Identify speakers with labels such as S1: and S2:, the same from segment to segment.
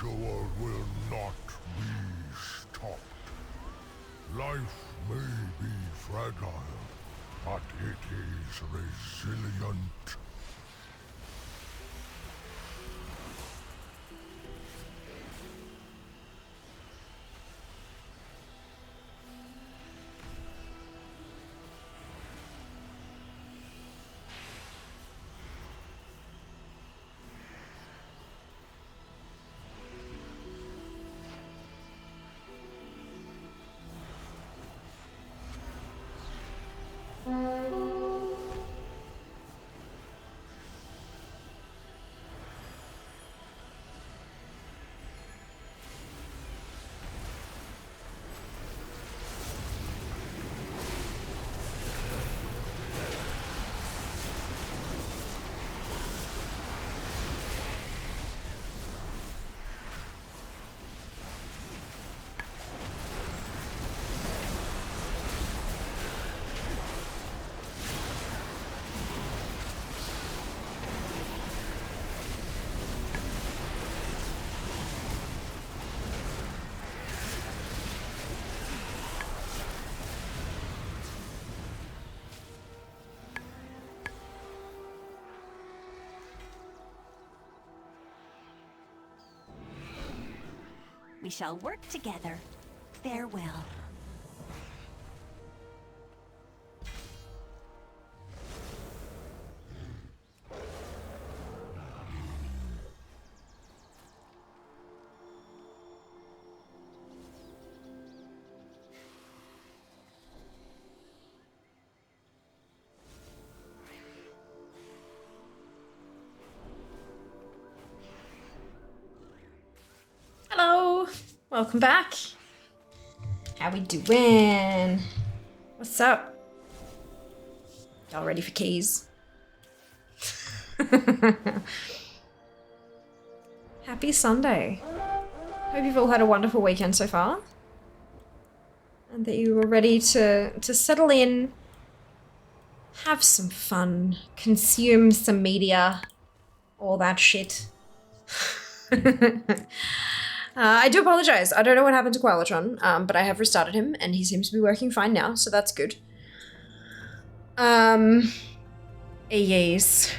S1: ritual will not be stopped. Life may be fragile, but it is resilient.
S2: We shall work together. Farewell.
S3: Hello, welcome back. How we doing? What's up? Y'all ready for keys? Happy Sunday. Hope you've all had a wonderful weekend so far. And that you were ready to settle in, have some fun, consume some media, all that shit. I do apologize. I don't know what happened to Koalatron, but I have restarted him, and he seems to be working fine now, so that's good. Yes.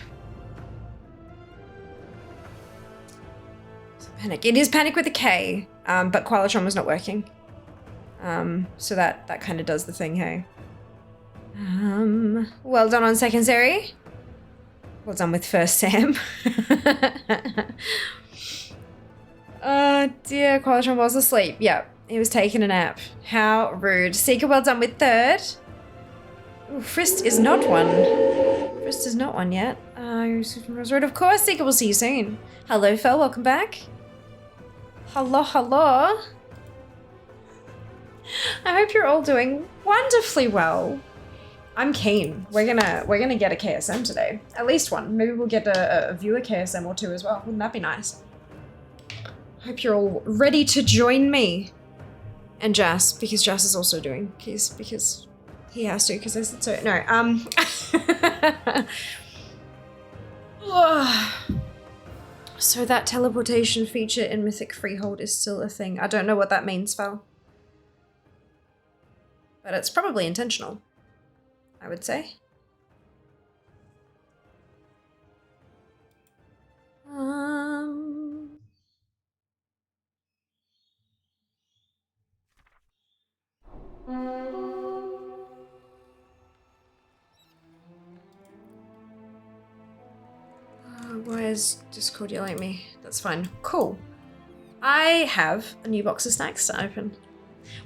S3: Panic. It is Panic with a K, but Koalatron was not working. So that kind of does the thing, hey. Well done on second Seri. Well done with first Sam. Oh dear, Koalatron was asleep. Yeah, he was taking a nap. How rude. Seeker, well done with third. Ooh, Frist is not one. Frist is not one yet. Of course, Seeker, we'll see you soon. Hello, Fel, welcome back. Hello, hello. I hope you're all doing wonderfully well. I'm keen. We're gonna get a KSM today. At least one. Maybe we'll get a viewer KSM or two as well. Wouldn't that be nice? Hope you're all ready to join me. And Jas, because Jas is also doing keys, because he has to, because I said so. No, So that teleportation feature in Mythic Freehold is still a thing. I don't know what that means, Val. But it's probably intentional, I would say. Why is Discord yelling at me? That's fine. Cool. I have a new box of snacks to open.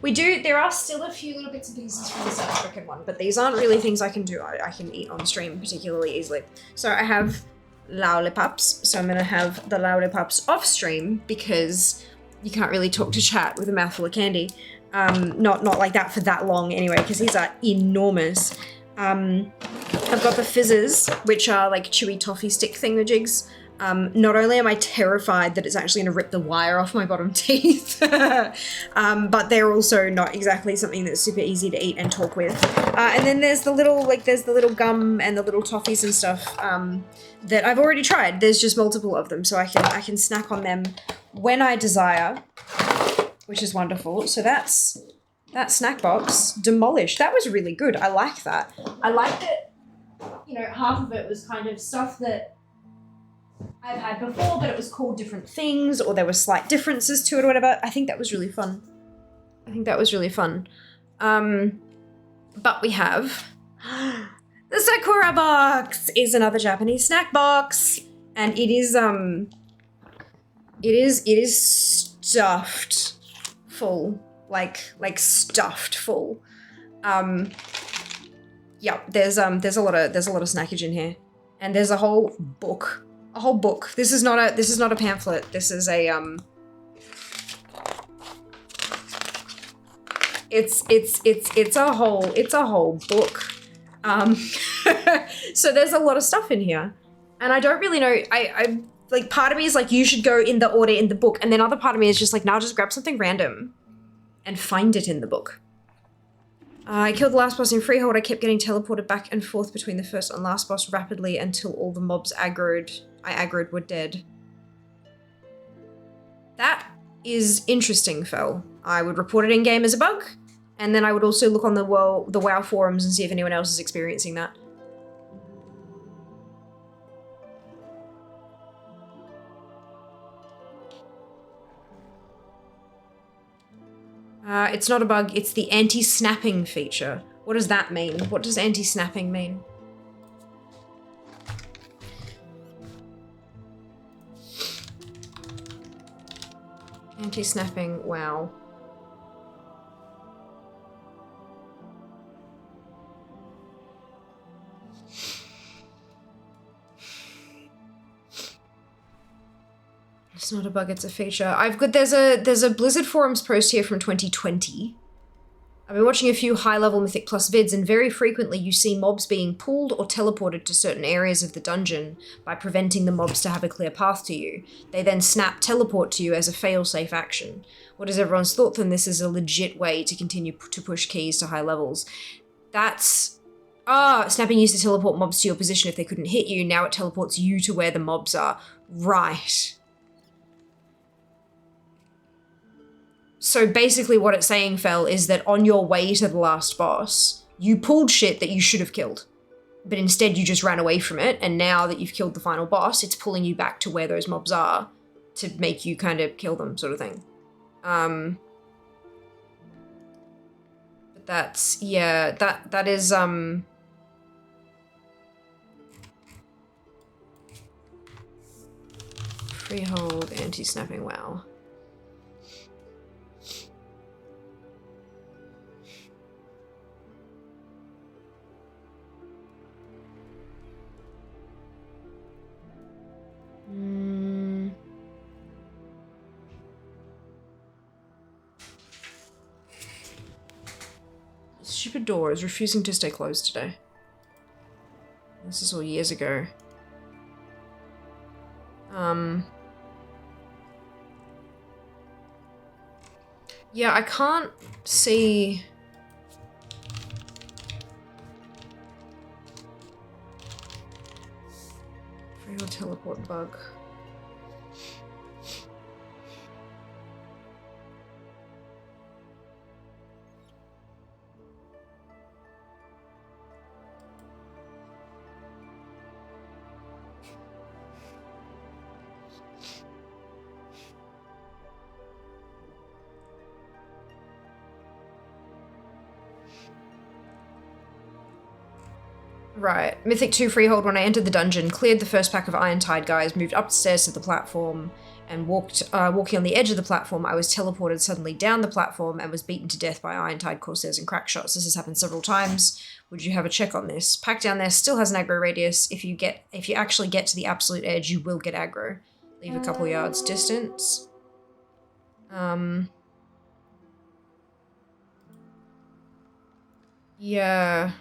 S3: There are still a few little bits and pieces from the South African one, but these aren't really things I can do. I can eat on stream particularly easily. So I have lollipops. So I'm going to have the lollipops off stream because you can't really talk to chat with a mouthful of candy. Not like that for that long anyway, because these are enormous. I've got the fizzes, which are like chewy toffee stick thingamajigs. Not only am I terrified that it's actually going to rip the wire off my bottom teeth, but they're also not exactly something that's super easy to eat and talk with. And then there's the little, there's the little gum and the little toffees and stuff that I've already tried. There's just multiple of them, so I can snack on them when I desire, which is wonderful. So that's that snack box demolished. That was really good. I like that. I like that, you know, half of it was kind of stuff that I've had before, but it was called different things, or there were slight differences to it or whatever. I think that was really fun. But we have the Sakura box is another Japanese snack box, and it is stuffed full, like stuffed full. Yeah, there's a lot of snackage in here, and there's a whole book. A whole book. This is not a pamphlet. This is a it's a whole book. So there's a lot of stuff in here, and I don't really know. I like, part of me is like, you should go in the order in the book, and then other part of me is just like, now just grab something random and find it in the book. I killed the last boss in Freehold. I kept getting teleported back and forth between the first and last boss rapidly until all the mobs I aggroed were dead. That is interesting, Fel. I would report it in game as a bug, and then I would also look on the WoW forums and see if anyone else is experiencing that. It's not a bug, it's the anti-snapping feature. What does that mean? What does anti-snapping mean? Anti-snapping, wow. It's not a bug, it's a feature. There's a Blizzard forums post here from 2020. I've been watching a few high-level Mythic Plus vids, and very frequently you see mobs being pulled or teleported to certain areas of the dungeon by preventing the mobs to have a clear path to you. They then snap teleport to you as a fail-safe action. What is everyone's thought then? This is a legit way to continue to push keys to high levels. That's... snapping used to teleport mobs to your position if they couldn't hit you. Now it teleports you to where the mobs are. Right. So basically what it's saying, Fel, is that on your way to the last boss, you pulled shit that you should have killed. But instead you just ran away from it, and now that you've killed the final boss, it's pulling you back to where those mobs are to make you kind of kill them, sort of thing. But that's, yeah, that is, Freehold, anti-snapping, wow. Stupid door is refusing to stay closed today. This is all years ago. Yeah, I can't see... Freehold teleport bug. Right. Mythic 2 Freehold, when I entered the dungeon, cleared the first pack of Iron-Tide guys, moved upstairs to the platform, and walking on the edge of the platform, I was teleported suddenly down the platform and was beaten to death by Iron-Tide Corsairs and crack shots. This has happened several times. Would you have a check on this? Pack down there still has an aggro radius. If you actually get to the absolute edge, you will get aggro. Leave a couple yards distance. Yeah.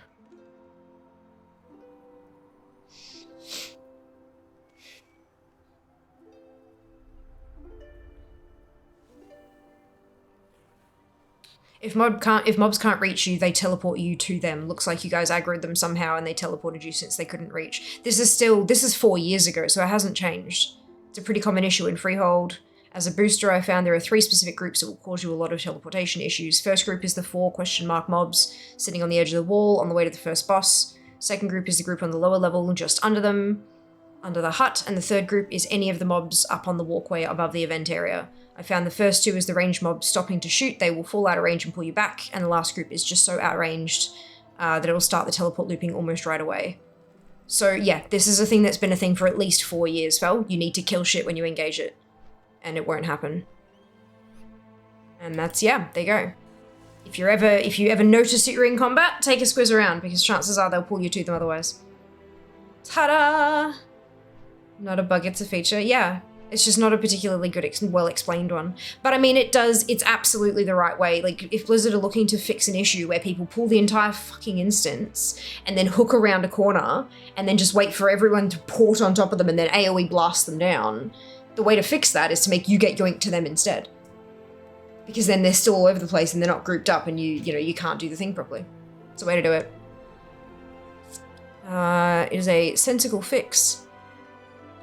S3: If mobs can't reach you, they teleport you to them. Looks like you guys aggroed them somehow and they teleported you since they couldn't reach. This is 4 years ago, so it hasn't changed. It's a pretty common issue in Freehold. As a booster, I found there are 3 specific groups that will cause you a lot of teleportation issues. First group is the 4 question mark mobs sitting on the edge of the wall on the way to the first boss. Second group is the group on the lower level just under them, under the hut. And the third group is any of the mobs up on the walkway above the event area. I found the first 2 as the ranged mobs stopping to shoot. They will fall out of range and pull you back. And the last group is just so outranged that it will start the teleport looping almost right away. So yeah, this is a thing that's been a thing for at least 4 years, Fel. You need to kill shit when you engage it. And it won't happen. And that's, yeah, there you go. If you ever notice that you're in combat, take a squiz around, because chances are they'll pull you to them otherwise. Ta-da! Not a bug, it's a feature. Yeah, it's just not a particularly good, well-explained one. But I mean, it's absolutely the right way. Like, if Blizzard are looking to fix an issue where people pull the entire fucking instance and then hook around a corner and then just wait for everyone to port on top of them and then AoE blast them down, the way to fix that is to make you get yoinked to them instead. Because then they're still all over the place and they're not grouped up and you can't do the thing properly. It's a way to do it. It is a sensical fix.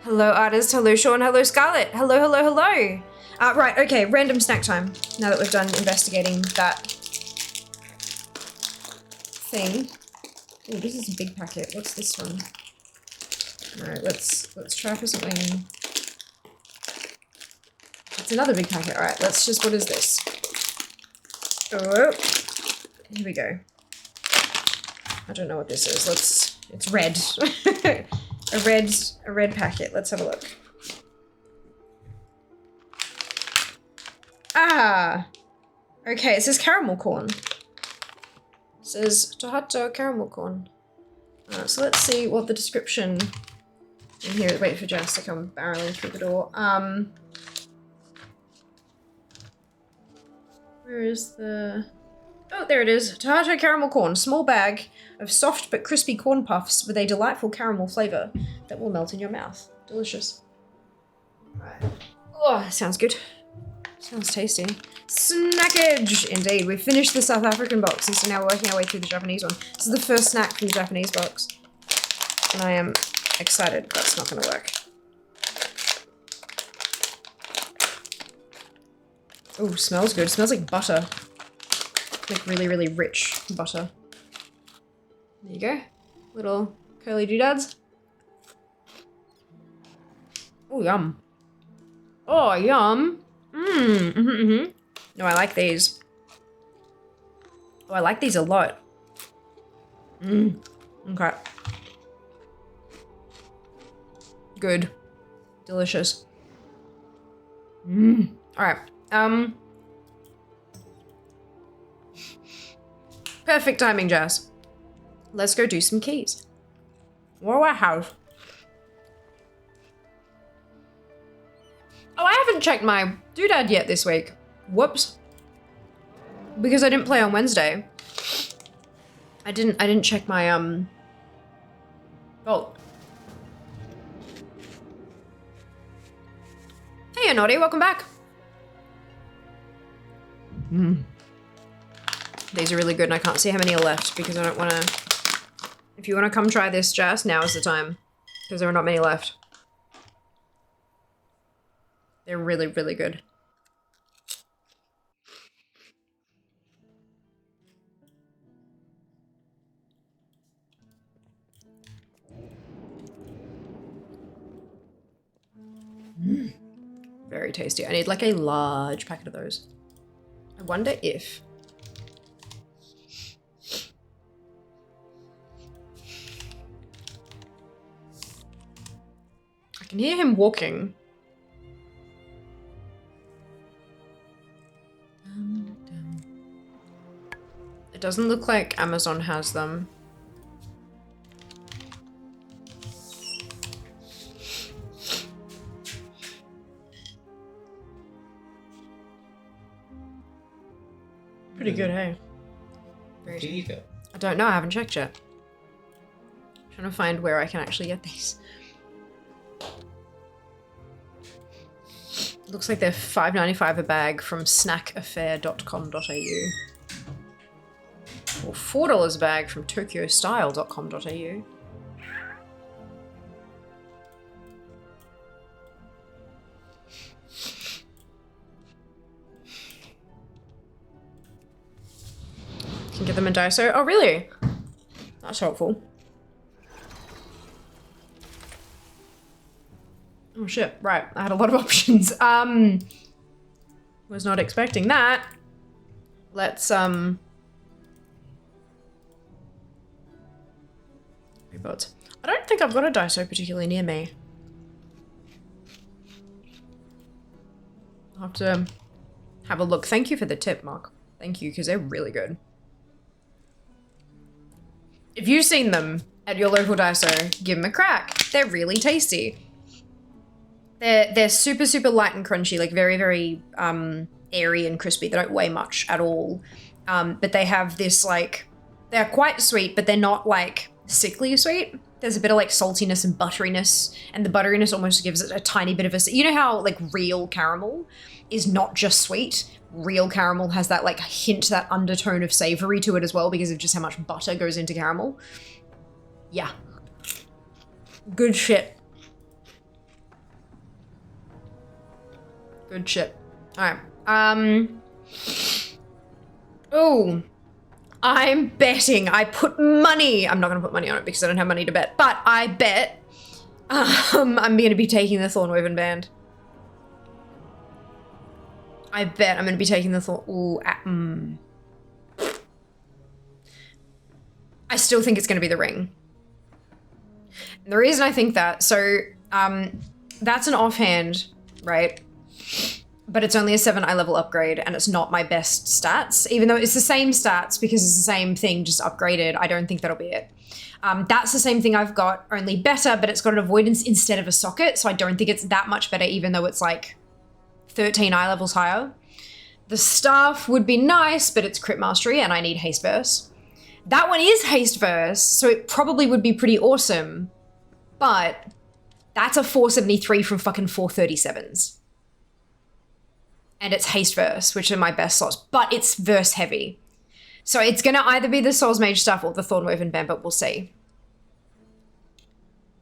S3: Hello, artist. Hello, Sean. Hello, Scarlett. Hello, hello, hello. Right, okay, random snack time. Now that we've done investigating that thing. Oh, this is a big packet. What's this one? Alright, let's try for something. It's another big packet. Alright, let's just, what is this? Oh, here we go. I don't know what this is. It's red. a red packet. Let's have a look. Ah! Okay, it says caramel corn. It says Tohato caramel corn. So let's see what the description in here. Wait for Jess to come barreling through the door. Where is the... Oh, there it is. Tohato caramel corn. Small bag of soft but crispy corn puffs with a delightful caramel flavour that will melt in your mouth. Delicious. Right. Oh, sounds good. Sounds tasty. Snackage! Indeed. We've finished the South African box, and so now we're working our way through the Japanese one. This is the first snack from the Japanese box. And I am excited. That's not going to work. Oh, smells good. Smells like butter. Like really, really rich butter. There you go. Little curly doodads. Oh, yum. Oh, yum. No, I like these. Oh, I like these a lot. Okay. Good. Delicious. Alright. Perfect timing, Jazz. Let's go do some keys. What do I have? Oh, I haven't checked my doodad yet this week. Whoops. Because I didn't play on Wednesday. I didn't check my vault. Hey, Anodi, welcome back. These are really good and I can't see how many are left because I don't want to... If you want to come try this, Jazz, now is the time. Because there are not many left. They're really, really good. Very tasty. I need like a large packet of those. I wonder if... I can hear him walking. It doesn't look like Amazon has them. Pretty good, hey? Very good. I don't know, I haven't checked yet. I'm trying to find where I can actually get these. Looks like they're $5.95 a bag from snackaffair.com.au. $4 a bag from tokyostyle.com.au. Can get them in Daiso. Oh, really? That's helpful. Oh shit, right. I had a lot of options. Was not expecting that. Let's, Rebuild. I don't think I've got a Daiso particularly near me. I'll have to have a look. Thank you for the tip, Mark. Thank you, because they're really good. If you've seen them at your local Daiso, give them a crack. They're really tasty. They're super, super light and crunchy, like very, very airy and crispy. They don't weigh much at all. But they have this like, they're quite sweet, but they're not like sickly sweet. There's a bit of like saltiness and butteriness, and the butteriness almost gives it a tiny bit of a, you know how like real caramel is not just sweet? Real caramel has that like hint, that undertone of savory to it as well because of just how much butter goes into caramel. Yeah. Good shit. Good shit. All right. Oh, I'm betting. I put money. I'm not going to put money on it because I don't have money to bet, but I bet I'm going to be taking the Thornwoven band. I bet I'm going to be taking the I still think it's going to be the ring. And the reason I think that, so that's an offhand, right? But it's only a 7 eye level upgrade and it's not my best stats. Even though it's the same stats because it's the same thing, just upgraded, I don't think that'll be it. That's the same thing I've got, only better, but it's got an avoidance instead of a socket, so I don't think it's that much better even though it's like 13 eye levels higher. The staff would be nice, but it's crit mastery and I need haste verse. That one is haste verse, so it probably would be pretty awesome, but that's a 473 from fucking 437s. And it's haste verse, which are my best slots, but it's verse heavy. So it's gonna either be the Souls Mage stuff or the Thornwoven band, but we'll see.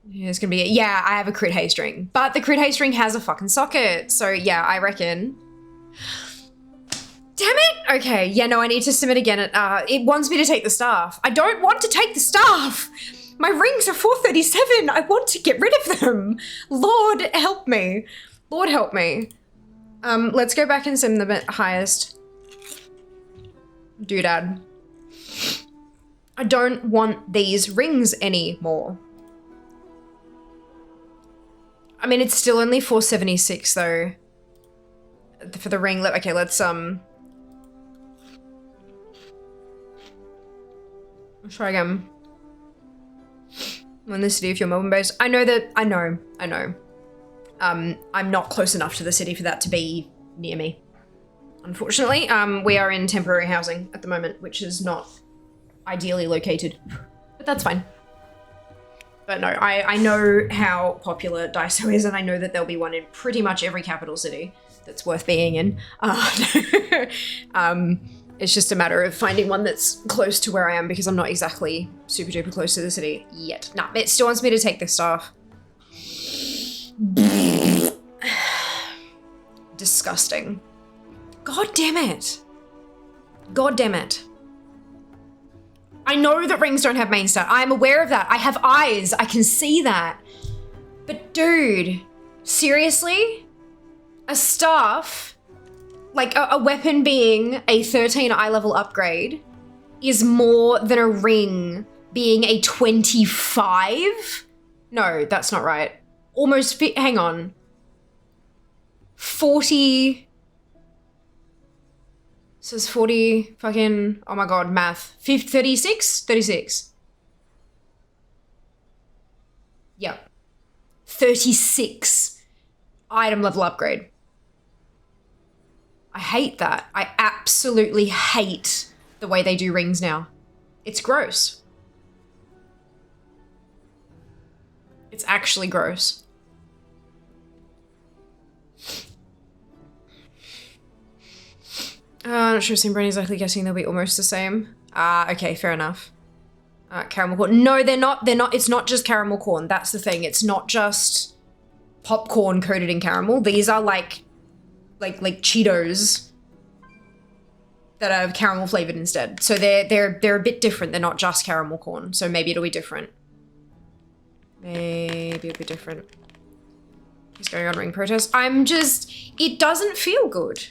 S3: Yeah, it's gonna be, yeah, I have a crit haste ring, but the crit haste ring has a fucking socket. So yeah, I reckon. Damn it! Okay, yeah, no, I need to submit again. It wants me to take the staff. I don't want to take the staff! My rings are 437! I want to get rid of them! Lord, help me. Lord, help me. Let's go back and sim the highest. Doodad. I don't want these rings anymore. I mean, it's still only 476 though. For the ring, okay, let's try again. I'm in the city if you're Melbourne based. I know. I'm not close enough to the city for that to be near me. Unfortunately, we are in temporary housing at the moment, which is not ideally located, but that's fine. But no, I know how popular Daiso is, and I know that there'll be one in pretty much every capital city that's worth being in. It's just a matter of finding one that's close to where I am because I'm not exactly super duper close to the city yet. Nah, it still wants me to take this staff. Disgusting. God damn it. God damn it. I know that rings don't have main stat. I'm aware of that. I have eyes. I can see that. But dude, seriously? A staff, like a weapon being a 13 eye level upgrade, is more than a ring being a 25? No, that's not right. Almost, hang on. 40. This is 40 fucking, oh my god, math. 36? 36. Yep. 36 item level upgrade. I hate that. I absolutely hate the way they do rings now. It's gross. It's actually gross. I'm not sure if Simbrani's likely guessing they'll be almost the same. Okay, fair enough. Caramel corn. No, they're not. They're not. It's not just caramel corn. That's the thing. It's not just popcorn coated in caramel. These are like Cheetos that are caramel flavored instead. So they're a bit different. They're not just caramel corn. So maybe it'll be different. Maybe it'll be different. He's going on ring protest. It doesn't feel good.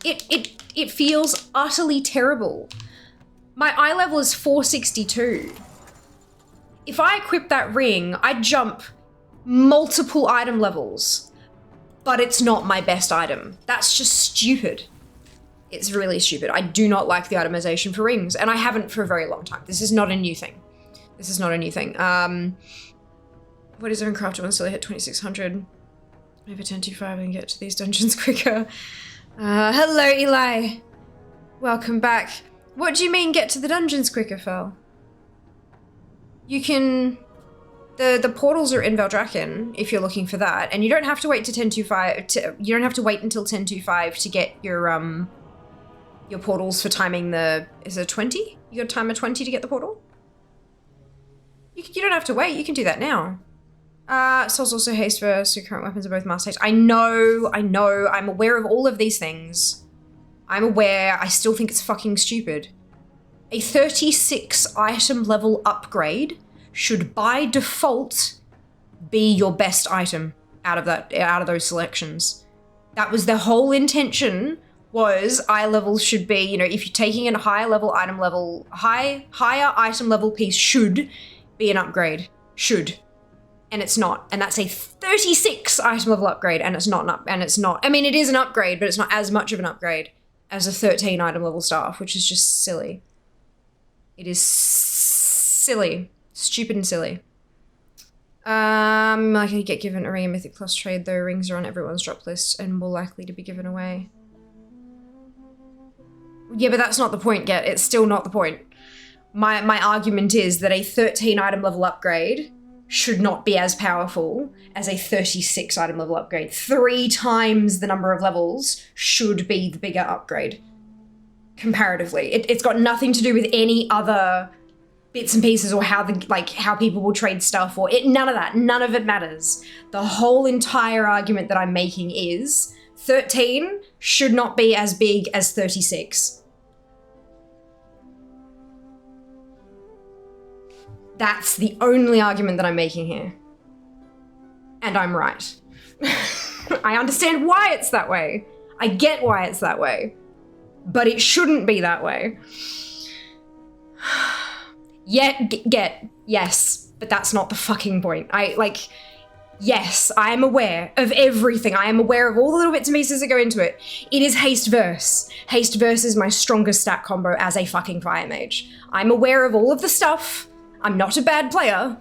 S3: It feels utterly terrible. My eye level is 462. If I equip that ring, I'd jump multiple item levels, but it's not my best item. That's just stupid. It's really stupid. I do not like the itemization for rings, and I haven't for a very long time. This is not a new thing. This is not a new thing. What is uncrafted once till I hit 2600? Maybe 1025 and get to these dungeons quicker. Hello, Eli. Welcome back. What do you mean get to the dungeons quicker, Fel? You can... The portals are in Veldraken, if you're looking for that, and you don't have to wait to 1025... You don't have to wait until 1025 to get your portals for timing the... Is it 20? You got a timer 20 to get the portal? You don't have to wait, you can do that now. Souls also haste verse, so current weapons are both master haste. I know, I'm aware of all of these things. I'm aware, I still think it's fucking stupid. A 36 item level upgrade should by default be your best item out of those selections. That was the whole intention, was eye levels should be, you know, if you're taking a higher item level piece should be an upgrade. Should. And it's not. And that's a 36 item level upgrade, and it's not I mean, it is an upgrade, but it's not as much of an upgrade as a 13 item level staff, which is just silly. It is silly. Stupid and silly. I can get given a ring of Mythic Plus trade, though rings are on everyone's drop list and more likely to be given away. Yeah, but that's not the point yet. It's still not the point. My argument is that a 13 item level upgrade should not be as powerful as a 36 item level upgrade. 3 times the number of levels should be the bigger upgrade, comparatively. It's got nothing to do with any other bits and pieces or how people will trade stuff or none of that. None of it matters. The whole entire argument that I'm making is 13 should not be as big as 36. That's the only argument that I'm making here. And I'm right. I understand why it's that way. I get why it's that way. But it shouldn't be that way. Yes, but that's not the fucking point. Yes, I am aware of everything. I am aware of all the little bits and pieces that go into it. It is haste verse. Haste verse is my strongest stat combo as a fucking fire mage. I'm aware of all of the stuff. I'm not a bad player.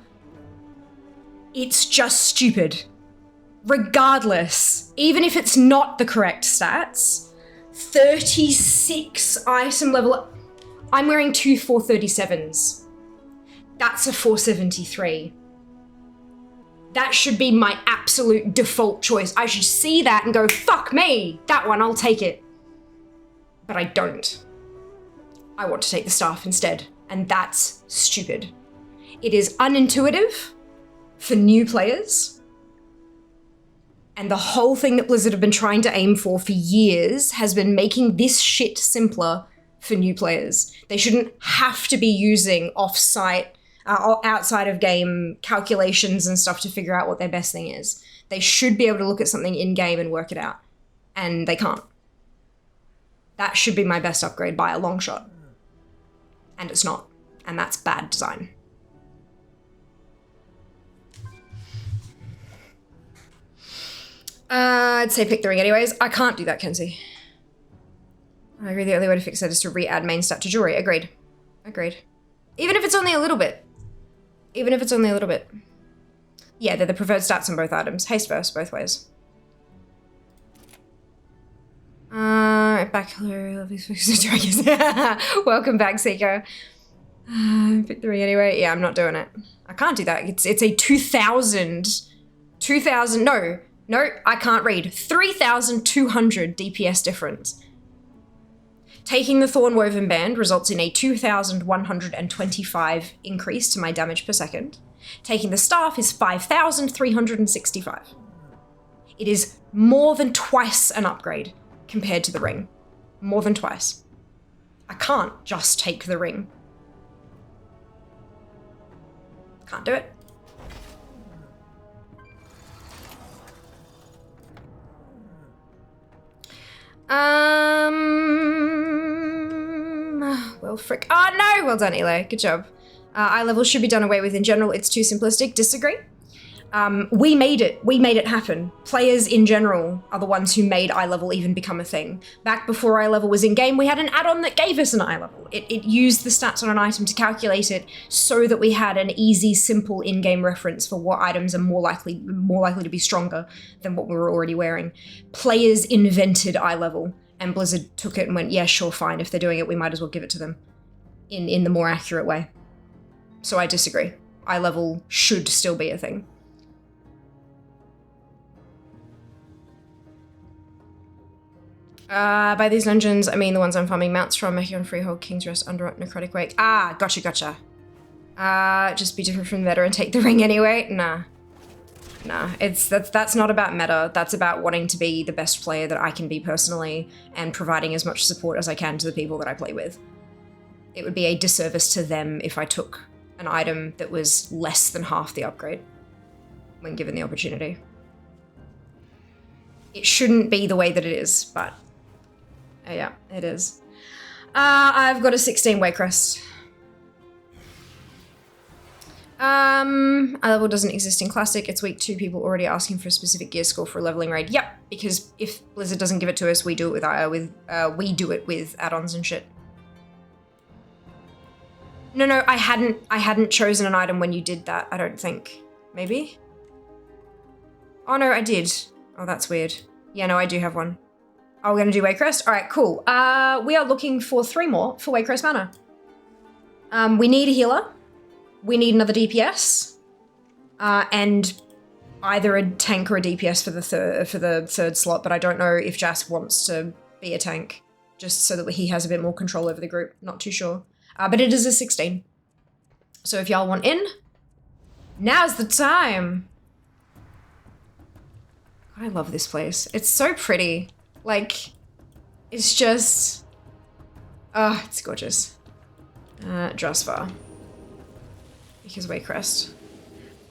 S3: It's just stupid. Regardless, even if it's not the correct stats, 36 item level... I'm wearing 2 437s. That's a 473. That should be my absolute default choice. I should see that and go, fuck me, that one, I'll take it. But I don't. I want to take the staff instead, and that's stupid. It is unintuitive for new players. And the whole thing that Blizzard have been trying to aim for years has been making this shit simpler for new players. They shouldn't have to be using off-site, outside of game calculations and stuff to figure out what their best thing is. They should be able to look at something in-game and work it out. And they can't. That should be my best upgrade by a long shot. And it's not. And that's bad design. I'd say pick the ring anyways. I can't do that, Kenzie. I agree, the only way to fix that is to re-add main stat to jewelry. Agreed. Even if it's only a little bit. Yeah, they're the preferred stats on both items. Haste verse, both ways. Back, hello, love these fixes dragons. Welcome back, Seeker. Pick the ring anyway. Yeah, I'm not doing it. I can't do that. It's a 2,000, no, I can't read. 3,200 DPS difference. Taking the Thornwoven Band results in a 2,125 increase to my damage per second. Taking the Staff is 5,365. It is more than twice an upgrade compared to the ring. More than twice. I can't just take the ring. Can't do it. Well, frick. Oh, no! Well done, Eli. Good job. Eye level should be done away with in general. It's too simplistic. Disagree. We made it. We made it happen. Players in general are the ones who made eye level even become a thing. Back before eye level was in game, we had an add-on that gave us an eye level. It used the stats on an item to calculate it so that we had an easy, simple in-game reference for what items are more likely to be stronger than what we were already wearing. Players invented eye level, and Blizzard took it and went, yeah, sure, fine. If they're doing it, we might as well give it to them in the more accurate way. So I disagree. Eye level should still be a thing. By these dungeons, I mean the ones I'm farming mounts from, Mechion, Freehold, King's Rest, Underrot, Necrotic Wake. Ah, gotcha. Just be different from meta and take the ring anyway? Nah, that's not about meta. That's about wanting to be the best player that I can be personally and providing as much support as I can to the people that I play with. It would be a disservice to them if I took an item that was less than half the upgrade when given the opportunity. It shouldn't be the way that it is, but yeah, it is. I've got a 16 Waycrest. Eye level doesn't exist in Classic. It's week 2. People already asking for a specific gear score for a leveling raid. Yep, because if Blizzard doesn't give it to us, we do it with add-ons and shit. No, I hadn't chosen an item when you did that, I don't think. Maybe? Oh no, I did. Oh, that's weird. Yeah, no, I do have one. Oh, we're gonna do Waycrest? Alright, cool. We are looking for 3 more for Waycrest Manor. We need a healer. We need another DPS. And either a tank or a DPS for the third slot, but I don't know if Jas wants to be a tank, just so that he has a bit more control over the group. Not too sure. But it is a 16. So if y'all want in, now's the time. I love this place. It's so pretty. Like, it's just... oh, it's gorgeous. Drasvar. Because Waycrest.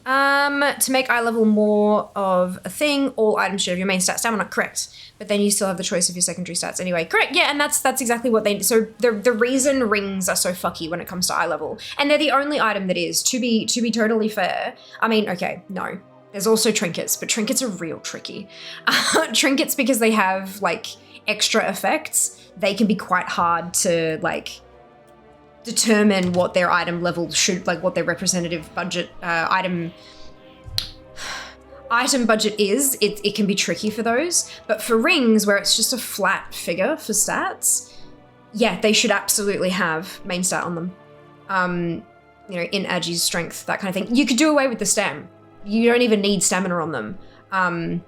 S3: To make eye level more of a thing, all items should have your main stat stamina, correct. But then you still have the choice of your secondary stats anyway. Correct, yeah, and that's exactly what they... So the reason rings are so fucky when it comes to eye level, and they're the only item that is, to be totally fair, I mean, okay, no. There's also trinkets, but trinkets are real tricky. Trinkets, because they have, like, extra effects, they can be quite hard to, like, determine what their item level should, like, what their representative budget, item budget is. It can be tricky for those. But for rings, where it's just a flat figure for stats, yeah, they should absolutely have main stat on them. You know, in Agi's strength, that kind of thing. You could do away with the stam. You don't even need stamina on them. And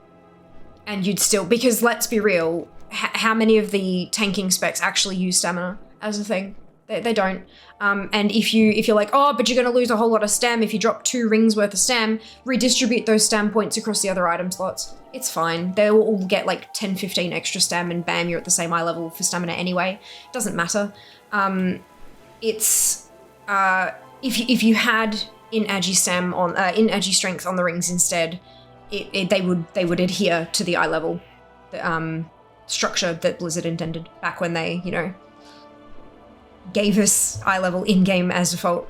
S3: you'd still, because let's be real, how many of the tanking specs actually use stamina as a thing? They don't. And if you're like, oh, but you're going to lose a whole lot of stam if you drop 2 rings worth of stam, redistribute those stam points across the other item slots. It's fine. They'll all get like 10, 15 extra stam and bam, you're at the same eye level for stamina anyway. Doesn't matter. If you had in Agi stam on in Agi strength on the rings instead, they would adhere to the eye level structure that Blizzard intended back when they, you know, gave us eye level in-game as default.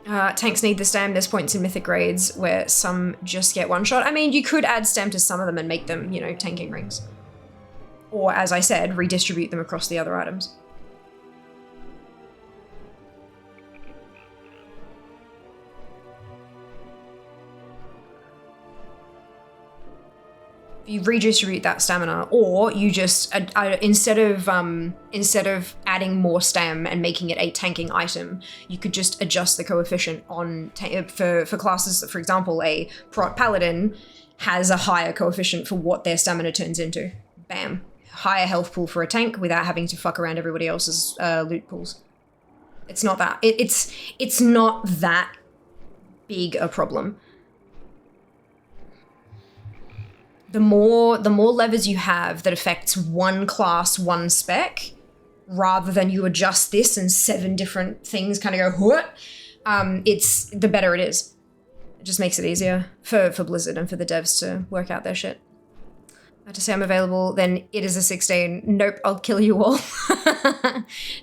S3: Tanks need the stam. There's points in mythic raids where some just get one shot. I mean, you could add stam to some of them and make them, you know, tanking rings. Or, as I said, redistribute them across the other items. You redistribute that stamina, or you just instead of adding more stam and making it a tanking item, you could just adjust the coefficient on for classes. For example, a Prot Paladin has a higher coefficient for what their stamina turns into. Bam, higher health pool for a tank without having to fuck around everybody else's loot pools. It's not that. It's not that big a problem. The more levers you have that affects one class, one spec, rather than you adjust this and 7 different things kind of go, what? It's the better it is. It just makes it easier for Blizzard and for the devs to work out their shit. I have to say I'm available, then it is a 16. Nope, I'll kill you all.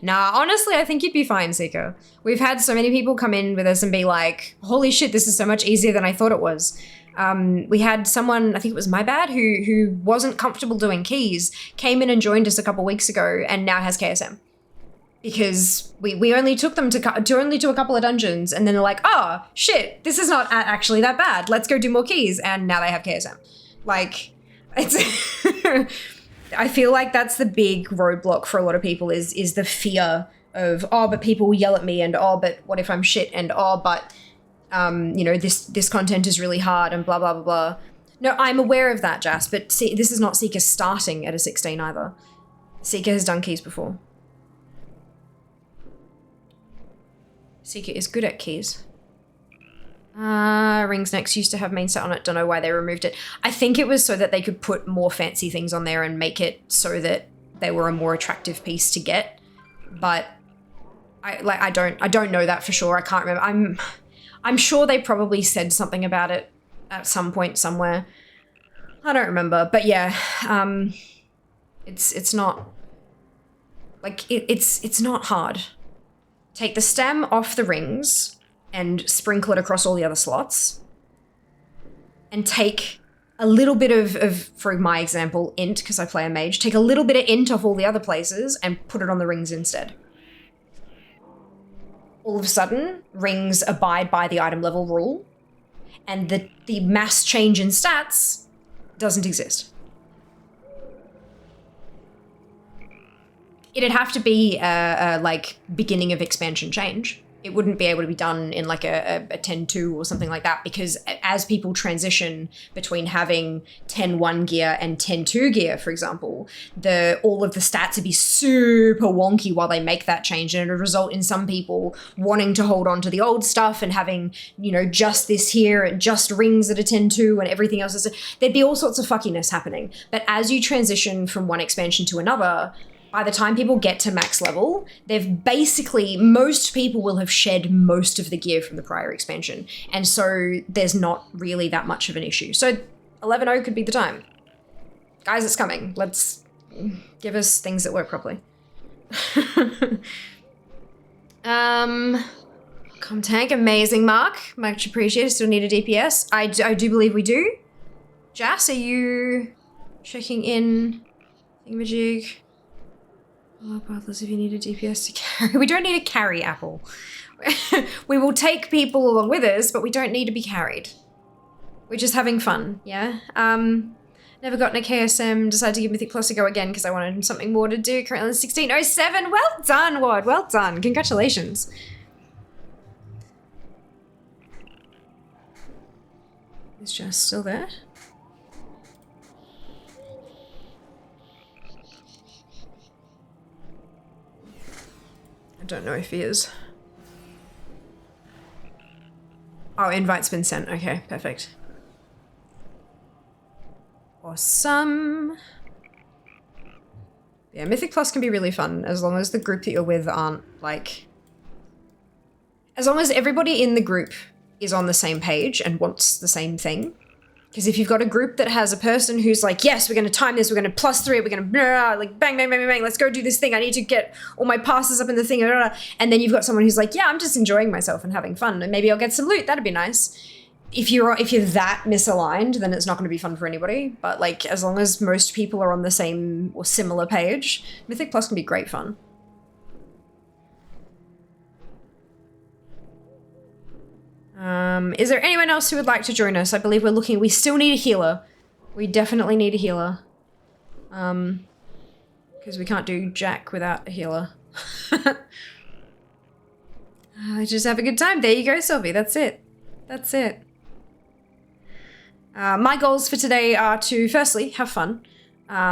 S3: Nah, honestly, I think you'd be fine, Seeker. We've had so many people come in with us and be like, holy shit, this is so much easier than I thought it was. We had someone, I think it was my bad, who wasn't comfortable doing keys, came in and joined us a couple weeks ago and now has KSM. Because we only took them to only do a couple of dungeons and then they're like, oh, shit, this is not actually that bad. Let's go do more keys. And now they have KSM. Like, it's... I feel like that's the big roadblock for a lot of people is the fear of, oh, but people will yell at me and, oh, but what if I'm shit and, oh, but... you know, this content is really hard and blah, blah, blah, blah. No, I'm aware of that, Jas, but see, this is not Seeker starting at a 16 either. Seeker has done keys before. Seeker is good at keys. Rings Next used to have main set on it. Don't know why they removed it. I think it was so that they could put more fancy things on there and make it so that they were a more attractive piece to get. But I don't know that for sure. I can't remember. I'm sure they probably said something about it at some point somewhere. I don't remember, but yeah, it's not like it's not hard. Take the stem off the rings and sprinkle it across all the other slots, and take a little bit of for my example, int, because I play a mage. Take a little bit of int off all the other places and put it on the rings instead. All of a sudden, rings abide by the item level rule, and the mass change in stats doesn't exist. It'd have to be a like beginning of expansion change. It wouldn't be able to be done in like a 10-2 or something like that, because as people transition between having 10-1 gear and 10-2 gear, for example, all of the stats would be super wonky while they make that change, and it would result in some people wanting to hold on to the old stuff and having, you know, just this here and just rings at a 10-2 and everything else. There'd be all sorts of fuckiness happening. But as you transition from one expansion to another, by the time people get to max level, most people will have shed most of the gear from the prior expansion. And so there's not really that much of an issue. So 11.0 could be the time. Guys, it's coming. Let's give us things that work properly. Com tank, amazing, Mark. Much appreciated. Still need a DPS. I do believe we do. Jas, are you checking in thingamajig? Oh, Brothers, if you need a DPS to carry. We don't need a carry, Apple. We will take people along with us, but we don't need to be carried. We're just having fun, yeah? Never gotten a KSM, decided to give Mythic Plus a go again because I wanted something more to do. Currently 1607. Well done, Wad. Well done. Congratulations. Is Jas still there? I don't know if he is. Oh, invite's been sent. Okay, perfect. Awesome. Yeah, Mythic Plus can be really fun as long as the group that you're with aren't like... As long as everybody in the group is on the same page and wants the same thing. Because if you've got a group that has a person who's like, yes, we're going to time this, we're going to +3, we're going to like bang, bang, bang, bang, bang, let's go do this thing. I need to get all my passes up in the thing. And then you've got someone who's like, yeah, I'm just enjoying myself and having fun. And maybe I'll get some loot. That'd be nice. If you're that misaligned, then it's not going to be fun for anybody. But like, as long as most people are on the same or similar page, Mythic Plus can be great fun. Is there anyone else who would like to join us? I believe we still need a healer. We definitely need a healer. Because we can't do Jack without a healer. Just have a good time. There you go, Sylvie. That's it. That's it. My goals for today are to, firstly, have fun.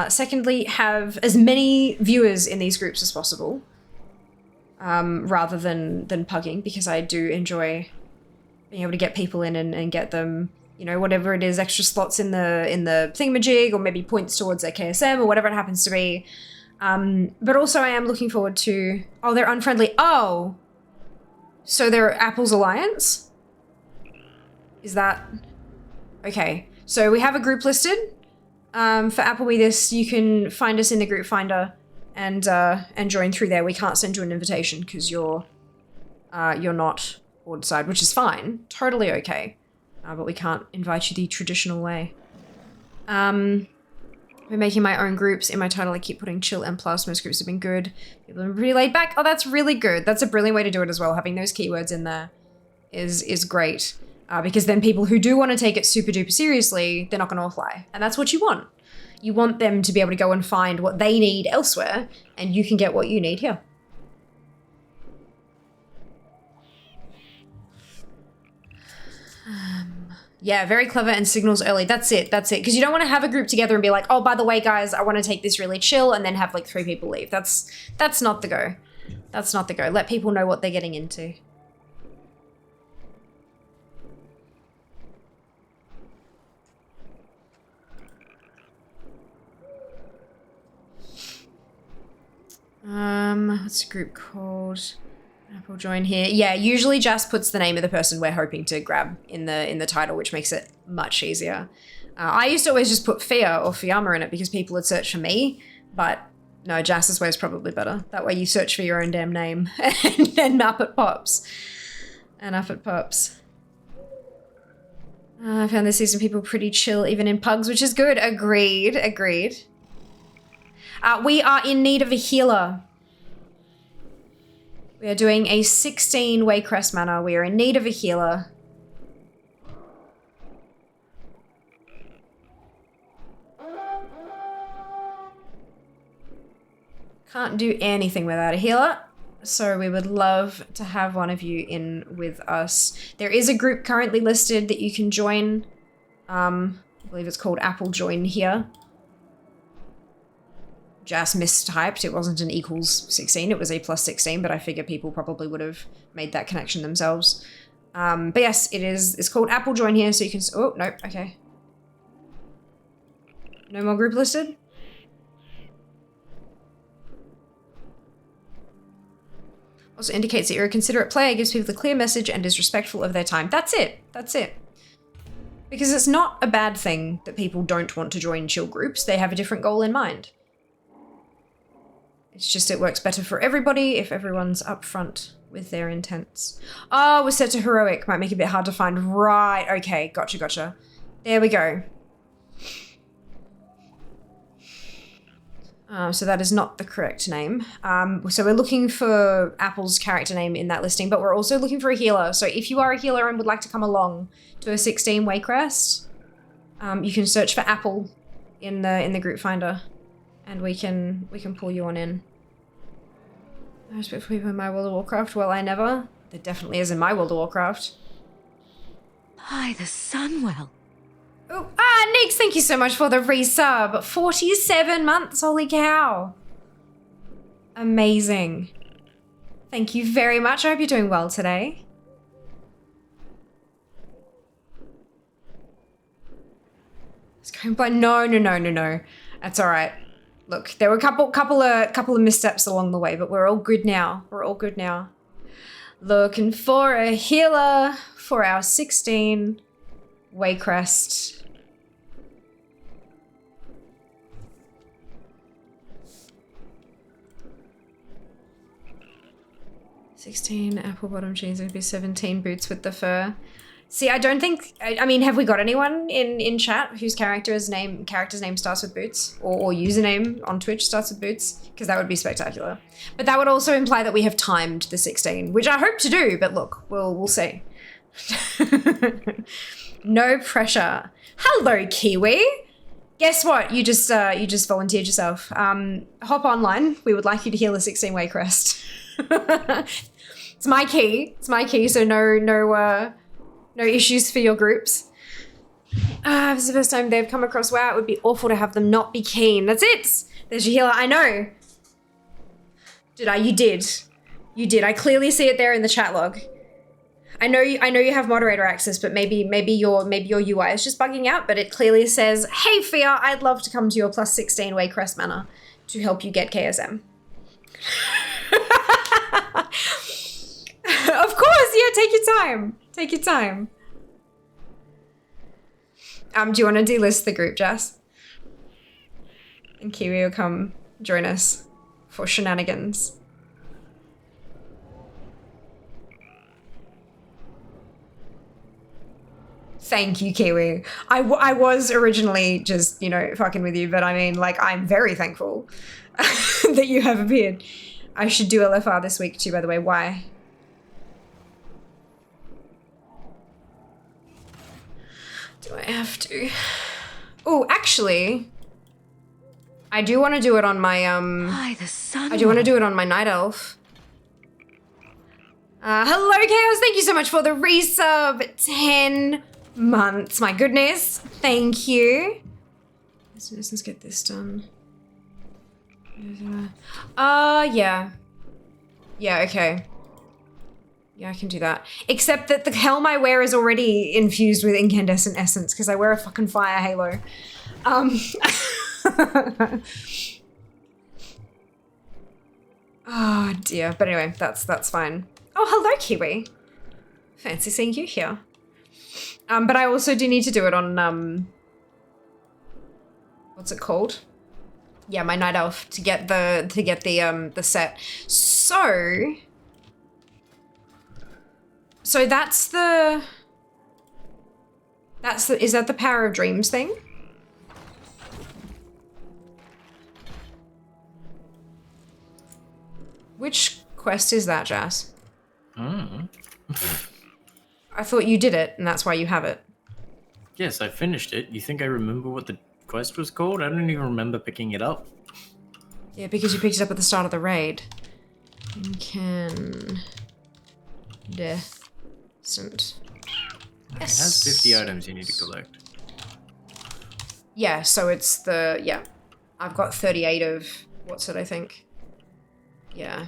S3: Secondly, have as many viewers in these groups as possible, rather than pugging, because I do enjoy being able to get people in and get them, you know, whatever it is, extra slots in the thingamajig, or maybe points towards their KSM or whatever it happens to be. But also I am looking forward to, oh, they're unfriendly. Oh, so they're Apple's Alliance? Is that, okay. So we have a group listed. For Appleby this, you can find us in the group finder and join through there. We can't send you an invitation because you're not board side, which is fine, totally okay. But we can't invite you the traditional way. We're making my own groups. In my title, I keep putting chill and plus. Most groups have been good. People are really laid back. Oh, that's really good. That's a brilliant way to do it as well. Having those keywords in there is great. Because then people who do want to take it super duper seriously, they're not going to apply. And that's what you want. You want them to be able to go and find what they need elsewhere, and you can get what you need here. Yeah, very clever and signals early. That's it. Because you don't want to have a group together and be like, oh, by the way, guys, I want to take this really chill, and then have like 3 people leave. That's not the go. That's not the go. Let people know what they're getting into. What's the group called? Apple join here. Yeah, usually Jas puts the name of the person we're hoping to grab in the title, which makes it much easier. I used to always just put Fia or Fiamma in it because people would search for me, but no, Jas's way is probably better. That way you search for your own damn name and then up it pops. And up it pops. I found this season people pretty chill even in pugs, which is good. Agreed. We are in need of a healer. We are doing a 16 Waycrest mana. We are in need of a healer. Can't do anything without a healer. So we would love to have one of you in with us. There is a group currently listed that you can join. I believe it's called Apple Join here. Jas mistyped. It wasn't an equals 16, it was a plus 16, but I figure people probably would have made that connection themselves. But yes, it's called Apple Join here, so you can, oh, nope, okay. No more group listed? Also indicates that you're a considerate player, gives people the clear message, and is respectful of their time. That's it. Because it's not a bad thing that people don't want to join chill groups. They have a different goal in mind. It's just it works better for everybody if everyone's upfront with their intents. Oh, we're set to heroic. Might make it a bit hard to find. Right, okay, gotcha. There we go. So that is not the correct name. So we're looking for Apple's character name in that listing, but we're also looking for a healer. So if you are a healer and would like to come along to a 16 Waycrest, you can search for Apple in the group finder, and we can pull you on in. I respect for people in my World of Warcraft. Well, I never. There definitely is in my World of Warcraft.
S2: By the Sunwell.
S3: Oh, Nix, thank you so much for the resub. 47 months, holy cow. Amazing. Thank you very much. I hope you're doing well today. It's going by, no. That's all right. Look, there were a couple of missteps along the way, but we're all good now. Looking for a healer for our 16 Waycrest. $16 apple bottom jeans, it'd be 17 boots with the fur. See, I don't think, I mean, have we got anyone in chat whose character's name starts with boots, or username on Twitch starts with boots? Because that would be spectacular. But that would also imply that we have timed the 16, which I hope to do, but look, we'll see. No pressure. Hello, Kiwi. Guess what? You just volunteered yourself. Hop online. We would like you to heal a 16 Waycrest. It's my key. So no issues for your groups. If it's the first time they've come across WoW, it would be awful to have them not be keen. That's it. There's your healer. I know. Did I? You did. You did. I clearly see it there in the chat log. I know you have moderator access, but maybe your UI is just bugging out, but it clearly says, "Hey Fia, I'd love to come to your plus 16 Waycrest Manor to help you get KSM." Of course, yeah, take your time. Take your time. Do you want to delist the group, Jess? And Kiwi will come join us for shenanigans. Thank you, Kiwi. I was originally just, you know, fucking with you, but I mean, like, I'm very thankful that you have appeared. I should do LFR this week too, by the way. Why? Do I have to? Oh, actually, I do want to do it on my,
S2: Hi, the sun.
S3: I do want to do it on my Night Elf. Hello, Chaos. Thank you so much for the resub. 10 months. My goodness. Thank you. Let's get this done. Yeah. Yeah, okay. Yeah, I can do that. Except that the helm I wear is already infused with incandescent essence because I wear a fucking fire halo. Oh dear. But anyway, that's fine. Oh, hello, Kiwi. Fancy seeing you here. But I also do need to do it on what's it called? Yeah, my Night Elf to get the set. So that's the is that the Power of Dreams thing? Which quest is that, Jas?
S4: Mm.
S3: I thought you did it, and that's why you have it.
S4: Yes, I finished it. You think I remember what the quest was called? I don't even remember picking it up.
S3: Yeah, because you picked it up at the start of the raid. Incandescent.
S4: It has 50 items you need to collect.
S3: Yeah, so it's the, yeah. I've got 38 of, what's it, I think? Yeah.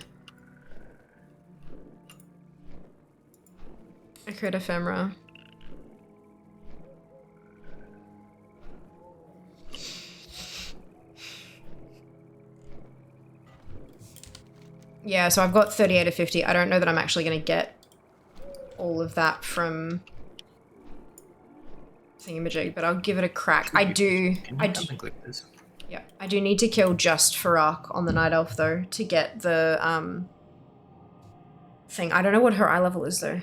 S3: I create ephemera. Yeah, so I've got 38 of 50. I don't know that I'm actually going to get all of that from thingamajig, but I'll give it a crack. I do need to kill just Farak on the Night Elf though to get the thing. I don't know what her eye level is though.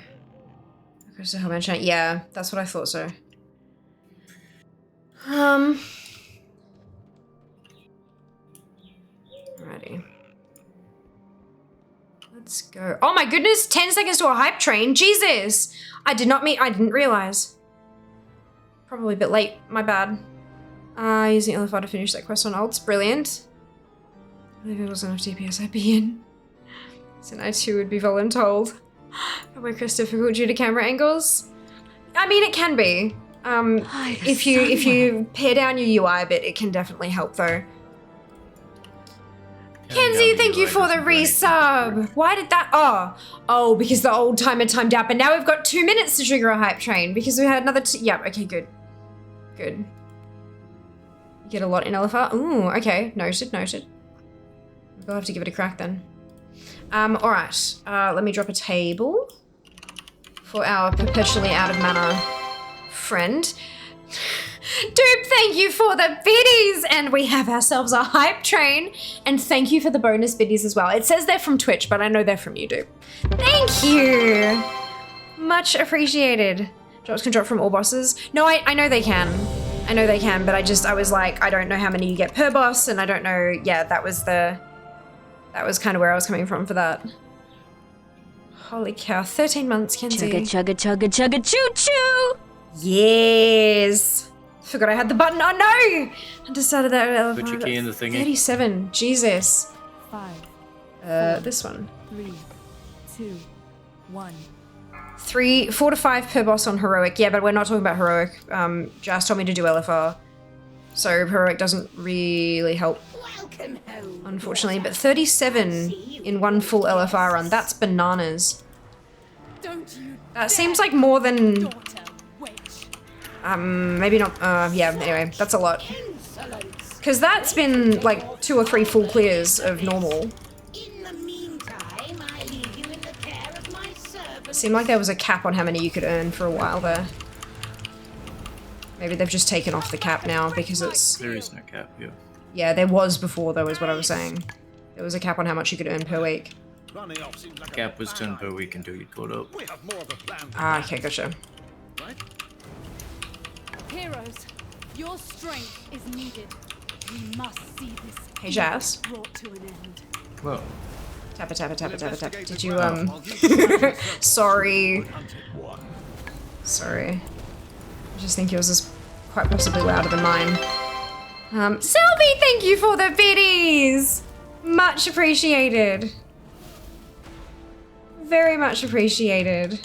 S3: Yeah, that's what I thought so. Alrighty. Let's go. Oh my goodness, 10 seconds to a hype train. Jesus! I didn't realize. Probably a bit late, my bad. Using LFR to finish that quest on ults, brilliant. If it wasn't enough DPS, I'd be in. So I too would be voluntold. But Waycrest difficult due to camera angles? I mean, it can be. If you pare down your UI a bit, it can definitely help though. Kenzie, thank you for the resub. Why did that? Oh, because the old timer timed out, but now we've got 2 minutes to trigger a hype train because we had another. Yeah, okay, good. Good. You get a lot in LFR. Ooh, okay, noted. We'll have to give it a crack then. All right. Let me drop a table for our perpetually out of mana friend. Dude, thank you for the biddies! And we have ourselves a hype train. And thank you for the bonus biddies as well. It says they're from Twitch, but I know they're from YouTube. Thank you! Much appreciated. Drops can drop from all bosses. No, I know they can. I know they can, but I was like, I don't know how many you get per boss, and I don't know, yeah, that was kind of where I was coming from for that. Holy cow, 13 months, Kenzie.
S2: Chugga, chugga, chugga, chugga, choo-choo!
S3: Yes! Forgot I had the button. Oh no! I decided that.
S4: Put your key in the thingy.
S3: 37. Jesus.
S5: 5.
S3: This one.
S5: 3, 2, 1.
S3: 4 to 5 per boss on heroic. Yeah, but we're not talking about heroic. Jazz told me to do LFR. So heroic doesn't really help, unfortunately. But 37 in one full LFR run, that's bananas. That seems like more than... maybe not, yeah, anyway, that's a lot. Because that's been like 2 or 3 full clears of normal. It seemed like there was a cap on how many you could earn for a while there. Maybe they've just taken off the cap now because it's...
S4: There is no cap, yeah.
S3: Yeah, there was before though, is what I was saying. There was a cap on how much you could earn per week.
S4: Cap was 10 per week until you caught up.
S3: Ah, okay, gotcha.
S5: Heroes, your strength is needed. We must see this
S3: Hey, Jazz.
S5: brought to an end.
S4: Well,
S3: Tappa, tappa, tappa, tappa, tappa. Did you, Sorry. Sorry. I just think yours is quite possibly louder than mine. Sylvie, thank you for the biddies! Much appreciated. Very much appreciated.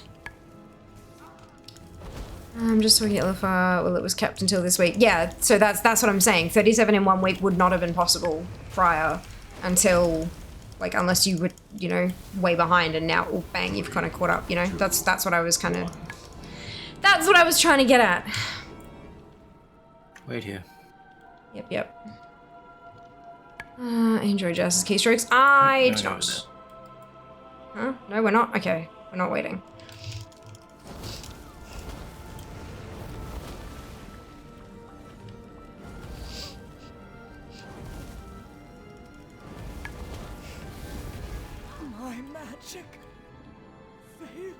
S3: I'm just talking LFR. Well, it was kept until this week. Yeah, so that's what I'm saying. 37 in 1 week would not have been possible prior until, like, unless you were, you know, way behind and now, oh, bang, you've kind of caught up, you know? That's what I was kind of... That's what I was trying to get at.
S4: wait here.
S3: Yep. I enjoy Jazz's keystrokes. I do
S4: No,
S3: not. Huh? No, we're not? Okay, we're not waiting.
S5: My magic failed.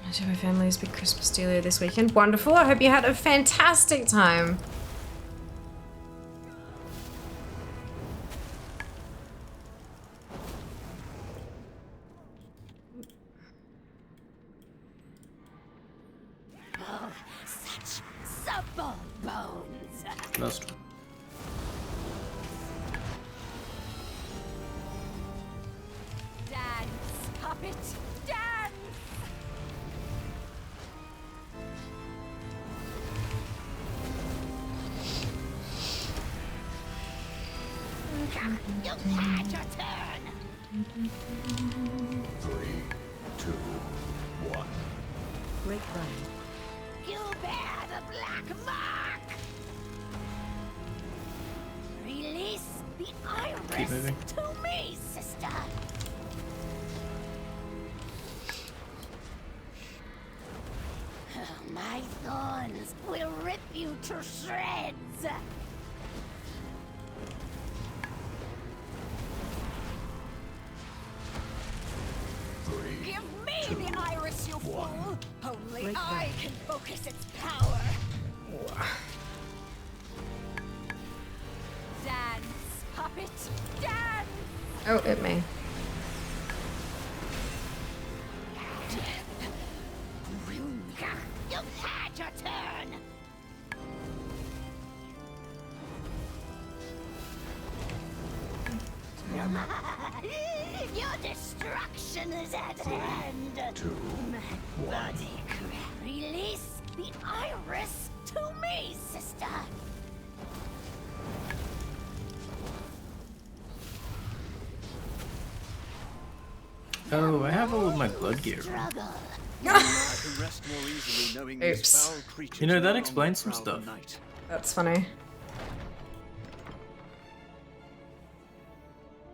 S3: I took my family's big Christmas dealio this weekend. Wonderful. I hope you had a fantastic time.
S5: Such supple bones.
S4: Last one.
S5: Dance, puppet, dance. You had your turn.
S1: 3, 2, 1.
S2: Break run.
S5: You bear the black mark. Release the
S4: Keep
S5: iris
S4: moving.
S5: to me, sister. My thorns will rip you to shreds. Give me the iris, you fool! Only I can focus its power. Dance, puppet, dance!
S3: Oh, it may.
S5: You've had your turn! Your destruction is at hand!
S1: 2, 1.
S5: Body crap. Release the iris to me, sister!
S4: Oh, I have all of my blood gear.
S5: Struggle.
S3: Oops.
S4: You know, that explains some stuff.
S3: That's funny.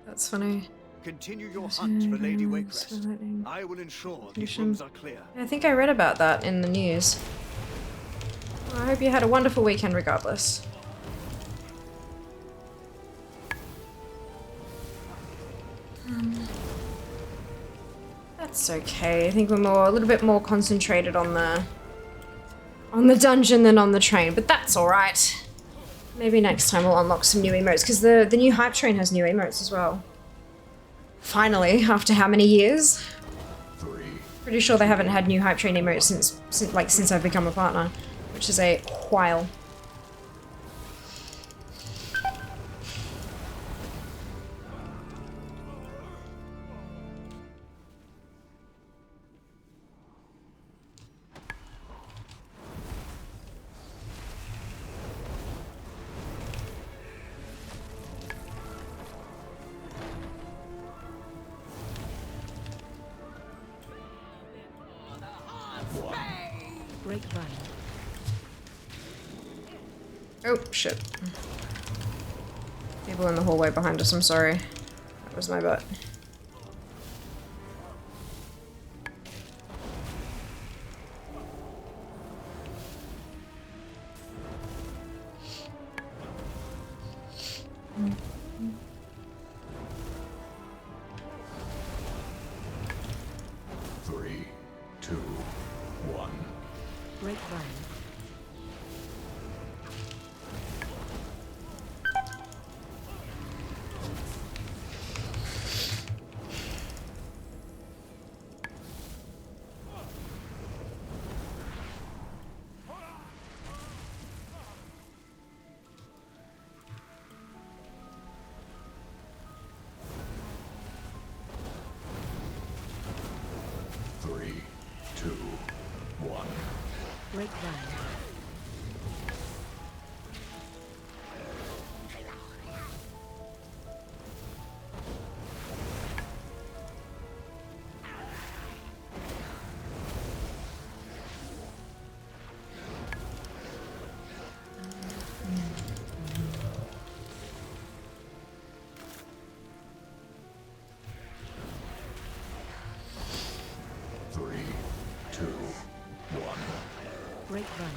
S3: That's funny.
S6: Continue your hunt for Lady Warcraft. I will ensure these rooms are clear.
S3: I think I read about that in the news. Well, I hope you had a wonderful weekend regardless. That's okay. I think we're a little bit more concentrated on the dungeon than on the train, but that's alright. Maybe next time we'll unlock some new emotes, because the new hype train has new emotes as well. Finally, after how many years?
S1: 3,
S3: Pretty sure they haven't had new hype train emotes since I've become a partner, which is a while.
S2: Grapevine.
S3: Oh, shit. People in the hallway behind us, I'm sorry. That was my butt.
S1: Three, two, one.
S2: Grapevine.
S1: Three, two, one.
S2: Grapevine.
S1: Three, two, one.
S2: Grapevine.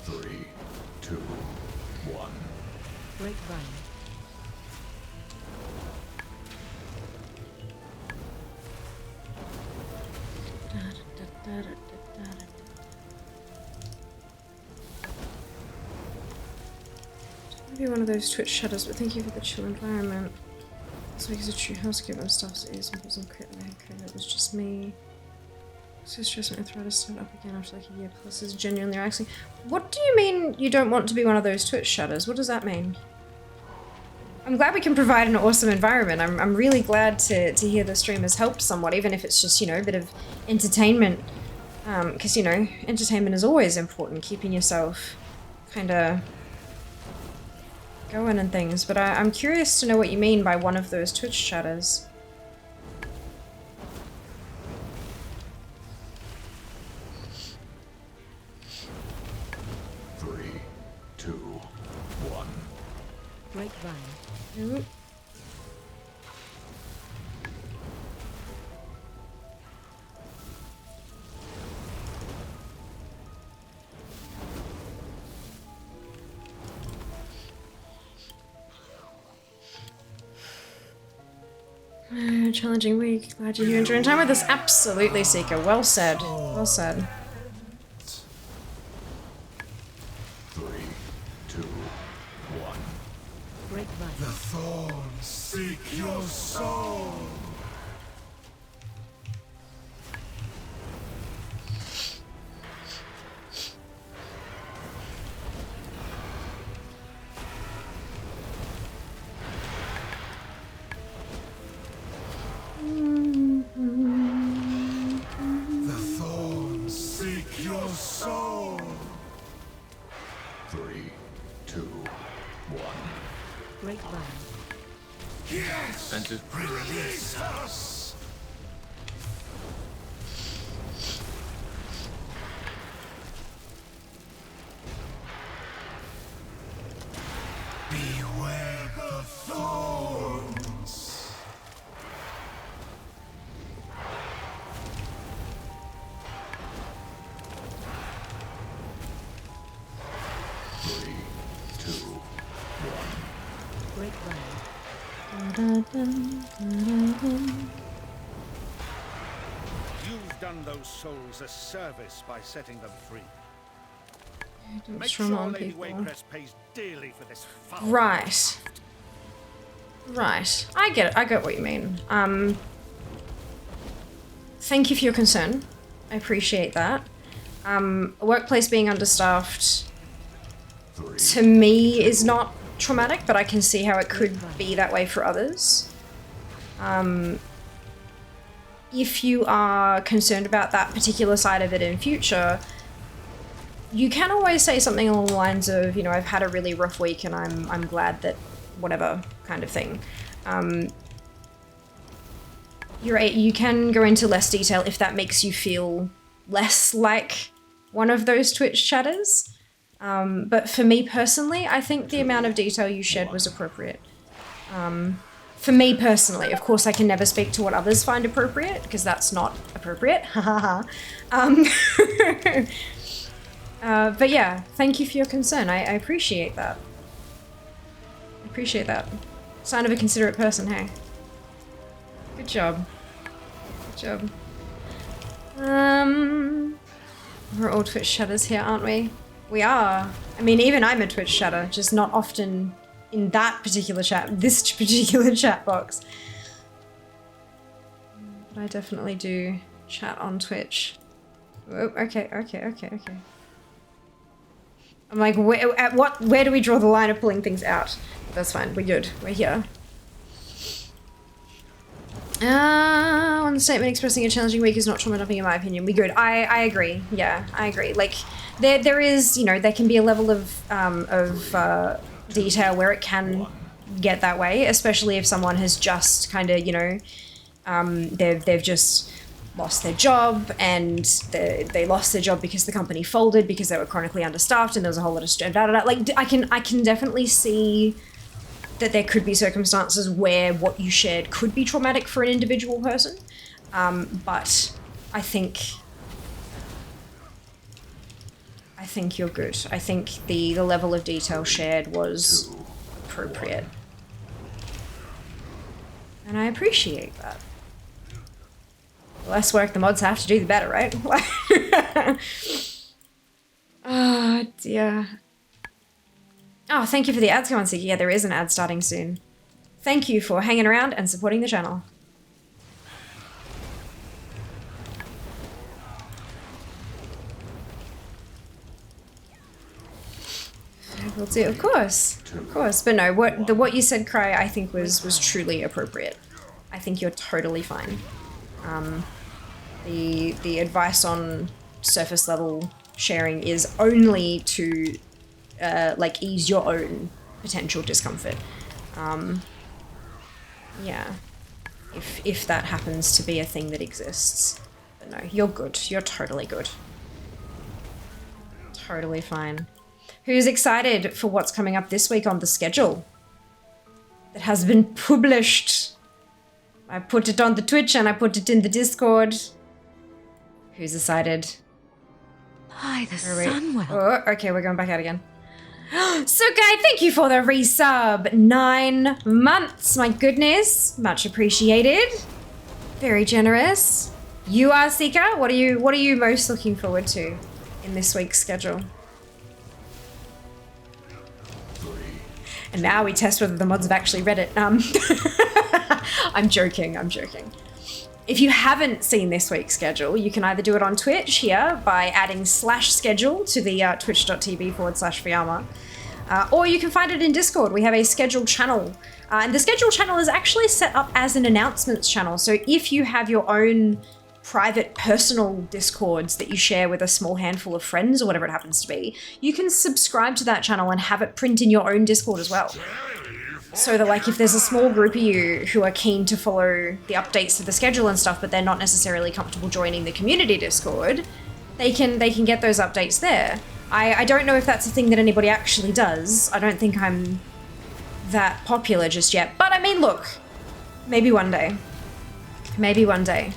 S1: Three, two, one.
S2: Grapevine.
S3: Maybe one of those Twitch shadows, but thank you for the chill environment. It's like a true housekeeper and stuff's ears and wasn't crit like it was just me. So stressed when arthritis started up again after like a year plus is genuinely relaxing. What do you mean you don't want to be one of those Twitch shadows? What does that mean? I'm glad we can provide an awesome environment. I'm really glad to hear the stream has helped somewhat, even if it's just, you know, a bit of entertainment. Because, you know, entertainment is always important, keeping yourself kind of going and things. But I'm curious to know what you mean by one of those Twitch shadows.
S1: Three, two, one.
S2: Grapevine.
S3: Ooh. Challenging week. Glad you're here enjoying time with us. Absolutely, Seeker. Well said. Well said.
S1: Three, two, one.
S2: Grapevine.
S6: The thorns seek your soul. The thorns seek your soul.
S1: Three, two, one.
S2: Grapevine.
S6: Yes,
S4: Expensive.
S6: release us. Beware the thorns. You've done those souls a service by setting them free.
S3: Don't
S6: Make
S3: trauma
S6: sure
S3: on
S6: Lady
S3: people.
S6: Waycrest pays dearly for this foul.
S3: Right. Right. I get it. I get what you mean. Thank you for your concern. I appreciate that. A workplace being understaffed to me is not traumatic, but I can see how it could be that way for others. If you are concerned about that particular side of it in future, you can always say something along the lines of, you know, I've had a really rough week and I'm glad that whatever kind of thing. You can go into less detail if that makes you feel less like one of those Twitch chatters. But for me personally, I think the amount of detail you shared was appropriate. For me personally, of course I can never speak to what others find appropriate, because that's not appropriate. But yeah, thank you for your concern. I appreciate that. I appreciate that. Sign of a considerate person, hey. Good job. Good job. We're all Twitch chatters here, aren't we? We are. I mean, even I'm a Twitch chatter, just not often in that particular chat, this particular chat box. But I definitely do chat on Twitch. Oh, okay. I'm like, where do we draw the line of pulling things out? That's fine, we're good, we're here. One statement expressing a challenging week is not trauma dumping in my opinion. We good. I agree. Yeah, I agree. Like there is, you know, there can be a level of detail where it can get that way, especially if someone has just kind of, you know, they've just lost their job and they lost their job because the company folded because they were chronically understaffed and there was a whole lot of like I can definitely see that there could be circumstances where what you shared could be traumatic for an individual person, but I think you're good. I think the level of detail shared was appropriate, and I appreciate that. The less work the mods have to do, the better, right? Oh dear. Oh, thank you for the ads going, Siki. Yeah, there is an ad starting soon. Thank you for hanging around and supporting the channel. Will do, of course. But no, what you said, Cry, I think was truly appropriate. I think you're totally fine. The advice on surface level sharing is only to like ease your own potential discomfort. Yeah, if that happens to be a thing that exists. But no, you're good. You're totally good. Totally fine. Who's excited for what's coming up this week on the schedule? That has been published. I put it on the Twitch and I put it in the Discord. Who's excited?
S2: By the sun well.
S3: Oh, okay, we're going back out again. So, Guy, thank you for the resub. 9 months, my goodness. Much appreciated. Very generous. You are Seeker. What are you most looking forward to in this week's schedule? And now we test whether the mods have actually read it. I'm joking. If you haven't seen this week's schedule, you can either do it on Twitch here by adding /schedule to the twitch.tv/Fiamma, or you can find it in Discord. We have a scheduled channel, and the scheduled channel is actually set up as an announcements channel. So if you have your own private personal Discords that you share with a small handful of friends or whatever it happens to be, you can subscribe to that channel and have it print in your own Discord as well. So that, like, if there's a small group of you who are keen to follow the updates to the schedule and stuff, but they're not necessarily comfortable joining the community Discord, they can get those updates there. I don't know if that's a thing that anybody actually does. I don't think I'm that popular just yet. But I mean, look, maybe one day. Maybe one day.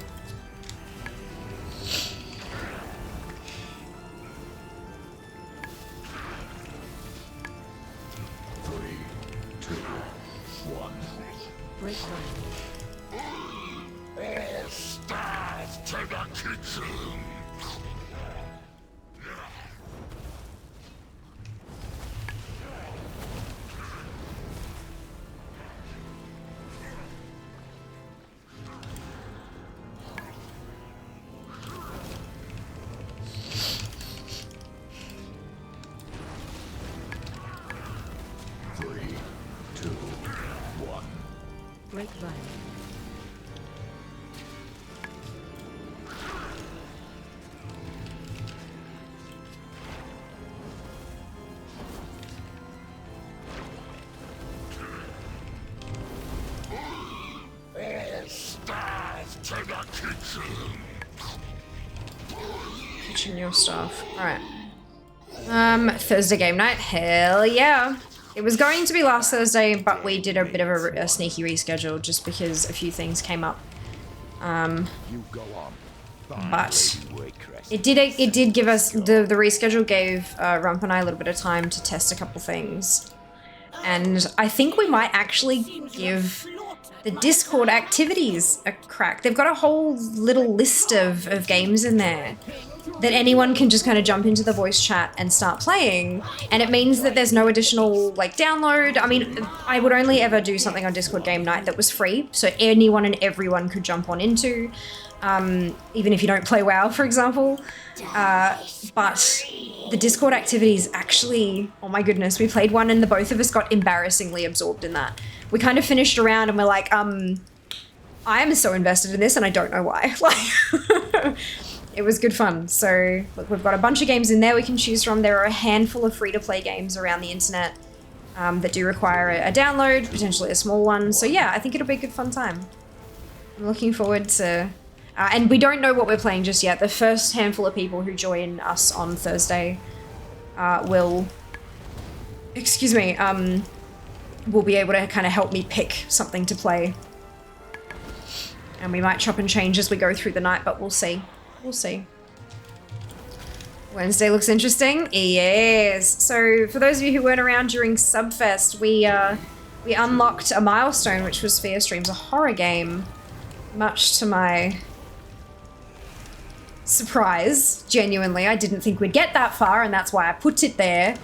S2: Break
S1: All stars to the kitchen. 3, 2, 1.
S2: Grapevine.
S1: All stars to the kitchen.
S3: Kitchen your stuff. Alright. Thursday game night. Hell yeah. It was going to be last Thursday, but we did a bit of a sneaky reschedule just because a few things came up.
S1: You go on.
S3: But it did give us the reschedule gave Rump and I a little bit of time to test a couple things, and I think we might actually give the Discord activities a crack. They've got a whole little list of games in there that anyone can just kind of jump into the voice chat and start playing, and it means that there's no additional like download. I mean, I would only ever do something on Discord game night that was free, so anyone and everyone could jump on into, even if you don't play WoW, for example. But the Discord activities actually, oh my goodness, we played one and the both of us got embarrassingly absorbed in that. We kind of finished around and we're like, I am so invested in this and I don't know why. Like, it was good fun. So look, we've got a bunch of games in there we can choose from. There are a handful of free-to-play games around the internet that do require a download, potentially a small one. So yeah, I think it'll be a good fun time. I'm looking forward to... and we don't know what we're playing just yet. The first handful of people who join us on Thursday will... Excuse me. Will be able to kind of help me pick something to play. And we might chop and change as we go through the night, but we'll see. We'll see. Wednesday looks interesting. Yes. So for those of you who weren't around during Subfest, we unlocked a milestone, which was Fear Streams, a horror game. Much to my surprise, genuinely. I didn't think we'd get that far, and that's why I put it there.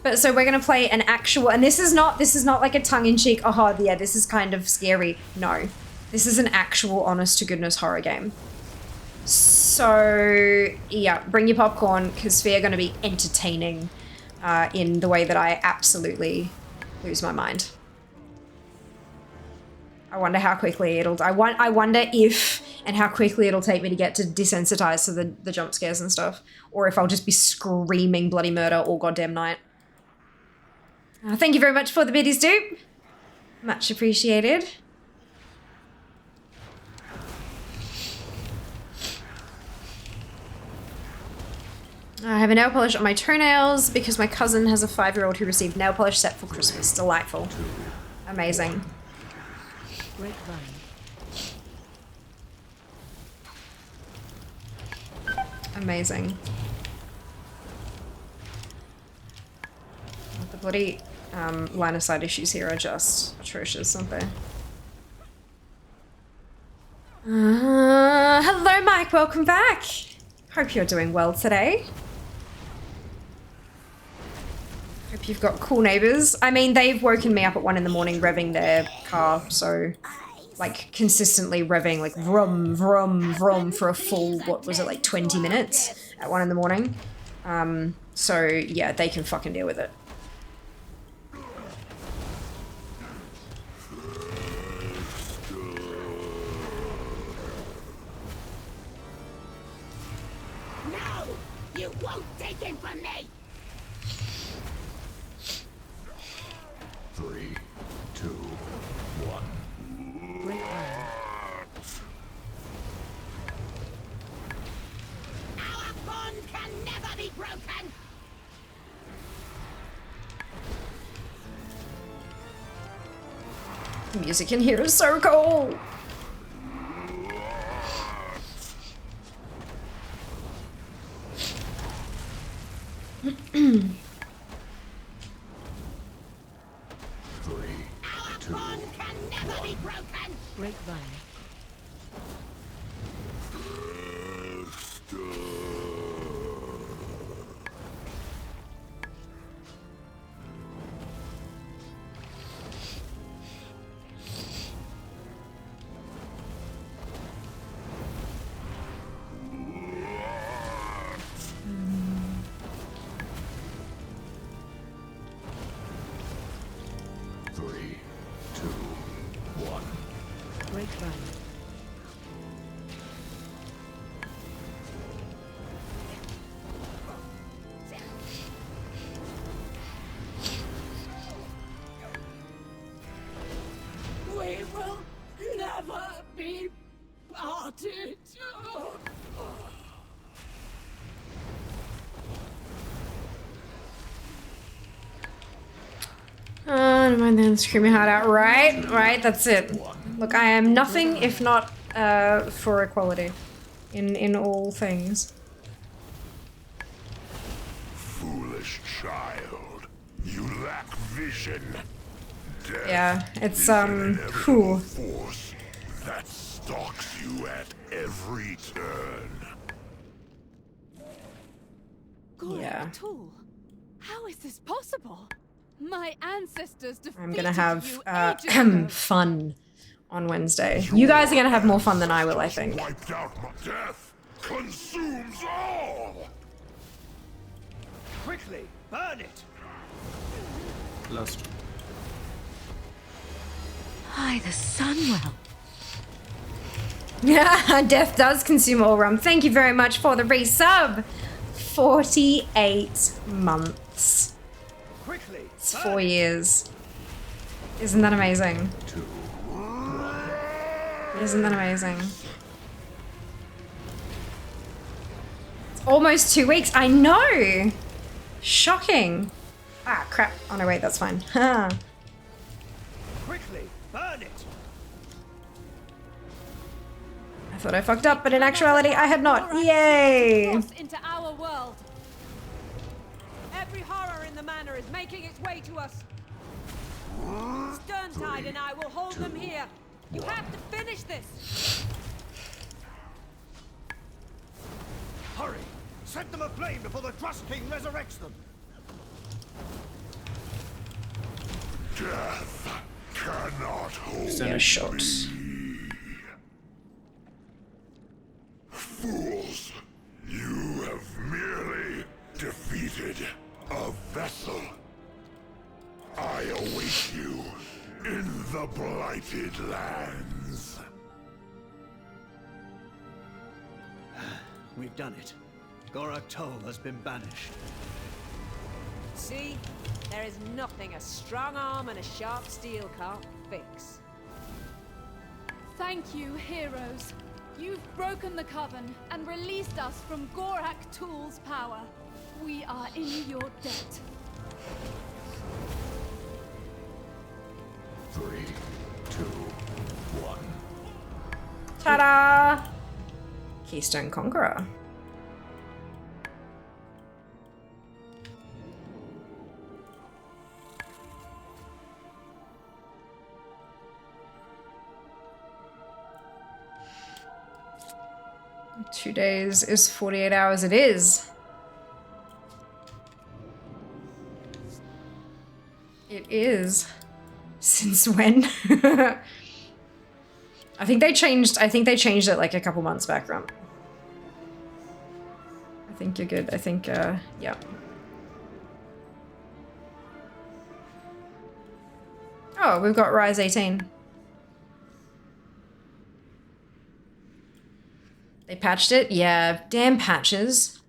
S3: But so we're gonna play an actual, and this is not like a tongue-in-cheek, oh yeah, this is kind of scary. No. This is an actual honest-to-goodness horror game. So, yeah, bring your popcorn, because Fear are going to be entertaining in the way that I absolutely lose my mind. I wonder how quickly it'll... I wonder if and how quickly it'll take me to get to desensitize to the jump scares and stuff. Or if I'll just be screaming bloody murder all goddamn night. Thank you very much for the biddies, dude. Much appreciated. I have a nail polish on my toenails because my cousin has a 5-year-old who received nail polish set for Christmas. Delightful. Amazing. Amazing. The bloody line of sight issues here are just atrocious, aren't they? Hello, Mike. Welcome back. Hope you're doing well today. Hope you've got cool neighbors. I mean, they've woken me up at 1 in the morning revving their car, so like consistently revving like vroom, vroom, vroom for a full, what was it, like 20 minutes at 1 in the morning. So yeah, they can fucking deal with it.
S5: No! You won't take him from me!
S1: 3, 2, 1.
S5: Our bond can never be broken!
S3: The music in here is so cool.
S2: Grapevine.
S1: Three, two, one.
S2: Grapevine.
S5: We will never be parted.
S3: Never mind then, scream your heart out. Right, that's it. Look, I am nothing if not for equality in all things.
S1: Foolish child. You lack vision. Death
S3: Yeah, it's
S1: is an inevitable
S3: cool.
S1: force that stalks you at every turn.
S3: Yeah.
S5: Tool. How is this possible? My ancestors defeated
S3: I'm gonna have
S5: you ages ago.
S3: fun on Wednesday. You guys are gonna have more fun than I will, I think.
S1: Wiped out my death consumes all.
S6: Quickly, burn it!
S4: Lost.
S2: By the Sunwell.
S3: Yeah, death does consume all rum. Thank you very much for the resub. 48 months.
S6: Quickly,
S3: It's
S6: burn
S3: 4
S6: it.
S3: years. Isn't that amazing? Isn't that amazing? It's almost 2 weeks. I know! Shocking. Ah, crap. Oh no, wait, that's fine.
S6: Quickly, burn it!
S3: I thought I fucked up, but in actuality, I had not. Yay!
S5: Force into our world. Every horror in the manor is making its way to us. Sterntide and I will hold them here. You have to finish this.
S6: Hurry! Set them aflame before the Trust King resurrects them!
S1: Death cannot hold
S3: Yeah, shots.
S1: Fools, you have merely defeated a vessel. I await you in the Blighted Lands.
S6: We've done it. Gorak Toll has been banished.
S5: See? There is nothing a strong arm and a sharp steel can't fix.
S7: Thank you, heroes. You've broken the coven and released us from Gorak Tool's power. We are in your debt.
S1: 3, 2, 1.
S3: Ta-da! Keystone Conqueror. Two days is 48 hours. It is. It is. Since when? I think they changed it like a couple months back, Rump. I think you're good. I think, yeah. Oh, we've got Rise 18. They patched it? Yeah, damn patches.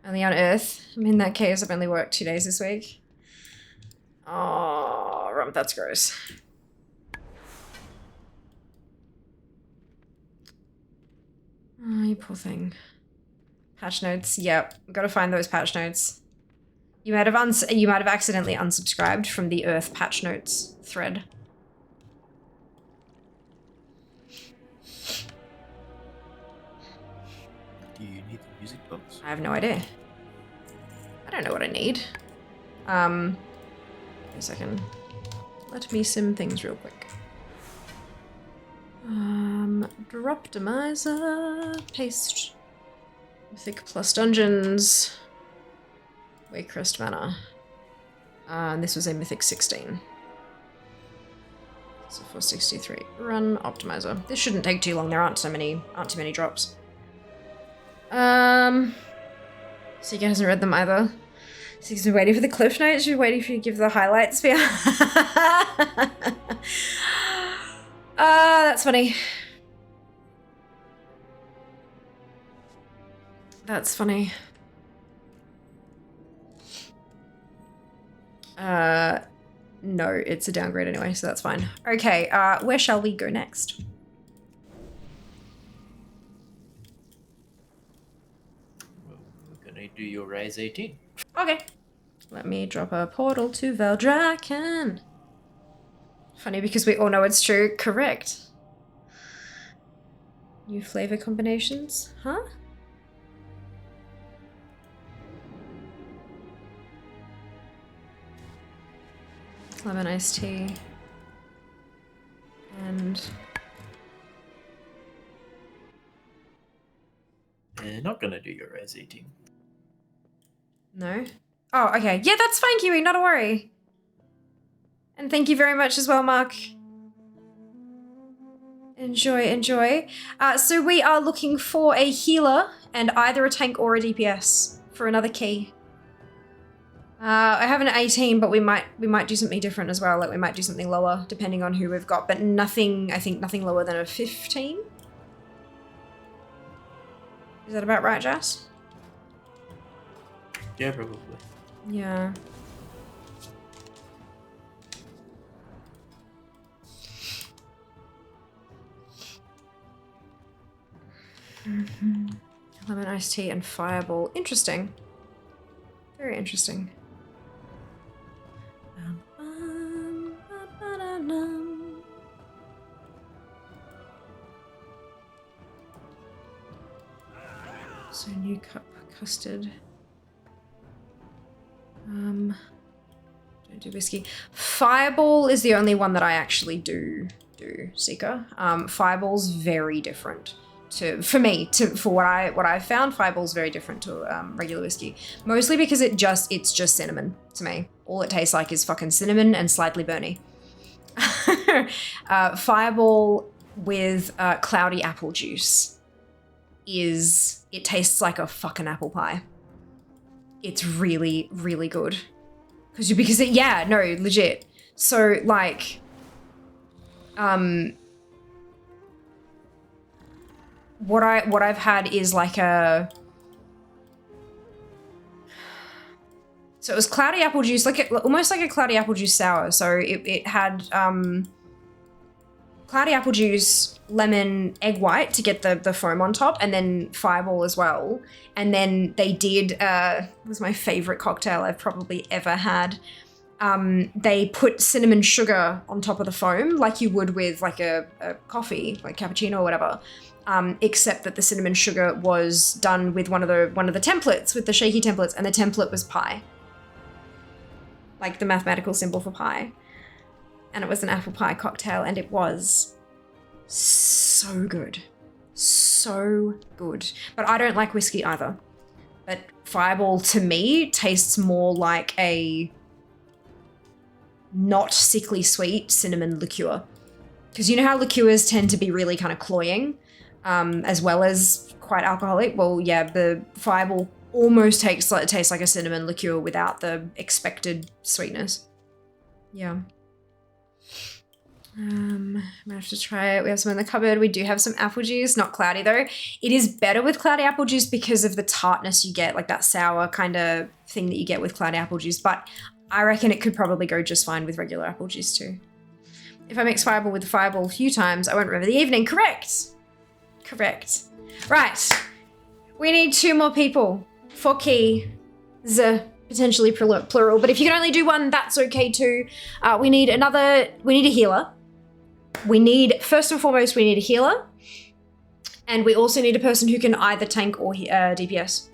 S3: Only on Earth. I mean, in that case, I've only worked 2 days this week. Oh, Rump, that's gross. Oh, you poor thing. Patch notes. Yep, gotta find those patch notes. You might have accidentally unsubscribed from the Earth patch notes thread.
S4: Do you need the music box?
S3: I have no idea. I don't know what I need. Wait a second. Let me sim things real quick. Optimizer. Paste. Mythic plus dungeons. Waycrest Manor. And this was a Mythic 16. So 463. Run optimizer. This shouldn't take too long. There aren't too many drops. So you guys hasn't read them either. So he's been waiting for the cliff notes. She's waiting for you to give the highlights. That's funny. That's funny. No, it's a downgrade anyway, so that's fine. Okay, where shall we go next?
S4: We're gonna do your Rise 18.
S3: Okay. Let me drop a portal to Veldraken. Funny because we all know it's true. Correct. New flavor combinations? Huh? Lemon iced tea. And...
S4: Not gonna do your Rise 18.
S3: No? Oh, okay. Yeah, that's fine, Kiwi. Not a worry. And thank you very much as well, Mark. Enjoy, enjoy. So we are looking for a healer and either a tank or a DPS for another key. I have an 18, but we might do something different as well. Like we might do something lower depending on who we've got, but nothing, I think nothing lower than a 15. Is that about right, Jess?
S4: Yeah, probably.
S3: Yeah. Lemon iced tea and fireball. Interesting. Very interesting. So new cup custard. Don't do whiskey. Fireball is the only one that I actually do Seeker. Fireball's very different for what I've found. Fireball's very different to regular whiskey, mostly because it's just cinnamon to me. All it tastes like is fucking cinnamon and slightly burny. Fireball with cloudy apple juice it tastes like a fucking apple pie. It's really, really good. Yeah, no, legit. So like, what I've had is like so it was cloudy apple juice, almost like a cloudy apple juice sour. So it had cloudy apple juice, lemon, egg white to get the foam on top, and then fireball as well. And then they did, it was my favorite cocktail I've probably ever had. They put cinnamon sugar on top of the foam like you would with like a coffee, like cappuccino or whatever. Except that the cinnamon sugar was done with one of the templates, with the shaky templates, and the template was pi. Like the mathematical symbol for pi. And it was an apple pie cocktail, and it was so good. So good. But I don't like whiskey either. But Fireball, to me, tastes more like a not sickly sweet cinnamon liqueur. Because you know how liqueurs tend to be really kind of cloying, as well as quite alcoholic? Well, yeah, the Fireball almost tastes like a cinnamon liqueur without the expected sweetness. Yeah. I'm gonna have to try it. We have some in the cupboard. We do have some apple juice, not cloudy though. It is better with cloudy apple juice because of the tartness you get, like that sour kind of thing that you get with cloudy apple juice, but I reckon it could probably go just fine with regular apple juice too. If I mix Fireball with Fireball a few times, I won't remember the evening. Correct. Correct. Right. We need 2 more people for keys. Potentially plural, but if you can only do 1, that's okay too. We need a healer. First and foremost, we need a healer. And we also need a person who can either tank or DPS.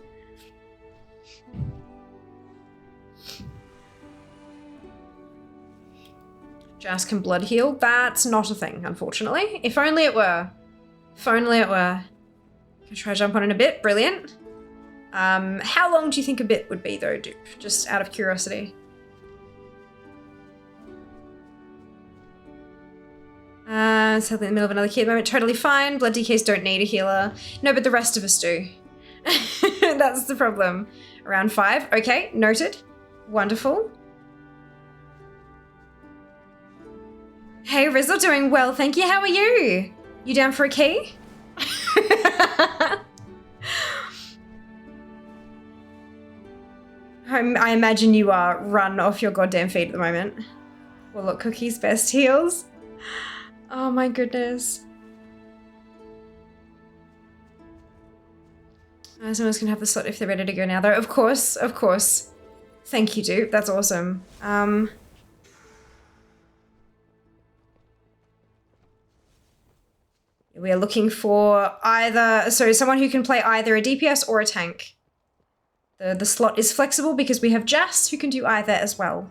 S3: Jas can blood heal. That's not a thing, unfortunately. If only it were. If only it were. Can try to jump on in a bit. Brilliant. How long do you think a bit would be though, Dupe? Just out of curiosity. Sadly in the middle of another key at the moment. Totally fine. Blood DKs don't need a healer. No, but the rest of us do. That's the problem. Around 5. Okay, noted. Wonderful. Hey, Rizzle, doing well, thank you. How are you? You down for a key? I imagine you are run off your goddamn feet at the moment. Well, look, Cookie's best heals. Oh my goodness. Someone's gonna have the slot if they're ready to go now, though. Of course, of course. Thank you, Dupe. That's awesome. We are looking for either, so someone who can play either a DPS or a tank. The slot is flexible because we have Jas who can do either as well.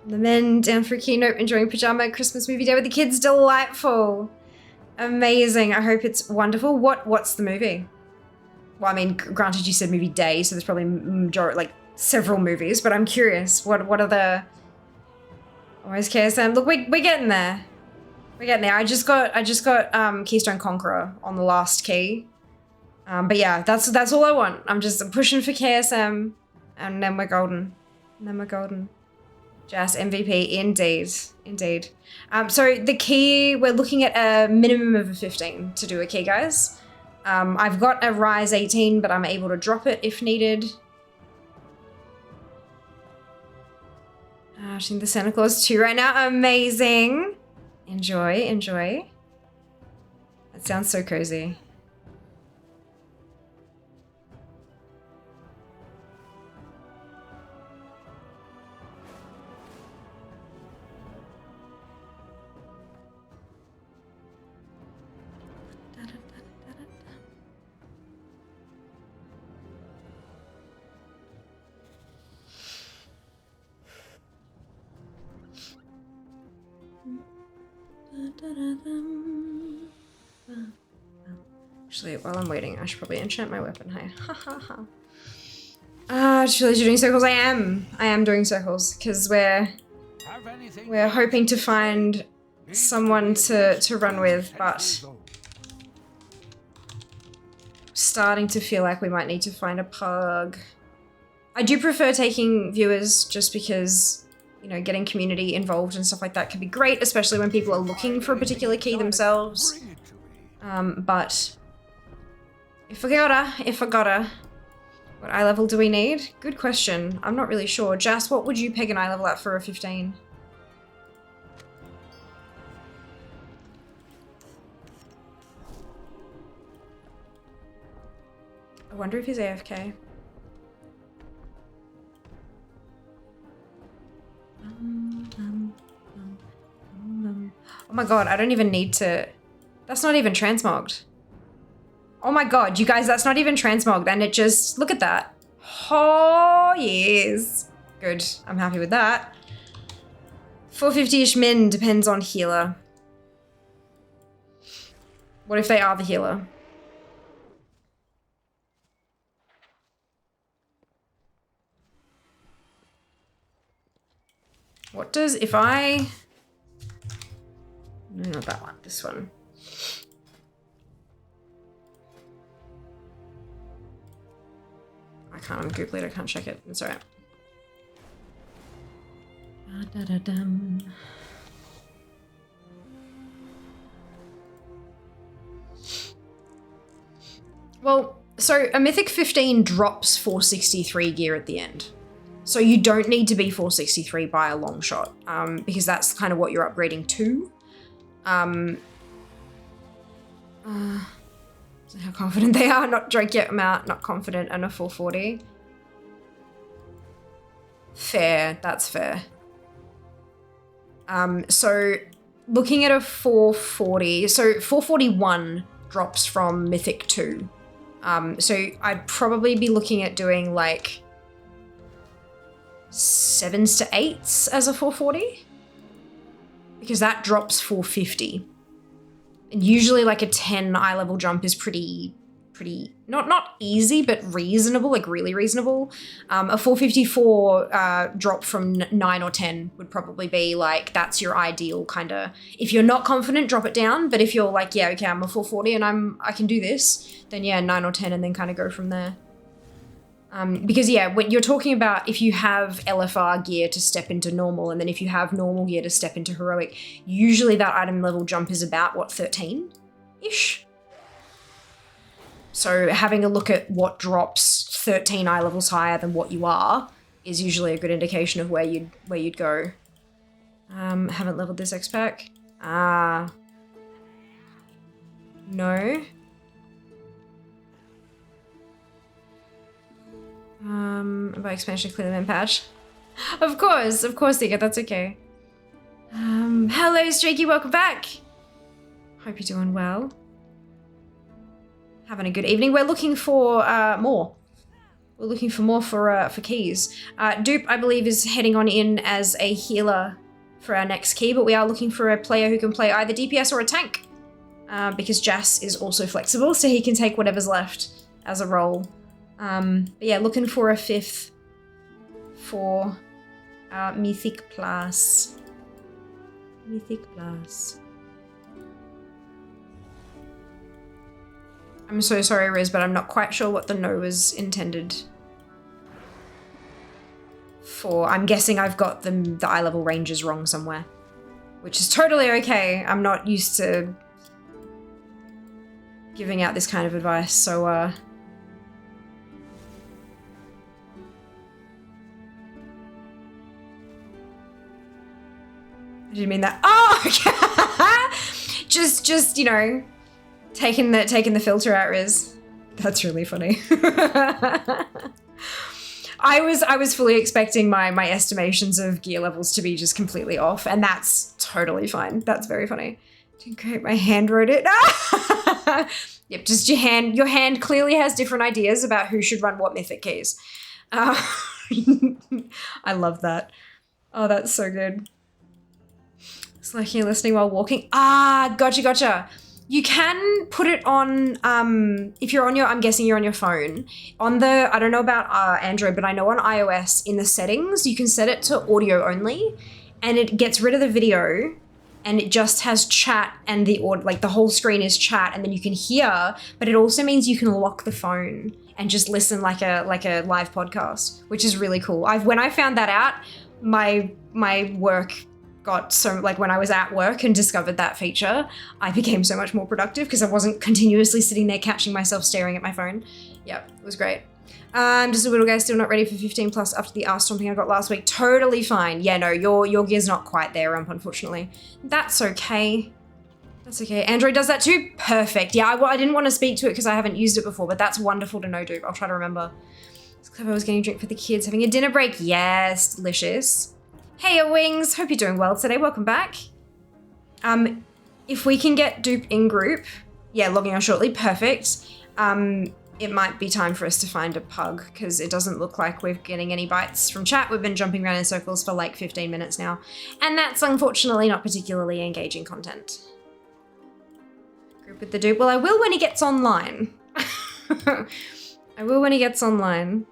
S3: The men down for a keynote, enjoying pajama Christmas movie day with the kids. Delightful. Amazing. I hope it's wonderful. What's the movie? Well, I mean, granted you said movie day, so there's probably several movies, but I'm curious. What are the... Where's KSM? Look, we're getting there. We're getting there. I just got Keystone Conqueror on the last key. But yeah, that's all I want. I'm pushing for KSM, and then we're golden. Jas MVP, indeed. So the key, we're looking at a minimum of a 15 to do a key, guys. I've got a Rise 18, but I'm able to drop it if needed. I think the Santa Claus 2 right now. Amazing. Enjoy. That sounds so cozy. Actually, while I'm waiting, I should probably enchant my weapon. Actually, you're doing circles. I am doing circles because we're hoping to find someone to run with, but starting to feel like we might need to find a pug. I do prefer taking viewers just because, you know, getting community involved and stuff like that can be great, especially when people are looking for a particular key themselves. But if I gotta, what eye level do we need? Good question. I'm not really sure. Jas, what would you peg an eye level at for a 15? I wonder if he's AFK. Oh my god, I don't even need to... That's not even transmogged. Oh my god, you guys, that's not even transmogged, and it just... Look at that. Oh, yes. Good, I'm happy with that. 450-ish min depends on healer. What if they are the healer? What does... If I... No, not that one. This one. I can't. I'm Goop Leader. I can't check it. It's alright. Well, so a Mythic 15 drops 463 gear at the end. So you don't need to be 463 by a long shot, because that's kind of what you're upgrading to. How confident they are, not drunk yet, amount, not confident, and a 440. Fair, that's fair. So looking at a 440, so 441 drops from Mythic 2. So I'd probably be looking at doing like 7s to 8s as a 440. Because that drops 450 And usually like a 10 eye level jump is pretty, not easy, but reasonable, like really reasonable. A 454 drop from 9 or 10 would probably be like, that's your ideal kind of, if you're not confident, drop it down. But if you're like, yeah, okay, I'm a 440 and I can do this, then yeah, 9 or 10 and then kind of go from there. Because yeah, when you're talking about if you have LFR gear to step into normal, and then if you have normal gear to step into heroic, usually that item level jump is about, what, 13-ish? So having a look at what drops 13 eye levels higher than what you are is usually a good indication of where you'd go. Haven't leveled this X pack. No. By expansion, clear the main patch. Of course, Ika, that's okay. Hello, Streaky, welcome back. Hope you're doing well. Having a good evening. We're looking for more. We're looking for more for keys. Dupe, I believe, is heading on in as a healer for our next key, but we are looking for a player who can play either DPS or a tank. Because Jas is also flexible, so he can take whatever's left as a role. But yeah, looking for a 5th for Mythic Plus. Mythic Plus. I'm so sorry, Riz, but I'm not quite sure what the no was intended for. I'm guessing I've got the eye level ranges wrong somewhere, which is totally okay. I'm not used to giving out this kind of advice, so I didn't mean that. Oh, okay. just you know, taking the filter out, Riz. That's really funny. I was fully expecting my estimations of gear levels to be just completely off, and that's totally fine. That's very funny. Didn't create my hand wrote it. Yep, just your hand clearly has different ideas about who should run what mythic keys. I love that. Oh, that's so good. It's like you're listening while walking. Gotcha. You can put it on, if you're on your, I'm guessing you're on your phone. On the, I don't know about Android, but I know on iOS, in the settings, you can set it to audio only, and it gets rid of the video, and it just has chat and the whole screen is chat, and then you can hear, but it also means you can lock the phone and just listen like a live podcast, which is really cool. When I found that out, my work got so, like, when I was at work and discovered that feature, I became so much more productive because I wasn't continuously sitting there catching myself staring at my phone. Yep, it was great. Just a little guy still not ready for 15 plus after the ass stomping I got last week. Totally fine. Yeah, no, your gear's not quite there, unfortunately. That's okay. That's okay. Android does that too? Perfect. Yeah, I didn't want to speak to it because I haven't used it before, but that's wonderful to know, dude. I'll try to remember. It's clever. I was getting a drink for the kids, having a dinner break. Yes, delicious. Hey, Wings. Hope you're doing well today. Welcome back. If we can get Dupe in group, yeah, logging on shortly. Perfect. It might be time for us to find a pug because it doesn't look like we're getting any bites from chat. We've been jumping around in circles for like 15 minutes now, and that's unfortunately not particularly engaging content. Group with the Dupe. Well, I will when he gets online. I will when he gets online.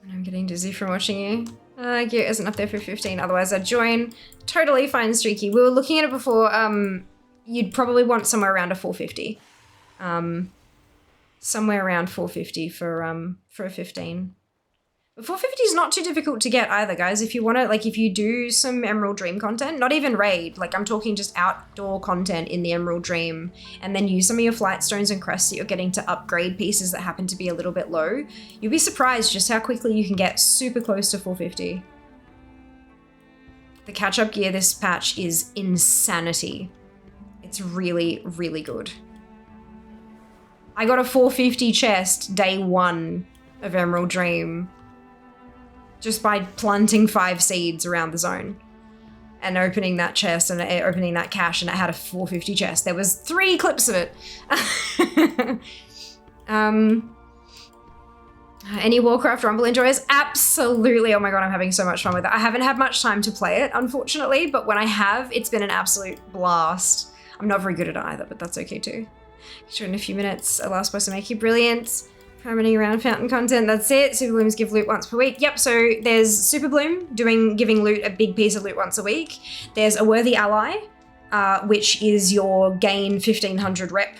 S3: I'm getting dizzy from watching you. Gear isn't up there for 15, otherwise I'd join. Totally fine, Streaky. We were looking at it before. You'd probably want somewhere around a 450. Somewhere around 450 for a 15. But 450 is not too difficult to get either, guys. If you want to, like, if you do some Emerald Dream content, not even raid, like I'm talking just outdoor content in the Emerald Dream, and then use some of your flight stones and crests that you're getting to upgrade pieces that happen to be a little bit low, you'll be surprised just how quickly you can get super close to 450. The catch-up gear this patch is insanity. It's really, really good. I got a 450 chest day 1 of Emerald Dream just by planting 5 seeds around the zone and opening that chest and opening that cache, and it had a 450 chest. There was 3 clips of it. Any Warcraft Rumble enjoyers? Absolutely. Oh my god, I'm having so much fun with it. I haven't had much time to play it, unfortunately, but when I have, it's been an absolute blast. I'm not very good at it either, but that's okay too. Sure, in a few minutes, a last boss to make you brilliant. Harmony around fountain content, that's it. Super Blooms give loot once per week. Yep, so there's Super Bloom giving loot a big piece of loot once a week. There's a Worthy Ally, which is your gain 1500 rep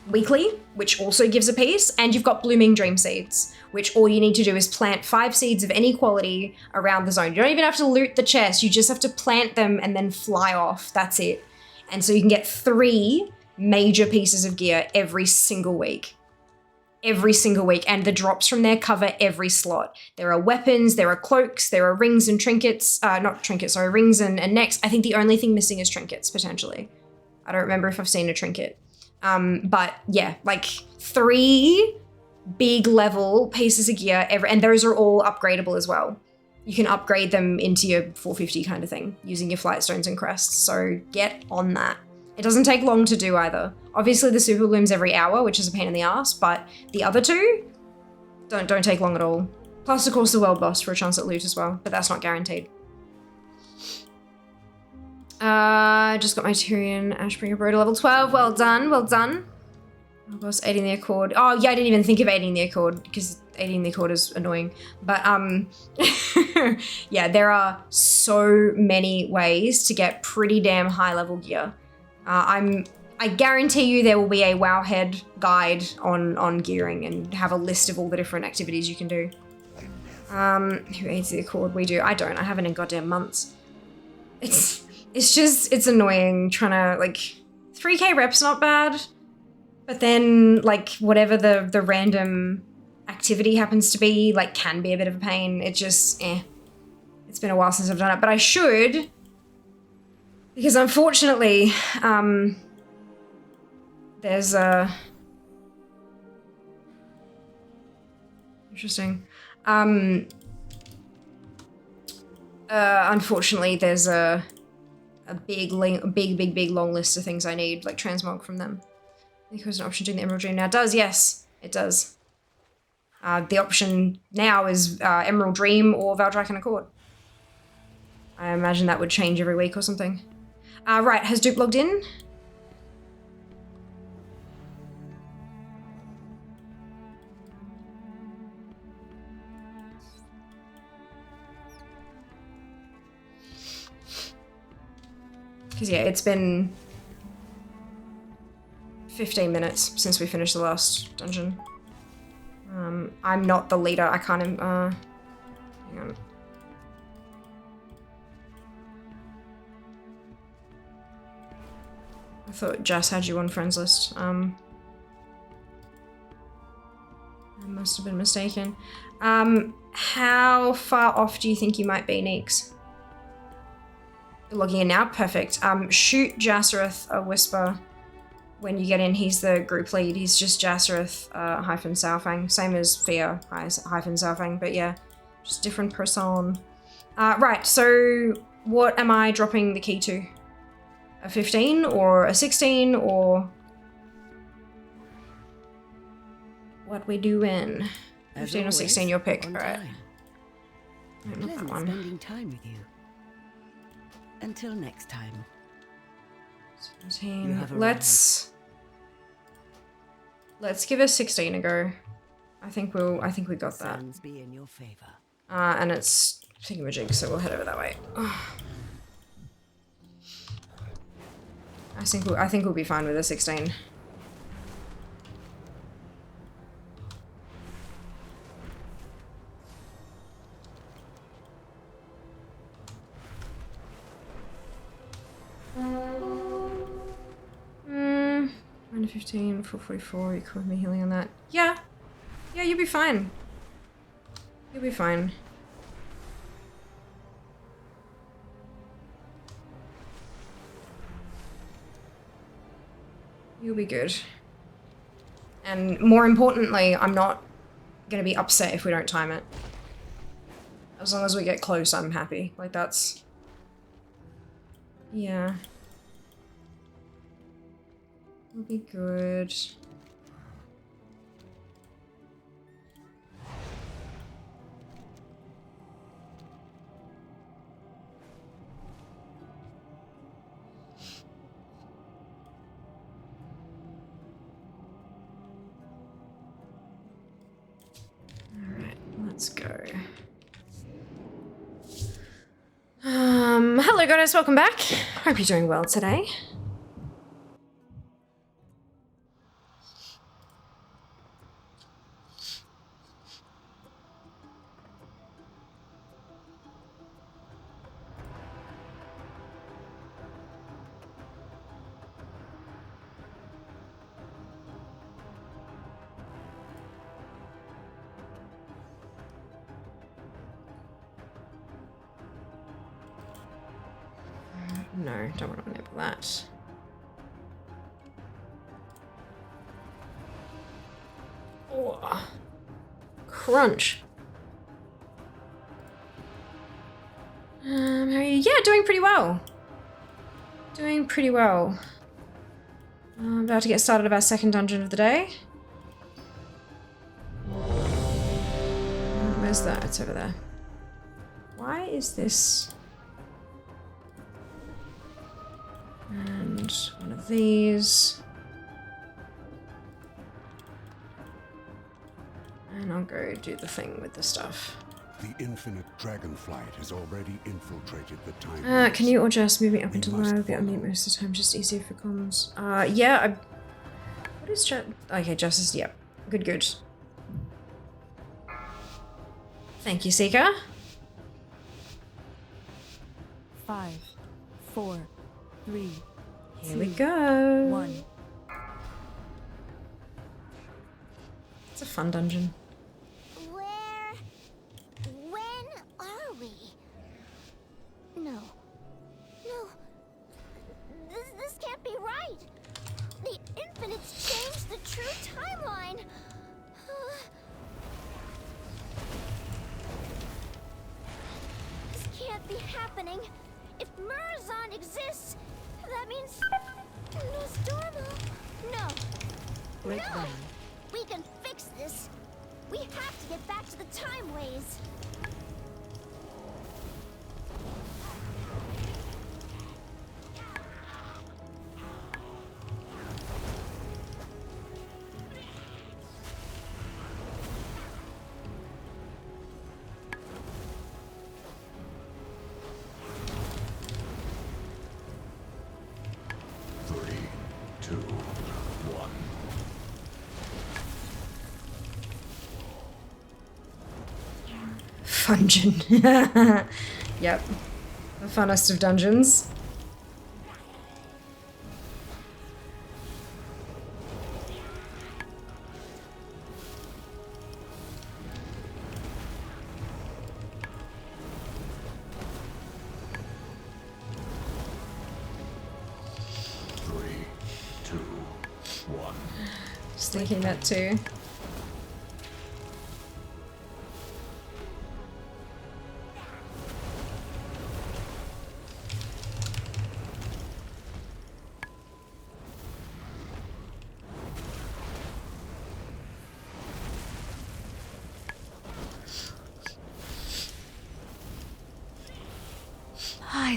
S3: weekly, which also gives a piece. And you've got Blooming Dream Seeds, which all you need to do is plant 5 seeds of any quality around the zone. You don't even have to loot the chest, you just have to plant them and then fly off. That's it. And so you can get 3 major pieces of gear every single week. Every single week, and the drops from there cover every slot. There are weapons, there are cloaks, there are rings and trinkets, not trinkets, sorry, rings and necks. I think the only thing missing is trinkets, potentially. I don't remember if I've seen a trinket. But yeah, like 3 big level pieces of gear, and those are all upgradable as well. You can upgrade them into your 450 kind of thing using your flight stones and crests, so get on that. It doesn't take long to do either. Obviously the Super Blooms every hour, which is a pain in the ass, but the other 2 don't take long at all. Plus, of course, the world boss for a chance at loot as well, but that's not guaranteed. Just got my Tyrion Ashbringer Bro to level 12. Well done, well done. Oh, boss, aiding the Accord. Oh, yeah, I didn't even think of aiding the Accord because aiding the Accord is annoying. But, yeah, there are so many ways to get pretty damn high level gear. I guarantee you there will be a Wowhead guide on gearing and have a list of all the different activities you can do. Who aids the Accord? We do. I don't. I haven't in goddamn months. It's annoying trying to, like, 3k rep's not bad, but then, like, whatever the random activity happens to be, like, can be a bit of a pain. It just, It's been a while since I've done it, but I should, because unfortunately, there's a... Interesting. Unfortunately, there's a big long list of things I need, like transmog from them. I think there's an option doing the Emerald Dream now. It does, yes, it does. The option now is Emerald Dream or Valdraken Accord. I imagine that would change every week or something. Right, has Dupe logged in? Because yeah, it's been 15 minutes since we finished the last dungeon. I'm not the leader, I can't, hang on. I thought Jess had you on friends list. I must have been mistaken. How far off do you think you might be, Neeks? Logging in now, perfect. Shoot Jassereth a whisper when you get in. He's the group lead. He's just Jassereth hyphen Saurfang, same as Fia hyphen Saurfang, but yeah, just different person. Right, so what am I dropping the key to? A 15 or a 16 or what we doing? 15 or 16, your pick. All right. Not that one.
S8: Spending time with you. Until next time.
S3: 17. Let's give a 16 a go. I think we got that.
S8: Be in your favor.
S3: And it's thingamajig, so we'll head over that way. I think we'll be fine with a 16. Minor 15, 444, you covered me healing on that. Yeah, you'll be fine. You'll be fine. You'll be good. And more importantly, I'm not gonna be upset if we don't time it. As long as we get close, I'm happy. Like, that's... Yeah. It'll be good. goddess, welcome back. Hope you're doing well today. No, don't want to enable that. Oh. Crunch. How are you? Yeah, doing pretty well. Doing pretty well. I'm about to get started with our second dungeon of the day. Where's that? It's over there. Why is this? And one of these. And I'll go do the thing with the stuff.
S1: The infinite dragonflight has already infiltrated the time.
S3: Can you or just moving up into low? Get on mute most of the time, just easier for comms. Yeah, what is chat? Okay, justice, yep. Good, good. Thank you, Seeker.
S2: 5, 4, 3.
S3: Here we go.
S2: 1.
S3: It's a fun dungeon.
S5: When are we? No. This can't be right. The Infinites changed the true timeline. This can't be happening. If Murazan exists, that means Nostormo. No. No. We can fix this. We have to get back to the time ways.
S3: Dungeon. Yep. The funnest of dungeons. Just thinking that too.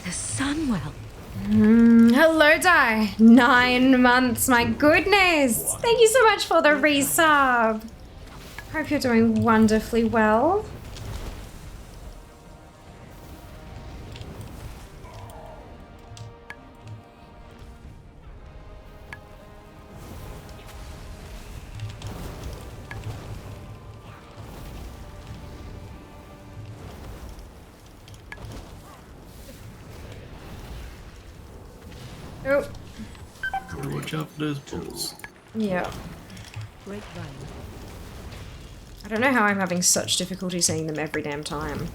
S2: The Sunwell.
S3: Hello, Di. 9 months, my goodness. Thank you so much for the resub. Hope you're doing wonderfully well. Oh.
S4: Watch out for those bulls.
S3: Yeah. I don't know how I'm having such difficulty seeing them every damn time.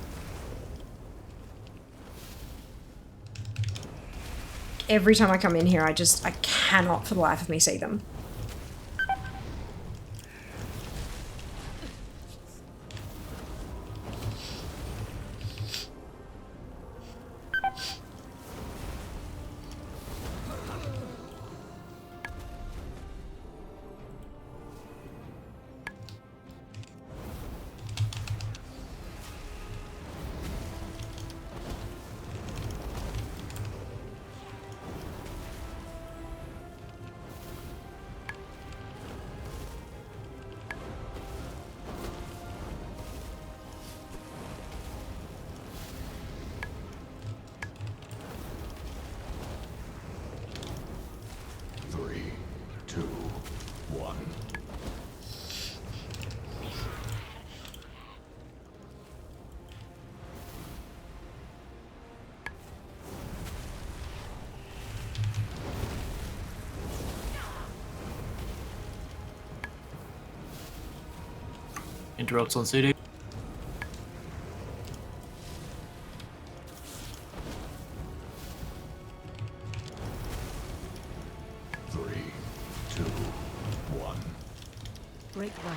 S3: Every time I come in here, I cannot for the life of me see them.
S4: interrupts on CD.
S1: 3, 2, 1.
S8: Break one.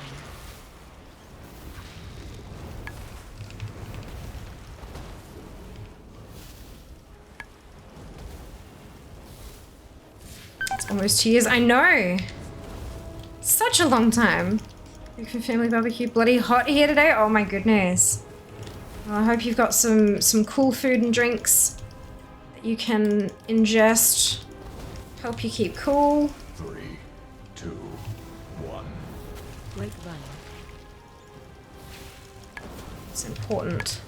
S3: It's almost 2 years. I know. Such a long time. Thank you for family barbecue. Bloody hot here today. Oh my goodness. Well, I hope you've got some cool food and drinks that you can ingest. Help you keep cool.
S1: 3, 2, 1.
S8: Break one.
S3: It's important.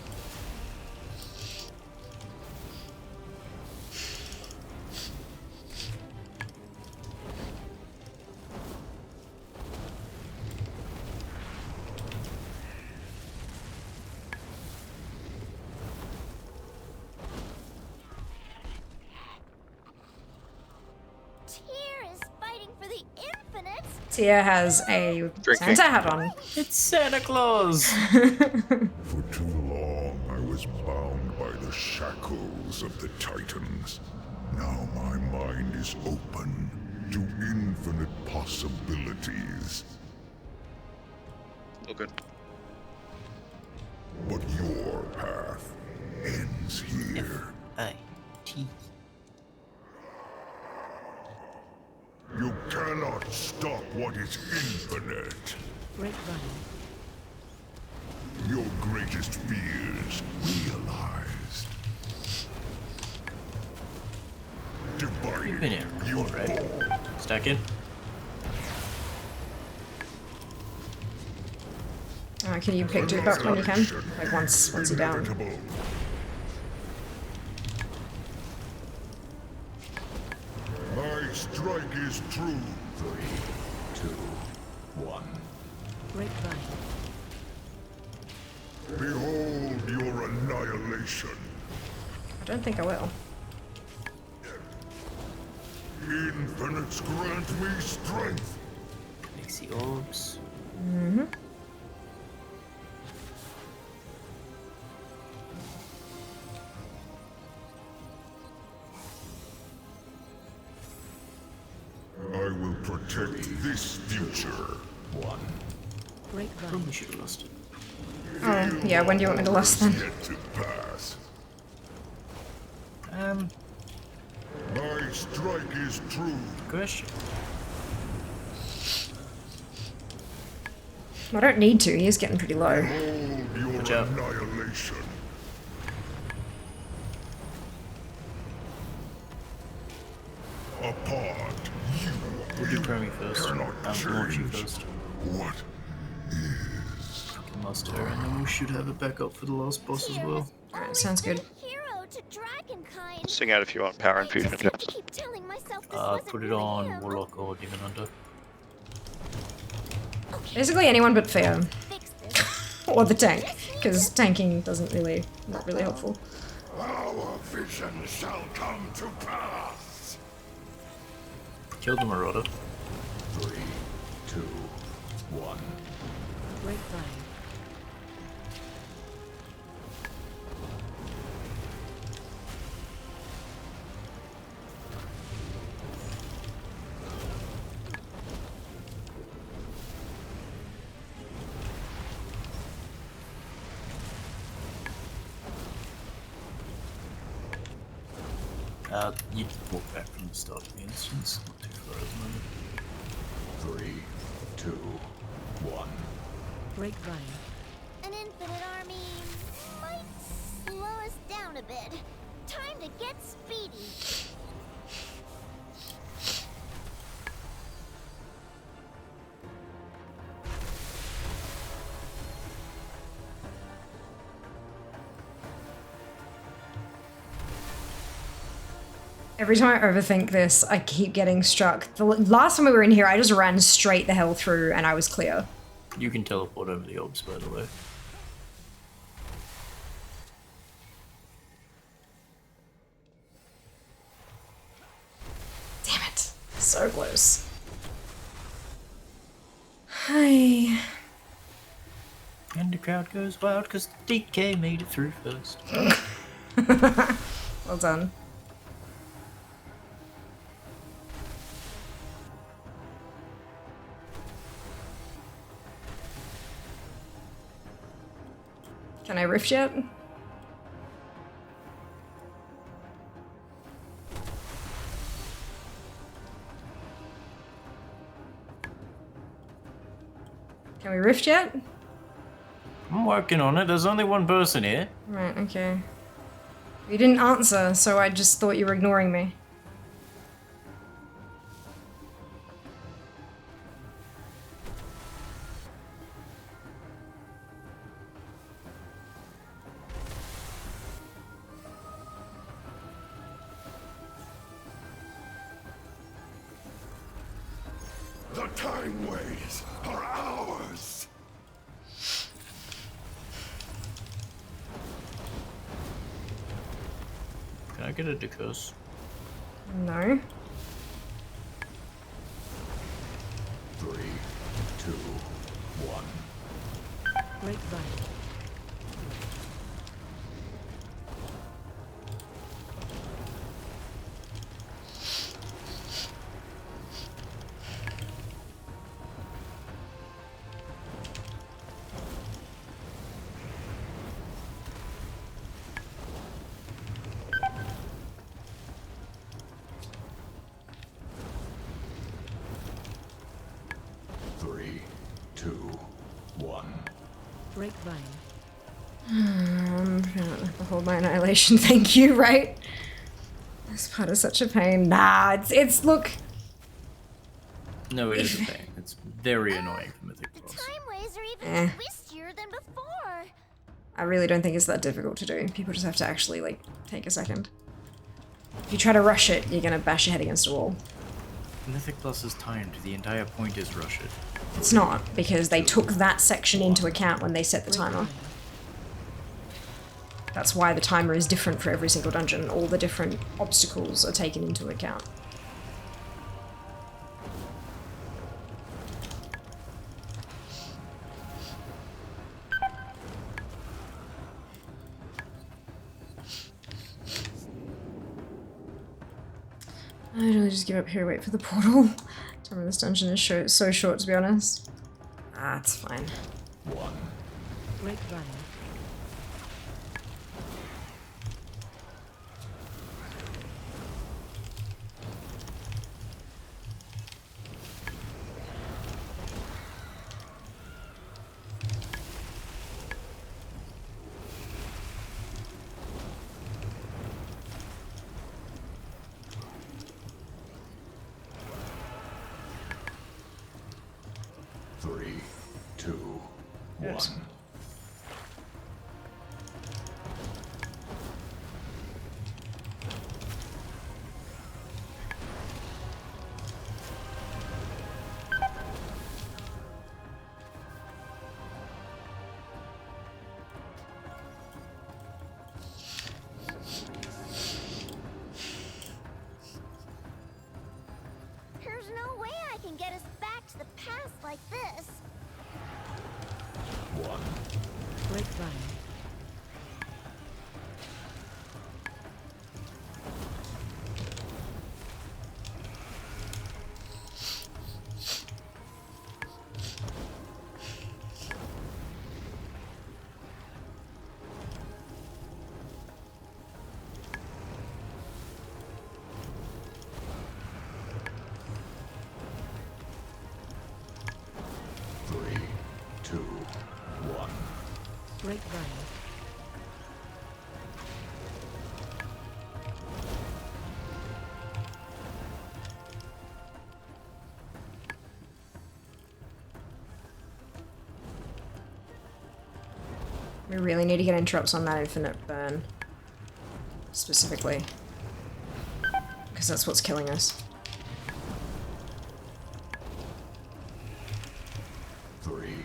S5: Tyr is fighting for the infinite.
S3: Tia has a
S9: Drinking.
S3: Santa hat on.
S4: It's Santa Claus!
S1: For too long, I was bound by the shackles of the Titans. Now my mind is open to infinite possibilities.
S9: Oh, good.
S1: But your path ends here.
S4: F-I-T.
S1: You cannot stop what is infinite.
S8: Break one.
S1: Your greatest fears realized.
S4: You've been here
S1: Divided, you
S4: before, right?
S1: fall.
S4: Stack in.
S3: Can you pick Duke up when you can? Like once you're down.
S1: Inevitable. My strike is true. 3, 2, 1.
S8: Break one.
S1: Behold your annihilation.
S3: I don't think I will.
S1: Infinites grant me strength.
S4: Pixie orbs.
S1: I will protect this future. 1.
S8: Break one.
S4: Probably should have lost it.
S3: Oh, yeah, when do you want me to last then?
S1: Yet to pass. My strike is true.
S4: Question.
S3: I don't need to, he is getting pretty low.
S1: Behold your
S4: Watch out.
S1: annihilation. Apart,
S4: We'll do Premi first.
S1: cannot
S4: Launch you
S1: change.
S4: first.
S1: What is?
S4: Must her, and then we should have it back up for the last boss as
S5: Tyr
S4: well.
S5: has always
S3: sounds
S5: been
S3: good.
S5: a hero to dragonkind.
S9: Sing out if you want power
S5: I
S9: infusion.
S5: just have to keep telling myself this wasn't
S4: Put it
S5: really
S4: on
S5: him.
S4: Warlock or Demon Hunter.
S3: Basically anyone but Feo.
S5: Fix this.
S3: Or the tank, because tanking not really helpful.
S1: Our vision shall come to pass.
S4: Kill the Marauder.
S1: 3, 2, 1.
S8: Break one.
S4: You can walk back from the start of the instance. Not too far at the moment.
S1: 3, 2, 1.
S8: Break one.
S5: An infinite army might slow us down a bit. Time to get speedy.
S3: Every time I overthink this, I keep getting struck. The last time we were in here, I just ran straight the hell through and I was clear.
S4: You can teleport over the orbs, by the way.
S3: Damn it. So close. Hi.
S4: crowd goes wild because the DK made it through first.
S3: Well done. Can I rift yet? Can we rift yet?
S4: I'm working on it. There's only one person here.
S3: Right, okay. You didn't answer, so I just thought you were ignoring me.
S1: The time ways are ours.
S4: Can I get a decurse?
S3: No.
S1: 3, 2, 1.
S8: Grapevine. Grapevine.
S3: Behold my annihilation, thank you, right? This part is such a pain. Nah, it's look.
S4: No, it is a pain. It's very annoying for Mythic
S5: The
S3: Oh.
S4: Plus.
S5: time ways are even twistier than before.
S3: I really don't think it's that difficult to do. People just have to actually, like, take a second. If you try to rush it, you're gonna bash your head against a wall.
S4: Mythic Plus is timed. The entire point is rush it.
S3: It's not, because they took that section into account when they set the timer. That's why the timer is different for every single dungeon. All the different obstacles are taken into account. I really just give up here, wait for the portal. Time of this dungeon is so short, to be honest. Ah, it's fine.
S1: 1.
S8: Grapevine.
S1: Three, two,
S3: Yes.
S1: 1.
S5: There's no way I can get us back to the past like this.
S1: 1.
S8: Grapevine.
S1: Three, two, 1.
S8: Grapevine.
S3: We really need to get interrupts on that infinite burn. Specifically. Because that's what's killing us.
S1: 3,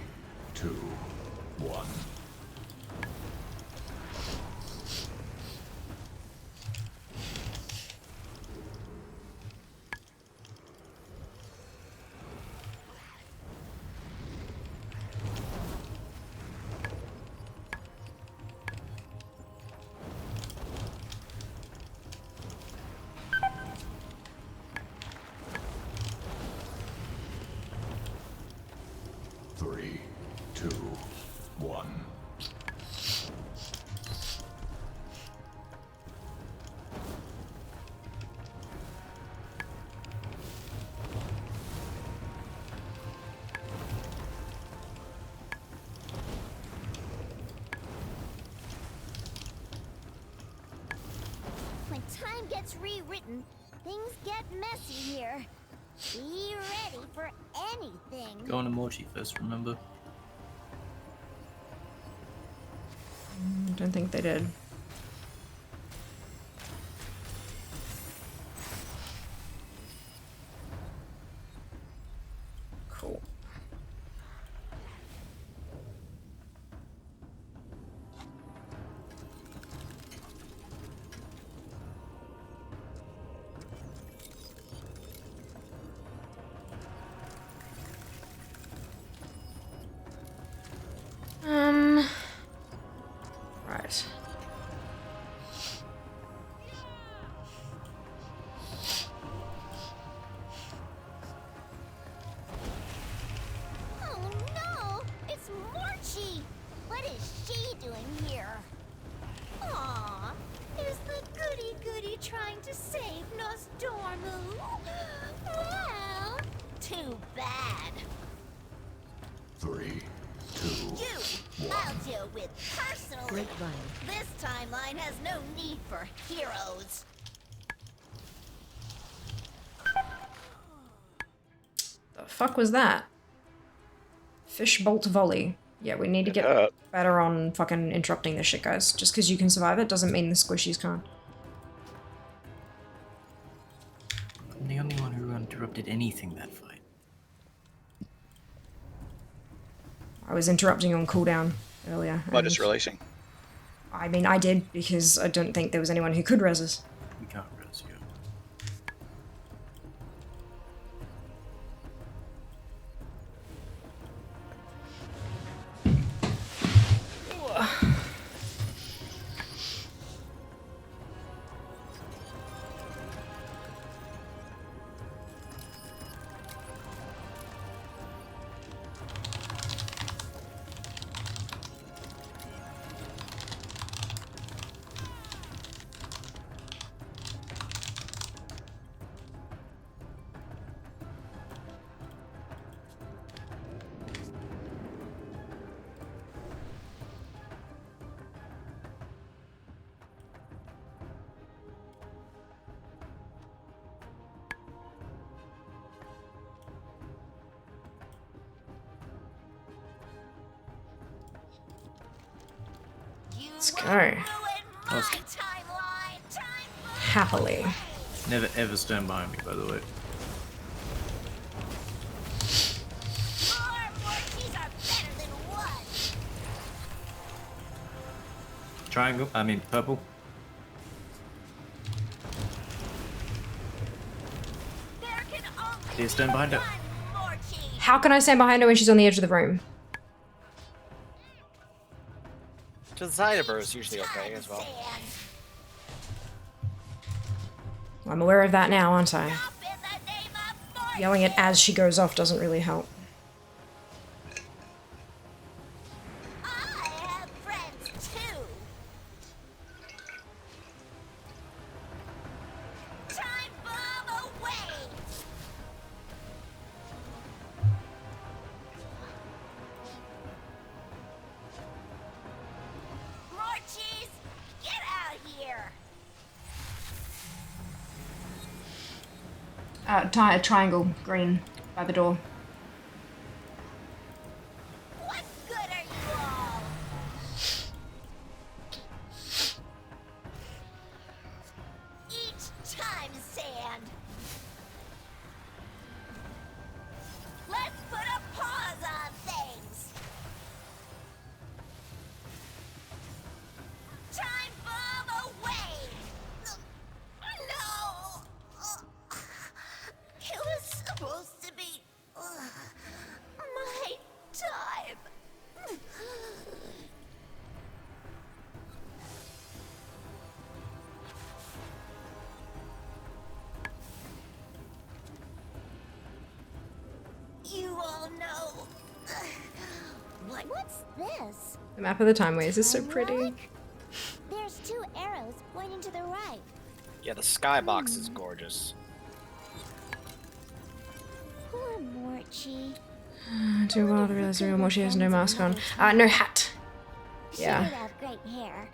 S1: 2, 1.
S5: time gets rewritten, things get messy here. Be ready for anything.
S4: Go on to Morty first, remember?
S3: I don't think they did. Cool. Right.
S5: Oh no! It's Morchi! What is she doing here? Aw, is the goody-goody trying to save Nostormu? Well, too bad.
S1: 3, 2,
S5: You, I'll deal with personally.
S2: Grapevine.
S5: This timeline has no need for heroes.
S3: The fuck was that? Fishbolt volley. Yeah, we need to get better on fucking interrupting this shit, guys. Just because you can survive it doesn't mean the squishies can't.
S4: I'm the only one who interrupted anything that fight.
S3: I was interrupting on cooldown earlier.
S9: But it's releasing.
S3: I mean, I did because I don't think there was anyone who could res us.
S4: We can't res you.
S3: Let's go. Happily.
S4: Never ever stand behind me, by the way. Triangle, I mean purple. Do you stand behind her?
S3: How can I stand behind her when she's on the edge of the room?
S9: To the side of her is usually okay as well.
S3: I'm aware of that now, aren't I? Yelling it as she goes off doesn't really help. Triangle, green, by the door.
S5: What good are you all? Each time, Sand. Let's put a pause on things. Time bomb away. No. It was supposed to be my time. You all know. What's this?
S3: The map of the Timeways is so pretty.
S5: Look. There's 2 arrows pointing to the right.
S9: Yeah, the skybox is gorgeous.
S5: Poor Morchi.
S3: Too well to realize the real Moshi has no mask on. No hat.
S5: She
S3: Yeah.
S5: did have great hair.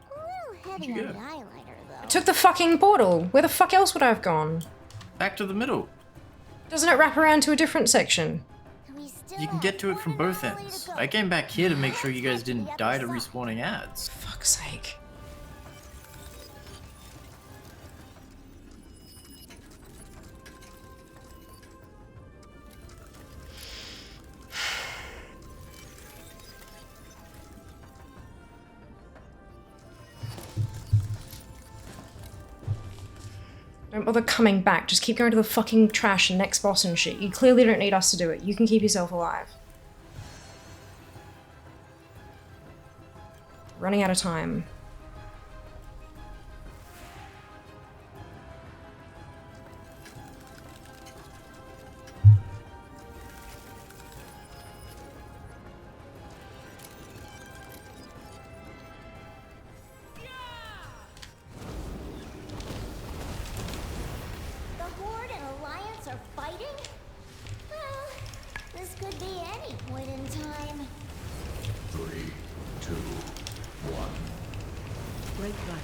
S5: little heavy
S4: Where'd
S5: on
S4: you
S5: the
S4: go?
S5: eyeliner, though.
S3: I took the fucking portal. Where the fuck else would I have gone?
S4: Back to the middle.
S3: Doesn't it wrap around to a different section?
S5: We still
S4: You can
S5: have
S4: get to it from both
S5: quarter mile
S4: ends.
S5: to go.
S4: I came back here to make sure you guys
S5: Let's get
S4: didn't
S5: the
S4: die
S5: other
S4: to
S5: side.
S4: respawning ads.
S3: Fuck's sake. Don't bother coming back. Just keep going to the fucking trash and next boss and shit. You clearly don't need us to do it. You can keep yourself alive. Running out of time.
S5: The Horde and Alliance are fighting? Well, this could be any point in time.
S1: 3, 2, 1.
S8: Grapevine.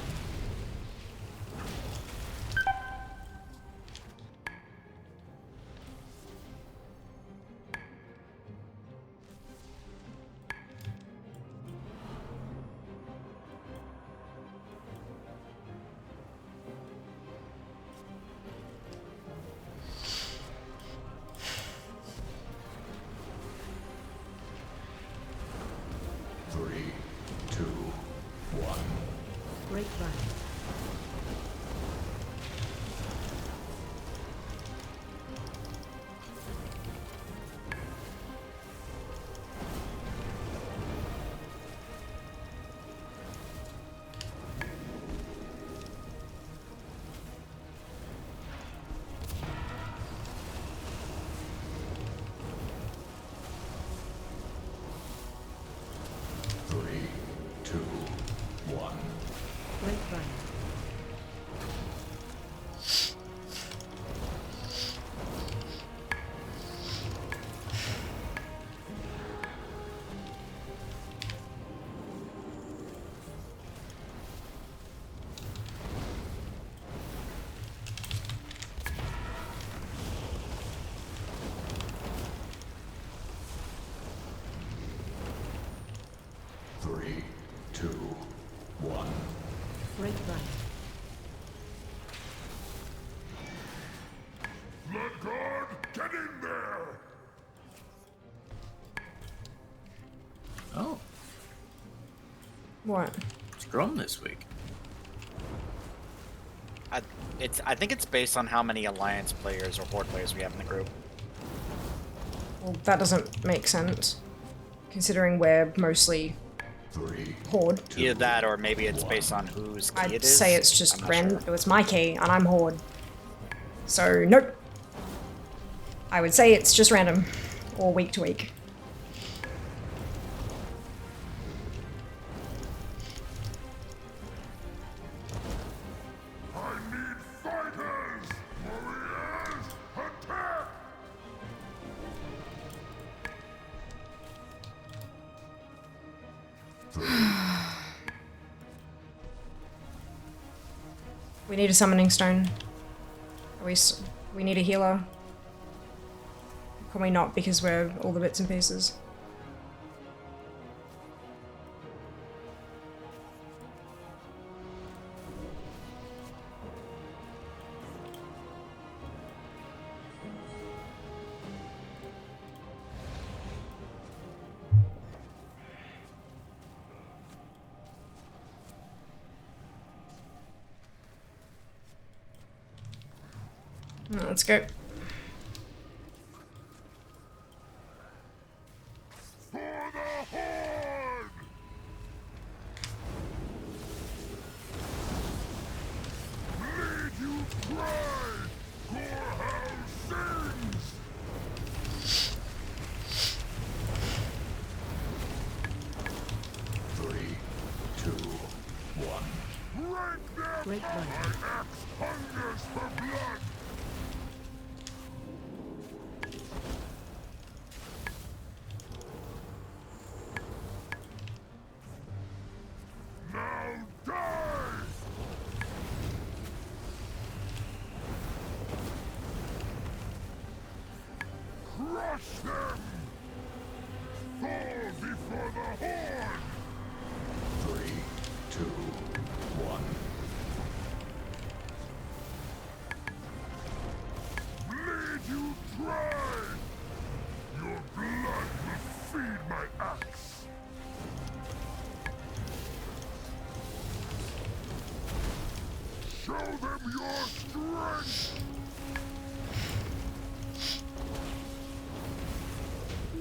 S1: Three, two, one.
S8: Grapevine.
S1: Three, two, one.
S8: Grapevine.
S1: Three, two, one.
S8: Grapevine.
S1: Bloodguard, get in there!
S4: Oh,
S3: What?
S4: it's grown this week.
S9: I think it's based on how many Alliance players or Horde players we have in the group.
S3: Well, that doesn't make sense. Considering we're mostly
S1: Three,
S3: Horde.
S9: Either that, or maybe it's based on whose key
S3: I'd
S9: it is.
S3: say it's just
S9: I'm not
S3: random.
S9: sure.
S3: It's my key, and I'm Horde. So, nope. I would say it's just random. Or week to week.
S1: I need fighters! Warriors, attack!
S3: We need a summoning stone. We need a healer. Can we not because we're all the bits and pieces? Let's go.
S1: For the Horde! Lead you cry! Gorehound sings! Three, two, one. Rank them!
S8: Grapevine.
S1: My axe hungers for blood! Now die! them your strength!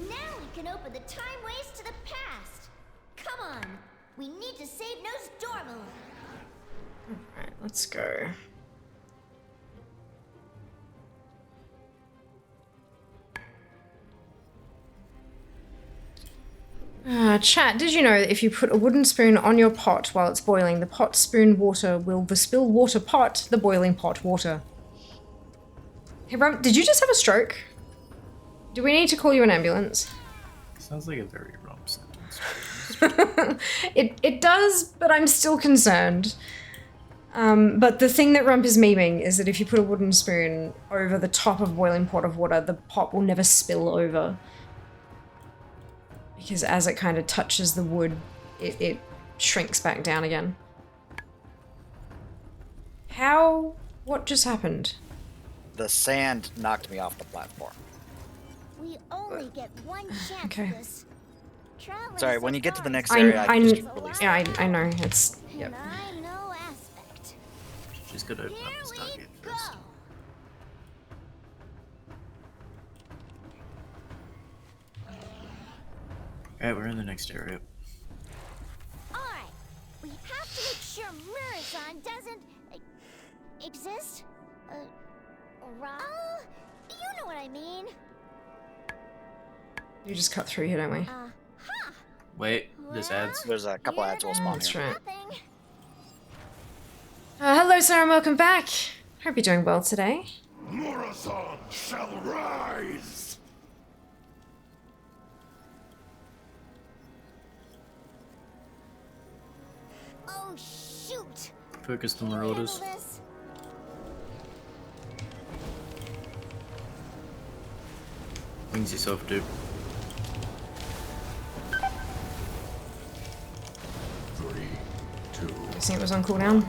S5: Now we can open the time waste to the past. Come on, we need to save Nosdormal.
S3: Alright, let's go. Chat, did you know that if you put a wooden spoon on your pot while it's boiling, the pot spoon water will the spill water pot the boiling pot water? Hey, Rum, did you just have a stroke? Do we need to call you an ambulance?
S4: Sounds like a very wrong sentence.
S3: It does, but I'm still concerned. But the thing that Rump is memeing is that if you put a wooden spoon over the top of a boiling pot of water, the pot will never spill over. Because as it kind of touches the wood, it shrinks back down again. How? What just happened?
S9: The sand knocked me off the platform.
S5: We only get one chance
S3: Okay.
S5: at this. Traveling
S9: Sorry, when you get to the next
S3: I
S9: area, I just release
S3: yeah, I know. It's yep.
S5: I know aspect.
S4: She's gonna open
S5: Here
S4: up this
S5: we
S4: target
S5: go.
S4: first. Alright, we're in the next area.
S5: Alright, we have to make sure Murazan doesn't exist. Oh, you know what I mean.
S3: You just cut through here, don't we?
S4: Wait, this adds.
S9: There's a couple ads will spawn
S3: That's
S9: here.
S3: right. Hello, sir, and welcome back. Hope you're doing well today.
S1: Murazan shall rise!
S5: Oh shoot!
S4: Focus the marauders.
S5: Handle this?
S4: Wings yourself, dude.
S1: 3, 2,
S3: I think it was on cooldown.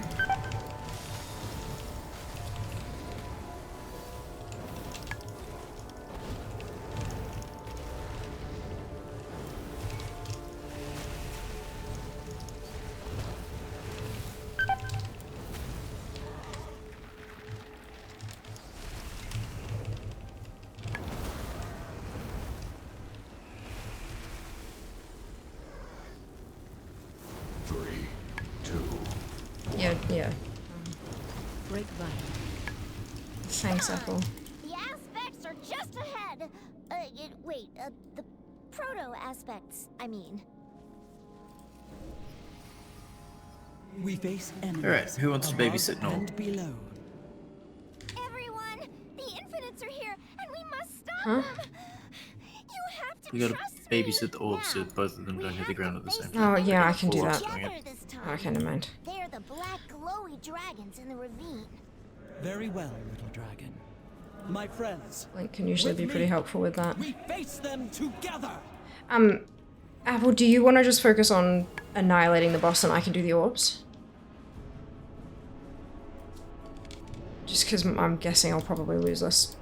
S3: Yeah.
S8: Grapevine.
S3: Thanks, Apple.
S5: The aspects are just ahead. The proto aspects, I mean.
S8: We face enemies.
S4: Alright, who wants to
S8: above
S4: babysit Noel?
S8: and below.
S5: Everyone, the Infinites are here, and we must stop
S3: Huh?
S5: them. You have to
S4: You gotta
S5: trust me.
S4: babysit the orbs so
S5: Now,
S4: both of them
S5: we
S4: don't hit the
S5: have
S4: ground
S5: to
S4: at the same
S5: face
S4: time.
S3: Oh, yeah, I can do
S4: Orbs
S3: that.
S4: doing
S5: together
S4: it.
S5: this time.
S3: Okay, never mind.
S5: They're the black glowy dragons in the ravine.
S8: Very well, little dragon. My friends,
S3: Link can usually
S8: with
S3: be pretty
S8: me,
S3: helpful with that.
S8: we face them together.
S3: Apple, do you want to just focus on annihilating the boss and I can do the orbs? Just because I'm guessing I'll probably lose this.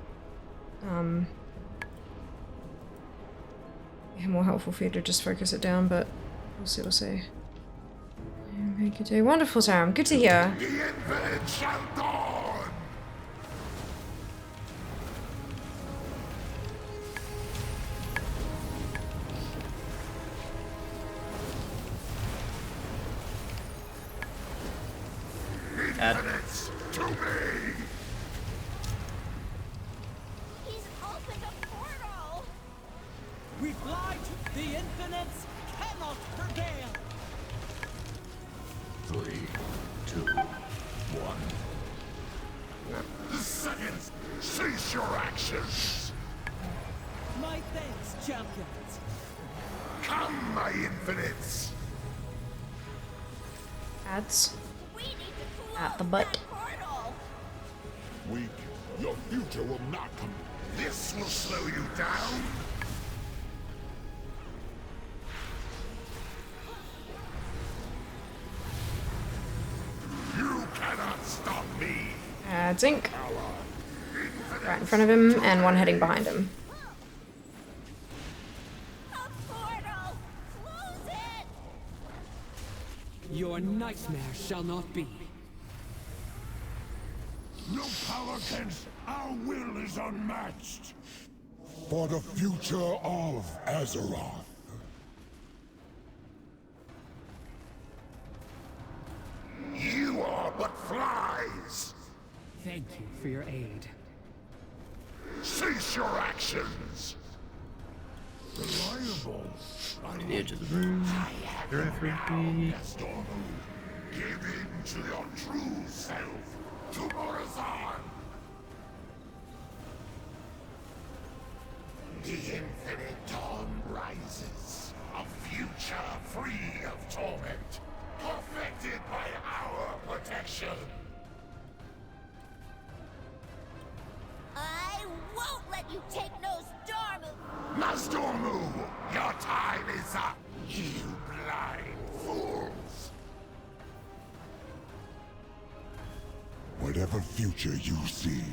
S3: Yeah, more helpful for you to just focus it down, but we'll see, we'll see. Make a day. Wonderful, Sam. Good to hear.
S1: the infinite shall dawn!
S4: Add.
S1: Infinites to me!
S5: He's opened a portal.
S8: We fly to the infinites cannot prevail.
S1: 3, 2, 1. Seconds! Cease your actions!
S8: My thanks, champions.
S1: Come, my infinites!
S3: Ads.
S5: We need to cool
S3: At
S5: off
S3: the butt.
S5: that portal.
S1: Weak, your future will not come. This will slow you down. You cannot stop me.
S3: Zink. Right in front of him, and one heading behind him.
S5: A portal. Close it.
S8: Your nightmare shall not be.
S1: Power against our will is unmatched. For the future of Azeroth. You are but flies.
S8: Thank you for your aid.
S1: Cease your actions. Reliable.
S4: To the edge of the room. Directly.
S1: Give in to your true self, to Morazan. The infinite dawn rises, a future free of torment, perfected by our protection.
S5: I won't let you take Nosdormu!
S1: Nosdormu, your time is up, you blind fools. Whatever future you see,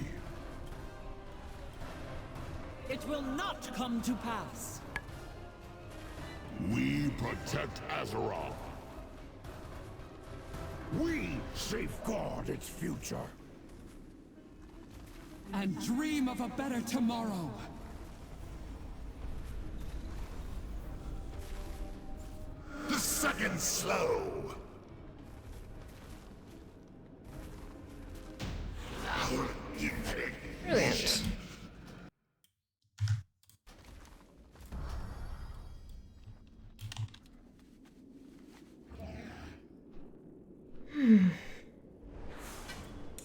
S8: It will not come to pass.
S1: we protect Azeroth. We safeguard its future.
S8: And dream of a better tomorrow.
S1: The second slow. Our infinite
S3: Brilliant.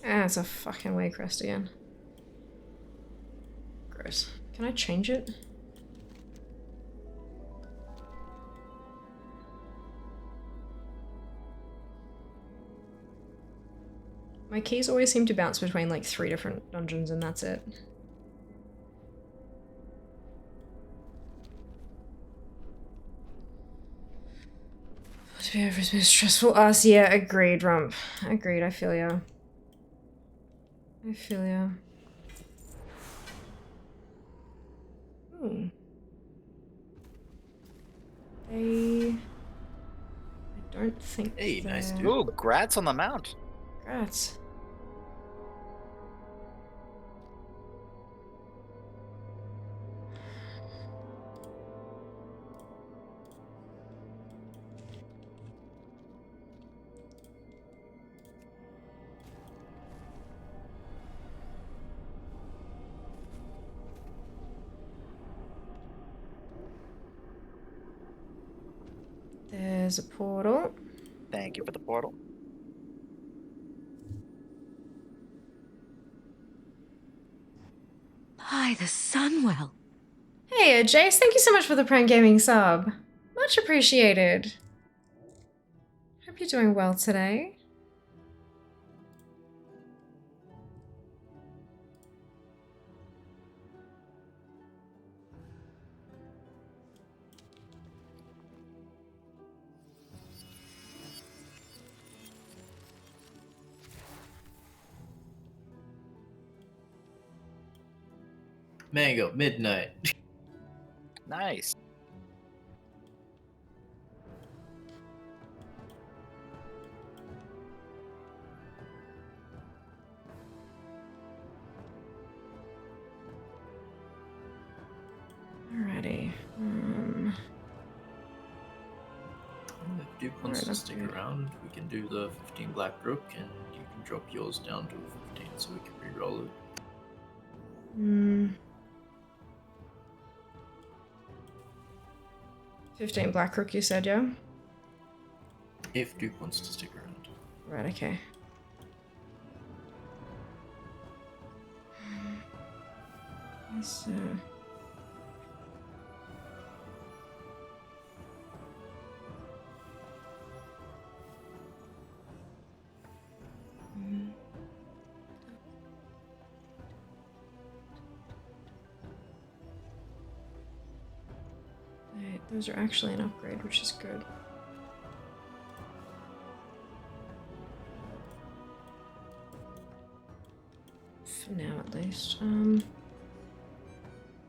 S3: Ah, it's a fucking way crest again. Gross. Can I change it? My keys always seem to bounce between like 3 different dungeons and that's it. To be every most stressful ass, yeah, agreed, Rump. Agreed, I feel ya. I feel ya. Ooh. I don't think
S4: Hey, nice
S3: they're-
S4: dude.
S9: Ooh, grats on the mount.
S3: Congrats. There's a portal.
S9: Thank you for the portal.
S2: By the Sunwell.
S3: Hey, Jace, thank you so much for the Prime Gaming sub. Much appreciated. Hope you're doing well today.
S4: Mango, midnight.
S9: Nice.
S3: Alrighty.
S4: If Duke wants to stick around, we can do the 15 Black Rook, and you can drop yours down to a 15 so we can re-roll it.
S3: 15 Black Rook, you said, yeah?
S4: If Duke wants to stick around.
S3: Right, okay. So... Right, those are actually an upgrade, which is good. For now, at least.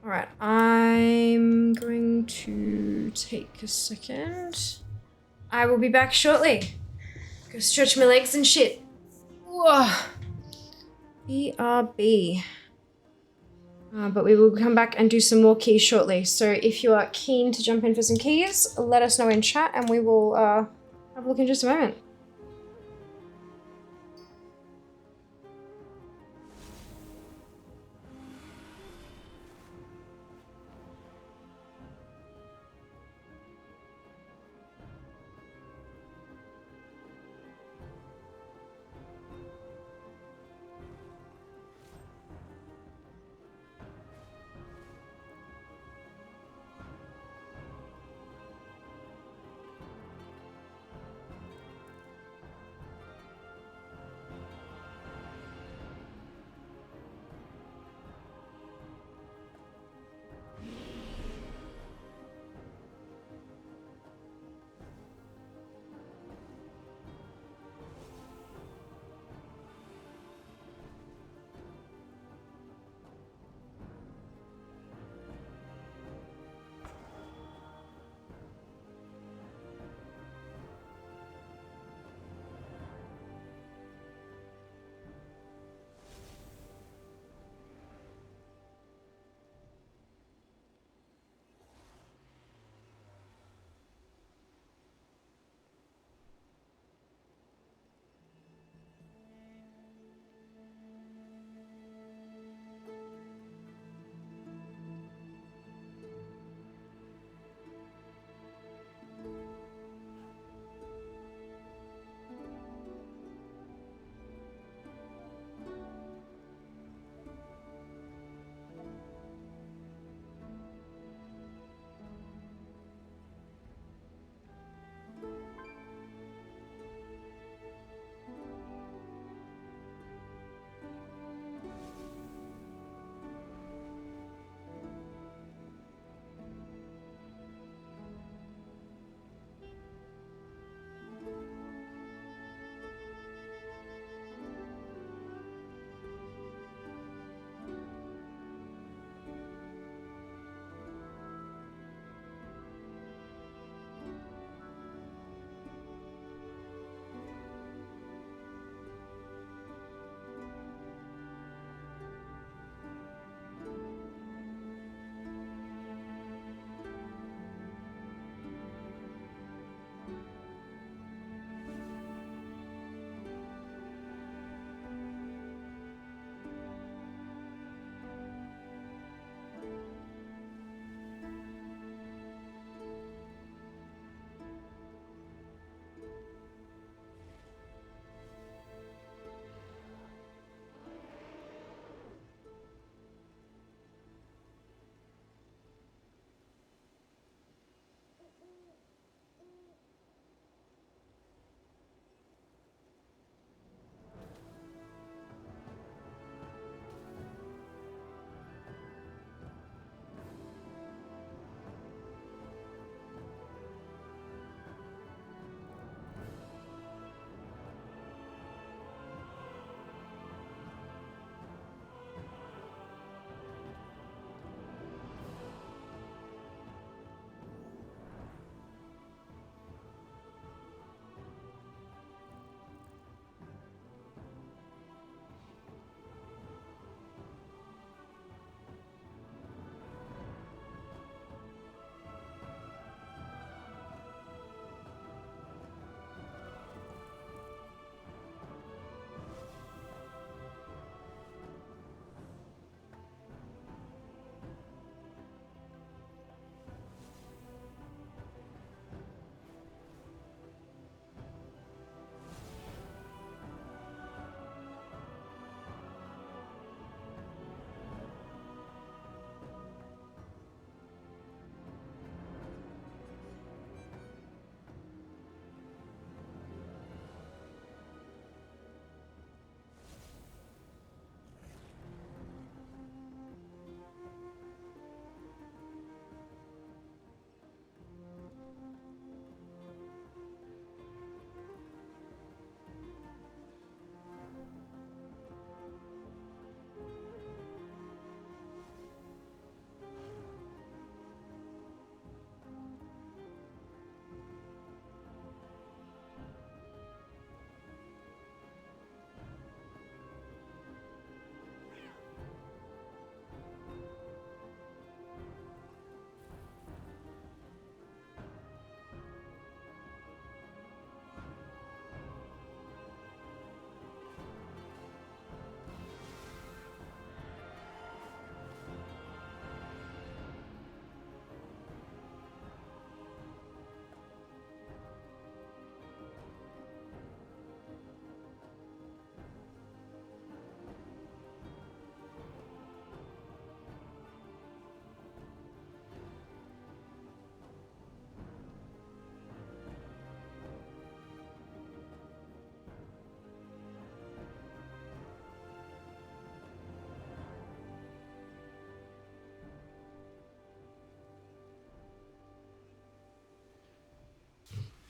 S3: Alright, I'm going to take a second. I will be back shortly. Go stretch my legs and shit. Whoa. BRB. But we will come back and do some more keys shortly. So if you are keen to jump in for some keys, let us know in chat and we will have a look in just a moment.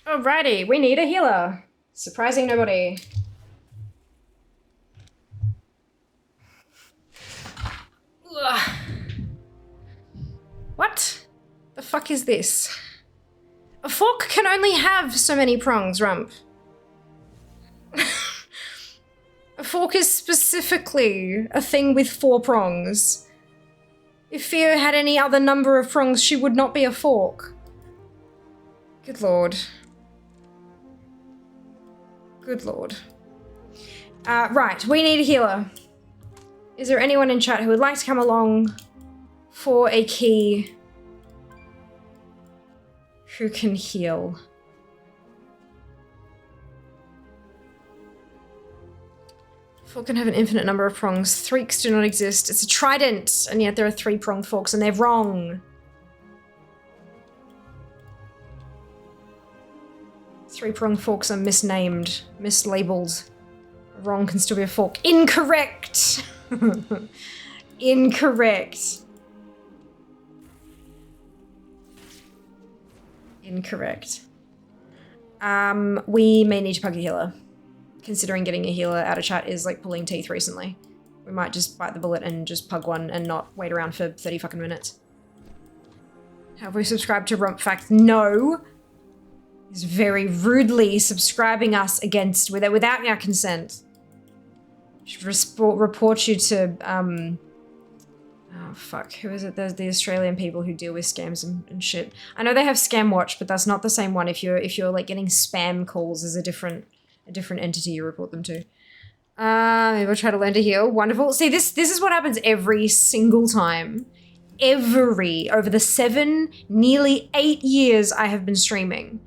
S3: Alrighty, we need a healer. Surprising nobody. Ugh. What the fuck is this? A fork can only have so many prongs, Rump. A fork is specifically a thing with 4 prongs. If Fia had any other number of prongs, she would not be a fork. Good lord. Good lord. Right, we need a healer. Is there anyone in chat who would like to come along for a key who can heal? Fork can have an infinite number of prongs. Threeks do not exist. It's a trident, and yet there are 3-pronged forks, and they're wrong. 3-pronged forks are misnamed, mislabeled. Wrong can still be a fork. Incorrect! Incorrect. Incorrect. We may need to pug a healer. Considering getting a healer out of chat is like pulling teeth recently. We might just bite the bullet and just pug one and not wait around for 30 fucking minutes. Have we subscribed to Rump Fact? No. He's very rudely subscribing us without our consent. Should report you to, oh fuck, who is it? There's the Australian people who deal with scams and shit. I know they have Scam Watch, but that's not the same one. If you're like getting spam calls, there's a different entity you report them to. Maybe we'll try to learn to heal. Wonderful. See, this is what happens every single time. Over the 7, nearly 8 years I have been streaming.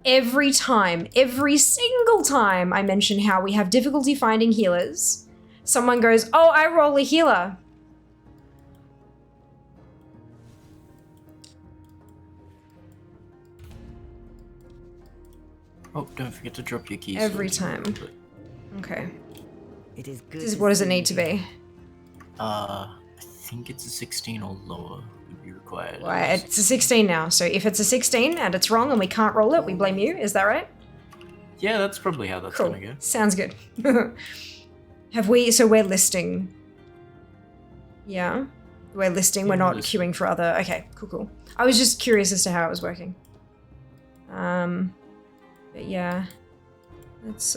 S3: Every single time I mention how we have difficulty finding healers, someone goes, oh, I roll a healer.
S4: Oh, don't forget to drop your keys.
S3: Every time. Okay.
S10: It is good.
S3: What does it need to be?
S4: I think it's a 16 or lower would be required.
S3: Well, it's a 16 now, so if it's a 16 and it's wrong and we can't roll it, we blame you, is that right?
S4: Yeah, that's probably how that's gonna go.
S3: Sounds good. So we're listing. Yeah? We're listing, we're not queuing for other, okay, cool. I was just curious as to how it was working. But yeah. Let's,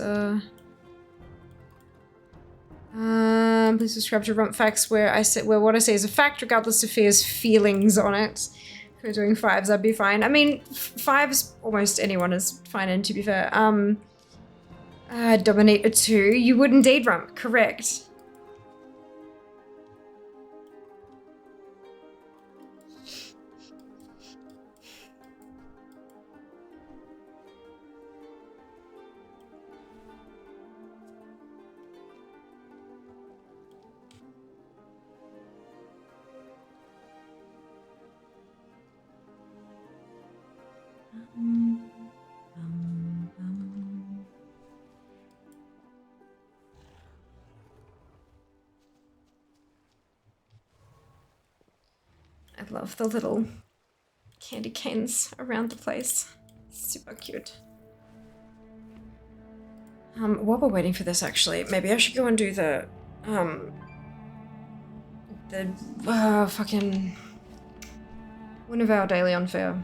S3: please subscribe to Rump Facts where what I say is a fact regardless of Fia's feelings on it. If we're doing 5s, I'd be fine. I mean, 5s, almost anyone is fine, and to be fair. Dominate a 2. You would indeed, Rump. Correct. I love the little candy canes around the place. Super cute. While we're waiting for this, actually, maybe I should go and do the fucking Win of Our Daily Unfair.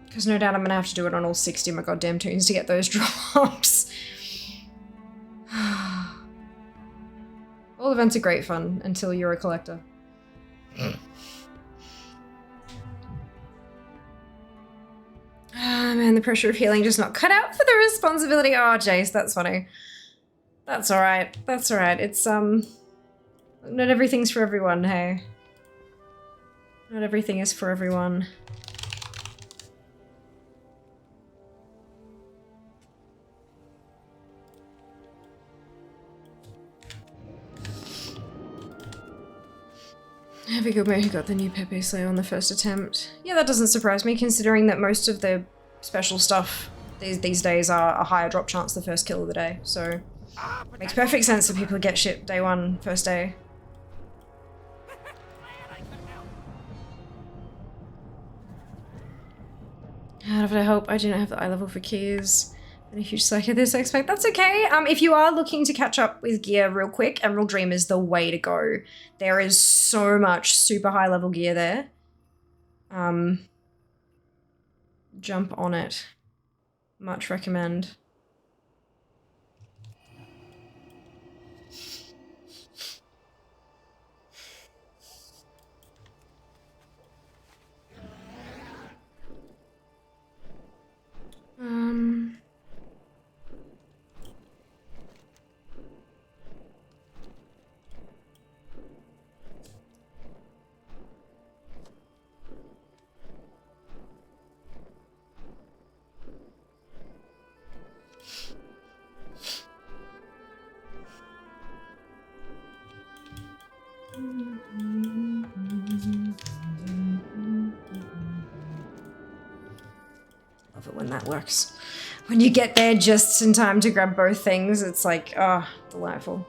S3: Because no doubt I'm gonna have to do it on all 60 of my goddamn tunes to get those drops. All events are great fun until you're a collector. Ah, man, the pressure of healing just not cut out for the responsibility. Oh, Jace, that's funny. That's alright. That's alright. It's, not everything's for everyone, hey. Not everything is for everyone. Have a good mate who got the new Pepe Slayer on the first attempt. Yeah, that doesn't surprise me, considering that most of the special stuff these days are a higher drop chance the first kill of the day, so makes perfect sense that people get shit day one, first day. Out of it, I hope I didn't have the eye level for keys. And a huge slack of this, I expect. That's okay. If you are looking to catch up with gear real quick, Emerald Dream is the way to go. There is so much super high level gear there. Jump on it. Much recommend. Love it when that works. When you get there just in time to grab both things, it's like, oh, delightful.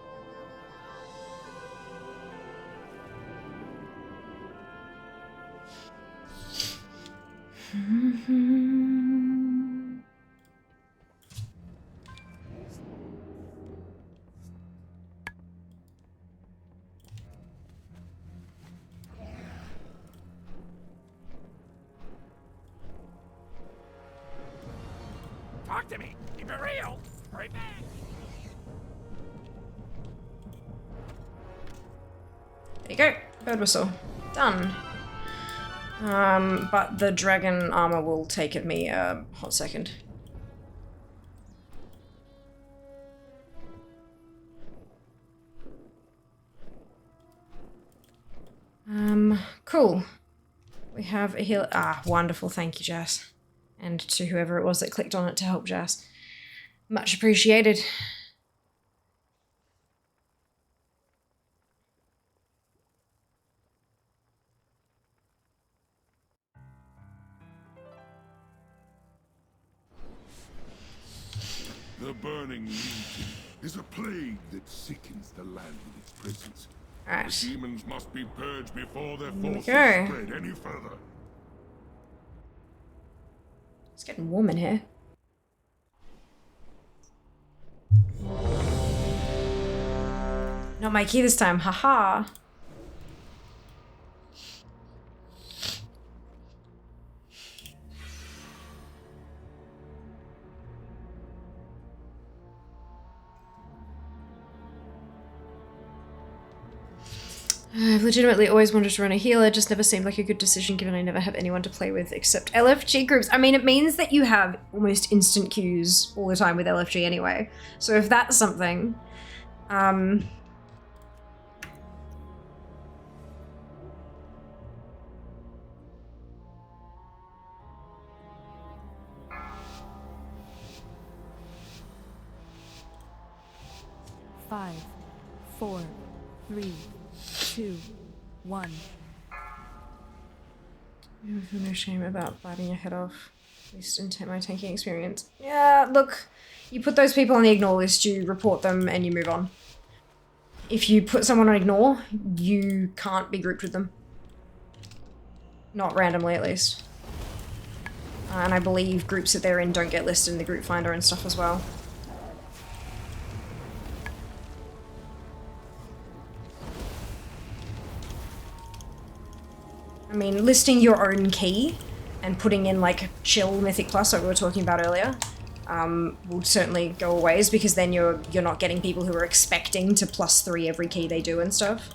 S8: Talk to me. Keep it real. Right back.
S3: There you go. Bird whistle. Done. But the dragon armor will take at me a hot second. Cool. We have a heal. Ah, wonderful. Thank you, Jazz. And to whoever it was that clicked on it to help Jazz. Much appreciated.
S1: The Burning Legion is a plague that sickens the land with its presence.
S3: Alright.
S1: The demons must be purged before their
S3: we
S1: forces
S3: go.
S1: spread any further.
S3: It's getting warm in here. Not my key this time, haha. I've legitimately always wanted to run a healer, just never seemed like a good decision given I never have anyone to play with except LFG groups. I mean, it means that you have almost instant queues all the time with LFG anyway. So if that's something,
S10: 5, 4, 3, 2, 1.
S3: I feel no shame about biting your head off. At least in my tanking experience. Yeah, look, you put those people on the ignore list, you report them, and you move on. If you put someone on ignore, you can't be grouped with them. Not randomly, at least. And I believe groups that they're in don't get listed in the group finder and stuff as well. I mean, listing your own key and putting in like chill Mythic Plus, like we were talking about earlier, will certainly go a ways, because then you're not getting people who are expecting to +3 every key they do and stuff.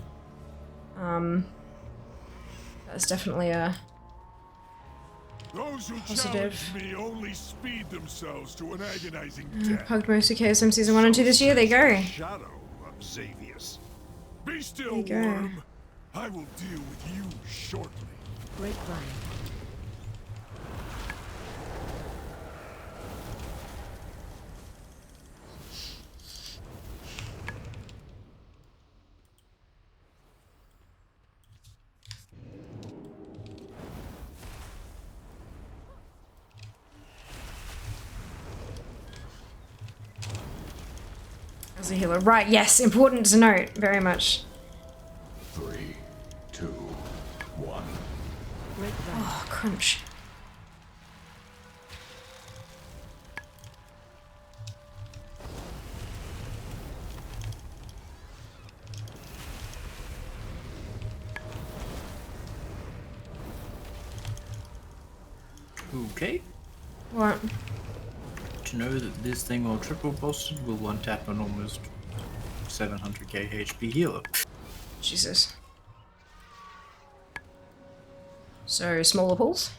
S3: That's definitely a
S1: Those who
S3: positive.
S1: challenge me only speed themselves to an agonizing death.
S3: Pugged most of KSM Season 1 and 2 this year, there you go.
S6: Shadow of Xavius.
S1: Be still,
S3: There you go.
S1: worm. I will deal with you shortly.
S10: Grapevine.
S3: As a healer. Right, yes, important to note, very much.
S1: 3, 2, 1. 1.
S10: Grapevine.
S3: Oh, crunch.
S4: Okay.
S3: What?
S4: To know that this thing all triple bolstered will one tap an almost 700k HP healer.
S3: Jesus. So, smaller pools?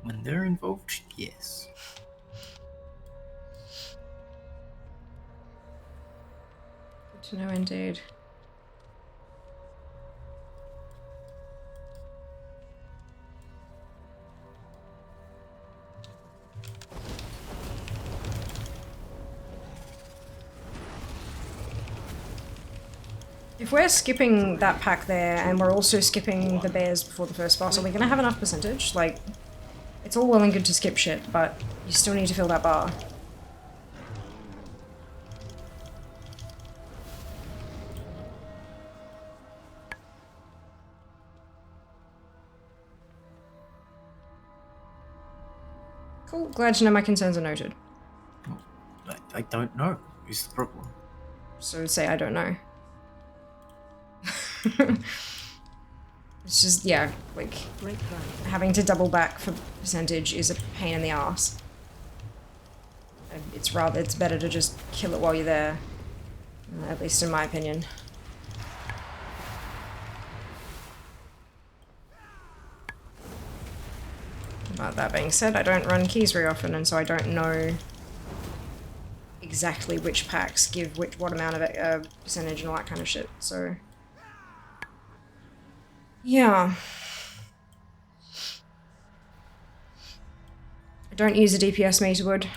S4: When they're involved, yes.
S3: Good to know indeed. If we're skipping that pack there, and we're also skipping the bears before the first boss, are we gonna have enough percentage? Like, it's all well and good to skip shit, but you still need to fill that bar. Cool, glad to know my concerns are noted.
S4: I don't know, is the problem.
S3: So say I don't know. It's just, yeah, like, having to double back for percentage is a pain in the ass. It's better to just kill it while you're there. At least in my opinion. But that being said, I don't run keys very often, and so I don't know exactly which packs give what amount of percentage and all that kind of shit, so... Yeah. I don't use a DPS meter wood.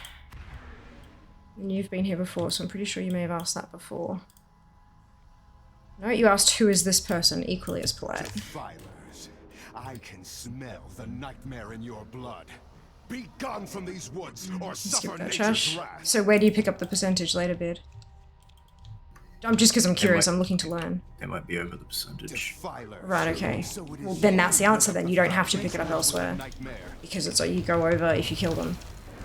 S3: And you've been here before, so I'm pretty sure you may have asked that before. No, you asked who is this person, equally as polite.
S6: Defilers, I can smell the nightmare in your blood. Be gone from these woods, or
S3: Skip
S6: suffer
S3: that
S6: nature's
S3: trash.
S6: wrath.
S3: So where do you pick up the percentage later, Beard? Just because I'm curious, I'm looking to learn.
S4: They might be over the percentage.
S3: Right, okay. Well, then that's the answer then. You don't have to pick it up elsewhere. Because it's like you go over if you kill them.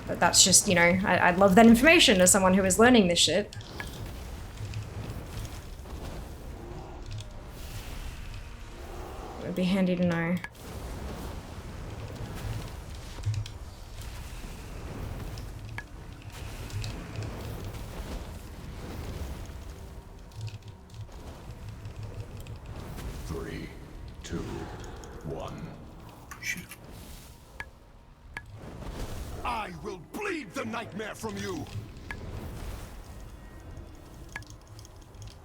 S3: But that's just, you know, I'd love that information as someone who is learning this shit. It would be handy to know.
S1: Three, two, one.
S6: I will bleed the nightmare from you.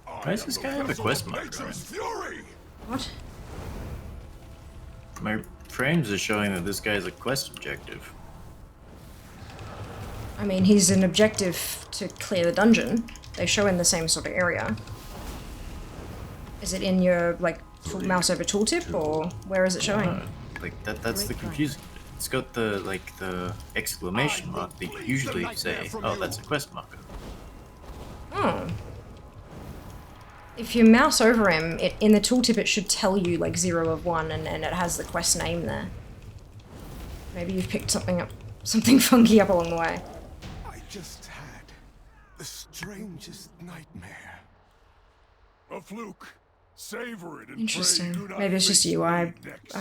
S4: Why does this guy have a quest marker?
S3: What?
S4: My frames are showing that this guy is a quest objective.
S3: I mean, he's an objective to clear the dungeon. They show in the same sort of area. Is it in your, like, mouse over tooltip, or where is it showing?
S4: Like, that's the confusing bit. It's got the, like, the exclamation mark that you usually say, oh, that's a quest marker.
S3: Oh. If you mouse over him, in the tooltip it should tell you, like, 0 of 1, and it has the quest name there. Maybe you've picked something funky up along the way.
S6: I just had the strangest nightmare.
S1: A fluke. Savor it and
S3: Interesting.
S1: pray do not
S3: Maybe it's just
S1: face
S3: UI
S1: me next.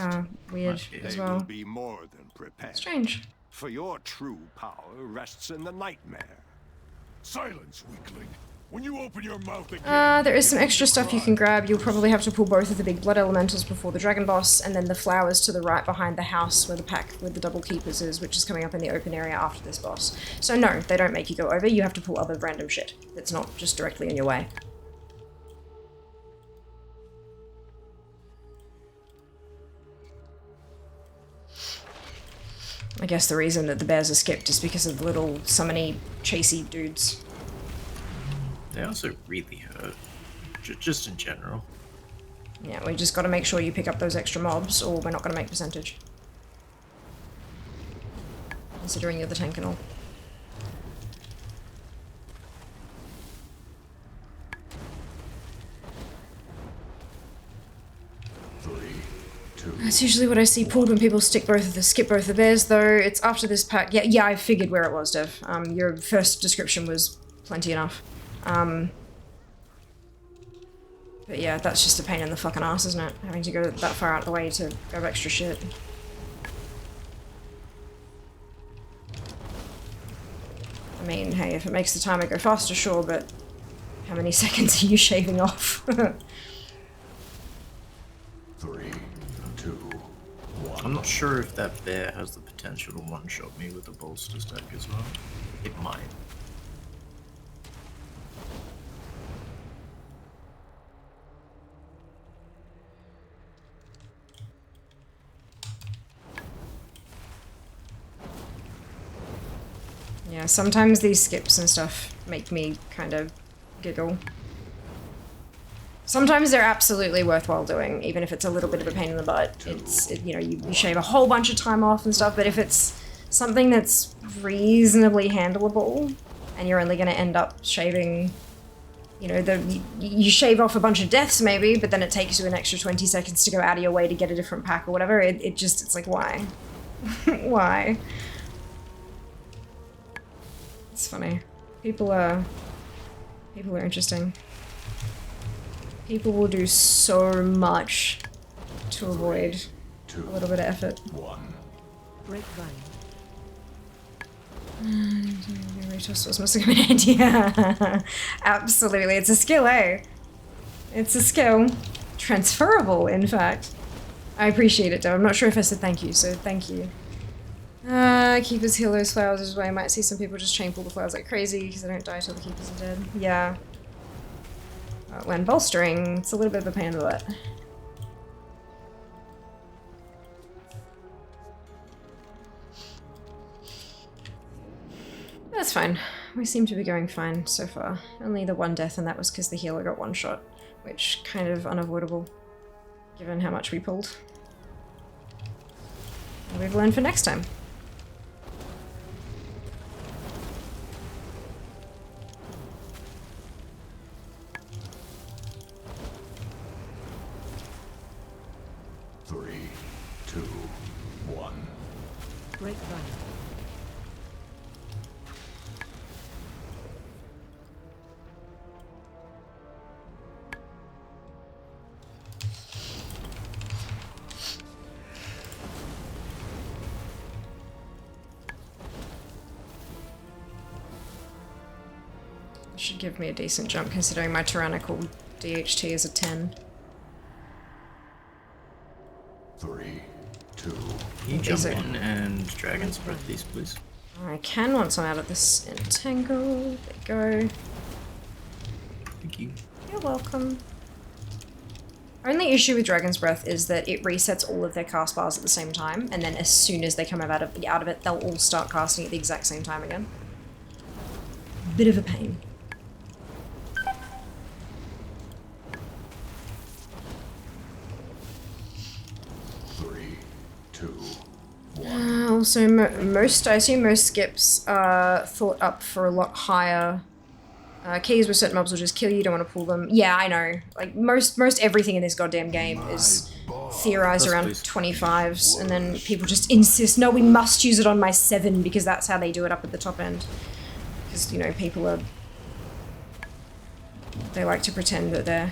S3: weird as well.
S6: Be more than prepared.
S3: Strange.
S6: For your true power rests in the nightmare.
S1: Silence, weakling. When you open your mouth again,
S3: There is some extra stuff you can grab. You'll probably have to pull both of the big blood elementals before the dragon boss, and then the flowers to the right behind the house where the pack with the double keepers is, which is coming up in the open area after this boss. So no, they don't make you go over. You have to pull other random shit that's not just directly in your way. I guess the reason that the bears are skipped is because of the little summony, chasey dudes.
S4: They also really hurt. Just in general.
S3: Yeah, we just gotta make sure you pick up those extra mobs, or we're not gonna make percentage. Considering you're the tank and all. That's usually what I see pulled when people skip both of the bears, though. It's after this pack. Yeah, I figured where it was, Dev. Your first description was plenty enough. But yeah, that's just a pain in the fucking ass, isn't it? Having to go that far out of the way to grab extra shit. mean, hey, if it makes the timer go faster, sure, but how many seconds are you shaving off?
S1: 3, 2, 1.
S4: I'm not sure if that bear has the potential to one-shot me with a bolster stack as well. It might.
S3: Yeah, sometimes these skips and stuff make me kind of giggle. Sometimes they're absolutely worthwhile doing, even if it's a little bit of a pain in the butt. It's, you know, you shave a whole bunch of time off and stuff, but if it's something that's reasonably handleable, and you're only going to end up shaving, you know, you shave off a bunch of deaths maybe, but then it takes you an extra 20 seconds to go out of your way to get a different pack or whatever, it's like, why? Why? It's funny. People are interesting. People will do so much to avoid a little bit of effort.
S1: 1.
S10: Grapevine.
S3: Resource must have come in handy. Yeah, absolutely. It's a skill, eh? It's a skill. Transferable, in fact. I appreciate it, though. I'm not sure if I said thank you, so thank you. Keepers heal those flowers as well. I might see some people just chain pull the flowers like crazy because they don't die till the keepers are dead. Yeah. When bolstering, it's a little bit of a pain in the butt. That's fine. We seem to be going fine so far. Only the one death, and that was because the healer got one shot, which kind of unavoidable given how much we pulled. And we've learned for next time.
S10: Grapevine.
S3: Should give me a decent jump considering my tyrannical DHT is a 10.
S1: 3, 2.
S4: Can you jump in and dragon spread these, please?
S3: I can once I'm out of this entangle. There you go.
S4: Thank you.
S3: You're welcome. Only issue with Dragon's Breath is that it resets all of their cast bars at the same time, and then as soon as they come out of it, they'll all start casting at the exact same time again. Bit of a pain. Also, I assume most skips are thought up for a lot higher keys with certain mobs will just kill you, you don't want to pull them. Yeah, I know. Like, most everything in this goddamn game is theorized around 25s, and then people just insist, no, we must use it on my 7 because that's how they do it up at the top end. Because, you know, people are... They like to pretend that they're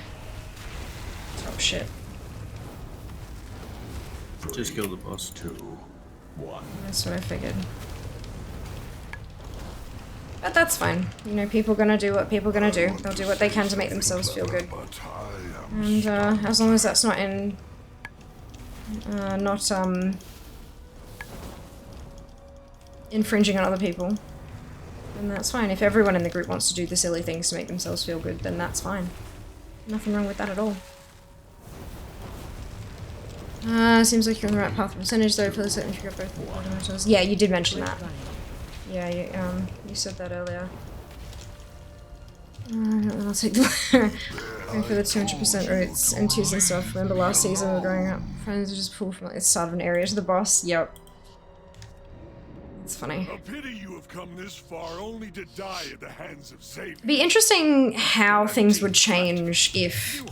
S3: top shit.
S4: Just kill the boss.
S1: 2, 1.
S3: That's what I figured. But that's fine. You know, people are gonna do what people are gonna do. They'll do what they can to make themselves feel good. And as long as that's not in... infringing on other people, then that's fine. If everyone in the group wants to do the silly things to make themselves feel good, then that's fine. Nothing wrong with that at all. Seems like you're on the right path for percentage though, for the certain if you got both automators. Yeah, you did mention that. Yeah, you said that earlier. I'll take the going for the 200% roots and 2s and stuff. Remember last season we were growing up? Friends would just pull from like the start of an area to the boss. Yep. It's funny.
S1: A pity you have come this far only to die at the hands of Xavier.
S3: It'd be interesting how things would change if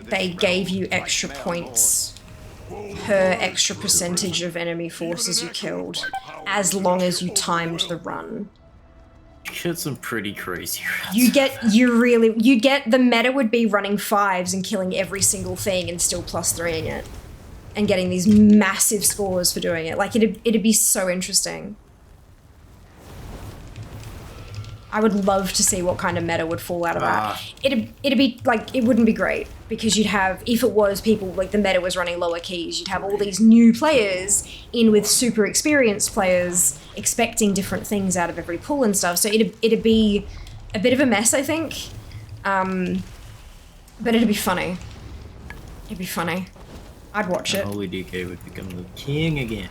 S3: they gave you extra points per extra percentage of enemy forces you killed, as long as you timed the run.
S4: You get some pretty crazy routes.
S3: You'd get the meta would be running 5s and killing every single thing and still +3ing it. And getting these massive scores for doing it. Like, it'd be so interesting. I would love to see what kind of meta would fall out of that. It'd be like, it wouldn't be great because you'd have, if it was people, like the meta was running lower keys, you'd have all these new players in with super experienced players expecting different things out of every pool and stuff. So it'd be a bit of a mess, I think. But it'd be funny. It'd be funny. I'd watch it.
S4: Holy DK would become the king again.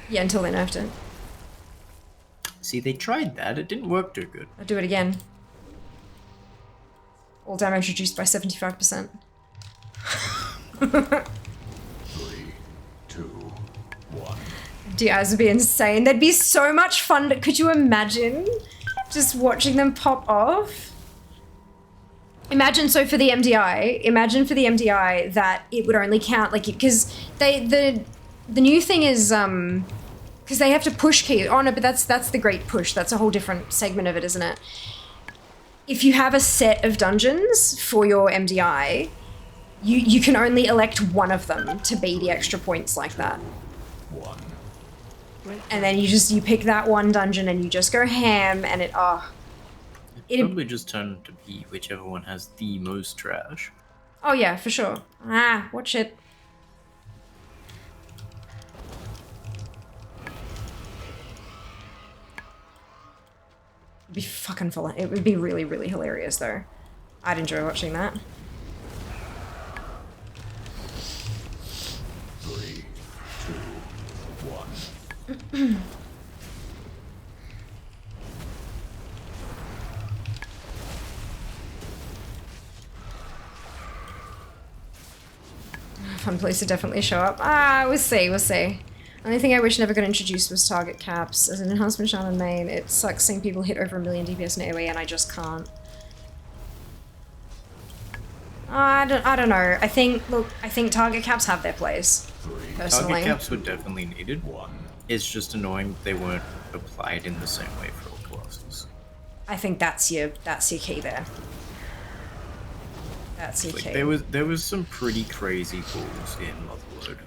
S3: Yeah, until they nerfed it.
S4: See, they tried that. It didn't work too good.
S3: I'll do it again. All damage reduced by 75%.
S1: 3, 2, 1.
S3: DIs would be insane. They'd be so much fun. Could you imagine just watching them pop off? Imagine, so for the MDI, imagine for the MDI that it would only count, like, because the new thing is, because they have to push keys. Oh no, but that's the great push. That's a whole different segment of it, isn't it? If you have a set of dungeons for your MDI, you can only elect one of them to be the extra points like that.
S1: 1.
S3: And then you pick that one dungeon and you just go ham and it
S4: It'd probably just turn to be whichever one has the most trash.
S3: Oh yeah, for sure. Watch it. It'd be fucking full. It would be really, really hilarious though. I'd enjoy watching that.
S1: 3, 2, 1.
S3: Fun place to definitely show up. We'll see, we'll see. Only thing I wish never got introduced was target caps. As an enhancement shaman main, it sucks seeing people hit over 1 million DPS in AoE and I just can't. I don't know. I think target caps have their place, personally.
S4: Target caps were definitely needed. It's just annoying they weren't applied in the same way for all classes.
S3: I think that's your key there. That's your key.
S4: There was some pretty crazy pulls in Motherlode.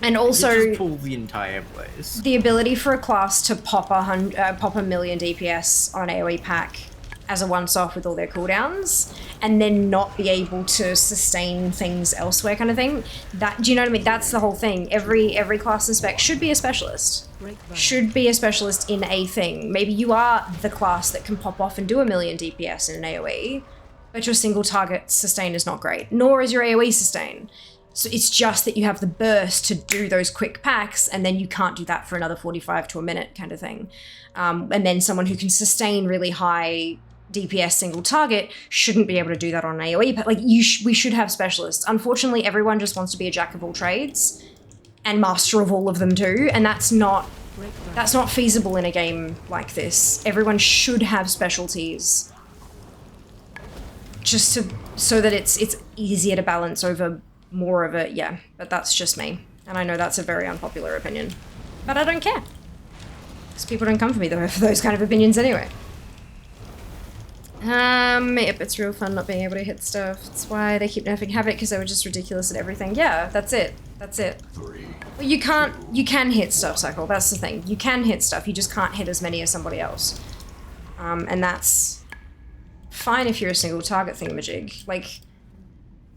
S3: And also,
S4: you just pull the entire place.
S3: The ability for a class to pop a million DPS on an AoE pack as a once-off with all their cooldowns, and then not be able to sustain things elsewhere, kind of thing. Do you know what I mean? That's the whole thing. Every class and spec should be a specialist. Should be a specialist in a thing. Maybe you are the class that can pop off and do 1 million DPS in an AoE, but your single target sustain is not great, nor is your AoE sustain. So it's just that you have the burst to do those quick packs, and then you can't do that for another 45 to a minute kind of thing. And then someone who can sustain really high DPS single target shouldn't be able to do that on an AoE. But like, we should have specialists. Unfortunately, everyone just wants to be a jack of all trades and master of all of them too, and that's not feasible in a game like this. Everyone should have specialties. Just so that it's easier to balance over more of it, yeah. But that's just me. And I know that's a very unpopular opinion. But I don't care. Because people don't come for me though for those kind of opinions anyway. Yep, it's real fun not being able to hit stuff. That's why they keep nerfing Havoc, because they were just ridiculous at everything. Yeah, that's it. That's it.
S1: 3.
S3: Well, you can hit stuff, Cycle. That's the thing. You can hit stuff, you just can't hit as many as somebody else. And that's fine if you're a single target thingamajig. Like,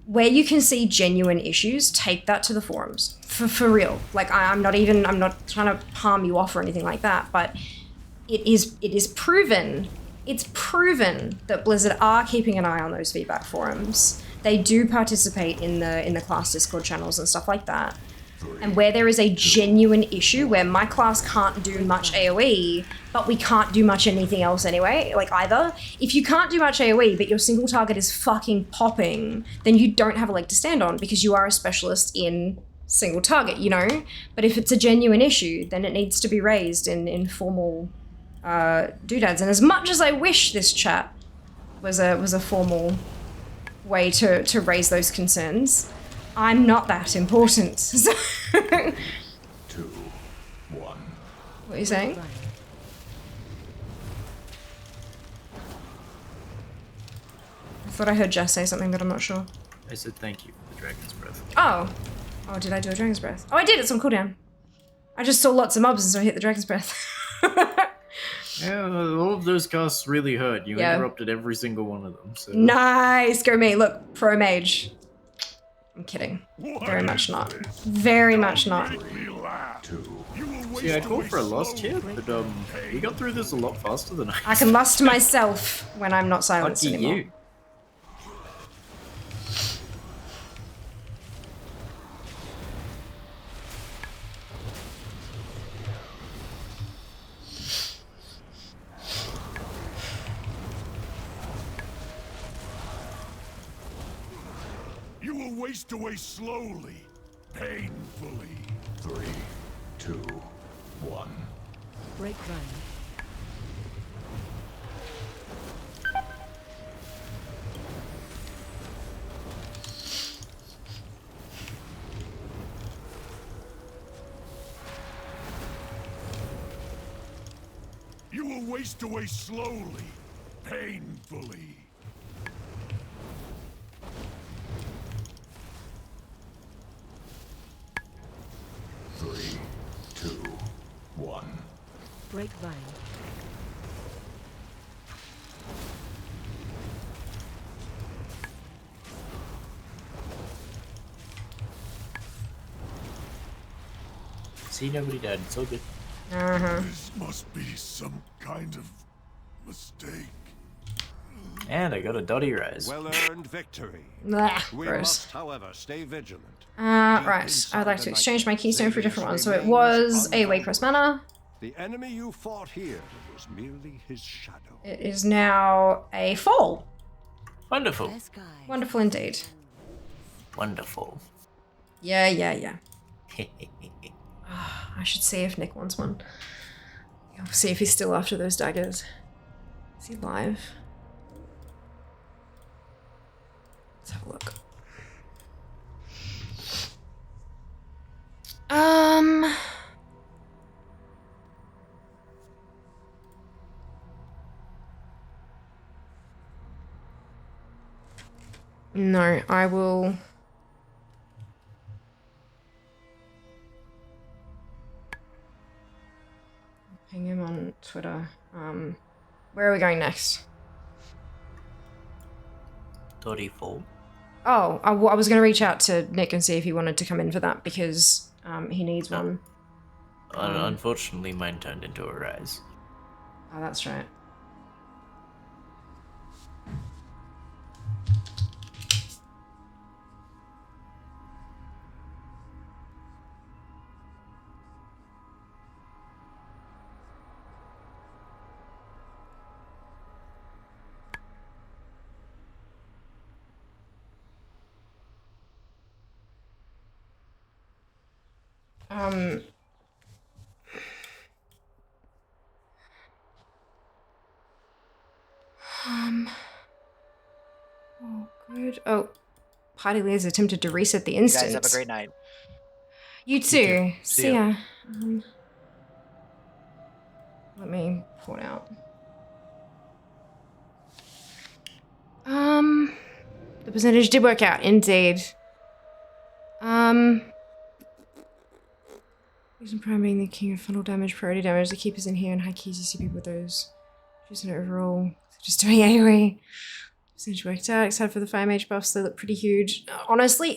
S3: where you can see genuine issues, take that to the forums. For real. Like, I'm not trying to palm you off or anything like that, but it is proven, it's proven that Blizzard are keeping an eye on those feedback forums. They do participate in the class Discord channels and stuff like that. And where there is a genuine issue where my class can't do much AoE, but we can't do much anything else anyway, like either. If you can't do much AoE, but your single target is fucking popping, then you don't have a leg to stand on because you are a specialist in single target, you know? But if it's a genuine issue, then it needs to be raised in formal doodads. And as much as I wish this chat was a formal way to raise those concerns, I'm not that important.
S1: 2, 1.
S3: What are you saying? I thought I heard Jess say something, but I'm not sure.
S4: I said thank you for the Dragon's Breath.
S3: Oh, did I do a Dragon's Breath? Oh, I did, it's on cooldown. I just saw lots of mobs and so I hit the Dragon's Breath.
S4: Yeah, all of those casts really hurt. You
S3: Yeah.
S4: interrupted every single one of them. So.
S3: Nice! Go me. Look, pro mage. I'm kidding. Very much not. Very much not.
S4: See, I'd go for a lust here, but we got through this a lot faster than
S3: I can lust myself when I'm not silenced
S4: Lucky
S3: anymore.
S4: you.
S1: You will waste away slowly, painfully. 3, 2, 1.
S10: Grapevine.
S1: You will waste away slowly, painfully. Three, 2, 1.
S10: Grapevine.
S4: See, nobody died. It's all good.
S1: This must be some kind of mistake.
S4: And I got a dotty rise.
S6: Well-earned victory.
S3: Blah,
S6: We
S3: gross.
S6: must, however, stay vigilant.
S3: Right. I'd like to exchange my keystone for a different one. So it was a Waycrest Manor.
S6: The enemy you fought here was merely his shadow.
S3: It is now a fall.
S4: Wonderful.
S3: Wonderful indeed.
S4: Wonderful.
S3: Yeah. I should see if Nick wants one. I'll see if he's still after those daggers. Is he live? Let's have a look. No, I will. Ping him on Twitter. Where are we going next?
S4: Dotty fall.
S3: Oh, I was going to reach out to Nick and see if he wanted to come in for that because he needs one.
S4: Unfortunately, mine turned into a rise.
S3: Oh, that's right. Oh, good. Oh, Party Leaders attempted to reset the
S9: You
S3: instance.
S9: guys have a great night.
S3: You too.
S4: See
S3: See
S4: ya.
S3: ya. Let me pull it out. The percentage did work out, indeed. Reason prime being the king of funnel damage, priority damage. The keepers in here and high keys, you see people with those. Just an overall, just doing AoE. Percentage worked out, except for the fire mage buffs, they look pretty huge. Honestly,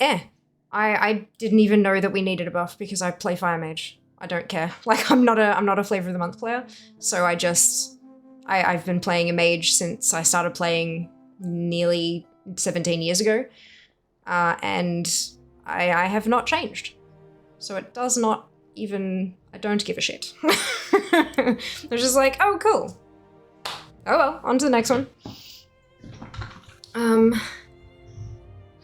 S3: I didn't even know that we needed a buff because I play fire mage. I don't care. Like I'm not a flavor of the month player, so I've been playing a mage since I started playing nearly 17 years ago, and I have not changed. So it does not even. I don't give a shit. They're just like, oh cool. Oh well, on to the next one. I'm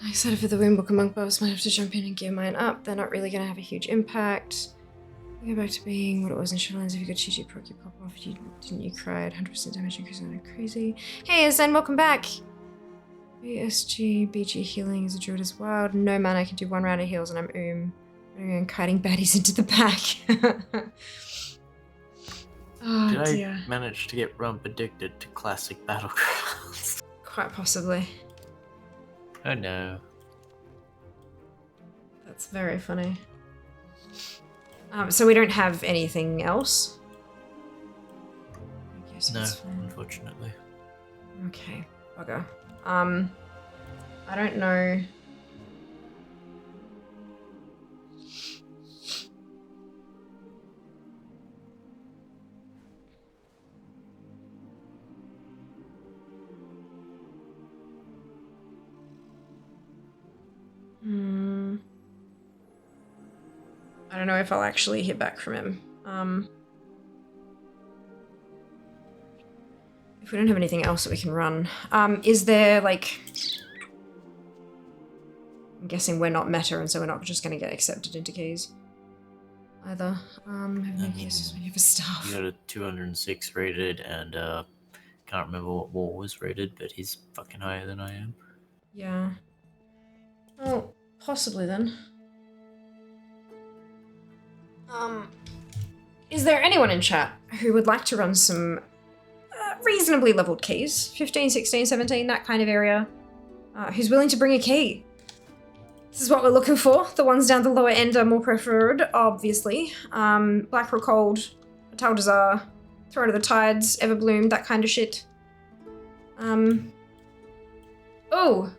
S3: excited for the Win Book and Monk buffs. Might have to jump in and gear mine up. They're not really going to have a huge impact. Go back to being what it was in Shadowlands. If you got GG proc, you pop off. Didn't you cry at 100% damage increase? Crazy. Hey, Zen, welcome back. BSG, BG healing is a druid as well. No mana, I can do 1 round of heals and I'm and kiting baddies into the back. Oh
S4: Did
S3: dear.
S4: I manage to get rump addicted to classic battlegrounds?
S3: Quite possibly.
S4: Oh no.
S3: That's very funny. So we don't have anything else? Yes,
S4: No,
S3: that's fine.
S4: unfortunately.
S3: Okay, bugger. I don't know. I don't know if I'll actually hear back from him. If we don't have anything else that we can run. Is there, like... I'm guessing we're not meta, and so we're not just going to get accepted into keys. Either. Have no cases when you have a staff.
S4: You got a 206 rated, and can't remember what War was rated, but he's fucking higher than I am.
S3: Yeah. Well, possibly then. Is there anyone in chat who would like to run some reasonably leveled keys? 15, 16, 17, that kind of area. Who's willing to bring a key? This is what we're looking for. The ones down the lower end are more preferred, obviously. Black Cold, Taldazar, Throw to the Tides, Everbloom, that kind of shit. Oh!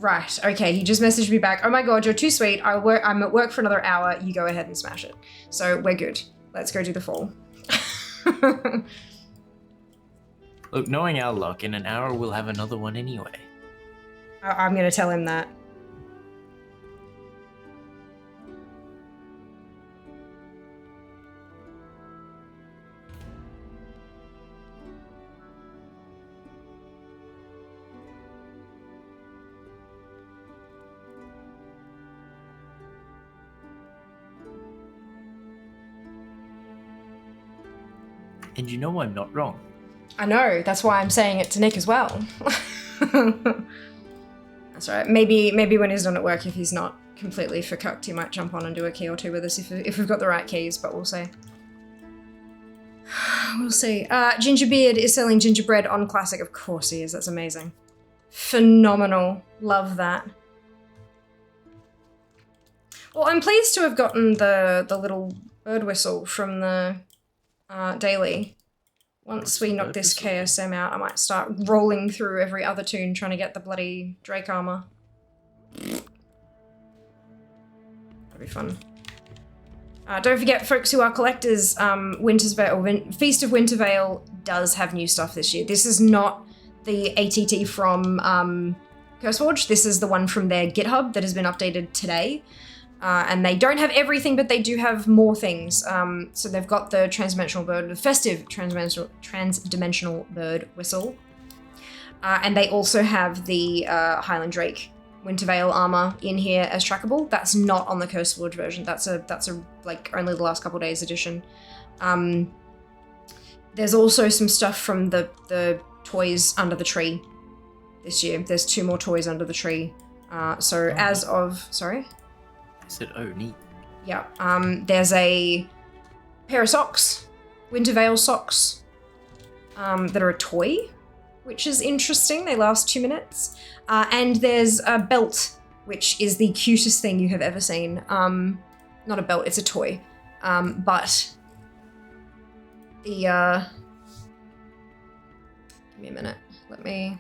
S3: Right, okay, he just messaged me back. Oh my god, you're too sweet. I'm at work for another hour. You go ahead and smash it. So we're good. Let's go do the fall.
S4: Look, knowing our luck, in an hour we'll have another one anyway.
S3: I'm gonna tell him that.
S4: And you know I'm not wrong.
S3: I know, that's why I'm saying it to Nick as well. That's right. Maybe when he's done at work, if he's not completely fucked, he might jump on and do a key or two with us if we've got the right keys, but we'll see. We'll see. Gingerbeard is selling gingerbread on Classic. Of course he is. That's amazing. Phenomenal. Love that. Well, I'm pleased to have gotten the little bird whistle from the daily. Once we knock this KSM out, I might start rolling through every other tune trying to get the bloody Drake armor. That'd be fun. Don't forget, folks who are collectors, Feast of Wintervale does have new stuff this year. This is not the ATT from Curseforge. This is the one from their GitHub that has been updated today. And they don't have everything, but they do have more things. So they've got the festive transdimensional bird whistle. And they also have the Highland Drake Wintervale armor in here as trackable. That's not on the Curseforge version. That's a like only the last couple days edition. There's also some stuff from the toys under the tree this year. There's 2 more toys under the tree. As of, sorry?
S4: I said, oh, neat.
S3: Yeah, there's a pair of socks, Wintervale socks, that are a toy, which is interesting. They last 2 minutes. And there's a belt, which is the cutest thing you have ever seen. Not a belt, it's a toy. But the, give me a minute, let me...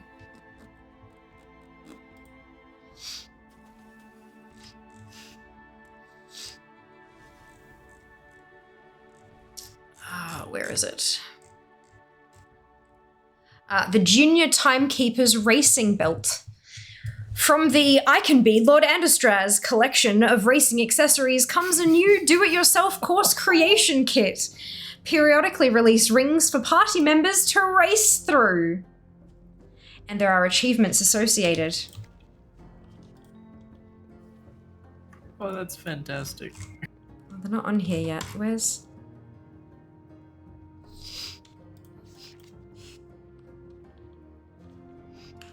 S3: where is it? The Junior Timekeeper's Racing Belt. From the I Can Be Lord Andestraz collection of racing accessories comes a new do-it-yourself course creation kit. Periodically release rings for party members to race through. And there are achievements associated.
S4: Oh, that's fantastic.
S3: Oh, they're not on here yet. Where's...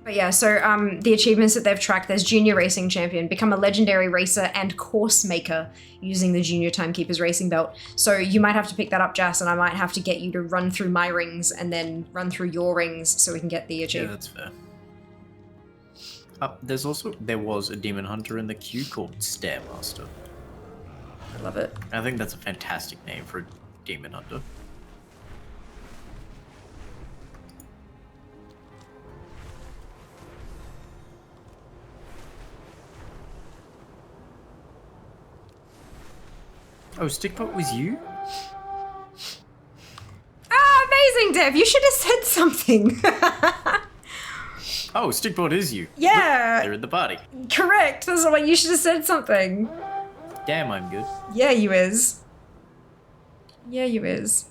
S3: But yeah, so the achievements that they've tracked, there's Junior Racing Champion, become a legendary racer and course maker using the Junior Timekeeper's Racing Belt. So you might have to pick that up, Jas, and I might have to get you to run through my rings and then run through your rings so we can get the achievement.
S4: Yeah, that's fair. There was a Demon Hunter in the queue called Stairmaster.
S3: I love it.
S4: I think that's a fantastic name for a Demon Hunter. Oh, Stickbot was you?
S3: Ah, amazing, Dev. You should have said something.
S4: Oh, Stickbot is you.
S3: Yeah.
S4: Look, they're in the party.
S3: Correct. That's why you should have said something.
S4: Damn, I'm good.
S3: Yeah, you is. Yeah, you is.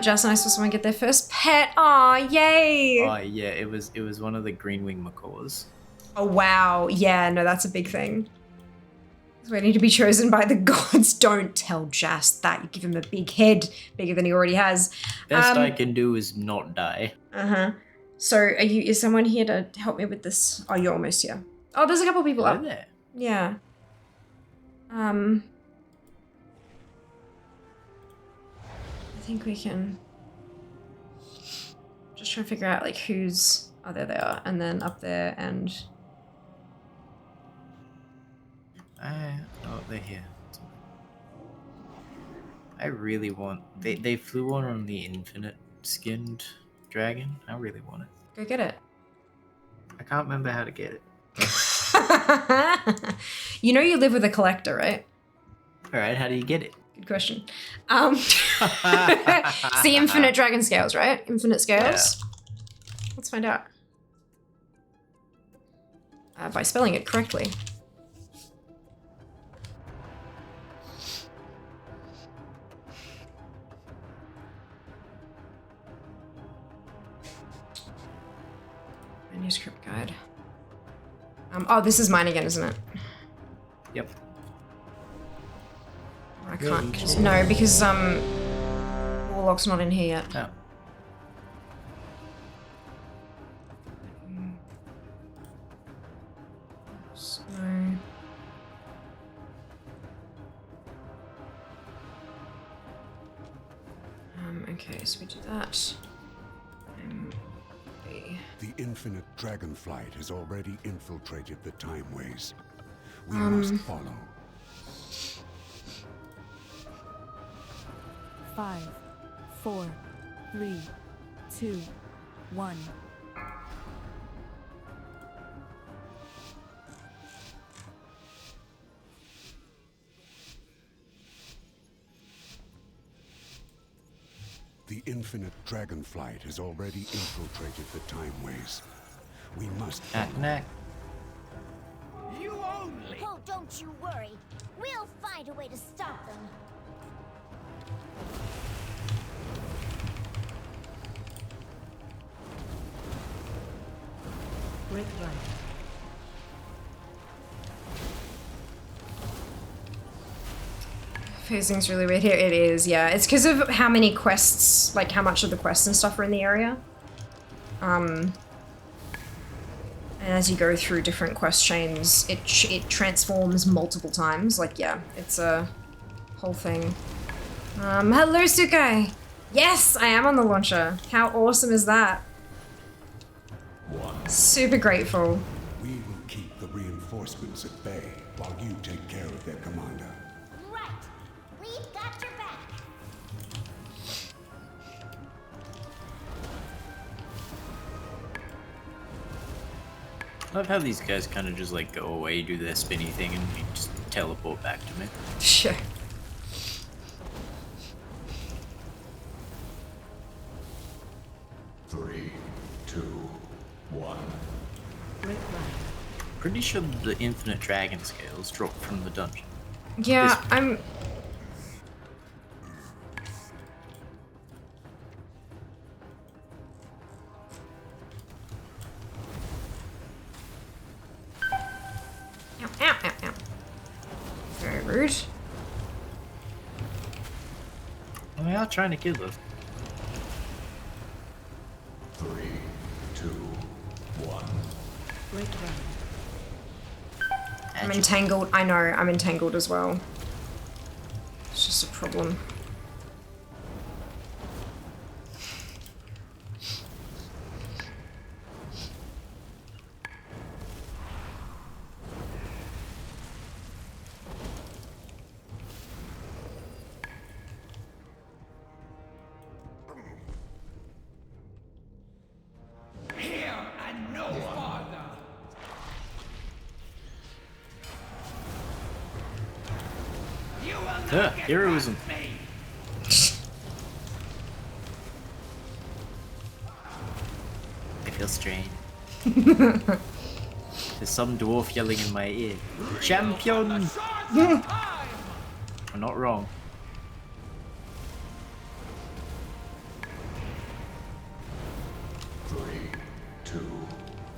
S3: Just nice for someone to get their first pet. Aw, yay.
S4: Oh yeah, it was one of the green-winged macaws.
S3: Oh, wow. Yeah, no, that's a big thing. He's waiting to be chosen by the gods. Don't tell Jas that. You give him a big head, bigger than he already has.
S4: Best I can do is not die.
S3: Uh-huh. So, is someone here to help me with this? Oh, you're almost here. Oh, there's a couple people up.
S4: There.
S3: Yeah. I think we can just try and figure out like who's, oh, there they are, and then up there and
S4: Oh, they're here. I really want, they flew one on the infinite skinned dragon. I really want it.
S3: go get it.
S4: I can't remember how to get it.
S3: You know you live with a collector, right?
S4: Alright, how do you get it?
S3: Good question. It's the infinite dragon scales, right? Infinite scales? Yeah. Let's find out. By spelling it correctly. Manuscript guide. Oh, this is mine again, isn't it?
S4: Yep.
S3: I can't. No, because Warlock's not in here yet.
S4: Oh.
S3: So. Okay, so we do that.
S6: The infinite dragonflight has already infiltrated the timeways. We must follow.
S10: 5, 4, 3, 2, 1.
S6: The infinite dragonflight has already infiltrated the timeways. We must follow.
S8: You only.
S5: Oh, don't you worry. We'll find a way to stop them.
S10: Break right.
S3: Phasing's really weird here. It is, yeah. It's because of how many quests, like how much of the quests and stuff are in the area. And as you go through different quest chains, it transforms multiple times. Like, yeah, it's a whole thing. Hello, Sukai! Yes, I am on the launcher. How awesome is that? Super grateful.
S6: We will keep the reinforcements at bay while you take care of their commander.
S5: Right. We've got your back.
S4: I love how these guys kind of just like go away, do their spinny thing, and you just teleport back to me.
S3: Sure.
S1: Three, two, one.
S10: Break right.
S4: Pretty sure the infinite dragon scales drop from the dungeon.
S3: Yeah, I'm... Ow, ow, ow, ow. Very rude.
S4: We are trying to kill us.
S1: 3, 2, 1.
S10: Break right.
S3: I'm entangled. I know, I'm entangled as well. It's just a problem.
S8: Here and no farther. You will
S4: Heroism. I feel strange. There's some dwarf yelling in my ear. Champion! I'm not wrong.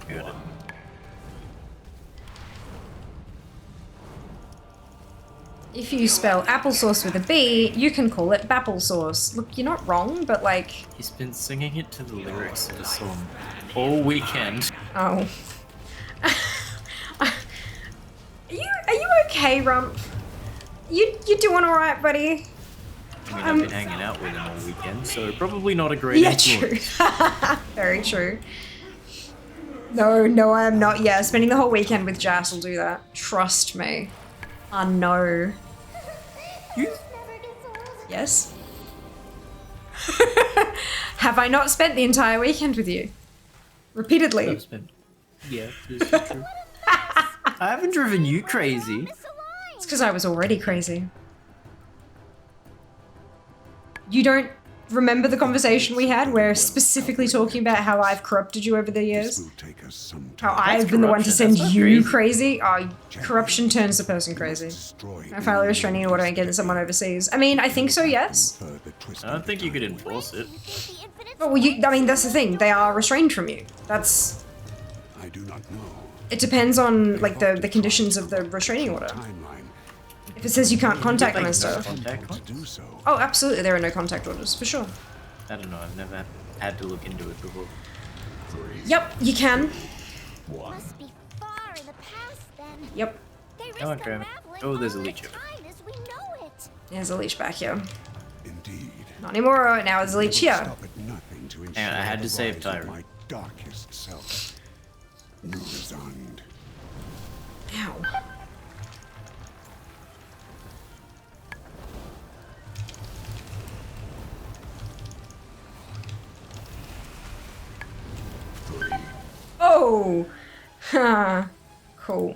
S4: Got it.
S3: If you spell applesauce with a B, you can call it Bapplesauce. Look, you're not wrong, but like...
S4: He's been singing it to the lyrics of the song all weekend.
S3: Oh. Are you okay, Rump? You doing alright, buddy?
S4: I mean, I've been hanging out with him all weekend, so probably not a great influence.
S3: True. Very true. No, I am not. Yeah, spending the whole weekend with Jas will do that. Trust me. I know. Yes? Have I not spent the entire weekend with you? Repeatedly.
S4: Yeah, this is true. I haven't driven you crazy.
S3: It's because I was already crazy. You don't remember the conversation we had where specifically talking about how I've corrupted you over the years? How I've been the one to send you crazy? Oh, corruption turns a person crazy. I file a restraining order against someone overseas. I mean, I think so, yes.
S4: I don't think you could enforce it.
S3: But well, I mean, that's the thing. They are restrained from you. That's...
S6: I do not know.
S3: It depends on, like, the conditions of the restraining order. If it says you can't contact them and stuff. Oh, absolutely, there are no contact orders, for sure.
S4: I don't know, I've never had to look into it before.
S3: Yep, you can.
S5: Must be far in the past then.
S3: Yep.
S4: Come on, Graham. Oh, there's a leech.
S3: There's a leech back here. Indeed. Not anymore, now there's a leech here.
S4: And I had to save Tyra.
S6: My darkest self. Resigned.
S3: Ow. Oh! Huh. Cool.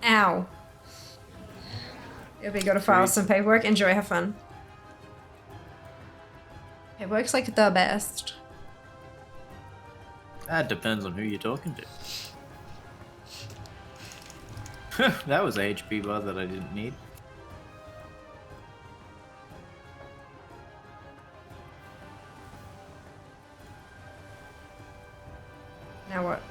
S3: Ow. We gotta file some paperwork. Enjoy, have fun. Paperwork's like the best.
S4: That depends on who you're talking to. That was a HP bar that I didn't need.
S3: Now what?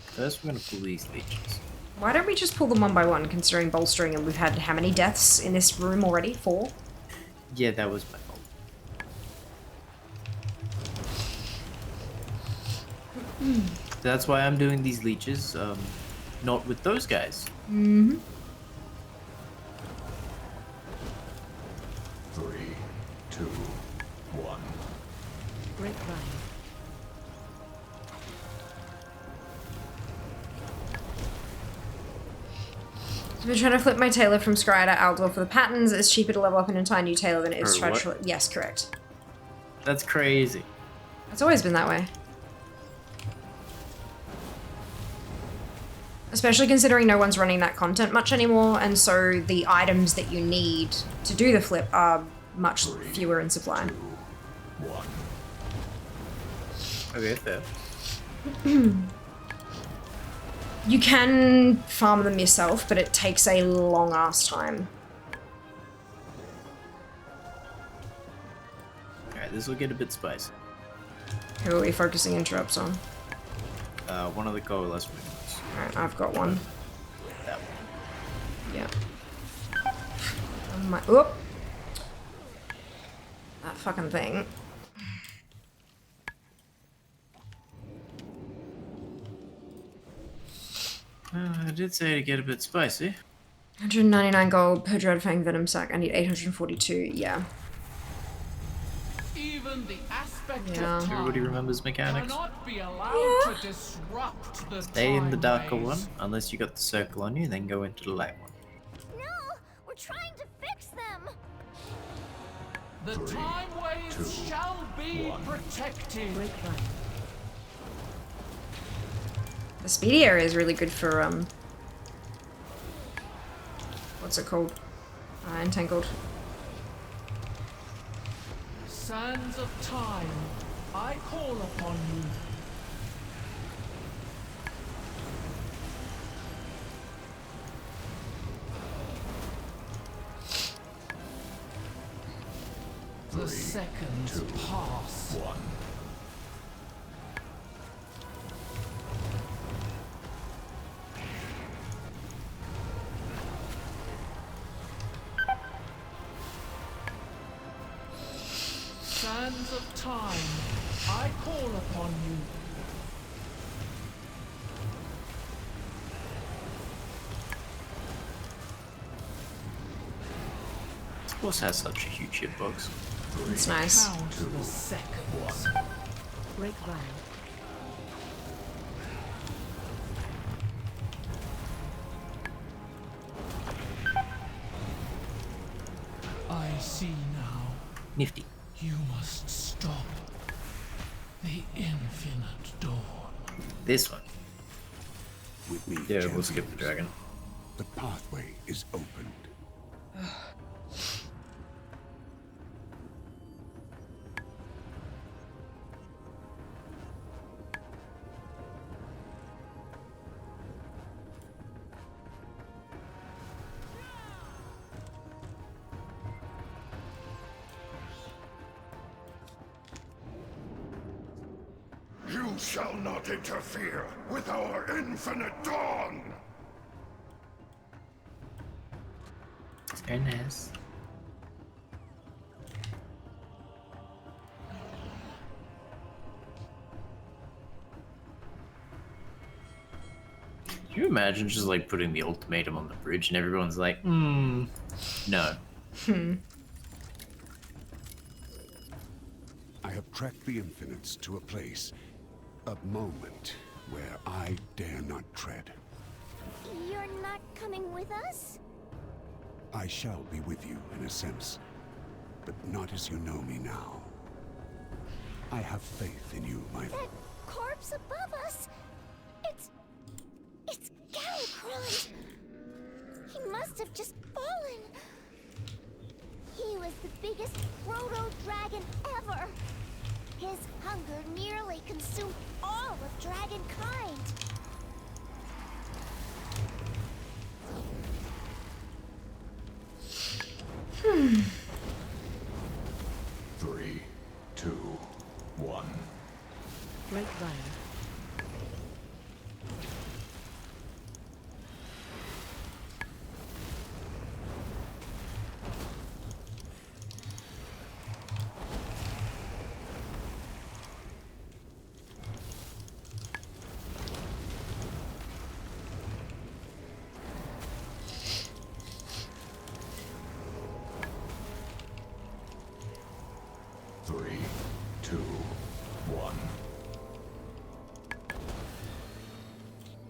S4: First, we're gonna pull these leeches.
S3: Why don't we just pull them one by one, considering bolstering, and we've had how many deaths in this room already? 4?
S4: Yeah, that was my fault. That's why I'm doing these leeches, not with those guys.
S3: Mm-hmm.
S1: 3, 2, 1.
S10: Great run.
S3: I've been trying to flip my tailor from Scryer to Aldor for the patterns. It's cheaper to level up an entire new tailor than it is to try to flip. Yes, correct.
S4: That's crazy.
S3: It's always been that way. Especially considering no one's running that content much anymore, and so the items that you need to do the flip are much fewer in supply.
S1: 2, 1.
S4: Okay, fair.
S3: You can farm them yourself, but it takes a long ass time.
S4: Alright, this will get a bit spicy.
S3: Who are we focusing interrupts on?
S4: One of the coalesce movements.
S3: Alright, I've got one.
S4: That one.
S3: Yeah. Oh my, whoop! That fucking thing.
S4: I did say to get a bit spicy.
S3: 199 gold per Dread Fang Venom Sac. I need 842, yeah.
S8: Even the aspect
S3: Yeah.
S8: of time
S4: Everybody remembers mechanics.
S8: cannot be allowed to disrupt the
S4: Stay in the
S8: time
S4: darker
S8: waves.
S4: one, unless you got the circle on you, then go into the light one.
S5: No, we're trying to fix them.
S8: The
S1: 3,
S8: time waves
S1: 2,
S8: shall be
S1: 1.
S8: protected.
S10: Great run.
S3: The speedy area is really good for, what's it called? Entangled.
S8: Sands of time, I call upon you. The seconds pass.
S1: 1.
S8: Sands of time, I call upon you.
S4: This boss has such a huge hitbox.
S3: It's nice.
S8: Count the seconds.
S10: Break round.
S8: I see now.
S4: Nifty.
S8: You must stop the infinite dawn.
S4: This one.
S6: With me,
S4: Yeah, we'll skip the
S6: champions,
S4: dragon.
S6: the pathway is opened.
S1: You shall not interfere with our infinite dawn!
S4: It's very nice. Can you imagine just like putting the ultimatum on the bridge and everyone's like, no.
S6: I have tracked the infinites to a place, a moment where I dare not tread.
S5: You're not coming with us?
S6: I shall be with you in a sense, but not as you know me now. I have faith in you, my...
S5: That corpse above us? It's Galakrond. He must have just fallen. He was the biggest proto-dragon ever. His hunger nearly consumed all of dragonkind.
S1: Hmm. 3, 2, 1.
S10: Break round.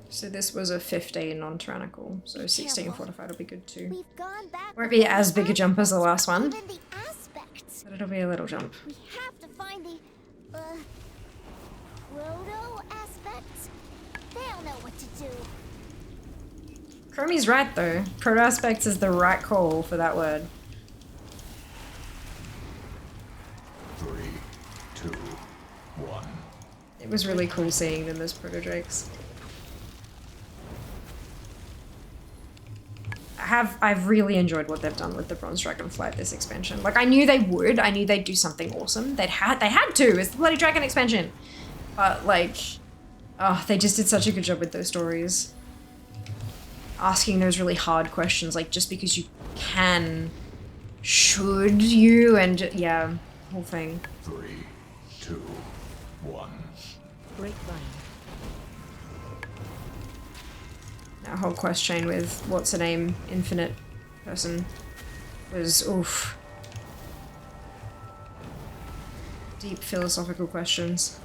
S3: So this was a 15 non-tyrannical, so 16 fortified will be good too.
S5: We've gone back.
S3: Won't be as big a jump as the last one,
S5: Even the aspects.
S3: but it'll be a little jump.
S5: We have to find the proto aspects. They'll know what to do.
S3: Chromie's right though. Proto aspects is the right call for that word.
S1: 3, 2, 1.
S3: It was really cool seeing them as proto drakes. I've really enjoyed what they've done with the Bronze Dragonflight this expansion. Like, I knew they would. I knew they'd do something awesome. They had to. It's the bloody dragon expansion. But like, oh, they just did such a good job with those stories. Asking those really hard questions, like just because you can, should you, and yeah, whole thing.
S1: 3, 2, 1.
S10: Break round.
S3: That whole quest chain with what's her name, Infinite person, was oof. Deep philosophical questions.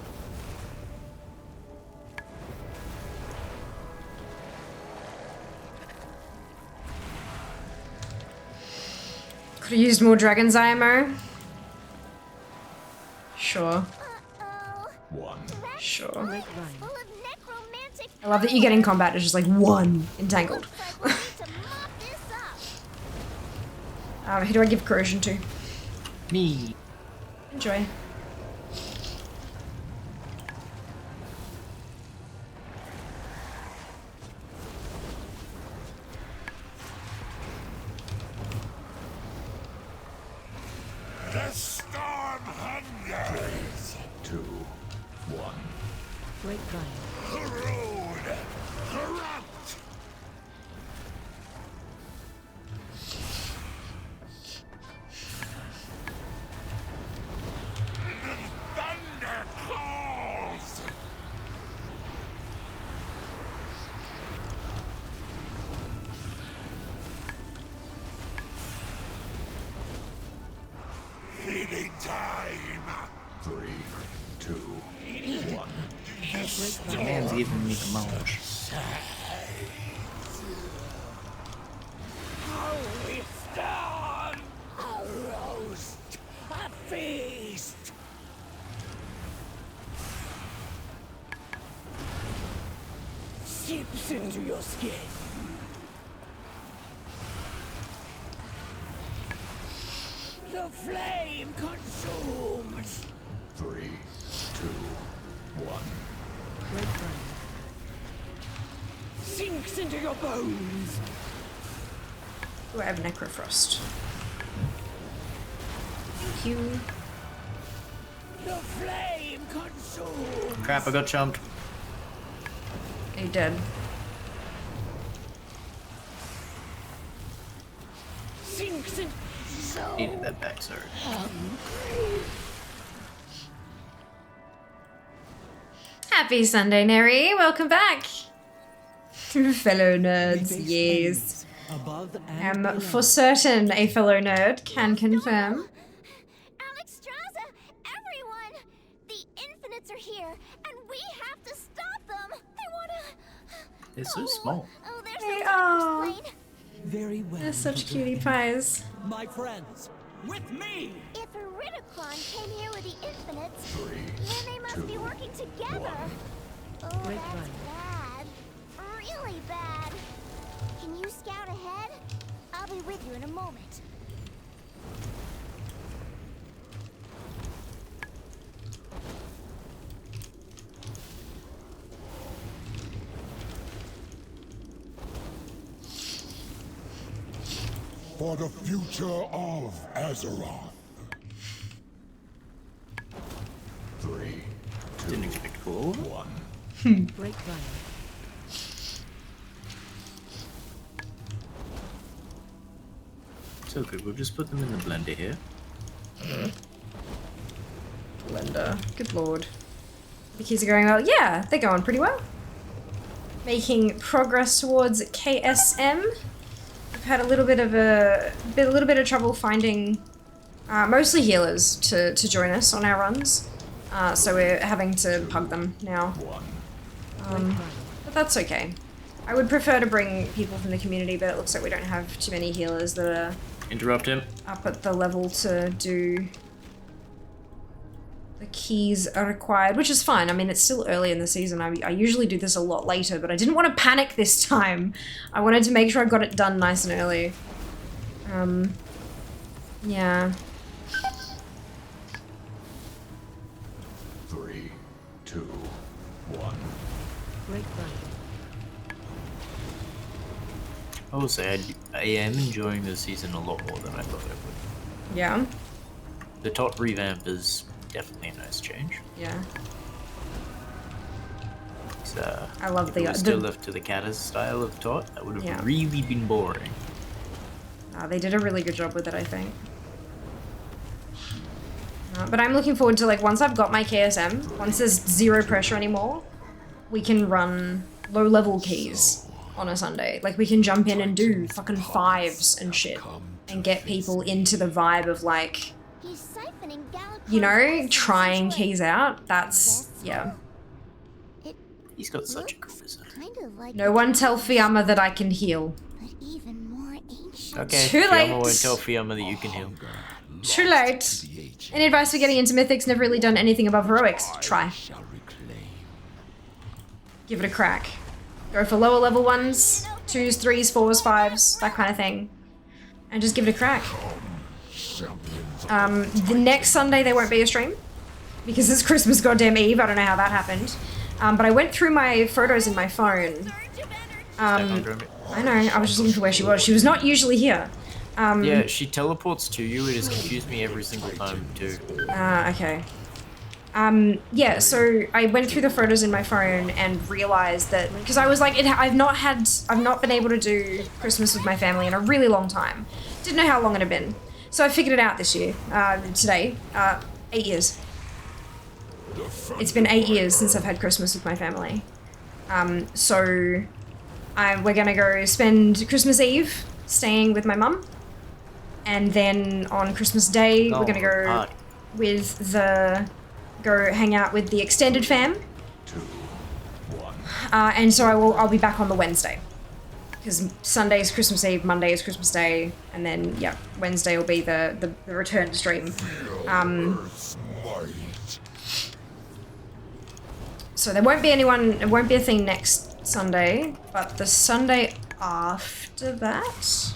S3: Could have used more Dragon's IMO. Sure.
S5: Uh-oh.
S1: 1.
S5: That
S3: Sure.
S5: place is full of necromantic
S3: I love that you get in combat, it's just like one entangled. Who do I give corrosion to?
S4: Me.
S3: Enjoy.
S1: The storm hungers. 2, 1.
S10: Grapevine.
S1: Corrode. Corrupt. Thunder calls. Feeding time. 3, 2, 1.
S4: My man's giving me the munch.
S8: Holy storm! A roast! A feast! Seeps into your skin. The flame consumes.
S1: 3, 2, 1.
S10: Grapevine.
S8: Sinks into your bones.
S3: Ooh, I have Necrofrost. Thank you.
S8: The flame consumes.
S4: Crap, I got chumped.
S3: Are you dead?
S8: Sinks in. So
S4: Needed that back, sorry.
S3: Happy Sunday, Neri. Welcome back. Fellow nerds, yes.
S8: above and below.
S3: For certain a fellow nerd can confirm.
S5: Alexstrasza, everyone! The Infinites are here, and we have to stop them! They wanna...
S4: They're so small.
S5: Oh, they're
S3: They
S5: so tough to
S3: are.
S5: explain.
S8: Very well.
S3: They're such cutie pies.
S8: My friends, with me!
S5: If Iridicron came here with the Infinites,
S1: 3,
S5: then they must be working together. Oh, that's
S10: Grapevine.
S5: bad. Really bad. Can you scout ahead? I'll be with you in a moment.
S1: For the future of Azeroth. 3,
S4: Didn't expect to go over.
S1: 1.
S10: Grapevine.
S4: So good, we'll just put them in the blender here.
S3: Blender. Good lord. The keys are going well. Yeah, they're going pretty well. Making progress towards KSM. We've had a little bit of trouble finding mostly healers to join us on our runs. So we're having to pug them now. But that's okay. I would prefer to bring people from the community, but it looks like we don't have too many healers that are
S4: Interrupt him.
S3: up at the level to do the keys are required, which is fine. I mean, it's still early in the season. I usually do this a lot later, but I didn't want to panic this time. I wanted to make sure I got it done nice and early. Yeah.
S1: 3, 2, 1.
S10: Grapevine.
S4: I will say I am enjoying this season a lot more than I thought I would.
S3: Yeah.
S4: The tot revamp is definitely a nice change.
S3: Yeah.
S4: It's,
S3: I love
S4: if
S3: the
S4: it was still left to the Catus style of tot, that would have
S3: Yeah.
S4: really been boring.
S3: They did a really good job with it, I think. But I'm looking forward to, like, once I've got my KSM, once there's zero pressure anymore, we can run low-level keys on a Sunday. Like, we can jump in and do fucking 5s and shit. And get people into the vibe of, like,
S5: He's siphoning Galakrond's
S3: you know,
S5: essence
S3: trying
S5: away.
S3: keys out. That's, yeah.
S4: He's got such a cool design.
S5: Kind of like
S3: No one tell Fiamma that I can heal.
S5: but even more ancient.
S4: Okay,
S3: Too
S4: Fiamma
S3: late.
S4: won't tell Fiamma that you can heal.
S3: Too late. Any advice for getting into Mythics? Never really done anything above Heroics. Try. Give it a crack. Go for lower level ones, 2s, 3s, 4s, 5s, that kind of thing. And just give it a crack. The next Sunday there won't be a stream because it's Christmas goddamn Eve. I don't know how that happened. But I went through my photos in my phone. I know, I was just looking for where she was. She was not usually here.
S4: Yeah, she teleports to you. It has confused me every single time too.
S3: Okay. Yeah, so I went through the photos in my phone and realized that, because I was like, I've not been able to do Christmas with my family in a really long time. Didn't know how long it had been. So I figured it out this year, today, 8 years. It's been 8 years since I've had Christmas with my family. So we're gonna go spend Christmas Eve staying with my mum. And then on Christmas Day, we're gonna go go hang out with the extended fam. And so I'll be back on the Wednesday. Because Sunday is Christmas Eve, Monday is Christmas Day, and then, yeah, Wednesday will be the return stream. So there won't be it won't be a thing next Sunday, but the Sunday after that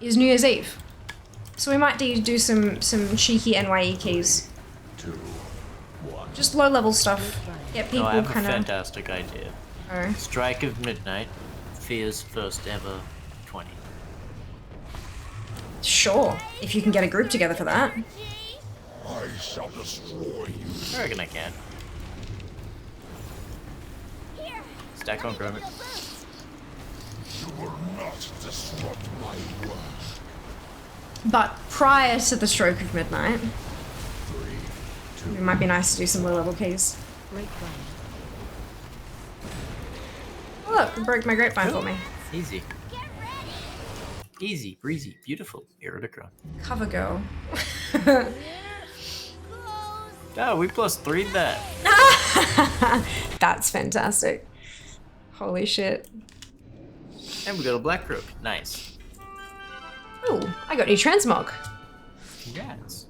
S3: is New Year's Eve. So we might do some cheeky NYE keys. Just low level stuff. Get people
S4: I have
S3: kind
S4: a
S3: of.
S4: fantastic idea.
S3: Oh.
S4: Strike of Midnight, Fear's first ever 20.
S3: Sure, if you can get a group together for that.
S1: I shall destroy you.
S4: I reckon I can. Stack on Gromit.
S1: You will not disrupt my work.
S3: But prior to the stroke of midnight, it might be nice to do some low level keys. Oh, look, it broke my grapevine for me.
S4: Easy. Easy, breezy, beautiful. Erotica.
S3: Cover girl.
S4: Oh, we +3'd that.
S3: That's fantastic. Holy shit.
S4: And we got a black group. Nice.
S3: Ooh, I got new transmog.
S4: Congrats.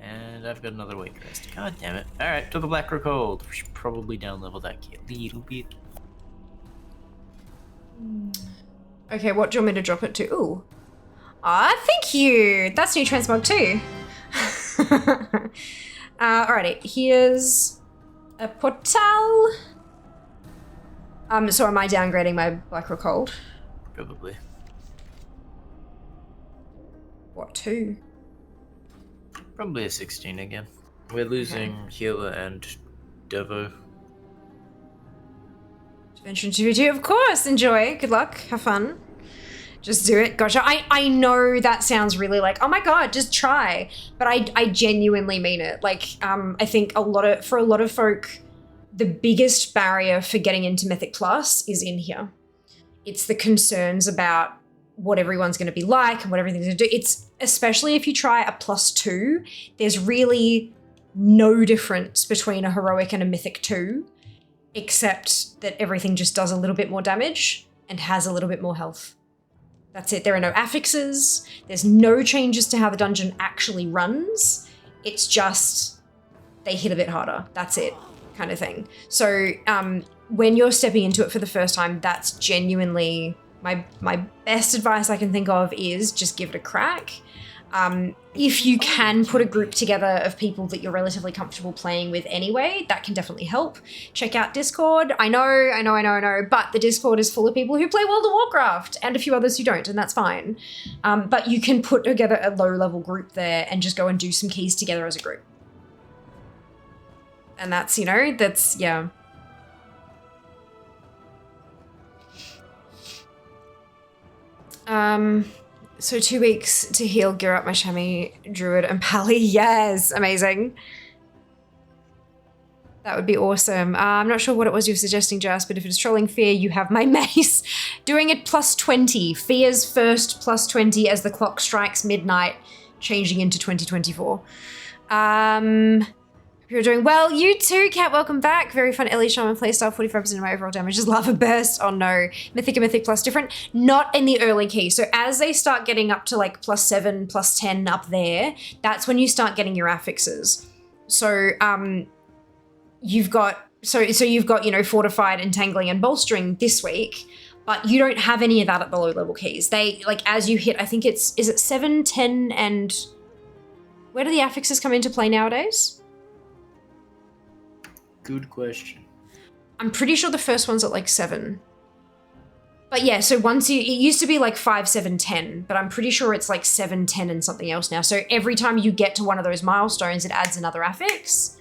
S4: And I've got another weight crest. God damn it. Alright, to the black rook hold. We should probably down level that key a little bit.
S3: Okay, what do you want me to drop it to? Ooh. Ah, thank you. That's new transmog too. Alrighty, here's a portal. So am I downgrading my black rook hold?
S4: Probably.
S3: What, 2?
S4: Probably a 16 again. We're losing healer and Devo.
S3: Adventure into VOD, of course. Enjoy. Good luck. Have fun. Just do it. Gotcha. I know that sounds really like, oh my god, just try. But I genuinely mean it. Like, I think for a lot of folk, the biggest barrier for getting into Mythic Plus is in here. It's the concerns about what everyone's going to be like and what everything's going to do. It's especially if you try a +2, there's really no difference between a heroic and a mythic 2, except that everything just does a little bit more damage and has a little bit more health. That's it. There are no affixes. There's no changes to how the dungeon actually runs. It's just they hit a bit harder. That's it, kind of thing. So when you're stepping into it for the first time, that's genuinely my best advice I can think of is just give it a crack. If you can put a group together of people that you're relatively comfortable playing with anyway, that can definitely help. Check out Discord. I know, but the Discord is full of people who play World of Warcraft and a few others who don't, and that's fine. But you can put together a low-level group there and just go and do some keys together as a group. And that's, yeah. So 2 weeks to heal, gear up my chamois, druid, and pally. Yes, amazing. That would be awesome. I'm not sure what it was you were suggesting, Jas, but if it's trolling fear, you have my mace. Doing it +20. Fear's first +20 as the clock strikes midnight, changing into 2024. You're doing well. You too, Kat. Welcome back. Very fun Ellie Shaman playstyle. 45% of my overall damage is lava burst. Oh no. Mythic and Mythic Plus different. Not in the early key. So as they start getting up to like +7, +10 up there, that's when you start getting your affixes. So you've got you've got, you know, fortified, entangling, and bolstering this week, but you don't have any of that at the low level keys. They, like, as you hit, I think is it 7, 10, and where do the affixes come into play nowadays?
S4: Good question.
S3: I'm pretty sure the first one's at like 7. But yeah, so once it used to be like 5, 7, 10, but I'm pretty sure it's like 7, 10, and something else now. So every time you get to one of those milestones, it adds another affix.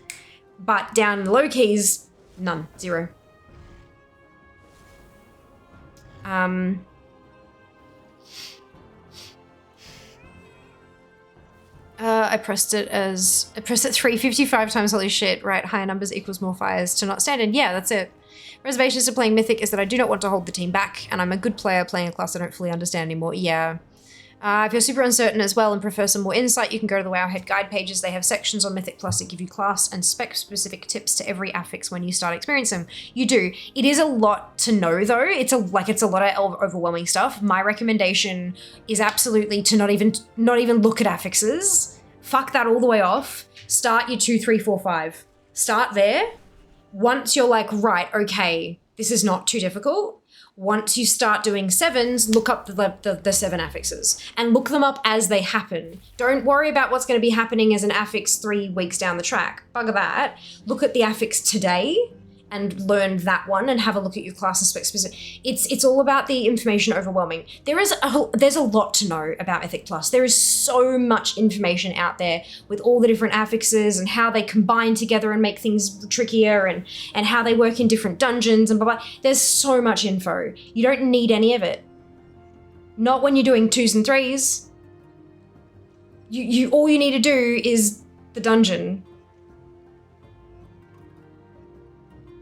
S3: But down in the low keys, none, 0. I pressed it 355 times, holy shit, right? Higher numbers equals more fires to not standard. Yeah, that's it. Reservations to playing Mythic is that I do not want to hold the team back, and I'm a good player playing a class I don't fully understand anymore. Yeah. If you're super uncertain as well and prefer some more insight, you can go to the Wowhead guide pages. They have sections on Mythic Plus that give you class and spec-specific tips to every affix when you start experiencing them. You do. It is a lot to know, though. It's a lot of overwhelming stuff. My recommendation is absolutely to not even look at affixes. Fuck that all the way off. Start your 2, 3, 4, 5. Start there. Once you're like, right, okay, this is not too difficult. Once you start doing 7s, look up the 7 affixes and look them up as they happen. Don't worry about what's going to be happening as an affix 3 weeks down the track. Bugger that. Look at the affix today and learn that one and have a look at your class and spec specific. It's all about the information overwhelming. There's a lot to know about Mythic Plus. There is so much information out there with all the different affixes and how they combine together and make things trickier and how they work in different dungeons and blah, blah. There's so much info. You don't need any of it. Not when you're doing 2s and 3s. You all you need to do is the dungeon.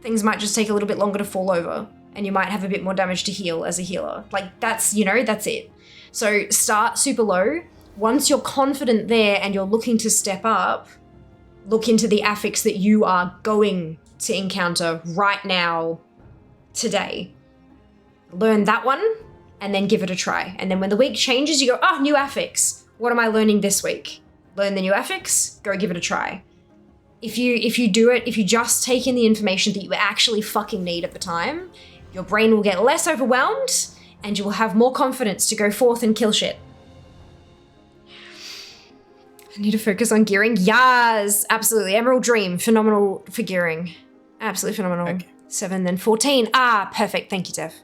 S3: Things might just take a little bit longer to fall over and you might have a bit more damage to heal as a healer. Like that's it. So start super low. Once you're confident there and you're looking to step up, look into the affix that you are going to encounter right now, today. Learn that one and then give it a try. And then when the week changes, you go, oh, new affix. What am I learning this week? Learn the new affix, go give it a try. If you do it, if you just take in the information that you actually fucking need at the time, your brain will get less overwhelmed and you will have more confidence to go forth and kill shit. I need to focus on gearing. Yes, absolutely. Emerald Dream, phenomenal for gearing. Absolutely phenomenal. Okay. 7, then 14. Ah, perfect. Thank you, Dev.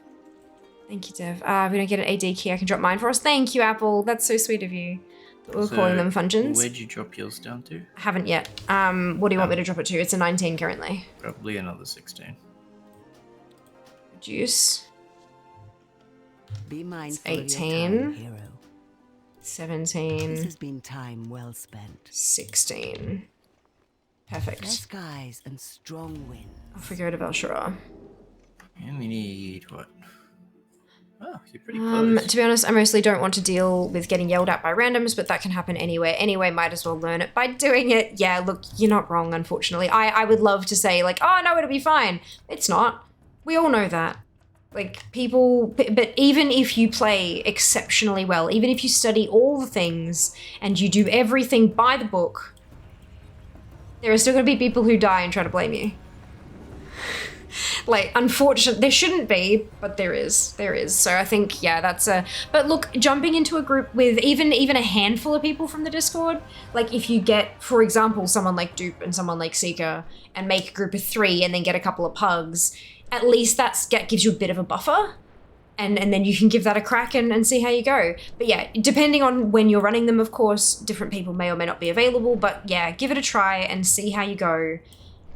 S3: Thank you, Dev. We don't get an AD key. I can drop mine for us. Thank you, Apple. That's so sweet of you. We're calling them fungeons.
S4: Where'd you drop yours down to?
S3: I haven't yet. What do you want me to drop it to? It's a 19 currently.
S4: Probably another 16.
S3: Reduce.
S10: Be mindful
S3: 18.
S10: of your time, hero.
S3: 17.
S10: This has been time well spent.
S3: 16. Perfect.
S10: Clear skies and strong winds.
S3: Off we go to Velshara.
S4: And we need what? Oh, you're pretty close.
S3: To be honest, I mostly don't want to deal with getting yelled at by randoms, but that can happen anywhere. Anyway, might as well learn it by doing it. Yeah, look, you're not wrong, unfortunately. I would love to say, like, oh, no, it'll be fine. It's not. We all know that. Like, people... But even if you play exceptionally well, even if you study all the things and you do everything by the book, there are still going to be people who die and try to blame you. Like, unfortunately, there shouldn't be, but there is. There is. So I think, yeah, that's a... But look, jumping into a group with even a handful of people from the Discord, like if you get, for example, someone like Dupe and someone like Seeker and make a group of 3 and then get a couple of pugs, at least that gives you a bit of a buffer. And then you can give that a crack and see how you go. But yeah, depending on when you're running them, of course, different people may or may not be available. But yeah, give it a try and see how you go.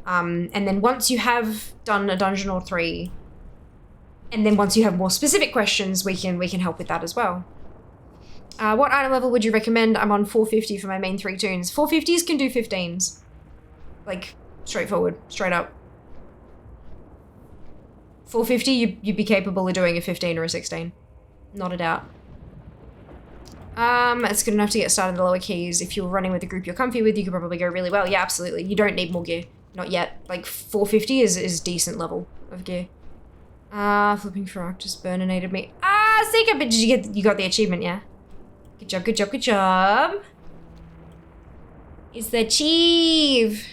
S3: And then once you have done a dungeon or 3, and then once you have more specific questions, we can help with that as well. What item level would you recommend? I'm on 450 for my main 3 tunes. 450s can do 15s. Like, straightforward, straight up. 450, you'd be capable of doing a 15 or a 16. Not a doubt. It's good enough to get started in the lower keys. If you're running with a group you're comfy with, you could probably go really well. Yeah, absolutely. You don't need more gear. Not yet. Like, 450 is decent level of gear. Flipping Frog just burninated me. Seeker, but you got the achievement, yeah? Good job, good job, good job. It's the achieve.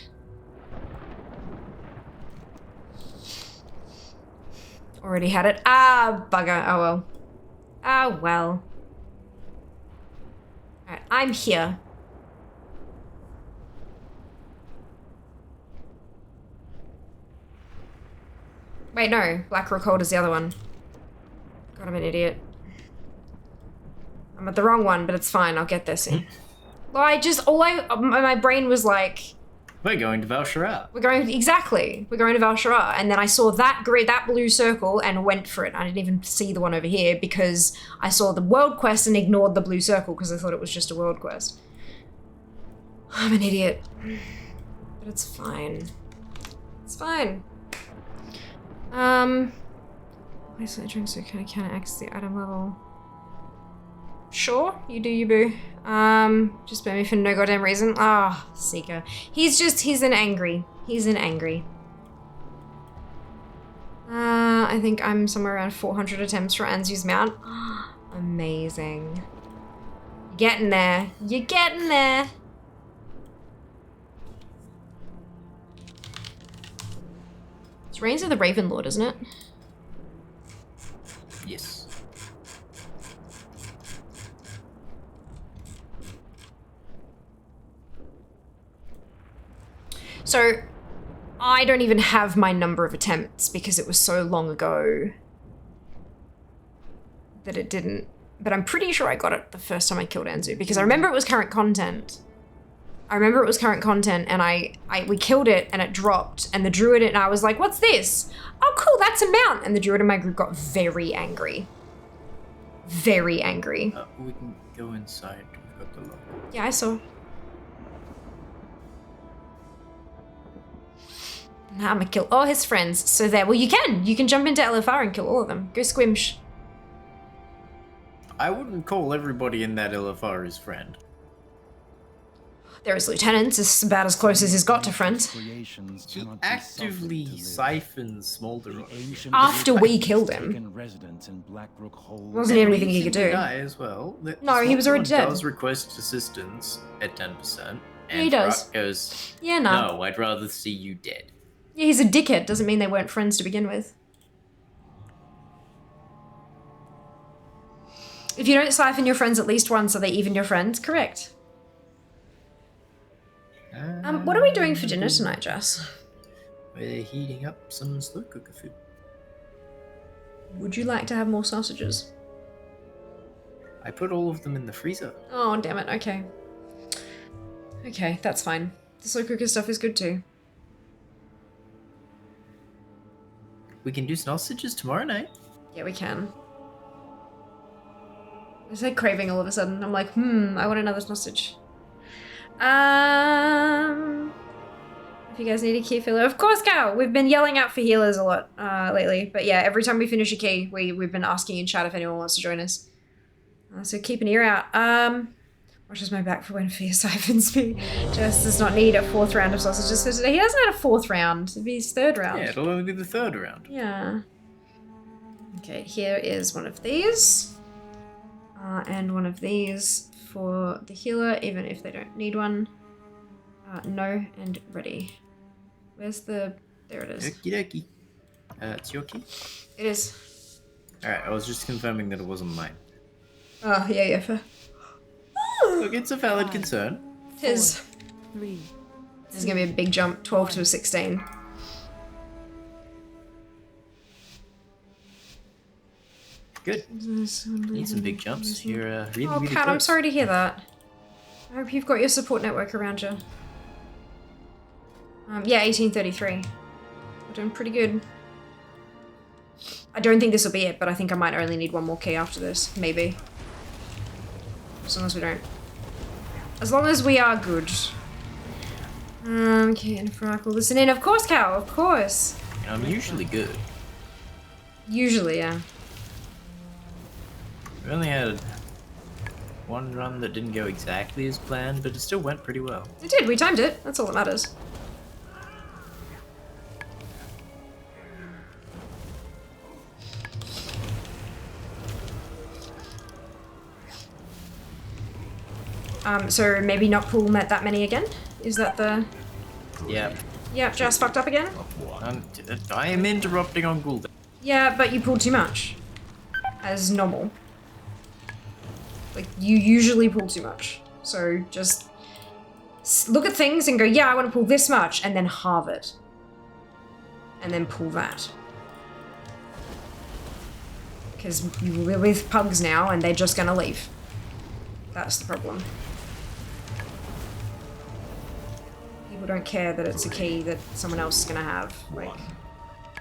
S3: Already had it. Ah, bugger. Oh well. Ah, well. Alright, I'm here. Wait, no. Blackrock Hold is the other one. God, I'm an idiot. I'm at the wrong one, but it's fine. I'll get there soon. Well, my brain was like...
S4: We're going to Val'sharah.
S3: We're going to Val'sharah. And then I saw that blue circle and went for it. I didn't even see the one over here because I saw the world quest and ignored the blue circle because I thought it was just a world quest. I'm an idiot. But it's fine. It's fine. Isolate drink so can I access the item level? Sure, you do you boo. Just spare me for no goddamn reason. Ah, oh, Seeker. He's an angry. I think I'm somewhere around 400 attempts for Anzu's mount. Amazing. You're getting there. You're getting there. It's Reigns of the Raven Lord, isn't it?
S4: Yes.
S3: So, I don't even have my number of attempts because it was so long ago that it didn't. But I'm pretty sure I got it the first time I killed Anzu because I remember it was current content. And we killed it and it dropped and the druid and I was like, what's this? Oh cool, that's a mount. And the druid in my group got very angry. Very angry.
S4: We can go inside. We've got the lock.
S3: Yeah, I saw. Now I'm gonna kill all his friends. So there, well you can jump into LFR and kill all of them. Go squimsh.
S4: I wouldn't call everybody in that LFR his friend.
S3: There is lieutenants, it's about as close as he's got to friends.
S4: He actively siphons Smolder
S3: After we killed him. Wasn't even anything he could do.
S4: Die as well.
S3: No, he was already dead.
S4: Does request assistance at 10%. And
S3: Yeah, he does.
S4: Rock goes,
S3: Yeah, no.
S4: No, I'd rather see you dead.
S3: Yeah, he's a dickhead. Doesn't mean they weren't friends to begin with. If you don't siphon your friends at least once, are they even your friends? Correct. What are we doing for dinner tonight, Jess?
S4: We're heating up some slow cooker food.
S3: Would you like to have more sausages?
S4: I put all of them in the freezer.
S3: Oh, damn it. Okay. Okay, that's fine. The slow cooker stuff is good too.
S4: We can do sausages tomorrow night.
S3: Yeah, we can. I said craving all of a sudden. I'm like, I want another sausage. If you guys need a key filler, of course, Cal. We've been yelling out for healers a lot lately, but yeah, every time we finish a key, we've been asking in chat if anyone wants to join us. So keep an ear out. Watches my back for when Fear siphons me. Jess does not need a 4th round of sausages for today. He doesn't have a 4th round. It'd be his 3rd round.
S4: Yeah, it'll only be the 3rd round.
S3: Yeah. Okay, here is one of these. And one of these for the healer, even if they don't need one. No, and ready. Where's the... There it is.
S4: Okie dokie. It's your key?
S3: It is.
S4: Alright, I was just confirming that it wasn't mine.
S3: Oh, yeah, fair.
S4: Look, it's a valid concern.
S3: It is.
S10: 3.
S3: This is going to be a big jump. 12 to a 16.
S4: Good. Need some big jumps. You're really,
S3: Oh,
S4: really
S3: Kat,
S4: close.
S3: I'm sorry to hear that. I hope you've got your support network around you. Yeah, 1833. We're doing pretty good. I don't think this will be it, but I think I might only need one more key after this. Maybe. As long as we don't. As long as we are good. Okay, and Frack will listen in. Of course, Cal, of course.
S4: I'm usually good.
S3: Usually, yeah.
S4: We only had one run that didn't go exactly as planned, but it still went pretty well.
S3: It did, we timed it. That's all that matters. So maybe not pull that many again? Is that the...
S4: Yeah.
S3: Yeah, just fucked up again?
S4: I am interrupting on Gul'dan.
S3: Yeah, but you pulled too much. As normal. Like, you usually pull too much. So just look at things and go, yeah, I want to pull this much, and then halve it. And then pull that. Because we're with pugs now, and they're just gonna leave. That's the problem. People don't care that it's a key that someone else is gonna have. Like,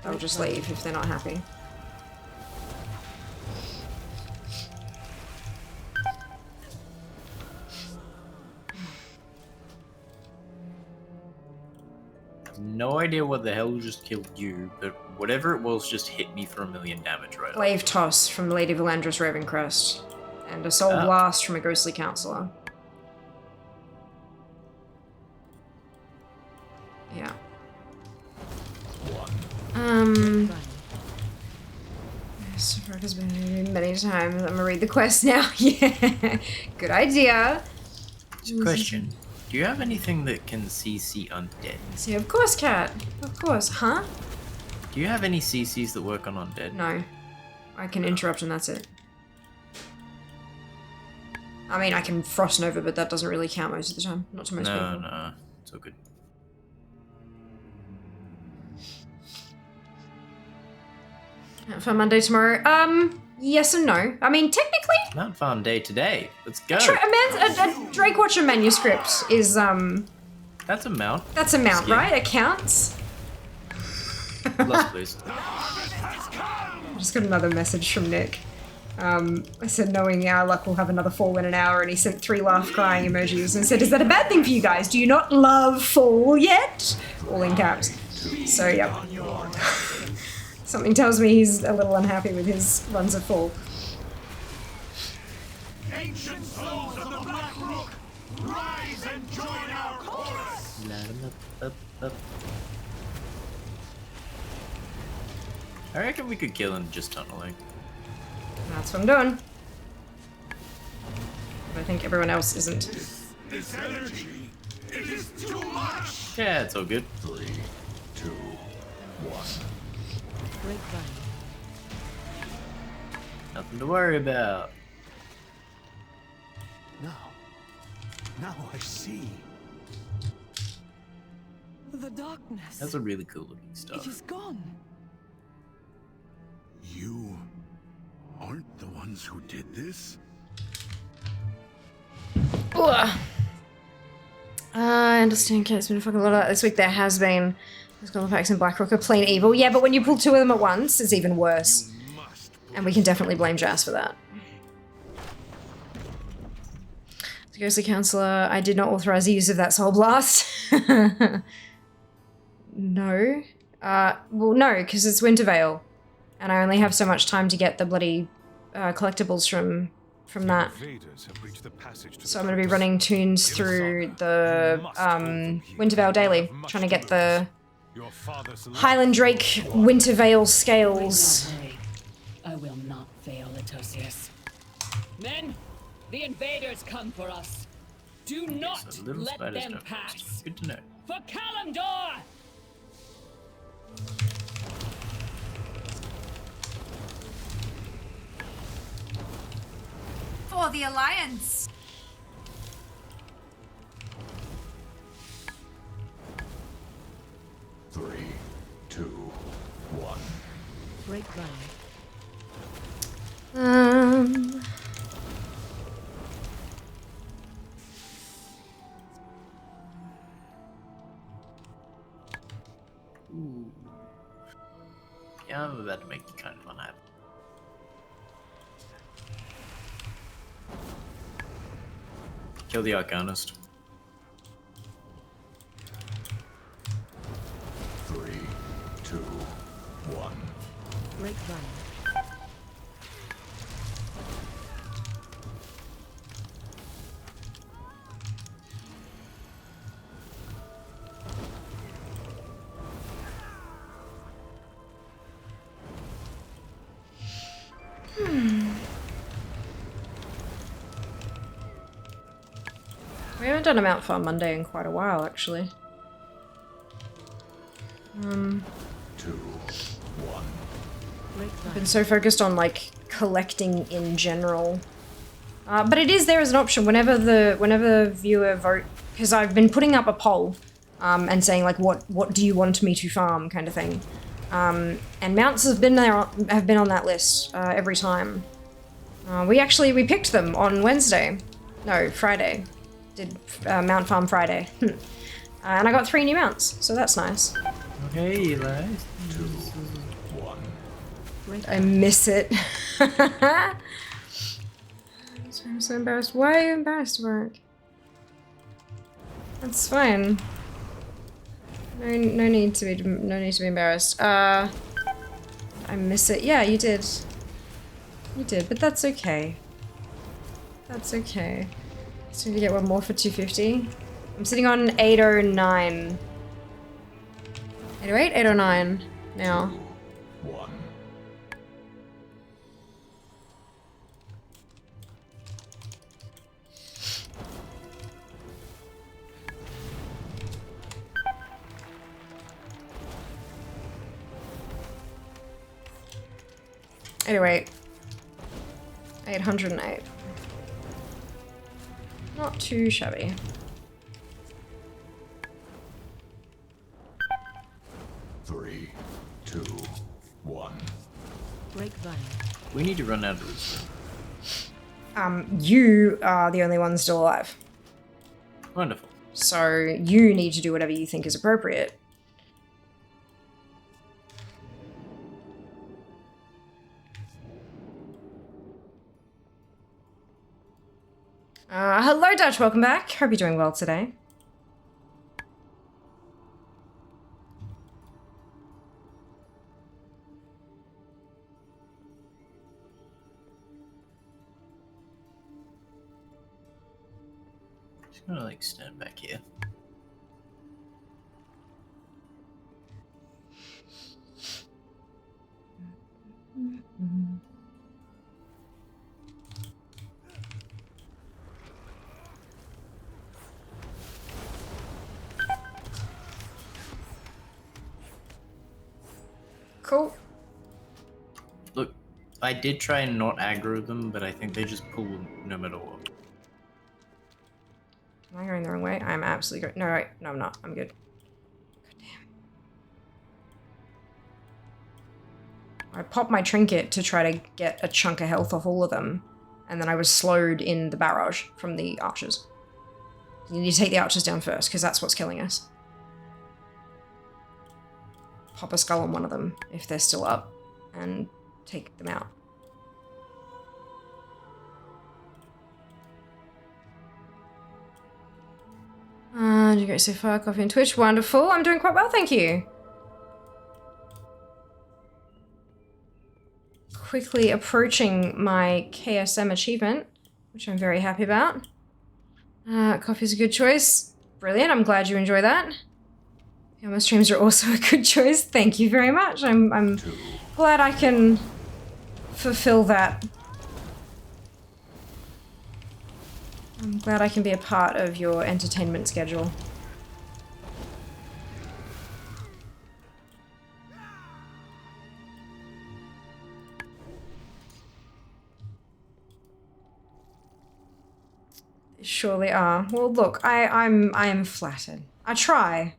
S3: they'll just leave if they're not happy.
S4: No idea what the hell just killed you, but whatever it was just hit me for 1,000,000 damage right
S3: Glaive Toss from Lady Valandra's Ravencrest. And a Soul Blast from a Ghostly Counselor. Yeah. Yes, Rock has been reading many times. I'm gonna read the quest now. Yeah. Good idea.
S4: Question. Do you have anything that can CC undead?
S3: See, of course, Cat. Of course. Huh?
S4: Do you have any CCs that work on undead?
S3: No. I can interrupt and that's it. I mean, I can Frost Nova, but that doesn't really count most of the time. Not to most people.
S4: No. It's all good.
S3: Fun Monday tomorrow. Yes and no. I mean, technically...
S4: Not fun day today. Let's go.
S3: A Drake Watcher manuscript is,
S4: That's a mount.
S3: That's a mount, right? It counts?
S4: Less, please.
S3: I just got another message from Nick. I said, knowing our luck, we'll have another fall in an hour, and he sent 3 laugh crying emojis and said, is that a bad thing for you guys? Do you not love fall yet? All in caps. So, yeah. Something tells me he's a little unhappy with his runs of fall.
S1: Ancient souls of the Black Rook, rise and join our chorus!
S4: Up. I reckon we could kill him just tunneling.
S3: That's what I'm doing. But I think everyone else isn't.
S1: This energy, it is too much!
S4: Yeah, it's all good.
S1: 3, 2, 1.
S4: Nothing to worry about.
S6: Now I see.
S10: The darkness.
S4: That's a really cool looking stuff.
S10: It is gone.
S1: You aren't the ones who did this?
S3: I understand, Kat. It's been a fucking lot of that this week. There has been. Those Golden Packs and Blackrock are plain evil. Yeah, but when you pull 2 of them at once, it's even worse. And we can definitely blame Jas for that. The Ghostly Counselor, I did not authorize the use of that Soul Blast. No. Well, no, because it's Wintervale. And I only have so much time to get the bloody collectibles from that. So I'm going to be running tunes through the Wintervale Daily, trying to get the Highland Drake Wintervale scales.
S11: I will not fail, Atosius. Men, the invaders come for us. Do not let them pass.
S4: Good to know.
S11: For Kalimdor!
S2: For the Alliance.
S1: Three, 2, 1.
S10: Break run.
S4: Ooh. Yeah, I'm about to make you kind of unhappy. Kill the Arcanist.
S1: 3, 2, 1.
S10: Break run.
S3: We haven't done a Mount Farm Monday in quite a while, actually.
S1: 2, 1.
S3: I've been so focused on like collecting in general. But it is there as an option whenever the viewer vote, because I've been putting up a poll and saying like what do you want me to farm kind of thing. And mounts have been on that list every time. We picked them on Wednesday. No, Friday. Did Mount Farm Friday. And I got 3 new mounts, so that's nice.
S4: Okay, guys.
S1: 2, 1.
S3: I miss it. I'm so embarrassed. Why are you embarrassed, Mark? That's fine. No need to be embarrassed. I miss it. Yeah, you did. You did, but that's okay. That's okay. So we get one more for 250. I'm sitting on 809. 808, 809 now.
S1: 2, 1.
S3: Anyway, 808. Not too shabby.
S1: Three, 2, 1.
S10: Break vine.
S4: We need to run out of this.
S3: You are the only one still alive.
S4: Wonderful.
S3: So you need to do whatever you think is appropriate. Hello Dutch, welcome back. Hope you're doing well today.
S4: Just gonna like stand back here.
S3: Cool.
S4: Look, I did try and not aggro them, but I think they just pull no matter what.
S3: Am I going the wrong way? I'm absolutely good. No, right. No, I'm not. I'm good. God damn. I popped my trinket to try to get a chunk of health off all of them, and then I was slowed in the barrage from the archers. You need to take the archers down first, because that's what's killing us. Pop a skull on one of them, if they're still up, and take them out. Did you go so far? Coffee and Twitch. Wonderful. I'm doing quite well, thank you. Quickly approaching my KSM achievement, which I'm very happy about. Coffee's a good choice. Brilliant. I'm glad you enjoy that. My streams are also a good choice. Thank you very much. I'm glad I can fulfill that. I'm glad I can be a part of your entertainment schedule. They surely are. Well, look, I am flattered. I try.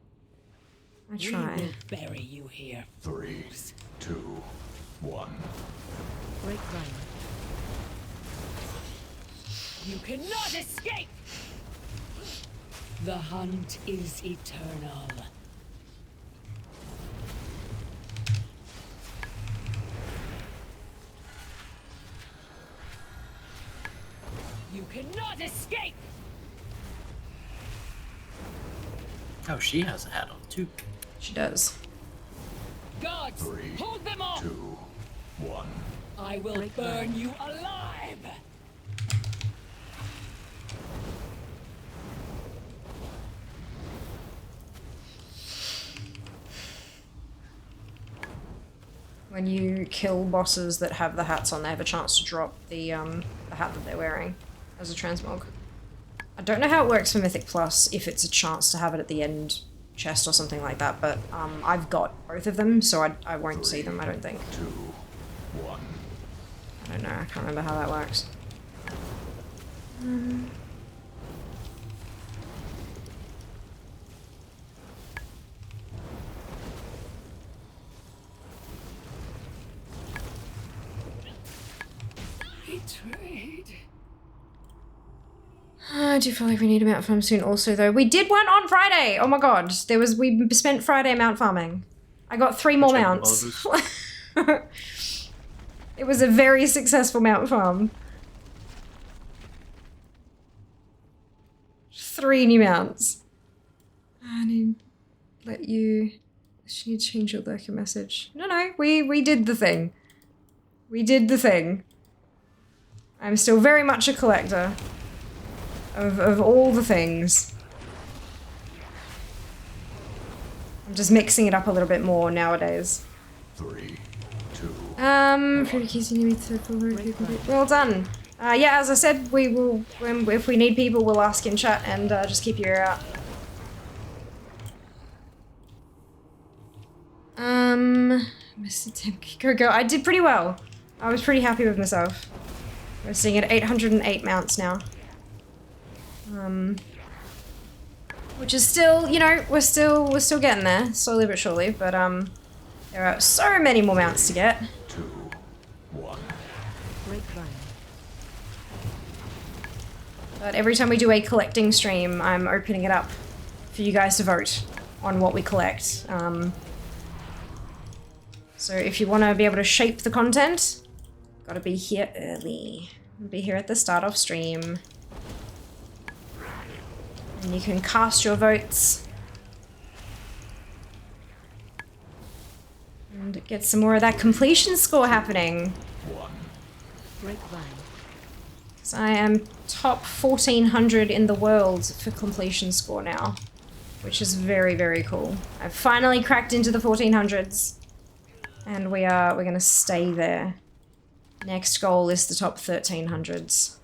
S3: I try.
S11: We will bury you here.
S1: 3, 2, 1.
S10: Break vine.
S11: You cannot escape! The hunt is eternal. You cannot escape!
S4: Oh, she has a hat on too.
S3: She does.
S11: Gods,
S1: 3,
S11: hold them off!
S1: 2, 1.
S11: I will burn you alive!
S3: When you kill bosses that have the hats on, they have a chance to drop the hat that they're wearing as a transmog. I don't know how it works for Mythic Plus, if it's a chance to have it at the end chest or something like that, but I've got both of them, so I won't see them, I don't think.
S1: 2,
S3: I don't know, I can't remember how that works.
S11: Betrayed.
S3: I do feel like we need a mount farm soon also though. We did one on Friday! Oh my god. We spent Friday mount farming. I got 3 more mounts. It was a very successful mount farm. 3 new mounts. I need to let you... She needs to change your lurker message. No, we did the thing. We did the thing. I'm still very much a collector of all the things. I'm just mixing it up a little bit more nowadays.
S1: 3, 2.
S3: Well done. Yeah, as I said, we will, if we need people, we'll ask in chat and just keep your ear out. Mr. Tim, go. I did pretty well. I was pretty happy with myself. We're sitting at 808 mounts now. Which is still, you know, we're still getting there, slowly but surely, but there are so many more mounts to get.
S1: 2, 1.
S3: But every time we do a collecting stream, I'm opening it up for you guys to vote on what we collect. So if you want to be able to shape the content, gotta be here early. Be here at the start of stream. And you can cast your votes. And get some more of that completion score happening.
S1: 1.
S3: Because I am top 1400 in the world for completion score now. Which is very, very cool. I've finally cracked into the 1400s. And we're gonna stay there. Next goal is the top 1300s.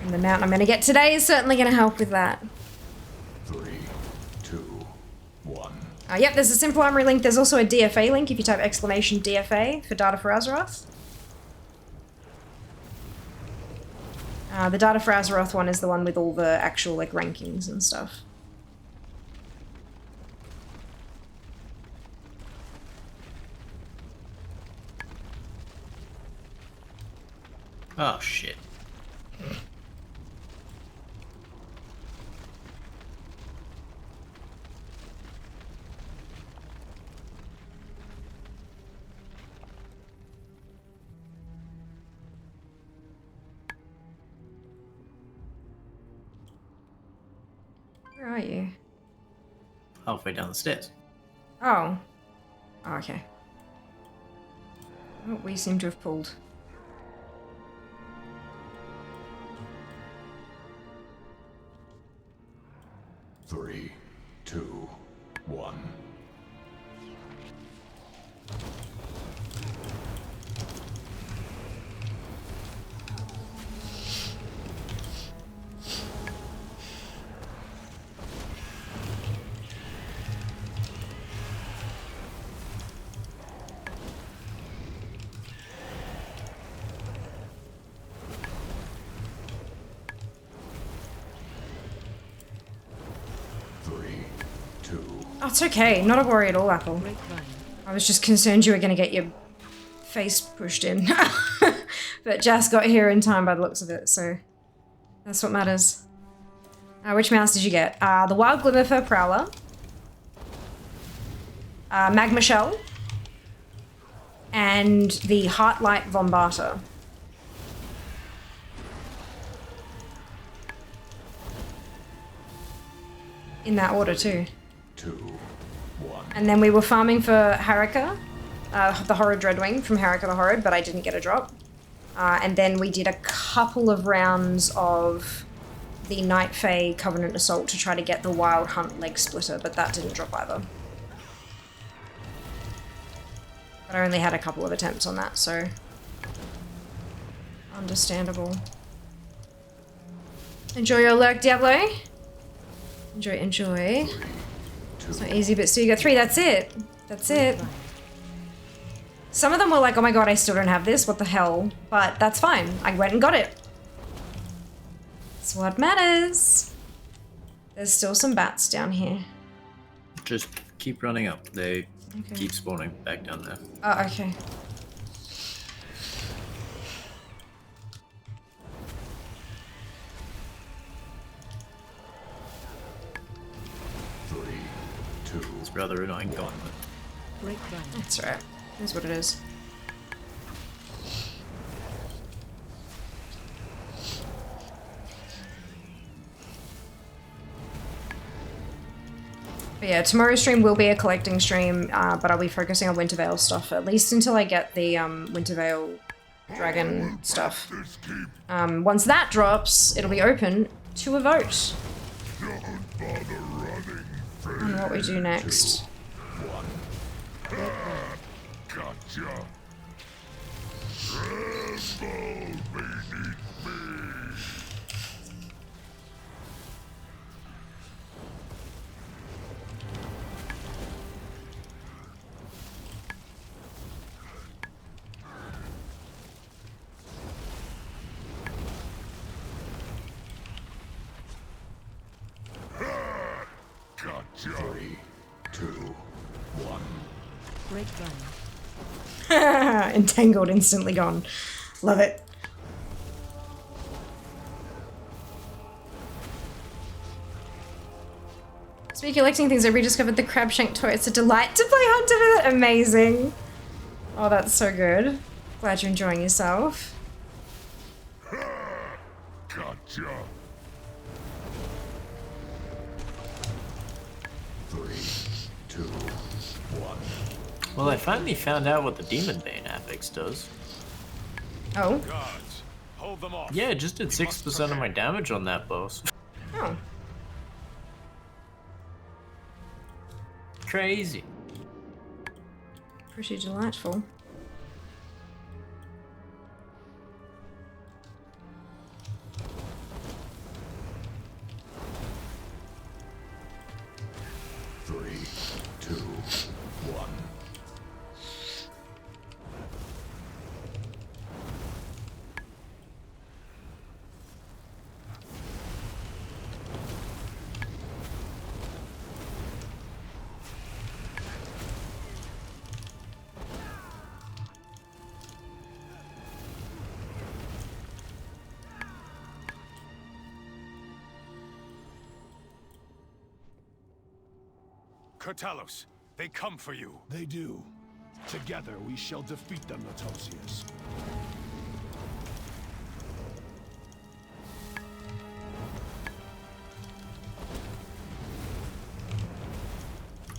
S3: And the mount I'm gonna get today is certainly gonna help with that.
S1: 3, 2, 1.
S3: Yep, there's a simple armory link. There's also a DFA link if you type exclamation DFA for Data for Azeroth. The Data for Azeroth one is the one with all the actual like rankings and stuff.
S4: Oh shit.
S3: Where are you?
S4: Halfway down the stairs.
S3: Oh. Oh, okay. Oh, we seem to have pulled.
S1: Three, 2, 1.
S3: Oh, it's okay. Not a worry at all, Apple. I was just concerned you were going to get your face pushed in. But Jas got here in time by the looks of it, so that's what matters. Which mounts did you get? The Wild Glimmerfur Prowler. Magma Shell. And the Heartlight Vombata. In that order, too.
S1: 2, 1.
S3: And then we were farming for Harika, the Horrid Dreadwing from Harika the Horrid, but I didn't get a drop. And then we did a couple of rounds of the Night Fae Covenant Assault to try to get the Wild Hunt Leg Splitter, but that didn't drop either. But I only had a couple of attempts on that, so... understandable. Enjoy your lurk, Diablo. Enjoy, enjoy.
S1: 3,
S3: It's not easy, but still you got 3. That's it. That's it. Some of them were like, oh my god, I still don't have this. What the hell? But that's fine. I went and got it. That's what matters. There's still some bats down here.
S4: Just keep running up. They keep spawning back down there.
S3: Oh, okay.
S4: It's rather annoying going with.
S3: That's right. That's what it is. But yeah, tomorrow's stream will be a collecting stream, but I'll be focusing on Wintervale stuff, at least until I get the Wintervale dragon stuff. Once that drops, it'll be open to a vote on what we do next.
S1: Gotcha. Gotcha. 3, 2, 1.
S10: Grapevine.
S3: Entangled, instantly gone. Love it. Speaking of collecting things, I rediscovered the Crabshank toy. It's a delight to play Hunter with it. Amazing. Oh, that's so good. Glad you're enjoying yourself.
S1: Gotcha. 3, 2, 1.
S4: Well, I finally found out what the Demon Bane affix does.
S3: Oh.
S1: Guards, hold them off.
S4: Yeah, it just did 6% of my damage on that boss.
S3: Oh.
S4: Crazy.
S3: Pretty delightful.
S1: Kurtalos, they come for you.
S6: They do. Together we shall defeat them, Latosius.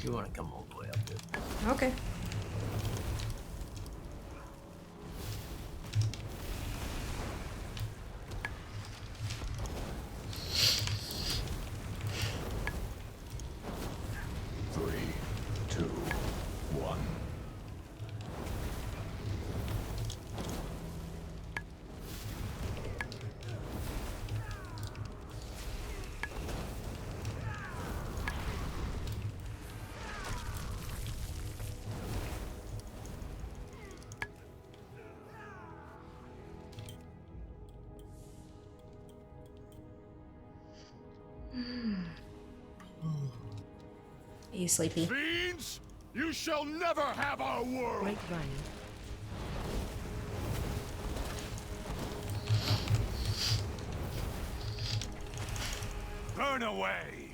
S4: You want to come all the way up there?
S3: Okay. Are you sleepy?
S1: Fiends, you shall never have our world.
S10: Grapevine.
S1: Burn away.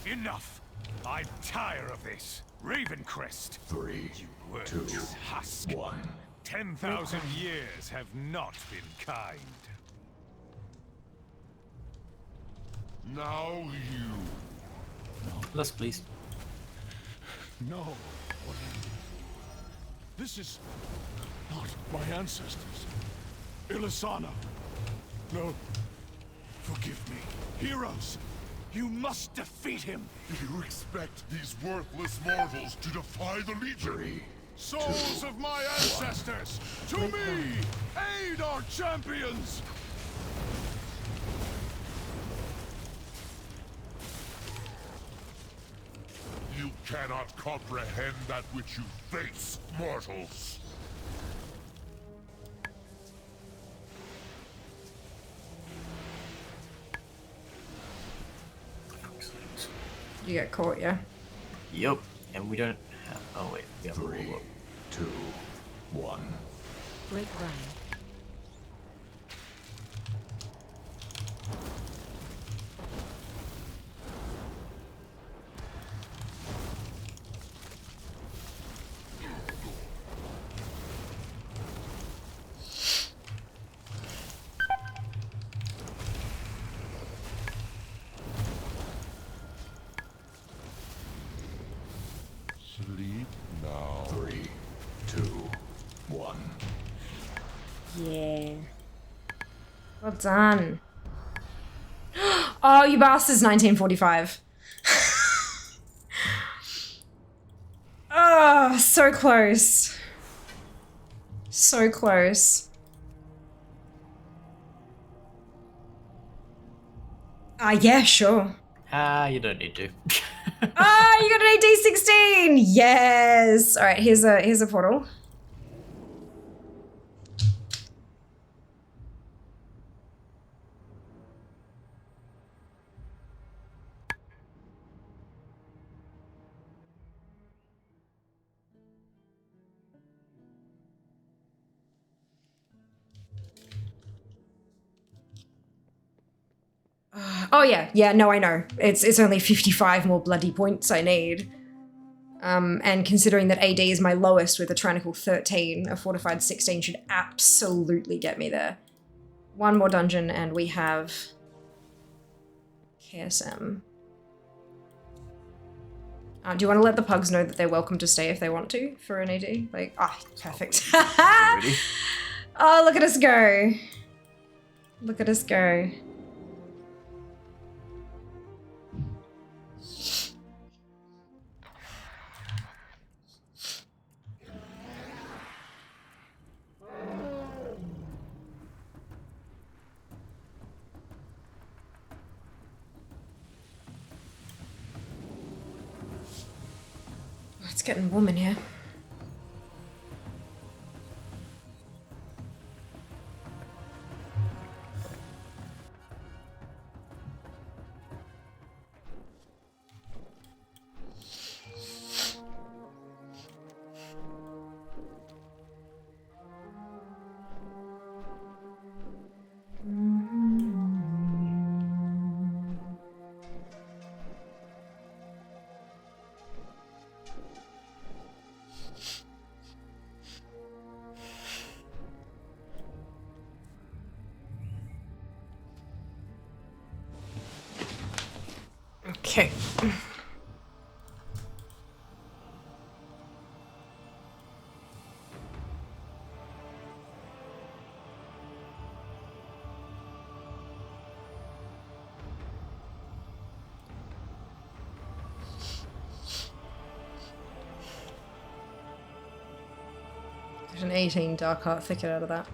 S1: Enough. I tire of this. Ravencrest. 3, 2, husk. 1. 10,000 years have not been kind. Now you.
S4: Yes, please.
S6: No. This is not my ancestors. Ilisana. No. Forgive me. Heroes.
S1: You must defeat him! You expect these worthless mortals to defy the Legion? Souls of my ancestors! To me! Aid our champions! You cannot comprehend that which you face, mortals!
S3: You get caught, yeah?
S4: Yep, and we don't have. Oh wait, we have a roll up.
S1: 2, 1.
S10: Grapevine.
S1: Sleep now. 3, 2, 1.
S3: Yeah. Well done. Oh, you bastards, 1945. Oh, so close. So close. Yeah, sure.
S4: You don't need to.
S3: You got an AD16! Yes! Alright, here's a portal. Oh yeah, no, I know. It's only 55 more bloody points I need. And considering that AD is my lowest with a Tyrannical 13, a Fortified 16 should absolutely get me there. One more dungeon and we have KSM. Do you want to let the pugs know that they're welcome to stay if they want to for an AD? Like, perfect. Oh, look at us go. Look at us go. It's getting warm in here. Okay. There's an 18 Dark Heart Thicket out of that.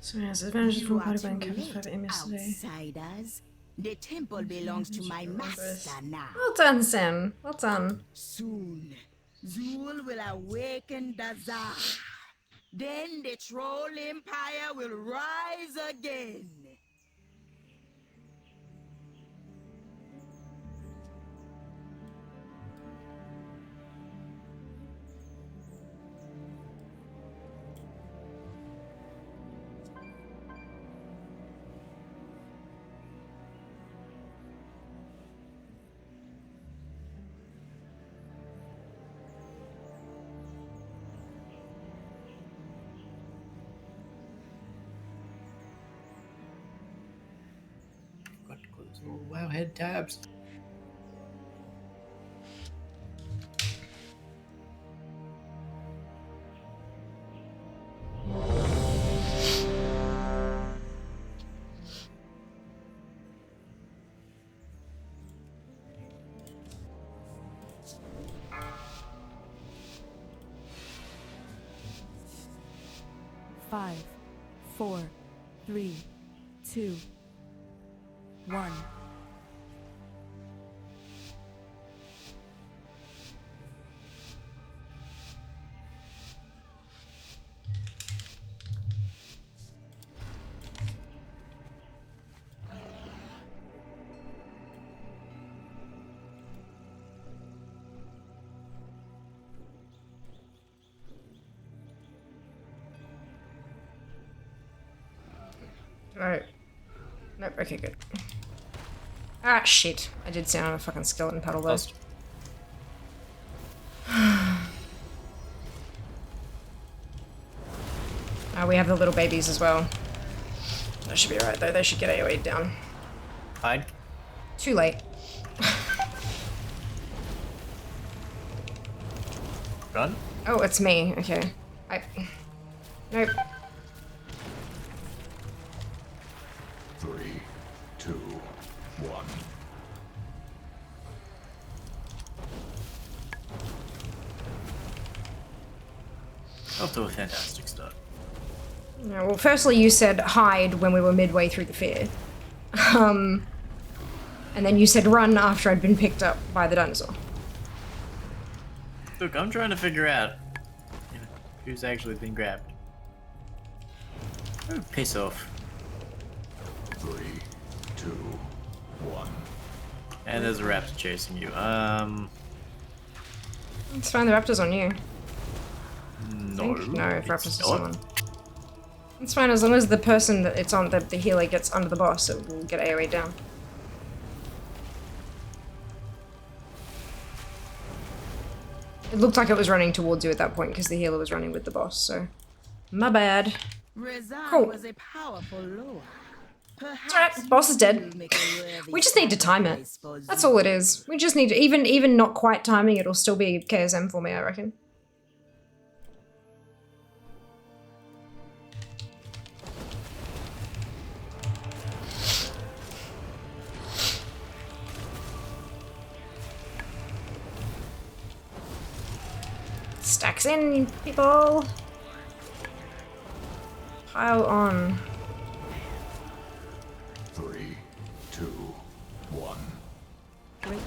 S3: So it has advantages for party by encounters 5 AM yesterday.
S12: Outsiders. The temple belongs to my master now.
S3: Well done, Sam. Well done.
S12: Soon, Zul will awaken Dazar. Then the Troll Empire will rise again.
S4: Oh, wow, head tabs.
S10: Five, 4, 3, 2, 1.
S3: Alright. Nope, okay, good. Ah, shit. I did sound on a fucking skeleton pedal though. We have the little babies as well. That should be alright though, they should get AoE down.
S4: Hide.
S3: Too late.
S4: Run?
S3: Oh, it's me. Okay. Nope.
S1: 3, 2, 1.
S4: Off to a fantastic start.
S3: Yeah, well, firstly you said hide when we were midway through the fair. And then you said run after I'd been picked up by the dinosaur.
S4: Look, I'm trying to figure out who's actually been grabbed. Oh, piss off.
S1: 3, 2, 1.
S4: And there's a raptor chasing you.
S3: It's fine, the raptor's on you.
S4: No.
S3: No, if raptor's
S4: it's
S3: is on. It's fine, as long as the person that it's on, the healer gets under the boss, it will get AoE down. It looked like it was running towards you at that point because the healer was running with the boss, so... My bad. Cool.
S12: Was a powerful lure.
S3: It's alright, the boss is dead. We just need to time it. That's all it is. We just need to, even not quite timing, it'll still be KSM for me, I reckon. Stacks in, people! Pile on.
S1: 3, 2, 1.
S10: Grapevine.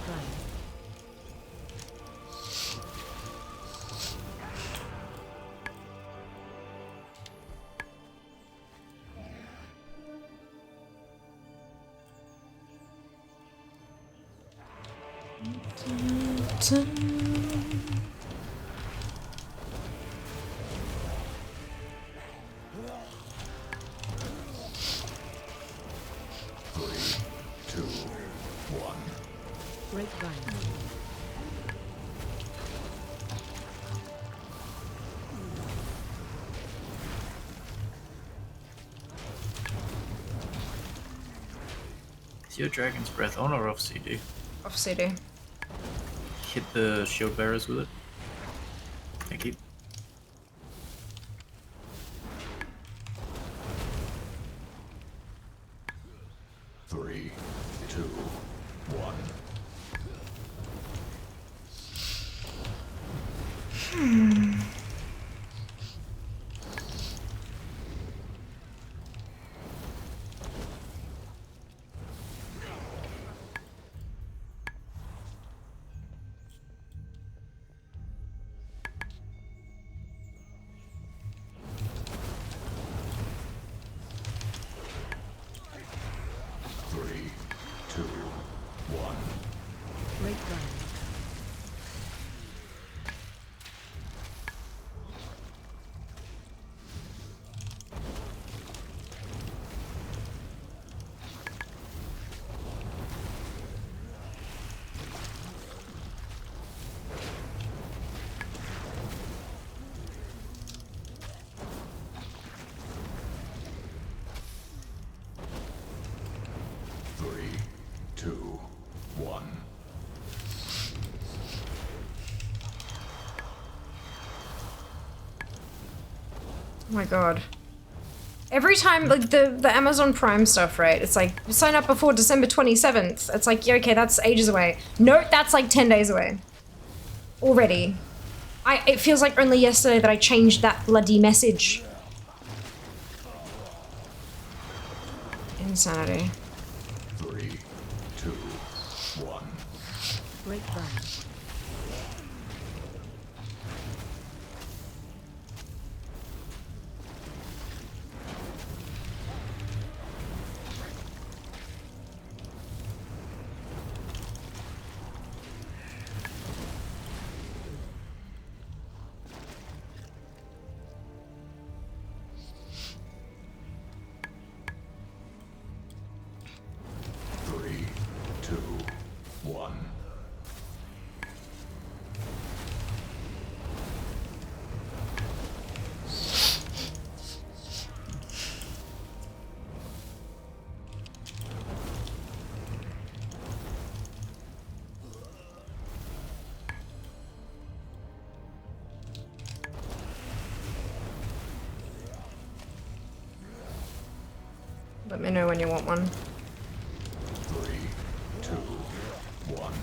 S10: Grapevine.
S4: Is your Dragon's Breath on or off CD?
S3: Off CD.
S4: Hit the shield bearers with it. Thank you.
S1: Three, 2, 1. Three, 2,
S3: my god. Every time, like, the Amazon Prime stuff, right? It's like, sign up before December 27th. It's like, yeah, okay, that's ages away. No, that's like 10 days away. Already. It feels like only yesterday that I changed that bloody message. Insanity.
S1: 3, 2, 1.
S10: Grapevine.
S3: Let me know when you want one.
S1: 3, 2, 1.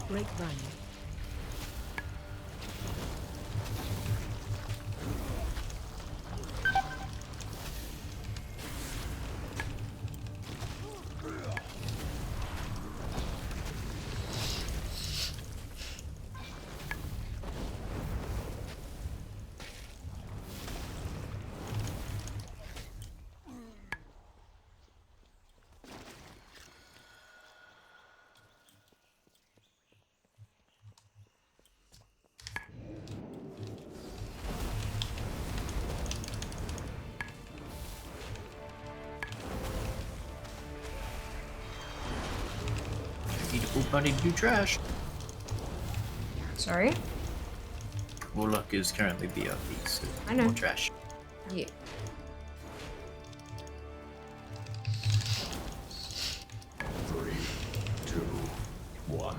S10: Grapevine.
S4: Buddy, do trash.
S3: Sorry?
S4: Warlock is currently BRB, so
S3: I know.
S4: more trash.
S3: Yeah.
S1: Three, two, one.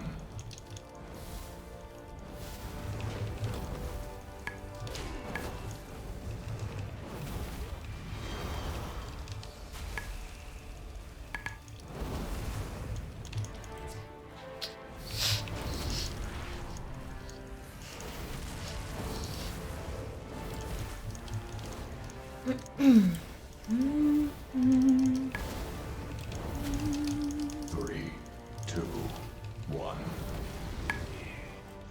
S1: Three, two, one.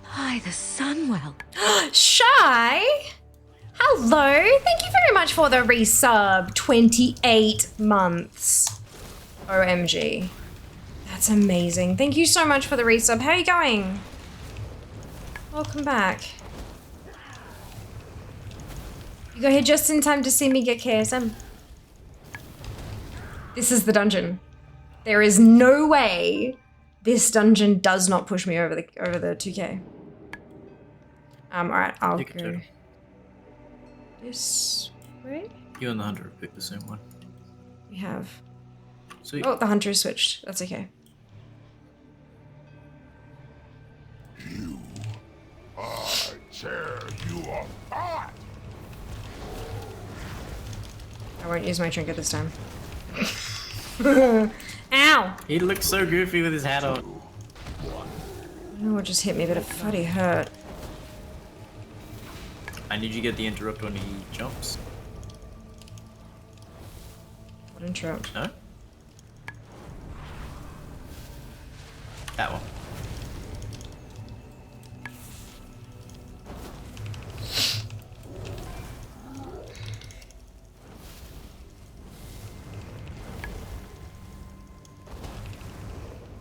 S10: Hi, the Sunwell.
S3: Shy? Hello, thank you very much for the resub. 28 months. OMG. That's amazing. Thank you so much for the resub. How are you going? Welcome back. You got here just in time to see me get KSM. This is the dungeon. There is no way this dungeon does not push me over the 2K. Alright, I'll go this way.
S4: You and the hunter have picked the same one.
S3: We have.
S4: Sweet.
S3: Oh, the hunter switched. That's okay.
S1: I tear you apart.
S3: I won't use my trinket this time. Ow!
S4: He looks so goofy with his hat on.
S3: I know what just hit me, but it bloody hurt.
S4: I need you to get the interrupt when he jumps.
S3: What interrupt?
S4: No? That one.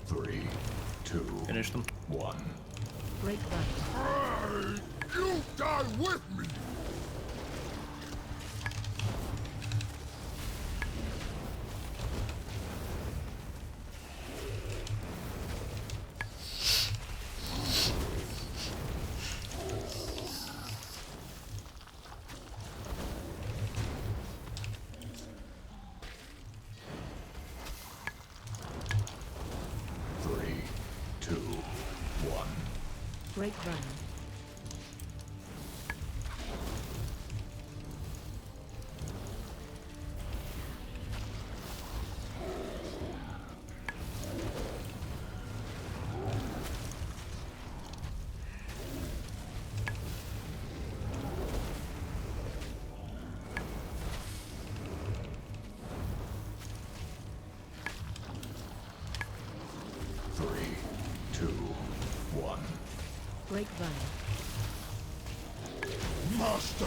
S1: Three, two,
S4: Finish them.
S1: one.
S10: Grapevine.
S1: You die with me. Three, two, one.
S10: Grapevine. Grapevine.
S1: Master,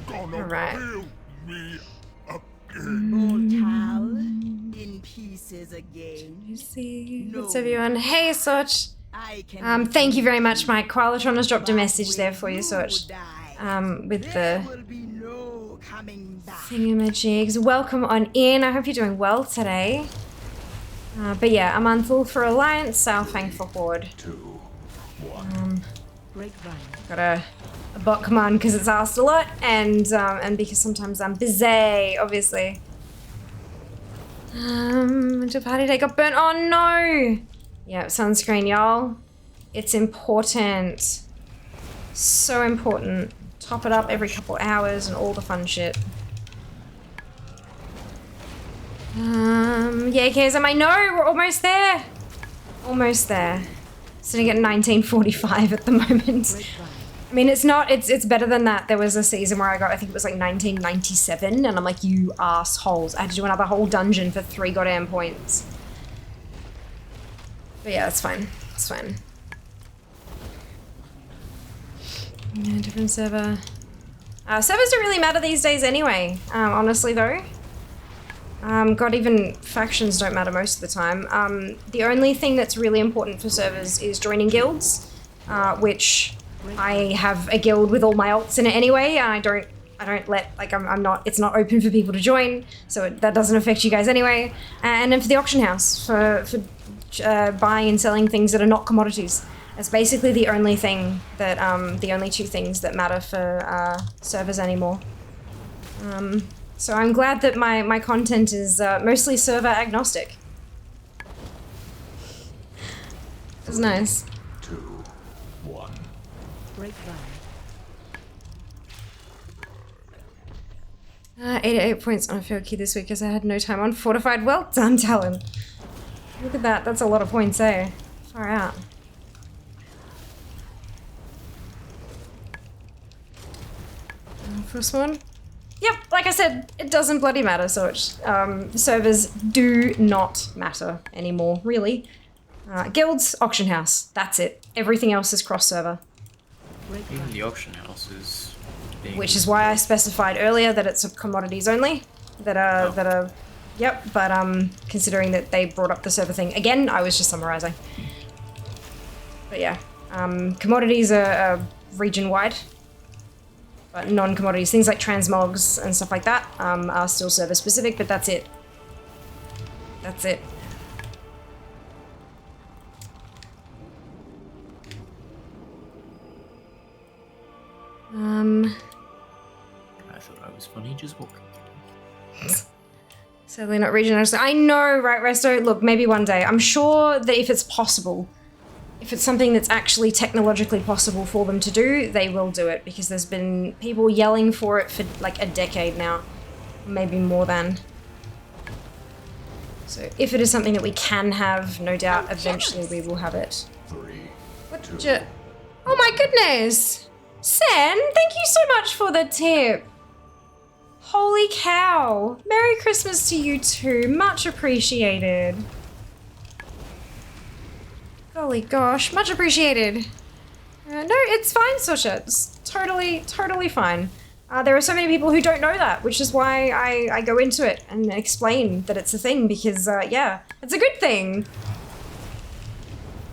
S1: gonna
S3: Alright.
S1: build me again.
S12: Mortal in pieces again.
S3: You see,
S12: No.
S3: what's everyone? Hey, Soch.
S12: I can
S3: Thank you very much, Mike. Qualatron has dropped a
S12: but
S3: message there
S12: when
S3: for you, Soch.
S12: die,
S3: With
S12: there
S3: the
S12: will be no coming back.
S3: thingamajigs. Welcome on in. I hope you're doing well today. But yeah, Amanthul for Alliance, Saurfang for Horde.
S10: Grapevine.
S3: Got a bot command because it's asked a lot, and because sometimes I'm busy, obviously. Into party day got burnt. Oh no! Yeah, sunscreen, y'all. It's important. So important. Top it up every couple hours and all the fun shit. Yeah, KSM, I know, we're almost there. Almost there. Sitting at 1945 at the moment. I mean, it's not, it's better than that. There was a season where I got, I think it was like 1997, and I'm like, you assholes. I had to do another whole dungeon for 3 goddamn points. But yeah, it's fine. It's fine. Yeah, different server. Servers don't really matter these days anyway, honestly though. God, even factions don't matter most of the time. The only thing that's really important for servers is joining guilds, which I have a guild with all my alts in it anyway, and I don't let, like, I'm not, it's not open for people to join, so that doesn't affect you guys anyway. And then for the auction house, for buying and selling things that are not commodities. That's basically the only thing that, the only 2 things that matter for servers anymore. So I'm glad that my content is mostly server agnostic. It's nice.
S1: 2, 1.
S10: Grapevine.
S3: 88 points on a field key this week because I had no time on Fortified. Well done, Talon. Look at that. That's a lot of points, eh? Far out. First one. Yep, like I said, it doesn't bloody matter, so it's, servers do not matter anymore, really. Guilds, auction house, that's it. Everything else is cross-server.
S4: Even the auction house is being...
S3: Which is why I specified earlier that it's commodities only. That are, yep, but considering that they brought up the server thing again, I was just summarizing. But yeah, commodities are region-wide. But non-commodities, things like transmogs and stuff like that, are still server specific, but that's it. That's it.
S4: I thought I was funny just walking.
S3: Sadly not region. I know, right, Resto? Look, maybe one day. I'm sure that if it's possible, if it's something that's actually technologically possible for them to do, they will do it, because there's been people yelling for it for like a decade now, maybe more than. So if it is something that we can have, no doubt, eventually we will have it.
S1: 3,
S3: What
S1: 2.
S3: Oh my goodness! Sen, thank you so much for the tip. Holy cow. Merry Christmas to you too. Much appreciated. Golly gosh, much appreciated. No, it's fine, Sosha. It's totally fine. There are so many people who don't know that, which is why I go into it and explain that it's a thing, because, yeah, it's a good thing.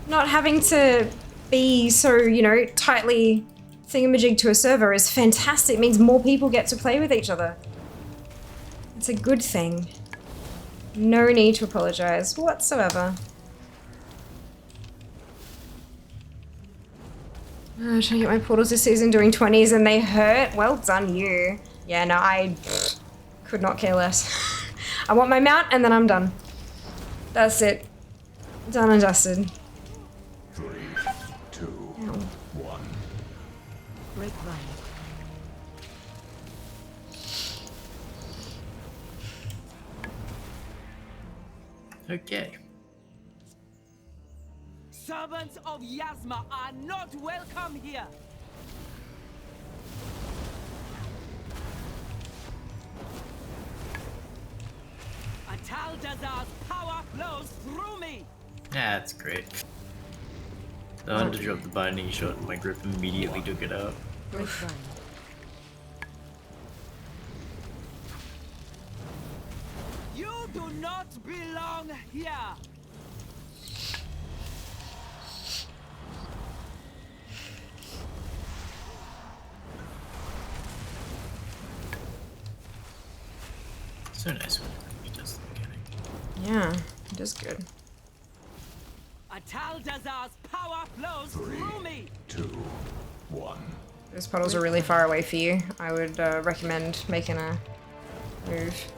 S3: Not having to be so, you know, tightly thingamajig to a server is fantastic. It means more people get to play with each other. It's a good thing. No need to apologize whatsoever. Oh, trying to get my portals this season, doing 20s and they hurt. Well done, you. Yeah, no, I could not care less. I want my mount and then I'm done. That's it. Done and dusted.
S1: 3, 2, 1.
S10: Grapevine.
S4: Okay.
S8: Servants of Yasma are not welcome here. Ataldazar's power flows through me.
S4: That's great. I wanted to drop the binding shot and my grip immediately took it out.
S10: Grapevine.
S8: You do not belong here.
S4: So nice when he does the beginning.
S3: Yeah, it is good.
S8: Ataldazar's power flows through me.
S1: 2, 1.
S3: Those puddles are really far away for you. I would recommend making a move.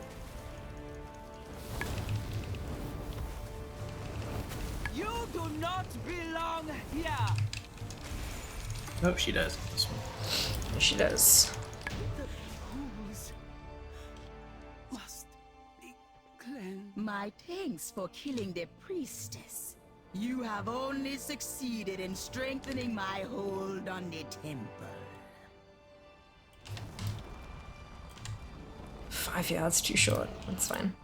S8: You do not belong here.
S4: Oh, she does. This one.
S3: She does.
S8: The rules must be cleansed.
S12: My thanks for killing the priestess. You have only succeeded in strengthening my hold on the temple.
S3: 5 yards too short. That's fine.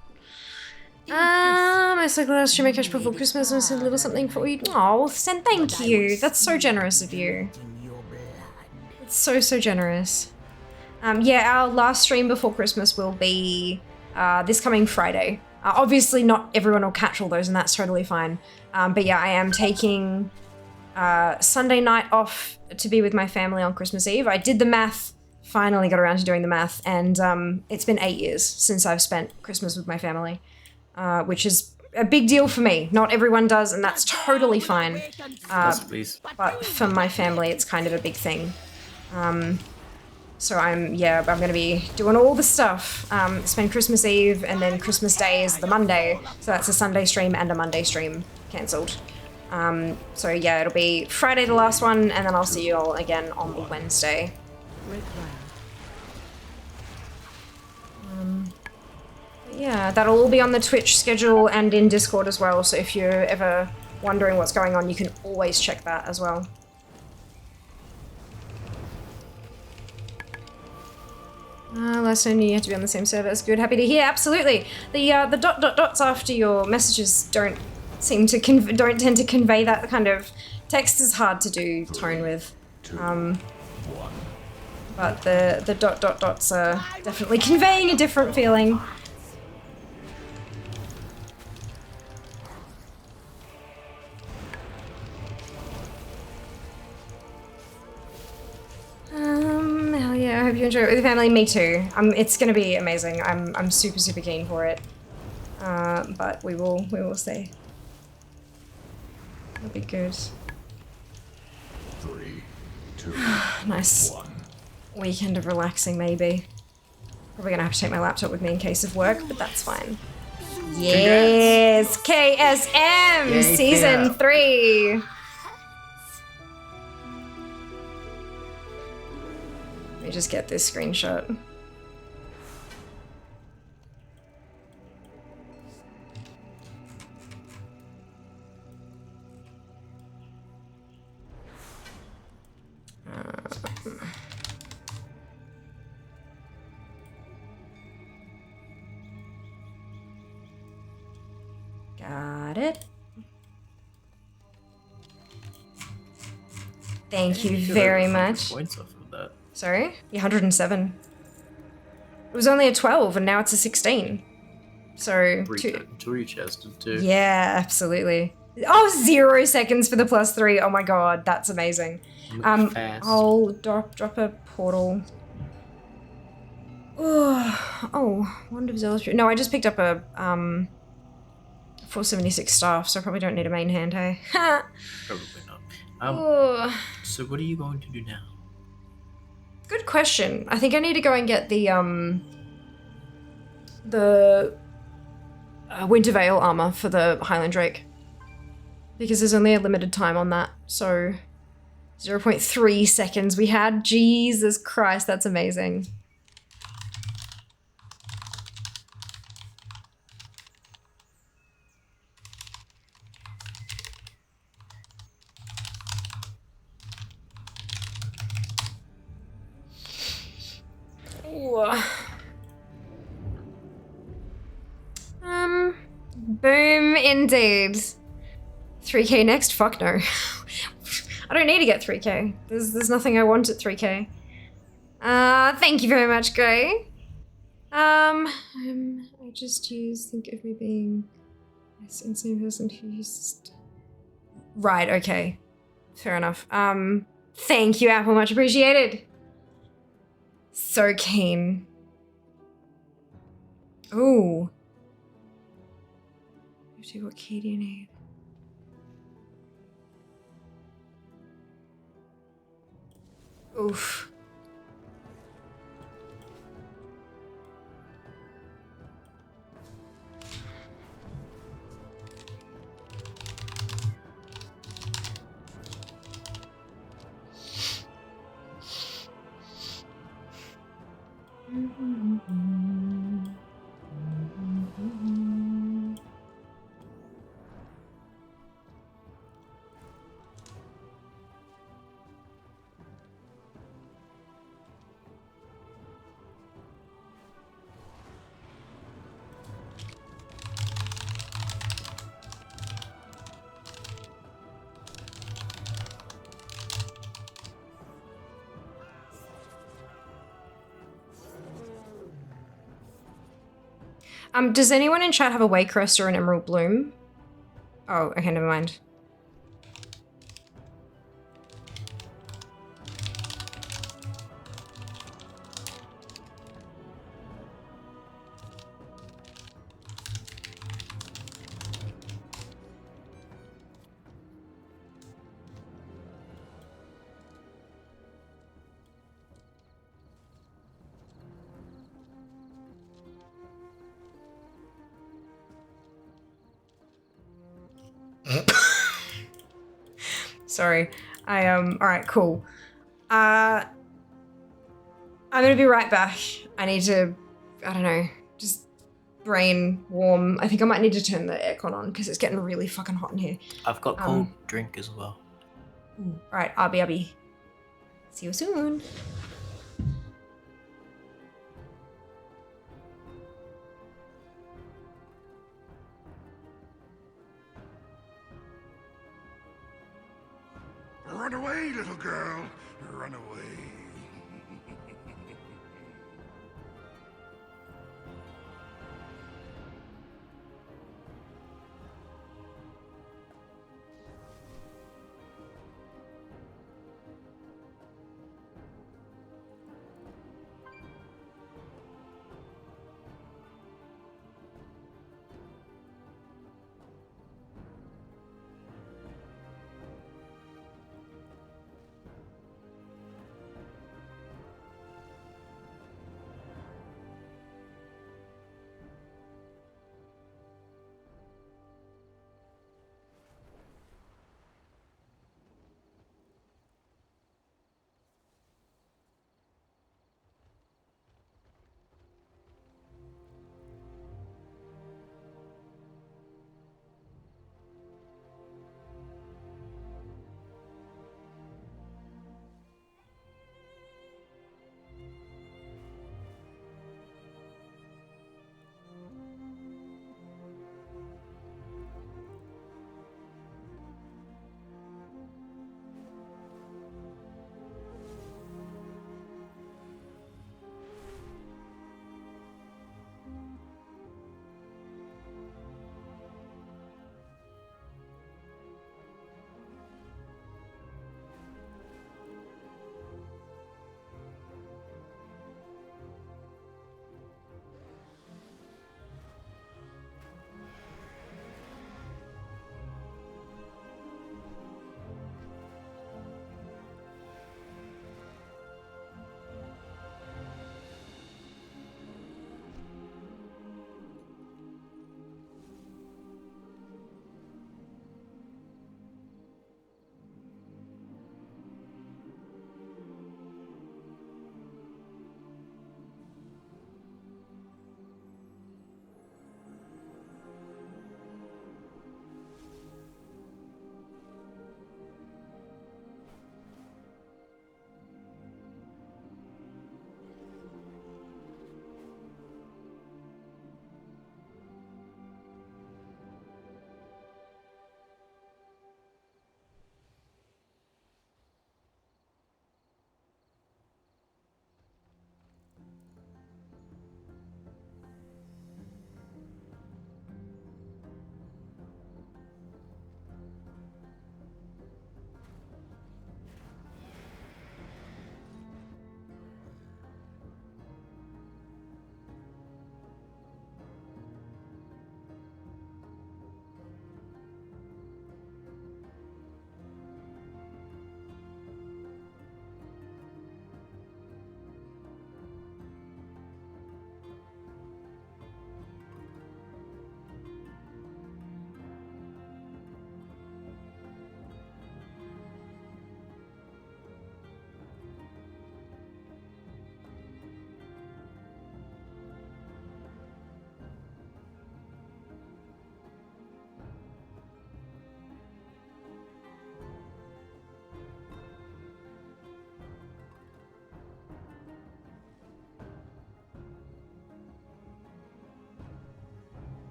S3: My cycle last stream I catch before Christmas and send a little something for you. Oh, send thank you. That's so generous of you. It's so, so generous. Yeah, our last stream before Christmas will be this coming Friday. Obviously not everyone will catch all those and that's totally fine. But yeah, I am taking Sunday night off to be with my family on Christmas Eve. I did the math, finally got around to doing the math, and it's been 8 years since I've spent Christmas with my family, which is a big deal for me. Not everyone does, and that's totally fine. But for my family, it's kind of a big thing. So I'm gonna be doing all the stuff. Spend Christmas Eve and then Christmas Day is the Monday. So that's a Sunday stream and a Monday stream cancelled. So yeah, it'll be Friday the last one and then I'll see you all again on the Wednesday. Yeah, that'll all be on the Twitch schedule and in Discord as well. So if you're ever wondering what's going on, you can always check that as well. Lesson, you have to be on the same server. It's good. Happy to hear. Absolutely. The dots after your messages don't tend to convey that kind of text. Is hard to do tone with. But the dots are definitely conveying a different feeling. Hell yeah, I hope you enjoy it with your family. Me too. It's gonna be amazing. I'm super, super keen for it. But we will see. It'll be good.
S1: 3, 2,
S3: nice.
S1: 1.
S3: Weekend of relaxing, maybe. Probably gonna have to take my laptop with me in case of work, but that's fine. Yes! KSM!
S4: Yay,
S3: Season 3! Let me just get this screenshot. Got it. Thank you very much.
S4: Points off of that.
S3: Sorry? Yeah, 107. It was only a 12 and now it's a 16. So...
S4: Two-chested too.
S3: Yeah, absolutely. Oh, 0 seconds for the +3. Oh my god, that's amazing. I'll drop a portal. Oh, Wand of Zealous. No, I just picked up a 476 staff, so I probably don't need a main hand, hey?
S4: Probably not. So what are you going to do now?
S3: Good question. I think I need to go and get the Wintervale armor for the Highland Drake. Because there's only a limited time on that, so 0.3 seconds we had. Jesus Christ, that's amazing. Boom indeed. 3K next? Fuck no. I don't need to get 3k. There's nothing I want at 3k. Thank you very much, Gray. I just think of me being this insane person who used. Right, okay. Fair enough. Thank you, Apple, much appreciated. So keen. Ooh. What key do you need? Oof. Does anyone in chat have a Waycrest or an Emerald Bloom? Oh, okay, never mind. Sorry. Alright, cool. I'm gonna be right back. I need to, I don't know, just brain warm. I think I might need to turn the aircon on because it's getting really fucking hot in here.
S4: I've got cold drink as well.
S3: Alright, RB. See you soon.
S1: Run away, little girl. Run away.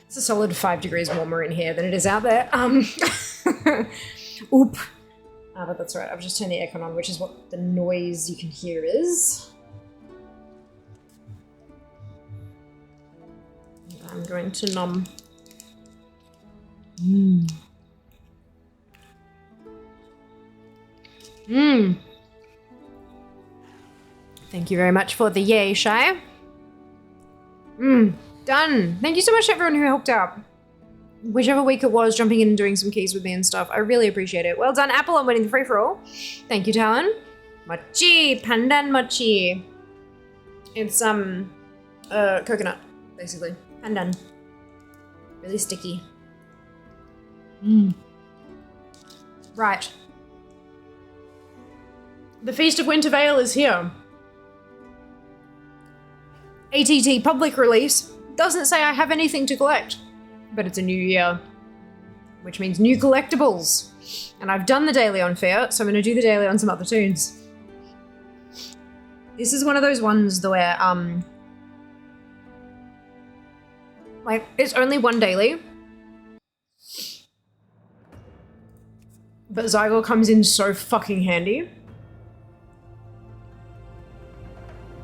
S3: It's a solid 5 degrees warmer in here than it is out there. Oop. But that's right, I've just turned the aircon on, which is what the noise you can hear is. I'm going to nom. Mmm. Mmm. Thank you very much for the yay, Shy. Mmm. Done. Thank you so much to everyone who helped out. Whichever week it was, jumping in and doing some keys with me and stuff. I really appreciate it. Well done, Apple, on winning the free-for-all. Thank you, Talon. Mochi. Pandan mochi. It's, coconut, basically. Pandan. Really sticky. Mmm. Right. The Feast of Winter Veil is here. ATT public release. Doesn't say I have anything to collect, but it's a new year, which means new collectibles. And I've done the daily on Fair, so I'm gonna do the daily on some other tunes. This is one of those ones where, like, it's only one daily, but Zygor comes in so fucking handy.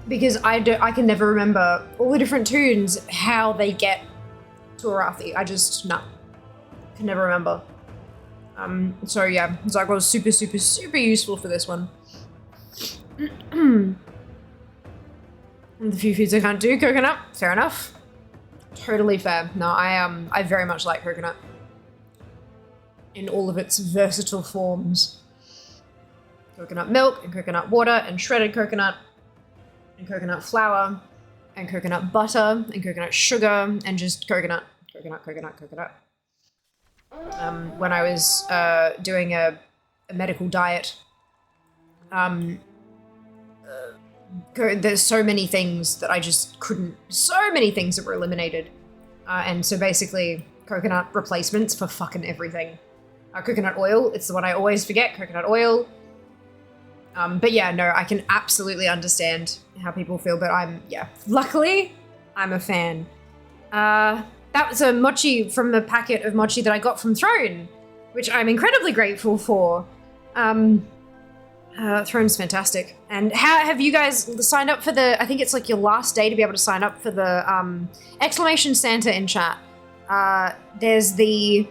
S3: Because I can never remember all the different tunes, how they get to Arathi. I just, no. Can never remember. So yeah, Zygor is super, super, super useful for this one. And the few foods I can't do, coconut, fair enough. Totally fair. No, I very much like coconut. In all of its versatile forms. Coconut milk, and coconut water, and shredded coconut, and coconut flour, and coconut butter, and coconut sugar, and just coconut. When I was doing a medical diet, there's so many things that I just couldn't, so many things that were eliminated. And so basically, coconut replacements for fucking everything. Coconut oil, it's the one I always forget, coconut oil. But yeah, no, I can absolutely understand how people feel, but luckily, I'm a fan. That was a mochi from the packet of mochi that I got from Throne, which I'm incredibly grateful for. Throne's fantastic. And how have you guys signed up for the, I think it's like your last day to be able to sign up for the exclamation Santa in chat. There's the,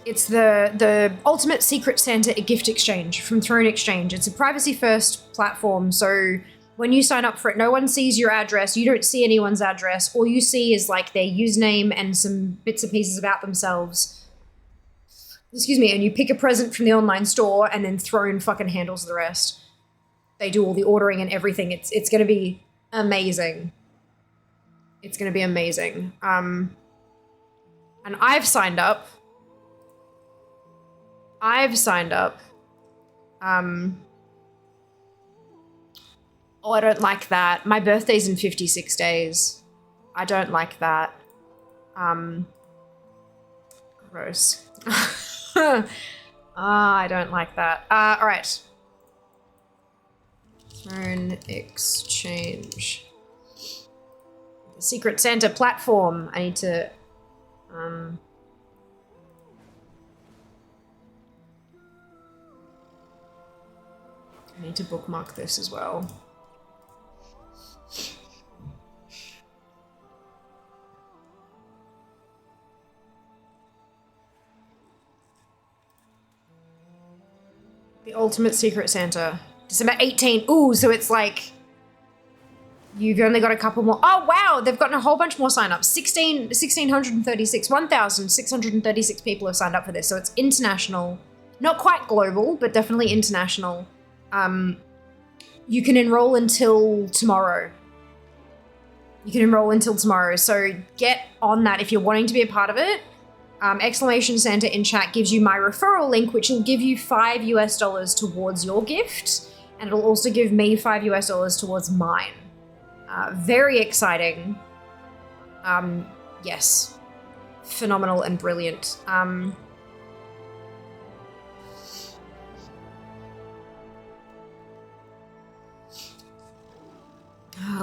S3: it's the Ultimate Secret Santa gift exchange from Throne Exchange. It's a privacy first platform, so when you sign up for it, no one sees your address, you don't see anyone's address, all you see is like their username and some bits and pieces about themselves. Excuse me, and you pick a present from the online store and then Throne fucking handles the rest. They do all the ordering and everything. It's gonna be amazing. It's gonna be amazing. And I've signed up. Oh, I don't like that. My birthday's in 56 days. I don't like that. Gross. I don't like that. All right. Throne Exchange. The Secret Santa platform. I need to, I need to bookmark this as well. The Ultimate Secret Santa. December 18. Ooh, so it's like you've only got a couple more. Oh, wow. They've gotten a whole bunch more signups. 1,636 people have signed up for this. So it's international. Not quite global, but definitely international. You can enroll until tomorrow. So get on that if you're wanting to be a part of it. Exclamation Santa in chat gives you my referral link, which will give you $5 towards your gift. And it'll also give me $5 towards mine. Very exciting. Yes. Phenomenal and brilliant.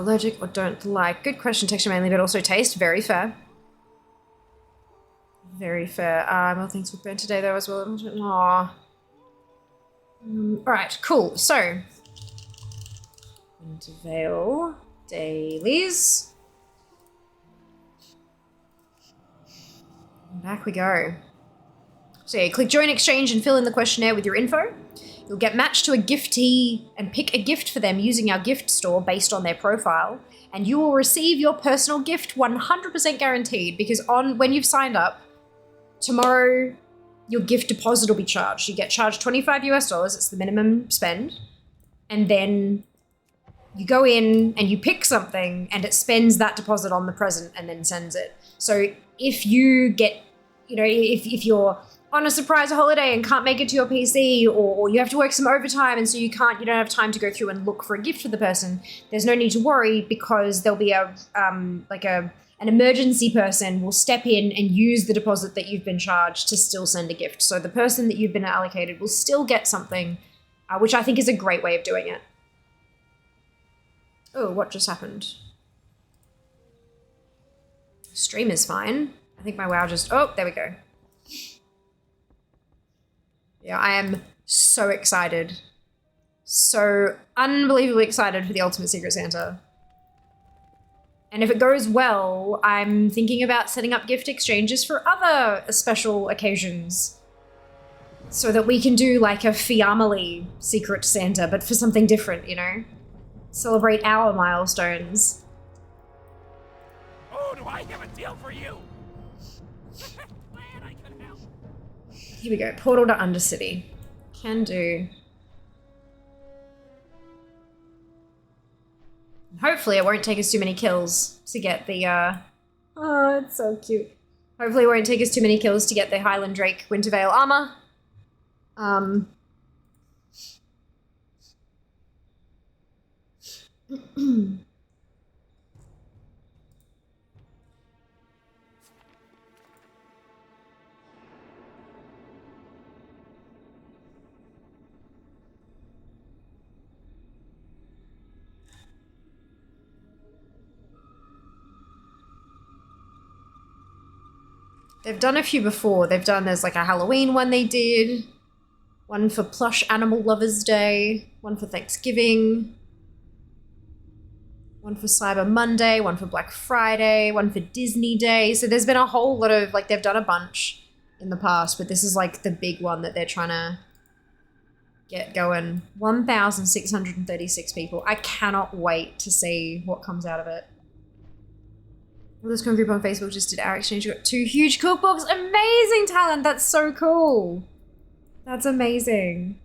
S3: Allergic or don't like? Good question, texture mainly, but also taste. Very fair. Very fair. Well, things were burnt today though as well. Aww. Alright, cool. So, Wintervale dailies. And back we go. So yeah, click join exchange and fill in the questionnaire with your info. You'll get matched to a giftee and pick a gift for them using our gift store based on their profile. And you will receive your personal gift 100% guaranteed, because when you've signed up, tomorrow your gift deposit will be charged. You get charged $25 US, it's the minimum spend. And then you go in and you pick something and it spends that deposit on the present and then sends it. So if you get, if you're on a surprise holiday and can't make it to your PC, or you have to work some overtime and so you don't have time to go through and look for a gift for the person, there's no need to worry, because there'll be an emergency person will step in and use the deposit that you've been charged to still send a gift. So the person that you've been allocated will still get something, which I think is a great way of doing it. Oh, what just happened? Stream is fine. I think my WoW just, oh, there we go. Yeah, I am so excited. So unbelievably excited for the Ultimate Secret Santa. And if it goes well, I'm thinking about setting up gift exchanges for other special occasions, so that we can do like a family Secret Santa, but for something different, Celebrate our milestones.
S8: Oh, do I have a deal for you? Glad I could help.
S3: Here we go. Portal to Undercity. Can do. Hopefully it won't take us too many kills to get the, oh, it's so cute. Hopefully it won't take us too many kills to get the Highland Drake Wintervale armor. They've done a few before. There's like a Halloween one they did, one for Plush Animal Lovers Day, one for Thanksgiving, one for Cyber Monday, one for Black Friday, one for Disney Day. So there's been a whole lot of, like, they've done a bunch in the past, but this is like the big one that they're trying to get going. 1,636 people. I cannot wait to see what comes out of it. Well, this group on Facebook just did our exchange. We got 2 huge cookbooks. Amazing talent. That's so cool. That's amazing.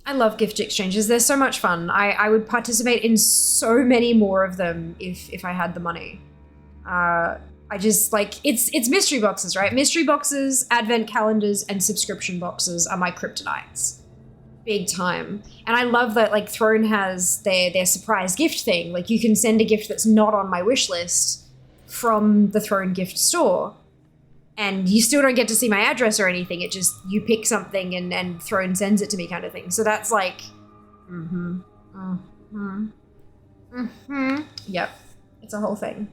S3: I love gift exchanges. They're so much fun. I would participate in so many more of them if I had the money. I just like, it's mystery boxes, right? Mystery boxes, advent calendars, and subscription boxes are my kryptonites. Big time. And I love that, like, Throne has their surprise gift thing. Like, you can send a gift that's not on my wish list from the Throne gift store, and you still don't get to see my address or anything. It just, you pick something and Throne sends it to me, kind of thing. So that's like, yep, it's a whole thing.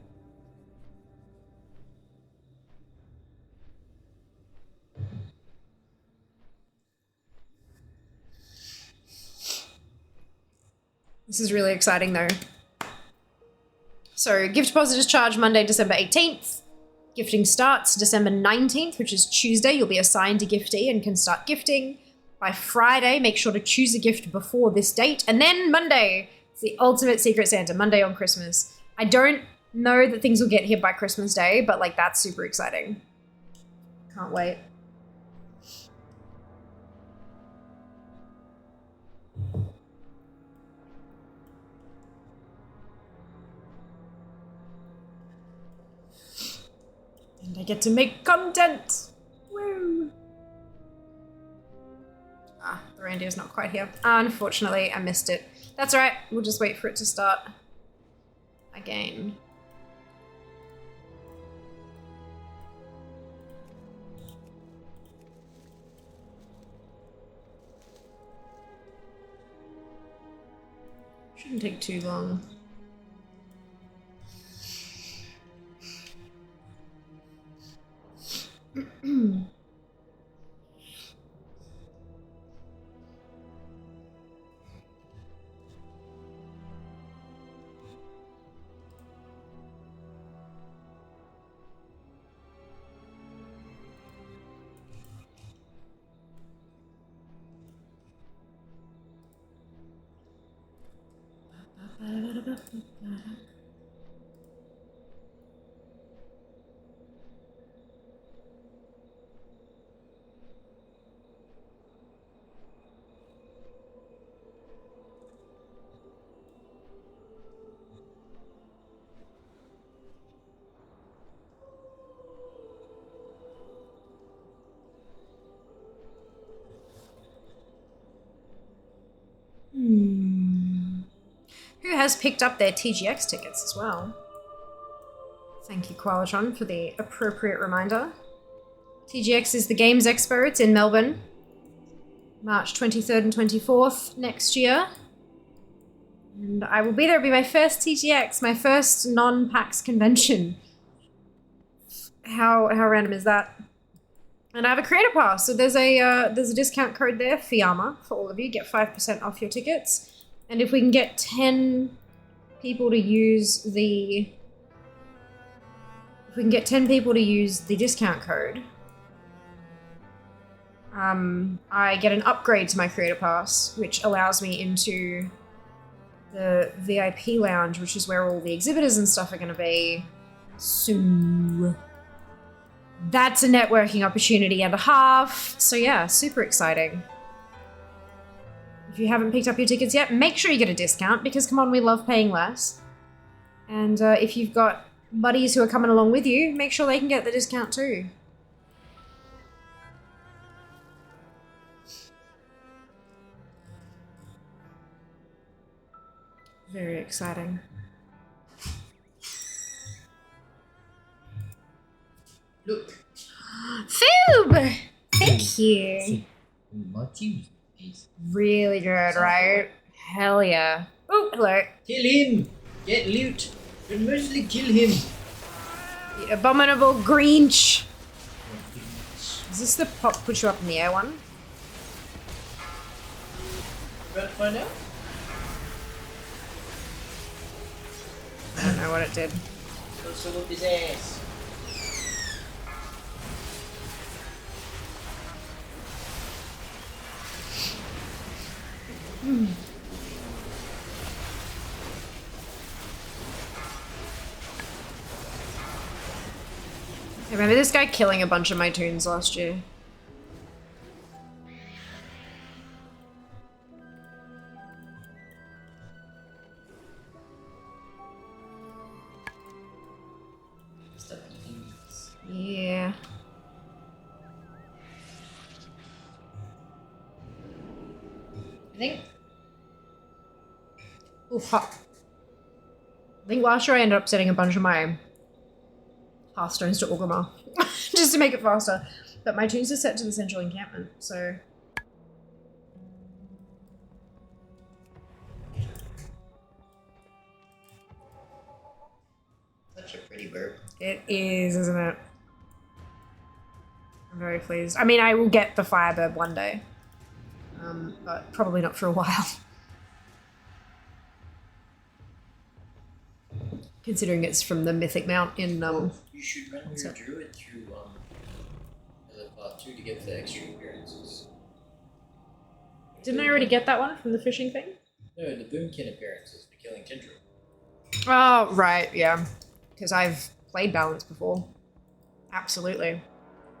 S3: This is really exciting though. So gift deposit is charged Monday, December 18th. Gifting starts December 19th, which is Tuesday. You'll be assigned a giftee and can start gifting. By Friday, make sure to choose a gift before this date. And then Monday, it's the Ultimate Secret Santa, Monday on Christmas. I don't know that things will get here by Christmas Day, but like, that's super exciting. Can't wait. And I get to make content! Woo! Ah, the reindeer's not quite here. Unfortunately, I missed it. That's alright, we'll just wait for it to start again. Shouldn't take too long. Who has picked up their TGX tickets as well? Thank you, Qualitron, for the appropriate reminder. TGX is the Games Expo. It's in Melbourne. March 23rd and 24th next year. And I will be there. It'll be my first TGX, my first non-PAX convention. How random is that? And I have a creator pass, so there's a discount code there, Fiamma, for all of you. Get 5% off your tickets. And if we can get 10 people to use the... If we can get 10 people to use the discount code, I get an upgrade to my creator pass, which allows me into the VIP lounge, which is where all the exhibitors and stuff are going to be. So that's a networking opportunity and a half. So yeah, super exciting. If you haven't picked up your tickets yet, make sure you get a discount because, come on, we love paying less. And if you've got buddies who are coming along with you, make sure they can get the discount too. Very exciting.
S13: Look.
S3: Foob! Thank you.
S13: Motif.
S3: Really good, right? Hell yeah. Oh, hello.
S13: Kill him! Get loot! But mostly kill him!
S3: The abominable Grinch! Is this the pop push you up in the air one?
S13: About to find out?
S3: I don't know what it did.
S13: Let's look his ass.
S3: I remember this guy killing a bunch of my toons last year. Yeah. I think... Oof, hot. I think last year I ended up setting a bunch of my Hearthstones to Orgrimmar, just to make it faster. But my tunes are set to the central encampment, so...
S13: Such a pretty bird.
S3: It is, isn't it? I'm very pleased. I mean, I will get the Firebird one day. But probably not for a while. Considering it's from the Mythic Mount in,
S13: You should run your druid through, part 2 to get the extra appearances.
S3: Didn't I already get that one from the fishing thing?
S13: No, the Boomkin appearances for killing Tindril.
S3: Oh, right, yeah. Because I've played Balance before. Absolutely.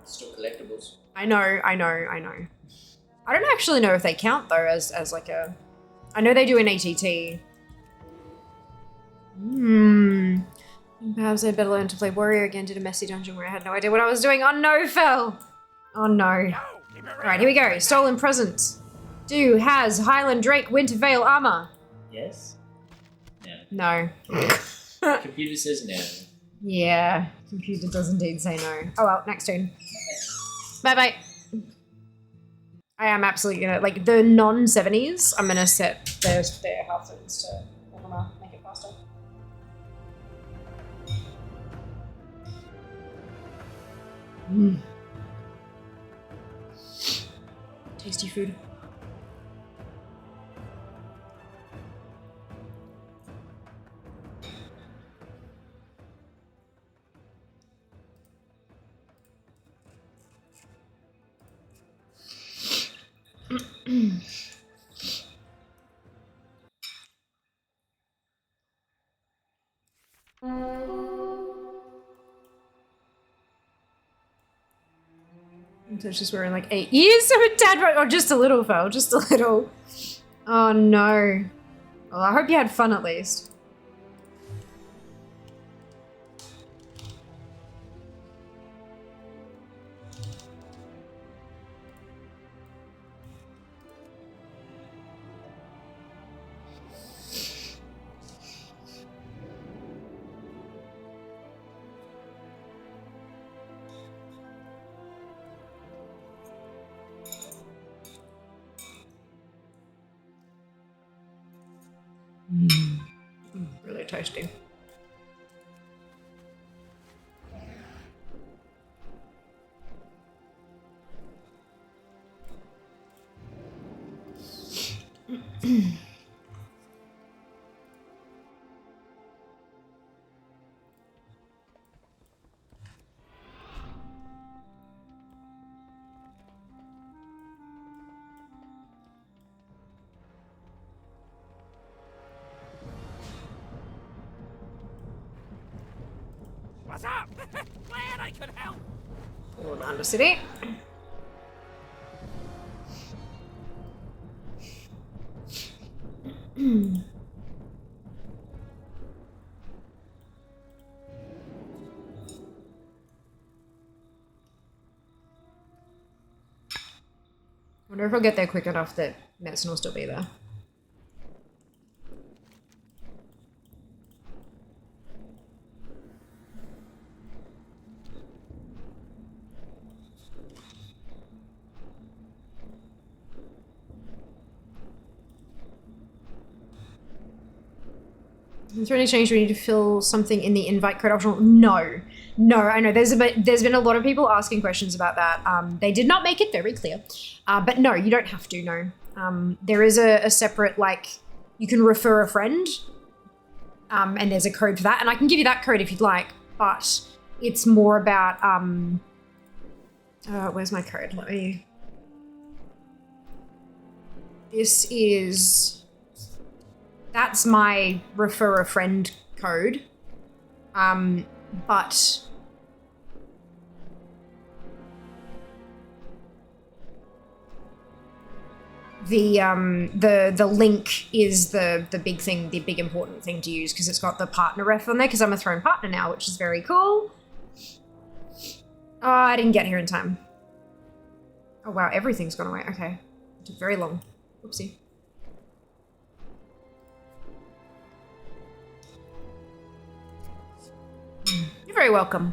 S13: Still collectibles.
S3: I know. I don't actually know if they count, though, as like a... I know they do an ATT. Perhaps I'd better learn to play Warrior again. Did a messy dungeon where I had no idea what I was doing. Oh no, Fel! Oh no. Alright, here we go. Stolen present. Has Highland Drake Winter Veil armor?
S13: Yes?
S3: No.
S13: Computer says no.
S3: Yeah, computer does indeed say no. Oh well, next turn. Bye-bye. I am absolutely gonna, like, the non-70s, I'm gonna set their Hearthstones to camera, make it faster. Tasty food. So she's wearing like 8 years of a dad, or just a little, Phil, just a little. Oh no. Well, I hope you had fun at least. Really tasty.
S8: What's up? Glad I could help.
S3: Hold on to city. Wonder if I'll get there quick enough that medicine will still be there. Is there any change we need to fill something in the invite code optional? No. No, I know there's been a lot of people asking questions about that. They did not make it very clear. But no, you don't have to, no. There is a separate, like, you can refer a friend. And there's a code for that. And I can give you that code if you'd like. But it's more about, where's my code? Let me... This is... That's my refer a friend code. But the link is the big thing, the big important thing to use, because it's got the partner ref on there, because I'm a Throne partner now, which is very cool. Oh, I didn't get here in time. Oh wow, everything's gone away. Okay. It took very long. Oopsie. You're very welcome.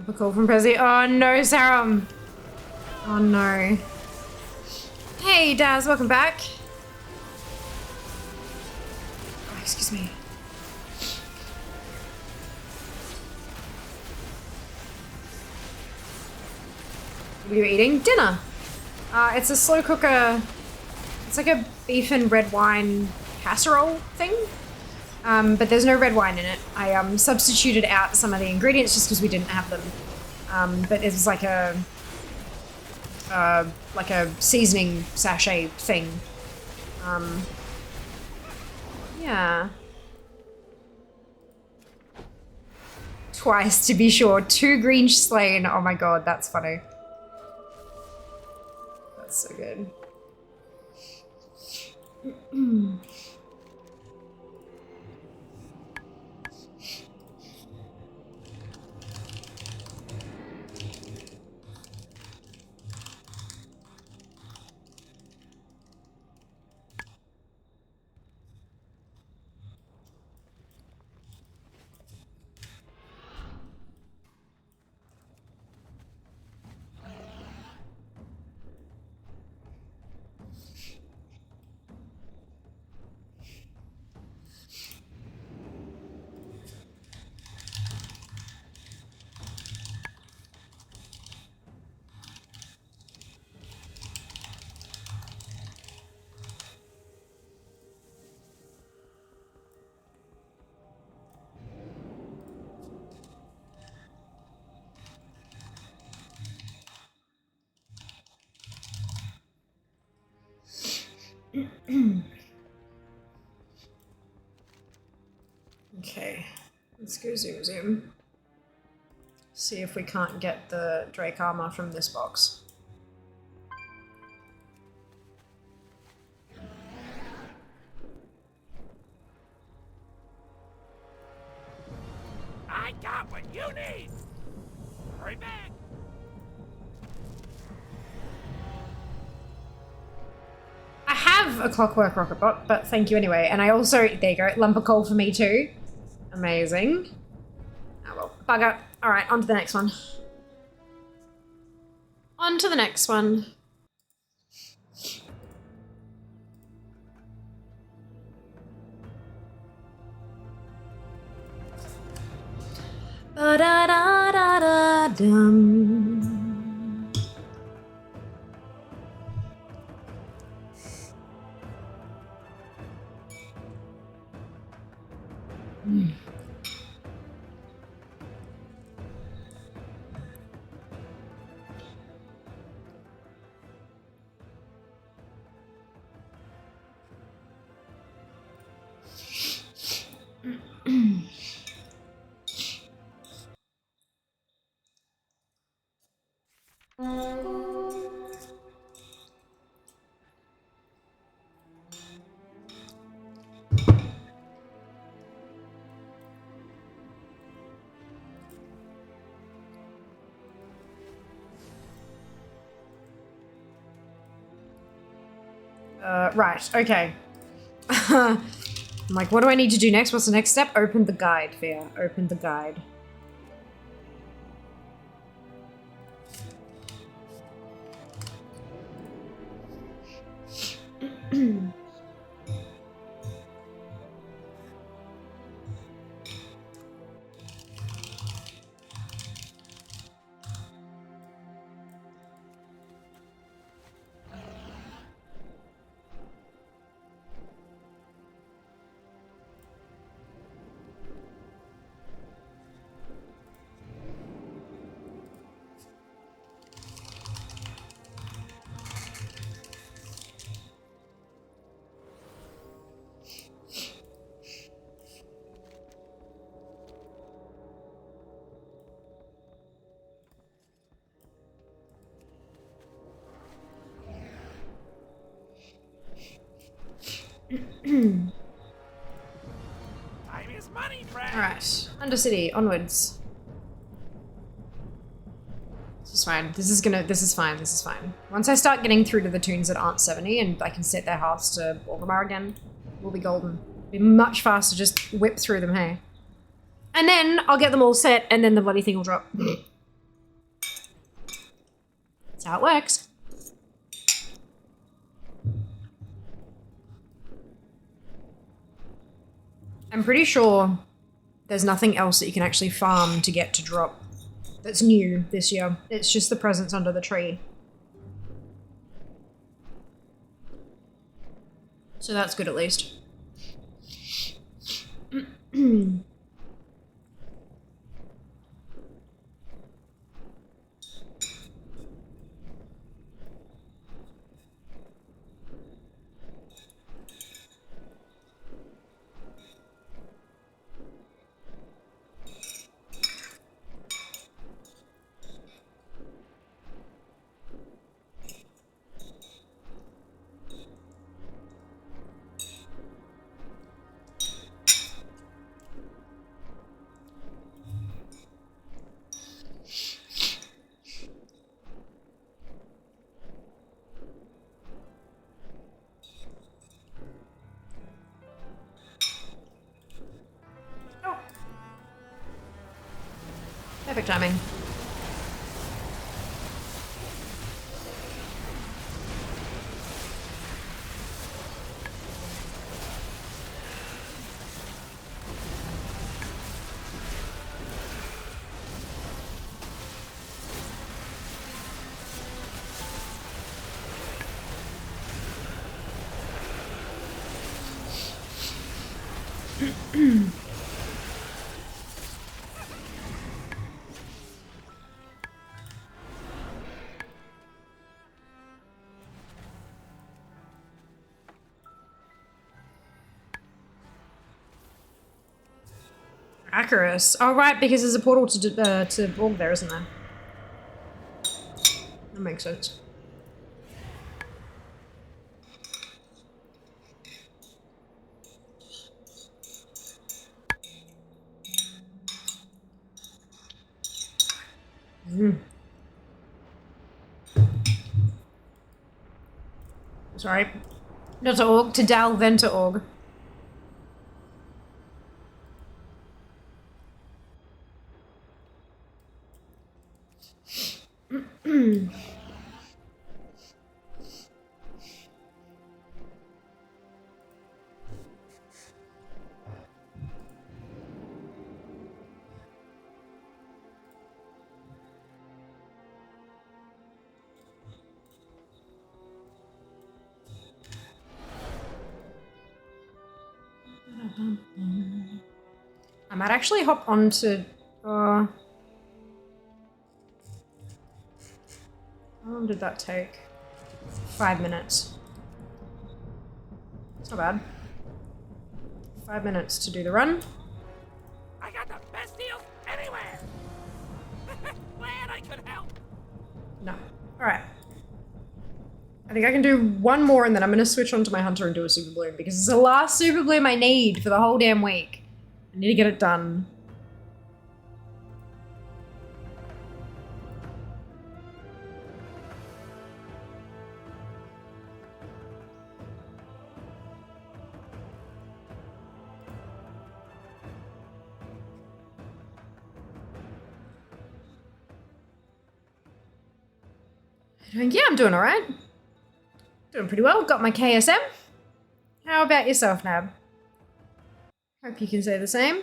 S3: A call from Prezi. Oh no, Sarum. Oh no. Hey Daz, welcome back. Oh, excuse me. What are you eating? Dinner. It's a slow cooker. It's like a beef and red wine casserole thing. But there's no red wine in it. I substituted out some of the ingredients just because we didn't have them. But it was like a seasoning sachet thing. Yeah. Twice to be sure. 2 green slain. Oh my god, that's funny. That's so good. Okay, let's go zoom. See if we can't get the Drake armor from this box.
S8: I got what you need. Hurry back.
S3: I have a Clockwork Rocket Bot, but thank you anyway. And I also, there you go, lump of coal for me too. Amazing. Oh well, bugger. All right, on to the next one. On to the next one. Ba-da-da-da-da-dum. Right, okay. I'm like, what do I need to do next? What's the next step? Open the guide, Fia. Open the guide.
S8: Time is money, friend.
S3: Alright, Undercity, onwards. This is fine. This is fine. Once I start getting through to the tunes that aren't 70 and I can set their hearts to Orgrimmar again, we'll be golden. It'll be much faster just whip through them, hey? And then I'll get them all set and then the bloody thing will drop. That's how it works. I'm pretty sure there's nothing else that you can actually farm to get to drop that's new this year. It's just the presents under the tree. So that's good at least. Perfect timing. Acarus. Oh, right, because there's a portal to Borg there, isn't there? That makes sense. Sorry. Not to Org, to Dal, then to Org. I might actually hop onto. How long did that take? 5 minutes. It's not bad. 5 minutes to do the run.
S8: I got the best deals anywhere. Glad I could help.
S3: No. Alright. I think I can do one more and then I'm going to switch onto my hunter and do a super bloom because it's the last super bloom I need for the whole damn week. I need to get it done. Yeah, I'm doing alright. Doing pretty well. Got my KSM. How about yourself, Nab? Hope you can say the same.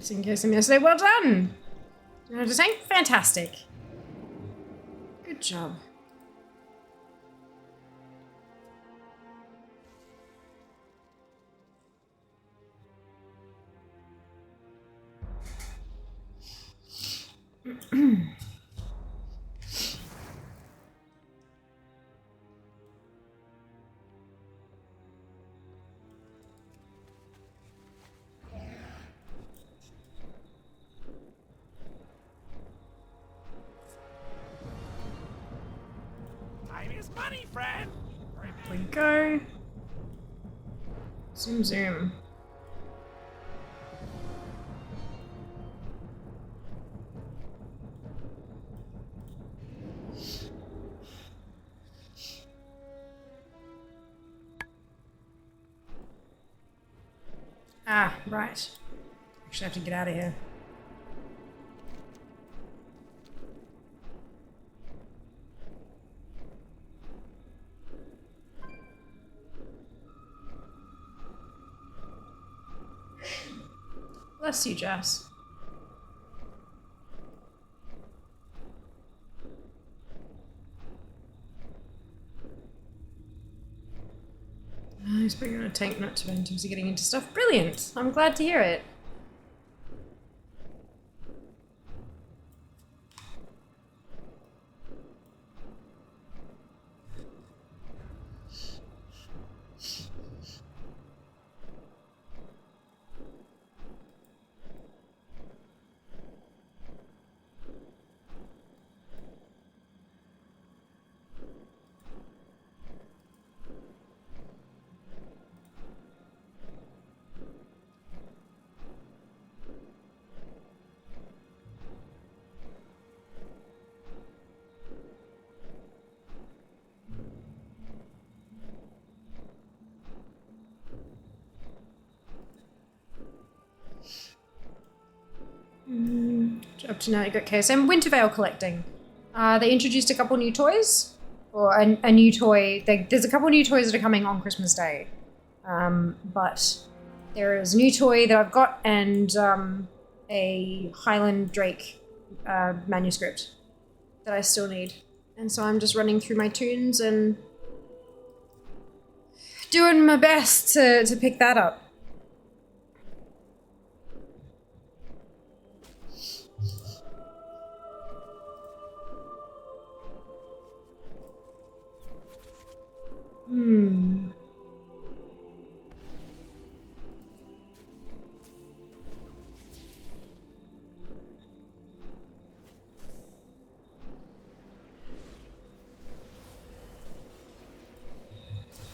S3: In case I'm yesterday, well done! You know what to say? Fantastic. Good job.
S8: Time is money, friend.
S3: There we go. Zoom, zoom. Ah, right. Actually have to get out of here. Bless you, Jess. He's bringing on a tank note to in terms of getting into stuff. Brilliant! I'm glad to hear it. Up to now, you got KSM. Wintervale collecting. They introduced a couple new toys, or a new toy. There's a couple new toys that are coming on Christmas Day, but there is a new toy that I've got and a Highland Drake manuscript that I still need, and so I'm just running through my tunes and doing my best to pick that up.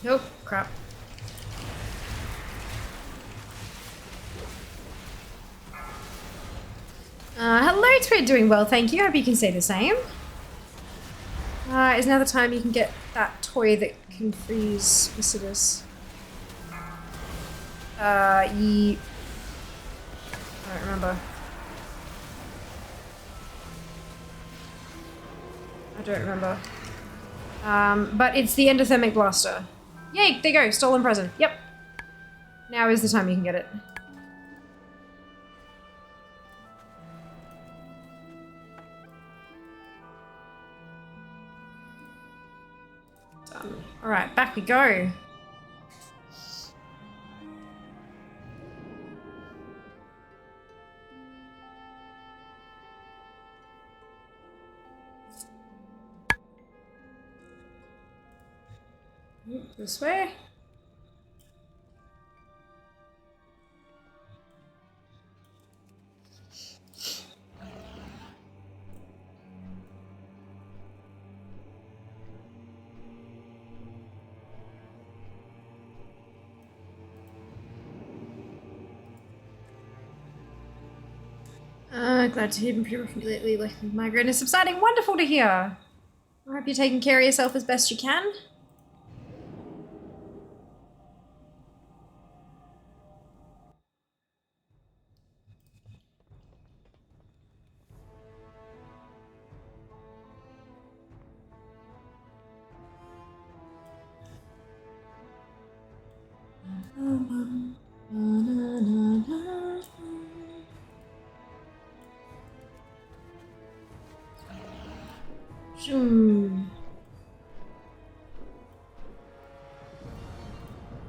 S3: Oh, crap. Hello, Twit, doing well, thank you. Hope you can say the same. Is now the time you can get that toy that can freeze visitors. I don't remember. But it's the endothermic blaster. Yay, there you go, stolen present. Yep. Now is the time you can get it. Done. Alright, back we go. This way. Glad to hear you've improved lately. Like migraine is subsiding. Wonderful to hear. I hope you're taking care of yourself as best you can.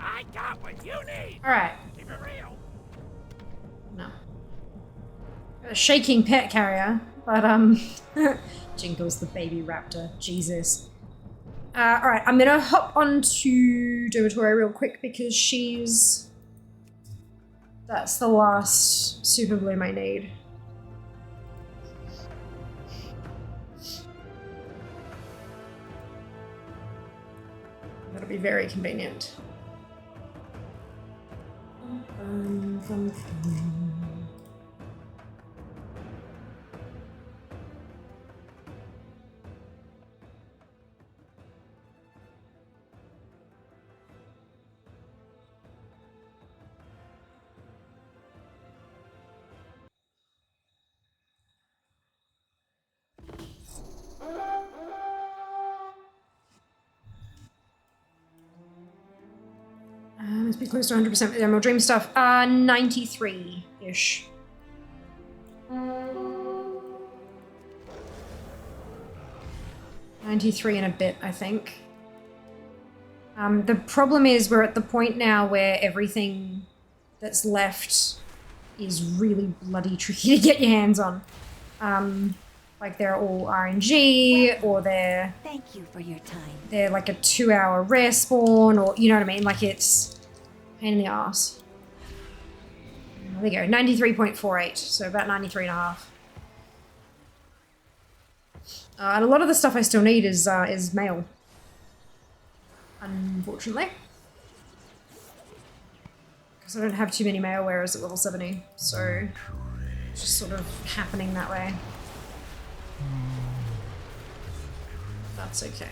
S8: I got what you need.
S3: All right.
S8: Keep it real.
S3: No. A shaking pet carrier, but Jinkle's the baby raptor. Jesus. All right, I'm gonna hop onto Dormitory real quick because that's the last super bloom I need. That'll be very convenient. Must be close to 100% with the Emerald Dream stuff. 93-ish. $93 and a bit, I think. The problem is we're at the point now where everything that's left is really bloody tricky to get your hands on. Like they're all RNG, or they're...
S10: Thank you for your time.
S3: They're like a 2-hour rare spawn, or you know what I mean? Like it's a pain in the ass. There you go, 93.48, so about 93.5. And a lot of the stuff I still need is mail. Unfortunately. Because I don't have too many mail wearers at level 70, so it's just sort of happening that way. That's okay.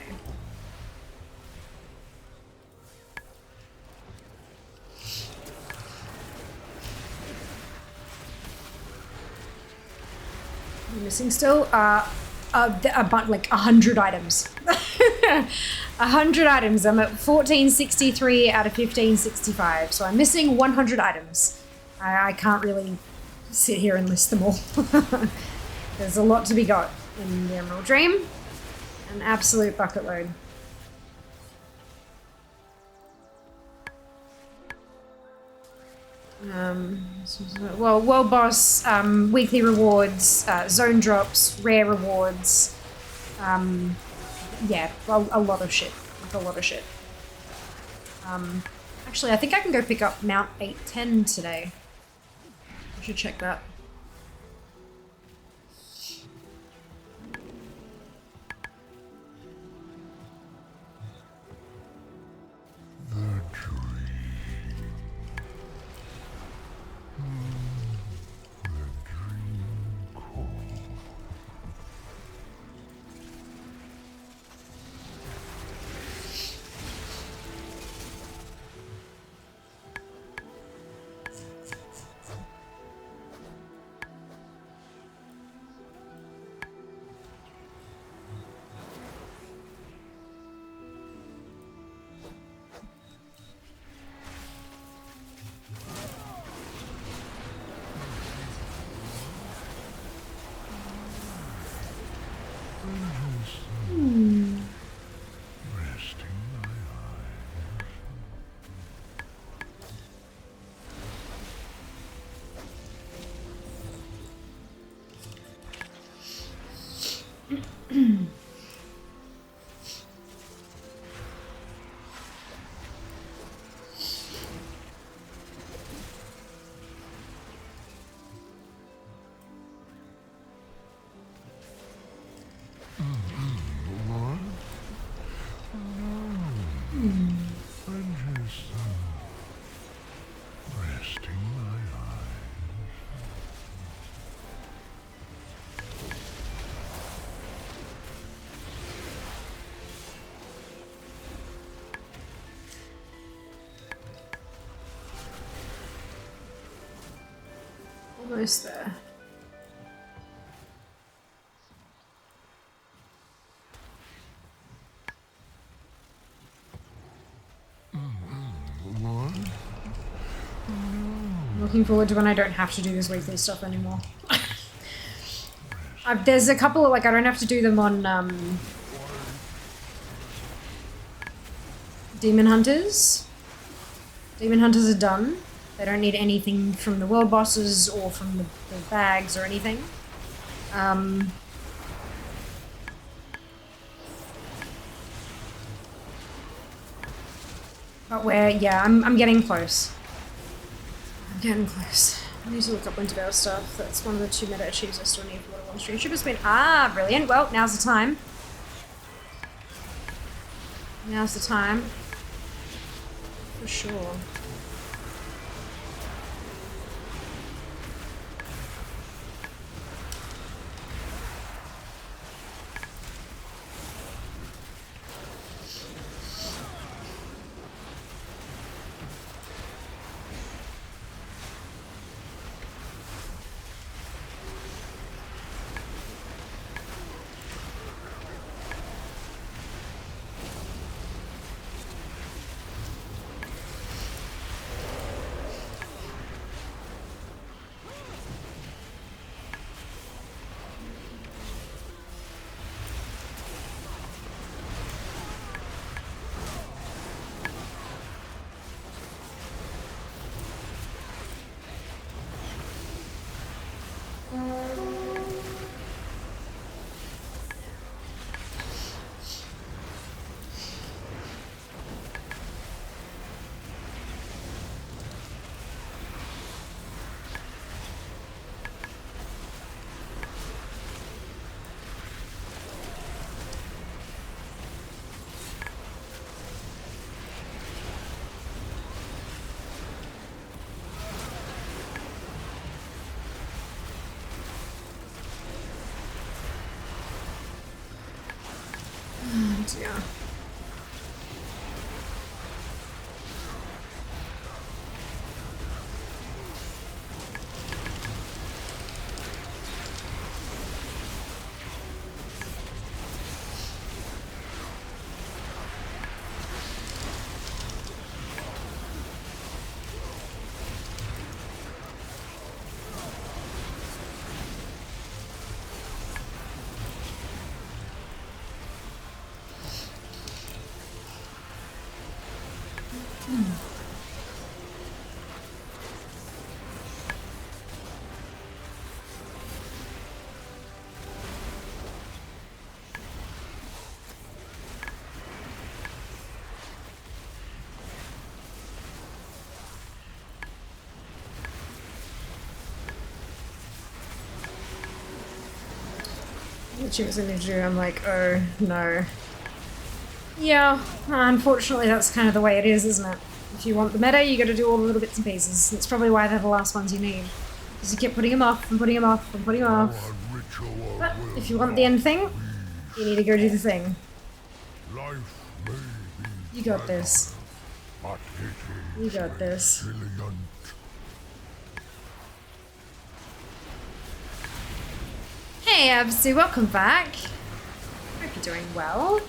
S3: We're missing still like 100 items. 100 items. I'm at 1463 out of 1565, so I'm missing 100 items. I can't really sit here and list them all. There's a lot to be got in the Emerald Dream. An absolute bucket load. Well, World Boss, weekly rewards, zone drops, rare rewards. Yeah, a lot of shit. Like a lot of shit. Actually, I think I can go pick up Mount 810 today. I should check that. Almost there. Looking forward to when I don't have to do this weekly stuff anymore. There's a couple of, like, I don't have to do them on Demon Hunters. Demon Hunters are done. They don't need anything from the world bosses or from the bags or anything. But yeah, I'm getting close. I'm getting close. I need to look up Wintervale stuff. That's one of the 2 meta achieves I still need for Level 1 Stream. Should have been brilliant. Well, now's the time. Now's the time. For sure. dear. What she was gonna do, I'm like, oh no. Yeah, unfortunately that's kind of the way it is, isn't it? If you want the meta, you gotta do all the little bits and pieces. That's probably why they're the last ones you need. Because you keep putting them off and putting them off and putting them off. But if you want the end thing, you need to go do the thing. You got this. You got this. Hey Absu, welcome back. Hope you're doing well.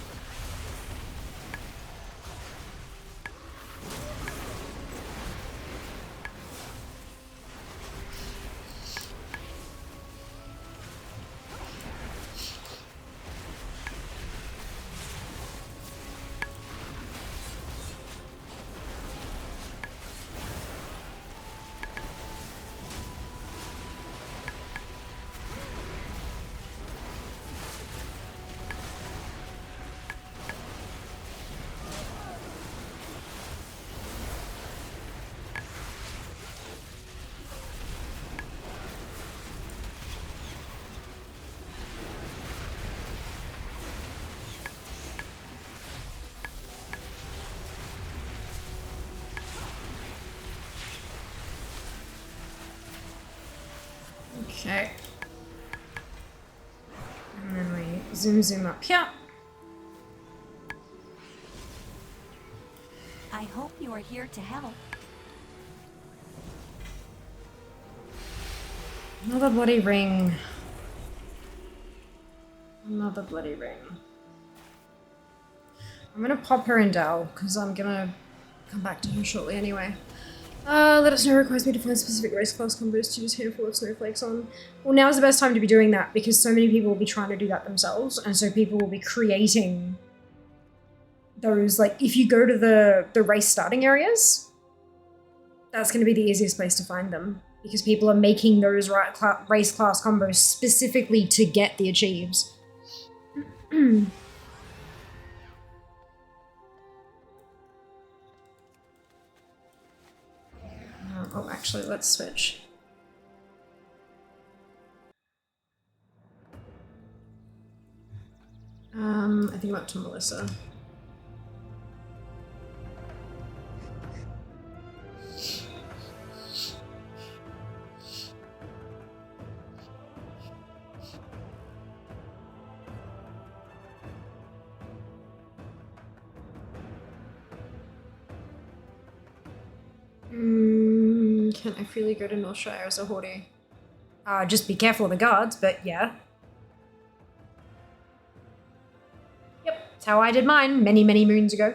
S3: Okay. And then we zoom up here.
S14: I hope you are here to help.
S3: Another bloody ring. Another bloody ring. I'm gonna pop her in Dell, because I'm gonna come back to her shortly anyway. Let us know requires me to find specific race class combos to use handful of snowflakes on. Well, now's the best time to be doing that because so many people will be trying to do that themselves, and so people will be creating those, like, if you go to the race starting areas, that's going to be the easiest place to find them because people are making those race class combos specifically to get the achieves. Oh, actually, let's switch. I think I'm up to Melissa. Can I freely go to Northshire as a hoarder? Just be careful of the guards, but yeah. Yep, that's how I did mine many, many moons ago.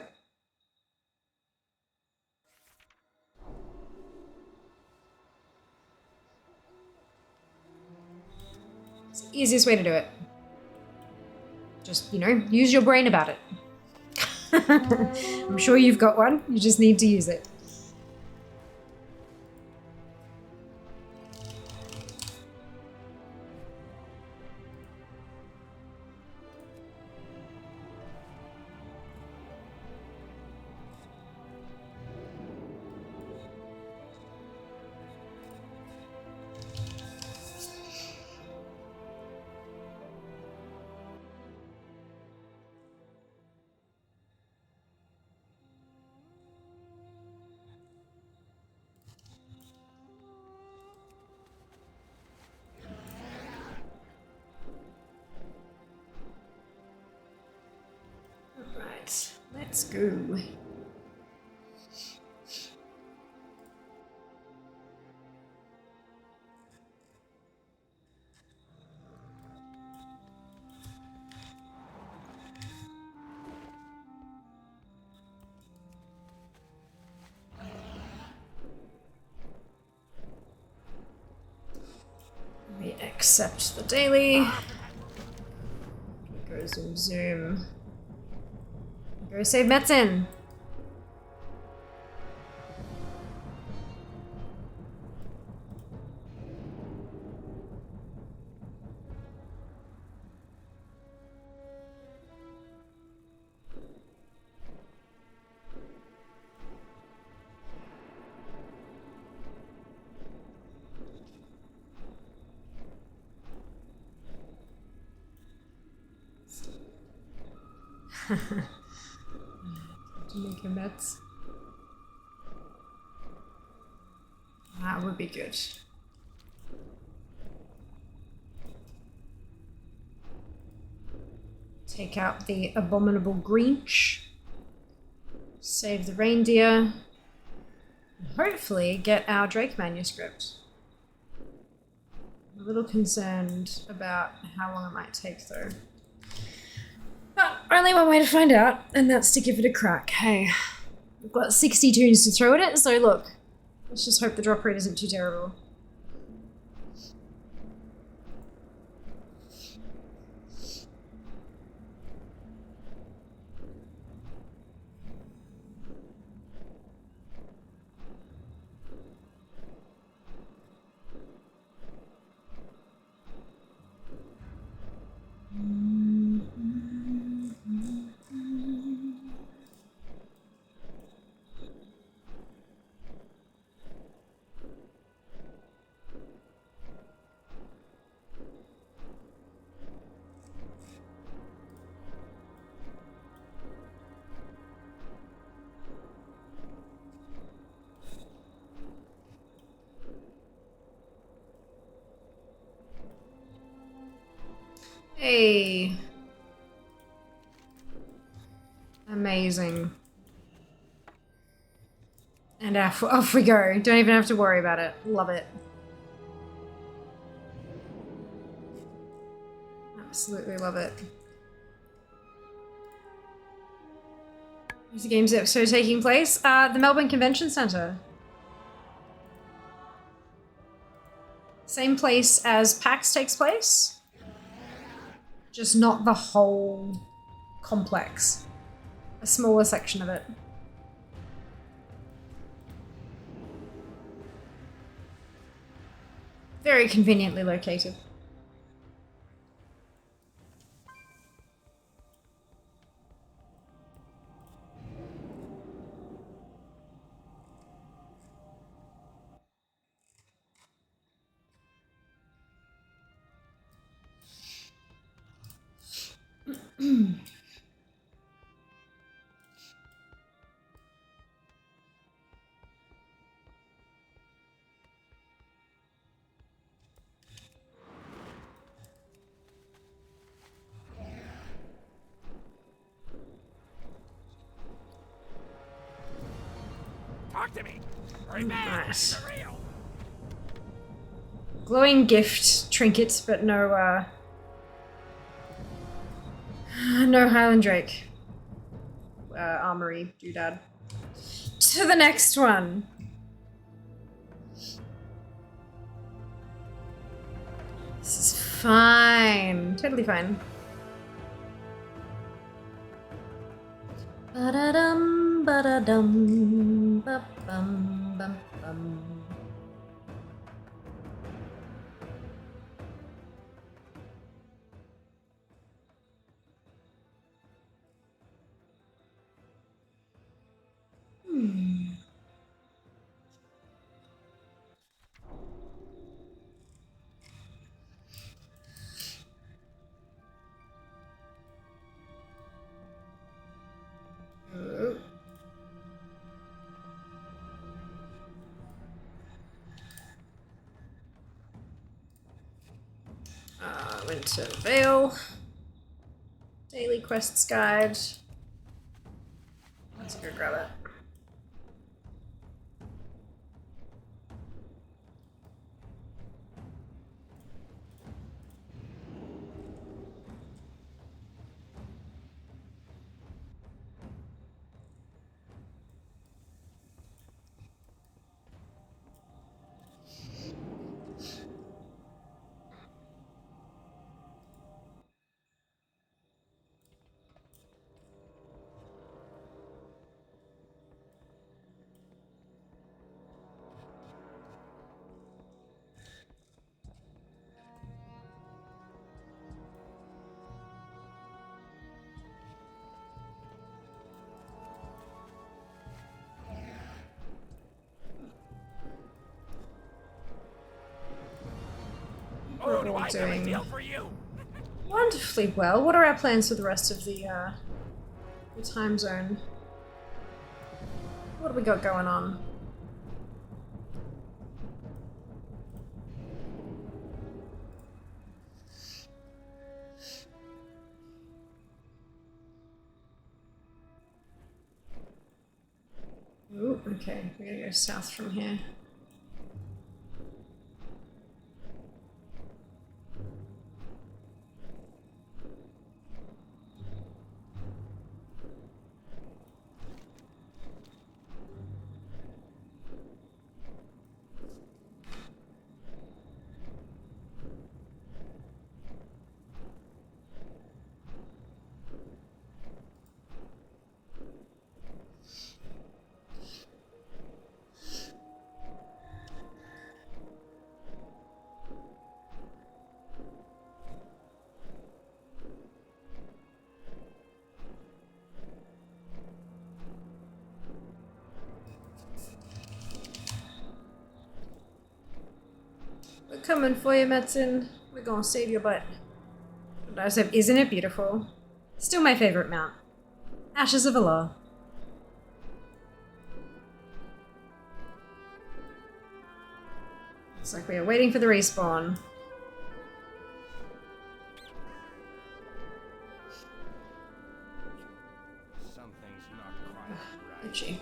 S3: It's the easiest way to do it. Just, you know, use your brain about it. I'm sure you've got one, you just need to use it. Right, let's go. We accept the daily. Go zoom zoom. Go save Metzen. To make a Mets. That would be good. Take out the abominable Grinch. Save the reindeer. And hopefully get our Drake manuscript. I'm a little concerned about how long it might take though. But only one way to find out, and that's to give it a crack. Hey, we've got 60 tunes to throw at it, so look, let's just hope the drop rate isn't too terrible. Hey. Amazing. And off we go. Don't even have to worry about it. Love it. Absolutely love it. Where's the games episode taking place? The Melbourne Convention Centre. Same place as PAX takes place. Just not the whole complex. A smaller section of it. Very conveniently located.
S8: Talk to me. Right back.
S3: Nice.
S8: For real.
S3: Glowing gift trinkets, but no no Highland Drake. Armory doodad. To the next one. This is fine. Totally fine. Ba-da-dum, ba-da-dum, ba-bum, bum-bum. Oh. Winter Vale. Daily quests guide. Let's go grab it. We're all doing wonderfully well. What are our plans for the rest of the time zone? What do we got going on? Ooh, okay, we're gonna go south from here. We're coming for you, Metzen. We're gonna save your butt. And I said, isn't it beautiful? Still my favorite mount. Ashes of Allah. It's like we are waiting for the respawn.
S15: Something's not quite right.
S3: Itchy.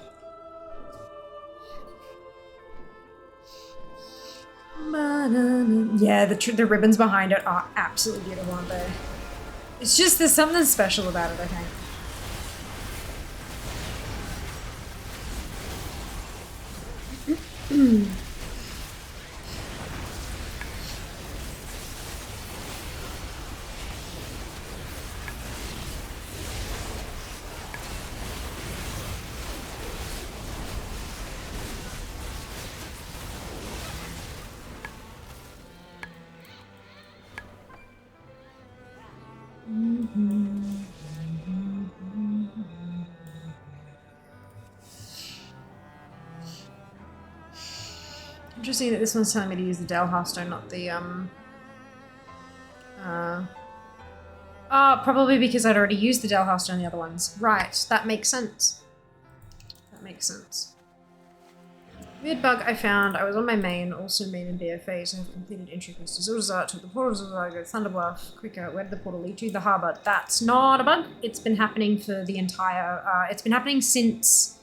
S3: Yeah, the ribbons behind it are absolutely beautiful, aren't they? It's just, there's something special about it, I think. Interesting that this one's telling me to use the Dale Hearthstone, not the probably because I'd already used the Dale Hearthstone on the other ones. Right, that makes sense. That makes sense. Weird bug I found. I was on my main, also main in BFA, so I've completed entry quest to Zildazar, took the portal to Zildazar, go Thunderbluff, quicker, where did the portal lead to? The harbour. That's not a bug. It's been happening for the entire, it's been happening since,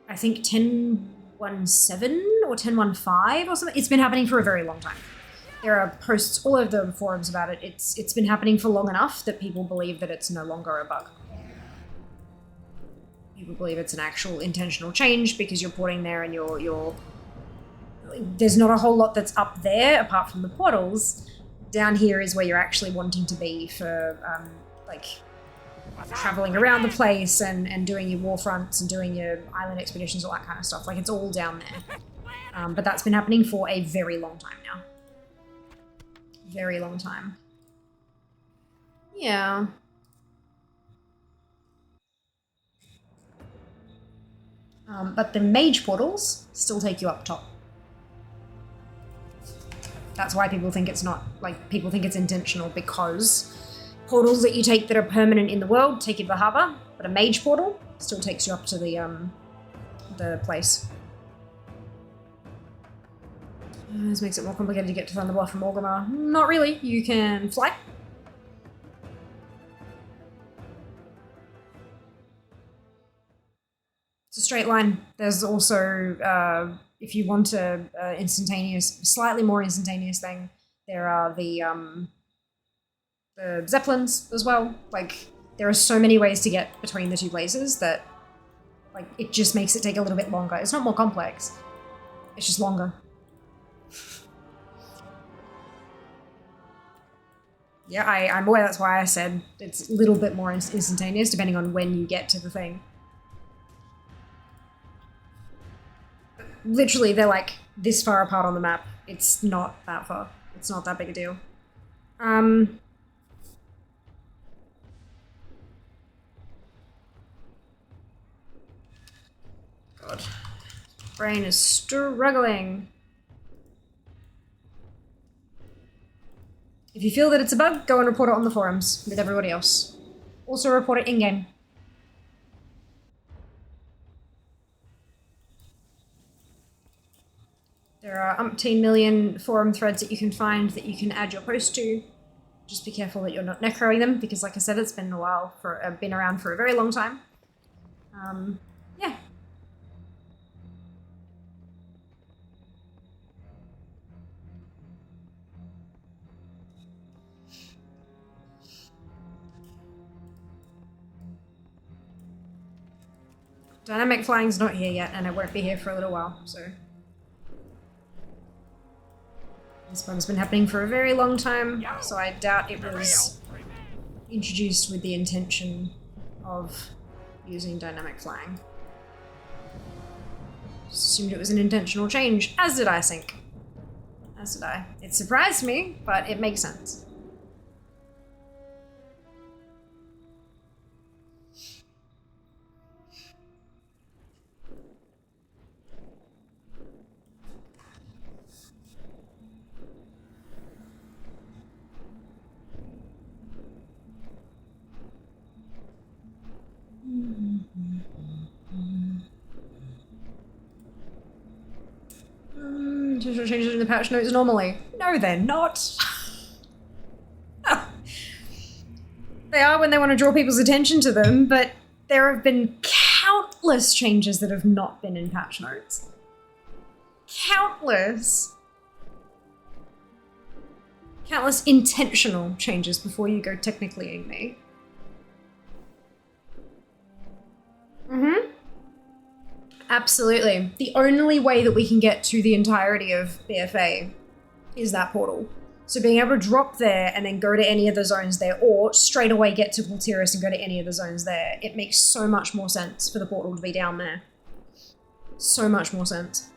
S3: I think, 10.17 or 10.15 or something. It's been happening for a very long time. There are posts all over the forums about it. It's been happening for long enough that people believe that it's no longer a bug. People believe it's an actual intentional change because you're porting there and you're there's not a whole lot that's up there apart from the portals. Down here is where you're actually wanting to be for like traveling around the place and doing your war fronts and doing your island expeditions, all that kind of stuff. Like, it's all down there. But that's been happening for a very long time now. Very long time. Yeah. But the mage portals still take you up top. That's why people think it's not, like, people think it's intentional, because portals that you take that are permanent in the world take you to the harbour, but a mage portal still takes you up to the place. This makes it more complicated to get to Thunderbluff from Orgrimmar. Not really. You can fly. It's a straight line. There's also, if you want a instantaneous, slightly more instantaneous thing, there are the Zeppelins as well. Like, there are so many ways to get between the two places that, like, it just makes it take a little bit longer. It's not more complex. It's just longer. Yeah, I'm aware, that's why I said it's a little bit more instantaneous depending on when you get to the thing. But literally, they're like this far apart on the map. It's not that far. It's not that big a deal. God. Brain is struggling. If you feel that it's a bug, go and report it on the forums with everybody else. Also report it in-game. There are umpteen million forum threads that you can find that you can add your post to. Just be careful that you're not necroing them, because like I said, it's been a while been around for a very long time. Yeah. Dynamic flying's not here yet, and it won't be here for a little while, so. This one's been happening for a very long time, so I doubt it was introduced with the intention of using dynamic flying. Just assumed it was an intentional change, as did I, Sync. As did I. It surprised me, but it makes sense. Intentional changes in the patch notes normally. No, they're not. They are when they want to draw people's attention to them, but there have been countless changes that have not been in patch notes. Countless. Countless intentional changes before you go technically-ing me. Mm-hmm. Absolutely. The only way that we can get to the entirety of BFA is that portal. So being able to drop there and then go to any of the zones there, or straight away get to Kultiris and go to any of the zones there, it makes so much more sense for the portal to be down there. So much more sense.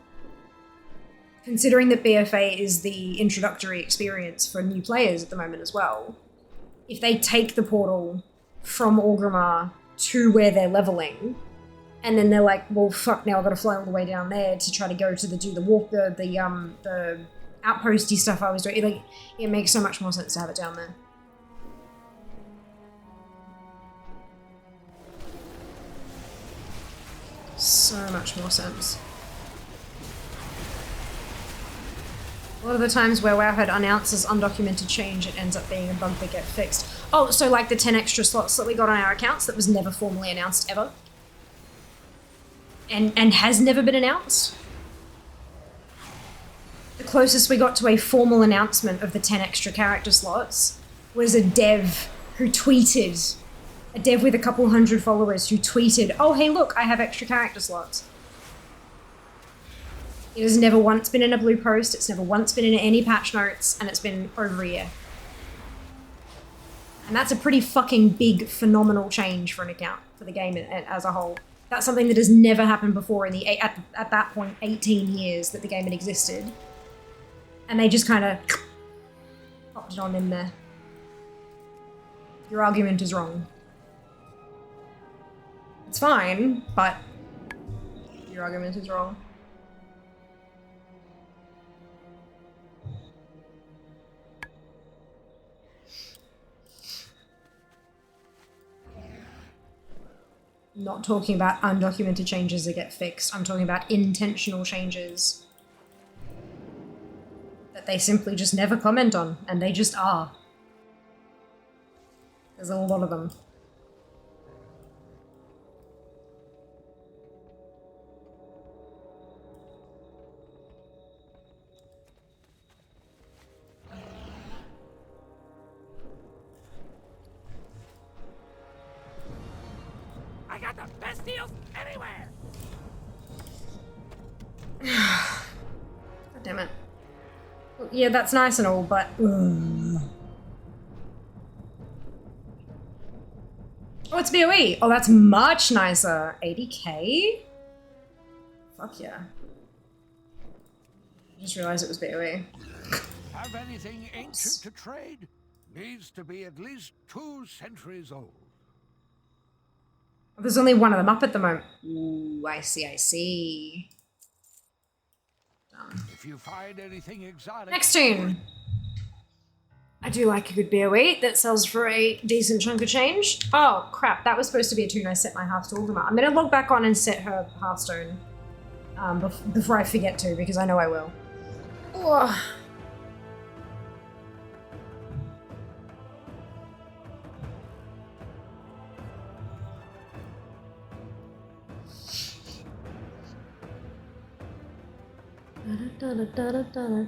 S3: Considering that BFA is the introductory experience for new players at the moment as well, if they take the portal from Orgrimmar to where they're leveling, and then they're like, well, fuck, now I've got to fly all the way down there to try to go to the outposty stuff I was doing. Like, it makes so much more sense to have it down there. So much more sense. A lot of the times where WoW had announces undocumented change, it ends up being a bug that gets fixed. Oh, so like the 10 extra slots that we got on our accounts that was never formally announced ever? And has never been announced? The closest we got to a formal announcement of the 10 extra character slots was a dev who tweeted, a dev with a couple hundred followers who tweeted, oh, hey, look, I have extra character slots. It has never once been in a blue post, it's never once been in any patch notes, and it's been over a year. And that's a pretty fucking big, phenomenal change for an account, for the game as a whole. That's something that has never happened before in the, at that point, 18 years that the game had existed. And they just kind of popped it on in there. Your argument is wrong. It's fine, but your argument is wrong. I'm not talking about undocumented changes that get fixed. I'm talking about intentional changes that they simply just never comment on, and they just are. There's a lot of them.
S8: best deals anywhere.
S3: God damn it. Well, yeah, that's nice and all, but... Oh, it's BOE. Oh, that's much nicer. 80k? Fuck yeah. I just realized it was BOE.
S15: Have anything ancient to trade? Needs to be at least 2 centuries old.
S3: There's only one of them up at the moment. Ooh, I see, I see.
S15: If you find anything exotic...
S3: Next tune! I do like a good BOE that sells for a decent chunk of change. Oh, crap. That was supposed to be a tune I set my Hearthstone to. I'm going to log back on and set her Hearthstone before I forget to, because I know I will. Ugh. Da-da-da-da-da-da.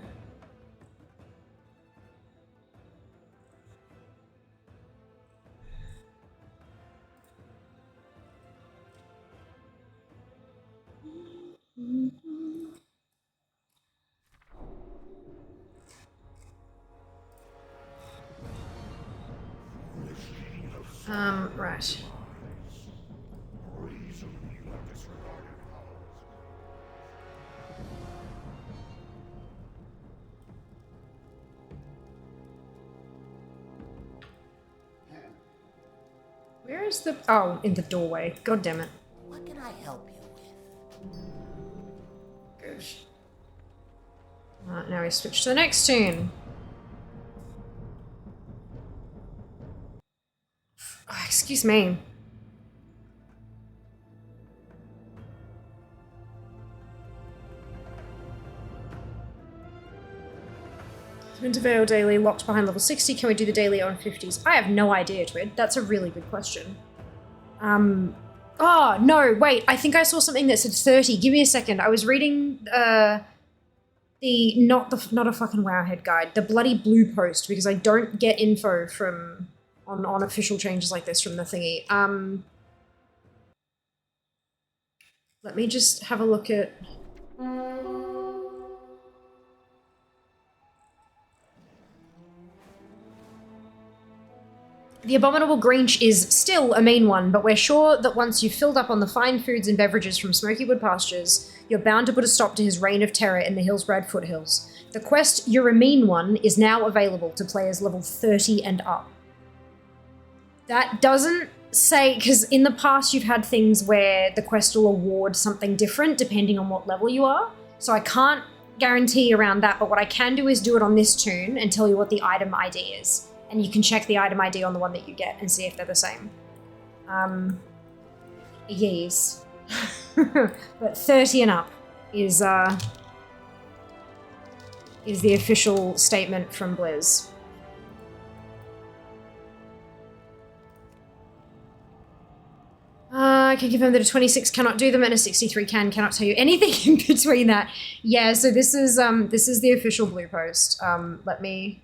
S3: Right. Where is the... Oh, in the doorway. God damn it.
S16: What can I help you with?
S3: Good. Now we switch to the next tune. Oh, excuse me. Wintervale daily locked behind level 60. Can we do the daily on 50s? I have no idea, Twid. That's a really good question. Oh, no, wait. I think I saw something that said 30. Give me a second. I was reading not a fucking Wowhead guide, the bloody blue post, because I don't get info from on official changes like this from the thingy. Let me just have a look at... The Abominable Grinch is still a main one, but we're sure that once you've filled up on the fine foods and beverages from Smoky Wood Pastures, you're bound to put a stop to his reign of terror in the Hillsbrad foothills. The quest You're a Mean One is now available to players level 30 and up. That doesn't say, because in the past you've had things where the quest will award something different depending on what level you are, so I can't guarantee around that, but what I can do is do it on this tune and tell you what the item ID is. And you can check the item ID on the one that you get and see if they're the same. Yes. But 30 and up is the official statement from Blizz. I can confirm that a 26 cannot do them and a 63 cannot tell you anything in between that. Yeah, so this is the official blue post. Let me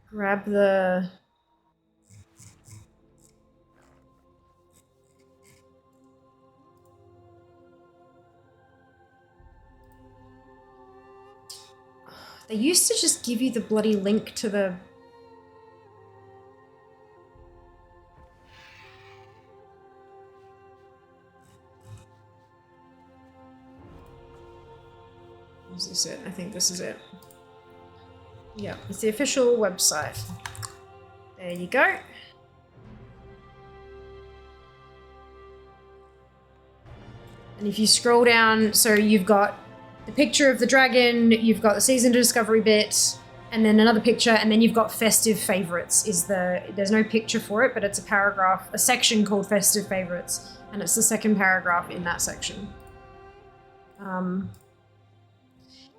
S3: grab the... They used to just give you the bloody link to the... Is this it? I think this is it. Yeah, it's the official website. There you go. And if you scroll down, so you've got the picture of the dragon, you've got the season to discovery bit, and then another picture, and then you've got festive favorites there's no picture for it, but it's a paragraph, a section called festive favorites, and it's the second paragraph in that section.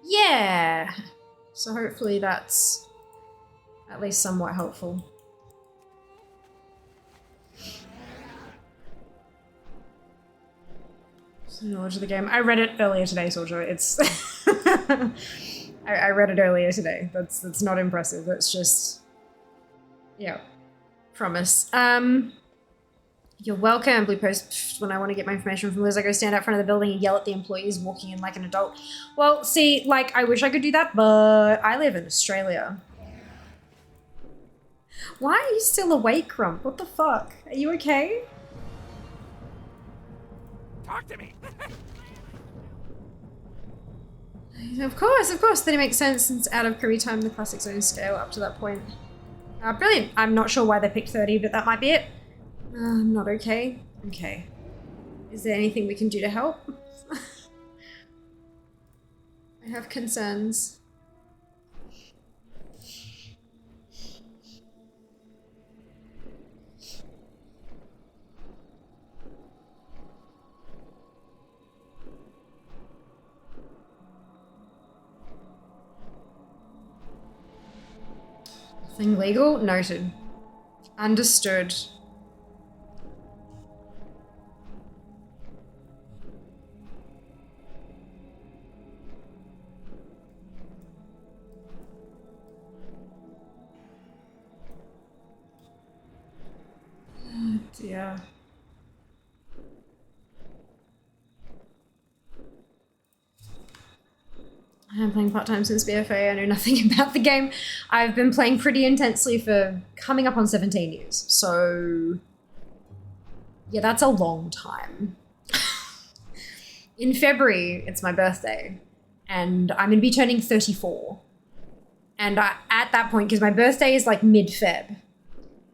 S3: Yeah. So hopefully that's at least somewhat helpful. So knowledge of the game. I read it earlier today, Soldier. It's I read it earlier today. That's not impressive. That's just, yeah, promise. You're welcome, Blue Post. Pfft, when I want to get my information from Liz, I go stand out front of the building and yell at the employees walking in like an adult. Well, see, like, I wish I could do that, but I live in Australia. Why are you still awake, Grump? What the fuck? Are you okay?
S8: Talk to me.
S3: Of course. Then it makes sense since out of career time, the classics only scale up to that point. Brilliant. I'm not sure why they picked 30, but that might be it. I'm not okay. Okay. Is there anything we can do to help? I have concerns. Nothing legal? Noted. Understood. Oh dear. I'm playing part-time since BFA. I know nothing about the game. I've been playing pretty intensely for coming up on 17 years. So yeah, that's a long time. In February, it's my birthday, and I'm gonna be turning 34. And at that point, because my birthday is like mid-Feb,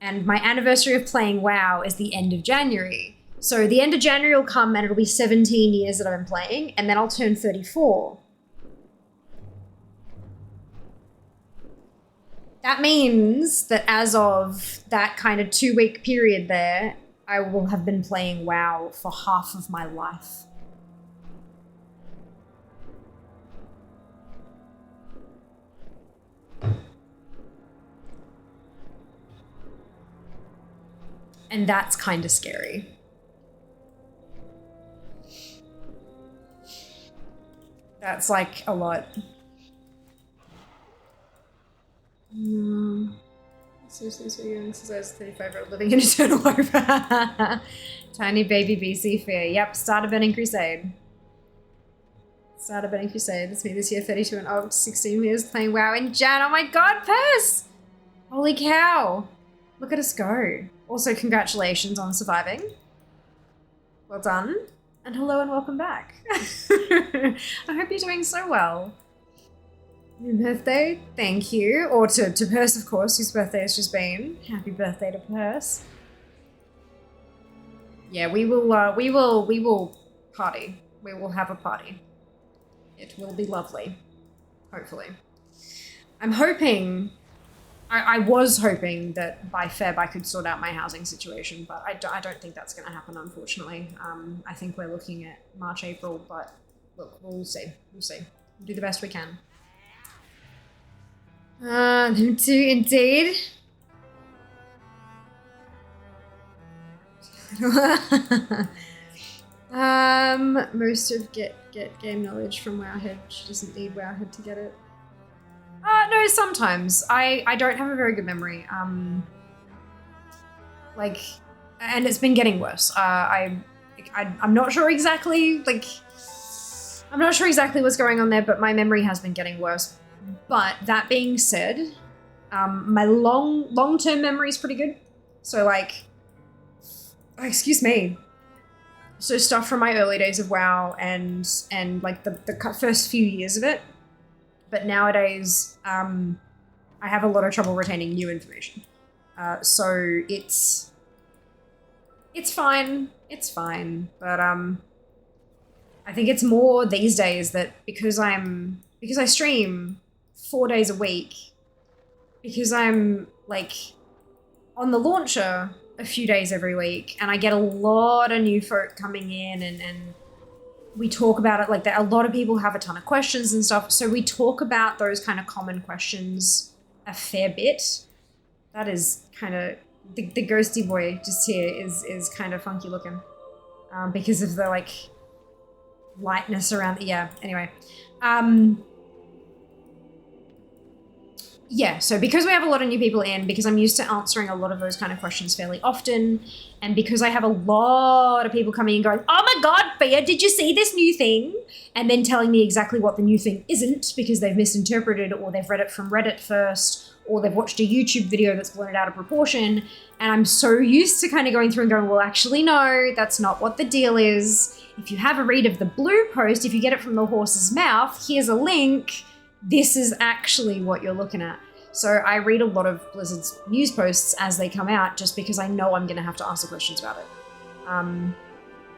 S3: and my anniversary of playing WoW is the end of January. So the end of January will come and it'll be 17 years that I've been playing, and then I'll turn 34. That means that as of that kind of 2-week period there, I will have been playing WoW for half of my life. And that's kind of scary. That's like a lot. Seriously, so young since I was 35-year-old living in eternal hope. Tiny baby BC fear. Yep, start a burning crusade. Start a burning crusade. That's me this year, 32 and old, 16 years playing WoW in Jan. Oh my god, Purse! Holy cow. Look at us go. Also, congratulations on surviving. Well done. And hello and welcome back. I hope you're doing so well. Happy birthday, thank you. Or to Purse, of course, whose birthday has just been. Happy birthday to Purse. Yeah, we will party. We will have a party. It will be lovely. Hopefully. I'm hoping, I was hoping that by Feb I could sort out my housing situation, but I don't think that's going to happen, unfortunately. I think we're looking at March, April, but look, we'll see. We'll see. We'll do the best we can. Them too, indeed. Most of get game knowledge from Wowhead. She doesn't need Wowhead to get it. No, sometimes. I don't have a very good memory. Like, and it's been getting worse. I'm not sure exactly, like, I'm not sure exactly what's going on there, but my memory has been getting worse. But that being said, my long-term memory is pretty good. So like, excuse me. So stuff from my early days of WoW and like the first few years of it. But nowadays, I have a lot of trouble retaining new information. So it's fine. It's fine. But I think it's more these days that because I stream 4 days a week, because I'm like on the launcher a few days every week, and I get a lot of new folk coming in and we talk about it like that. A lot of people have a ton of questions and stuff. So we talk about those kind of common questions a fair bit. That is kind of, the ghosty boy just here is kind of funky looking because of the like lightness around, yeah, anyway. yeah, so because we have a lot of new people in, because I'm used to answering a lot of those kind of questions fairly often, and because I have a lot of people coming and going, oh my god, Fia, did you see this new thing? And then telling me exactly what the new thing isn't because they've misinterpreted, or they've read it from Reddit first, or they've watched a YouTube video that's blown it out of proportion. And I'm so used to kind of going through and going, well, actually, no, that's not what the deal is. If you have a read of the blue post, if you get it from the horse's mouth, here's a link. This is actually what you're looking at. So I read a lot of Blizzard's news posts as they come out just because I know I'm going to have to answer questions about it.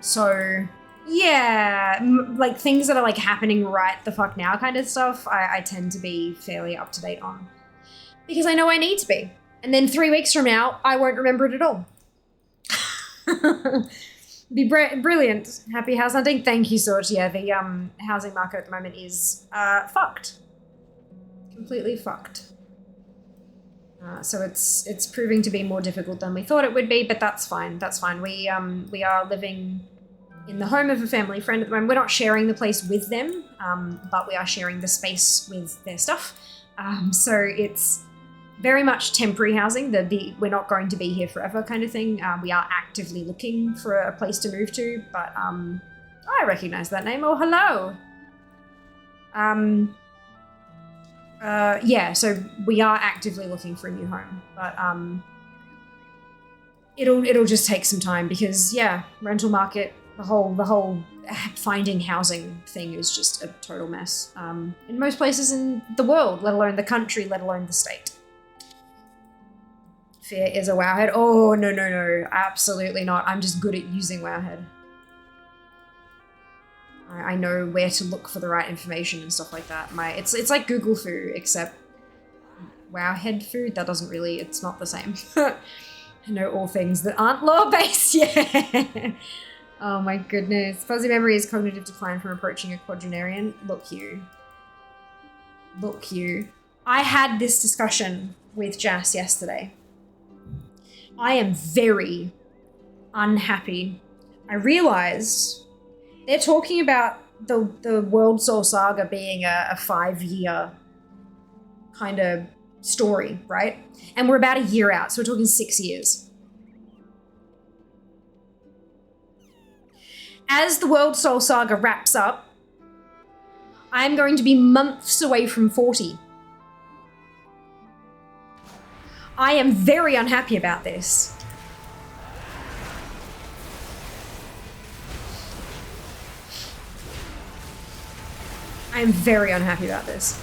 S3: So yeah, like things that are like happening right the fuck now kind of stuff, I tend to be fairly up to date on because I know I need to be. And then 3 weeks from now, I won't remember it at all. Be brilliant. Happy house hunting. Thank you, Sorge. Yeah, the housing market at the moment is fucked. Completely fucked. So it's proving to be more difficult than we thought it would be, but that's fine. That's fine. We are living in the home of a family friend at the moment. We're not sharing the place with them, but we are sharing the space with their stuff. So it's very much temporary housing. We're not going to be here forever kind of thing. We are actively looking for a place to move to, but I recognize that name. Oh, hello. Yeah, so we are actively looking for a new home, but it'll just take some time because yeah, rental market, the whole finding housing thing is just a total mess. In most places in the world, let alone the country, let alone the state. Fear is a wowhead. Oh no, absolutely not. I'm just good at using wowhead. I know where to look for the right information and stuff like that. It's like Google Foo, except Wowhead food. That doesn't really, it's not the same. I know all things that aren't lore-based. Yeah. Oh my goodness. Fuzzy memory is cognitive decline from approaching a quadrenarian. Look you. I had this discussion with Jas yesterday. I am very unhappy. I realized they're talking about the World Soul Saga being a 5-year kind of story, right? And we're about a year out, so we're talking 6 years. As the World Soul Saga wraps up, I'm going to be months away from 40. I am very unhappy about this. I'm very unhappy about this.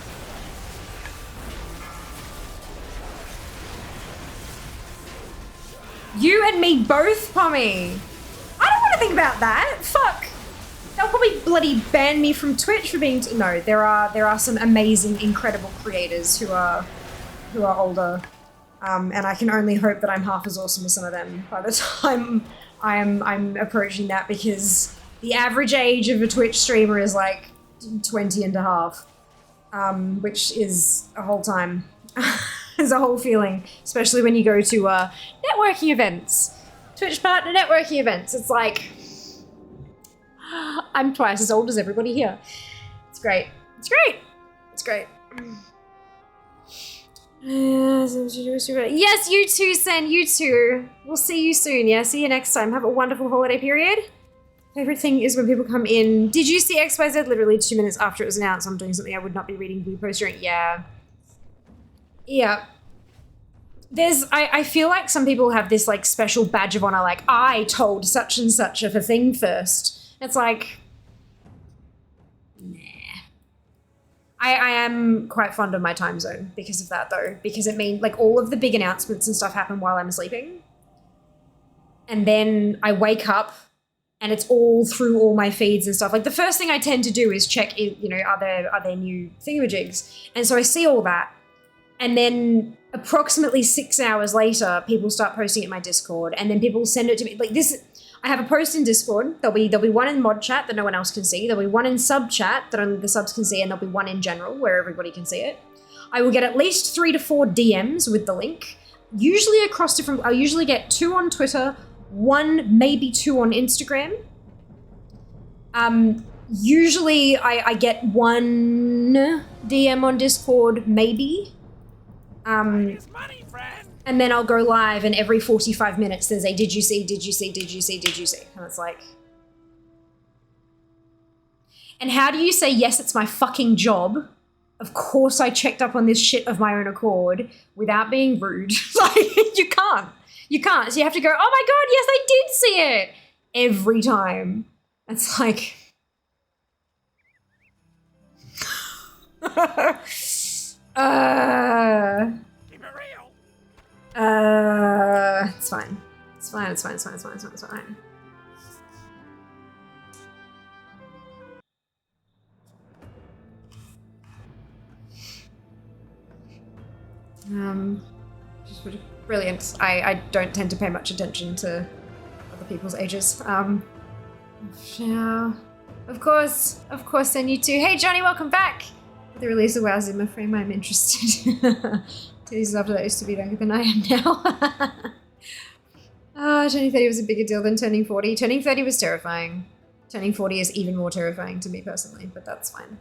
S3: You and me both, Pommy. I don't want to think about that. Fuck. They'll probably bloody ban me from Twitch for being... No, there are some amazing, incredible creators who are older. And I can only hope that I'm half as awesome as some of them by the time I'm approaching that, because the average age of a Twitch streamer is like 20 and a half, which is a whole time. It's a whole feeling, especially when you go to networking events, Twitch partner networking events. It's like, I'm twice as old as everybody here. It's great. It's great. It's great. Yes, you too, Sen. You too. We'll see you soon. Yeah, see you next time. Have a wonderful holiday period. Favorite thing is when people come in. Did you see XYZ? Literally 2 minutes after it was announced, I'm doing something I would not be reading blue post during. Yeah. Yeah. I feel like some people have this like special badge of honor, like, I told such and such of a thing first. It's like, nah. I am quite fond of my time zone because of that though, because it means like all of the big announcements and stuff happen while I'm sleeping. And then I wake up and it's all through all my feeds and stuff. Like the first thing I tend to do is check, are there new thingamajigs? And so I see all that. And then approximately 6 hours later, people start posting it in my Discord, and then people send it to me. Like this, I have a post in Discord. There'll be one in mod chat that no one else can see. There'll be one in sub chat that only the subs can see, and there'll be one in general where everybody can see it. I will get at least 3 to 4 DMs with the link, usually across different. I'll usually get 2 on Twitter, 1, maybe 2 on Instagram. Usually I get 1 DM on Discord, maybe. And then I'll go live and every 45 minutes there's a did you see, did you see, did you see, did you see? And it's like... And how do you say, yes, it's my fucking job? Of course I checked up on this shit of my own accord without being rude. Like, you can't. You can't. So you have to go, oh my god, yes, I did see it! Every time. It's like... It's fine. It's fine, it's fine, it's fine, it's fine, it's fine, it's fine. Just brilliant. I don't tend to pay much attention to other people's ages. Yeah. Of course, then you too. Hey Johnny, welcome back! With the release of WoW Zimmer frame, I'm interested. 2 years after that used to be younger than I am now. Turning 30 was a bigger deal than turning 40. Turning 30 was terrifying. Turning 40 is even more terrifying to me personally, but that's fine.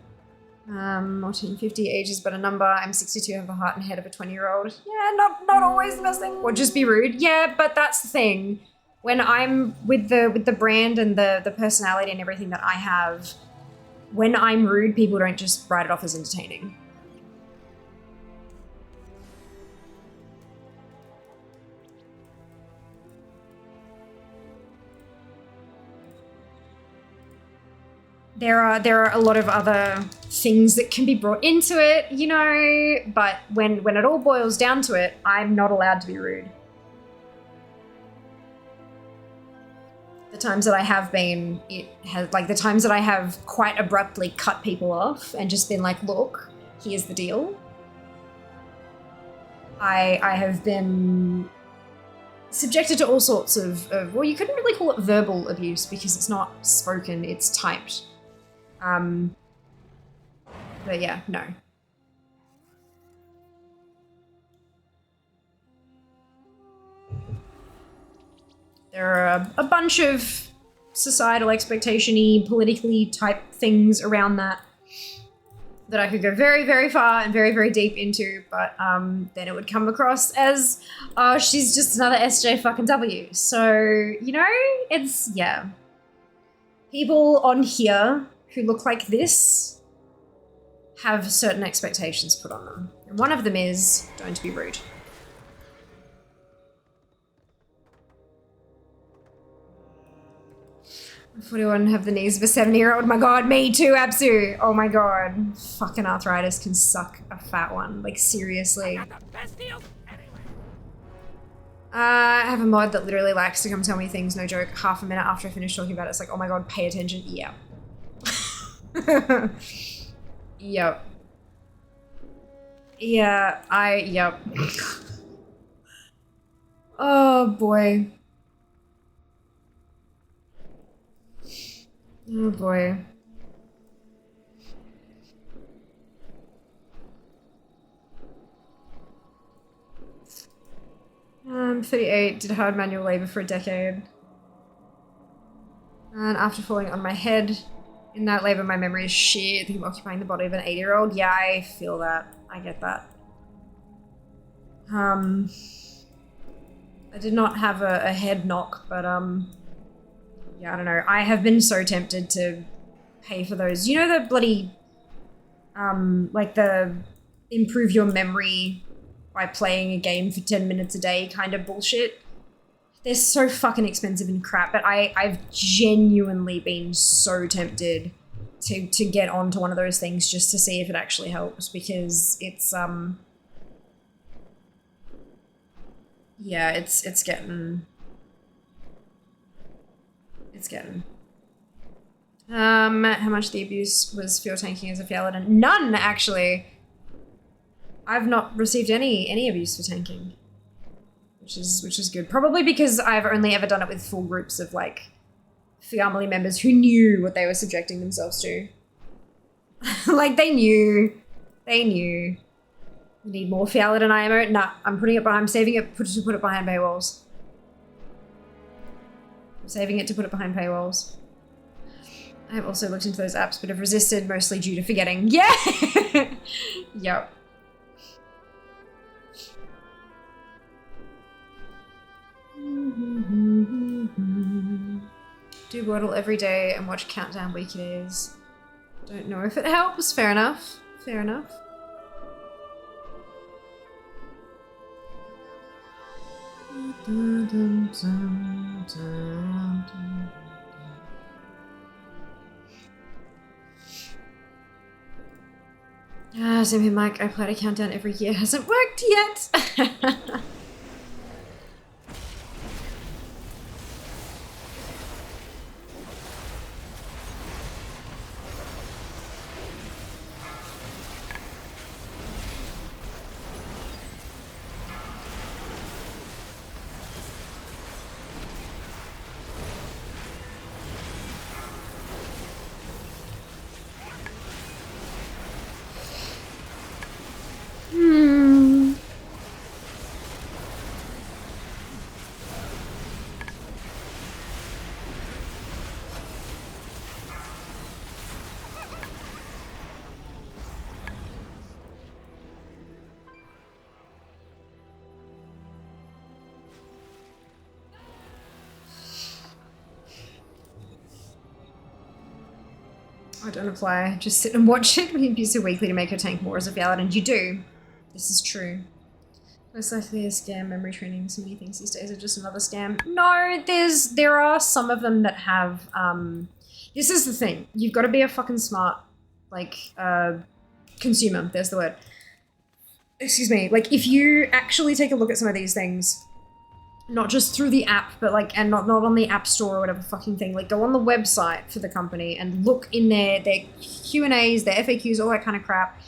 S3: 1450 age is but a number. I'm 62, have the heart and head of a 20-year-old. Yeah, not always the best thing. Or just be rude. Yeah, but that's the thing. When I'm with the brand and the personality and everything that I have, when I'm rude, people don't just write it off as entertaining. There are a lot of other things that can be brought into it, you know, but when it all boils down to it, I'm not allowed to be rude. The times that I have been, the times that I have quite abruptly cut people off and just been like, look, here's the deal. I have been subjected to all sorts of, well, you couldn't really call it verbal abuse because it's not spoken, it's typed. But yeah, no. There are a bunch of societal expectation-y, politically type things around that I could go very, very far and very, very deep into, but then it would come across as, oh, she's just another SJ fucking W. So, you know, it's, yeah. People on here who look like this have certain expectations put on them. And one of them is, don't be rude. I'm 41 and have the knees of a 70-year-old. My god, me too, Absu. Oh my god. Fucking arthritis can suck a fat one. Like, seriously. I have a mod that literally likes to come tell me things, no joke, half a minute after I finish talking about it. It's like, oh my god, pay attention. Yeah. Yep. Yeah, yep. Oh boy. Oh boy. I'm 38, did hard manual labor for a decade. And after falling on my head, in that labor, my memory is shit. I think I'm occupying the body of an 80-year-old. Yeah, I feel that. I get that. I did not have a head knock, but yeah, I don't know. I have been so tempted to pay for those. You know the bloody, like the improve your memory by playing a game for 10 minutes a day kind of bullshit? They're so fucking expensive and crap, but I've genuinely been so tempted to get onto one of those things just to see if it actually helps, because it's, yeah, it's getting... How much the abuse was fuel tanking as a Fialadin? None, actually! I've not received any abuse for tanking. Which is good. Probably because I've only ever done it with full groups of, like, family members who knew what they were subjecting themselves to. Like, they knew. They knew. We need more Fialadin IMO? Nah, I'm putting it behind, I'm saving it to put it behind paywalls. I'm saving it to put it behind paywalls. I have also looked into those apps, but have resisted, mostly due to forgetting. Yeah! Yep. Do Wordle every day and watch Countdown weekdays. Don't know if it helps. Fair enough. Fair enough. Same here, Mike. I played a Countdown every year. Hasn't worked yet. I don't apply, just sit and watch it. We use it weekly to make her tank more as a valid, and you do. This is true. Most likely a scam, memory training, so many things these days are just another scam. No, there are some of them that have, this is the thing. You've got to be a fucking smart, like, consumer, there's the word. Excuse me, like, if you actually take a look at some of these things, not just through the app, but like, and not on the app store or whatever fucking thing, like go on the website for the company and look in their Q&As, their FAQs, all that kind of crap.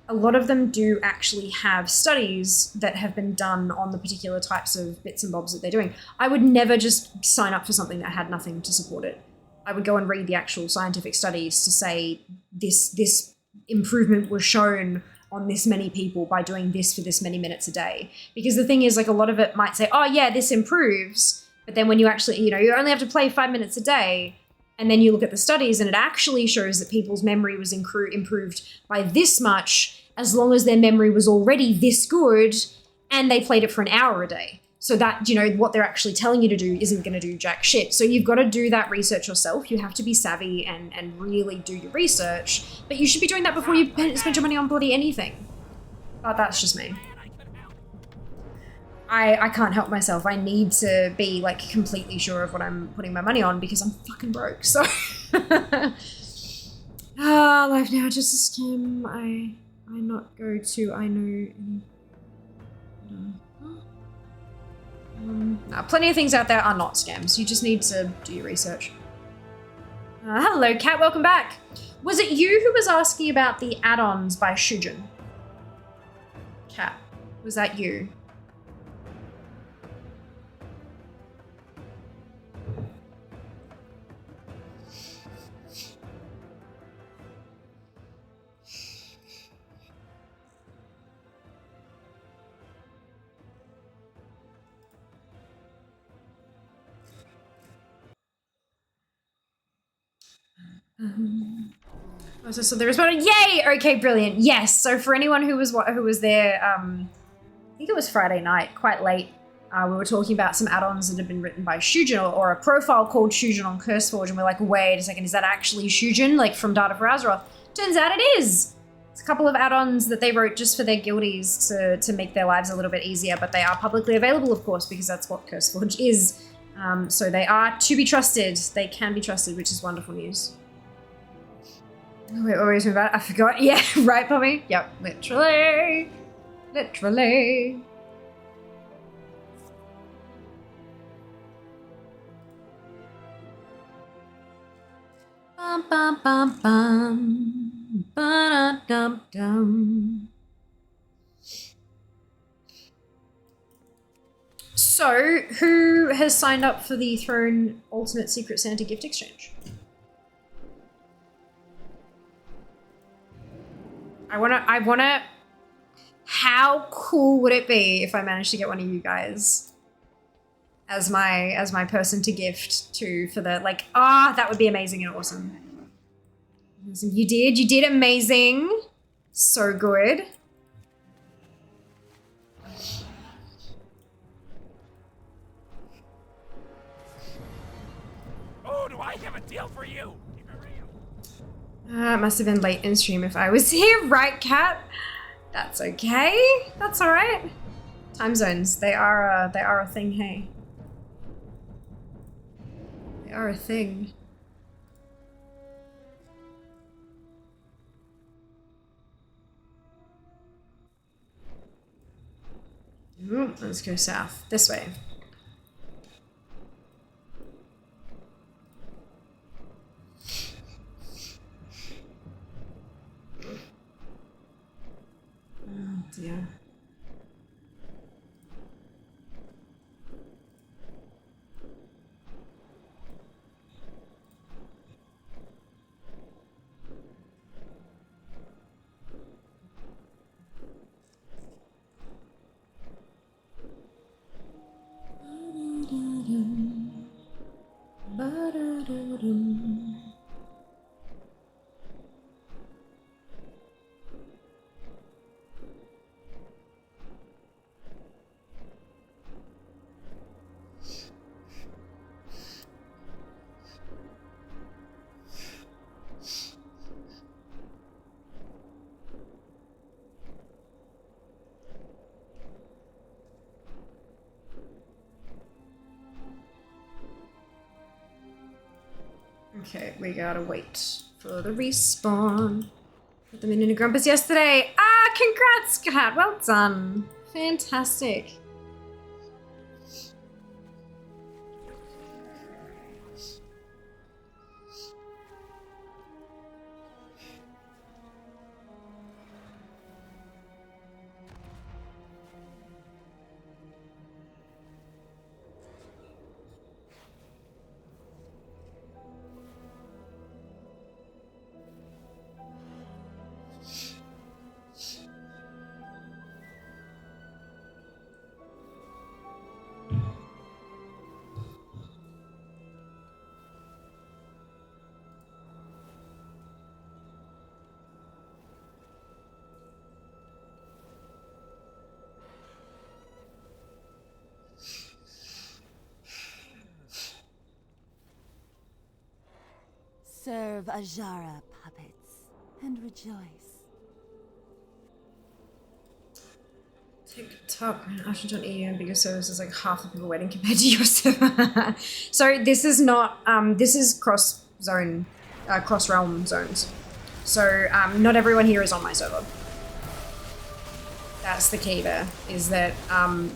S3: A lot of them do actually have studies that have been done on the particular types of bits and bobs that they're doing. I would never just sign up for something that had nothing to support it. I would go and read the actual scientific studies to say this improvement was shown on this many people by doing this for this many minutes a day. Because the thing is, like, a lot of it might say, oh yeah, this improves, but then when you actually, you know, you only have to play 5 minutes a day, and then you look at the studies and it actually shows that people's memory was improved by this much as long as their memory was already this good and they played it for an hour a day. So that, you know, what they're actually telling you to do isn't going to do jack shit. So you've got to do that research yourself. You have to be savvy and really do your research. But you should be doing that before you spend your money on bloody anything. But that's just me. I can't help myself. I need to be, like, completely sure of what I'm putting my money on because I'm fucking broke. So, life now just a scam. I not go to, I know. Plenty of things out there are not scams. You just need to do your research. Hello, Kat. Welcome back. Was it you who was asking about the add-ons by Shujin? Kat, was that you? So there responded, yay! Okay, brilliant. Yes. So for anyone who was there, I think it was Friday night, quite late. We were talking about some add-ons that had been written by Shujin or a profile called Shujin on CurseForge, and we're like, wait a second, is that actually Shujin, like from Data for Azeroth? Turns out it is. It's a couple of add-ons that they wrote just for their guildies to make their lives a little bit easier, but they are publicly available, of course, because that's what CurseForge is. So they are to be trusted. They can be trusted, which is wonderful news. Wait, what were we talking about? I forgot. Yeah, right, Poppy? Yep, literally. Literally. Bum, bum, bum, bum. Ba-da-dum-dum. So, who has signed up for the Throne Ultimate Secret Santa gift exchange? I wanna, how cool would it be if I managed to get one of you guys as my person to gift to for the, like, that would be amazing and awesome. You did amazing. So good.
S8: Oh, do I I have a deal for you.
S3: It must have been late in stream if I was here, right, Cat? That's okay. That's all right. Time zones, they are a thing, hey. They are a thing. Ooh, let's go south. This way. Oh dear. Okay, we gotta wait for the respawn. Put them in a grumpus yesterday. Ah, congrats, Cat. Well done. Fantastic.
S17: Serve Ajara, puppets, and rejoice.
S3: TikTok, Asher.eu and bigger servers is like half the people waiting compared to your server. So this is not, this is cross zone, cross realm zones. So not everyone here is on my server. That's the key there, is that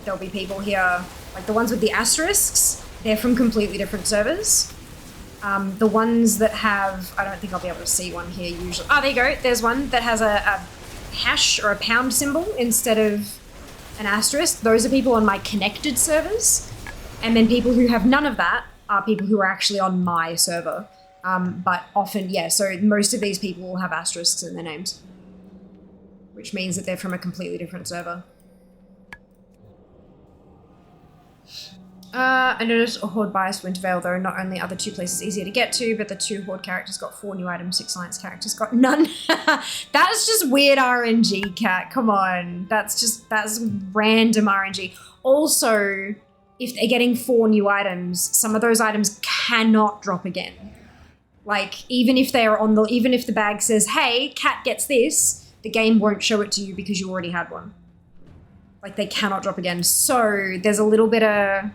S3: there'll be people here, like the ones with the asterisks, they're from completely different servers. The ones that have, I don't think I'll be able to see one here usually. Oh, there you go. There's one that has a hash or a pound symbol instead of an asterisk. Those are people on my connected servers. And then people who have none of that are people who are actually on my server. But often, yeah, so most of these people will have asterisks in their names, which means that they're from a completely different server. I noticed a Horde bias Wintervale, though. Not only are the two places easier to get to, but the 2 Horde characters got 4 new items, 6 Alliance characters got none. That's just weird RNG, Cat. Come on. That's random RNG. Also, if they're getting 4 new items, some of those items cannot drop again. Like, even if the bag says, hey, Cat gets this, the game won't show it to you because you already had one. Like, they cannot drop again. So, there's a little bit of...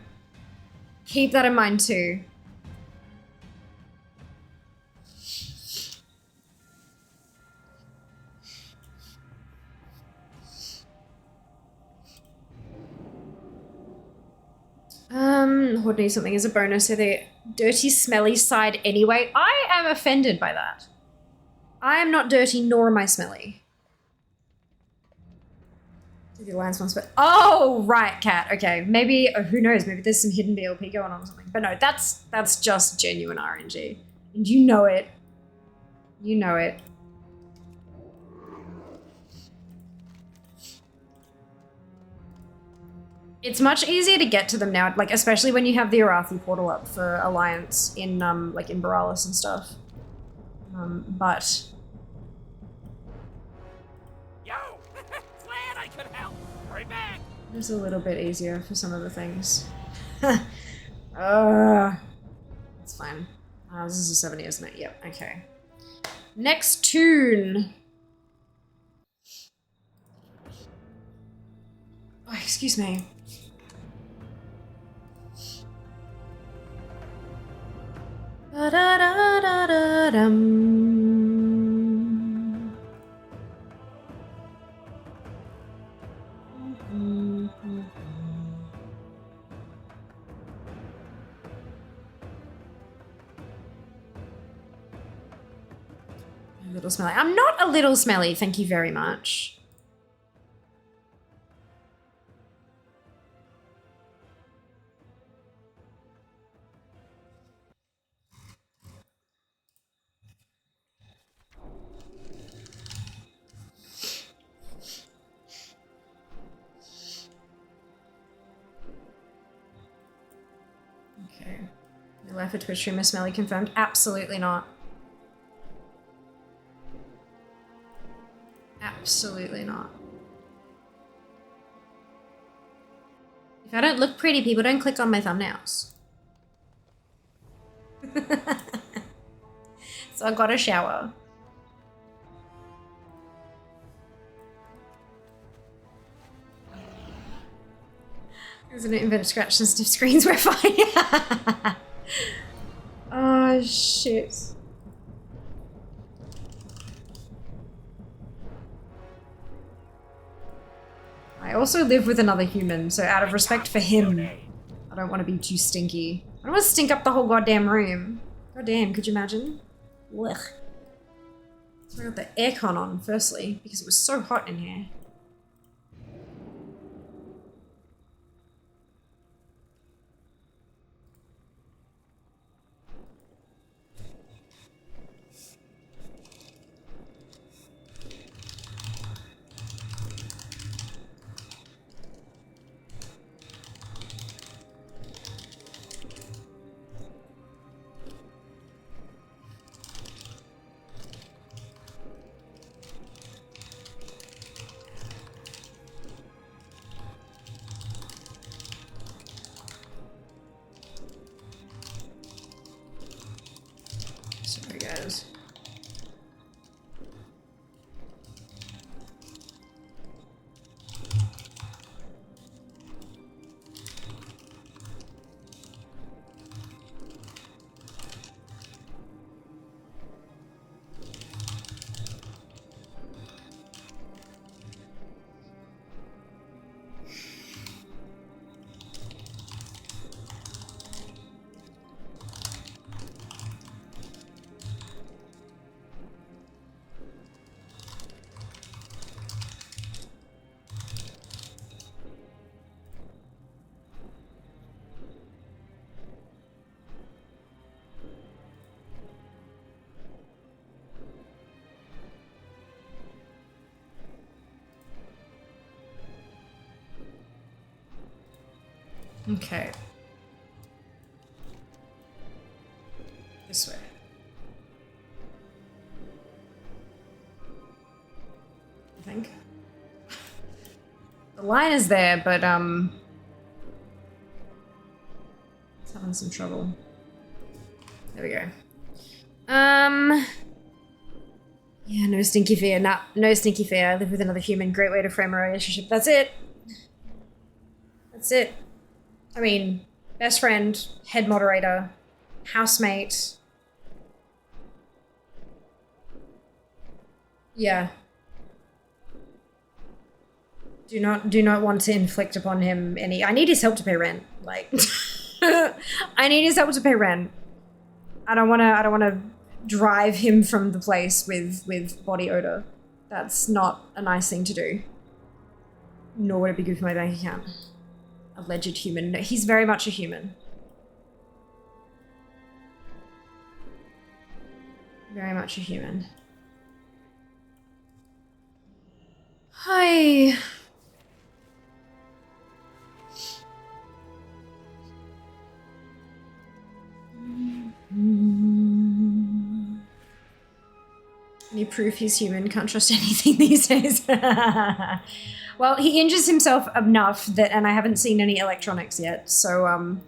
S3: Keep that in mind too. Horde needs something as a bonus, so the dirty, smelly side anyway. I am offended by that. I am not dirty, nor am I smelly. The Alliance ones, but oh right, Cat. Okay, maybe who knows? Maybe there's some hidden BLP going on or something. But no, that's just genuine RNG, and you know it. You know it. It's much easier to get to them now, like especially when you have the Arathi portal up for Alliance in like in Borealis and stuff. But. It's a little bit easier for some of the things. It's fine. This is a 70, isn't it? Yep, okay. Next tune. Oh, excuse me. Ba-da-da-da-da-dum. A little smelly. I'm not a little smelly, thank you very much. Okay. No life for Twitch streamer smelly confirmed. Absolutely not. Absolutely not. If I don't look pretty, people don't click on my thumbnails. So I got a shower. Isn't it invented scratch sensitive screens? We're fine. Oh shit. I also live with another human, so out of respect for him, I don't want to be too stinky. I don't want to stink up the whole goddamn room. God damn, could you imagine? Ugh. So I got the aircon on, firstly, because it was so hot in here. Sorry, guys. Okay. This way. I think. The line is there, but it's having some trouble. There we go. Yeah, no stinky fear. Nah, no stinky fear. I live with another human. Great way to frame a relationship. That's it. That's it. I mean, best friend, head moderator, housemate. Yeah. Do not want to inflict upon him any. I need his help to pay rent. Like, I need his help to pay rent. I don't wanna drive him from the place with body odor. That's not a nice thing to do. Nor would it be good for my bank account. Alleged human. No, he's very much a human. Very much a human. Hi. Any proof he's human? Can't trust anything these days. Well, he injures himself enough that, and I haven't seen any electronics yet, so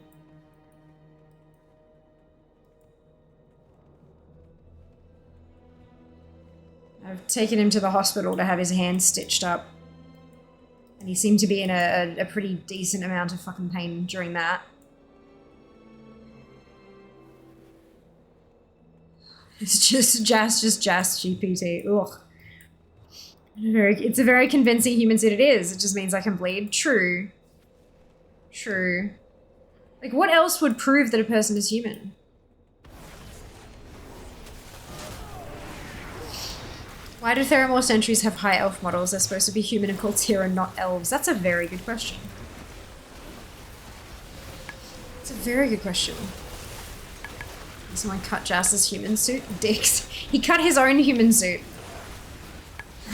S3: I've taken him to the hospital to have his hand stitched up. And he seemed to be in a pretty decent amount of fucking pain during that. It's just GPT. Ugh. It's a very convincing human suit it is. It just means I can bleed. True. True. Like, what else would prove that a person is human? Why do Theramore sentries have high elf models? They're supposed to be human and called Tira, not elves. That's a very good question. It's a very good question. Someone cut Jas's human suit? Dicks. He cut his own human suit.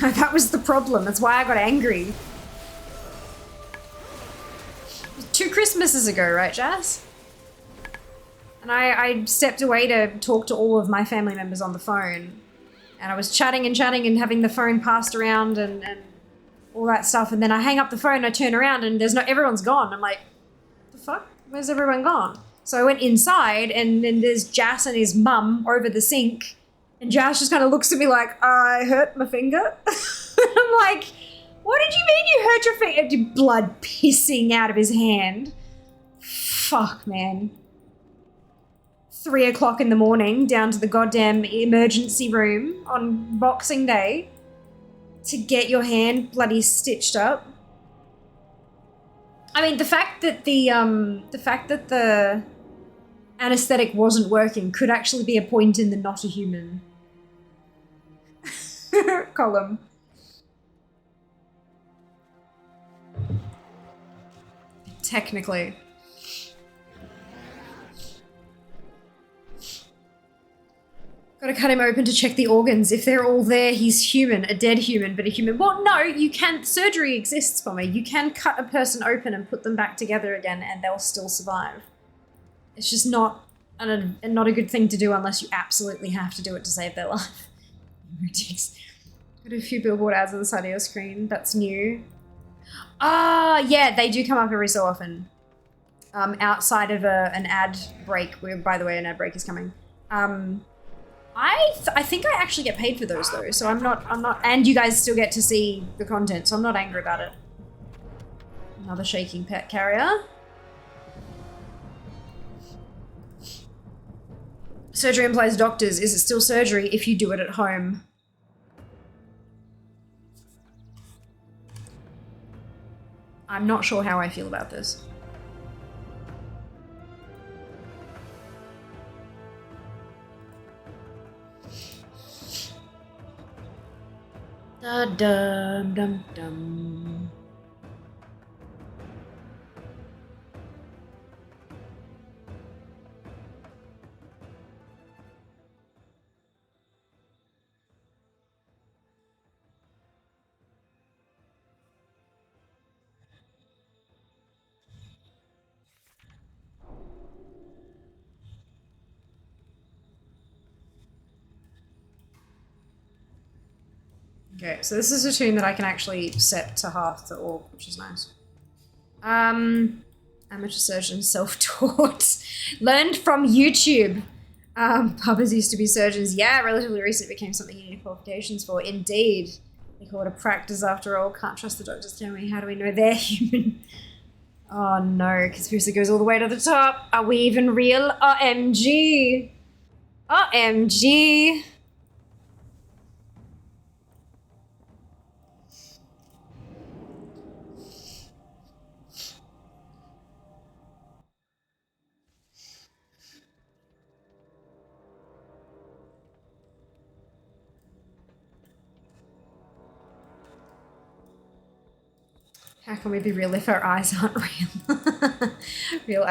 S3: That was the problem. That's why I got angry. 2 Christmases ago, right, Jas? And I stepped away to talk to all of my family members on the phone. And I was chatting and having the phone passed around and all that stuff. And then I hang up the phone, I turn around and everyone's gone. I'm like, the fuck? Where's everyone gone? So I went inside and then there's Jas and his mum over the sink. And Jas just kind of looks at me like, I hurt my finger. I'm like, what did you mean you hurt your finger? Blood pissing out of his hand. Fuck, man. 3 o'clock in the morning, down to the goddamn emergency room on Boxing Day to get your hand bloody stitched up. I mean, the fact that the anesthetic wasn't working could actually be a point in the not a human column. Technically. Gotta cut him open to check the organs. If they're all there, he's human. A dead human, but a human. Well, no, you can. Surgery exists for me. You can cut a person open and put them back together again and they'll still survive. It's just not a good thing to do unless you absolutely have to do it to save their life. Got a few billboard ads on the side of your screen. That's new. Ah, yeah, they do come up every so often. Outside of an ad break, where, by the way, an ad break is coming. I think I actually get paid for those though, so I'm not, and you guys still get to see the content, so I'm not angry about it. Another shaking pet carrier. Surgery implies doctors. Is it still surgery if you do it at home? I'm not sure how I feel about this. Da dum dum dum. Okay, so this is a tune that I can actually set to half to orc, which is nice. Amateur surgeon, self-taught. Learned from YouTube. Puppers used to be surgeons. Yeah, relatively recent became something you need qualifications for. Indeed. They call it a practice after all. Can't trust the doctors, can we? How do we know they're human? Oh no, conspiracy goes all the way to the top. Are we even real? OMG. OMG. How can we be real if our eyes aren't real? Real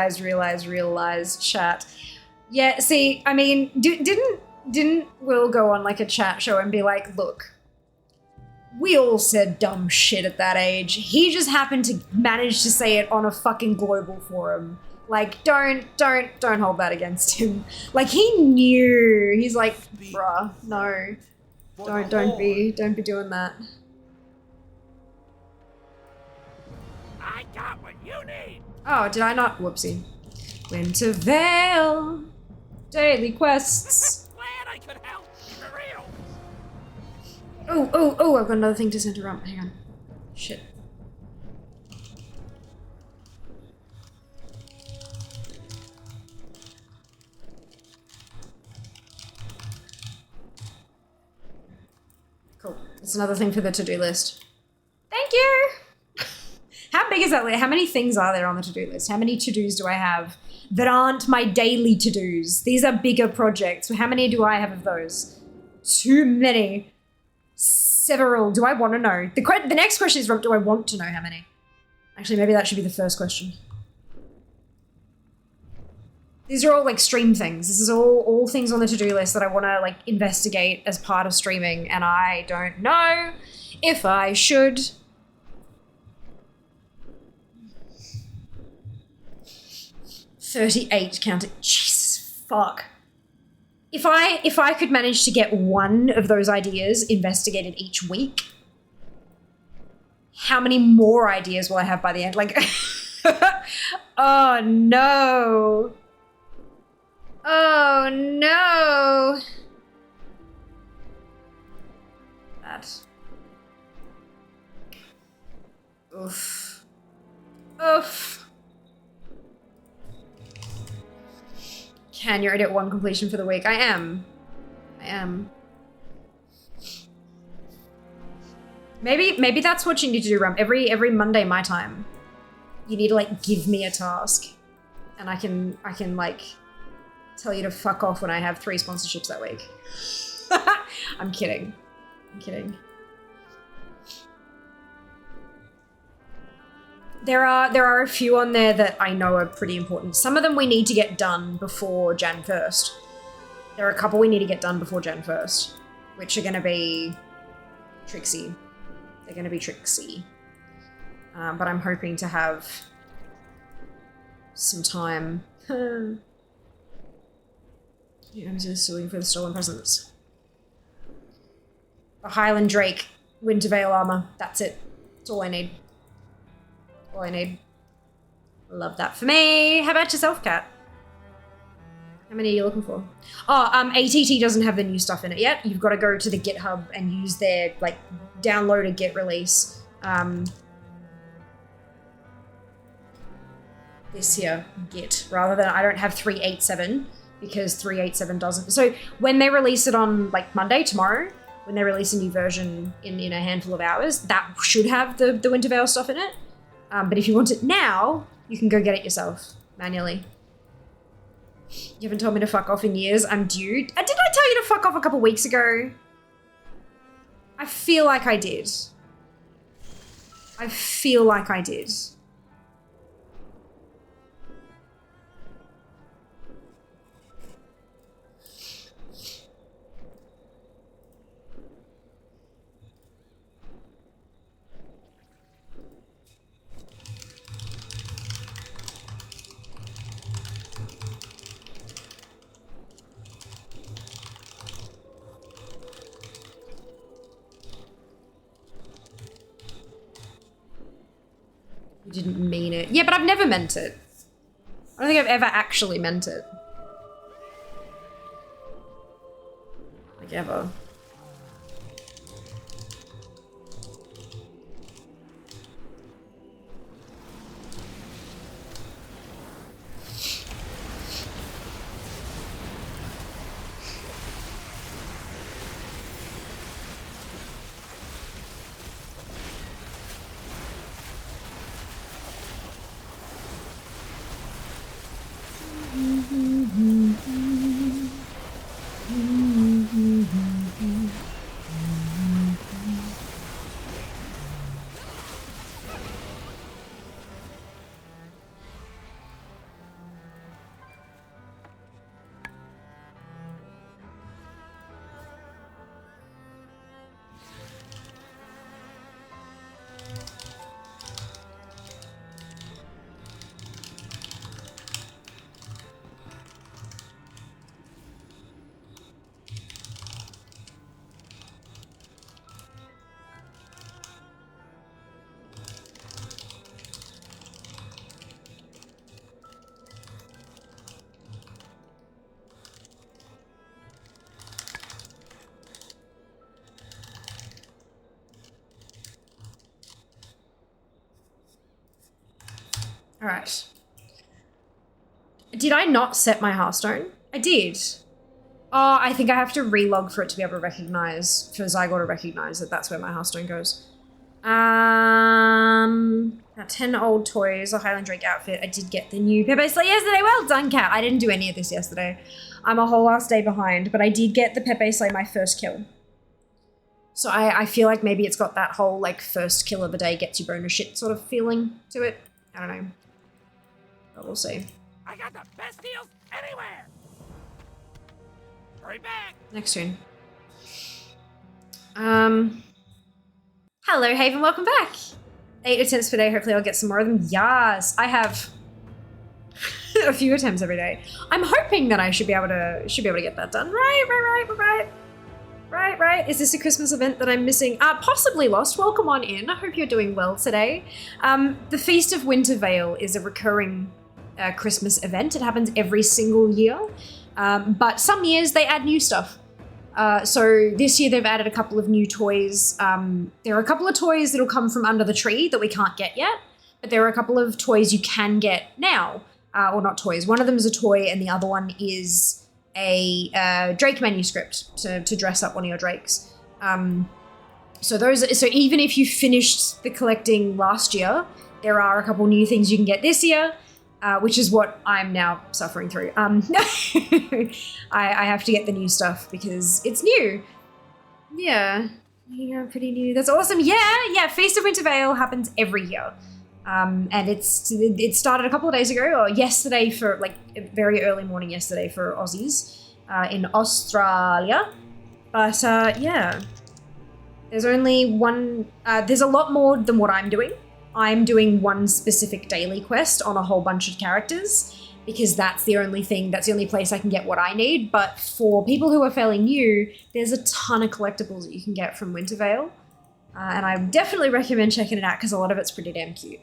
S3: eyes, chat. Yeah, see, I mean, didn't Will go on like a chat show and be like, look, we all said dumb shit at that age. He just happened to manage to say it on a fucking global forum. Like, don't hold that against him. Like, he knew. He's like, bruh, no. Don't be doing that.
S8: I got what you need.
S3: Oh, did I not? Whoopsie. Winter Vale. Daily quests.
S8: Glad I could help. For real.
S3: Oh, I've got another thing to send around. Hang on. Shit. Cool. It's another thing for the to-do list. Thank you! How big is that list? How many things are there on the to-do list? How many to-dos do I have that aren't my daily to-dos? These are bigger projects. How many do I have of those? Too many. Several. Do I want to know? The next question is, do I want to know how many? Actually, maybe that should be the first question. These are all like stream things. This is all things on the to-do list that I want to like investigate as part of streaming, and I don't know if I should. $38 counted. Jesus fuck. If I could manage to get one of those ideas investigated each week, how many more ideas will I have by the end? Like, oh no. Oh no. That. Oof. Oof. Can you edit one completion for the week? I am. Maybe that's what you need to do, Rum. Every Monday my time, you need to like give me a task, and I can like tell you to fuck off when I have 3 sponsorships that week. I'm kidding. There are a few on there that I know are pretty important. Some of them we need to get done before Jan 1st. There are a couple we need to get done before Jan 1st, which are going to be tricksy. They're going to be tricksy. But I'm hoping to have some time. Yeah, I'm just looking for the stolen presents. The Highland Drake Winter Veil armor. That's it. That's all I need. All I need. Love that for me. How about yourself, Kat? How many are you looking for? Oh, ATT doesn't have the new stuff in it yet. You've got to go to the GitHub and use their, like, download a Git release. This here, Git, rather than, I don't have 387 because 387 doesn't. So when they release it on, like, Monday, tomorrow, when they release a new version in a handful of hours, that should have the Winter Veil stuff in it. But if you want it now, you can go get it yourself, manually. You haven't told me to fuck off in years. I'm due. Did I tell you to fuck off a couple weeks ago? I feel like I did. I feel like I did. You didn't mean it. Yeah, but I've never meant it. I don't think I've ever actually meant it. Like, ever. Alright. Did I not set my Hearthstone? I did. Oh, I think I have to relog for it to be able to recognize, for Zygon to recognize that that's where my Hearthstone goes. 10 old toys, a Highland Drake outfit. I did get the new Pepe Slay yesterday. Well done, Cat. I didn't do any of this yesterday. I'm a whole last day behind, but I did get the Pepe Slay, my first kill. So I feel like maybe it's got that whole like first kill of the day gets you bonus shit sort of feeling to it. I don't know. But we'll see.
S8: I got the best deals anywhere. Hurry back.
S3: Next turn. Hello, Haven, welcome back. 8 attempts per day, hopefully I'll get some more of them. Yes, I have a few attempts every day. I'm hoping that I should be able to get that done. Right. Is this a Christmas event that I'm missing? Possibly Lost. Welcome on in. I hope you're doing well today. The Feast of Wintervale is a recurring Christmas event. It happens every single year, but some years they add new stuff. So this year they've added a couple of new toys. There are a couple of toys that'll come from under the tree that we can't get yet, but there are a couple of toys you can get now, or not toys. One of them is a toy and the other one is a Drake manuscript to dress up one of your Drakes. So even if you finished the collecting last year, there are a couple new things you can get this year. Which is what I'm now suffering through. I have to get the new stuff because it's new. Yeah, pretty new. That's awesome. Yeah. Feast of Wintervale happens every year. And it started a couple of days ago, or yesterday for, like, very early morning yesterday for Aussies in Australia. But, yeah. There's only one, there's a lot more than what I'm doing. I'm doing one specific daily quest on a whole bunch of characters because that's the only place I can get what I need. But for people who are fairly new, there's a ton of collectibles that you can get from Wintervale. And I definitely recommend checking it out because a lot of it's pretty damn cute.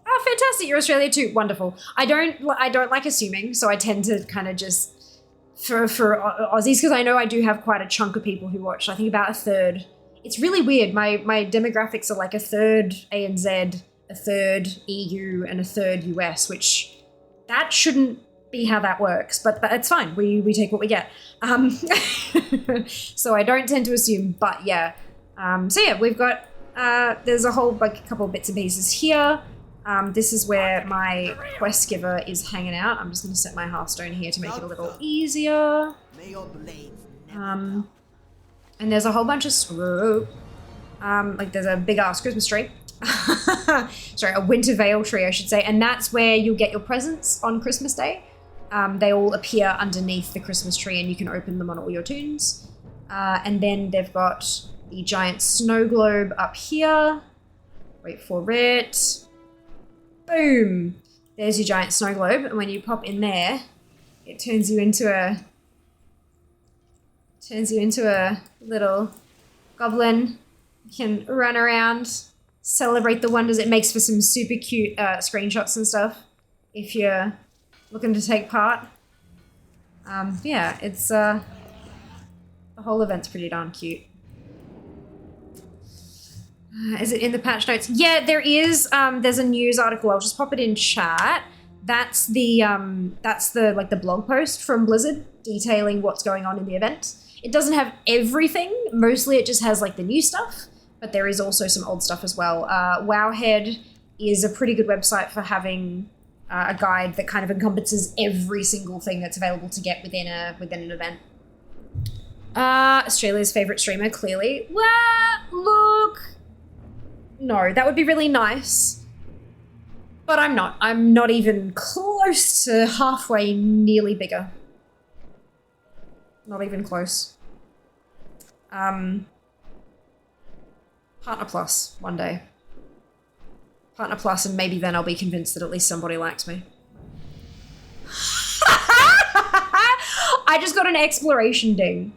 S3: Oh, fantastic. You're Australia too. Wonderful. I don't like assuming, so I tend to kind of just, for Aussies, because I know I do have quite a chunk of people who watch. I think about a third. It's really weird. My demographics are like a third ANZ, a third EU, and a third US, which that shouldn't be how that works, but it's fine. We take what we get. So I don't tend to assume, but yeah. So yeah, we've got, there's a whole couple of bits and pieces here. This is where my quest giver is hanging out. I'm just going to set my Hearthstone here to make it a little easier. And there's a whole bunch of like there's a big ass Christmas tree. Sorry, a Wintervale tree, I should say. And that's where you'll get your presents on Christmas Day. They all appear underneath the Christmas tree and you can open them on all your tunes. And then they've got the giant snow globe up here. Wait for it. Boom. There's your giant snow globe. And when you pop in there, it turns you into a little goblin. You can run around, celebrate the wonders. It makes for some super cute screenshots and stuff if you're looking to take part. Yeah, it's the whole event's pretty darn cute. Is it in the patch notes? Yeah, there is. There's a news article. I'll just pop it in chat. That's the like the blog post from Blizzard detailing what's going on in the event. It doesn't have everything. Mostly it just has like the new stuff, but there is also some old stuff as well. Wowhead is a pretty good website for having a guide that kind of encompasses every single thing that's available to get within an event. Australia's favorite streamer, clearly. Well, look. No, that would be really nice. But I'm not. I'm not even close to halfway nearly bigger. Not even close. Partner Plus, one day. Partner Plus, and maybe then I'll be convinced that at least somebody likes me. I just got an exploration ding.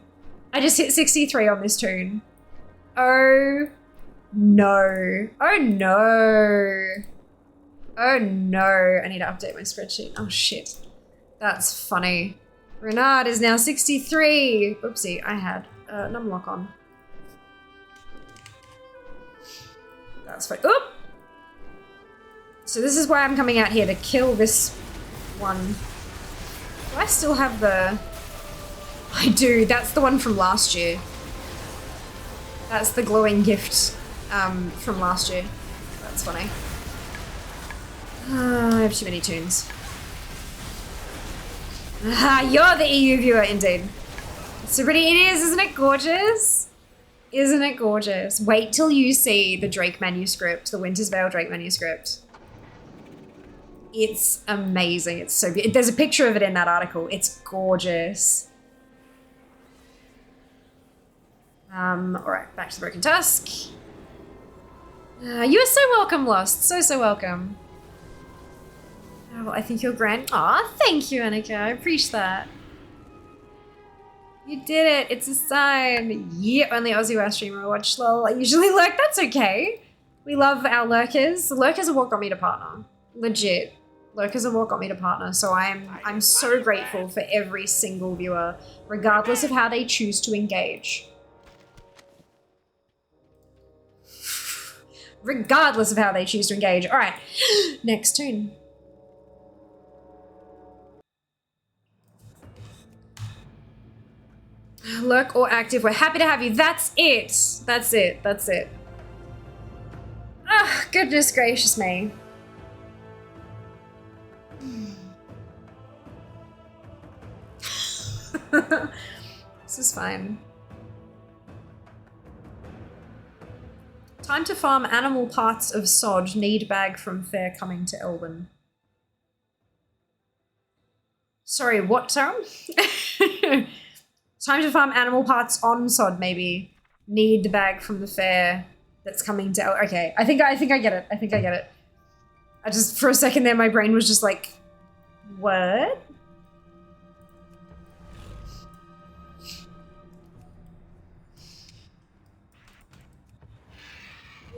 S3: I just hit 63 on this tune. Oh no. Oh no. Oh no. I need to update my spreadsheet. Oh shit. That's funny. Renard is now 63. Oopsie, I had numlock on. That's fine. Oop! So this is why I'm coming out here to kill this one. Do I still have the... I do. That's the one from last year. That's the glowing gift from last year. That's funny. I have too many tunes. Ah, you're the EU viewer, indeed. It's so pretty. It is, isn't it gorgeous? Isn't it gorgeous? Wait till you see the Drake manuscript, the Winter's Veil Drake manuscript. It's amazing. It's so beautiful. There's a picture of it in that article. It's gorgeous. Alright, back to the Broken Tusk. You are so welcome, Lost. So welcome. Oh, I think you're grand. Aw, thank you, Annika. I appreciate that. You did it. It's a sign. Yeah, only Aussie West streamer I watch. Lol. I usually lurk. That's okay. We love our lurkers. The lurkers are what got me to partner. Legit. Lurkers are what got me to partner. So I'm so grateful for every single viewer, regardless of how they choose to engage. Regardless of how they choose to engage. All right, next tune. Lurk or active, we're happy to have you. That's it. That's it. That's it. Ah, goodness gracious me. This is fine. Time to farm animal parts of sod. Need bag from fair coming to Elben. Sorry, what term? Time to farm animal parts on sod, maybe. Need the bag from the fair that's coming to Elben. Okay, I think I get it. I think I get it. I just, for a second there, my brain was just like, what?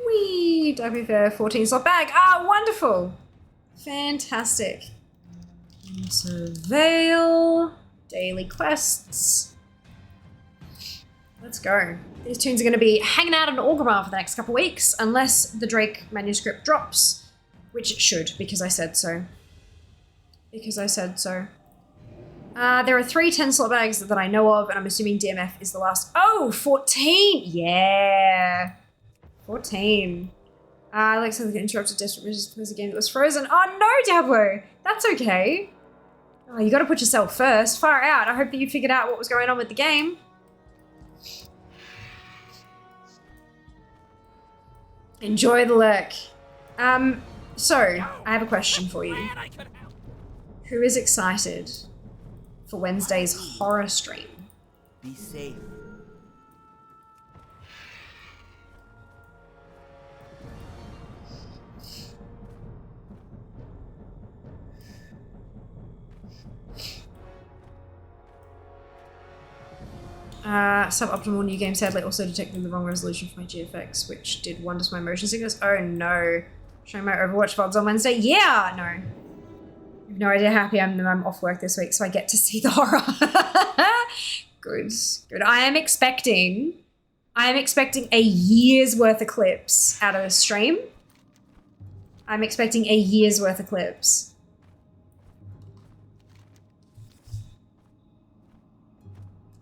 S3: Wee, Dugby Fair, 14 slot bag. Ah, wonderful. Fantastic. Into Veil. Daily quests. Let's go. These tunes are going to be hanging out in Orgrimmar for the next couple weeks, unless the Drake manuscript drops, which it should, because I said so. Because I said so. There are 3 10-slot bags that I know of, and I'm assuming DMF is the last. Oh, 14! Yeah! 14. Like something that interrupted desperate measures was a game that was frozen. Oh no, Diablo! That's okay. Oh, you gotta put yourself first. Far out. I hope that you figured out what was going on with the game. Enjoy the lurk. So, I have a question for you. Who is excited for Wednesday's horror stream?
S16: Be safe.
S3: Suboptimal new game sadly also detected the wrong resolution for my GFX, which did wonders for my motion sickness. Oh no. Showing my Overwatch VODs on Wednesday? Yeah! No. I have no idea how happy I'm off work this week, so I get to see the horror. Good. Good. I am expecting a year's worth of clips out of the stream. I'm expecting a year's worth of clips.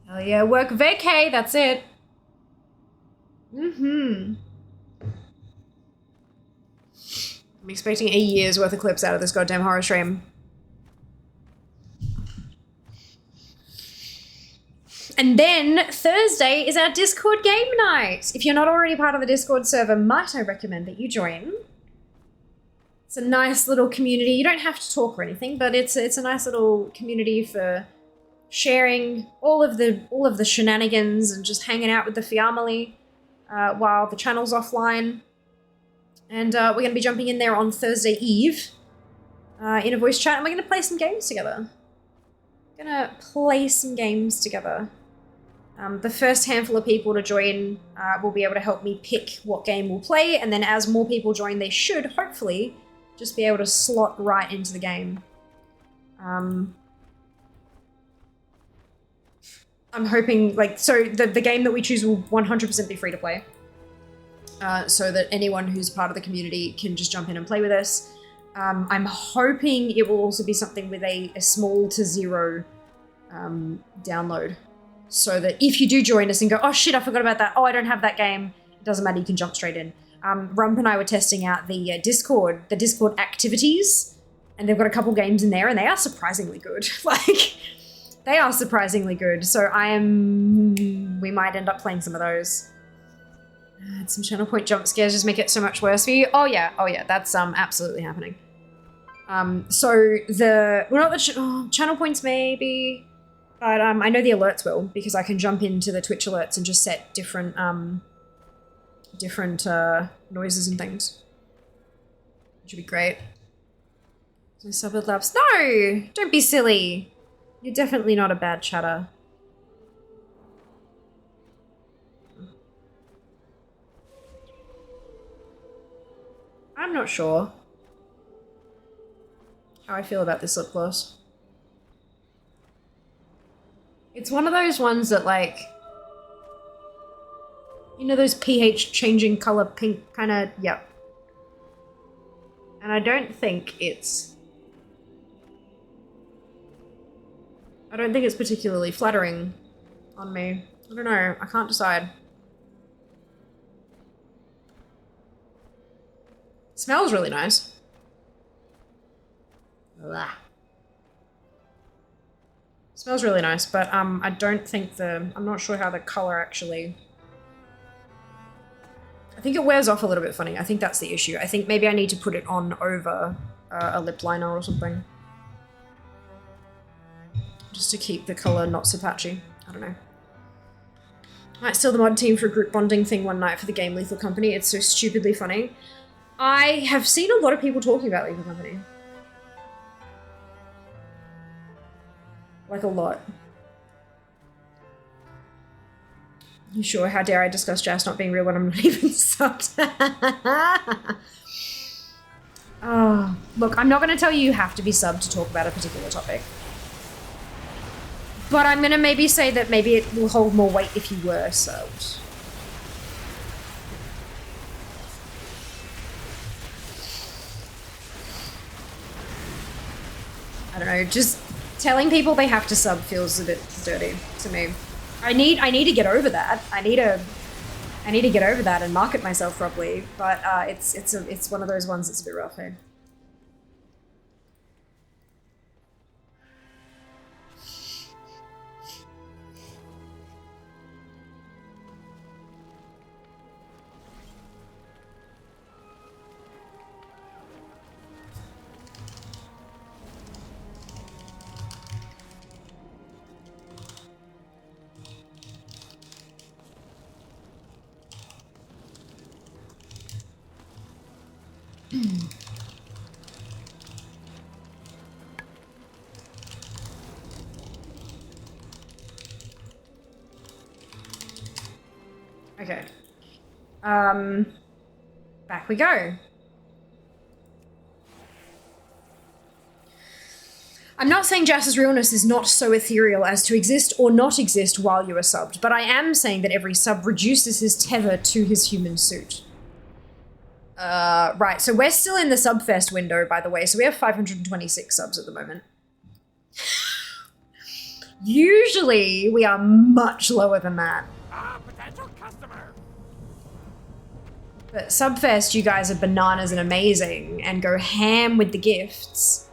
S3: Hell yeah, work vacay, that's it. I'm expecting a year's worth of clips out of this goddamn horror stream. And then Thursday is our Discord game night. If you're not already part of the Discord server, might I recommend that you join? It's a nice little community. You don't have to talk or anything, but it's a nice little community for sharing all of the shenanigans and just hanging out with the family while the channel's offline. And we're going to be jumping in there on Thursday Eve in a voice chat, and we're going to play some games together. The first handful of people to join will be able to help me pick what game we'll play, and then as more people join, they should, hopefully, just be able to slot right into the game. I'm hoping, so the game that we choose will 100% be free to play. So that anyone who's part of the community can just jump in and play with us. I'm hoping it will also be something with a small to zero download. So that if you do join us and go, oh shit, I forgot about that. Oh, I don't have that game. It doesn't matter, you can jump straight in. Rump and I were testing out the Discord activities, and they've got a couple games in there, and they are surprisingly good. Like, they are surprisingly good. So we might end up playing some of those. Some channel point jump scares just make it so much worse for you. Oh yeah, that's absolutely happening. So not the channel points maybe, but I know the alerts will, because I can jump into the Twitch alerts and just set different noises and things. Which would be great. So subbed laps. No! Don't be silly. You're definitely not a bad chatter. I'm not sure how I feel about this lip gloss. It's one of those ones that, like, you know those pH changing color pink kind of, yep. And I don't think it's particularly flattering on me. I don't know, I can't decide. Smells really nice. Blah. Smells really nice, but I don't think I'm not sure how the color actually. I think it wears off a little bit funny. I think that's the issue. I think maybe I need to put it on over a lip liner or something. Just to keep the color not so patchy. I don't know. Might steal the mod team for a group bonding thing one night for the game Lethal Company. It's so stupidly funny. I have seen a lot of people talking about Lethal Company. Like a lot. You sure? How dare I discuss Jazz not being real when I'm not even subbed? Oh, look, I'm not going to tell you have to be subbed to talk about a particular topic. But I'm going to maybe say that maybe it will hold more weight if you were subbed. I don't know, just telling people they have to sub feels a bit dirty to me. I need to get over that. I need to get over that and market myself properly, but it's one of those ones that's a bit rough, hey? Okay. Back we go. I'm not saying Jass's realness is not so ethereal as to exist or not exist while you are subbed, but I am saying that every sub reduces his tether to his human suit. Right, so we're still in the Subfest window, by the way, so we have 526 subs at the moment. Usually, we are much lower than that.
S8: Potential customer.
S3: But Subfest, you guys are bananas and amazing, and go ham with the gifts.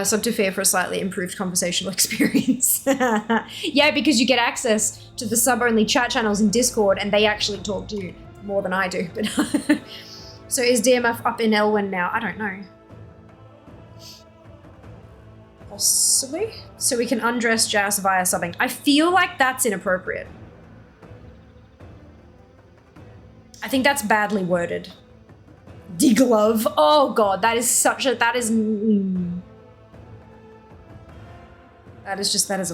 S3: Sub to Fear for a slightly improved conversational experience. Yeah, because you get access to the sub-only chat channels in Discord, and they actually talk to you more than I do. But so is DMF up in Elwyn now? I don't know. Possibly. So we can undress Jazz via subbing. I feel like that's inappropriate. I think that's badly worded. Deglove. Oh god, that is such a, that is a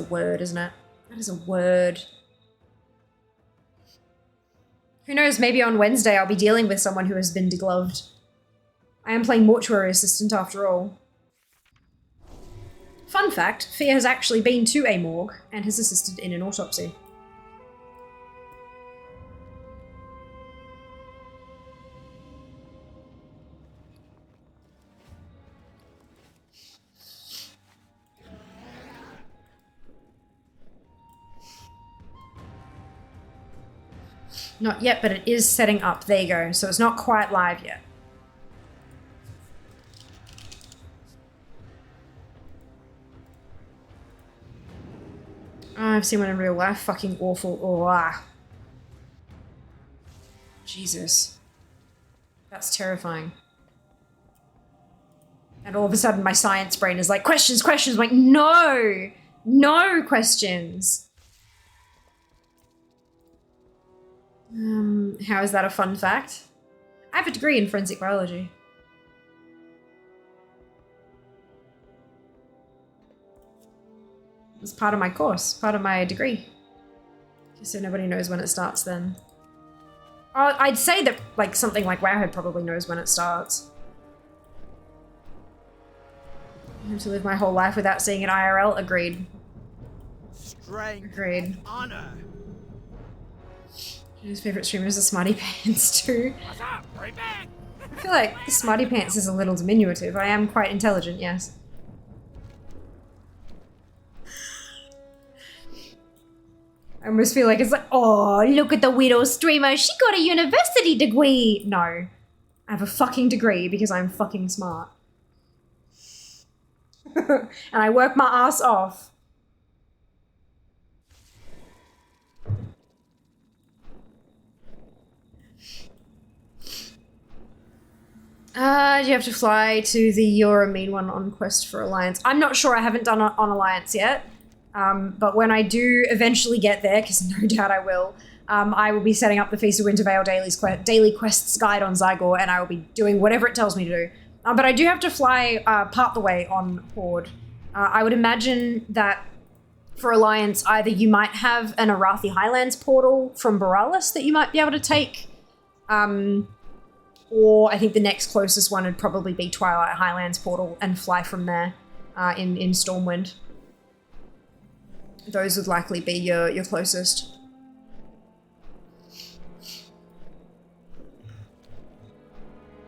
S3: word, isn't it? That is a word. Who knows, maybe on Wednesday I'll be dealing with someone who has been degloved. I am playing mortuary assistant after all. Fun fact, Fia has actually been to a morgue and has assisted in an autopsy. Not yet, but it is setting up. There you go. So it's not quite live yet. Oh, I've seen one in real life. Fucking awful. Oh, ah. Jesus. That's terrifying. And all of a sudden my science brain is like, questions, questions. I'm like, no! No questions! How is that a fun fact? I have a degree in forensic biology. It's part of my course, part of my degree. Just so nobody knows when it starts then. I'd say that like something like Wowhead probably knows when it starts. I have to live my whole life without seeing an IRL. Agreed.
S18: Strength.
S3: Agreed.
S18: Honor.
S3: His favorite streamer is the Smarty Pants too.
S8: What's up? Right back.
S3: I feel like the Smarty Pants is a little diminutive. I am quite intelligent, yes. I almost feel like it's like, oh, look at the widow streamer. She got a university degree. No, I have a fucking degree because I'm fucking smart. And I work my ass off. Do you have to fly to the You're a Mean One on quest for Alliance? I'm not sure. I haven't done it on Alliance yet. But when I do eventually get there, because no doubt I will, I will be setting up the Feast of Wintervale daily quests guide on Zygor, and I will be doing whatever it tells me to do. But I do have to fly part the way on Horde. I would imagine that for Alliance, either you might have an Arathi Highlands portal from Borealis that you might be able to take, or I think the next closest one would probably be Twilight Highlands portal and fly from there in Stormwind. Those would likely be your closest.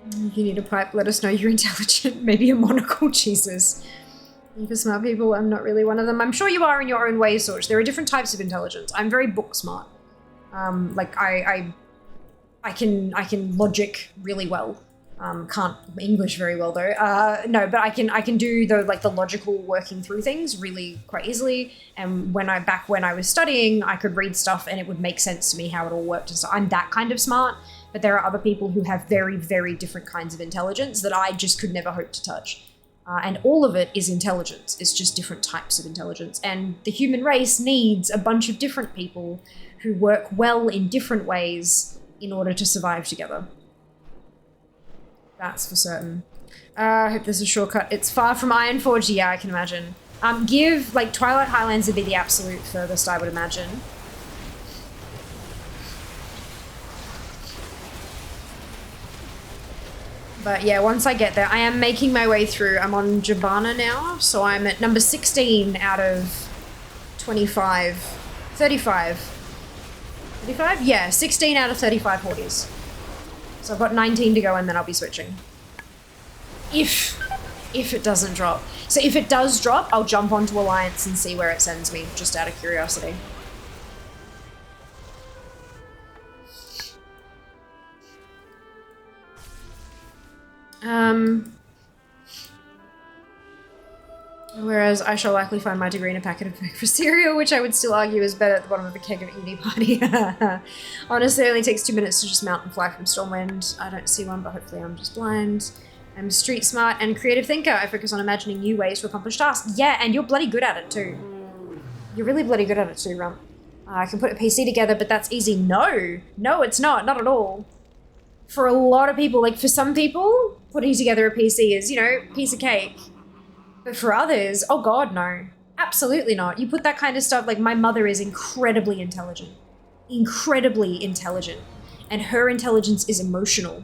S3: If you need a pipe, let us know you're intelligent. Maybe a monocle, Jesus. For smart people, I'm not really one of them. I'm sure you are in your own way, Sorge. There are different types of intelligence. I'm very book smart. Like I can logic really well. Can't English very well though. No, but I can do the logical working through things really quite easily. And when I was studying, I could read stuff and it would make sense to me how it all worked. And so I'm that kind of smart. But there are other people who have very, very different kinds of intelligence that I just could never hope to touch. And all of it is intelligence. It's just different types of intelligence. And the human race needs a bunch of different people who work well in different ways in order to survive together. That's for certain. I hope there's a shortcut. It's far from Ironforge. Yeah, I can imagine. Twilight Highlands would be the absolute furthest, I would imagine. But yeah, once I get there, I am making my way through. I'm on Jabana now, so I'm at number 16 out of 25. 35. 35? Yeah, 16 out of 35 Hordes. So I've got 19 to go and then I'll be switching. If it doesn't drop. So if it does drop, I'll jump onto Alliance and see where it sends me, just out of curiosity. Whereas I shall likely find my degree in a packet of breakfast cereal, which I would still argue is better at the bottom of a keg of uni party. Honestly, it only takes 2 minutes to just mount and fly from Stormwind. I don't see one, but hopefully I'm just blind. I'm street smart and creative thinker. I focus on imagining new ways to accomplish tasks. Yeah, and you're bloody good at it too. You're really bloody good at it too, Rump. I can put a PC together, but that's easy. No, it's not at all. For a lot of people, for some people, putting together a PC is, piece of cake. But for others, oh God, no. Absolutely not. You put that kind of stuff, my mother is incredibly intelligent. Incredibly intelligent. And her intelligence is emotional.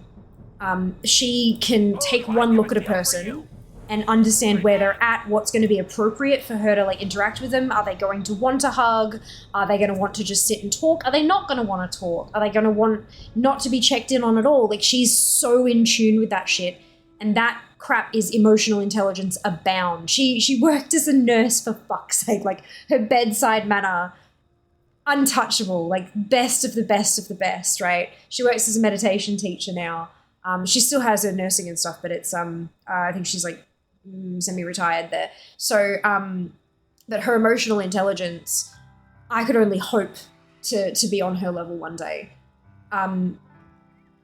S3: She can take one look at a person and understand where they're at, what's going to be appropriate for her to interact with them. Are they going to want a hug? Are they going to want to just sit and talk? Are they not going to want to talk? Are they going to want not to be checked in on at all? She's so in tune with that shit. And that crap is emotional intelligence abound. She worked as a nurse, for fuck's sake. Her bedside manner. untouchable, like best of the best of the best, right? She works as a meditation teacher now. She still has her nursing and stuff, but it's I think she's like semi-retired there. So that her emotional intelligence, I could only hope to be on her level one day.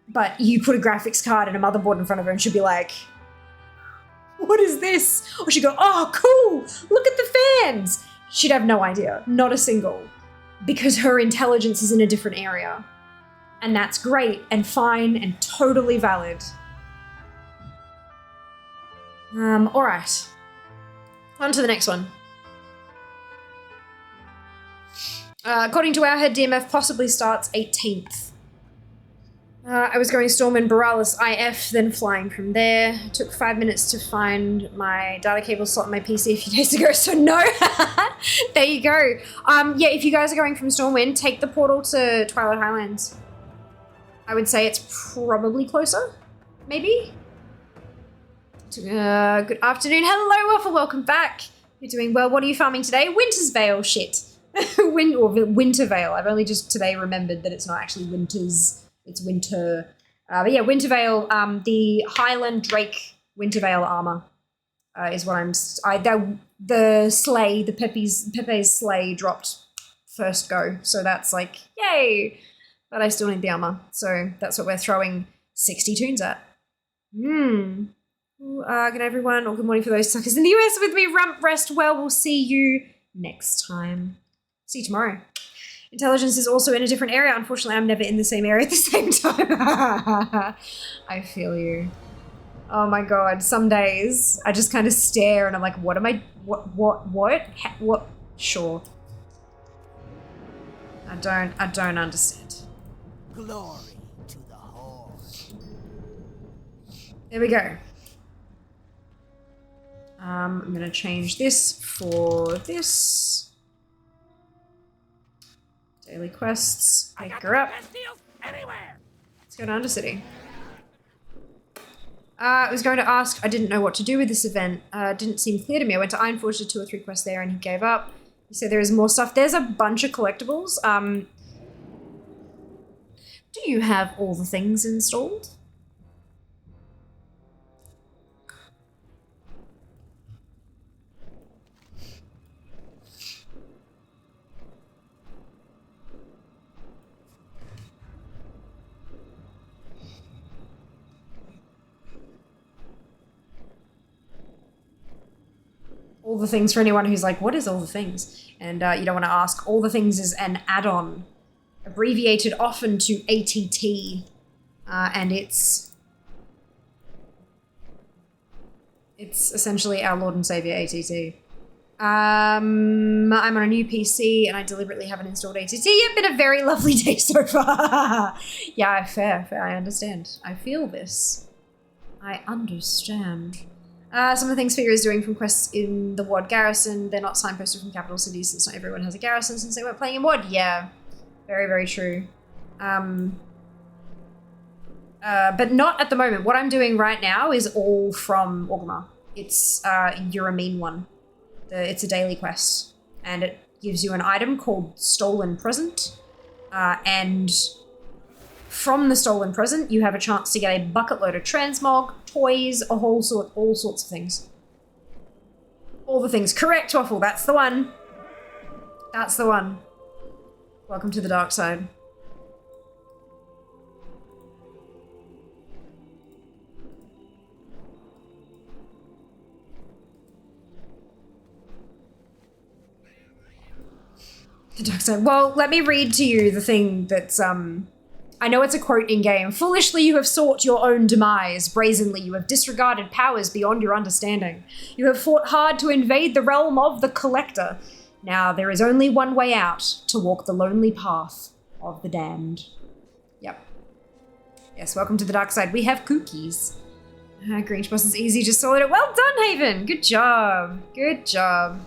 S3: But you put a graphics card and a motherboard in front of her and she'd be like, what is this? Or she'd go, oh, cool, look at the fans. She'd have no idea, not a single, because her intelligence is in a different area. And that's great and fine and totally valid. All right. On to the next one. According to our head, DMF possibly starts 18th. I was going Storm and Borealis IF, then flying from there. It took 5 minutes to find my data cable slot on my PC a few days ago, so no. There you go. Yeah, if you guys are going from Stormwind, take the portal to Twilight Highlands. I would say it's probably closer, maybe? Good afternoon. Hello, Waffle, welcome back. You're doing well. What are you farming today? Winter's Veil shit. Winter Veil. I've only just today remembered that it's not actually Winter's. It's winter. But yeah, Winter Veil, the Highland Drake Winter Veil armor is what I'm... the sleigh, the Pepe's sleigh dropped first go. So that's like, yay! But I still need the armor. So that's what we're throwing 60 tunes at. Good everyone, or good morning for those suckers in the US with me. Rump, rest well. We'll see you next time. See you tomorrow. Intelligence is also in a different area. Unfortunately, I'm never in the same area at the same time. I feel you. Oh my god, some days I just kind of stare and I'm like, what am I, what? Sure. I don't understand.
S16: Glory to the Horde.
S3: There we go. I'm gonna change this for this. Daily quests, pick her up. Let's go to Undercity. I was going to ask, I didn't know what to do with this event. Didn't seem clear to me. I went to Ironforge, did 2 or 3 quests there, and he gave up. He said there is more stuff. There's a bunch of collectibles. Do you have all the things installed? All the things for anyone who's like, what is all the things? And you don't want to ask. All the things is an add-on, abbreviated often to ATT, and it's essentially our Lord and Savior ATT. I'm on a new PC and I deliberately haven't installed ATT yet. Been a very lovely day so far. Yeah, fair. I understand. I feel this. I understand. Some of the things Figure is doing from quests in the WOD garrison, they're not signposted from capital cities since not everyone has a garrison since they weren't playing in WOD. Yeah, very, very true. But not at the moment. What I'm doing right now is all from Orgrimmar. It's You're a Mean One. It's a daily quest, and it gives you an item called Stolen Present, and from the Stolen Present, you have a chance to get a bucket load of transmog, toys, all sorts of things. All the things. Correct, Waffle. That's the one. That's the one. Welcome to the dark side. The dark side. Well, let me read to you the thing that's, I know it's a quote in-game. Foolishly you have sought your own demise. Brazenly you have disregarded powers beyond your understanding. You have fought hard to invade the realm of the Collector. Now there is only one way out, to walk the lonely path of the damned. Yep. Yes, welcome to the dark side. We have cookies. Grinch Boss is easy, just solid it. Well done, Haven! Good job. Good job.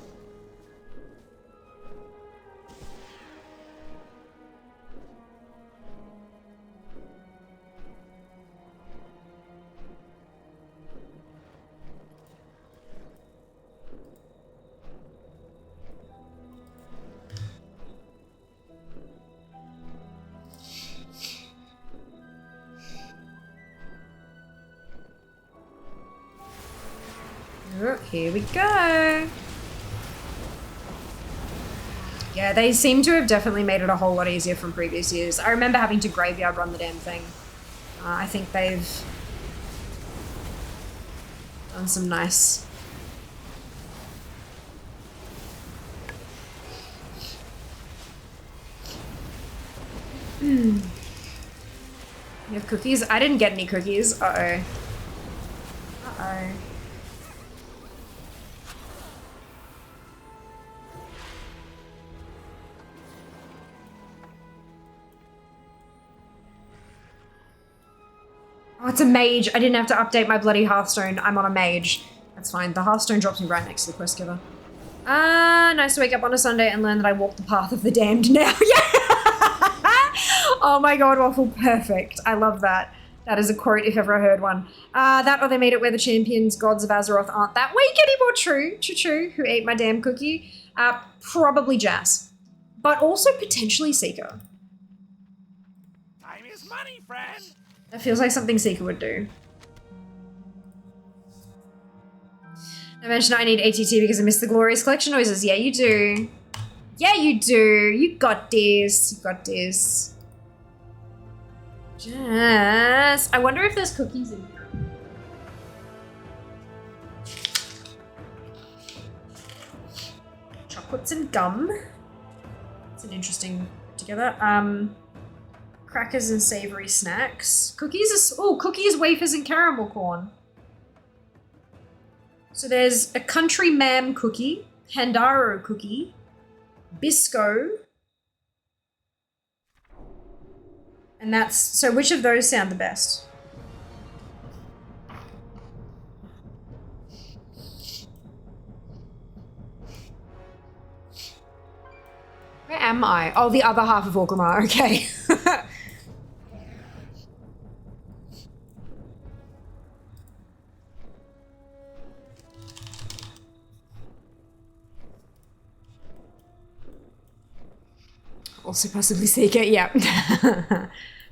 S3: Oh, here we go. Yeah, they seem to have definitely made it a whole lot easier from previous years. I remember having to graveyard run the damn thing. I think they've done some nice... You have cookies? I didn't get any cookies. Uh-oh. Uh-oh. Oh, it's a mage. I didn't have to update my bloody Hearthstone. I'm on a mage. That's fine. The Hearthstone drops me right next to the quest giver. Nice to wake up on a Sunday and learn that I walk the path of the damned now. Yeah! Oh my god, Waffle. Perfect. I love that. That is a quote if ever I heard one. That or they made it where the champions, gods of Azeroth aren't that weak anymore. True. True. Who ate my damn cookie? Probably Jazz. But also potentially Seeker.
S8: Time is money, friend.
S3: That feels like something Seeker would do. I mentioned I need ATT because I missed the glorious collection noises. Yeah, you do. Yeah, you do. You got this. You got this. Jess. I wonder if there's cookies in here. Chocolates and gum. It's an interesting together. Crackers and savory snacks. Cookies are, cookies, wafers, and caramel corn. So there's a country ma'am cookie, Pandaro cookie, Bisco, and that's, so which of those sound the best? Where am I? Oh, the other half of Orgrimmar, okay. Also possibly Seeker, yeah.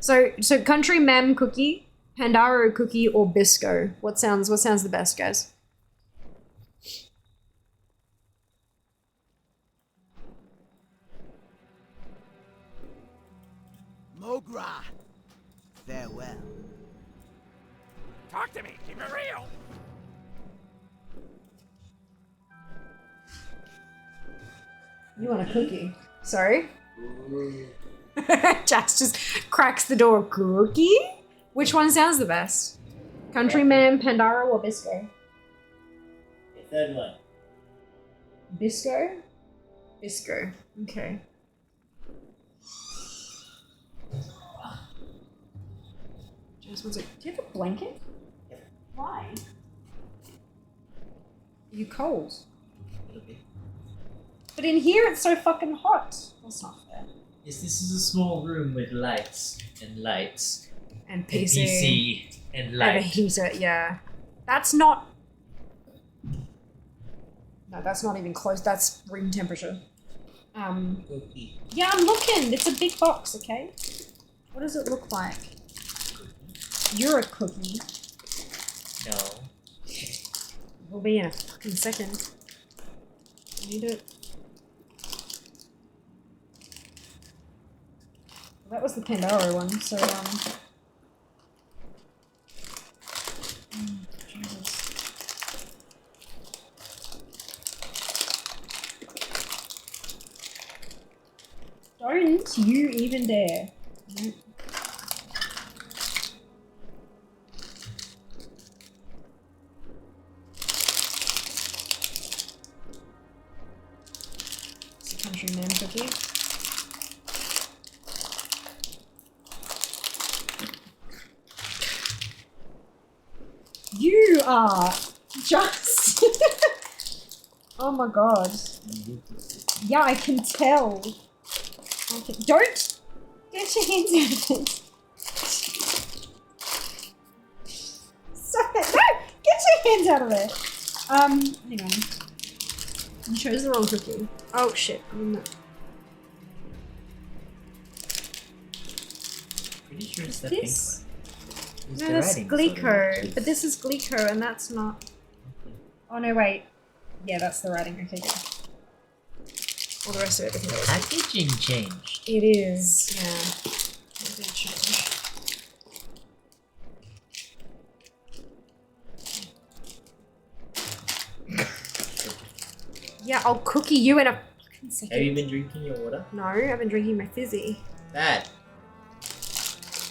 S3: so country ma'am cookie, Pandaro cookie, or Bisco? What sounds the best, guys?
S16: Mogra, farewell.
S8: Talk to me. Keep it real.
S3: You want a cookie? Sorry? Jax just cracks the door. Cookie? Which one sounds the best? Countryman, Pandaro, or Bisco?
S13: The third one.
S3: Bisco? Bisco. Okay. Just one sec. Do you have a blanket? Why? Are you cold? But in here it's so fucking hot. That's not fair.
S13: Yes, this is a small room with lights and lights.
S3: And
S13: PC. And PC and light.
S3: And a heater, yeah. That's not... No, that's not even close. That's room temperature.
S13: Cookie.
S3: Yeah, I'm looking. It's a big box, okay? What does it look like? You're a cookie.
S13: No.
S3: We'll be in a fucking second. I need it. That was the Pandaro one, so, Jesus. Don't you even dare. Nope. It's a countryman cookie. You are just... Oh my god. Yeah, I can tell. Don't get your hands out of it. Stop it. No! Get your hands out of it. Hang on. You chose the wrong cookie. Oh shit. I'm in that.
S13: Pretty sure it's the
S3: This?
S13: pink one.
S3: No, that's Glico, but this is Glico and that's not... Oh no, wait. Yeah, that's the writing. Okay, good. All the rest of everything else.
S4: Packaging changed.
S3: It is, yeah. It did change. Yeah, I'll cookie you in a fucking second.
S13: Have you been drinking your water?
S3: No, I've been drinking my fizzy.
S13: Bad.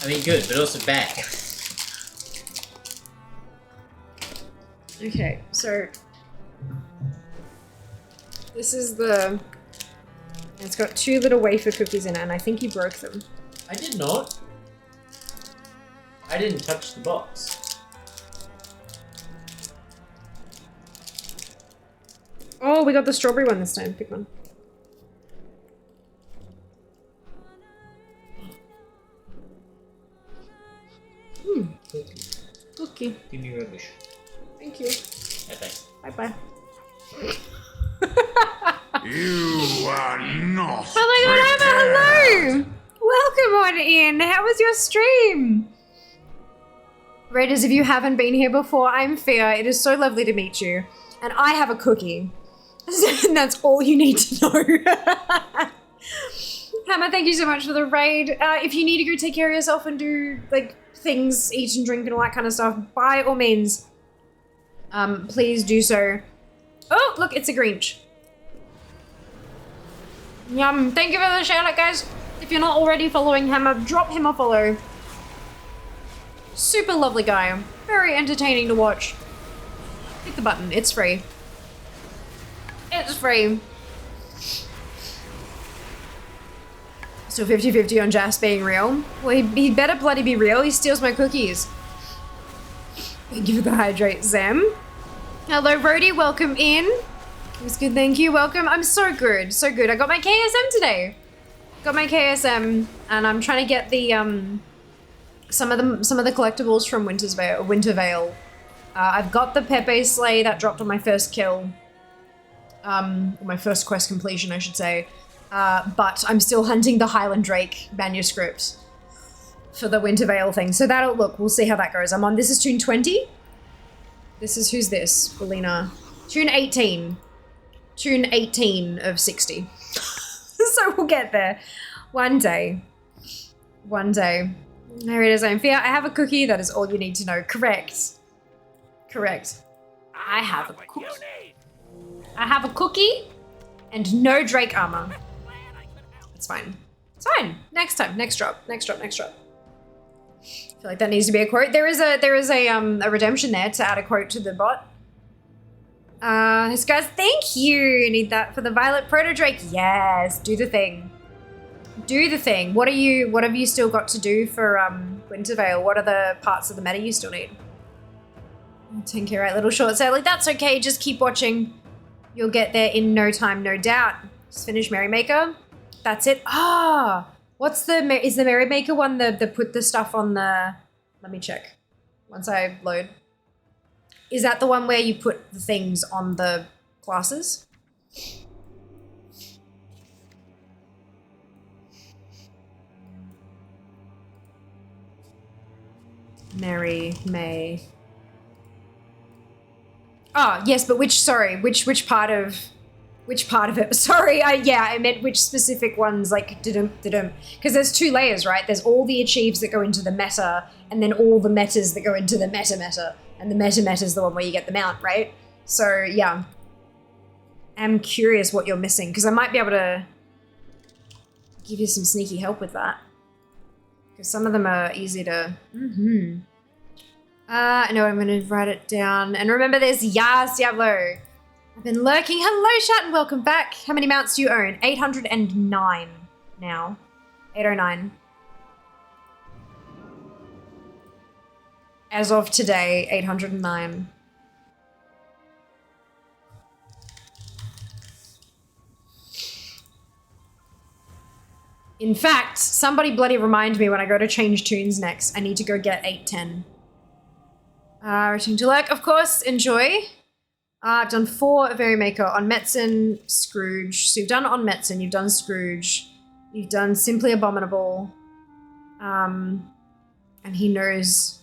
S13: I mean, good, but also bad.
S3: Okay, so this is the. It's got 2 little wafer cookies in it, and I think you broke them.
S13: I did not. I didn't touch the box.
S3: Oh, we got the strawberry one this time. Pick one. Cookie.
S13: Give me rubbish.
S3: Thank you.
S13: Bye-bye.
S3: Bye-bye.
S1: You are not.
S3: Oh my god, Emma, hello! Welcome on in. How was your stream? Raiders, if you haven't been here before, I'm Fia. It is so lovely to meet you. And I have a cookie. And that's all you need to know. Hammer, thank you so much for the raid. If you need to go take care of yourself and do, like, things, eat and drink and all that kind of stuff, by all means, please do so. Oh, look, it's a Grinch. Yum. Thank you for the shout out, guys. If you're not already following Hammer, drop him a follow. Super lovely guy. Very entertaining to watch. Hit the button. It's free. It's free. So 50-50 on Jas being real. Well, he better bloody be real. He steals my cookies. Thank you for the hydrate, Zem. Hello, Brody. Welcome in. It was good. Thank you. Welcome. I'm so good. So good. I got my KSM today. Got my KSM, and I'm trying to get the some of the collectibles from Winter Vale. I've got the Pepe Sleigh that dropped on my first kill. My first quest completion, I should say. But I'm still hunting the Highland Drake manuscript for the Winter Vale thing. So that'll look, we'll see how that goes. I'm on, this is tune 20. This is, who's this? Belina. Tune 18. Tune 18 of 60. So we'll get there. One day. One day. There it is, I'm Fia. I have a cookie, that is all you need to know. Correct. Correct. I have a cookie. I have a cookie and no Drake armor. It's fine. It's fine. Next time. Next drop. Next drop. Next drop. I feel like that needs to be a quote. There is a redemption there to add a quote to the bot. This guy's thank you. Need that for the Violet Proto Drake. Yes. Do the thing. Do the thing. What have you still got to do for Winter Vale? What are the parts of the meta you still need? 10k, right? Little short sale. Like, that's okay. Just keep watching. You'll get there in no time, no doubt. Just finish Merrymaker. That's it. Ah, what's is the Merrymaker one the put the stuff on the, let me check. Once I load. Is that the one where you put the things on the classes? Mary, May. Oh, yes, but which part of it? Sorry, I meant which specific ones, like, because there's 2 layers, right? There's all the achieves that go into the meta, and then all the metas that go into the meta, and the meta is the one where you get the mount, right? So, yeah. I'm curious what you're missing, because I might be able to give you some sneaky help with that. Because some of them are easy to, no, I'm gonna write it down. And remember, there's Yas Diablo. I've been lurking. Hello, chat, and welcome back. How many mounts do you own? 809 now. 809. As of today, 809. In fact, somebody bloody remind me when I go to change tunes next. I need to go get 810. Return to lurk, of course. Enjoy. I've done 4 Merrymaker on Metzen, Scrooge. So you've done on Metzen, you've done Scrooge, you've done Simply Abominable. And he knows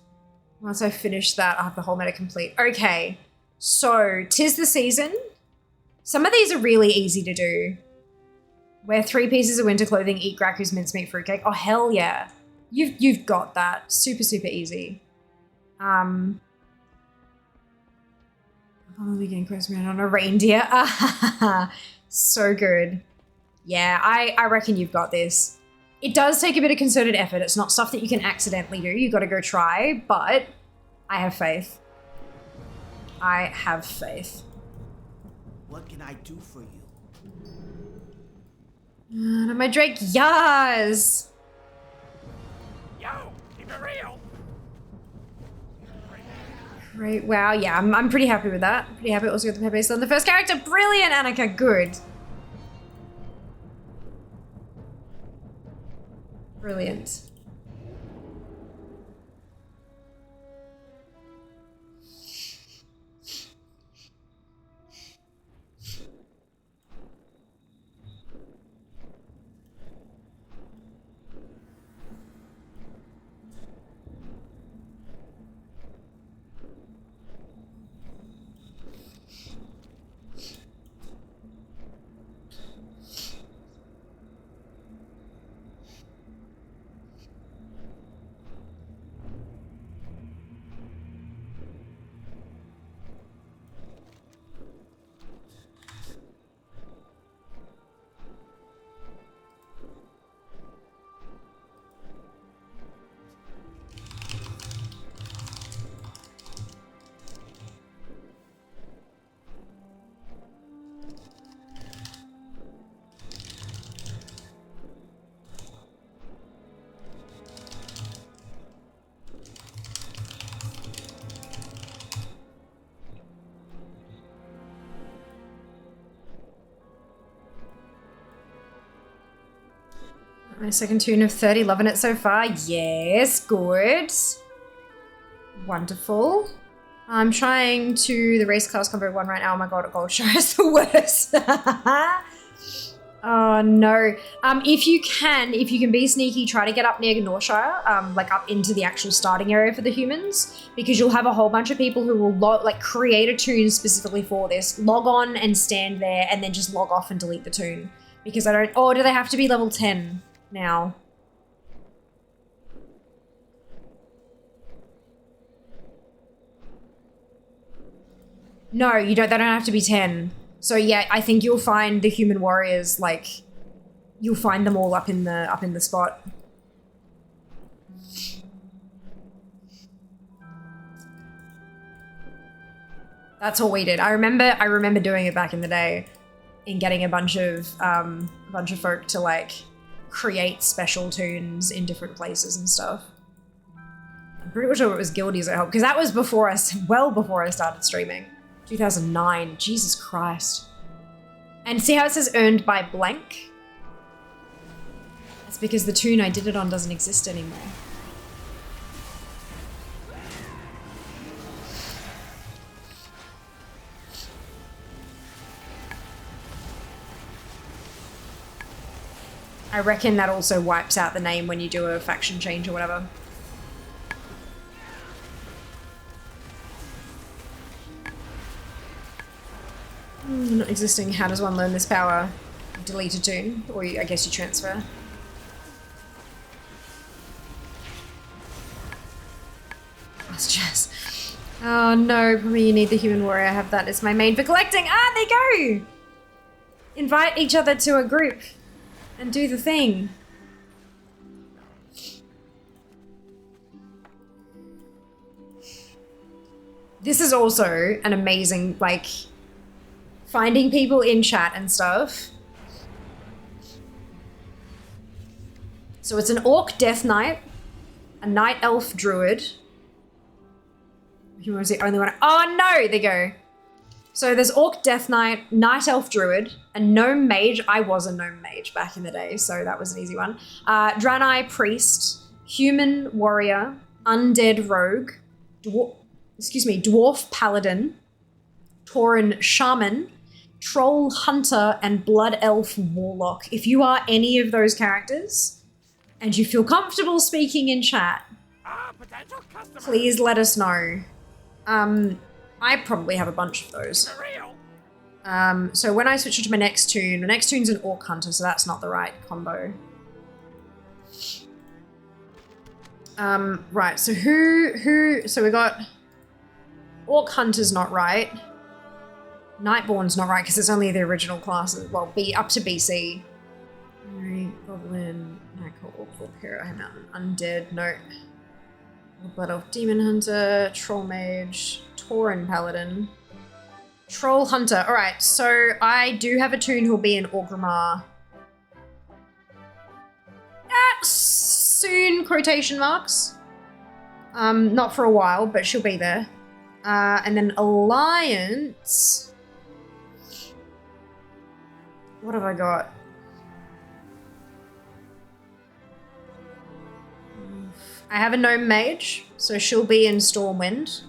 S3: once I finish that, I'll have the whole meta complete. Okay. So, 'tis the season. Some of these are really easy to do. Wear 3 pieces of winter clothing, eat Graku's mincemeat fruitcake. Oh, hell yeah. You've got that. Super, super easy. I'll be getting close around on a reindeer. So good. Yeah, I reckon you've got this. It does take a bit of concerted effort. It's not stuff that you can accidentally do. You got to go try, but I have faith. I have faith.
S16: What can I do for you?
S3: My Drake, yes!
S8: Yo, keep it real.
S3: Great, wow, yeah, I'm pretty happy with that. Pretty happy also with the Pepe on the first character. Brilliant, Annika, good. Brilliant. My second tune of 30, loving it so far. Yes, good. Wonderful. I'm trying to the race class combo 1 right now. Oh my god, Goldshire is the worst. Oh no. If you can be sneaky, try to get up near Norshire, like up into the actual starting area for the humans, because you'll have a whole bunch of people who will create a tune specifically for this, log on and stand there, and then just log off and delete the tune. Because do they have to be level 10 now? No, they don't have to be 10. So yeah, I think you'll find the human warriors, you'll find them all up in the spot. That's all we did. I remember doing it back in the day, and getting a bunch of folk to create special tunes in different places and stuff. I'm pretty sure it was guildies that helped, because that was well before I started streaming. 2009, Jesus Christ. And see how it says earned by blank? That's because the tune I did it on doesn't exist anymore. I reckon that also wipes out the name when you do a faction change or whatever. Not existing. How does one learn this power? Delete a tune, or I guess you transfer. That's just. Oh no, probably you need the human warrior. I have that as my main for collecting. Ah, there you go! Invite each other to a group and do the thing. This is also an amazing, finding people in chat and stuff. So it's an orc death knight, a night elf druid. Human was the only one. Oh no, there you go. So there's orc death knight, night elf druid, a gnome mage. I was a gnome mage back in the day, so that was an easy one. Draenei priest, human warrior, undead rogue, dwarf paladin, tauren shaman, troll hunter, and blood elf warlock. If you are any of those characters and you feel comfortable speaking in chat, please let us know. I probably have a bunch of those. So when I switch it to my next tune's an Orc Hunter, so that's not the right combo. Right, so so we got Orc Hunter's not right. Nightborn's not right because it's only the original classes. Well, up to BC. Alright, Goblin, Knuckle, Orc, Valkyria, Mountain, Undead, no. Blood Elf, Demon Hunter, Troll Mage, Tauren Paladin, Troll Hunter. Alright, so I do have a toon who'll be in Orgrimmar. Soon, quotation marks. Not for a while, but she'll be there. And then Alliance. What have I got? I have a Gnome Mage, so she'll be in Stormwind.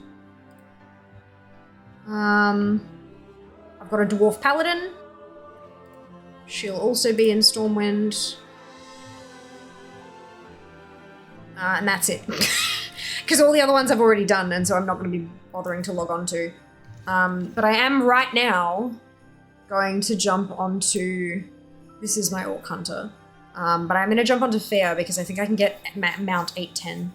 S3: I've got a Dwarf Paladin. She'll also be in Stormwind. And that's it. Because all the other ones I've already done, and so I'm not going to be bothering to log on to. But I am right now going to jump onto... This is my Orc Hunter. But I'm going to jump onto Fair because I think I can get Mount 810.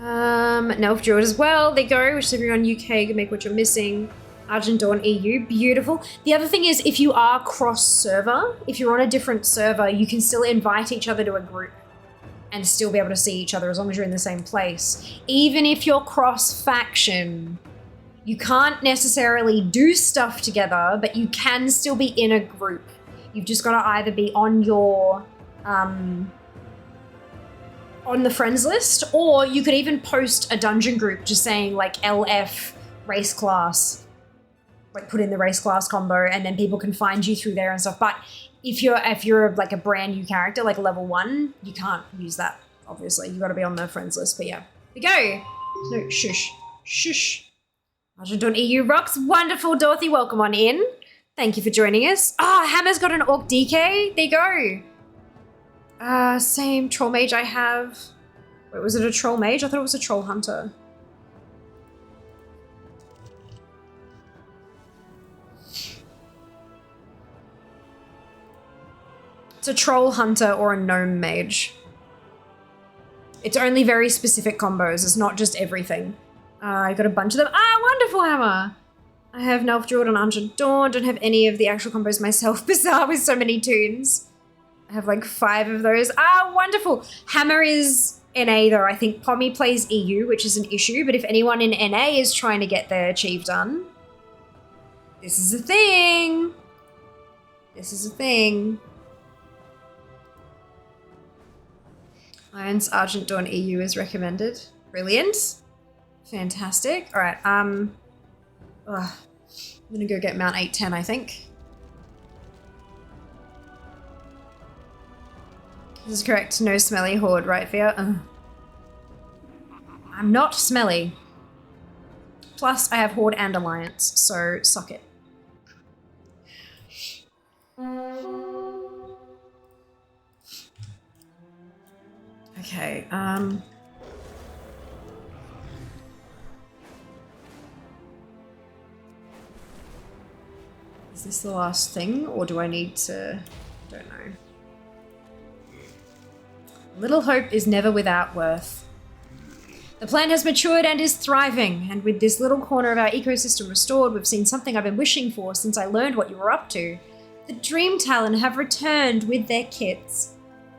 S3: Nelf Druid as well. There you go. Which if you're on UK, you can make what you're missing. Argent Dawn EU, beautiful. The other thing is, if you are cross-server, if you're on a different server, you can still invite each other to a group and still be able to see each other as long as you're in the same place. Even if you're cross-faction, you can't necessarily do stuff together, but you can still be in a group. You've just got to either be on your, on the friends list, or you could even post a dungeon group just saying like LF race class. Like put in the race class combo and then people can find you through there and stuff. But if you're like a brand new character, like level 1, you can't use that, obviously. You gotta be on the friends list, but yeah. There you go. No, shush. Shush. Argent.eu rocks. Wonderful, Dorothy. Welcome on in. Thank you for joining us. Hammer's got an Orc DK. There you go. Same Troll Mage I have. Wait, was it a Troll Mage? I thought it was a Troll Hunter. It's a Troll Hunter or a Gnome Mage. It's only very specific combos. It's not just everything. I got a bunch of them. Wonderful, Hammer! I have Nelf Druid and Argent Dawn. Don't have any of the actual combos myself. Bizarre with so many tunes. I have like 5 of those. Wonderful! Hammer is NA though. I think Pommy plays EU, which is an issue. But if anyone in NA is trying to get their Achieve done, this is a thing. This is a thing. Lions Argent Dawn EU is recommended. Brilliant. Fantastic. All right. I'm gonna go get Mount 810, I think. This is correct. No smelly horde, right, Fia? I'm not smelly. Plus, I have horde and alliance, so suck it. Okay, is this the last thing, or do I need to... don't know. Little hope is never without worth. The plant has matured and is thriving, and with this little corner of our ecosystem restored, we've seen something I've been wishing for since I learned what you were up to. The Dream Talon have returned with their kits.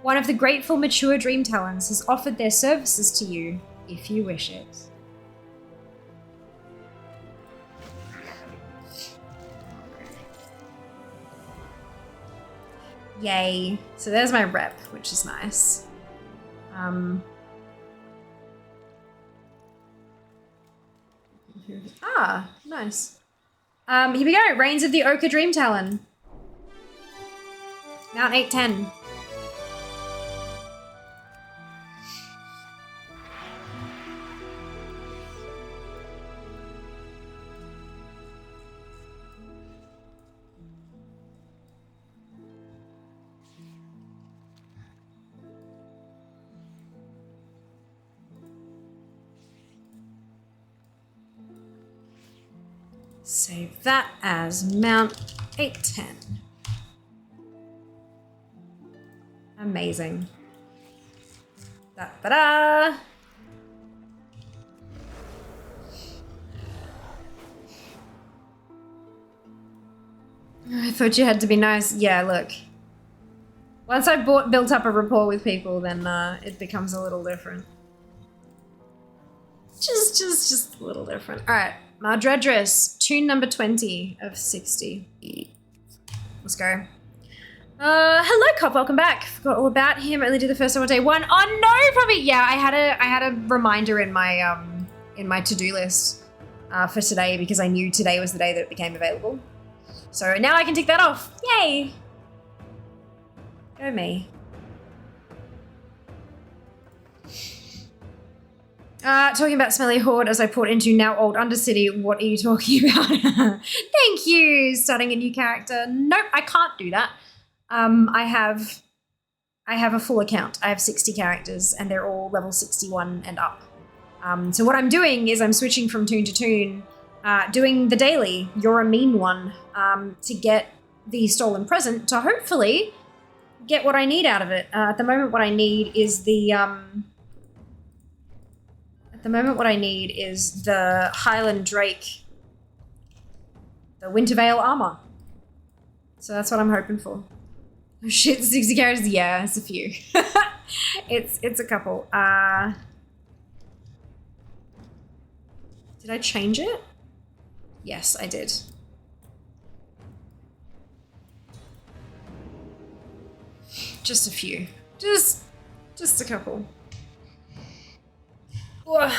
S3: One of the grateful mature Dream Talons has offered their services to you, if you wish it. Yay. So there's my rep, which is nice. Nice. Here we go. Reigns of the Ochre Dream Talon. Mount 810. Save that as Mount 810. Amazing. Da-da-da! I thought you had to be nice. Yeah, look. Once I built up a rapport with people, then it becomes a little different. Just a little different. All right, Madredress, tune number 20 of 60. Let's go. Hello, Cop. Welcome back. Forgot all about him. Only did the first one on day one. Oh no, probably. Yeah, I had a reminder in my to-do list for today because I knew today was the day that it became available. So now I can tick that off. Yay! Go me. Talking about Smelly Horde as I port into now old Undercity. What are you talking about? Thank you. Starting a new character. Nope, I can't do that. I have a full account. I have 60 characters and they're all level 61 and up. So what I'm doing is I'm switching from tune to tune, doing the daily, You're a Mean One, to get the Stolen Present to hopefully get what I need out of it. At the moment what I need is the Highland Drake, the Wintervale armor. So that's what I'm hoping for. Oh shit, 60 characters? Yeah, it's a few. It's a couple. Did I change it? Yes, I did. Just a few. Just a couple. Ugh.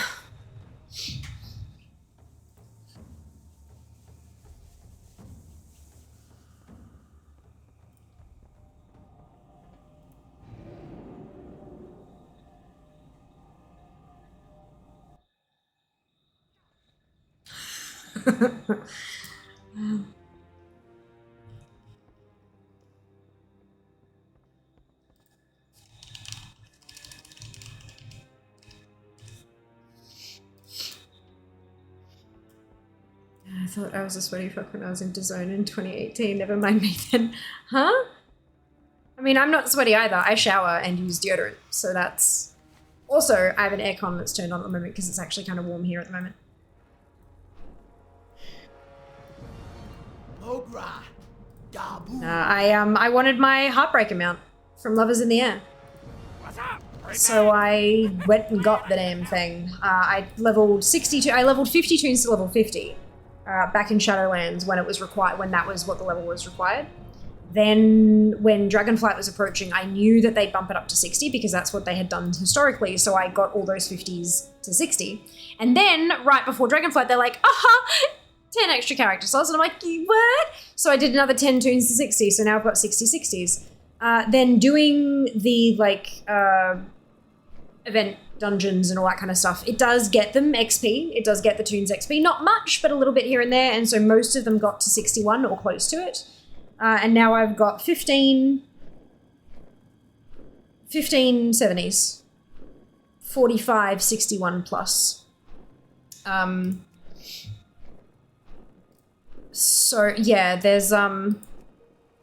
S3: I thought I was a sweaty fuck when I was in DAZN in 2018. Never mind me then. Huh? I mean, I'm not sweaty either. I shower and use deodorant. So that's... Also, I have an aircon that's turned on at the moment because it's actually kind of warm here at the moment. I wanted my Heartbreak amount from Lovers in the Air. So I went and got the damn thing. I leveled 62. I leveled 50 tunes to level 50 back in Shadowlands when it was required. When that was what the level was required. Then when Dragonflight was approaching, I knew that they'd bump it up to 60 because that's what they had done historically. So I got all those 50s to 60. And then right before Dragonflight, they're like, aha, 10 extra character slots. And I'm like, what? So I did another 10 tunes to 60. So now I've got 60 60s. Then doing the event dungeons and all that kind of stuff, it does get them XP. It does get the tunes XP. Not much, but a little bit here and there. And so most of them got to 61 or close to it. And now I've got 15 70s, 45 61 plus. So yeah, there's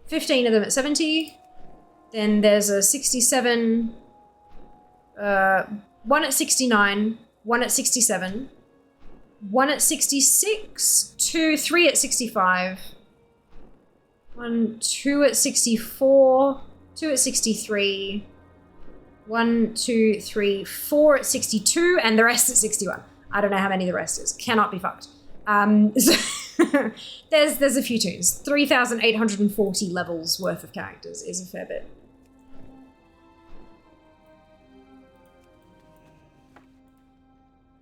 S3: 15 of them at 70. Then there's a 67, one at 69, one at 67, one at 66, 3 at 65. 2 at 64, 2 at 63, 4 at 62, and the rest at 61. I don't know how many the rest is. Cannot be fucked. So there's a few tunes. 3,840 levels worth of characters is a fair bit.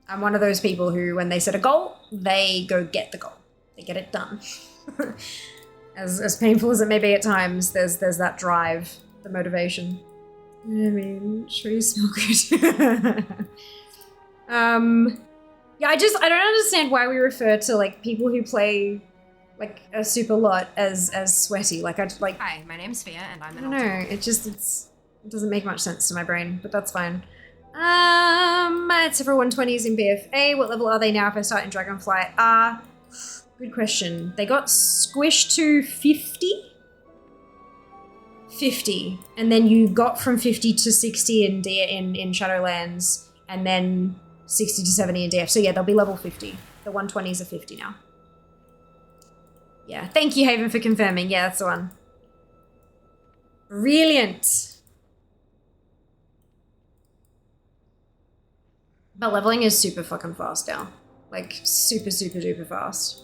S3: I'm one of those people who, when they set a goal, they go get the goal. They get it done. As painful as it may be at times, there's that drive, the motivation. I mean, sure you smell good. Yeah, I don't understand why we refer to like people who play like a super lot as sweaty.
S19: Hi, my name's Fia, and I'm
S3: I don't know. It doesn't make much sense to my brain, but that's fine. It's several 120s in BFA. What level are they now if I start in Dragonflight? Good question. They got squished to 50? 50. And then you got from 50 to 60 in Shadowlands, and then 60 to 70 in DF. So yeah, they'll be level 50. The 120s are 50 now. Yeah, thank you, Haven, for confirming. Yeah, that's the one. Brilliant. But leveling is super fucking fast now. Like, super, super duper fast.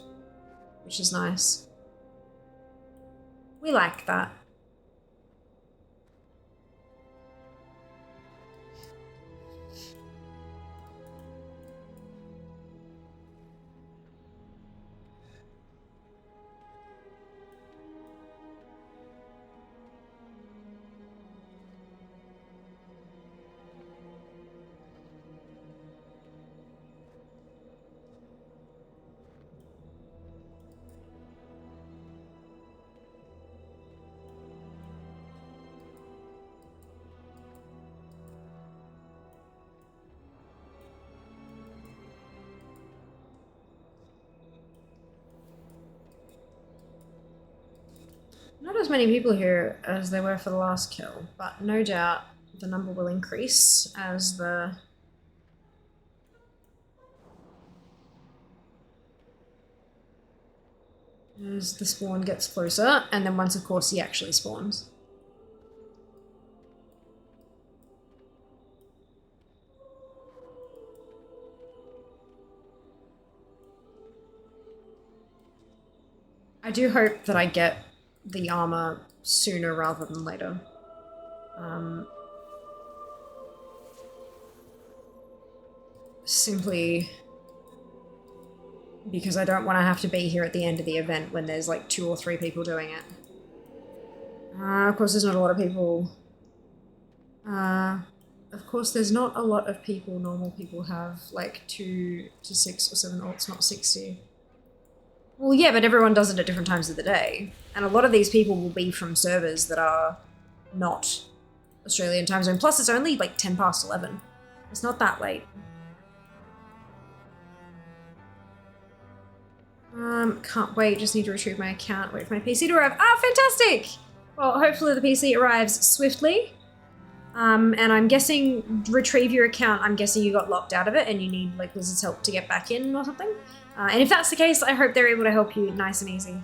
S3: Which is nice. We like that. Not as many people here as there were for the last kill, but no doubt the number will increase as the spawn gets closer, and then once, of course, he actually spawns. I do hope that I get the armor sooner rather than later. Simply because I don't want to have to be here at the end of the event when there's like 2 or 3 people doing it. Of course there's not a lot of people. Of course there's not a lot of people. Normal people have like 2 to 6 or 7 ults, not 60. Well, yeah, but everyone does it at different times of the day. And a lot of these people will be from servers that are not Australian time zone. Plus, it's only like 10 past 11. It's not that late. Can't wait. Just need to retrieve my account. Wait for my PC to arrive. Ah, fantastic! Well, hopefully the PC arrives swiftly. And I'm guessing retrieve your account. I'm guessing you got locked out of it and you need like Blizzard's help to get back in or something. And if that's the case, I hope they're able to help you nice and easy.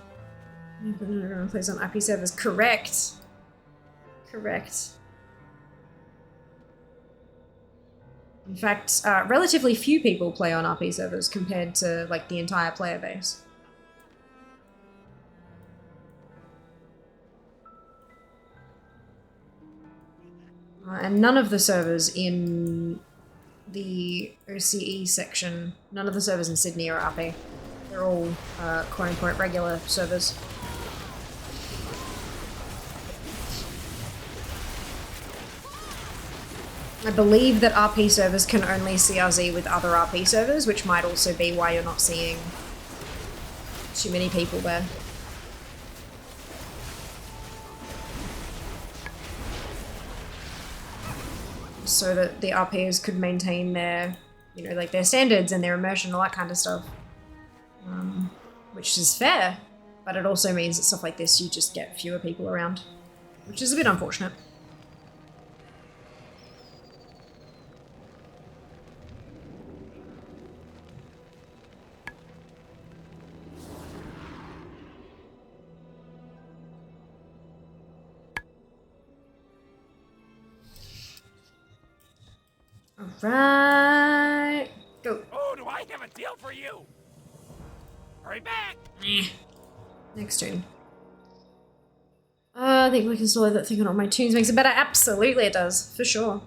S3: Everyone plays on IP servers. Correct. Correct. In fact, relatively few people play on RP servers compared to like the entire player base. And none of the servers in the OCE section, none of the servers in Sydney are RP. They're all quote-unquote regular servers. I believe that RP servers can only CRZ with other RP servers, which might also be why you're not seeing too many people there. So that the RPs could maintain their, you know, like their standards and their immersion, all that kind of stuff. Which is fair, but it also means that stuff like this, you just get fewer people around, which is a bit unfortunate. Alright, go.
S8: Oh, do I have a deal for you? Hurry back!
S3: Next turn. I think we can solve that thing on all my tunes makes it better. Absolutely it does, for sure.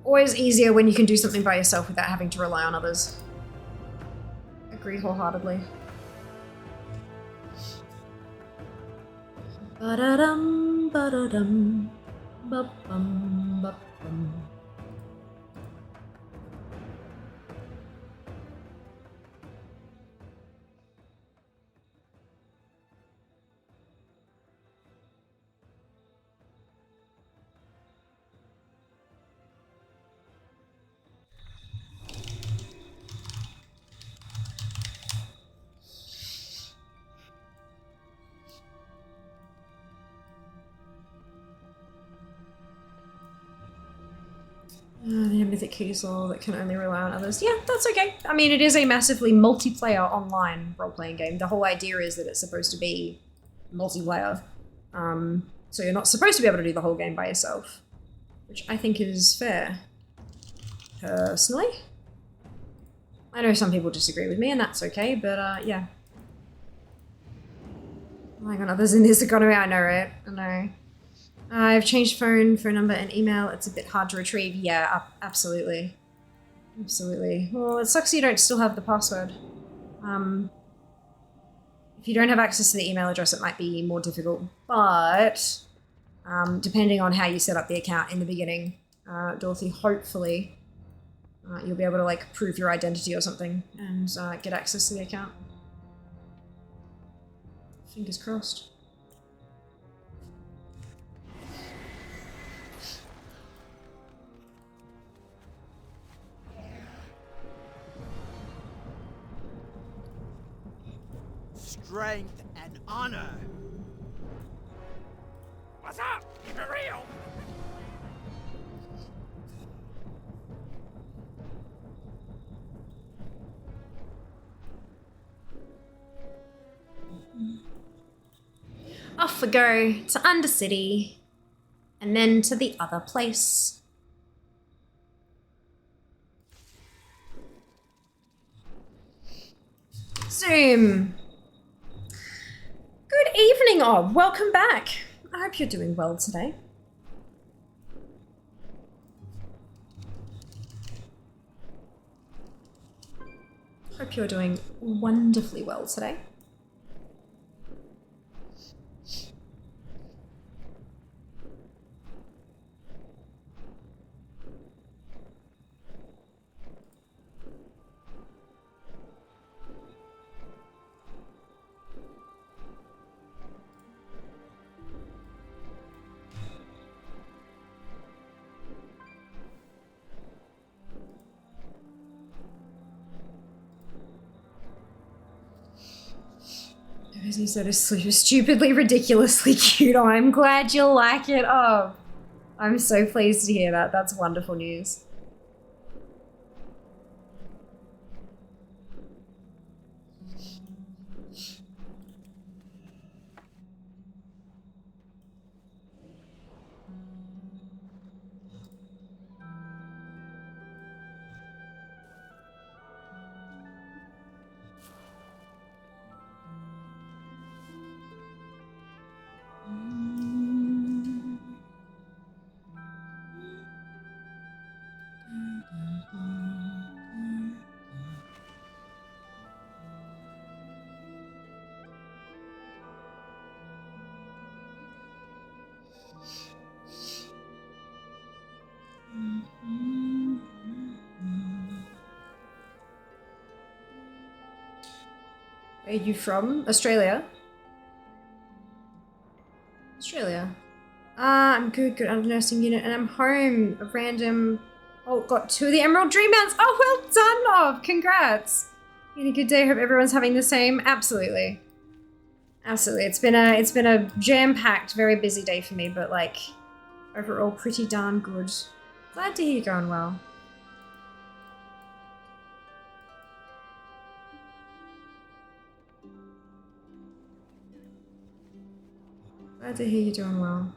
S3: Always easier when you can do something by yourself without having to rely on others. Agree wholeheartedly. Ba-da-dum, ba-da-dum, ba-bum, ba-bum. The mythic keys law that can only rely on others. Yeah, that's okay. I mean, it is a massively multiplayer online role-playing game. The whole idea is that it's supposed to be multiplayer. So you're not supposed to be able to do the whole game by yourself, which I think is fair. Personally. I know some people disagree with me, and that's okay, but yeah. Oh my god, others in this economy, I know, right? I know. I've changed phone number, and email. It's a bit hard to retrieve. Yeah, absolutely. Absolutely. Well, it sucks you don't still have the password. If you don't have access to the email address, it might be more difficult. But, depending on how you set up the account in the beginning, Dorothy, hopefully, you'll be able to, like, prove your identity or something and get access to the account. Fingers crossed.
S18: Strength and honor.
S8: What's up? Keep it real.
S3: Off we go to Undercity, and then to the other place. Zoom. Good evening, Ob. Welcome back. I hope you're doing well today. Hope you're doing wonderfully well today. He said it's so stupidly, ridiculously cute. Oh, I'm glad you like it. Oh, I'm so pleased to hear that. That's wonderful news. Where are you from? Australia? Australia. I'm good under nursing unit, and I'm home. A random... Oh, got 2 of the Emerald Dream Mounts. Oh, well done, Nob. Congrats. You had a good day. Hope everyone's having the same. Absolutely. Absolutely. It's been a jam-packed, very busy day for me, but, like, overall pretty darn good. Glad to hear you're going well. Glad to hear you're doing well.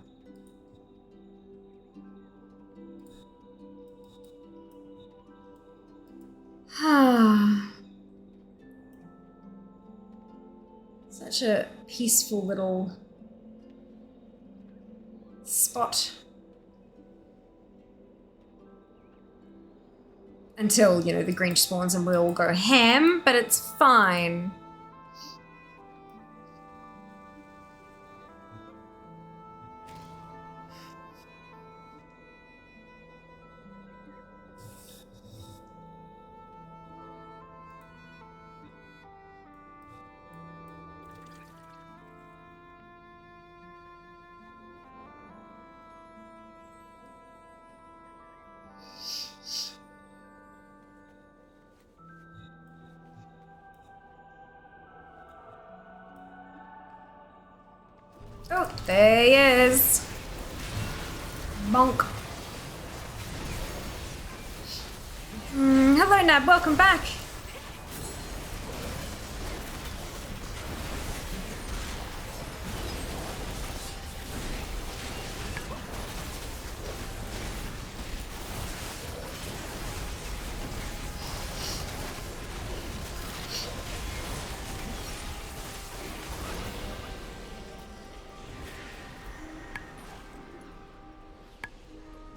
S3: Such a peaceful little spot. Until, you know, the Grinch spawns and we all go ham, but it's fine. Oh, there he is. Bonk. Hello, Nab. Welcome back.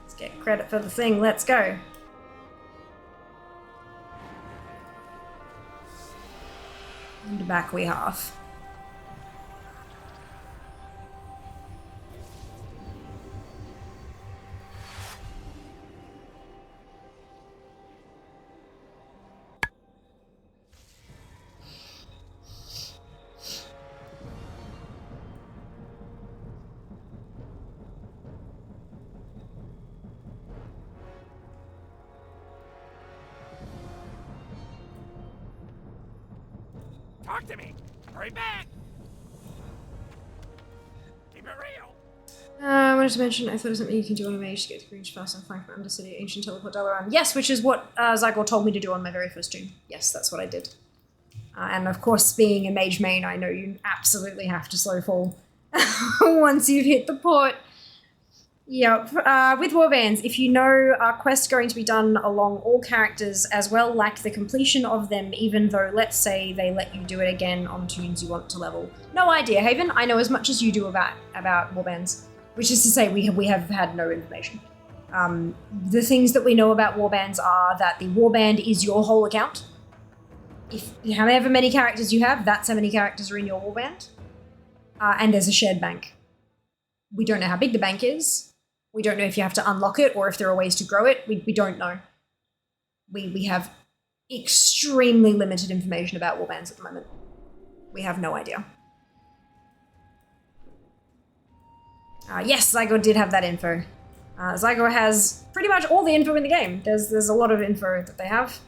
S3: Let's get credit for the thing. Let's go. And back we have.
S8: Talk to me. Hurry back. Keep it real.
S3: I wanted to mention, I thought of something you can do on a mage to get to Greenwich fast and flank from Undercity, Ancient Teleport Dalaran. Yes, which is what Zygor told me to do on my very first stream. Yes, that's what I did. And of course, being a mage main, I know you absolutely have to slow fall once you've hit the port. Yep. With warbands, if you know quests going to be done along all characters as well, like the completion of them, even though, let's say, they let you do it again on tunes you want to level. No idea, Haven. I know as much as you do about warbands, which is to say we have had no information. The things that we know about warbands are that the warband is your whole account. If however many characters you have, that's how many characters are in your warband. And there's a shared bank. We don't know how big the bank is. We don't know if you have to unlock it or if there are ways to grow it. We don't know. We have extremely limited information about warbands at the moment. We have no idea. Yes, Zygor did have that info. Zygor has pretty much all the info in the game. There's a lot of info that they have.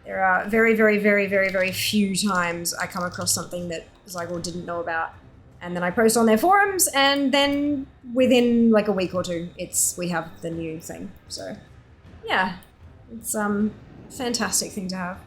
S3: There are very, very, very, very, very few times I come across something that Zygor didn't know about. And then I post on their forums, and then within like a week or two, we have the new thing. So, yeah, it's a fantastic thing to have.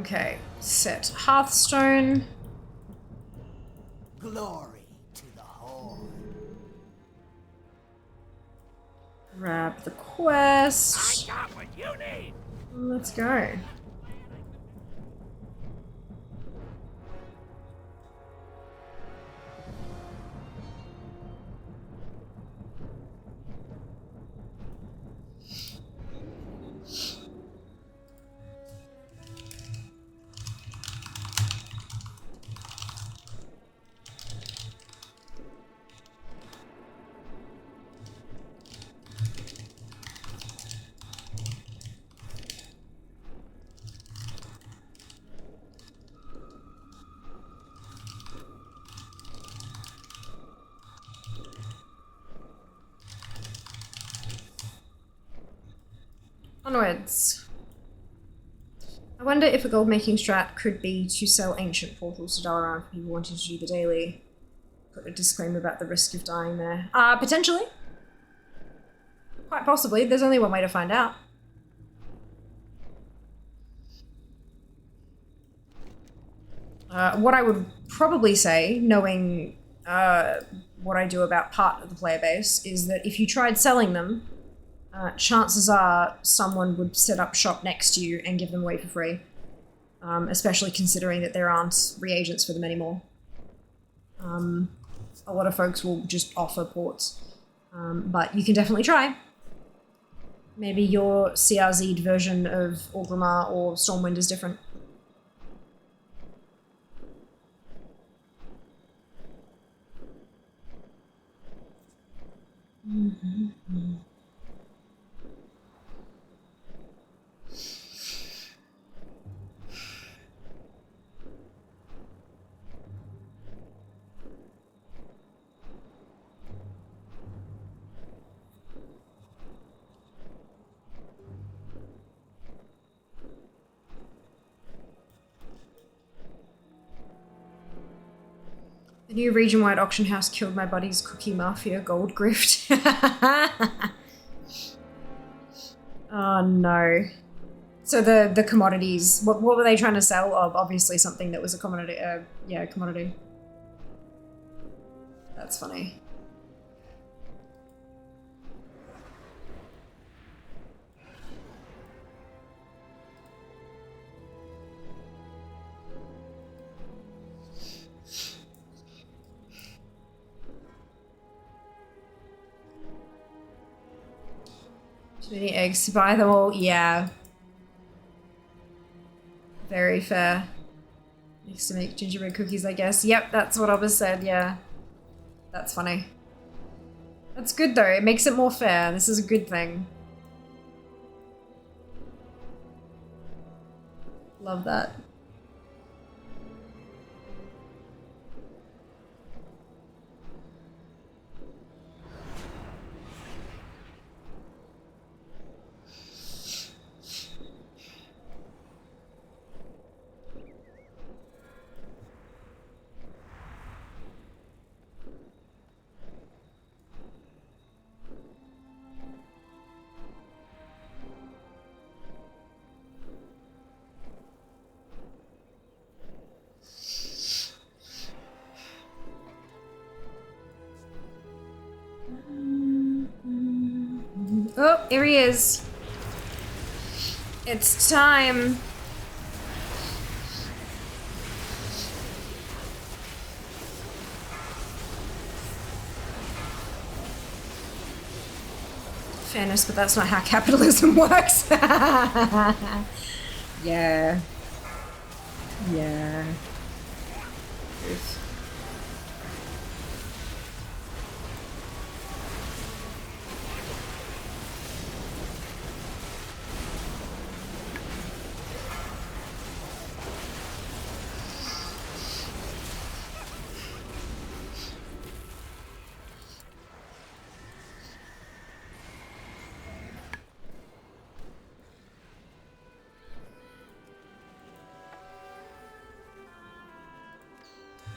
S3: Okay, set Hearthstone.
S16: Glory to the Horde.
S3: Grab the quest.
S8: I got what you need.
S3: Let's go. Onwards. I wonder if a gold making strat could be to sell ancient portals to Dalaran for people wanting to do the daily. Put a disclaimer about the risk of dying there. Potentially. Quite possibly. There's only one way to find out. What I would probably say, knowing what I do about part of the player base, is that if you tried selling them, chances are someone would set up shop next to you and give them away for free, especially considering that there aren't reagents for them anymore. A lot of folks will just offer ports, but you can definitely try. Maybe your CRZ'd version of Orgrimmar or Stormwind is different. The new region-wide auction house killed my buddy's Cookie Mafia gold grift. Oh no. So the commodities, what were they trying to sell? Oh, obviously something that was a commodity, yeah, commodity. That's funny. Too many eggs to buy them all, yeah. Very fair. Needs to make gingerbread cookies, I guess. Yep, that's what I was said, yeah. That's funny. That's good though, it makes it more fair. This is a good thing. Love that. Oh, here he is. It's time. Fairness, but that's not how capitalism works. Yeah. Yeah. Oof.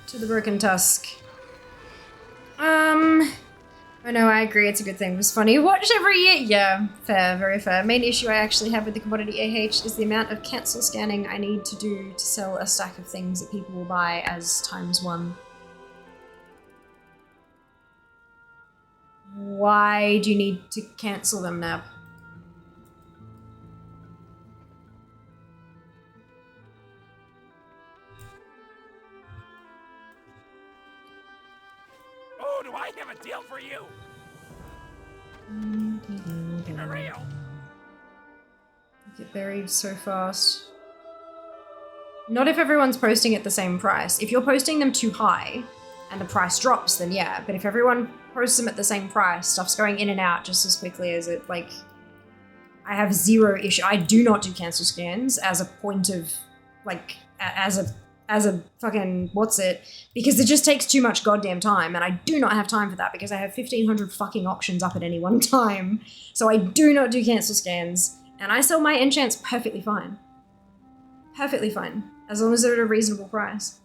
S3: To the Broken Tusk. I know, I agree, it's a good thing. It was funny. Watch every year! Yeah, fair, very fair. Main issue I actually have with the commodity AH is the amount of cancel scanning I need to do to sell a stack of things that people will buy as ×1. Why do you need to cancel them, Nab?
S8: Oh, do I have a deal for you? Real.
S3: Get buried so fast. Not if everyone's posting at the same price. If you're posting them too high and the price drops, then yeah. But if everyone posts them at the same price, stuff's going in and out just as quickly as it, like... I have zero issue. I do not do cancel scans as a point of, like, as a fucking, what's it? Because it just takes too much goddamn time, and I do not have time for that because I have 1,500 fucking auctions up at any one time. So I do not do cancel scans, and I sell my enchants perfectly fine. Perfectly fine, as long as they're at a reasonable price.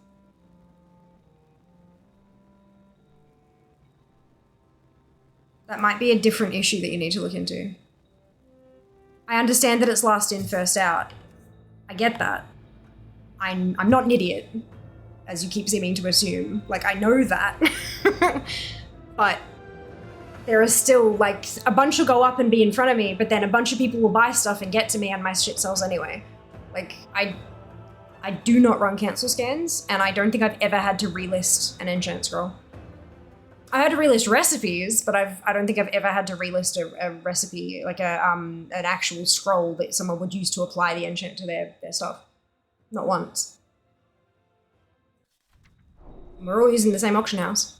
S3: That might be a different issue that you need to look into. I understand that it's last in, first out. I get that. I'm not an idiot, as you keep seeming to assume. Like, I know that. But there are still, like, a bunch will go up and be in front of me, but then a bunch of people will buy stuff and get to me and my shit sells anyway. Like, I do not run cancel scans, and I don't think I've ever had to relist an enchant scroll. I had to relist recipes, but I don't think I've ever had to relist a recipe, like an actual scroll that someone would use to apply the enchant to their stuff. Not once. We're all using the same auction house.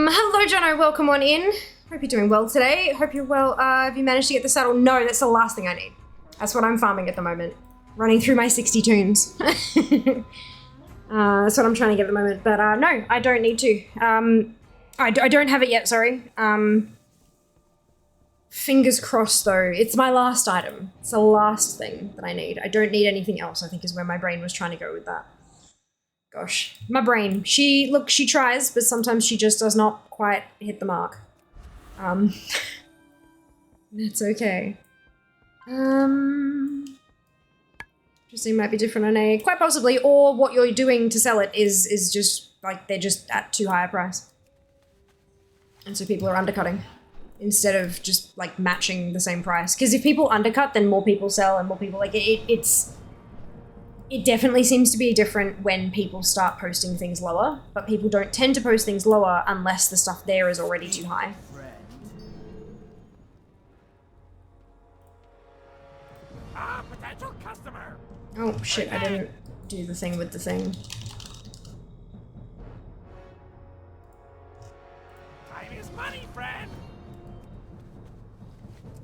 S3: Hello Jono, welcome on in. Hope you're doing well today. Hope you're well. Have you managed to get the saddle? No, that's the last thing I need. That's what I'm farming at the moment. Running through my 60 tunes. That's what I'm trying to get at the moment. But no, I don't need to. I don't have it yet, sorry. Fingers crossed though. It's my last item. It's the last thing that I need. I don't need anything else, I think is where my brain was trying to go with that. Gosh, my brain. She tries, but sometimes she just does not quite hit the mark. That's okay. Interesting, might be different on a, quite possibly, or what you're doing to sell it is just, like, they're just at too high a price. And so people are undercutting, instead of just, like, matching the same price. Because if people undercut, then more people sell, and more people, like, it definitely seems to be different when people start posting things lower, but people don't tend to post things lower unless the stuff there is already too high.
S8: Potential customer.
S3: Oh shit, I didn't do the thing with the thing.
S8: Time is money, friend.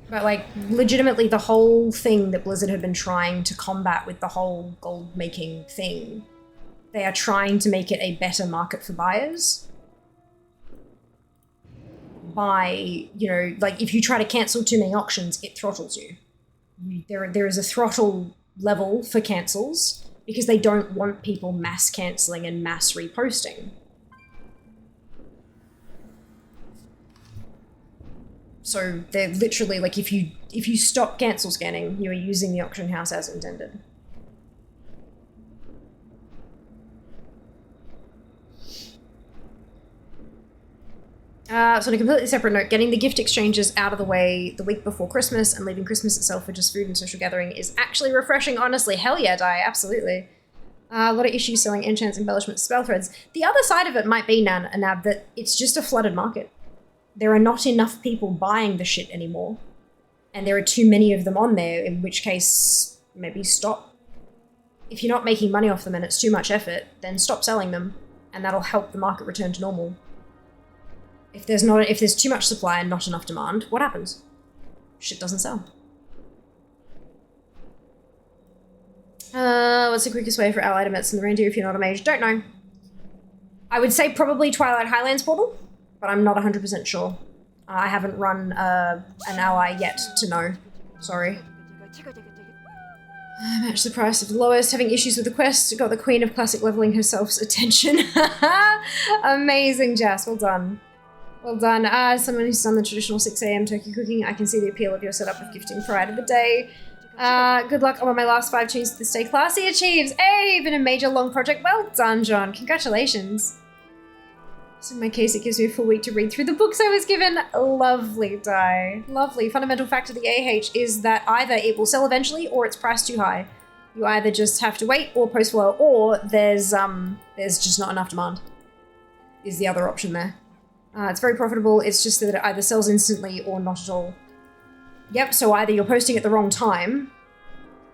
S3: But like, legitimately the whole thing that Blizzard had been trying to combat with the whole gold making thing, they are trying to make it a better market for buyers. By, you know, like if you try to cancel too many auctions, it throttles you. There is a throttle level for cancels because they don't want people mass cancelling and mass reposting. So they're literally like, if you stop cancel scanning, you are using the auction house as intended. So on a completely separate note, getting the gift exchanges out of the way the week before Christmas and leaving Christmas itself for just food and social gathering is actually refreshing, honestly. Hell yeah, Di, absolutely. A lot of issues selling enchants, embellishments, spell threads. The other side of it might be, Nab, that it's just a flooded market. There are not enough people buying the shit anymore. And there are too many of them on there, in which case, maybe stop. If you're not making money off them and it's too much effort, then stop selling them, and that'll help the market return to normal. If there's too much supply and not enough demand, what happens? Shit doesn't sell. What's the quickest way for allied emets in the reindeer if you're not a mage? Don't know. I would say probably Twilight Highlands portal, but I'm not 100% sure. I haven't run an ally yet to know. Sorry. Match the price of the lowest. Having issues with the quest. Got the Queen of Classic leveling herself's attention. Amazing, Jas. Well done. Well done. As someone who's done the traditional 6 AM turkey cooking, I can see the appeal of your setup of gifting prior to the day. Good luck on my last 5 tunes to stay classy achieves. Hey, been a major long project. Well done, John. Congratulations. So in my case, it gives me a full week to read through the books I was given. Lovely, Di. Lovely. Fundamental fact of the AH is that either it will sell eventually or it's priced too high. You either just have to wait or post flow, or there's just not enough demand. Is the other option there. It's very profitable. It's just that it either sells instantly or not at all. Yep. So either you're posting at the wrong time,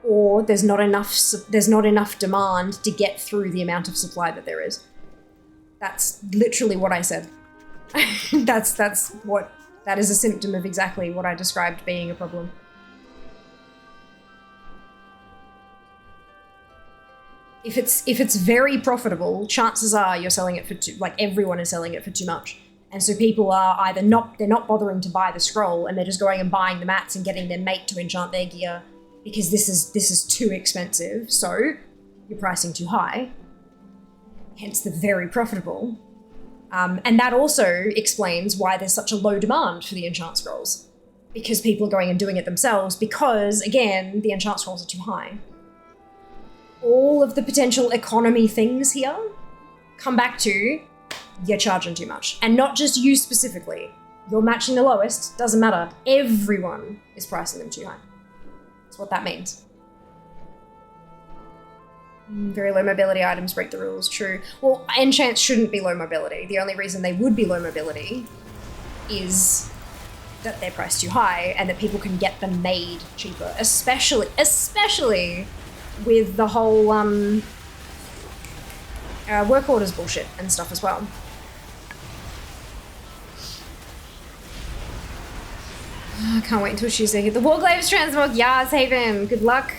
S3: or there's not enough demand to get through the amount of supply that there is. That's literally what I said. That is a symptom of exactly what I described being a problem. If it's very profitable, chances are you're selling it for everyone is selling it for too much. And so people are either they're not bothering to buy the scroll and they're just going and buying the mats and getting their mate to enchant their gear because this is too expensive. So you're pricing too high. Hence the very profitable. And that also explains why there's such a low demand for the enchant scrolls. Because people are going and doing it themselves because, again, the enchant scrolls are too high. All of the potential economy things here come back to you're charging too much. And not just you specifically. You're matching the lowest, doesn't matter. Everyone is pricing them too high. That's what that means. Very low mobility items break the rules, true. Well, enchants shouldn't be low mobility. The only reason they would be low mobility is that they're priced too high and that people can get them made cheaper. Especially with the whole work orders bullshit and stuff as well. I can't wait until Tuesday. Get the Warcraft transmog. Yas, Haven. Good luck.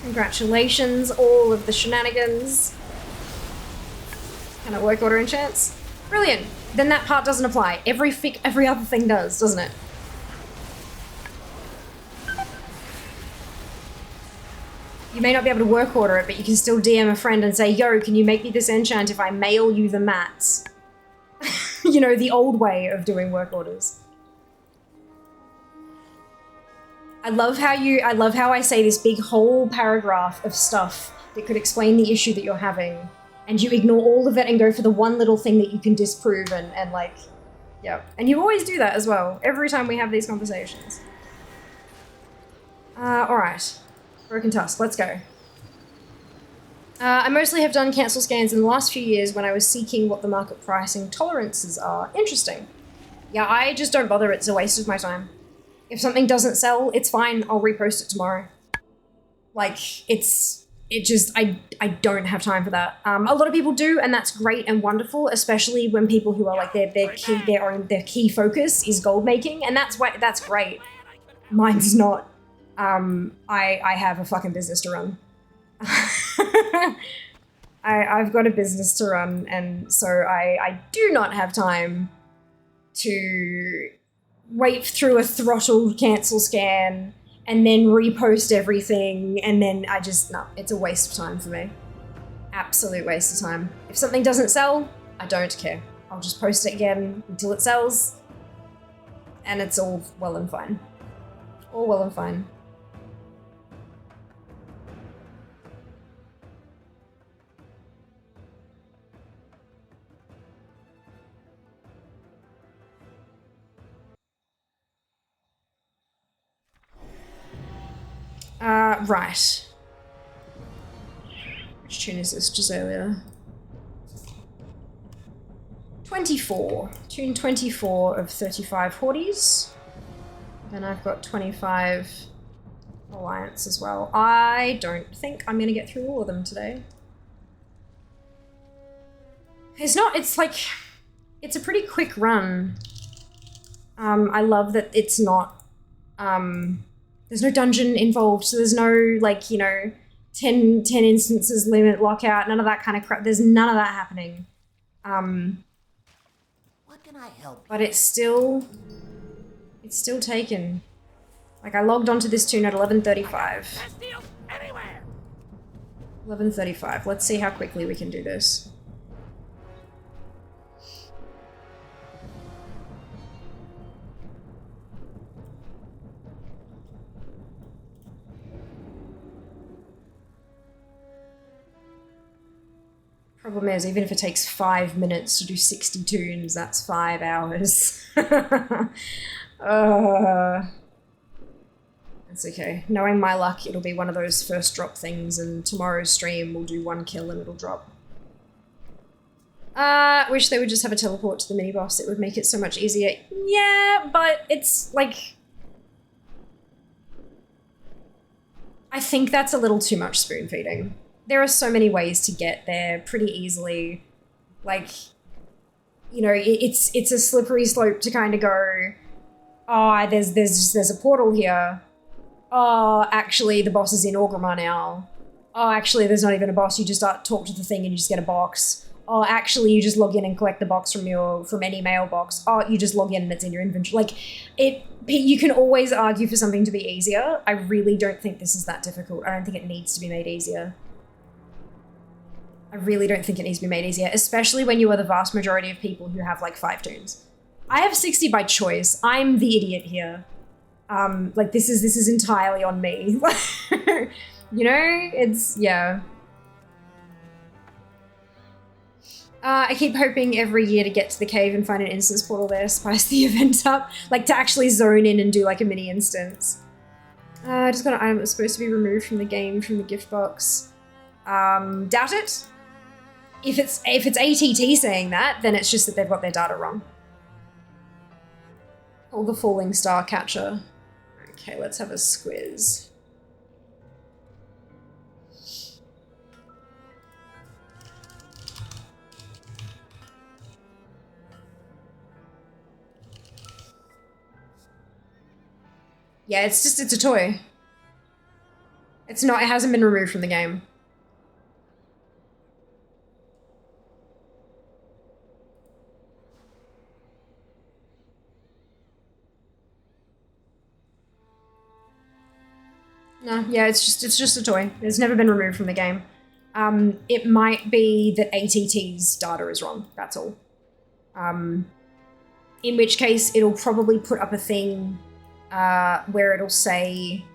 S3: Congratulations, all of the shenanigans. Can it work order enchants? Brilliant. Then that part doesn't apply. Every other thing does, doesn't it? You may not be able to work order it, but you can still DM a friend and say, yo, can you make me this enchant if I mail you the mats? You know, the old way of doing work orders. I love how I say this big whole paragraph of stuff that could explain the issue that you're having, and you ignore all of it and go for the one little thing that you can disprove and like, yeah. And you always do that as well, every time we have these conversations. Alright. Broken Tusk, let's go. I mostly have done cancel scans in the last few years when I was seeking what the market pricing tolerances are. Interesting. Yeah, I just don't bother, it's a waste of my time. If something doesn't sell, it's fine, I'll repost it tomorrow. Like, I don't have time for that. A lot of people do, and that's great and wonderful, especially when people who are like, their key focus is gold making, and that's great. Mine's not. I have a fucking business to run. I've got a business to run, and so I do not have time to wait through a throttled cancel scan and then repost everything, and then no, it's a waste of time for me. Absolute waste of time. If something doesn't sell, I don't care. I'll just post it again until it sells, and it's all well and fine. All well and fine. Right. Which tune is this, Giselia? 24. Tune 24 of 35 Hordes. Then I've got 25 Alliance as well. I don't think I'm gonna get through all of them today. It's a pretty quick run. I love that it's not, there's no dungeon involved, so there's no, like, you know, 10 instances limit, lockout, none of that kind of crap. There's none of that happening.
S16: What can I help?
S3: But it's still taken. Like, I logged onto this tune at 11:35. 11:35. Let's see how quickly we can do this. Problem is, even if it takes 5 minutes to do 60 tunes, that's 5 hours. It's okay. Knowing my luck, it'll be one of those first drop things, and tomorrow's stream we'll do 1 kill and it'll drop. Wish they would just have a teleport to the mini-boss. It would make it so much easier. Yeah, but it's like... I think that's a little too much spoon-feeding. There are so many ways to get there pretty easily. Like, you know, it's a slippery slope to kind of go, oh, there's a portal here. Oh, actually, the boss is in Orgrimmar now. Oh, actually, there's not even a boss. You just talk to the thing and you just get a box. Oh, actually, you just log in and collect the box from any mailbox. Oh, you just log in and it's in your inventory. Like, you can always argue for something to be easier. I really don't think this is that difficult. I don't think it needs to be made easier. I really don't think it needs to be made easier, especially when you are the vast majority of people who have like 5 tunes. I have 60 by choice. I'm the idiot here. Like this is entirely on me. You know, it's, yeah. I keep hoping every year to get to the cave and find an instance portal there, spice the event up. Like, to actually zone in and do, like, a mini instance. I just got an item that's supposed to be removed from the game, from the gift box. Doubt it. If it's ATT saying that, then it's just that they've got their data wrong. Oh, the falling star catcher. Okay, let's have a squiz. Yeah, it's a toy. It hasn't been removed from the game. No, yeah, it's just a toy. It's never been removed from the game. It might be that ATT's data is wrong, that's all. In which case, it'll probably put up a thing where it'll say,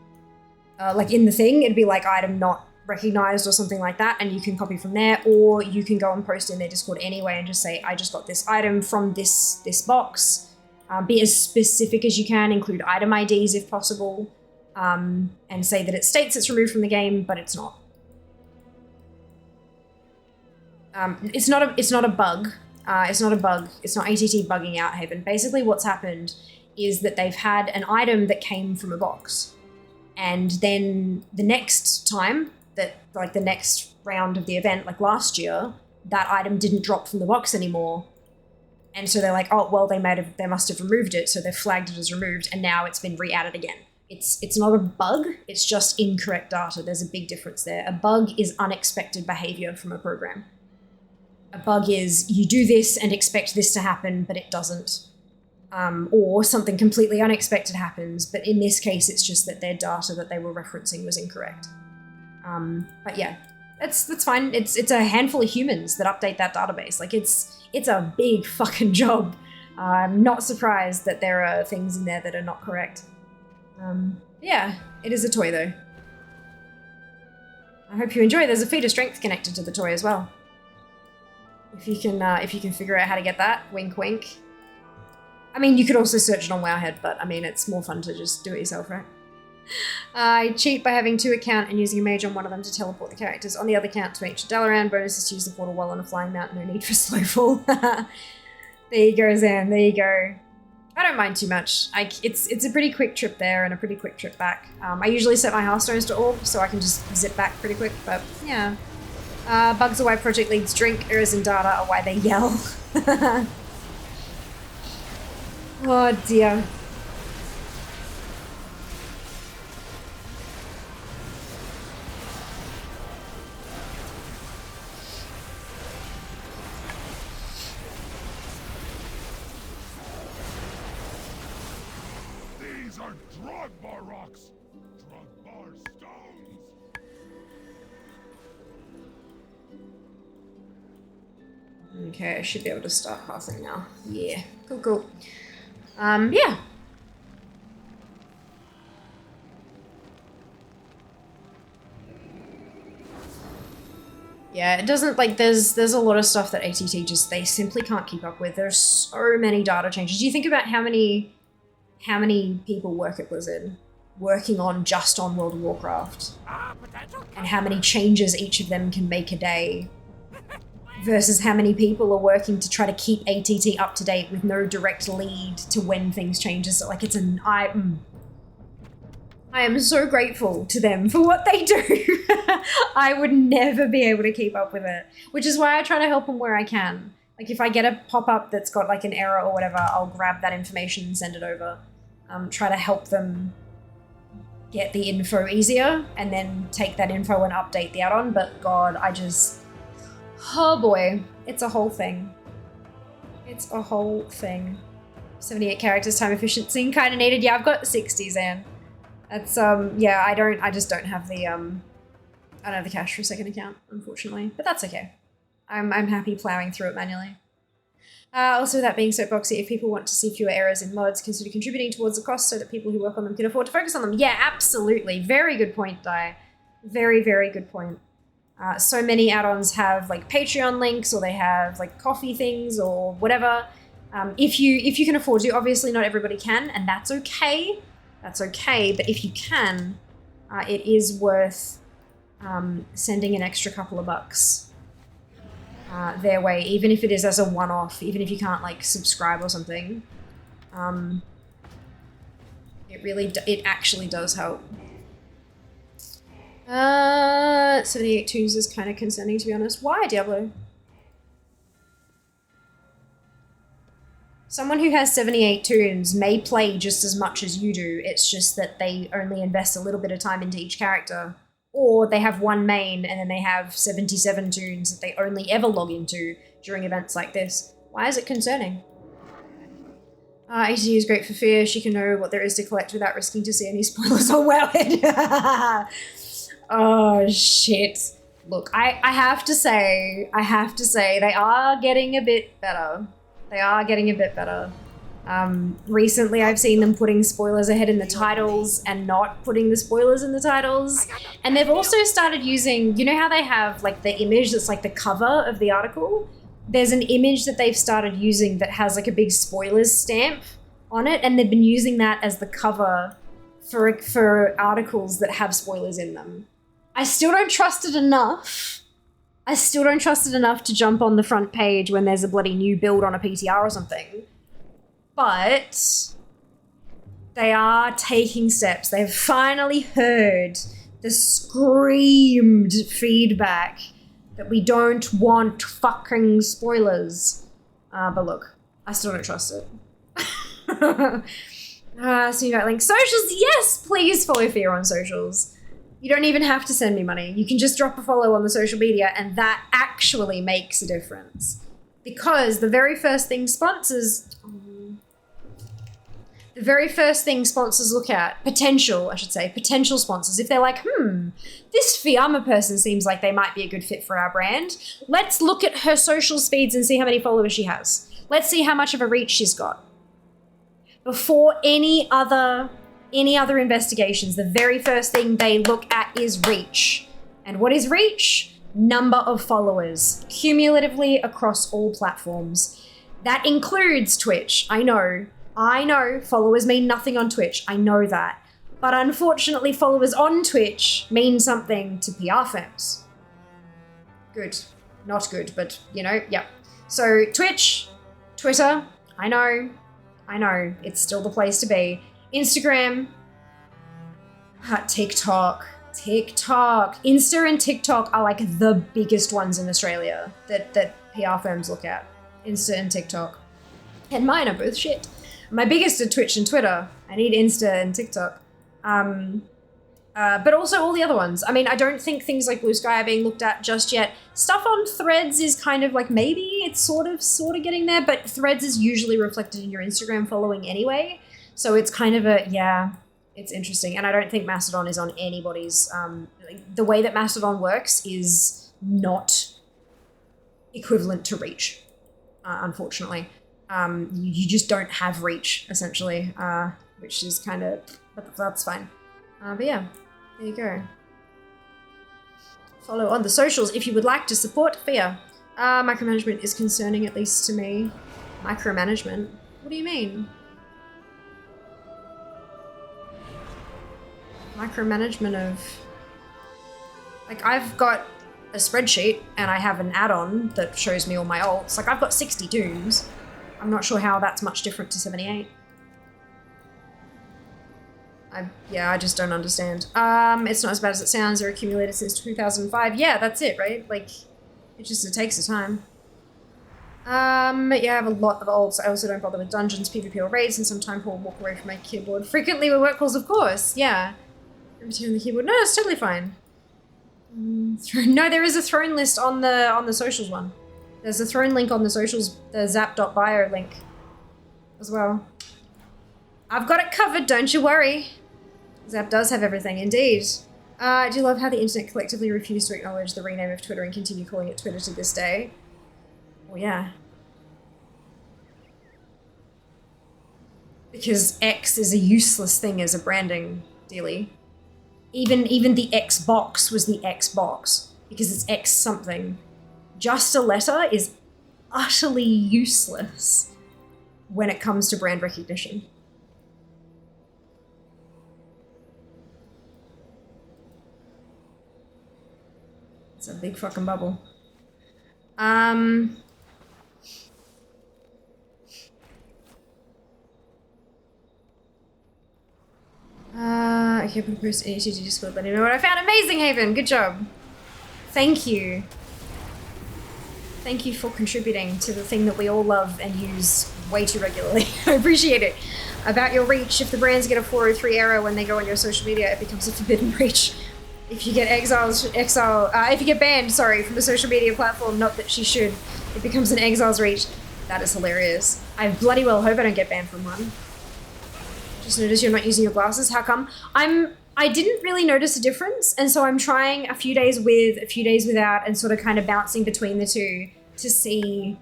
S3: like in the thing, it'd be like item not recognized or something like that, and you can copy from there, or you can go and post in their Discord anyway and just say, I just got this item from this box. Be as specific as you can, include item IDs if possible. And say that it states it's removed from the game, but it's not. It's not a bug. It's not a bug. It's not ATT bugging out Haven. Basically what's happened is that they've had an item that came from a box. And then the next time, like the next round of the event, like last year, that item didn't drop from the box anymore. And so they're like, oh, well, they must have removed it, so they've flagged it as removed, and now it's been re-added again. It's not a bug, it's just incorrect data. There's a big difference there. A bug is unexpected behavior from a program. A bug is you do this and expect this to happen, but it doesn't. Or something completely unexpected happens, but in this case, it's just that their data that they were referencing was incorrect. But yeah, that's fine. It's a handful of humans that update that database. Like, it's a big fucking job. I'm not surprised that there are things in there that are not correct. Yeah, it is a toy though. I hope you enjoy. There's a feat of strength connected to the toy as well. If you can figure out how to get that, wink wink. I mean, you could also search it on Wowhead, but I mean, it's more fun to just do it yourself, right? I cheat by having 2 accounts and using a mage on one of them to teleport the characters. On the other account to make Dalaran. Bonus is to use the portal while on a flying mount. No need for slow fall. There you go, Zan. There you go. I don't mind too much. It's a pretty quick trip there and a pretty quick trip back. I usually set my Hearthstones to orb, so I can just zip back pretty quick, but yeah. Bugs are why project leads drink, errors in data are why they yell. Oh dear.
S1: These are Drogbar rocks! Drogbar stones!
S3: Okay, I should be able to start passing now. Yeah, cool. Yeah. Yeah, it doesn't, like, there's a lot of stuff that ATT just, they simply can't keep up with. There's so many data changes. You think about how many people work at Blizzard working on just on World of Warcraft, and how many changes each of them can make a day, versus how many people are working to try to keep ATT up to date with no direct lead to when things change. So, like, it's I am so grateful to them for what they do. I would never be able to keep up with it, which is why I try to help them where I can. Like, if I get a pop-up that's got like an error or whatever, I'll grab that information and send it over. Try to help them get the info easier and then take that info and update the add-on. But God, oh boy, it's a whole thing. It's a whole thing. 78 characters, time efficiency, kind of needed. Yeah, I've got 60, Zan. That's, yeah, I just don't have the, I don't have the cash for a second account, unfortunately. But that's okay. I'm happy plowing through it manually. Also, with that being soapboxy, if people want to see fewer errors in mods, consider contributing towards the cost so that people who work on them can afford to focus on them. Yeah, absolutely. Very good point, Di. Very, very good point. So many add-ons have like Patreon links, or they have like coffee things or whatever. If you can afford to, obviously not everybody can, and that's okay. That's okay, but if you can, it is worth sending an extra couple of bucks their way, even if it is as a one-off, even if you can't like subscribe or something. It actually does help. 78 twos is kind of concerning, to be honest. Why, Diablo? Someone who has 78 tunes may play just as much as you do. It's just that they only invest a little bit of time into each character. Or they have one main and then they have 77 tunes that they only ever log into during events like this. Why is it concerning? ACD is great for Fear. She can know what there is to collect without risking to see any spoilers or wow. Oh, shit. Look, I have to say, they are getting a bit better. They are getting a bit better. Recently I've seen them putting spoilers ahead in the titles and not putting the spoilers in the titles. And they've also started using, you know how they have like the image that's like the cover of the article? There's an image that they've started using that has like a big spoilers stamp on it, and they've been using that as the cover for articles that have spoilers in them. I still don't trust it enough. I still don't trust it enough to jump on the front page when there's a bloody new build on a PTR or something. But they are taking steps. They've finally heard the screamed feedback that we don't want fucking spoilers. But look, I still don't trust it. See that link. Socials, yes, please follow Fear on socials. You don't even have to send me money. You can just drop a follow on the social media, and that actually makes a difference. Because the very first thing sponsors look at, potential sponsors, if they're like, this Fiamma person seems like they might be a good fit for our brand. Let's look at her social speeds and see how many followers she has. Let's see how much of a reach she's got. Before any other investigations, the very first thing they look at is reach. And what is reach? Number of followers, cumulatively across all platforms. That includes Twitch. I know, followers mean nothing on Twitch. I know that. But unfortunately, followers on Twitch mean something to PR firms. Good. Not good, but, you know, yeah. So Twitch, Twitter, I know, it's still the place to be. Instagram, TikTok. Insta and TikTok are like the biggest ones in Australia that PR firms look at. Insta and TikTok. And mine are both shit. My biggest are Twitch and Twitter. I need Insta and TikTok. But also all the other ones. I mean, I don't think things like Blue Sky are being looked at just yet. Stuff on Threads is kind of like, maybe it's sort of getting there, but Threads is usually reflected in your Instagram following anyway. So it's kind of it's interesting. And I don't think Mastodon is on anybody's, the way that Mastodon works is not equivalent to reach, unfortunately. You just don't have reach, essentially, which is kind of, but that's fine. But yeah, there you go. Follow on the socials if you would like to support Fear. Micromanagement is concerning, at least to me. Micromanagement? What do you mean? Micromanagement of... Like, I've got a spreadsheet and I have an add-on that shows me all my alts. Like, I've got 60 dunes. I'm not sure how that's much different to 78. I just don't understand. It's not as bad as it sounds. They're accumulated since 2005. Yeah, that's it, right? Like, it takes a time. Yeah, I have a lot of alts. I also don't bother with dungeons, PvP, or raids, and sometimes I'll walk away from my keyboard. Frequently with work calls, of course. Yeah. Return the keyboard. No, it's totally fine. No, there is a throne list on the socials one. There's a throne link on the socials, the zap.bio link as well. I've got it covered, don't you worry. Zap does have everything, indeed. I do love how the internet collectively refused to acknowledge the rename of Twitter and continue calling it Twitter to this day. Well, yeah. Because X is a useless thing as a branding dealie. Even the Xbox was the Xbox. because it's X something. Just a letter is utterly useless when it comes to brand recognition. It's a big fucking bubble. Okay, put a post in to Discord. Let me know what I found. Amazing, Haven. Good job. Thank you. Thank you for contributing to the thing that we all love and use way too regularly. I appreciate it. About your reach, if the brands get a 403 error when they go on your social media, it becomes a forbidden reach. If you get if you get banned, sorry, from a social media platform, not that she should, it becomes an exile's reach. That is hilarious. I bloody well hope I don't get banned from one. Just notice you're not using your glasses. How come? I didn't really notice a difference, and so I'm trying a few days with, a few days without, and sort of kind of bouncing between the two to see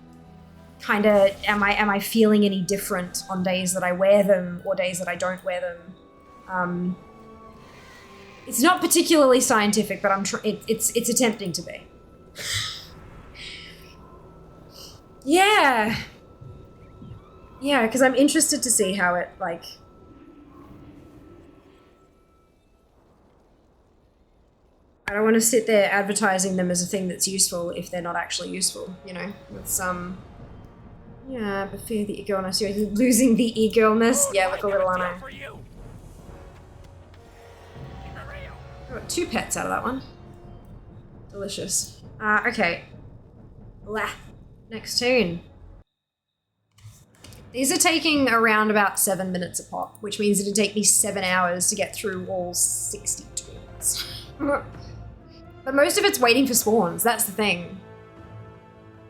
S3: kind of am I feeling any different on days that I wear them or days that I don't wear them. It's not particularly scientific, but it's attempting to be. Yeah. Yeah, because I'm interested to see how it, like... I don't want to sit there advertising them as a thing that's useful if they're not actually useful, you know? It's, yeah, but fear the e-girlness. You're losing the e-girlness? Yeah, look a little, I know. I got 2 pets out of that one. Delicious. Okay. Blah. Next tune. These are taking around about 7 minutes a pop, which means it'd take me 7 hours to get through all 60 tunes. But most of it's waiting for spawns, that's the thing.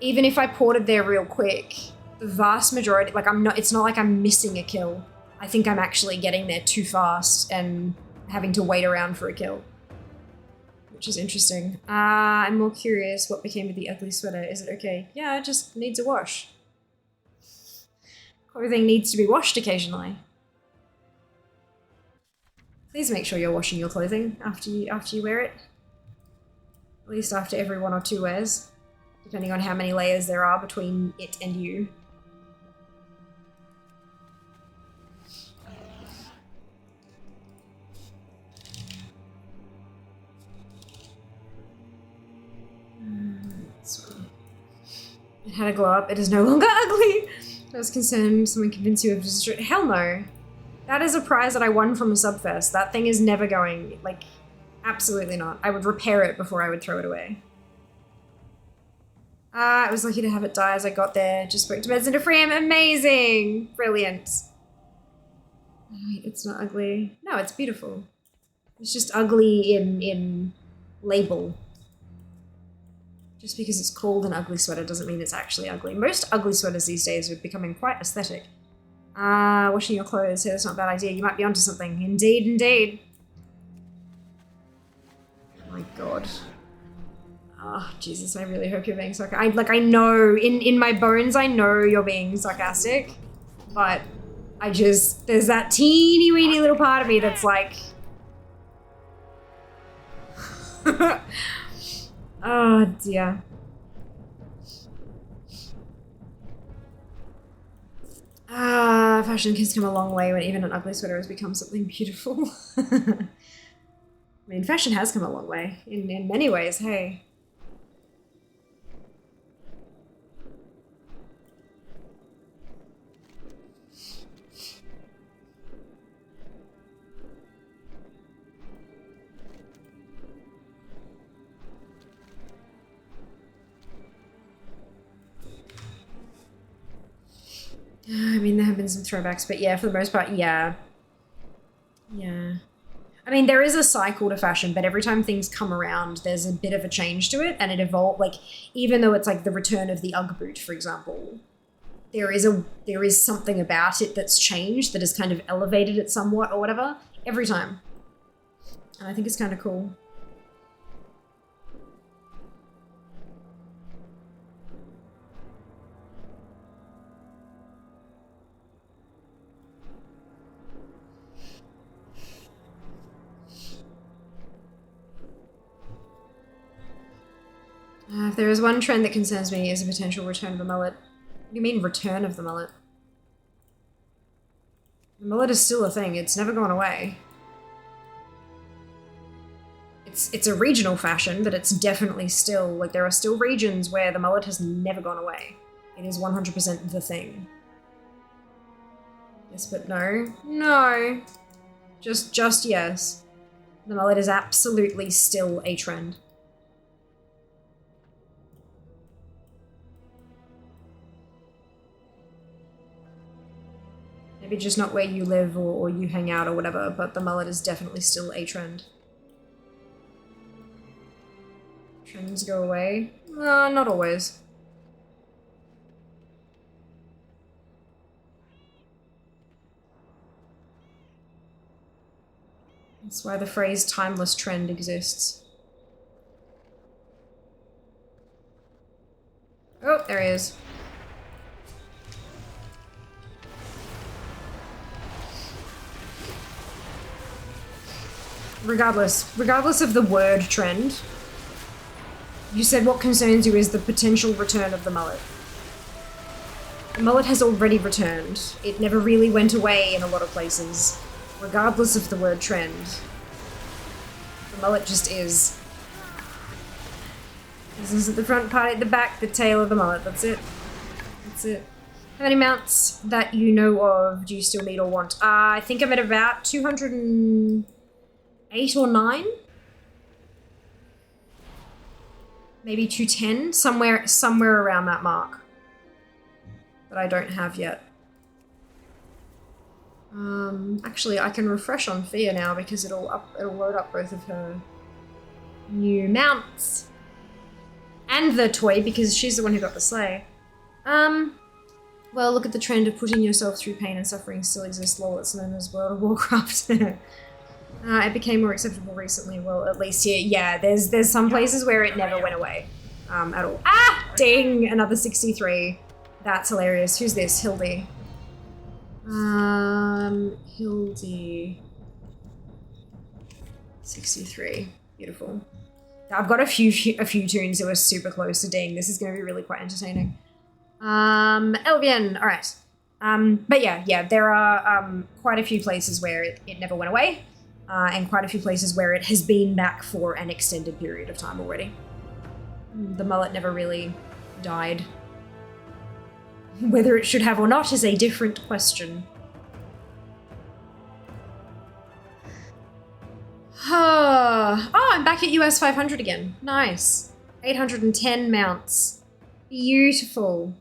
S3: Even if I ported there real quick, the vast majority, like it's not like I'm missing a kill. I think I'm actually getting there too fast and having to wait around for a kill. Which is interesting. I'm more curious what became of the ugly sweater. Is it okay? Yeah, it just needs a wash. Clothing needs to be washed occasionally. Please make sure you're washing your clothing after you wear it. At least after every 1 or 2 wears, depending on how many layers there are between it and you. It had a glow up. It is no longer ugly. I was concerned someone convinced you of destroyed. Hell no. That is a prize that I won from a subfest. That thing is never going, like, absolutely not. I would repair it before I would throw it away. I was lucky to have it die as I got there. Just spoke to Medicine to free him. Amazing! Brilliant. Wait, it's not ugly. No, it's beautiful. It's just ugly in label. Just because it's called an ugly sweater doesn't mean it's actually ugly. Most ugly sweaters these days are becoming quite aesthetic. Washing your clothes. Hey, that's not a bad idea. You might be onto something. Indeed, indeed. Oh my god. Oh, Jesus, I really hope you're being sarcastic. I know, in my bones, I know you're being sarcastic, but there's that teeny weeny little part of me that's like... Oh, dear. Fashion has come a long way when even an ugly sweater has become something beautiful. I mean, fashion has come a long way, in many ways, hey. I mean, there have been some throwbacks, but yeah, for the most part, yeah. Yeah. I mean, there is a cycle to fashion, but every time things come around, there's a bit of a change to it, and it evolves, like, even though it's like the return of the Ugg boot, for example, there is something about it that's changed, that has kind of elevated it somewhat or whatever, every time. And I think it's kind of cool. If there is one trend that concerns me is a potential return of the mullet. What do you mean, return of the mullet? The mullet is still a thing. It's never gone away. It's a regional fashion, but it's definitely still, like, there are still regions where the mullet has never gone away. It is 100% the thing. Yes, but no. No. Just yes. The mullet is absolutely still a trend. Maybe just not where you live or you hang out or whatever, but the mullet is definitely still a trend. Trends go away? Not always. That's why the phrase timeless trend exists. Oh, there he is. Regardless of the word trend, you said what concerns you is the potential return of the mullet. The mullet has already returned. It never really went away in a lot of places, regardless of the word trend. The mullet just is. This isn't the front part at the back, the tail of the mullet, that's it. That's it. How many mounts that you know of do you still need or want? I think I'm at about 208 or 9? Maybe 210, somewhere around that mark. That I don't have yet. Actually, I can refresh on Fia now because it'll load up both of her new mounts. And the toy, because she's the one who got the sleigh. Well, look at the trend of putting yourself through pain and suffering still exists. Lol, it's known as World of Warcraft. It became more acceptable recently. Well, at least yeah, there's some places where it never went away. At all. Ah! Ding! Another 63. That's hilarious. Who's this? Hildy. Hildy. 63. Beautiful. I've got a few tunes that were super close to ding. This is going to be really quite entertaining. Elvian. All right. But yeah, there are quite a few places where it never went away, and quite a few places where it has been back for an extended period of time already. The mullet never really died. Whether it should have or not is a different question. Oh, I'm back at US 500 again. Nice. 810 mounts. Beautiful.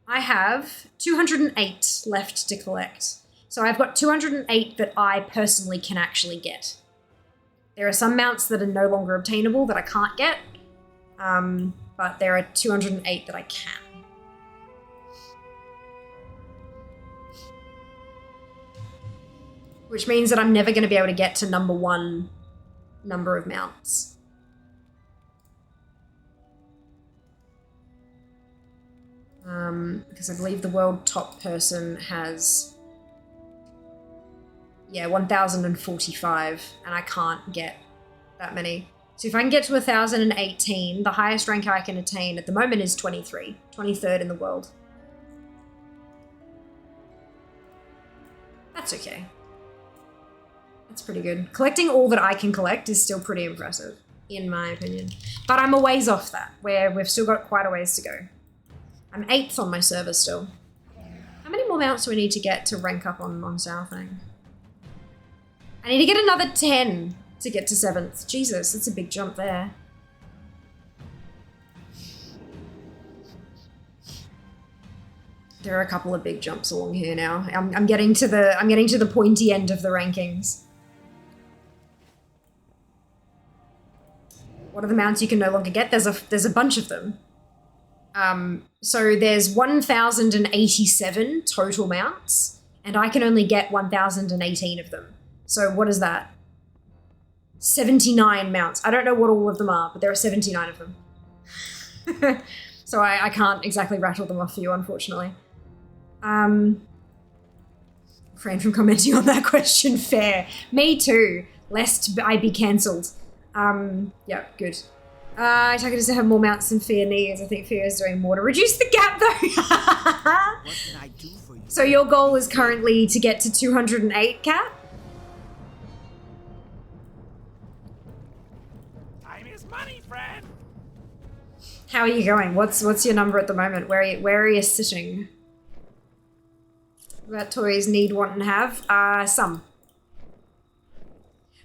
S3: I have 208 left to collect. So I've got 208 that I personally can actually get. There are some mounts that are no longer obtainable that I can't get, but there are 208 that I can. Which means that I'm never going to be able to get to number 1 number of mounts. Because I believe the world top person has, 1,045, and I can't get that many. So if I can get to 1,018, the highest rank I can attain at the moment is 23, 23rd in the world. That's okay. That's pretty good. Collecting all that I can collect is still pretty impressive, in my opinion. But I'm a ways off that, where we've still got quite a ways to go. I'm 8th on my server still. How many more mounts do I need to get to rank up on Southang? I need to get another 10 to get to 7th. Jesus, that's a big jump there. There are a couple of big jumps along here now. I'm getting to the pointy end of the rankings. What are the mounts you can no longer get? There's a bunch of them. So there's 1,087 total mounts, and I can only get 1,018 of them. So what is that? 79 mounts. I don't know what all of them are, but there are 79 of them. So I can't exactly rattle them off for you, unfortunately. Refrain from commenting on that question. Fair. Me too, lest I be cancelled. Yeah, good. I take it to have more mounts than Fear needs. I think Fear is doing more to reduce the gap, though.
S18: What can I do for you?
S3: So your goal is currently to get to 208 cap?
S8: Time is money, friend.
S3: How are you going? What's your number at the moment? Where are you sitting? What toys need, want, and have? Some.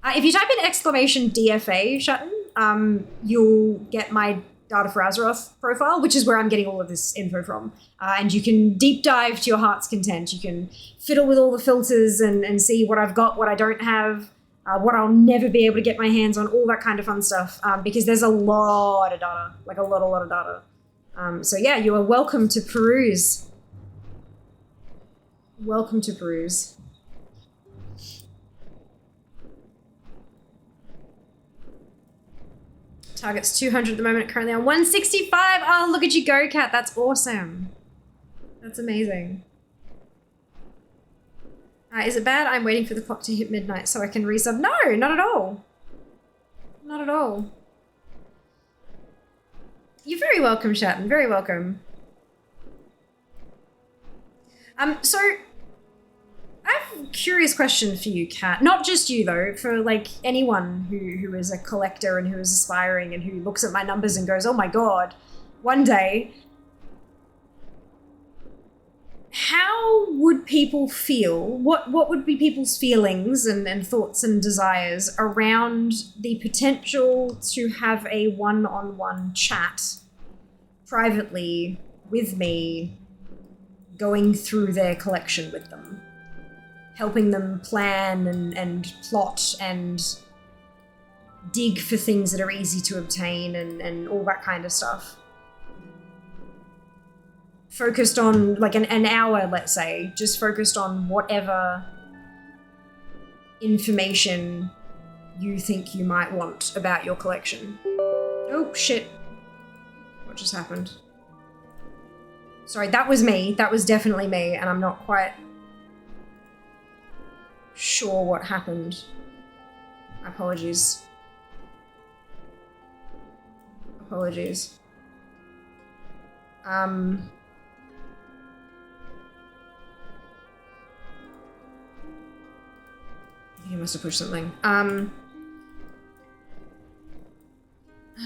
S3: If you type in exclamation DFA, Shutton, you'll get my Data for Azeroth profile, which is where I'm getting all of this info from. And you can deep dive to your heart's content. You can fiddle with all the filters and see what I've got, what I don't have, what I'll never be able to get my hands on, all that kind of fun stuff. Because there's a lot of data, like a lot of data. So yeah, you are welcome to peruse. Welcome to peruse. Target's 200 at the moment, currently on 165. Oh, look at you go, Kat. That's awesome. That's amazing. Is it bad? I'm waiting for the clock to hit midnight so I can resub. No, not at all. Not at all. You're very welcome, Shatton. Very welcome. So I have a curious question for you, Kat. Not just you, though, for, like, anyone who is a collector and who is aspiring and who looks at my numbers and goes, oh my god, one day, how would people feel, what would be people's feelings and thoughts and desires around the potential to have a one-on-one chat privately with me, going through their collection with them? Helping them plan and plot and dig for things that are easy to obtain and all that kind of stuff. Focused on, like, an hour, let's say, just focused on whatever information you think you might want about your collection. Oh, shit. What just happened? Sorry, that was me. That was definitely me, and I'm not quite sure what happened. Apologies. Apologies. I think I must have pushed something.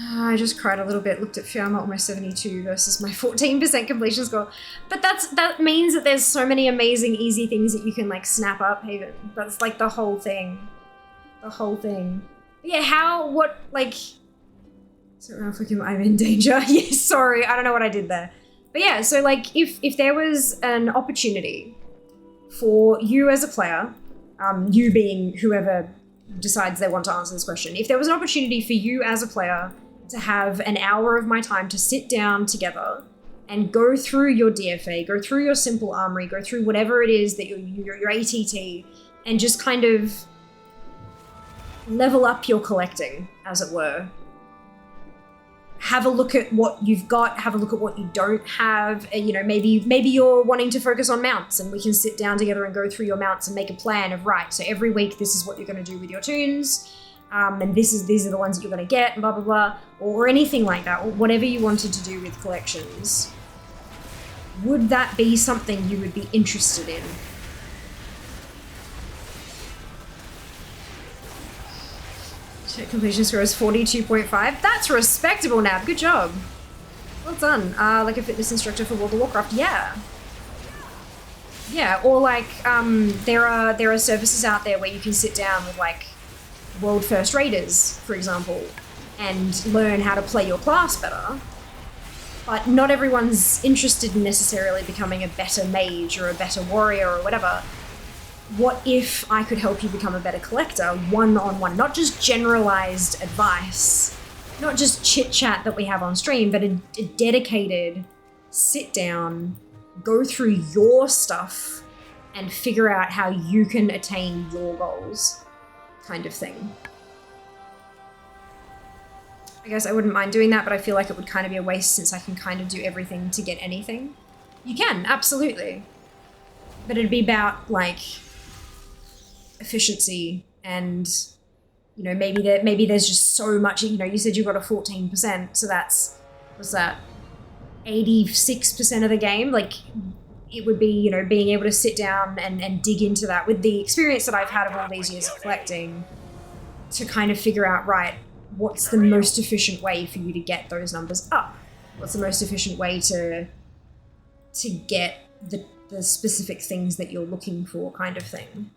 S3: I just cried a little bit, looked at Fiamma almost 72 versus my 14% completion score. But that means that there's so many amazing, easy things that you can, like, snap up, Haven. That's, like, the whole thing. The whole thing. But yeah, like... So, I'm in danger. Yeah, sorry, I don't know what I did there. But yeah, so, like, if there was an opportunity for you as a player, you being whoever decides they want to answer this question, if there was an opportunity for you as a player to have an hour of my time to sit down together and go through your DFA, go through your simple armory, go through whatever it is that your ATT, and just kind of level up your collecting, as it were. Have a look at what you've got, have a look at what you don't have, and, you know, maybe you're wanting to focus on mounts, and we can sit down together and go through your mounts and make a plan of, right, so every week this is what you're going to do with your tunes, and these are the ones that you're going to get, and blah, blah, blah, or anything like that, or whatever you wanted to do with collections. Would that be something you would be interested in? Completion score is 42.5. That's respectable, Nab. Good job. Well done. Like a fitness instructor for World of Warcraft. Yeah. Yeah, or like there are services out there where you can sit down with, like, world first raiders, for example, and learn how to play your class better. But not everyone's interested in necessarily becoming a better mage or a better warrior or whatever. What if I could help you become a better collector, one-on-one? Not just generalized advice, not just chit-chat that we have on stream, but a dedicated sit-down, go through your stuff, and figure out how you can attain your goals, kind of thing. I guess I wouldn't mind doing that, but I feel like it would kind of be a waste since I can kind of do everything to get anything. You can, absolutely. But it'd be about, like, efficiency and you know, maybe there's just so much, you know, you said you got a 14%, so what's that, 86% of the game? Like, it would be, you know, being able to sit down and dig into that with the experience that I've had of all these years of collecting to kind of figure out, right, what's the most efficient way for you to get those numbers up? What's the most efficient way to get the specific things that you're looking for, kind of thing.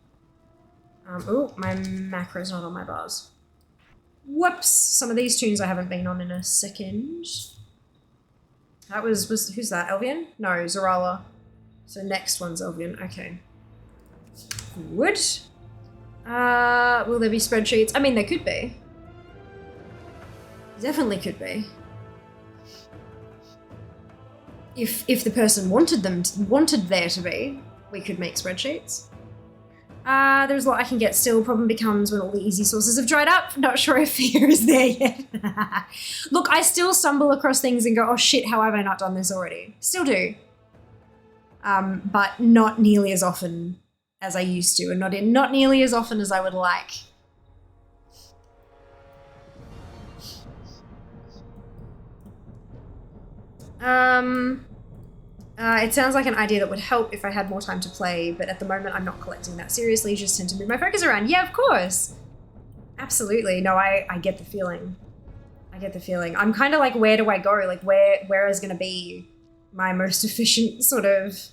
S3: Oh, my macro's not on my bars. Whoops! Some of these tunes I haven't been on in a second. That was who's that? Elvian? No, Zorala. So next one's Elvian. Okay. Good. Will there be spreadsheets? I mean, there could be. Definitely could be. If the person wanted there to be, we could make spreadsheets. There's a lot I can get still. Problem becomes when all the easy sources have dried up. Not sure if fear is there yet. Look, I still stumble across things and go, oh shit, how have I not done this already? Still do. But not nearly as often as I used to, and not nearly as often as I would like. It sounds like an idea that would help if I had more time to play, but at the moment I'm not collecting that seriously, just tend to move my focus around. Yeah, of course. Absolutely. No, I get the feeling. I get the feeling. I'm kind of like, where do I go? Like, where is going to be my most efficient sort of,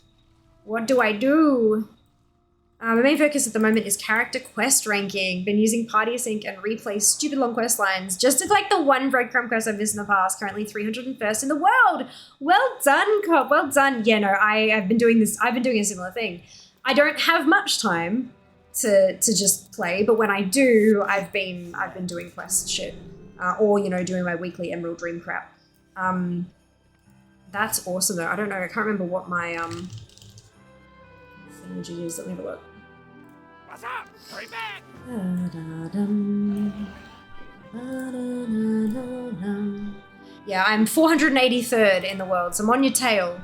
S3: what do I do? My main focus at the moment is character quest ranking. Been using Party Sync and replay stupid long quest lines. Just did like the one breadcrumb quest I've missed in the past. Currently 301st in the world. Well done, Cop. Well done. Yeah, no, I've been doing this. I've been doing a similar thing. I don't have much time to just play, but when I do, I've been doing quest shit, or you know, doing my weekly Emerald Dream crap. That's awesome though. I don't know. I can't remember what my thing is. Let me have a look.
S8: What's up? Hurry back!
S3: Yeah, I'm 483rd in the world, so I'm on your tail.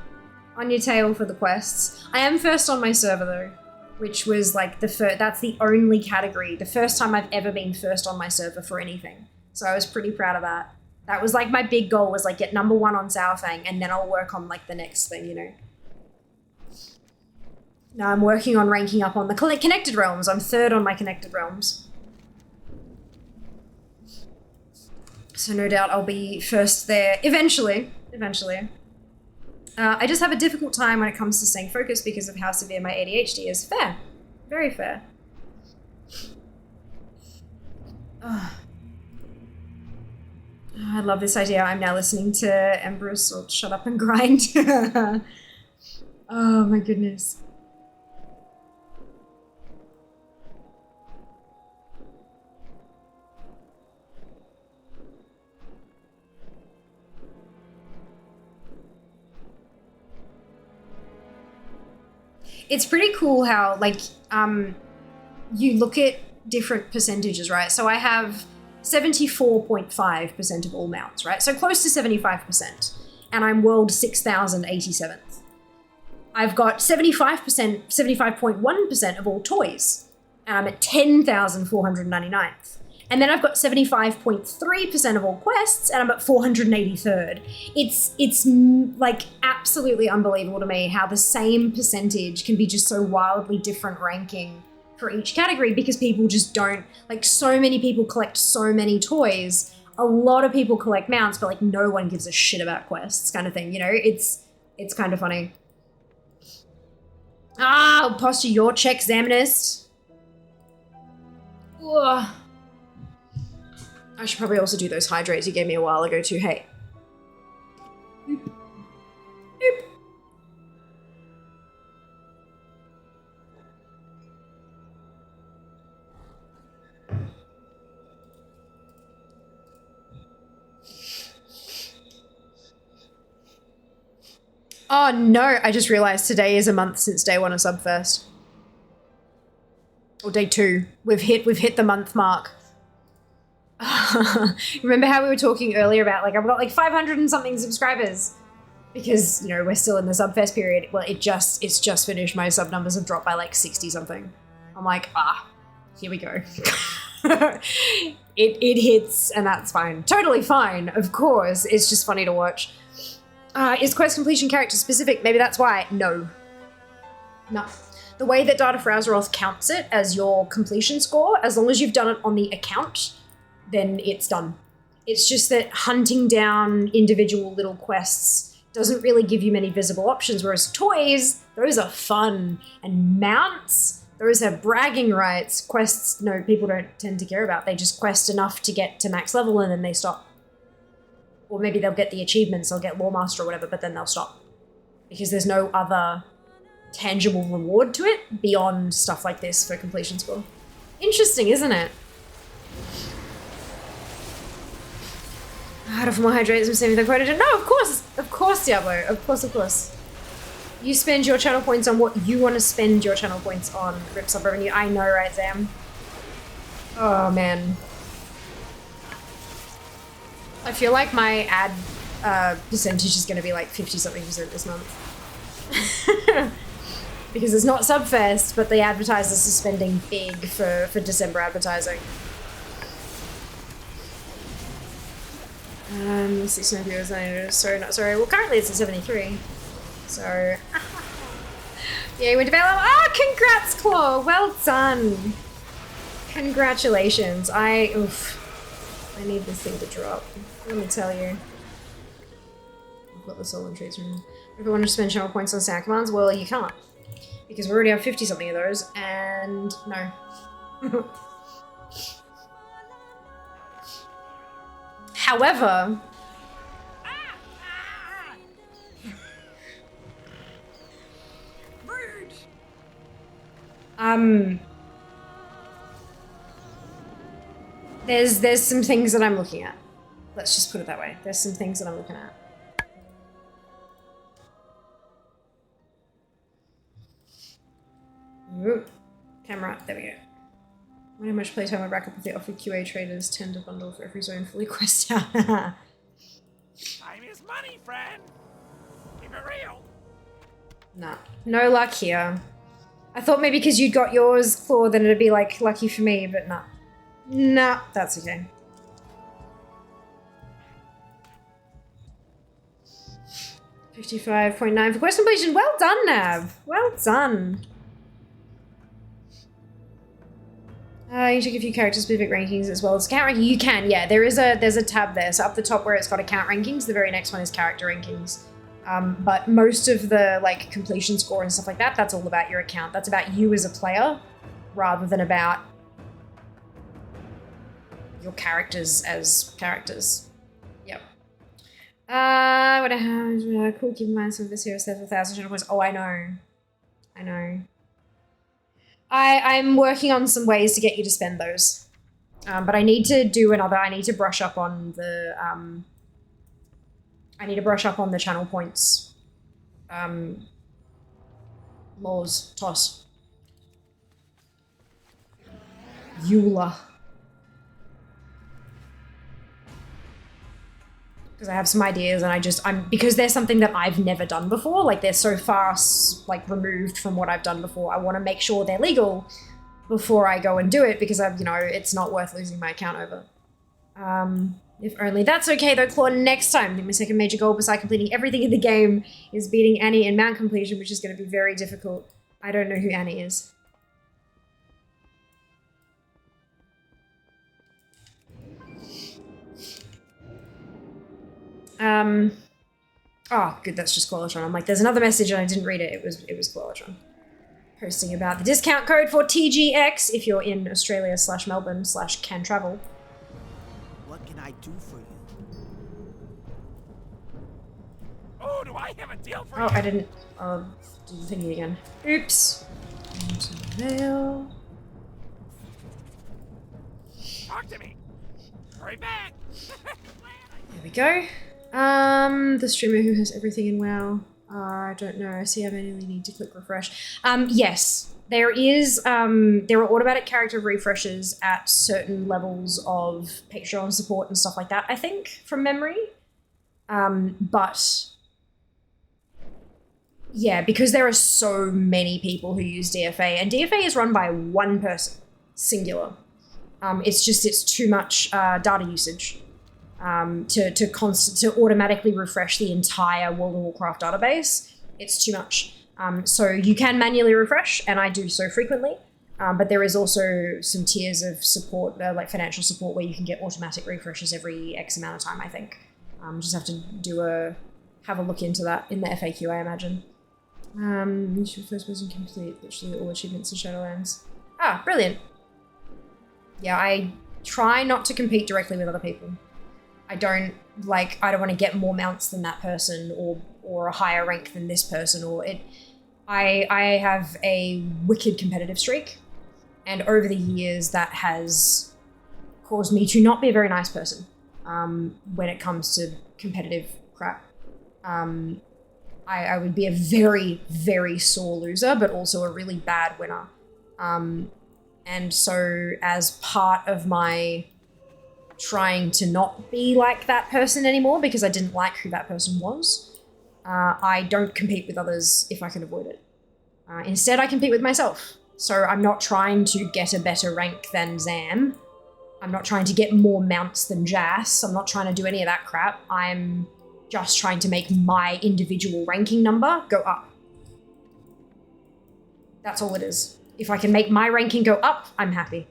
S3: On your tail for the quests. I am first on my server though, which was like that's the only category, the first time I've ever been first on my server for anything. So I was pretty proud of that. That was like my big goal, was like get number 1 on Zaofang, and then I'll work on like the next thing, you know. Now I'm working on ranking up on the Connected Realms. I'm 3rd on my Connected Realms. So no doubt I'll be first there eventually. I just have a difficult time when it comes to staying focused because of how severe my ADHD is. Fair. Very fair. I love this idea. I'm now listening to Empress or Shut Up and Grind. Oh my goodness. It's pretty cool how, like, you look at different percentages, right? So I have 74.5% of all mounts, right? So close to 75%. And I'm world 6,087th. I've got 75.1% of all toys. And I'm at 10,499th. And then I've got 75.3% of all quests, and I'm at 483rd. It's like absolutely unbelievable to me how the same percentage can be just so wildly different ranking for each category, because people just don't, like, so many people collect so many toys. A lot of people collect mounts, but like no one gives a shit about quests, kind of thing, you know? It's kind of funny. Ah, posture your check, Examinist. Ugh. I should probably also do those hydrates you gave me a while ago too. Hey. Boop. Boop. Oh no, I just realized today is a month since day 1 of Subfirst. Or day 2. We've hit the month mark. Remember how we were talking earlier about, like, I've got like 500 and something subscribers because, you know, we're still in the Subfest period. Well, it's just finished. My sub numbers have dropped by like 60 something. I'm like, here we go. it hits, and that's fine. Totally fine, of course. It's just funny to watch. Is quest completion character specific? Maybe that's why. No. No. The way that Data for Azeroth counts it as your completion score, as long as you've done it on the account, then it's done. It's just that hunting down individual little quests doesn't really give you many visible options, whereas toys, those are fun. And mounts, those have bragging rights. Quests, no, people don't tend to care about. They just quest enough to get to max level and then they stop. Or maybe they'll get the achievements, they'll get Lore Master or whatever, but then they'll stop. Because there's no other tangible reward to it beyond stuff like this for completion score. Interesting, isn't it? Harder for more hydrates from saving the quota. No, of course, Diablo, of course. You spend your channel points on what you want to spend your channel points on. Rips up revenue. I know, right, Sam? Oh man. I feel like my ad percentage is going to be like 50-something% this month. Because it's not Subfest, but the advertisers are spending big for December advertising. 69 viewers, sorry, not sorry. Well, currently it's at 73. So, yeah, you went to Balaam. Ah, congrats, Claw. Well done. Congratulations. I need this thing to drop. Let me tell you. I've got the soul and traits room. If I want to spend channel points on sound commands, well, you can't. Because we already have 50-something of those, and no. However, there's some things that I'm looking at. Let's just put it that way. There's some things that I'm looking at. Ooh. Camera, there we go. How much playtime I rack up with the offered QA traders tend to bundle for every zone fully quest out.
S8: Time is money, friend. Keep it real.
S3: Nah, no luck here. I thought maybe because you'd got yours, Claw, then it'd be like lucky for me, but nah. Nah, that's okay. $55.9 for quest completion. Well done, Nav. Well done. You check a few character-specific rankings as well as account ranking. You can, yeah. There's a tab there. So up the top where it's got account rankings, the very next one is character rankings. But most of the like completion score and stuff like that, that's all about your account. That's about you as a player, rather than about your characters as characters. Yep. What I have cool. Keep in mind some of this here says 1,000 channel points. Oh, I know. I know. I'm working on some ways to get you to spend those. But I need to do another, I need to brush up on the, channel points. Laws, toss. Eula. Because I have some ideas and because there's something that I've never done before, like they're so far like removed from what I've done before, I want to make sure they're legal before I go and do it because it's not worth losing my account over. If only. That's okay though, Claw. Next time, I think my second major goal besides completing everything in the game is beating Annie in mount completion, which is going to be very difficult. I don't know who Annie is. Oh, good, that's just Qualitron. I'm like, there's another message and I didn't read it. It was Qualitron. Posting about the discount code for TGX if you're in Australia / Melbourne / can travel.
S16: What can I do for you?
S8: Oh, do I have a deal for you?
S3: Oh, I didn't do the thingy again. Oops. Mail.
S8: Talk to me. Hurry back.
S3: There we go. The streamer who has everything in WoW. I don't know. I see I manually need to click refresh. Yes, there is, there are automatic character refreshes at certain levels of Patreon support and stuff like that, I think, from memory. But yeah, because there are so many people who use DFA, and DFA is run by one person, singular. It's too much data usage to automatically refresh the entire World of Warcraft database. It's too much. So you can manually refresh, and I do so frequently. But there is also some tiers of support, like financial support, where you can get automatic refreshes every X amount of time, I think. Just have to have a look into that in the FAQ, I imagine. You should first person complete literally all achievements in Shadowlands. Ah, brilliant. Yeah, I try not to compete directly with other people. I don't want to get more mounts than that person or a higher rank than this person I have a wicked competitive streak, and over the years that has caused me to not be a very nice person when it comes to competitive crap. I would be a very, very sore loser, but also a really bad winner. And so as part of my trying to not be like that person anymore, because I didn't like who that person was, I don't compete with others if I can avoid it. Instead, I compete with myself. So I'm not trying to get a better rank than Zam. I'm not trying to get more mounts than Jas. I'm not trying to do any of that crap. I'm just trying to make my individual ranking number go up. That's all it is. If I can make my ranking go up, I'm happy.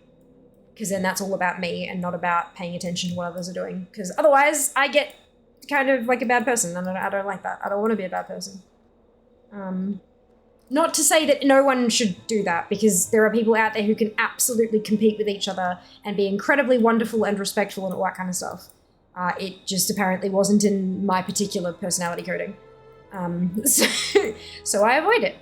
S3: Because then that's all about me and not about paying attention to what others are doing. Because otherwise, I get kind of like a bad person, and I don't like that. I don't want to be a bad person. Not to say that no one should do that, because there are people out there who can absolutely compete with each other and be incredibly wonderful and respectful and all that kind of stuff. It just apparently wasn't in my particular personality coding. So I avoid it.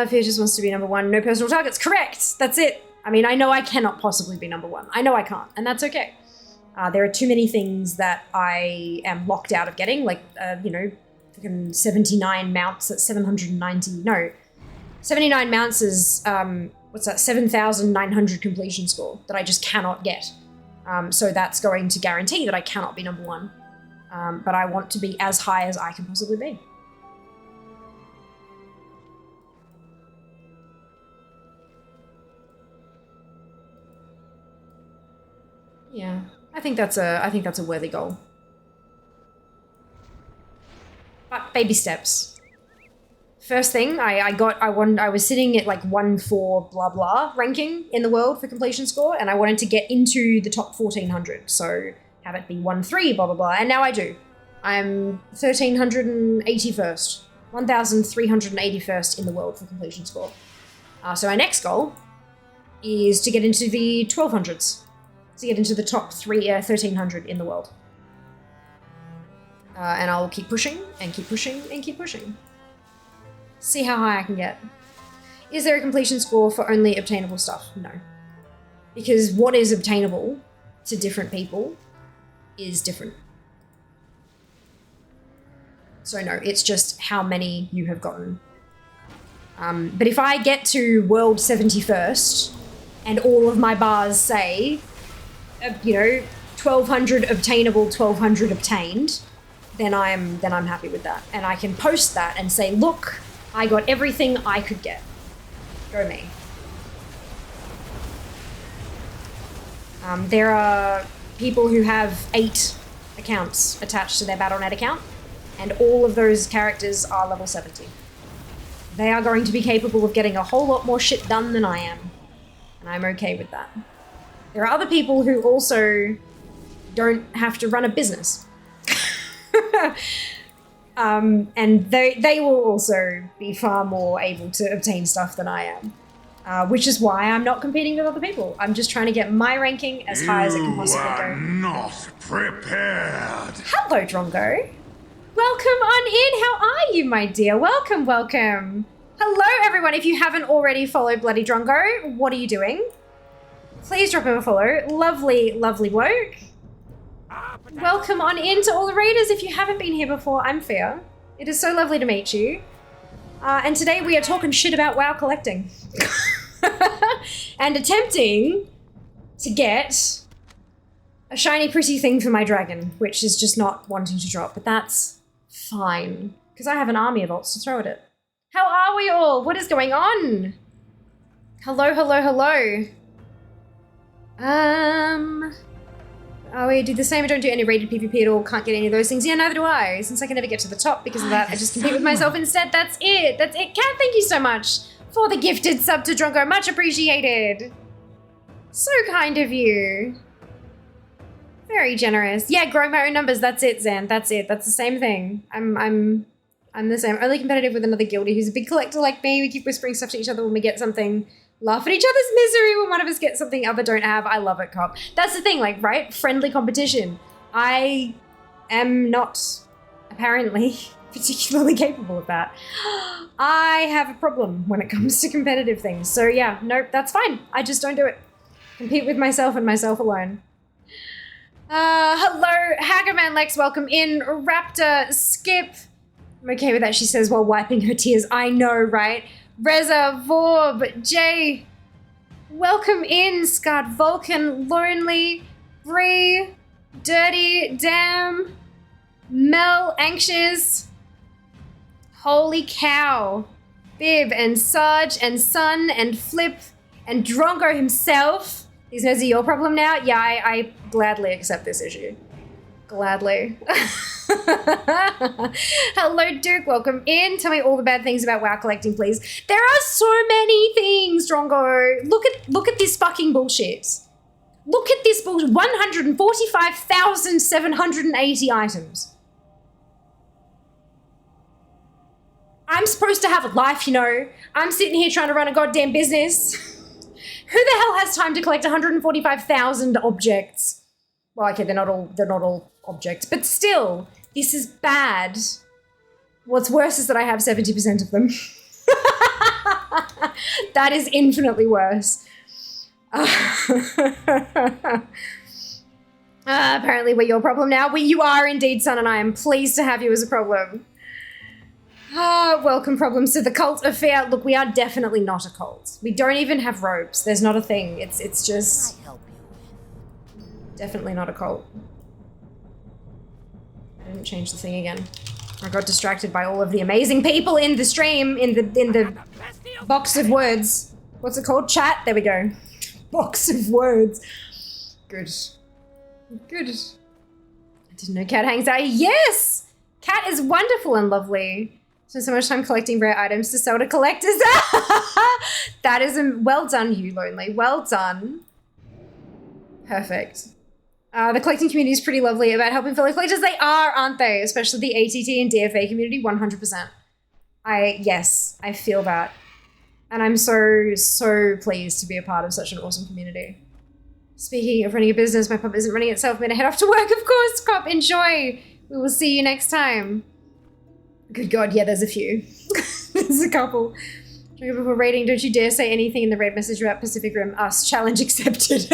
S3: Fear just wants to be number one. No personal targets. Correct. That's it. I mean, I know I cannot possibly be number one. I know I can't, and that's okay. There are too many things that I am locked out of getting, like, 79 mounts at 790. No, 79 mounts is, 7,900 completion score that I just cannot get. So that's going to guarantee that I cannot be number one. But I want to be as high as I can possibly be. Yeah, I think that's a worthy goal. But baby steps. First thing, I was sitting at like 1-4 blah blah ranking in the world for completion score, and I wanted to get into the top 1400. So have it be 1-3 blah blah blah, and now I do. I'm 1381st, 1381st in the world for completion score. So my next goal is to get into the 1200s. To get into the top 1300 in the world. And I'll keep pushing, and keep pushing, and keep pushing. See how high I can get. Is there a completion score for only obtainable stuff? No. Because what is obtainable to different people is different. So no, it's just how many you have gotten. But if I get to world 71st, and all of my bars say 1200 obtainable, 1200 obtained, then I'm happy with that. And I can post that and say, look, I got everything I could get. Go me. There are people who have 8 accounts attached to their Battle.net account, and all of those characters are level 70. They are going to be capable of getting a whole lot more shit done than I am, and I'm okay with that. There are other people who also don't have to run a business. And they will also be far more able to obtain stuff than I am. Which is why I'm not competing with other people. I'm just trying to get my ranking as high as it can possibly go.
S1: You are not prepared.
S3: Hello, Drongo. Welcome on in. How are you, my dear? Welcome, welcome. Hello, everyone. If you haven't already followed Bloody Drongo, what are you doing? Please drop him a follow. Lovely, lovely bloke. Welcome on in to all the raiders. If you haven't been here before, I'm Fia. It is so lovely to meet you. And today we are talking shit about WoW collecting. And attempting to get a shiny pretty thing for my dragon, which is just not wanting to drop, but that's fine. Because I have an army of ults to throw at it. How are we all? What is going on? Hello, hello, hello. Oh, we do the same. I don't do any rated PvP at all. Can't get any of those things. Yeah, neither do I. Since I can never get to the top because of that, I just compete with myself instead. That's it. That's it. Kat, thank you so much for the gifted sub to Drongo. Much appreciated. So kind of you. Very generous. Yeah, grow my own numbers. That's it, Zan. That's it. That's the same thing. I'm the same. Only competitive with another guildie who's a big collector like me. We keep whispering stuff to each other when we get something. Laugh at each other's misery when one of us gets something other don't have. I love it, Cop. That's the thing, like, right? Friendly competition. I am not, apparently, particularly capable of that. I have a problem when it comes to competitive things. So yeah, nope, that's fine. I just don't do it. Compete with myself and myself alone. Hello, Hagerman Lex, welcome in. Raptor, Skip. I'm okay with that, she says while wiping her tears. I know, right? Reza, Vorb, Jay, welcome in, Scarred Vulcan, Lonely, Bree, Dirty, Damn, Mel, Anxious, holy cow, Bib and Sarge and Sun and Flip and Drongo himself. These nerds are your problem now? Yeah, I gladly accept this issue. Gladly. Hello, Duke. Welcome in. Tell me all the bad things about WoW collecting, please. There are so many things, Drongo. Look at this fucking bullshit. Look at this bullshit. 145,780 items. I'm supposed to have a life, you know. I'm sitting here trying to run a goddamn business. Who the hell has time to collect 145,000 objects? Well, okay, they're not all objects, but still, this is bad. What's worse is that I have 70% of them. That is infinitely worse. Apparently we're your problem now. You are indeed, Son, and I am pleased to have you as a problem. Welcome, problems to the cult of fear. Look, we are definitely not a cult. We don't even have robes. There's not a thing. It's just definitely not a cult. I didn't change the thing again. I got distracted by all of the amazing people in the stream, in the box of words. What's it called? Chat? There we go. Box of words. Good. Good. I didn't know Cat hangs out. Yes! Cat is wonderful and lovely. Spend so much time collecting rare items to sell to collectors. That is well done, you Lonely. Well done. Perfect. The collecting community is pretty lovely about helping fellow collectors. They are, aren't they? Especially the ATT and DFA community, 100%. Yes, I feel that. And I'm so pleased to be a part of such an awesome community. Speaking of running a business, my pub isn't running itself. I'm gonna head off to work, of course. Cop, enjoy. We will see you next time. Good God, yeah, there's a few. There's a couple. Before raiding, don't you dare say anything in the raid message about Pacific Rim. Us, challenge accepted.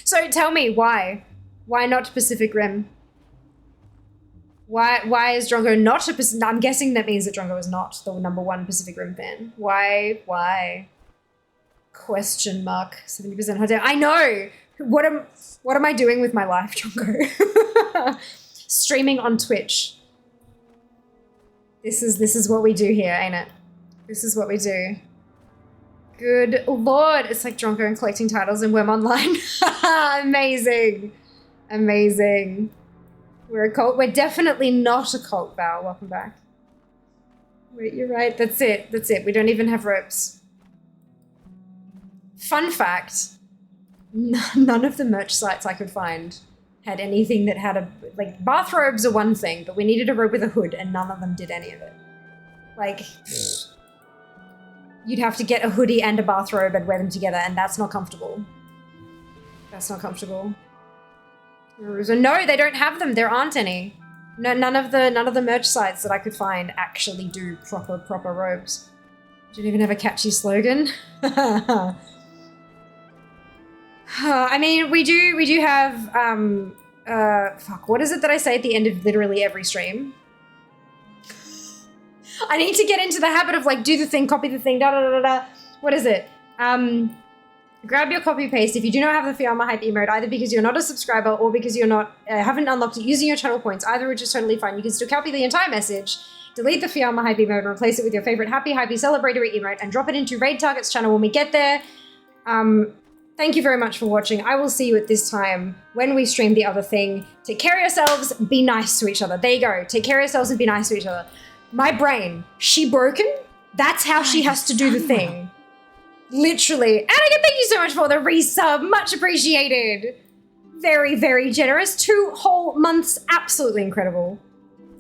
S3: So tell me, why? Why not Pacific Rim? Why is Drongo not a Pacific... I'm guessing that means that Drongo is not the #1 Pacific Rim fan. Why? Question mark. 70% hot damn. I know! What am I doing with my life, Drongo? Streaming on Twitch. This is what we do here, ain't it? This is what we do. Good Lord. It's like Drongo and collecting titles in Worm Online. Amazing. Amazing. We're a cult. We're definitely not a cult, Val. Welcome back. Wait, you're right. That's it. That's it. We don't even have ropes. Fun fact. None of the merch sites I could find had anything that had a... Like, bathrobes are one thing, but we needed a robe with a hood, and none of them did any of it. Like... You'd have to get a hoodie and a bathrobe and wear them together, and that's not comfortable. That's not comfortable. So no, they don't have them. There aren't any. No, none of the merch sites that I could find actually do proper robes. Don't even have a catchy slogan. I mean, we do have fuck, what is it that I say at the end of literally every stream? I need to get into the habit of like, do the thing, copy the thing, da-da-da-da-da. What is it? Grab your copy paste if you do not have the Fiamma Hype emote, either because you're not a subscriber or because you're not, haven't unlocked it using your channel points, either which is totally fine. You can still copy the entire message, delete the Fiamma Hype emote and replace it with your favorite happy, hypey, celebratory emote and drop it into Raid Target's channel when we get there. Thank you very much for watching. I will see you at this time when we stream the other thing. Take care of yourselves. Be nice to each other. There you go. Take care of yourselves and be nice to each other. My brain, she broken? That's how she has to do the thing. Literally. And again, thank you so much for the resub. Much appreciated. Very, very generous. 2 whole months. Absolutely incredible.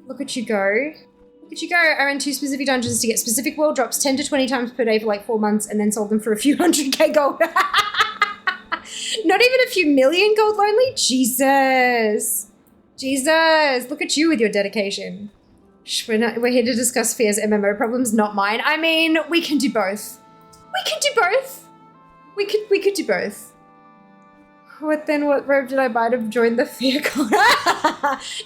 S3: Look at you go. Look at you go. I ran 2 specific dungeons to get specific world drops 10 to 20 times per day for like 4 months and then sold them for a few 100k gold. Not even a few million gold lonely? Jesus. Jesus. Look at you with your dedication. We're here to discuss Fear's MMO problems, not mine. I mean, we can do both. We can do both. We could do both. What robe did I buy to join the Fear cult?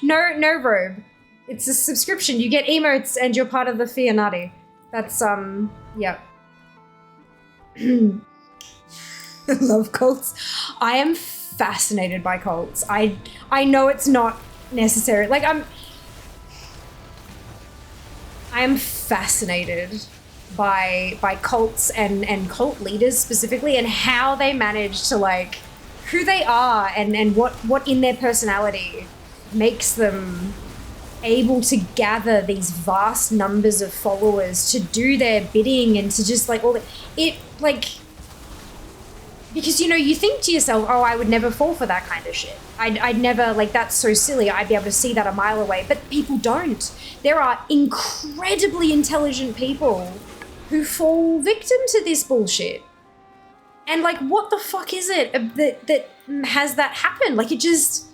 S3: No robe. It's a subscription. You get emotes and you're part of the Fear Nutty. That's, yeah. Love cults. I am fascinated by cults. I know it's not necessary. Like, I am fascinated by cults and cult leaders specifically and how they manage to, like, who they are and what in their personality makes them able to gather these vast numbers of followers to do their bidding and to just, like, all it, like, because, you know, you think to yourself, oh, I would never fall for that kind of shit. I'd never, like, that's so silly. I'd be able to see that a mile away. But people don't. There are incredibly intelligent people who fall victim to this bullshit. And, like, what the fuck is it that has that happen? Like, it just...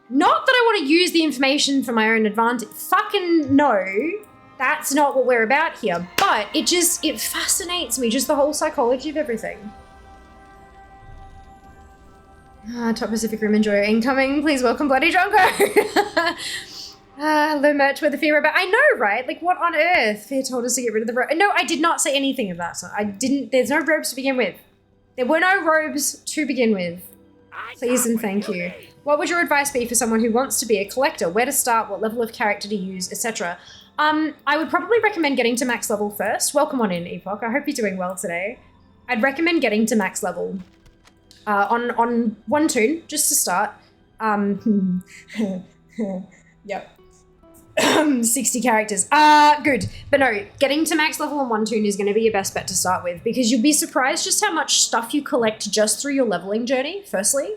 S3: Not that I want to use the information for my own advantage. Fucking no. That's not what we're about here. But it fascinates me, just the whole psychology of everything. Top Pacific Rim Enjoyer incoming. Please welcome Bloody Drongo. Hello, merch with the Fear about. I know, right? Like, what on earth? Fear told us to get rid of the robe. No, I did not say anything of that. I didn't. There's no robes to begin with. There were no robes to begin with. Please and thank you. What would your advice be for someone who wants to be a collector? Where to start? What level of character to use, etc.? I would probably recommend getting to max level first. Welcome on in, Epoch. I hope you're doing well today. I'd recommend getting to max level. On one toon, just to start. Yep. 60 characters. Good. But no, getting to max level on one toon is going to be your best bet to start with because you'll be surprised just how much stuff you collect just through your leveling journey, firstly.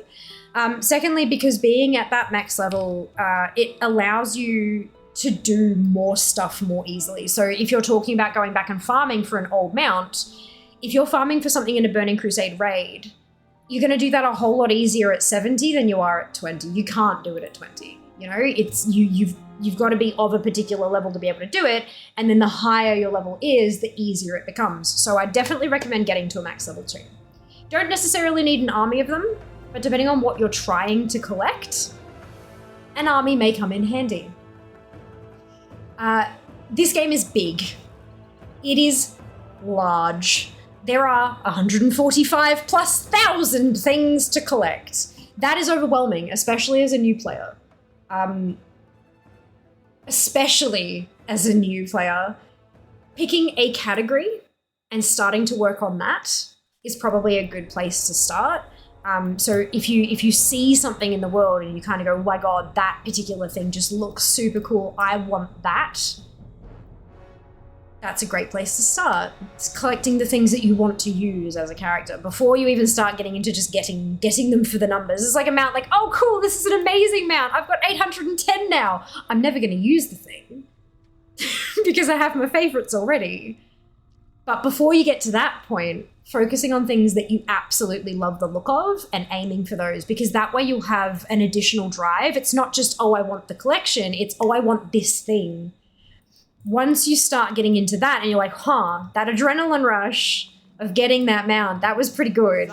S3: Secondly, because being at that max level, it allows you to do more stuff more easily. So if you're talking about going back and farming for an old mount, if you're farming for something in a Burning Crusade raid, you're going to do that a whole lot easier at 70 than you are at 20. You can't do it at 20. You know, it's you've got to be of a particular level to be able to do it. And then the higher your level is, the easier it becomes. So I definitely recommend getting to a max level toon. Don't necessarily need an army of them, but depending on what you're trying to collect, an army may come in handy. This game is big. It is large. There are 145 plus thousand things to collect. That is overwhelming, especially as a new player. Picking a category and starting to work on that is probably a good place to start. So if you see something in the world and you kind of go, oh my God, that particular thing just looks super cool, I want that. That's a great place to start. It's collecting the things that you want to use as a character before you even start getting into just getting them for the numbers. It's like a mount, like, oh cool, this is an amazing mount. I've got 810 now. I'm never going to use the thing because I have my favorites already. But before you get to that point, focusing on things that you absolutely love the look of and aiming for those, because that way you'll have an additional drive. It's not just, oh, I want the collection. It's, oh, I want this thing. Once you start getting into that and you're like, huh, that adrenaline rush of getting that mount, that was pretty good.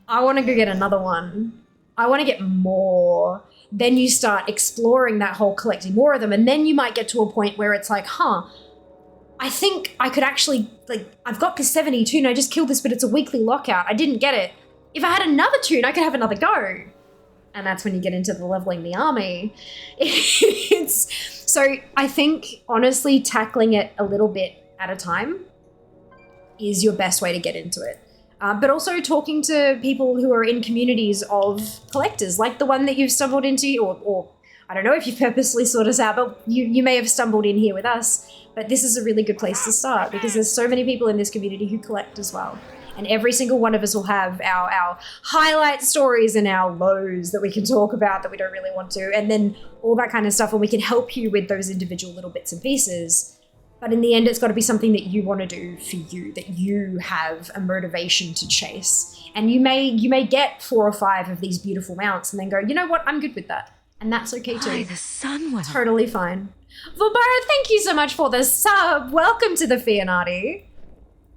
S3: I want to go get another one. I want to get more. Then you start exploring that whole collecting more of them. And then you might get to a point where it's like, huh, I think I could actually, like, I've got this 70 toon. I just killed this, but it's a weekly lockout. I didn't get it. If I had another toon, I could have another go. And that's when you get into the leveling the army. So I think, honestly, tackling it a little bit at a time is your best way to get into it. but also talking to people who are in communities of collectors, like the one that you've stumbled into, or I don't know if you've purposely sought us out, but you may have stumbled in here with us. But this is a really good place to start because there's so many people in this community who collect as well. And every single one of us will have our highlight stories and our lows that we can talk about that we don't really want to, and then all that kind of stuff, and we can help you with those individual little bits and pieces. But in the end, it's got to be something that you want to do for you, that you have a motivation to chase. And you may get 4 or 5 of these beautiful mounts and then go, you know what, I'm good with that. And that's okay too.
S10: By the Sunwell.
S3: Totally fine. Vobara, thank you so much for the sub. Welcome to the Fianati.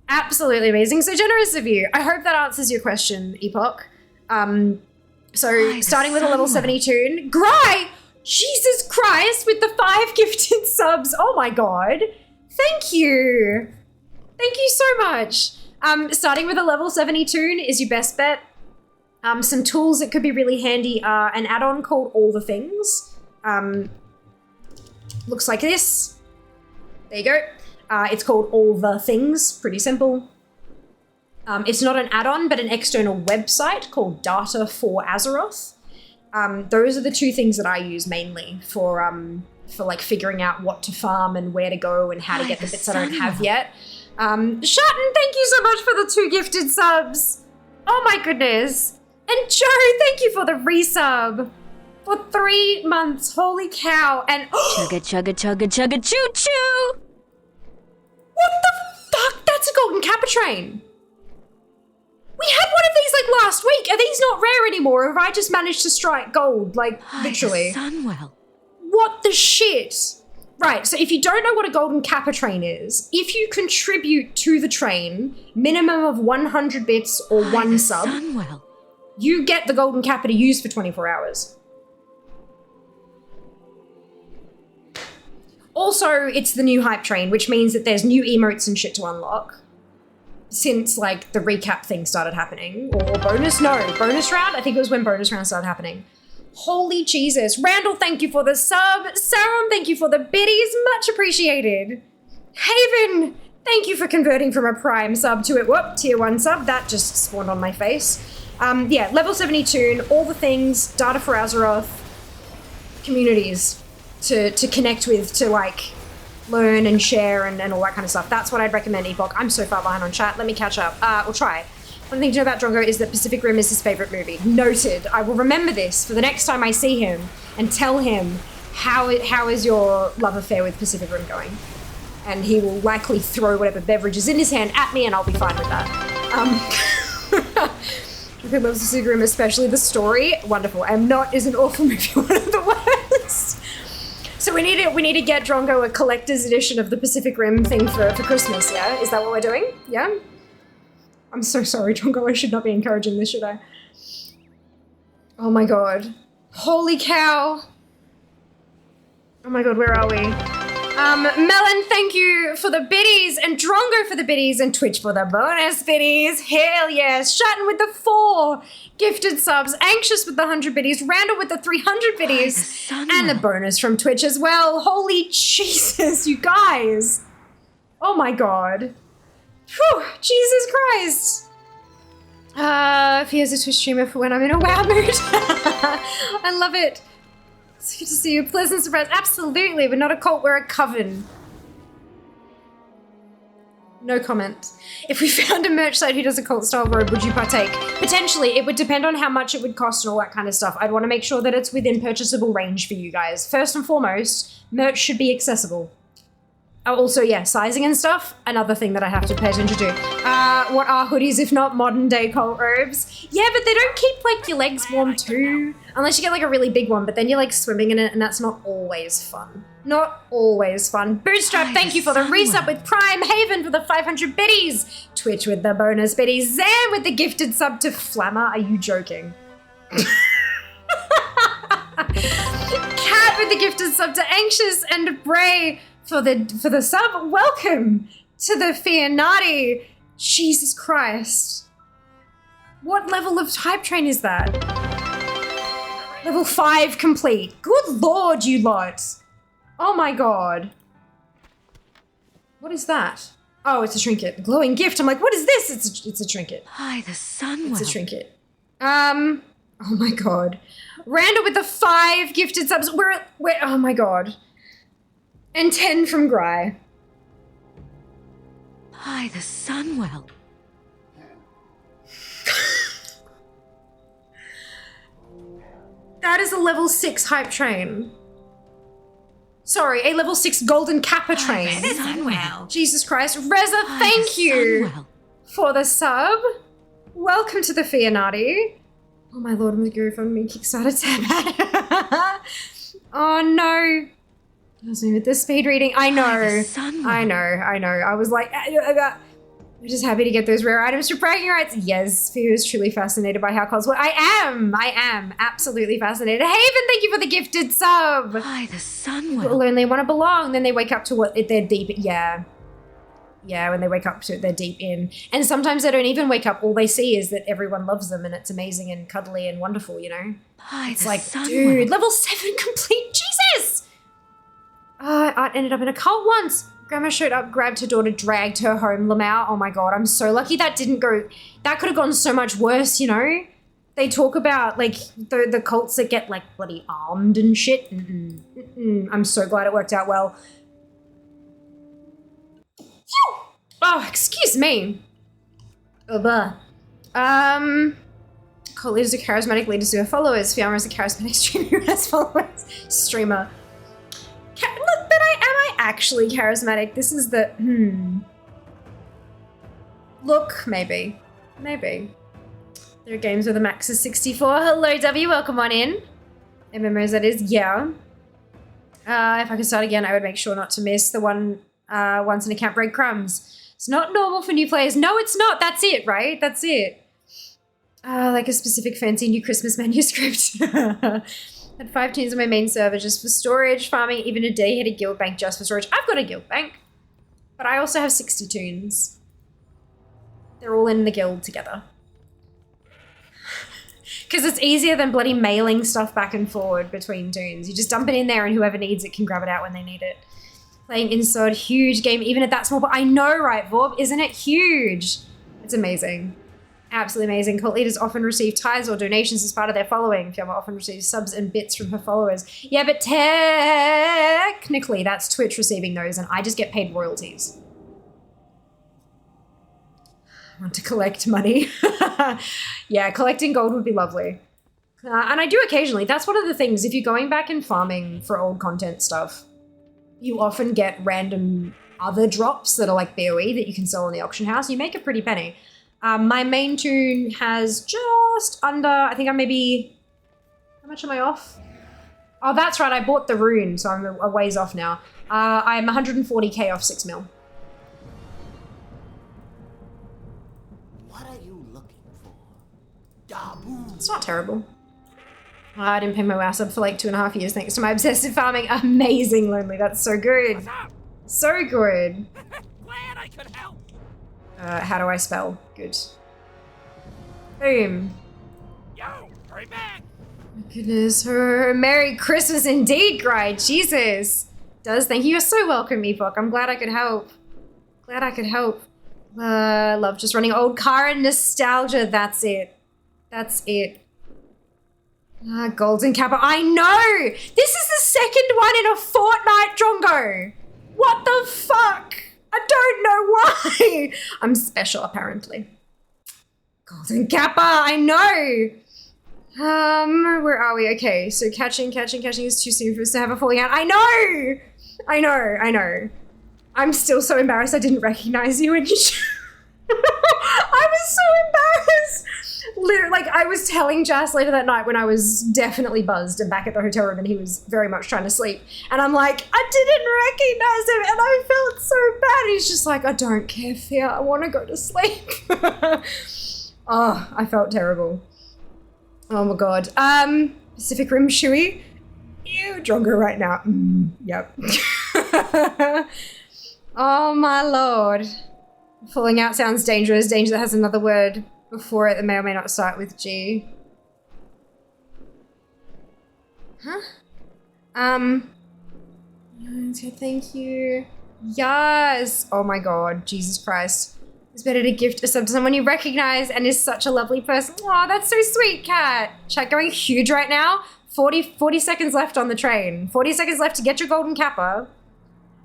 S3: Absolutely amazing. So generous of you. I hope that answers your question, Epoch. So starting with a level 72. Gry! Jesus Christ, with the 5 gifted subs. Oh my god. Thank you. Thank you so much. Starting with a level 72 is your best bet. Some tools that could be really handy are an add-on called All the Things. Looks like this. There you go. It's called All the Things. Pretty simple. It's not an add-on, but an external website called Data for Azeroth. Those are the 2 things that I use mainly for like figuring out what to farm and where to go and how to get the bits I don't have yet. Shatton, thank you so much for the 2 gifted subs. Oh my goodness. And Joe, thank you for the resub. For 3 months, holy cow. And
S10: chugga chugga chugga chugga choo choo.
S3: What the fuck? That's a golden kappa train. We had one of these like last week. Are these not rare anymore? Or have I just managed to strike gold? Like, literally.
S10: Sunwell.
S3: What the shit? Right, so if you don't know what a golden kappa train is, if you contribute to the train, minimum of 100 bits or 1 sub,
S10: Sunwell.
S3: You get the golden kappa to use for 24 hours. Also, it's the new hype train, which means that there's new emotes and shit to unlock. Since, like, the recap thing started happening. Or bonus round? I think it was when bonus round started happening. Holy Jesus. Randall, thank you for the sub. Sarum, thank you for the biddies. Much appreciated. Haven, thank you for converting from a prime sub to a, tier 1 sub. That just spawned on my face. Yeah, level 72, all the things, Data for Azeroth, communities to connect with, to, like, learn and share and all that kind of stuff. That's what I'd recommend, Epoch. I'm so far behind on chat. Let me catch up. We'll try. One thing to know about Drongo is that Pacific Rim is his favorite movie. Noted. I will remember this for the next time I see him and tell him how is your love affair with Pacific Rim going. And he will likely throw whatever beverage is in his hand at me and I'll be fine with that. Who loves Pacific Rim, especially the story. Wonderful. And Not is an awful movie, one of the worst. So we need to get Drongo a collector's edition of the Pacific Rim thing for Christmas, yeah? Is that what we're doing? Yeah? I'm so sorry, Drongo. I should not be encouraging this, should I? Oh my god. Holy cow. Oh my god, where are we? Melon, thank you for the biddies, and Drongo for the biddies, and Twitch for the bonus biddies. Hell yes. Shatton with the 4 gifted subs, Anxious with the 100 biddies, Randall with the 300 biddies, and the bonus from Twitch as well. Holy Jesus, you guys. Oh my god. Whew, Jesus Christ. Fear's a Twitch streamer for when I'm in a WoW mood. I love it. It's good to see you. Pleasant surprise. Absolutely. We're not a cult, we're a coven. No comment. If we found a merch site who does a cult style robe, would you partake? Potentially. It would depend on how much it would cost and all that kind of stuff. I'd want to make sure that it's within purchasable range for you guys. First and foremost, merch should be accessible. Oh, also, yeah, sizing and stuff, another thing that I have to pay attention to. What are hoodies if not modern day cult robes? Yeah, but they don't keep, like, your legs warm too. Unless you get, like, a really big one, but then you're, like, swimming in it, and that's not always fun. Not always fun. Bootstrap, thank you for the resub with Prime. Haven for the 500 biddies. Twitch with the bonus biddies. Zan with the gifted sub to Flammer. Are you joking? Cat with the gifted sub to Anxious, and Bray for the sub. Welcome to the Fianati. Jesus Christ. What level of type train is that? Level 5 complete. Good lord, you lot. Oh my god. What is that? Oh, it's a trinket. Glowing gift. I'm like, what is this? It's a trinket.
S10: By the sun.
S3: It's a trinket. Oh my god. Randall with the 5 gifted subs. We're oh my god. And 10 from Gry.
S10: By the Sunwell.
S3: That is a level 6 hype train. Sorry, a level 6 golden kappa train.
S2: Sunwell.
S3: Jesus Christ. Reza, thank you for the sub. Welcome to the Fianati. Oh my lord, I'm gonna go from me Kickstarter tab. Oh no. With the speed reading. I know. I know. I was like, I'm just happy to get those rare items for bragging rights. Yes, Fia is truly fascinated by how Cosmo. I am absolutely fascinated. Haven, thank you for the gifted sub.
S10: By the sun.
S3: People only want to belong. Then they wake up to what they're deep. Yeah, when they wake up to it, they're deep in. And sometimes they don't even wake up. All they see is that everyone loves them and it's amazing and cuddly and wonderful, you know? It's like, dude, level 7 complete. Jesus! I ended up in a cult once. Grandma showed up, grabbed her daughter, dragged her home. Lamau, oh my god, I'm so lucky that didn't go. That could have gone so much worse, you know? They talk about, like, the cults that get, like, bloody armed and shit. I'm so glad it worked out well. Phew! Oh, excuse me. Cult leaders are charismatic leaders who have followers. Fiamma is a charismatic streamer who has followers. Streamer. Look, but am I actually charismatic? This is the, Look, maybe. There are games where the max is 64. Hello, W, welcome on in. MMOs, that is, yeah. If I could start again, I would make sure not to miss the one once in a camp breadcrumbs. It's not normal for new players. No, it's not. That's it, right? That's it. Like a specific fancy new Christmas manuscript. Had 5 tunes on my main server just for storage, farming, even a day-headed guild bank just for storage. I've got a guild bank, but I also have 60 tunes. They're all in the guild together. Because it's easier than bloody mailing stuff back and forward between tunes. You just dump it in there and whoever needs it can grab it out when they need it. Playing Insod, huge game, even at that small, but I know, right, Vorb? Isn't it huge? It's amazing. Absolutely amazing. Cult leaders often receive tithes or donations as part of their following. Fiamma often receives subs and bits from her followers. Yeah, but technically that's Twitch receiving those and I just get paid royalties. I want to collect money. Yeah, collecting gold would be lovely. And I do occasionally. That's one of the things. If you're going back and farming for old content stuff, you often get random other drops that are like BOE that you can sell in the auction house. You make a pretty penny. My main tune has just under, I think I'm maybe, how much am I off? Oh, that's right, I bought the rune, so I'm a ways off now. I'm 140k off 6 mil.
S16: What are you looking for?
S3: It's not terrible. I didn't pay my WoW sub for like 2.5 years thanks to my obsessive farming. Amazing, Lonely, that's so good. So good.
S8: Glad I could help.
S3: How do I spell? Good. Boom.
S8: Yo, hurry back.
S3: Goodness, Merry Christmas indeed, Gry. Jesus. Thank you. You're so welcome, Epoch. I'm glad I could help. Love just running old car and nostalgia. That's it. Golden Kappa. I know! This is the second one in a fortnight, Drongo. What the fuck? I don't know why. I'm special, apparently. Golden Kappa, I know. Where are we? Okay, so catching is too soon for us to have a falling out. I know. I'm still so embarrassed I didn't recognize you when you I was so embarrassed. Literally, like, I was telling Jas later that night when I was definitely buzzed and back at the hotel room and he was very much trying to sleep. And I'm like, I didn't recognize him and I felt so bad. He's just like, I don't care, Fia. I want to go to sleep. Oh, I felt terrible. Oh my god. Pacific Rim Shui. Ew, Drongo right now. Yep. Oh my lord. Falling out sounds dangerous. Danger that has another word before it that may or may not start with G. Huh? Thank you. Yes. Oh my God. Jesus Christ. It's better to gift a sub to someone you recognize and is such a lovely person. Oh, that's so sweet, Kat. Chat going huge right now. 40 seconds left on the train. 40 seconds left to get your golden kappa.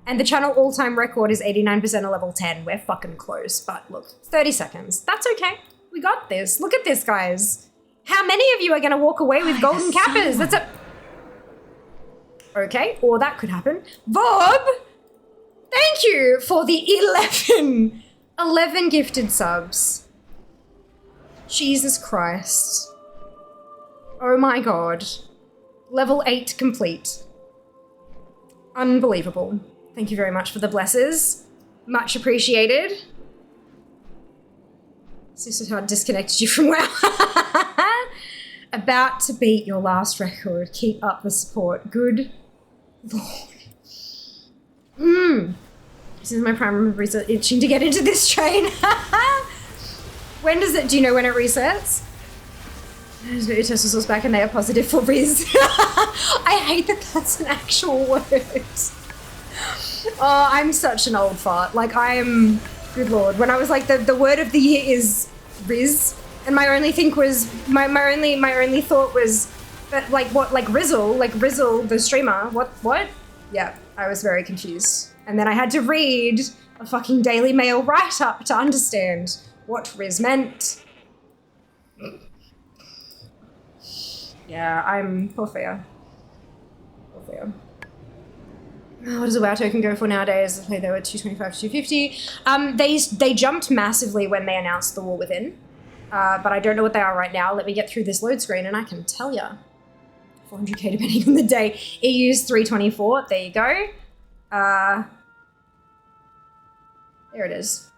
S3: And the channel all-time record is 89% of level 10. We're fucking close, but look, 30 seconds. That's okay. We got this. Look at this, guys. How many of you are going to walk away with golden kappas? That's a... Okay, or that could happen. Bob, thank you for the 11 gifted subs. Jesus Christ. Oh my God. Level 8 complete. Unbelievable. Thank you very much for the blesses. Much appreciated. This is how I disconnected you from WoW. About to beat your last record. Keep up the support. Good Lord. This is my prime memories are itching to get into this train. When does it, do you know when it resets? Your test results back and they are positive for Riz. I hate that that's an actual word. Oh, I'm such an old fart. Like good Lord. When I was like, the word of the year is Riz. And my only thing was, my only thought was, that like what, like Rizzle the streamer, what? Yeah, I was very confused. And then I had to read a fucking Daily Mail write-up to understand what Riz meant. Yeah, I'm poor Fia. Poor Fia. What does a WoW token go for nowadays? They were 225 to 250. They jumped massively when they announced the War Within. But I don't know what they are right now. Let me get through this load screen and I can tell ya. 400k depending on the day. EU's 324. There you go. There it is.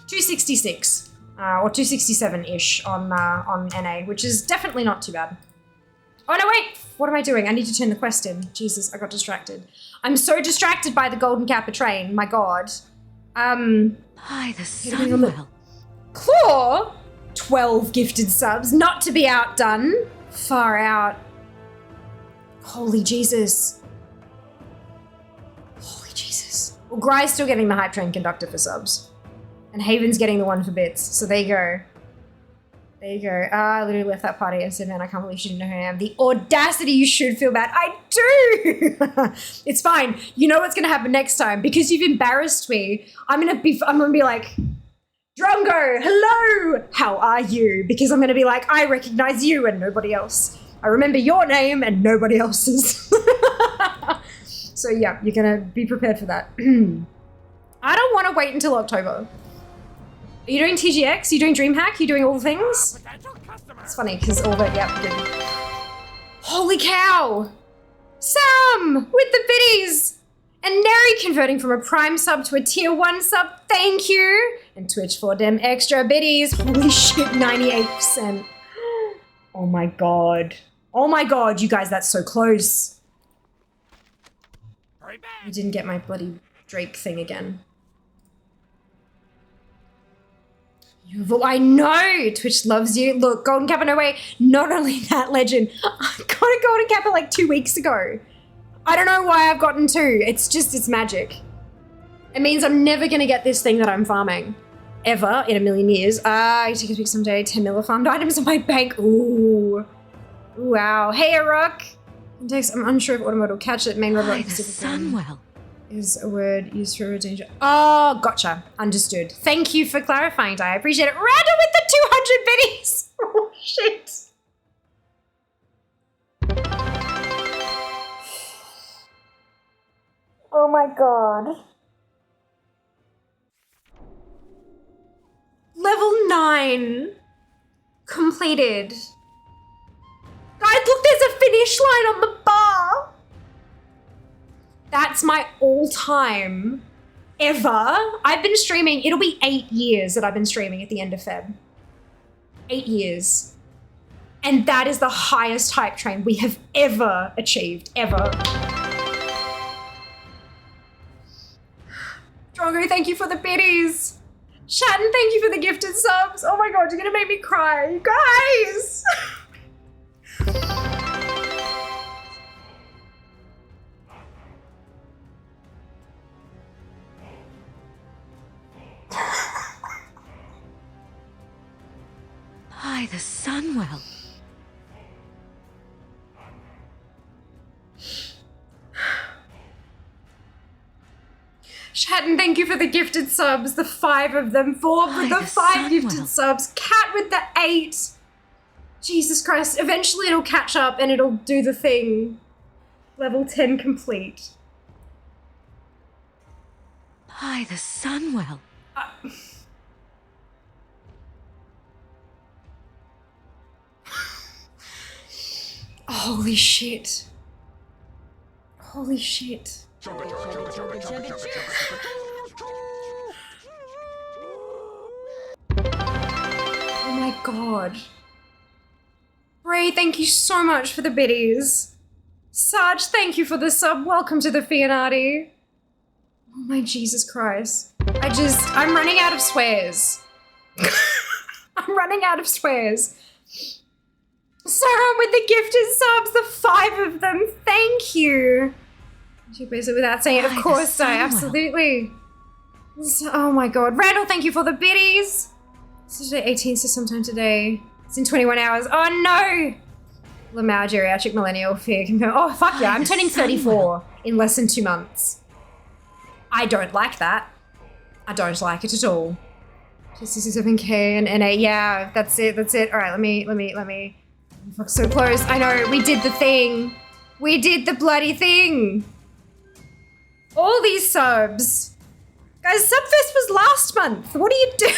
S3: 266 or 267-ish on NA, which is definitely not too bad. Oh no, wait! What am I doing? I need to turn the quest in. Jesus, I got distracted. I'm so distracted by the Golden Kappa train. My God.
S10: By the Sunwell.
S3: Claw, 12 gifted subs, not to be outdone. Far out. Holy Jesus. Holy Jesus. Well, Gry's still getting the hype train conductor for subs. And Haven's getting the one for bits. So there you go. There you go. I literally left that party and said, man, I can't believe she didn't know who I am. The audacity, you should feel bad. I do! It's fine. You know what's going to happen next time. Because you've embarrassed me, I'm going to be like, Drongo, hello! How are you? Because I'm going to be like, I recognize you and nobody else. I remember your name and nobody else's. So yeah, you're going to be prepared for that. I don't want to wait until October. Are you doing TGX? Are you doing DreamHack? Are you doing all the things? It's funny because all that, yeah, good. Holy cow! Sam with the biddies! And Neri converting from a Prime sub to a Tier 1 sub, thank you! And Twitch for them extra biddies. Holy shit, 98%. Oh my God. Oh my God, you guys, that's so close. I didn't get my bloody Drake thing again. Well, I know Twitch loves you. Look, Golden Kappa, no way. Not only that, legend. I got a Golden Kappa like 2 weeks ago. I don't know why I've gotten 2. It's magic. It means I'm never going to get this thing that I'm farming. Ever in a million years. I take a peek someday. 10 mil farmed items in my bank. Ooh. Wow. Hey, Rock. I'm unsure if Automotive will catch it. Main road
S10: Sunwell
S3: is a word used for danger. Oh, gotcha. Understood. Thank you for clarifying, Di. I appreciate it. Randall with the 200 biddies. Oh, shit. Oh my God. Level 9 completed. Guys, look, there's a finish line on the bar. That's my all-time ever. I've been streaming, it'll be 8 years that I've been streaming at the end of Feb. 8 years. And that is the highest hype train we have ever achieved, ever. Drogo, thank you for the biddies. Shatton, thank you for the gifted subs. Oh my God, you're gonna make me cry. You guys.
S10: By the Sunwell.
S3: Chatton, thank you for the gifted subs. The 5 of them. 4 for the 5 gifted subs. Cat with the 8. Jesus Christ. Eventually it'll catch up and it'll do the thing. Level 10 complete.
S10: By the Sunwell.
S3: Holy shit. Holy shit. Oh my god. Bray, thank you so much for the biddies. Sarge, thank you for the sub. Welcome to the Fianati. Oh my Jesus Christ. I'm running out of swears. I'm running out of swears. Sarah with the gifted subs, the 5 of them. Thank you. Basically without saying it, of course, I absolutely. Oh my god. Randall, thank you for the biddies. It's today 18, so sometime today. It's in 21 hours. Oh no! Lamau geriatric millennial fear confirmed. Oh fuck yeah, I'm turning 34 in less than 2 months. I don't like that. I don't like it at all. 67k and NA. Yeah, that's it. Alright, let me. Fuck, so close. I know, we did the thing. We did the bloody thing. All these subs. Guys, Subfest was last month. What are you doing?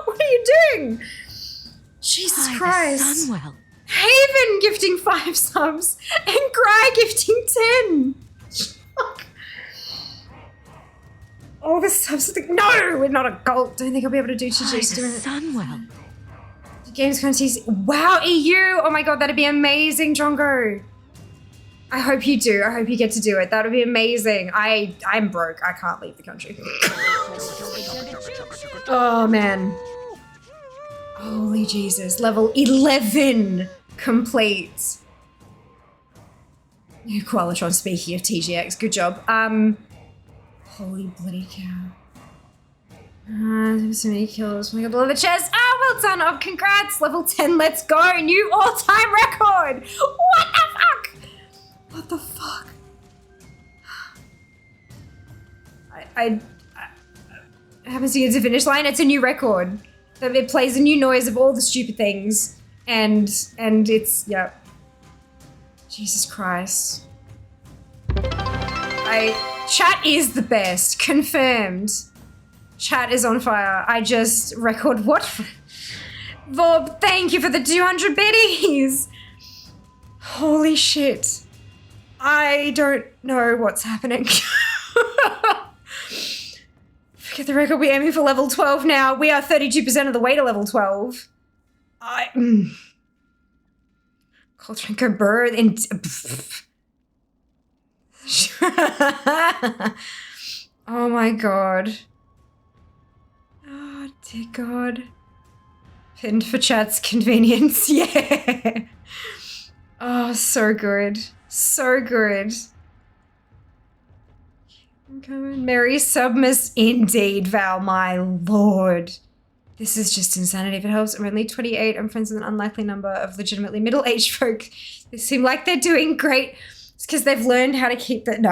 S3: What are you doing? Jesus Christ.
S10: Sunwell.
S3: Haven gifting 5 subs and Gry gifting 10. Fuck. All the subs. No, we're not a gold. Don't think I'll be able to do GG's doing it.
S10: Sunwell.
S3: Games Contests. Wow, EU. Oh my god, that'd be amazing, Drongo. I hope you do. I hope you get to do it. That would be amazing. I'm broke. I can't leave the country. Oh, man. Holy Jesus. Level 11 complete. Qualitron, speaking of TGX. Good job. Holy bloody cow. So many kills. Oh my god, below the chest. Oh, well done. Oh, congrats. Level 10. Let's go. New all-time record. What the fuck? What the fuck? I haven't seen it to finish line. It's a new record. It plays a new noise of all the stupid things. And it's, yeah. Jesus Christ. Chat is the best. Confirmed. Chat is on fire. I just record what? Vob, thank you for the 200 biddies. Holy shit. I don't know what's happening. Forget the record. We're aiming for level 12 now. We are 32% of the way to level 12. Coltrenko Bird in. Oh my god. Oh dear god. Pinned for chat's convenience. Yeah. Oh, so good. So good. I'm coming. Mary Submus. Indeed, Val, my lord. This is just insanity. If it helps, I'm only 28. I'm friends with an unlikely number of legitimately middle-aged folk. They seem like they're doing great. It's because they've learned how to keep that. No,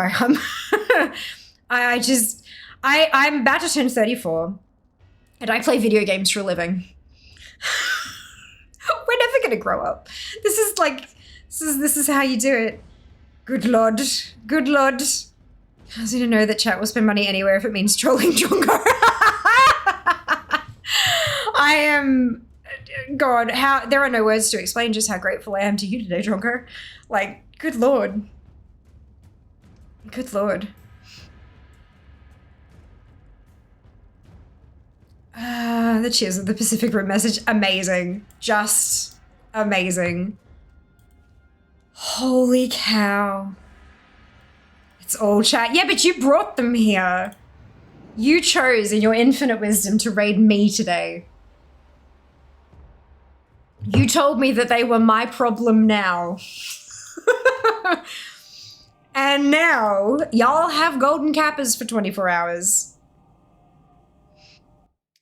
S3: I'm about to turn 34. And I play video games for a living. We're never gonna grow up. This is how you do it. Good lord. Good lord. I was gonna know that chat will spend money anywhere if it means trolling Drongo. I am, God, there are no words to explain just how grateful I am to you today, Drongo. Like, good lord. Good lord. The Cheers of the Pacific Rim message, amazing. Just amazing. Holy cow. It's all chat. Yeah, but you brought them here. You chose in your infinite wisdom to raid me today. You told me that they were my problem now. And now, y'all have golden kappas for 24 hours.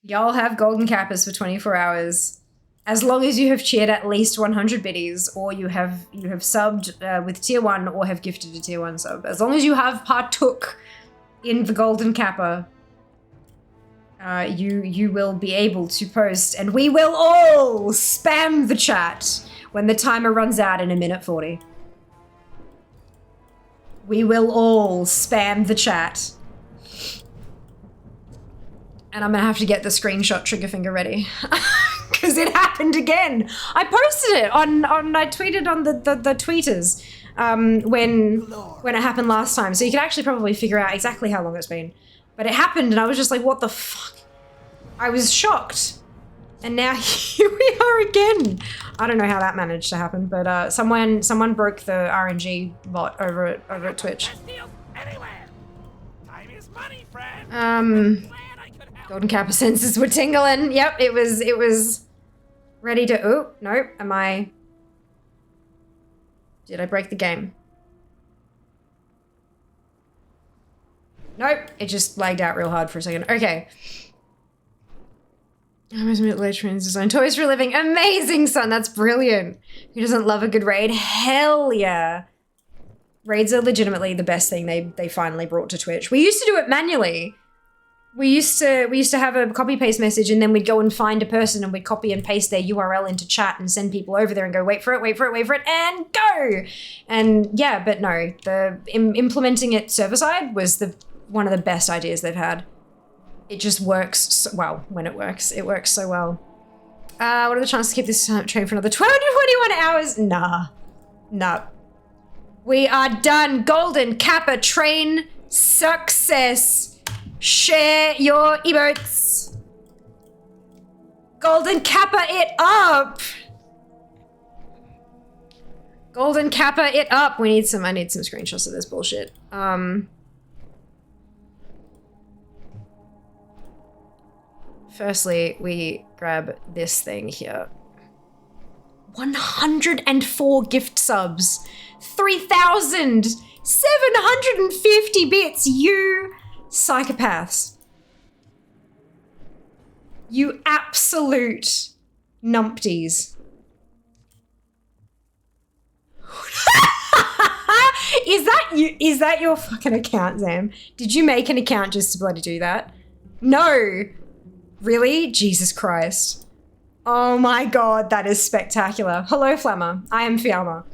S3: Y'all have golden kappas for 24 hours. As long as you have cheered at least 100 biddies, or you have subbed with tier 1 or have gifted a tier 1 sub. As long as you have partook in the Golden Kappa, you will be able to post, and we will all spam the chat when the timer runs out in 1:40. We will all spam the chat. And I'm gonna have to get the screenshot trigger finger ready. Because it happened again. I posted it I tweeted on the tweeters when it happened last time. So you can actually probably figure out exactly how long it's been. But it happened and I was just like, what the fuck? I was shocked. And now here we are again. I don't know how that managed to happen, but someone broke the RNG bot over at Twitch. Golden Kappa senses were tingling. Yep, it was ready to. Oh no, did I break the game? Nope, it just lagged out real hard for a second. Okay. I was a bit later in design. Toys for a living. Amazing, son. That's brilliant. Who doesn't love a good raid? Hell yeah. Raids are legitimately the best thing they finally brought to Twitch. We used to do it manually. We used to have a copy paste message and then we'd go and find a person and we'd copy and paste their URL into chat and send people over there and go, wait for it, and go. And yeah, but no, implementing it server side was one of the best ideas they've had. It just works so well when it works so well. What are the chances to keep this train for another 12 to 21 hours? Nah. We are done. Golden Kappa train success. Share your emotes. Golden Kappa it up. Golden Kappa it up. I need some screenshots of this bullshit. Firstly, we grab this thing here. 104 gift subs. 3,750 bits, you psychopaths. You absolute numpties. Is that your fucking account, Zam? Did you make an account just to bloody do that? No. Really? Jesus Christ. Oh my god, that is spectacular. Hello, Flammer. I am Fiamma.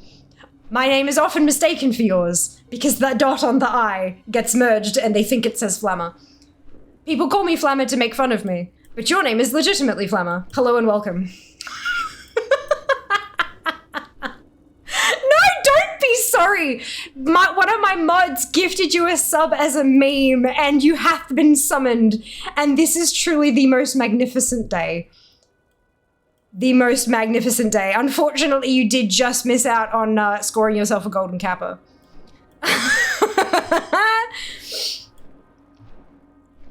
S3: My name is often mistaken for yours because that dot on the I gets merged and they think it says Flammer. People call me Flammer to make fun of me, but your name is legitimately Flammer. Hello and welcome. No, don't be sorry. One of my mods gifted you a sub as a meme and you have been summoned, and this is truly the most magnificent day. The most magnificent day. Unfortunately, you did just miss out on scoring yourself a Golden Kappa.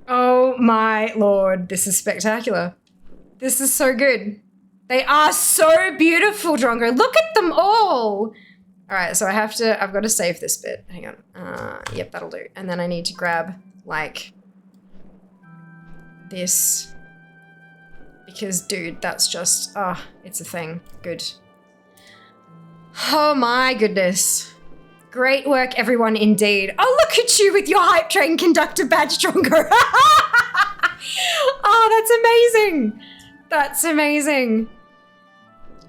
S3: Oh my lord, this is spectacular. This is so good. They are so beautiful, Drongo. Look at them all. All right, so I've got to save this bit. Hang on. Yep, that'll do. And then I need to grab like this. Because, dude, that's just, it's a thing. Good. Oh my goodness. Great work, everyone, indeed. Oh, look at you with your hype train conductor badge, Drongo. Oh, that's amazing. That's amazing.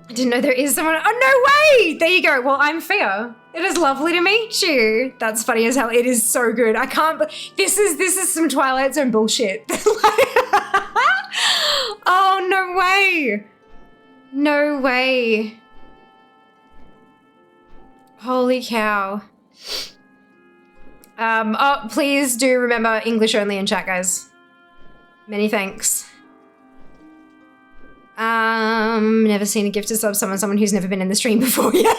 S3: I didn't know there is someone. Oh, no way. There you go. Well, I'm Fia. It is lovely to meet you. That's funny as hell. It is so good. I can't, this is some Twilight Zone bullshit. Oh, no way. No way. Holy cow. Oh, please do remember English only in chat, guys. Many thanks. Never seen a gifted sub someone who's never been in the stream before. Yeah.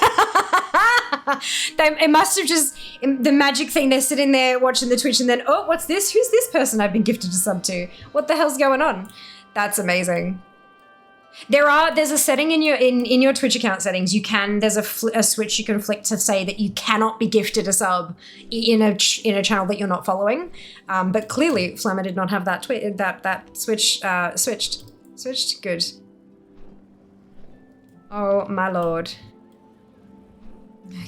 S3: It must have just, the magic thing, they're sitting there watching the Twitch and then, oh, what's this? Who's this person I've been gifted a sub to? What the hell's going on? That's amazing. There's a setting in your Twitch account settings. There's a switch you can flick to say that you cannot be gifted a sub in a channel that you're not following. But clearly, Flammer did not have that switched. Good. Oh my lord.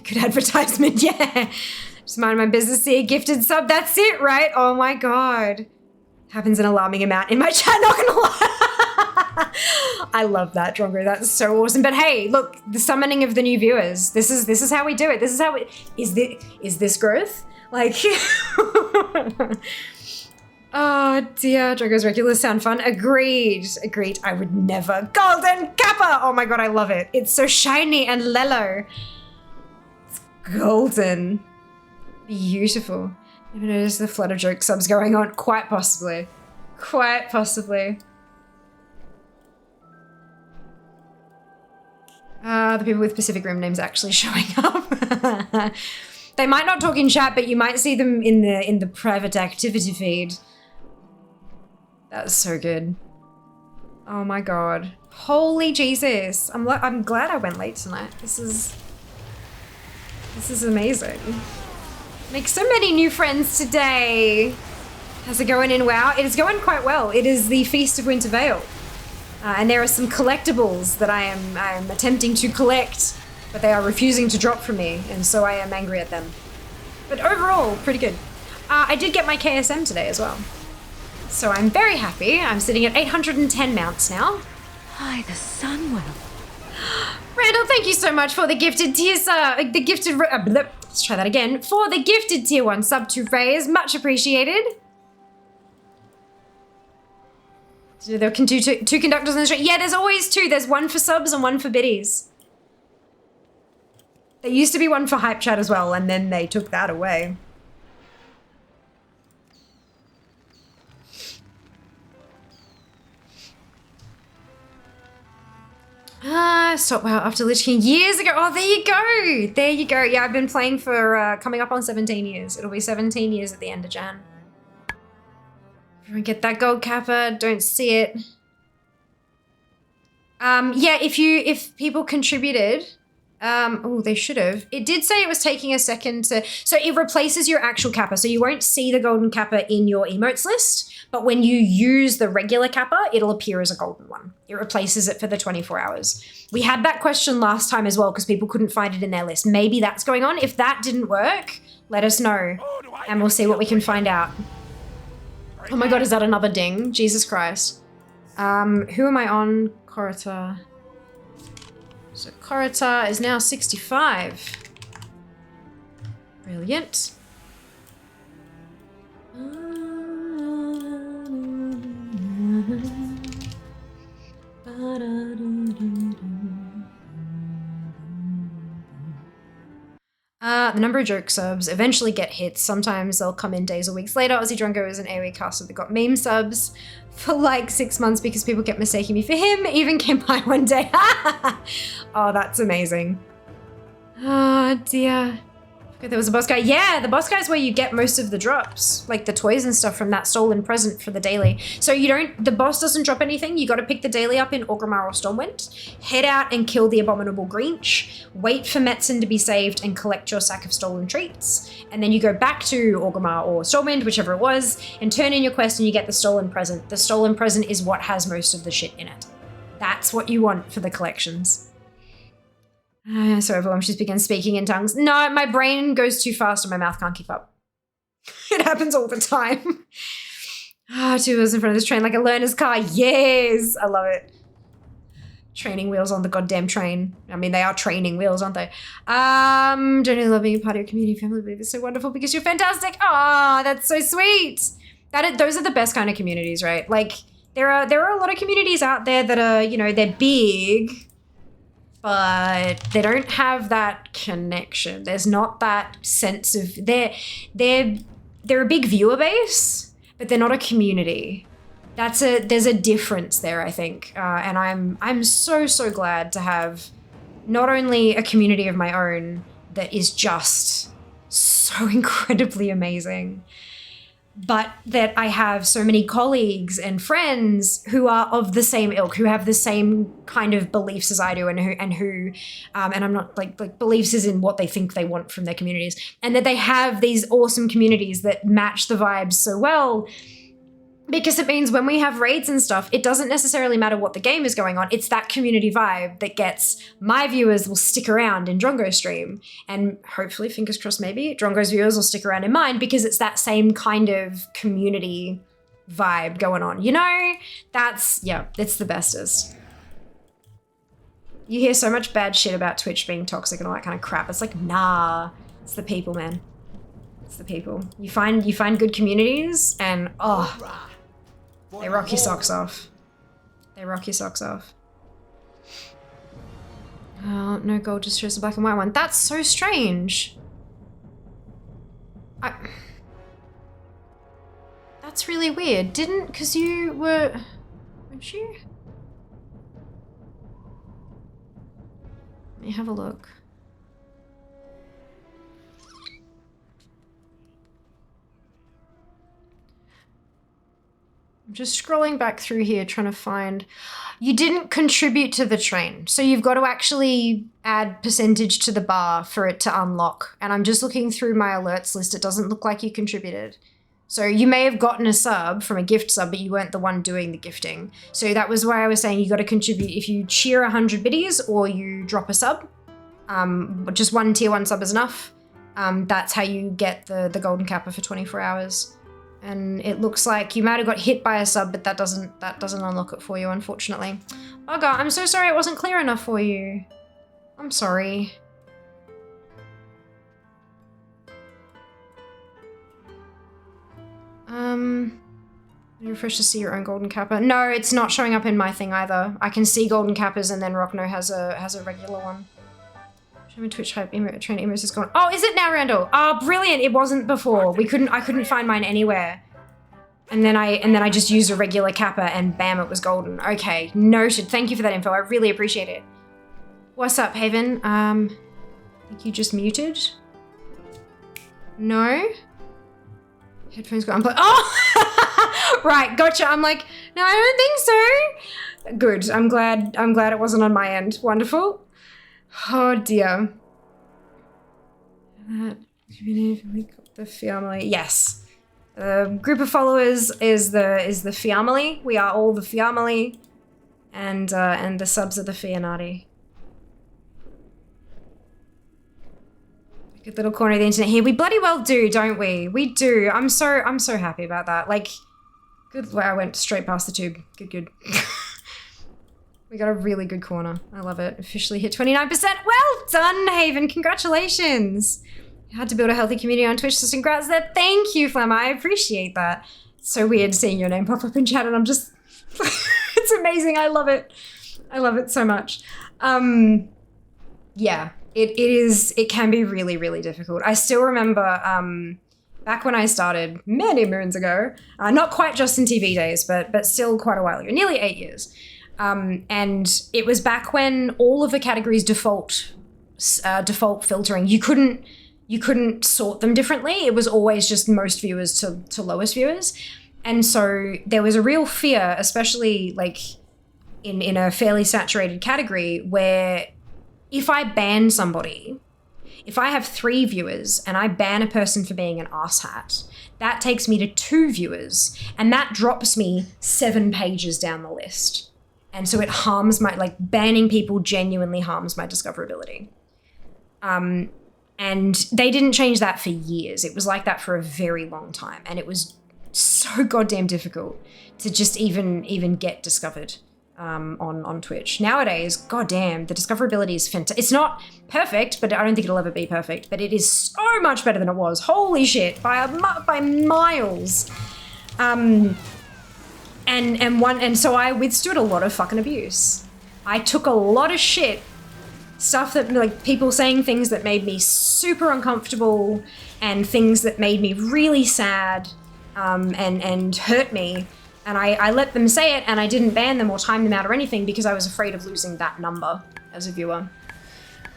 S3: Good advertisement, yeah. Just mind my business here, gifted sub, that's it, right? Oh my god. Happens an alarming amount in my chat, not gonna lie. I love that, Drongo, that's so awesome. But hey, look, the summoning of the new viewers. This is how we do it. This is how we, is this growth? Like, oh dear, Drongo's regulars sound fun. Agreed. I would never. Golden Kappa! Oh my god, I love it. It's so shiny and lello. It's golden. Beautiful. Never noticed the flood of joke subs going on. Quite possibly. Quite possibly. The people with Pacific Rim names actually showing up. They might not talk in chat, but you might see them in the private activity feed. That's so good. Oh my god. Holy Jesus. I'm glad I went late tonight. This is amazing. Make so many new friends today. How's it going in WoW? It is going quite well. It is the Feast of Winter Veil. And there are some collectibles that I am attempting to collect, but they are refusing to drop from me, and so I am angry at them. But overall, pretty good. I did get my KSM today as well. So I'm very happy. I'm sitting at 810 mounts now.
S10: By the Sunwell.
S3: Randall, thank you so much for the gifted tier let's try that again. For the gifted tier 1 sub to Rays, much appreciated. So there can two conductors on the street. Yeah, there's always two. There's one for subs and one for biddies. There used to be one for hype chat as well, and then they took that away. Stop WoW after Lich King years ago. Oh, there you go. There you go. Yeah, I've been playing for coming up on 17 years. It'll be 17 years at the end of Jan. Get that gold kappa, don't see it. Yeah, if people contributed, oh, they should have. It did say it was taking a second to, so it replaces your actual kappa. So you won't see the golden kappa in your emotes list, but when you use the regular kappa, it'll appear as a golden one. It replaces it for the 24 hours. We had that question last time as well because people couldn't find it in their list. Maybe that's going on. If that didn't work, let us know and we'll see what we can find out. Oh my god, is that another ding? Jesus Christ. Who am I on? Korata. So Korata is now 65. Brilliant. The number of joke subs eventually get hits. Sometimes they'll come in days or weeks later. Aussie Drongo is an AoE caster that got meme subs for like 6 months because people kept mistaking me for him. Even came by one day. Oh, that's amazing. Oh dear. There was a boss guy. Yeah, the boss guy is where you get most of the drops, like the toys and stuff from that stolen present for the daily. So you don't, the boss doesn't drop anything. You got to pick the daily up in Orgrimmar or Stormwind, head out and kill the abominable Grinch, wait for Metzen to be saved and collect your sack of stolen treats. And then you go back to Orgrimmar or Stormwind, whichever it was, and turn in your quest and you get the stolen present. The stolen present is what has most of the shit in it. That's what you want for the collections. So overwhelmed, she's begun speaking in tongues. No, my brain goes too fast and my mouth can't keep up. It happens all the time. 2 wheels in front of this train like a learner's car. Yes, I love it. Training wheels on the goddamn train. I mean, they are training wheels, aren't they? Generally loving you, part of your community family. It's so wonderful because you're fantastic. Oh, that's so sweet. Those are the best kind of communities, right? Like there are a lot of communities out there that are, you know, they're big, but they don't have that connection. There's not that sense of they're a big viewer base, but they're not a community. There's a difference there, I think, and I'm so glad to have not only a community of my own that is just so incredibly amazing, but that I have so many colleagues and friends who are of the same ilk, who have the same kind of beliefs as I do, and I'm not like beliefs as in what they think they want from their communities, and that they have these awesome communities that match the vibes so well, Because it means when we have raids and stuff, it doesn't necessarily matter what the game is going on. It's that community vibe that gets my viewers will stick around in Drongo's stream. And hopefully, fingers crossed, maybe Drongo's viewers will stick around in mine because it's that same kind of community vibe going on. You know, it's the bestest. You hear so much bad shit about Twitch being toxic and all that kind of crap. It's like, nah, it's the people, man. It's the people. You find good communities and they rock your socks off. They rock your socks off. Oh, no gold, just shows the black and white one. That's so strange. That's really weird. Because you weren't you? Let me have a look. I'm just scrolling back through here trying to find... You didn't contribute to the train. So you've got to actually add percentage to the bar for it to unlock. And I'm just looking through my alerts list. It doesn't look like you contributed. So you may have gotten a sub from a gift sub, but you weren't the one doing the gifting. So that was why I was saying you got to contribute if you cheer 100 biddies or you drop a sub. Just one tier 1 sub is enough. That's how you get the golden kappa for 24 hours. And it looks like you might have got hit by a sub, but that doesn't unlock it for you, unfortunately. Bugger, I'm so sorry it wasn't clear enough for you. I'm sorry. You refresh to see your own golden kappa. No, it's not showing up in my thing either. I can see golden kappas and then Rockno has a regular one. Show me Twitch hype train emotes is gone. Oh, is it now, Randall? Oh, brilliant! It wasn't before. I couldn't find mine anywhere. And then I just used a regular kappa and bam, it was golden. Okay, noted. Thank you for that info. I really appreciate it. What's up, Haven? I think you just muted. No. Headphones got unplugged. Oh, right, gotcha. I'm like, no, I don't think so. Good. I'm glad it wasn't on my end. Wonderful. Oh dear. The family. Yes. The group of followers is the family. We are all the family, and the subs are the Fianati. Good little corner of the internet here. We bloody well do, don't we? We do. I'm so happy about that. Like, good. Wow, I went straight past the tube. Good. We got a really good corner. I love it. Officially hit 29%. Well done, Haven. Congratulations. You had to build a healthy community on Twitch, so congrats there. Thank you, Flemma. I appreciate that. It's so weird seeing your name pop up in chat and I'm just... it's amazing. I love it. I love it so much. Yeah, it can be really, really difficult. I still remember back when I started many moons ago, not quite Justin TV days, but still quite a while ago, nearly 8 years. And it was back when all of the categories default filtering. You couldn't sort them differently. It was always just most viewers to lowest viewers. And so there was a real fear, especially like in a fairly saturated category, where if I ban somebody, if I have 3 viewers and I ban a person for being an asshat, that takes me to 2 viewers and that drops me 7 pages down the list. And so it harms banning people genuinely harms my discoverability. And they didn't change that for years. It was like that for a very long time. And it was so goddamn difficult to just even get discovered on Twitch. Nowadays, goddamn, the discoverability is fantastic. It's not perfect, but I don't think it'll ever be perfect. But it is so much better than it was. Holy shit, by miles. And so I withstood a lot of fucking abuse. I took a lot of shit. Stuff that, like, people saying things that made me super uncomfortable and things that made me really sad and hurt me. And I let them say it and I didn't ban them or time them out or anything because I was afraid of losing that number as a viewer.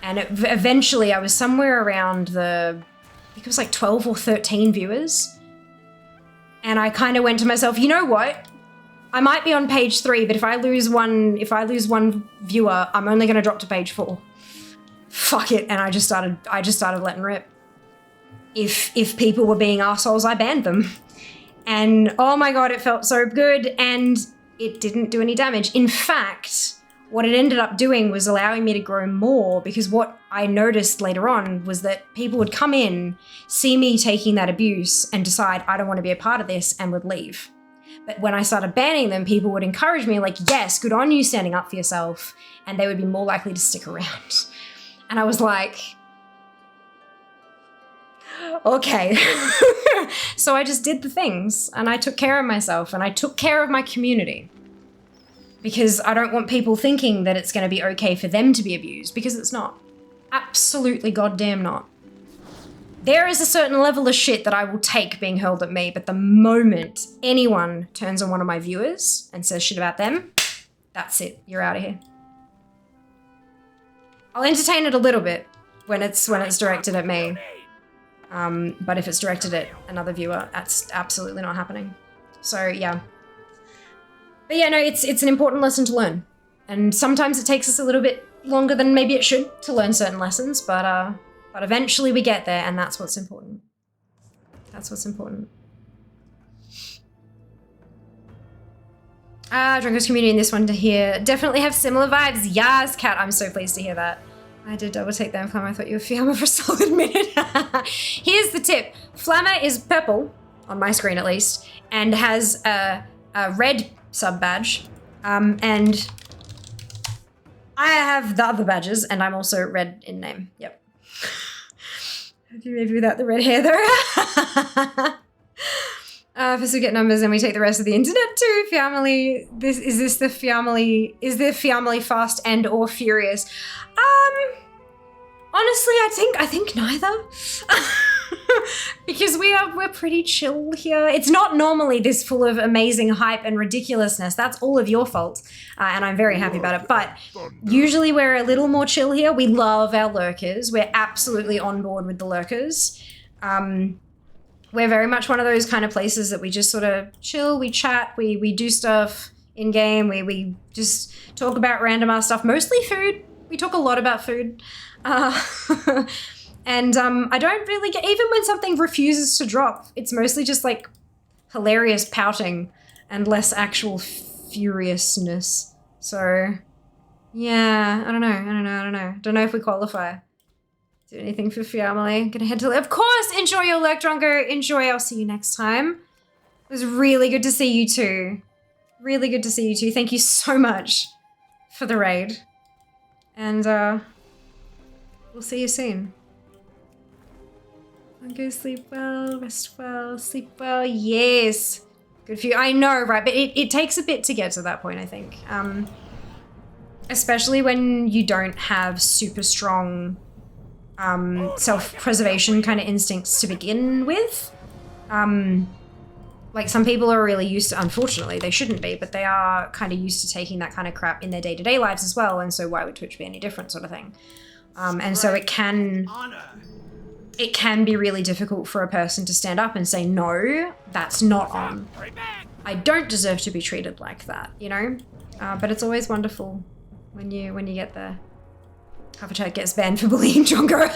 S3: And eventually I was somewhere around I think it was like 12 or 13 viewers. And I kind of went to myself, you know what? I might be on page 3, but if I lose one viewer, I'm only going to drop to page 4. Fuck it. And I just started letting rip. If people were being assholes, I banned them. And oh my god, it felt so good, and it didn't do any damage. In fact, what it ended up doing was allowing me to grow more, because what I noticed later on was that people would come in, see me taking that abuse, and decide I don't want to be a part of this, and would leave. But when I started banning them, people would encourage me, like, yes, good on you standing up for yourself, and they would be more likely to stick around. And I was like, okay. So I just did the things, and I took care of myself, and I took care of my community. Because I don't want people thinking that it's going to be okay for them to be abused, because it's not. Absolutely goddamn not. There is a certain level of shit that I will take being hurled at me, but the moment anyone turns on one of my viewers and says shit about them, that's it. You're out of here. I'll entertain it a little bit when it's directed at me. But if it's directed at another viewer, that's absolutely not happening. So yeah. But yeah, no, it's an important lesson to learn. And sometimes it takes us a little bit longer than maybe it should to learn certain lessons, but eventually we get there, and that's what's important. That's what's important. Drunko's community in this one to hear definitely have similar vibes. Yes, Kat, I'm so pleased to hear that. I did double take that Flammer. I thought you were Fiamma for a solid minute. Here's the tip. Flammer is purple, on my screen at least, and has a red sub badge. And I have the other badges, and I'm also red in name. Yep. Maybe without the red hair though. First we get numbers and we take the rest of the internet too. Family, is the family fast and or furious? Honestly, I think neither. Because we're pretty chill here. It's not normally this full of amazing hype and ridiculousness. That's all of your fault. And I'm very happy about it. But usually we're a little more chill here. We love our lurkers. We're absolutely on board with the lurkers. We're very much one of those kind of places that we just sort of chill, we chat, we do stuff in game, we just talk about random ass stuff, mostly food. We talk a lot about food. And I don't really get, even when something refuses to drop, it's mostly just like hilarious pouting and less actual furiousness. So yeah, I don't know. Don't know if we qualify. Do anything for family. Gonna head to, of course, enjoy your lurk, Drunko. Enjoy, I'll see you next time. It was really good to see you two. Really good to see you two. Thank you so much for the raid. And we'll see you soon. Go sleep well, rest well, sleep well. Yes. Good for you. I know, right? But it takes a bit to get to that point, I think. Especially when you don't have super strong self-preservation kind of instincts to begin with. Like some people are really used to, unfortunately, they shouldn't be, but they are kind of used to taking that kind of crap in their day-to-day lives as well, and so why would Twitch be any different, sort of thing. And so it can be really difficult for a person to stand up and say, no, that's not on. I don't deserve to be treated like that, you know? But it's always wonderful when you get there. Chat gets banned for bullying Drongo.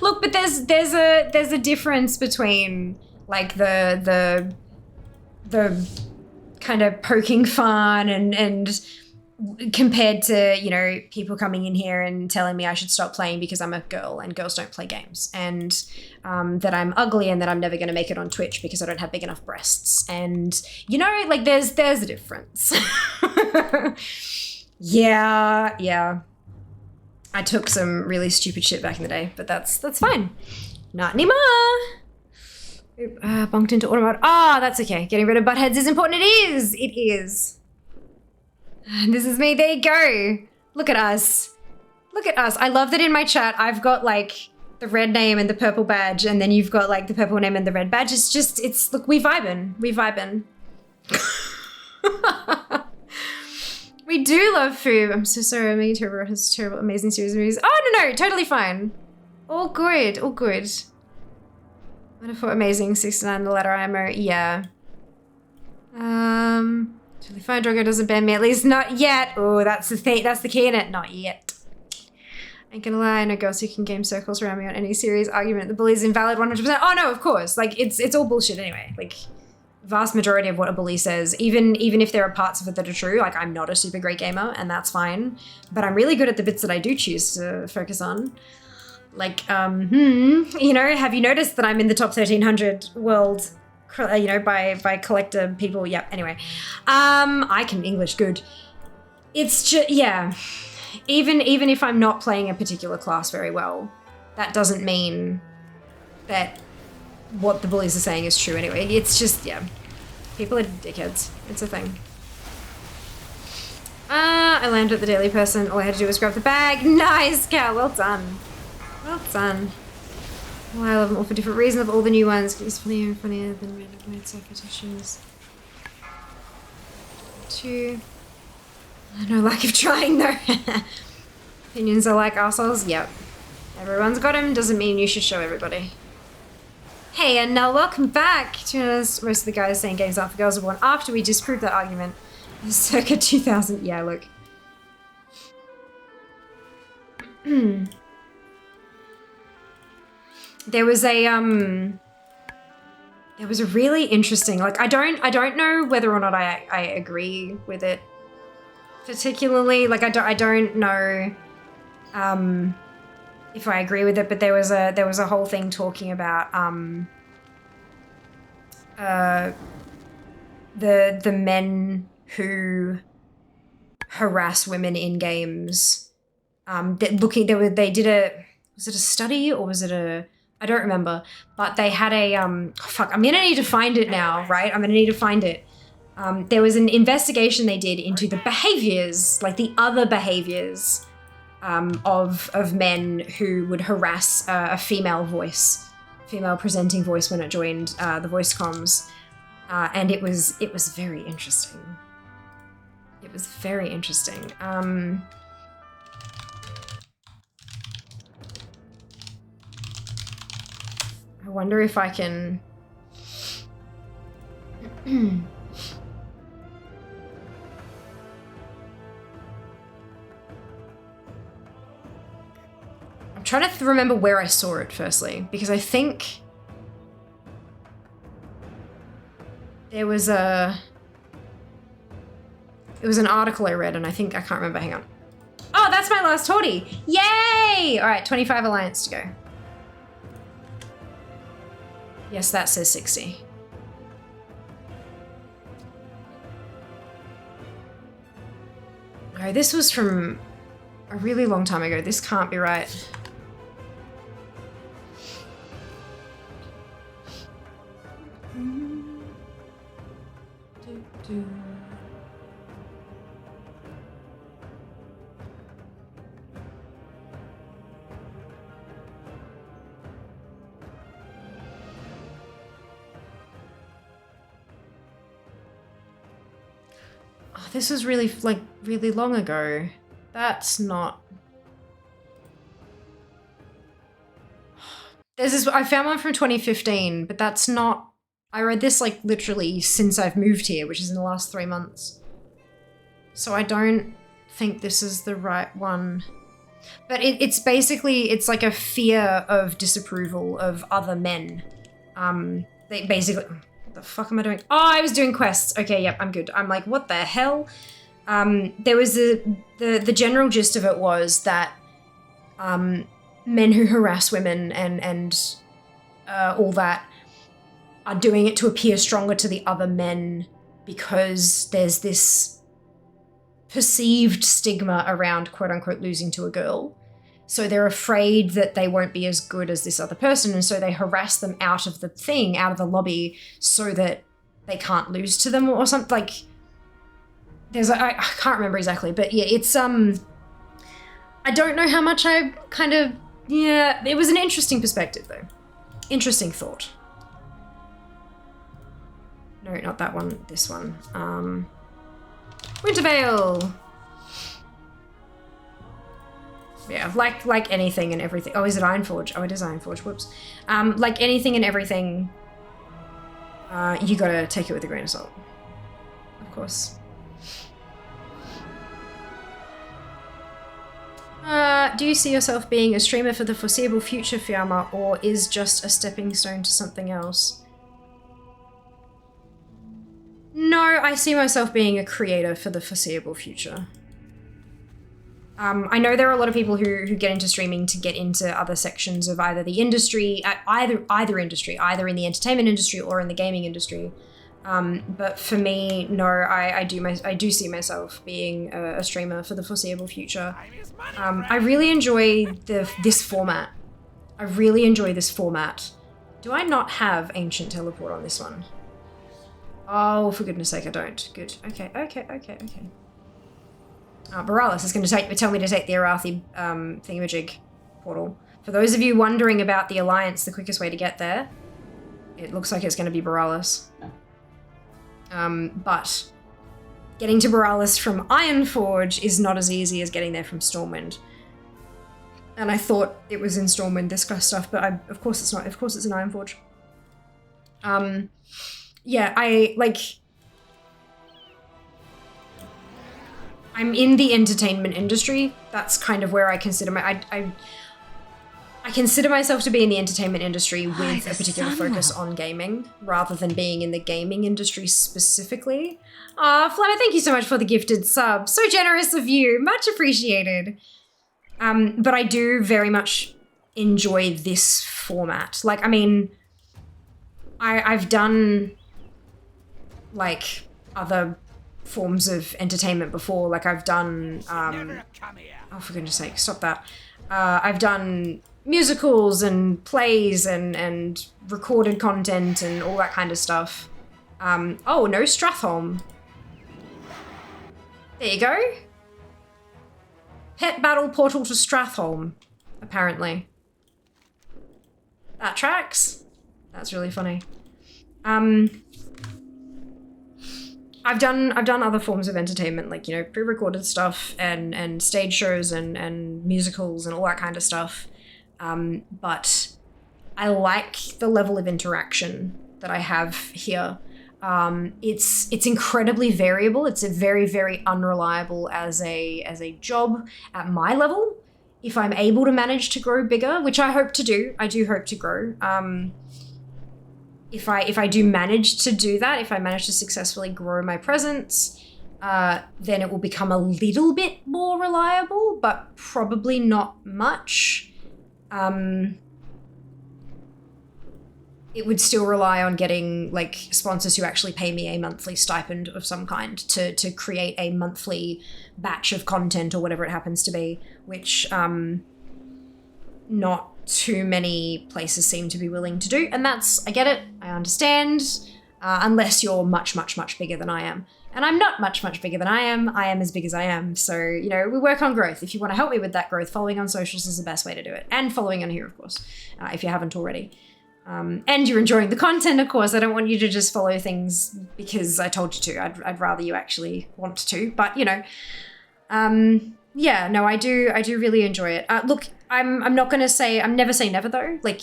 S3: Look, but there's a difference between like the kind of poking fun and compared to, you know, people coming in here and telling me I should stop playing because I'm a girl and girls don't play games, and that I'm ugly and that I'm never going to make it on Twitch because I don't have big enough breasts, and you know, like there's a difference. Yeah. I took some really stupid shit back in the day, but that's fine. Not anymore. Bumped into automat. That's okay. Getting rid of butt heads is important. It is. It is. And this is me. There you go. Look at us. Look at us. I love that in my chat I've got like the red name and the purple badge, and then you've got like the purple name and the red badge. Look, we vibin'. We vibin'. We do love food. I'm so sorry. Maggie Turbo has terrible, amazing series of movies. Oh, no, totally fine. All good, all good. Wonderful, amazing, 69 the letter IMO, yeah. Totally fine, Drogo doesn't ban me, at least not yet. Oh, that's the thing, that's the key in it, not yet. Ain't gonna lie, I know girls who can game circles around me on any serious argument. The bully's invalid 100%. Oh no, of course, like it's all bullshit anyway. Like, vast majority of what a bully says, even if there are parts of it that are true, like I'm not a super great gamer and that's fine, but I'm really good at the bits that I do choose to focus on. Like, you know, have you noticed that I'm in the top 1300 world, you know, by collector people? Yep, anyway. I can English good. It's just, yeah. Even if I'm not playing a particular class very well, that doesn't mean that what the bullies are saying is true anyway. It's just, yeah. People are dickheads. It's a thing. I landed at the daily person. All I had to do was grab the bag. Nice, Cal. Well done. Well done. Well, I love them all for different reasons. Of all the new ones, it's funnier and funnier than random weird self-petitions. 2. No lack of trying though. Opinions are like assholes. Yep. Everyone's got them. Doesn't mean you should show everybody. Hey, and welcome back. To us, most of the guys saying games aren't for girls are born after we disproved that argument. Circa 2000. Yeah, look. There was a really interesting, like I don't know whether or not I agree with it particularly. Like I don't know if I agree with it, but there was a whole thing talking about the men who harass women in games. They did a, was it a study or was it a, I don't remember, but they had a, fuck, I'm gonna need to find it now, right? I'm gonna need to find it. There was an investigation they did into the behaviors, like the other behaviors of men who would harass a female presenting voice when it joined the voice comms. And it was very interesting. It was very interesting. I wonder if I can... I'm trying to remember where I saw it firstly, because I think there was an article I read and I think, I can't remember, hang on. Oh, that's my last haughty! Yay! All right, 25 alliance to go. Yes, that says 60. Oh, this was from a really long time ago. This can't be right. Oh, this was really, like, really long ago. That's not... There's this, I found one from 2015, but that's not... I read this, like, literally since I've moved here, which is in the last 3 months. So I don't think this is the right one. But it's basically, it's like a fear of disapproval of other men. They basically... What the fuck am I doing? Oh, I was doing quests. Okay, yep, I'm good. I'm like, what the hell? There was the general gist of it was that men who harass women and all that are doing it to appear stronger to the other men because there's this perceived stigma around quote-unquote losing to a girl. So they're afraid that they won't be as good as this other person, and so they harass them out of the thing, out of the lobby, so that they can't lose to them or something. Like, there's I can't remember exactly, but yeah, it's I don't know how much I kind of, yeah, it was an interesting perspective though. Interesting thought. No, not that one, this one. Wintervale! Yeah, like anything and everything. Oh, is it Ironforge? Oh, it is Ironforge, whoops. Like anything and everything, you gotta take it with a grain of salt. Of course. Do you see yourself being a streamer for the foreseeable future, Fiamma, or is just a stepping stone to something else? I see myself being a creator for the foreseeable future. I know there are a lot of people who get into streaming to get into other sections of either the industry, either industry, either in the entertainment industry or in the gaming industry. But for me, no, I do see myself being a streamer for the foreseeable future. I really enjoy this format. I really enjoy this format. Do I not have Ancient Teleport on this one? Oh, for goodness sake, I don't. Good. Okay. Borealis is going to tell me to take the Arathi thingamajig portal. For those of you wondering about the Alliance, the quickest way to get there, it looks like it's going to be Borealis. But getting to Borealis from Ironforge is not as easy as getting there from Stormwind. And I thought it was in Stormwind, this kind of stuff, but of course it's not. Of course it's in Ironforge. Yeah, I'm in the entertainment industry. That's kind of where I consider I consider myself to be in the entertainment industry with a particular focus on gaming, rather than being in the gaming industry specifically. Aw, Flammer, thank you so much for the gifted sub. So generous of you. Much appreciated. But I do very much enjoy this format. Like, I mean, I've done, like, other forms of entertainment before. Like, I've done, oh, for goodness sake, stop that. I've done musicals and plays and recorded content and all that kind of stuff. Oh, no Strathholm. There you go. Pet battle portal to Strathholm, apparently. That tracks. That's really funny. I've done other forms of entertainment, like, you know, pre-recorded stuff and stage shows and musicals and all that kind of stuff. But I like the level of interaction that I have here. It's incredibly variable. It's a very, very unreliable as a job at my level. If I'm able to manage to grow bigger, which I hope to do, I do hope to grow. If I do manage to do that, if I manage to successfully grow my presence, then it will become a little bit more reliable, but probably not much. It would still rely on getting, like, sponsors who actually pay me a monthly stipend of some kind to create a monthly batch of content or whatever it happens to be, which not too many places seem to be willing to do. And that's, I get it, I understand, unless you're much, much, much bigger than I am. And I'm not much, much bigger than I am as big as I am. So, you know, we work on growth. If you want to help me with that growth, following on socials is the best way to do it. And following on here, of course, if you haven't already. And you're enjoying the content, of course. I don't want you to just follow things because I told you to. I'd rather you actually want to. But, you know, yeah, no, I do really enjoy it. Look, I'm not going to say, I'm never say never though. Like,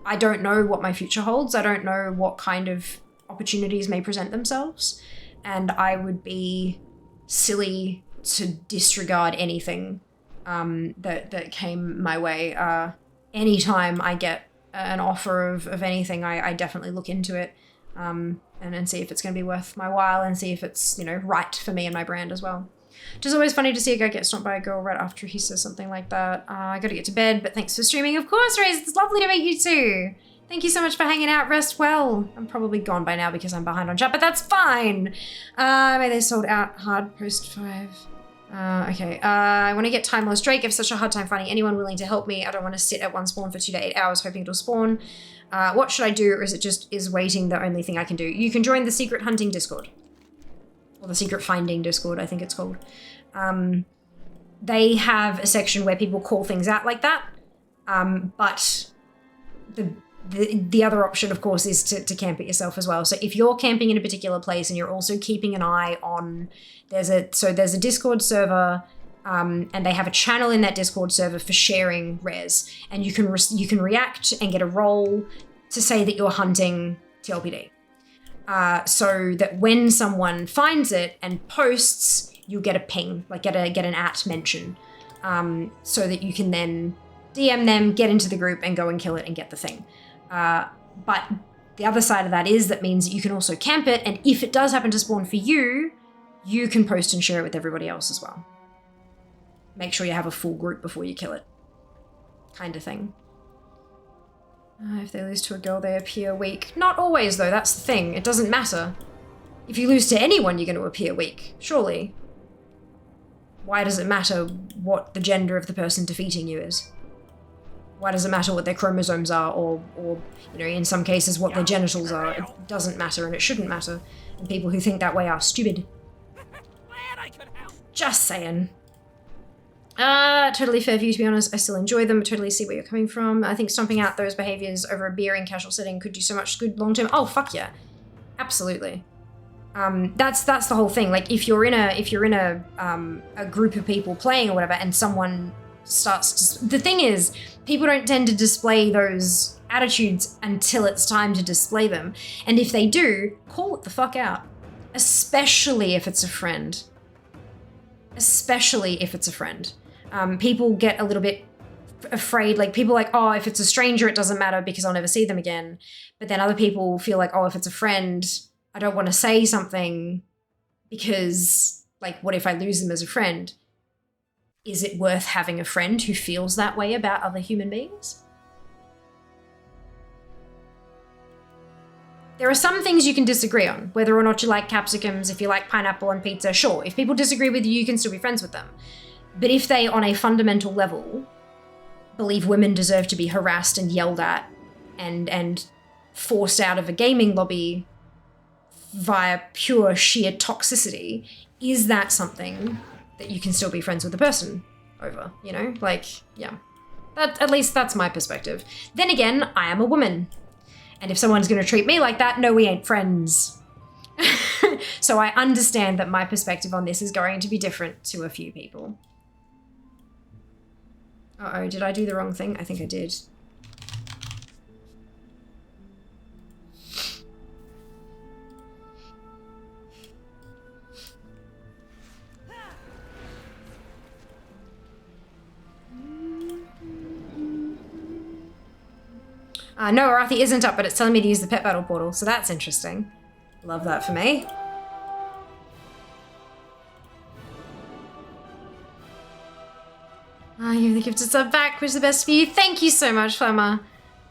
S3: I don't know what my future holds. I don't know what kind of opportunities may present themselves. And I would be silly to disregard anything that came my way. Anytime I get an offer of anything, I definitely look into it and see if it's going to be worth my while and see if it's, you know, right for me and my brand as well. Just always funny to see a guy get stomped by a girl right after he says something like that. I gotta get to bed, but thanks for streaming. Of course, Raze, it's lovely to meet you too. Thank you so much for hanging out. Rest well. I'm probably gone by now because I'm behind on chat, but that's fine. They sold out hard post 5. Okay. I want to get Timeless Drake. I have such a hard time finding anyone willing to help me. I don't want to sit at one spawn for 2 to 8 hours hoping it'll spawn. What should I do, or is it just waiting the only thing I can do? You can join the secret hunting Discord. Or the secret finding Discord, I think it's called. They have a section where people call things out like that. But the other option, of course, is to camp it yourself as well. So if you're camping in a particular place and you're also keeping an eye on, there's a Discord server, and they have a channel in that Discord server for sharing rares, and you can react and get a role to say that you're hunting TLPD, so that when someone finds it and posts, you get a ping, like get an @ mention, so that you can then DM them, get into the group, and go and kill it and get the thing. But The other side of that is that means that you can also camp it, and if it does happen to spawn for you, you can post and share it with everybody else as well. Make sure you have a full group before you kill it. Kind of thing. If they lose to a girl, they appear weak. Not always, though. That's the thing. It doesn't matter. If you lose to anyone, you're going to appear weak. Surely. Why does it matter what the gender of the person defeating you is? Why does it matter what their chromosomes are, or you know, in some cases, what their genitals are? It doesn't matter, and it shouldn't matter. And people who think that way are stupid. Just saying. Totally fair view, to be honest. I still enjoy them, but totally see where you're coming from. I think stomping out those behaviors over a beer in casual setting could do so much good long term. Oh, fuck yeah. Absolutely. That's the whole thing. Like, if you're in a group of people playing or whatever, and someone starts to, the thing is, people don't tend to display those attitudes until it's time to display them. And if they do, call it the fuck out. Especially if it's a friend. Especially if it's a friend. People get a little bit afraid, like people like, oh, if it's a stranger, it doesn't matter because I'll never see them again. But then other people feel like, oh, if it's a friend, I don't want to say something because, like, what if I lose them as a friend? Is it worth having a friend who feels that way about other human beings? There are some things you can disagree on, whether or not you like capsicums, if you like pineapple on pizza, sure. If people disagree with you, you can still be friends with them. But if they, on a fundamental level, believe women deserve to be harassed and yelled at and forced out of a gaming lobby via pure sheer toxicity, is that something that you can still be friends with the person over, you know? Like, yeah. At least that's my perspective. Then again, I am a woman. And if someone's going to treat me like that, no, we ain't friends. So I understand that my perspective on this is going to be different to a few people. Uh-oh, did I do the wrong thing? I think I did. No, Arathi isn't up, but it's telling me to use the pet battle portal, so that's interesting. Love that for me. You're the gifted sub back. Wish the best for you. Thank you so much, Flemma.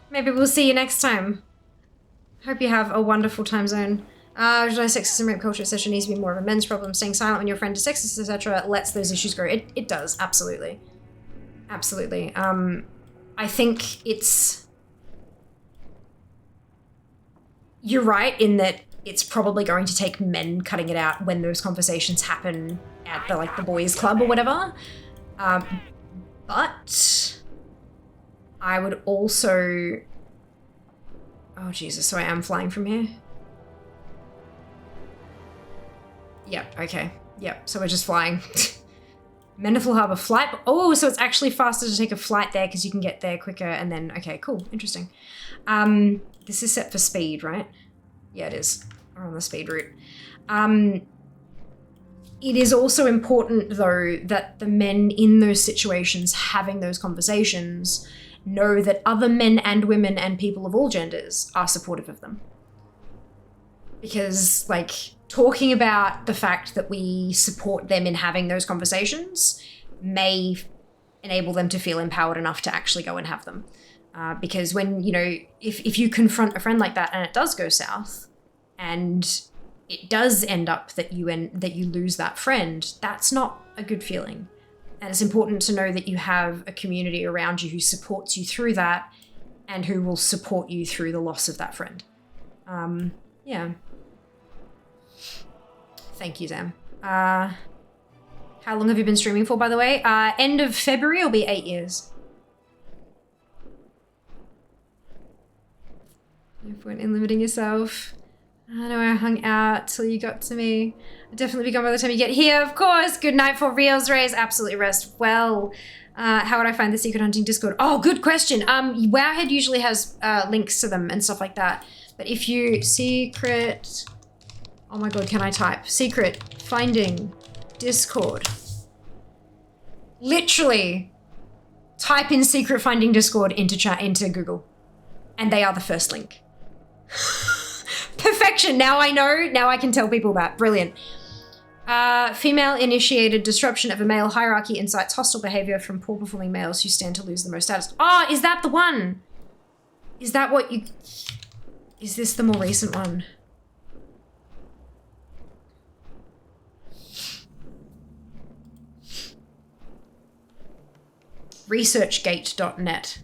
S3: Maybe we'll see you next time. Hope you have a wonderful time zone. Sexist and rape culture session needs to be more of a men's problem. Staying silent when your friend is sexist, etc. lets those issues grow. It does, absolutely. Absolutely. I think it's... You're right in that it's probably going to take men cutting it out when those conversations happen at the boys' club or whatever. But I would also... Oh, Jesus, so I am flying from here? Yep, okay. Yep, so we're just flying. Meniful Harbour flight. Oh, so it's actually faster to take a flight there because you can get there quicker and then... Okay, cool. Interesting. This is set for speed, right? Yeah, it is. We're on the speed route. It is also important, though, that the men in those situations having those conversations know that other men and women and people of all genders are supportive of them. Because, like, talking about the fact that we support them in having those conversations may enable them to feel empowered enough to actually go and have them. Because when, you know, if you confront a friend like that and it does go south and it does end up that you lose that friend, that's not a good feeling. And it's important to know that you have a community around you who supports you through that and who will support you through the loss of that friend. Yeah. Thank you, Zam. How long have you been streaming for, by the way? End of February will be 8 years. No point in limiting yourself. I know I hung out till you got to me. I'll definitely be gone by the time you get here, of course. Good night for reals, Rays. Absolutely rest well. How would I find the secret hunting Discord? Oh, good question. Wowhead usually has links to them and stuff like that. But if you secret... Oh my god, can I type? Secret finding Discord. Literally type in secret finding Discord into Google. And they are the first link. Perfection. Now I know. Now I can tell people that. Brilliant. Female-initiated disruption of a male hierarchy incites hostile behavior from poor-performing males who stand to lose the most status. Oh, is that the one? Is that what you... Is this the more recent one? Researchgate.net.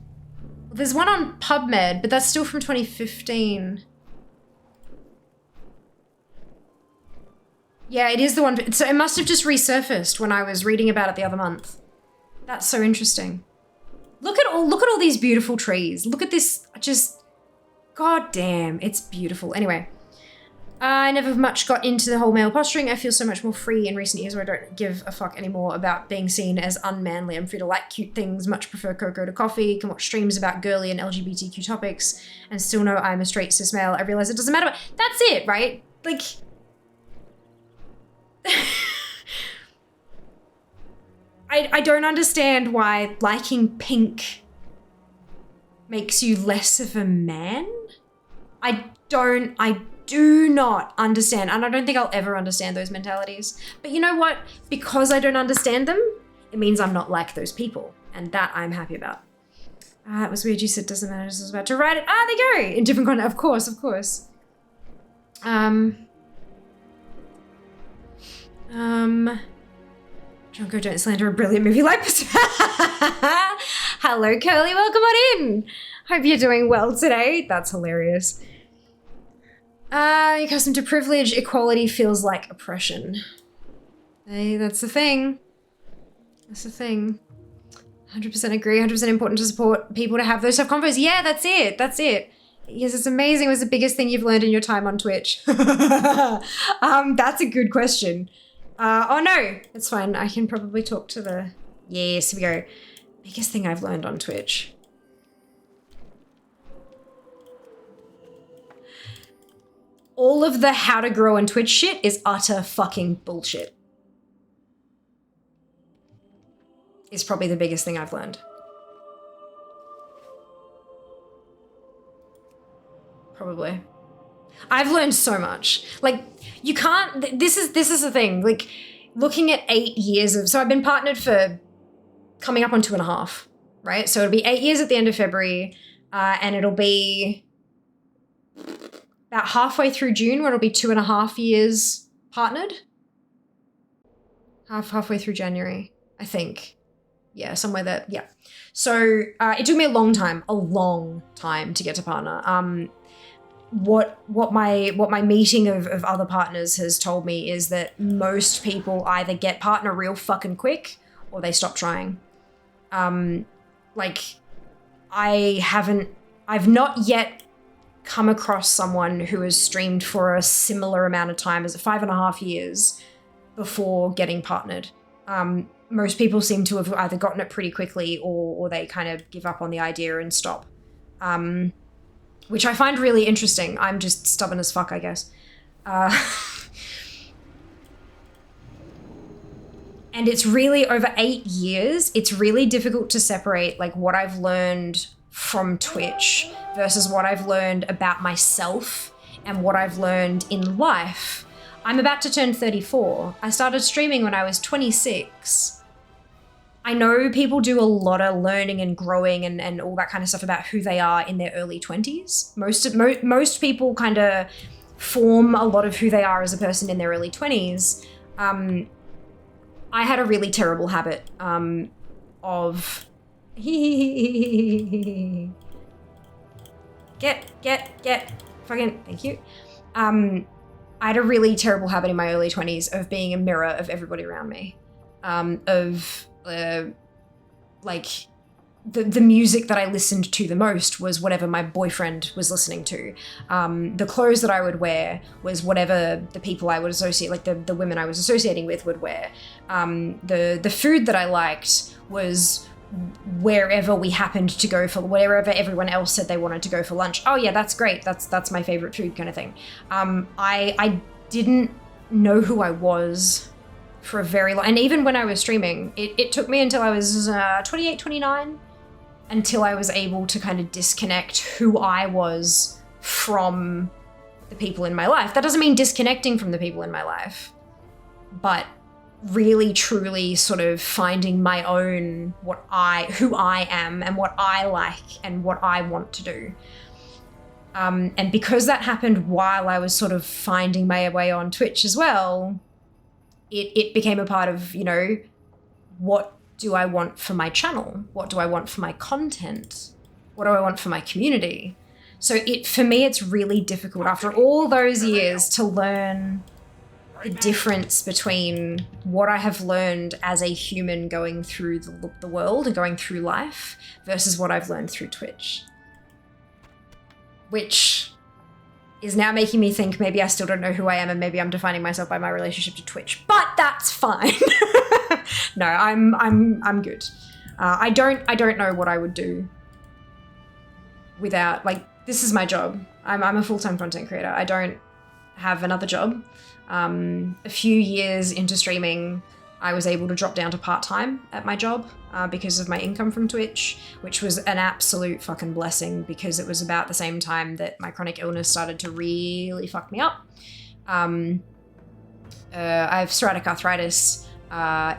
S3: There's one on PubMed, but that's still from 2015. Yeah, it is the one. So it must have just resurfaced when I was reading about it the other month. That's so interesting. Look at all these beautiful trees. Look at this. Just, god damn, it's beautiful. Anyway, I never much got into the whole male posturing. I feel so much more free in recent years where I don't give a fuck anymore about being seen as unmanly. I'm free to like cute things, much prefer cocoa to coffee, can watch streams about girly and LGBTQ topics, and still know I'm a straight cis male. I realize it doesn't matter. That's it, right? Like... I don't understand why liking pink makes you less of a man. I do not understand, and I don't think I'll ever understand those mentalities. But you know what? Because I don't understand them, it means I'm not like those people, and that I'm happy about. It was weird you said doesn't matter, I was about to write it. There you go! In different content, of course. Junko, don't slander a brilliant movie like this. Hello, Curly, welcome on in. Hope you're doing well today. That's hilarious. You're accustomed to privilege. Equality feels like oppression. Hey, that's the thing. That's the thing. 100% agree, 100% important to support people to have those tough convos. Yeah, that's it. That's it. Yes, it's amazing. What's the biggest thing you've learned in your time on Twitch? That's a good question. Oh no, it's fine. I can probably talk to the... Yes, here we go. Biggest thing I've learned on Twitch. All of the how to grow on Twitch shit is utter fucking bullshit. It's probably the biggest thing I've learned. Probably. I've learned so much. Like, you can't, this is the thing, like, looking at 8 years of, so I've been partnered for coming up on 2.5, right? So it'll be 8 years at the end of February, and it'll be about halfway through June where it'll be 2.5 years partnered. Halfway through January, I think. Yeah, somewhere there, yeah. So it took me a long time to get to partner. What my meeting of other partners has told me is that most people either get partner real fucking quick or they stop trying. Like, I've not yet come across someone who has streamed for a similar amount of time as 5.5 years before getting partnered. Most people seem to have either gotten it pretty quickly or they kind of give up on the idea and stop. Which I find really interesting. I'm just stubborn as fuck, I guess. And it's really, over 8 years, it's really difficult to separate like what I've learned from Twitch versus what I've learned about myself and what I've learned in life. I'm about to turn 34. I started streaming when I was 26. I know people do a lot of learning and growing and all that kind of stuff about who they are in their early 20s. Most people kind of form a lot of who they are as a person in their early 20s. I had a really terrible habit of get fucking thank you. I had a really terrible habit in my early 20s of being a mirror of everybody around me. Like the music that I listened to the most was whatever my boyfriend was listening to. The clothes that I would wear was whatever the people I would associate, like the women I was associating with would wear. The food that I liked was wherever we happened to go for, wherever everyone else said they wanted to go for lunch. Oh yeah, that's great. That's my favorite food kind of thing. I didn't know who I was for a very long, and even when I was streaming, it took me until I was 28, 29 until I was able to kind of disconnect who I was from the people in my life. That doesn't mean disconnecting from the people in my life, but really truly sort of finding my own who I am and what I like and what I want to do. And because that happened while I was sort of finding my way on Twitch as well, it became a part of, you know, what do I want for my channel? What do I want for my content? What do I want for my community? So for me, it's really difficult after all those years to learn the difference between what I have learned as a human going through the world and going through life versus what I've learned through Twitch. Which is now making me think maybe I still don't know who I am and maybe I'm defining myself by my relationship to Twitch, but that's fine. No, I'm good. I don't know what I would do without, like, this is my job. I'm a full-time content creator. I don't have another job. A few years into streaming, I was able to drop down to part-time at my job because of my income from Twitch, which was an absolute fucking blessing because it was about the same time that my chronic illness started to really fuck me up. I have psoriatic arthritis,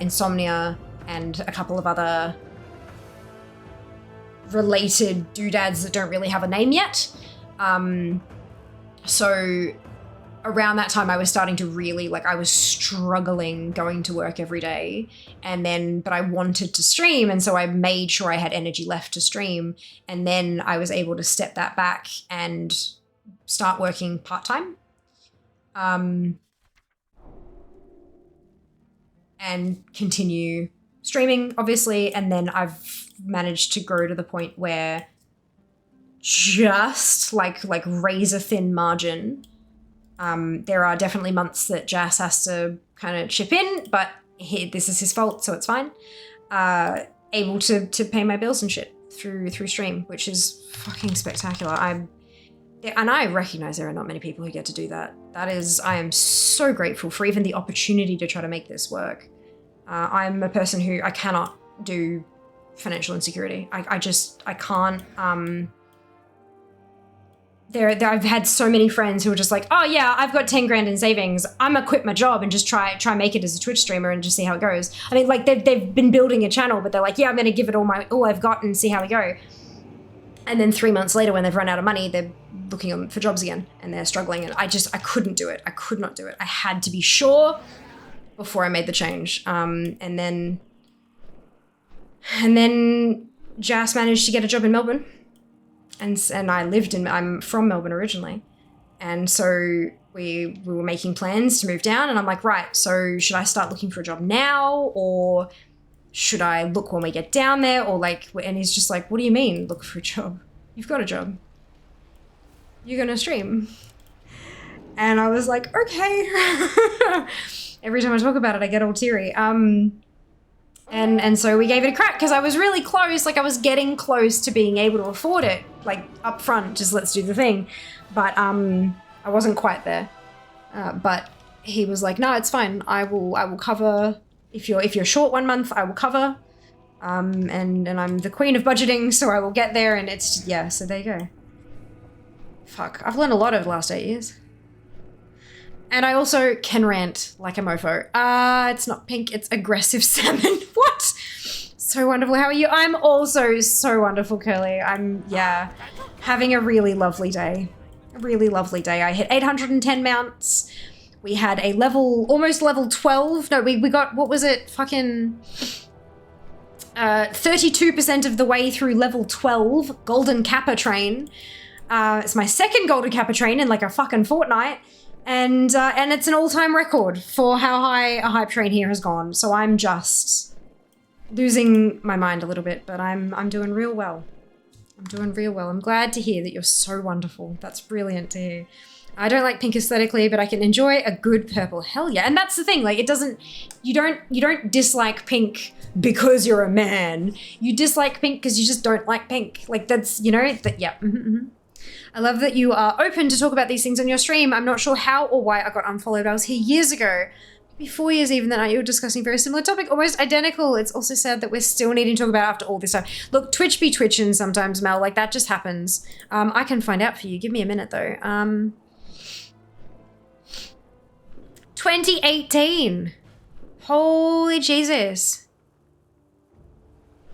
S3: insomnia, and a couple of other related doodads that don't really have a name yet. So around that time I was starting to really, like, I was struggling going to work every day, but I wanted to stream, and so I made sure I had energy left to stream, and then I was able to step that back and start working part-time. And continue streaming, obviously, and then I've managed to grow to the point where just like razor thin margin. There are definitely months that Jas has to kind of chip in, but this is his fault, so it's fine. Able to pay my bills and shit through stream, which is fucking spectacular. And I recognize there are not many people who get to do that. I am so grateful for even the opportunity to try to make this work. I'm a person who, I cannot do financial insecurity. I can't, I've had so many friends who are just like, oh yeah, I've got 10 grand in savings. I'm gonna quit my job and just try make it as a Twitch streamer and just see how it goes. I mean, like they've been building a channel, but they're like, yeah, I'm gonna give it all I've got and see how we go. And then 3 months later, when they've run out of money, they're looking for jobs again and they're struggling. And I couldn't do it. I could not do it. I had to be sure before I made the change. And then Jas managed to get a job in Melbourne. And I'm from Melbourne originally. And so we were making plans to move down, and I'm like, right, so should I start looking for a job now, or should I look when we get down there, or like, and he's just like, what do you mean look for a job? You've got a job. You're gonna stream. And I was like, okay. Every time I talk about it, I get all teary. And so we gave it a crack because I was really close, like I was getting close to being able to afford it, like up front, just let's do the thing. But I wasn't quite there. But he was like, no, it's fine. I will cover if you're short 1 month, I will cover. And I'm the queen of budgeting, so I will get there, and it's yeah, so there you go. Fuck. I've learned a lot over the last 8 years. And I also can rant like a mofo. It's not pink, it's aggressive salmon. What? So wonderful. How are you? I'm also so wonderful, Curly. I'm, yeah, having a really lovely day. A really lovely day. I hit 810 mounts. We had a almost level 12. No, we got, what was it? Fucking 32% of the way through level 12. Golden Kappa train. It's my second Golden Kappa train in like a fucking fortnight. And it's an all-time record for how high a hype train here has gone. So I'm just losing my mind a little bit, but I'm doing real well. I'm doing real well. I'm glad to hear that you're so wonderful. That's brilliant to hear. I don't like pink aesthetically, but I can enjoy a good purple. Hell yeah. And that's the thing, like you don't dislike pink because you're a man. You dislike pink because you just don't like pink. Like that's, you know, yeah. I love that you are open to talk about these things on your stream. I'm not sure how or why I got unfollowed. I was here years ago, Be 4 years even that you're discussing a very similar topic, almost identical. It's also sad that we're still needing to talk about it after all this time. Look, Twitch be twitching sometimes, Mel. Like, that just happens. I can find out for you. Give me a minute, though. 2018. Holy Jesus.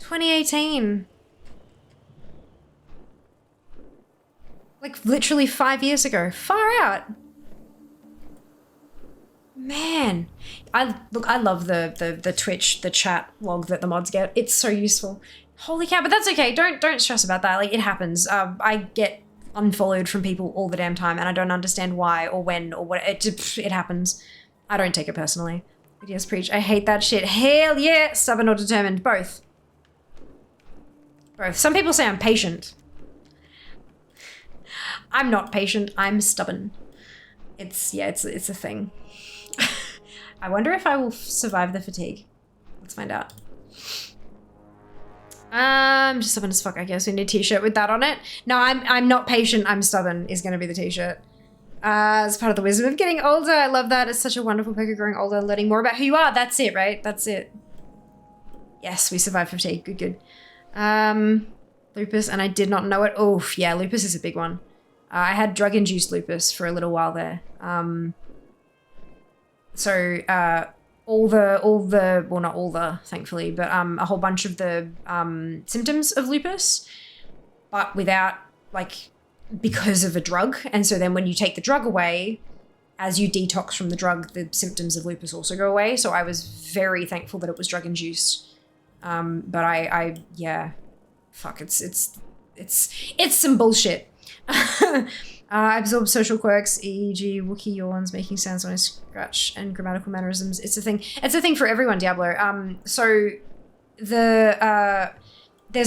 S3: 2018. Like, literally 5 years ago. Far out. Man, I love the Twitch, the chat log that the mods get. It's so useful. Holy cow, but that's okay. Don't stress about that. Like, it happens. I get unfollowed from people all the damn time and I don't understand why or when or what. It happens. I don't take it personally. Yes, preach. I hate that shit. Hell yeah. Stubborn or determined. Both. Both. Some people say I'm patient. I'm not patient. I'm stubborn. It's a thing. I wonder if I will survive the fatigue. Let's find out. Just stubborn as fuck, I guess. We need a t-shirt with that on it. No, I'm not patient, I'm stubborn is gonna be the t-shirt. As part of the wisdom of getting older. I love that. It's such a wonderful perk of growing older and learning more about who you are. That's it, right? That's it. Yes, we survived fatigue. Good, good. Lupus, and I did not know it. Oof, yeah, lupus is a big one. I had drug-induced lupus for a little while there. All the, well, not all the, thankfully, but a whole bunch of the symptoms of lupus, but without, like, because of a drug. And so then when you take the drug away, as you detox from the drug, the symptoms of lupus also go away. So I was very thankful that it was drug-induced. But yeah, fuck, it's some bullshit. I absorb social quirks, e.g. Wookiee yawns, making sounds when I scratch, and grammatical mannerisms. It's a thing. It's a thing for everyone, Diablo. So there's a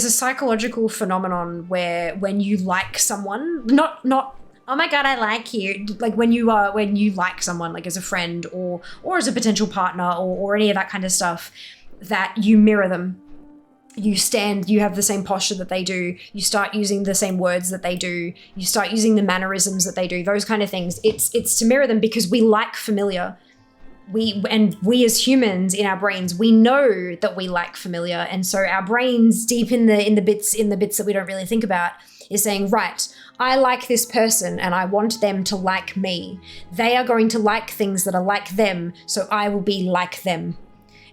S3: psychological phenomenon where when you like someone, not oh my god, I like you, like when you like someone, like as a friend or as a potential partner or any of that kind of stuff, that you mirror them. You have the same posture that they do. You start using the same words that they do. You start using the mannerisms that they do, those kind of things. It's to mirror them because we like familiar. We as humans in our brains, we know that we like familiar. And so our brains deep in the bits that we don't really think about is saying, right, I like this person and I want them to like me. They are going to like things that are like them, so I will be like them.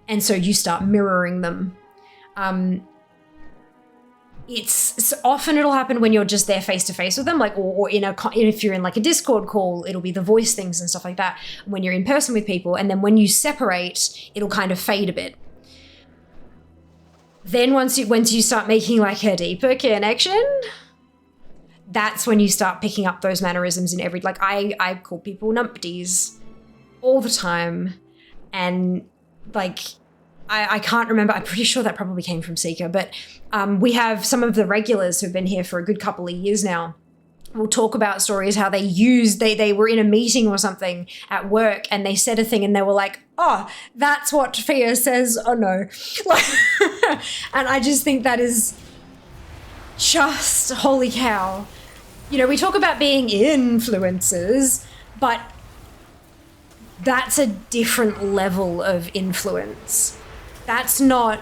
S3: And so you start mirroring them. It's often it'll happen when you're just there face to face with them, like, or if you're in like a Discord call, it'll be the voice things and stuff like that when you're in person with people. And then when you separate, it'll kind of fade a bit. Then once you start making like a deeper connection, that's when you start picking up those mannerisms in every, like I call people numpties all the time. And like, I can't remember. I'm pretty sure that probably came from Seeker, but we have some of the regulars who've been here for a good couple of years now. We'll talk about stories how they were in a meeting or something at work and they said a thing and they were like, oh, that's what Fia says. Oh no. And I just think that is just holy cow. You know, we talk about being influencers, but that's a different level of influence. That's not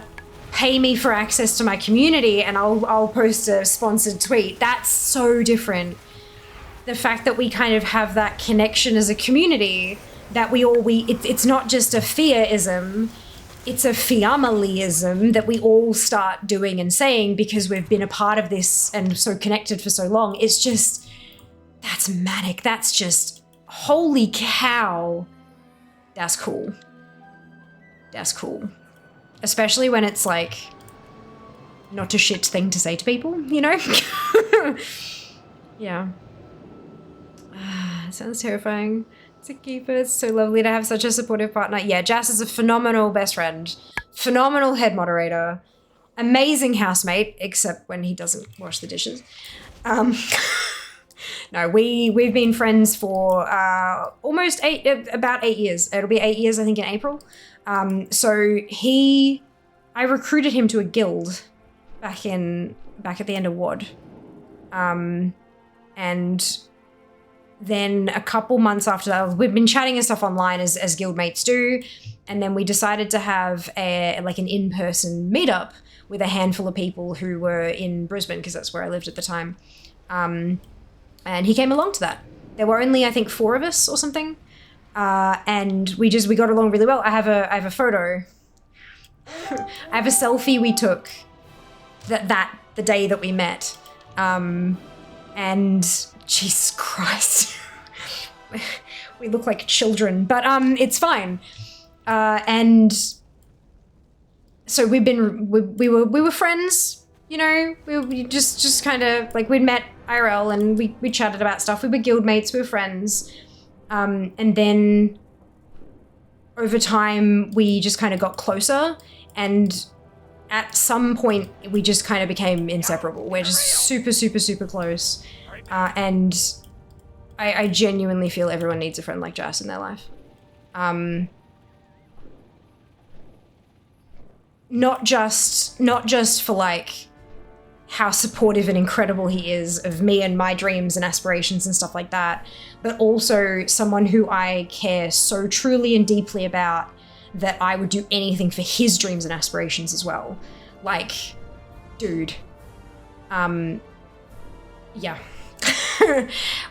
S3: pay me for access to my community and I'll post a sponsored tweet. That's so different. The fact that we kind of have that connection as a community, that it's not just a fear-ism, it's a fiamily-ism that we all start doing and saying because we've been a part of this and so connected for so long. It's just, that's manic. That's just, holy cow. That's cool. That's cool. Especially when it's like not a shit thing to say to people, you know? Yeah. It sounds terrifying to keep it. It's so lovely to have such a supportive partner. Yeah, Jas is a phenomenal best friend. Phenomenal head moderator. Amazing housemate, except when he doesn't wash the dishes. No, we've been friends for about 8 years. It'll be 8 years, I think, in April. So I recruited him to a guild back at the end of WOD. And then a couple months after that, we've been chatting and stuff online as guildmates do. And then we decided to have an in-person meetup with a handful of people who were in Brisbane, because that's where I lived at the time. And he came along to that. There were only, I think, 4 of us or something. And we got along really well. I have a photo. I have a selfie we took the day that we met. And Jesus Christ. We look like children, but it's fine. And so we were friends, you know, we just kind of like, we'd met IRL and we chatted about stuff. We were guildmates, we were friends. And then over time we just kind of got closer, and at some point we just kind of became inseparable. We're just super, super, super close. And I genuinely feel everyone needs a friend like Jas in their life. Not just for like how supportive and incredible he is of me and my dreams and aspirations and stuff like that, but also someone who I care so truly and deeply about that I would do anything for his dreams and aspirations as well. Like, dude. Yeah.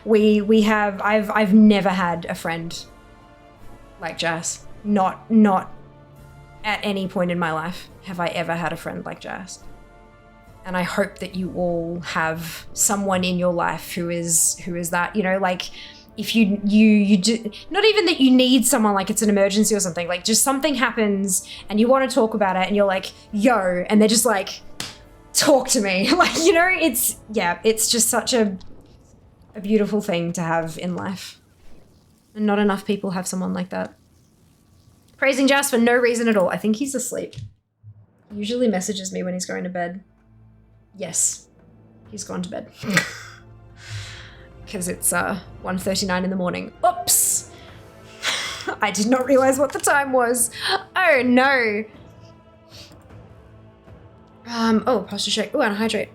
S3: I've never had a friend like Jas. Not at any point in my life have I ever had a friend like Jas. And I hope that you all have someone in your life who is that, you know, like if you do, not even that you need someone like it's an emergency or something, like just something happens and you want to talk about it and you're like, yo, and they're just like, talk to me. Like, you know, it's just such a beautiful thing to have in life. And not enough people have someone like that. Praising Jas for no reason at all. I think he's asleep. He usually messages me when he's going to bed. Yes, he's gone to bed. Because it's 1:39 in the morning. Oops! I did not realize what the time was. Oh no! Oh, posture check. Oh, and hydrate.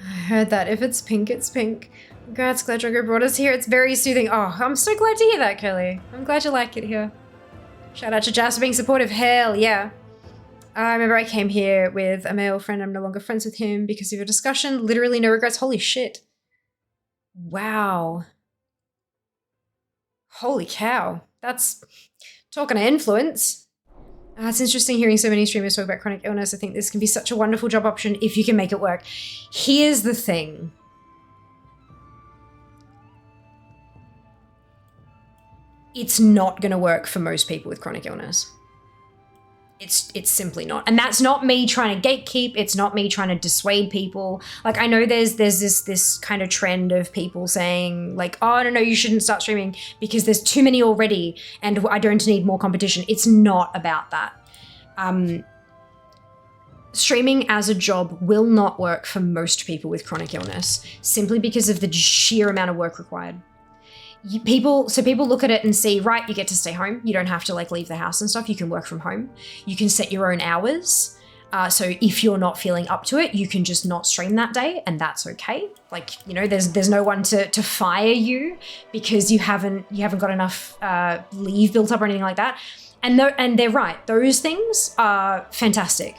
S3: I heard that. If it's pink, it's pink. Congrats, glad Drogo brought us here. It's very soothing. Oh, I'm so glad to hear that, Curly. I'm glad you like it here. Shout out to Jas for being supportive. Hell yeah. I remember I came here with a male friend. I'm no longer friends with him because of your discussion. Literally no regrets. Holy shit. Wow. Holy cow. That's talking to influence. It's interesting hearing so many streamers talk about chronic illness. I think this can be such a wonderful job option if you can make it work. Here's the thing. It's not going to work for most people with chronic illness. It's simply not. And that's not me trying to gatekeep. It's not me trying to dissuade people. Like, I know there's this kind of trend of people saying like, oh, no, you shouldn't start streaming because there's too many already and I don't need more competition. It's not about that. Streaming as a job will not work for most people with chronic illness simply because of the sheer amount of work required. People look at it and see, right, you get to stay home. You don't have to like leave the house and stuff. You can work from home. You can set your own hours. So if you're not feeling up to it, you can just not stream that day and that's okay. Like, you know, there's no one to fire you because you haven't got enough leave built up or anything like that. And they're right. Those things are fantastic.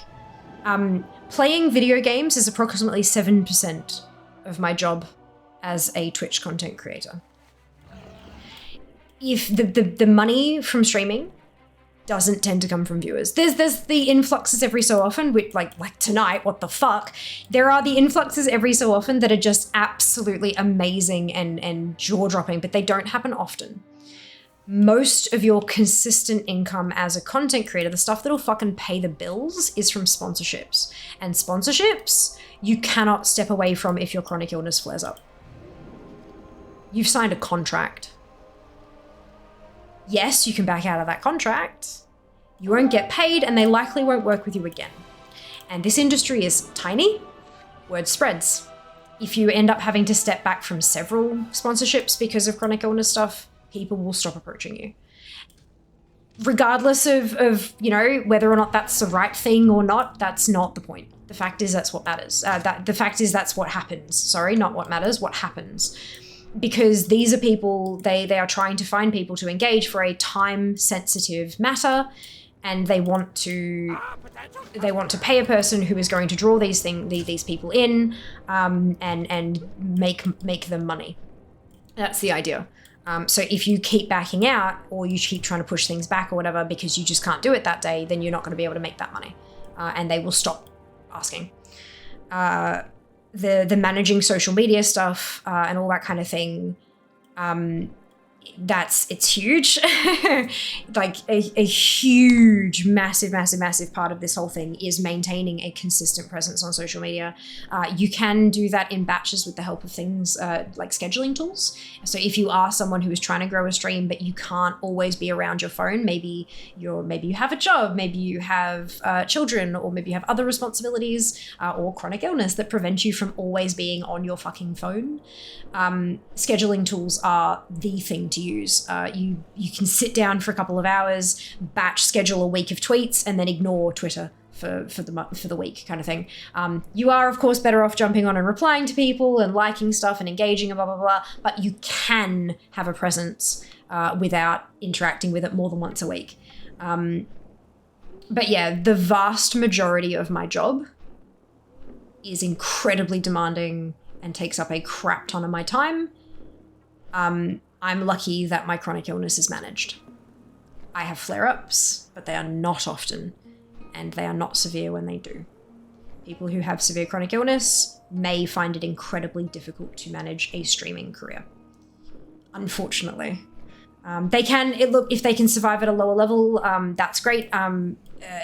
S3: Playing video games is approximately 7% of my job as a Twitch content creator. If the money from streaming doesn't tend to come from viewers. There's the influxes every so often, which like tonight, what the fuck? There are the influxes every so often that are just absolutely amazing and jaw-dropping, but they don't happen often. Most of your consistent income as a content creator, the stuff that'll fucking pay the bills, is from sponsorships. And sponsorships, you cannot step away from if your chronic illness flares up. You've signed a contract. Yes, you can back out of that contract. You won't get paid and they likely won't work with you again. And this industry is tiny. Word spreads. If you end up having to step back from several sponsorships because of chronic illness stuff, people will stop approaching you. Regardless of you know, whether or not that's the right thing or not, that's not the point. The fact is that's what matters. The fact is that's what happens. Sorry, not what matters, what happens. Because these are people, they are trying to find people to engage for a time-sensitive matter, and they want to pay a person who is going to draw these people in, and make them money. That's the idea. So if you keep backing out, or you keep trying to push things back or whatever because you just can't do it that day, then you're not going to be able to make that money, and they will stop asking. The managing social media stuff and all that kind of thing, it's huge. Like a huge, massive part of this whole thing is maintaining a consistent presence on social media. You can do that in batches with the help of things like scheduling tools. So if you are someone who is trying to grow a stream, but you can't always be around your phone, maybe you have a job, maybe you have children, or maybe you have other responsibilities or chronic illness that prevent you from always being on your fucking phone. Scheduling tools are the thing to use. You can sit down for a couple of hours, batch schedule a week of tweets, and then ignore Twitter for the week, kind of thing. You are, of course, better off jumping on and replying to people and liking stuff and engaging and blah, blah, blah, but you can have a presence without interacting with it more than once a week. But yeah, the vast majority of my job is incredibly demanding and takes up a crap ton of my time. I'm lucky that my chronic illness is managed. I have flare-ups, but they are not often, and they are not severe when they do. People who have severe chronic illness may find it incredibly difficult to manage a streaming career. Unfortunately. They can, if they can survive at a lower level, that's great.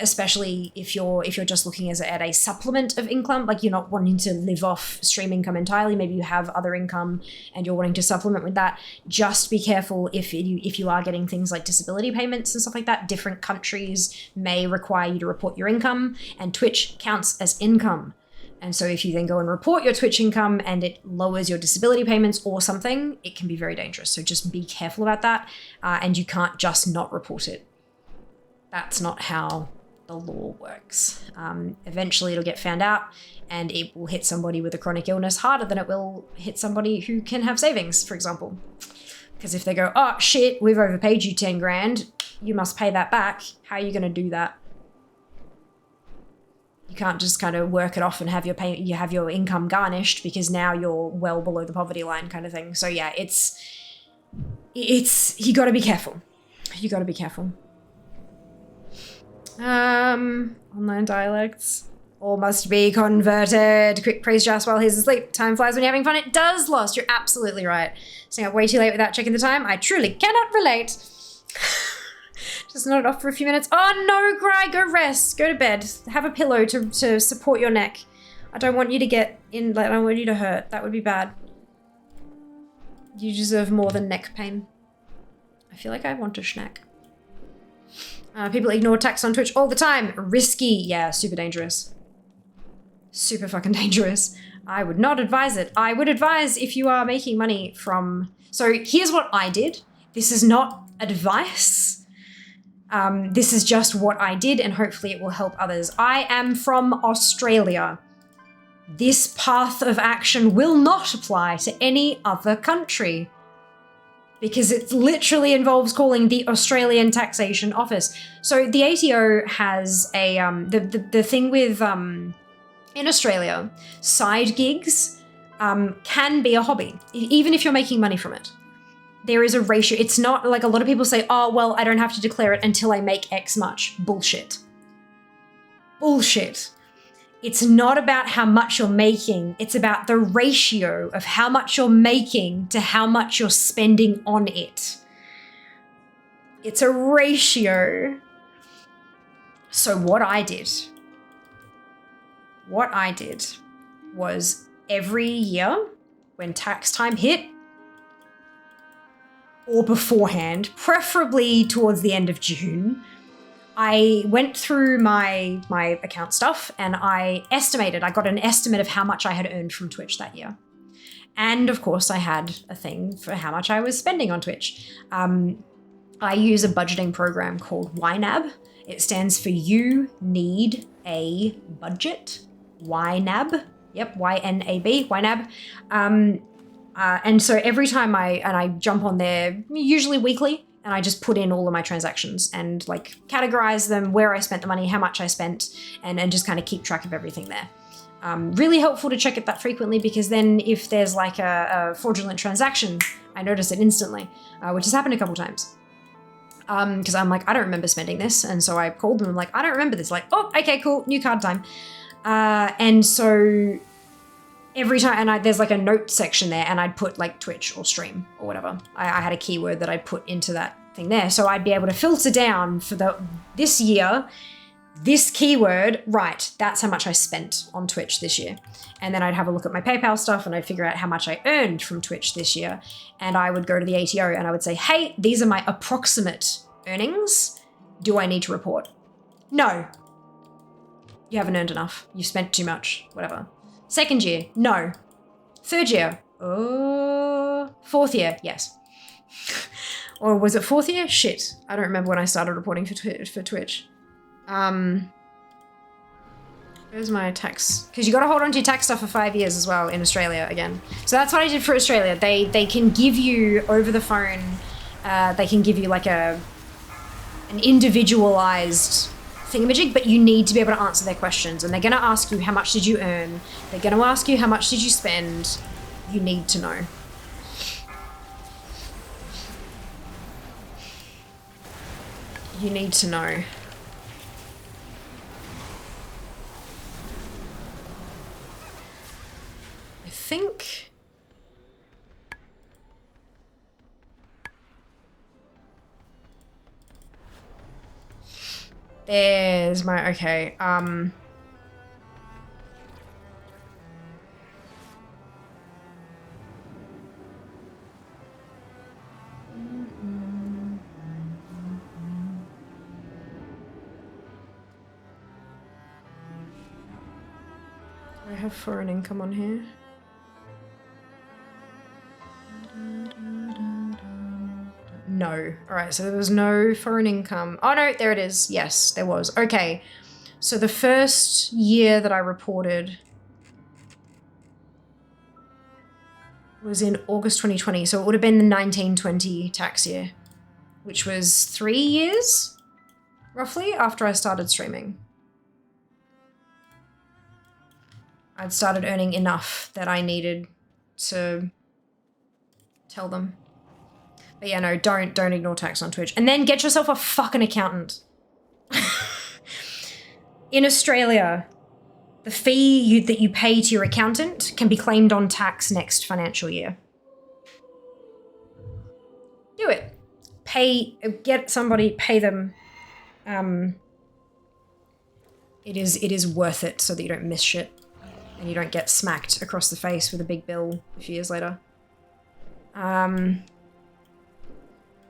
S3: Especially if you're just looking at a supplement of income, like you're not wanting to live off stream income entirely. Maybe you have other income and you're wanting to supplement with that. Just be careful if you are getting things like disability payments and stuff like that. Different countries may require you to report your income, and Twitch counts as income. And so if you then go and report your Twitch income and it lowers your disability payments or something, it can be very dangerous. So just be careful about that, and you can't just not report it. That's not how the law works. Eventually it'll get found out, and it will hit somebody with a chronic illness harder than it will hit somebody who can have savings, for example. Because if they go, oh shit, we've overpaid you 10 grand, you must pay that back. How are you going to do that? You can't just kind of work it off and have your income garnished because now you're well below the poverty line, kind of thing. So yeah, you got to be careful. You got to be careful. Online dialects. All must be converted. Quick praise Jas while he's asleep. Time flies when you're having fun. It does, Lost. You're absolutely right. Staying up way too late without checking the time. I truly cannot relate. Just nodded off for a few minutes. Oh no, Gry, go rest. Go to bed. Have a pillow to support your neck. I don't want you to get in, I don't want you to hurt. That would be bad. You deserve more than neck pain. I feel like I want a schnack. People ignore tax on Twitch all the time. Risky. Yeah, super dangerous. Super fucking dangerous. I would not advise it. I would advise if you are making money from... So here's what I did. This is not advice. This is just what I did, and hopefully it will help others. I am from Australia. This path of action will not apply to any other country, because it literally involves calling the Australian Taxation Office. So the ATO has a, the thing with, in Australia, side gigs can be a hobby, even if you're making money from it. There is a ratio. It's not like a lot of people say, oh, well, I don't have to declare it until I make X much. Bullshit. Bullshit. It's not about how much you're making. It's about the ratio of how much you're making to how much you're spending on it. It's a ratio. So what I did was every year when tax time hit, or beforehand, preferably towards the end of June, I went through my account stuff and I got an estimate of how much I had earned from Twitch that year. And of course I had a thing for how much I was spending on Twitch. I use a budgeting program called YNAB. It stands for You Need a Budget. YNAB. Yep, YNAB, YNAB. And so every time I jump on there, usually weekly, and I just put in all of my transactions and like categorize them, where I spent the money, how much I spent, and just kind of keep track of everything there. Really helpful to check it that frequently, because then if there's like a fraudulent transaction, I notice it instantly, which has happened a couple times. Because I'm like, I don't remember spending this. And so I called them and I'm like, I don't remember this. Like, oh, okay, cool, new card time. And so every time, and there's like a note section there, and I'd put like Twitch or stream or whatever. I had a keyword that I'd put into that thing there. So I'd be able to filter down for this year, this keyword, right, that's how much I spent on Twitch this year. And then I'd have a look at my PayPal stuff and I'd figure out how much I earned from Twitch this year. And I would go to the ATO and I would say, hey, these are my approximate earnings. Do I need to report? No. You haven't earned enough. You spent too much, whatever. Second year, no. Third year, fourth year, yes. Or was it fourth year? Shit, I don't remember when I started reporting for Twitch. Where's my tax? Because you got to hold on to your tax stuff for 5 years as well in Australia again. So that's what I did for Australia. They can give you over the phone, they can give you like an individualized thingamajig, but you need to be able to answer their questions. And they're going to ask you, how much did you earn? They're going to ask you, how much did you spend? You need to know. You need to know. I think... There's my, okay, do I have foreign income on here? No. All right, so there was no foreign income. Oh no, there it is. Yes, there was. Okay. So the first year that I reported was in August 2020. So it would have been the 1920 tax year, which was 3 years, roughly, after I started streaming. I'd started earning enough that I needed to tell them. But yeah, no, don't ignore tax on Twitch. And then get yourself a fucking accountant. In Australia, the fee that you pay to your accountant can be claimed on tax next financial year. Do it. Get somebody, pay them. It is worth it so that you don't miss shit. And you don't get smacked across the face with a big bill a few years later.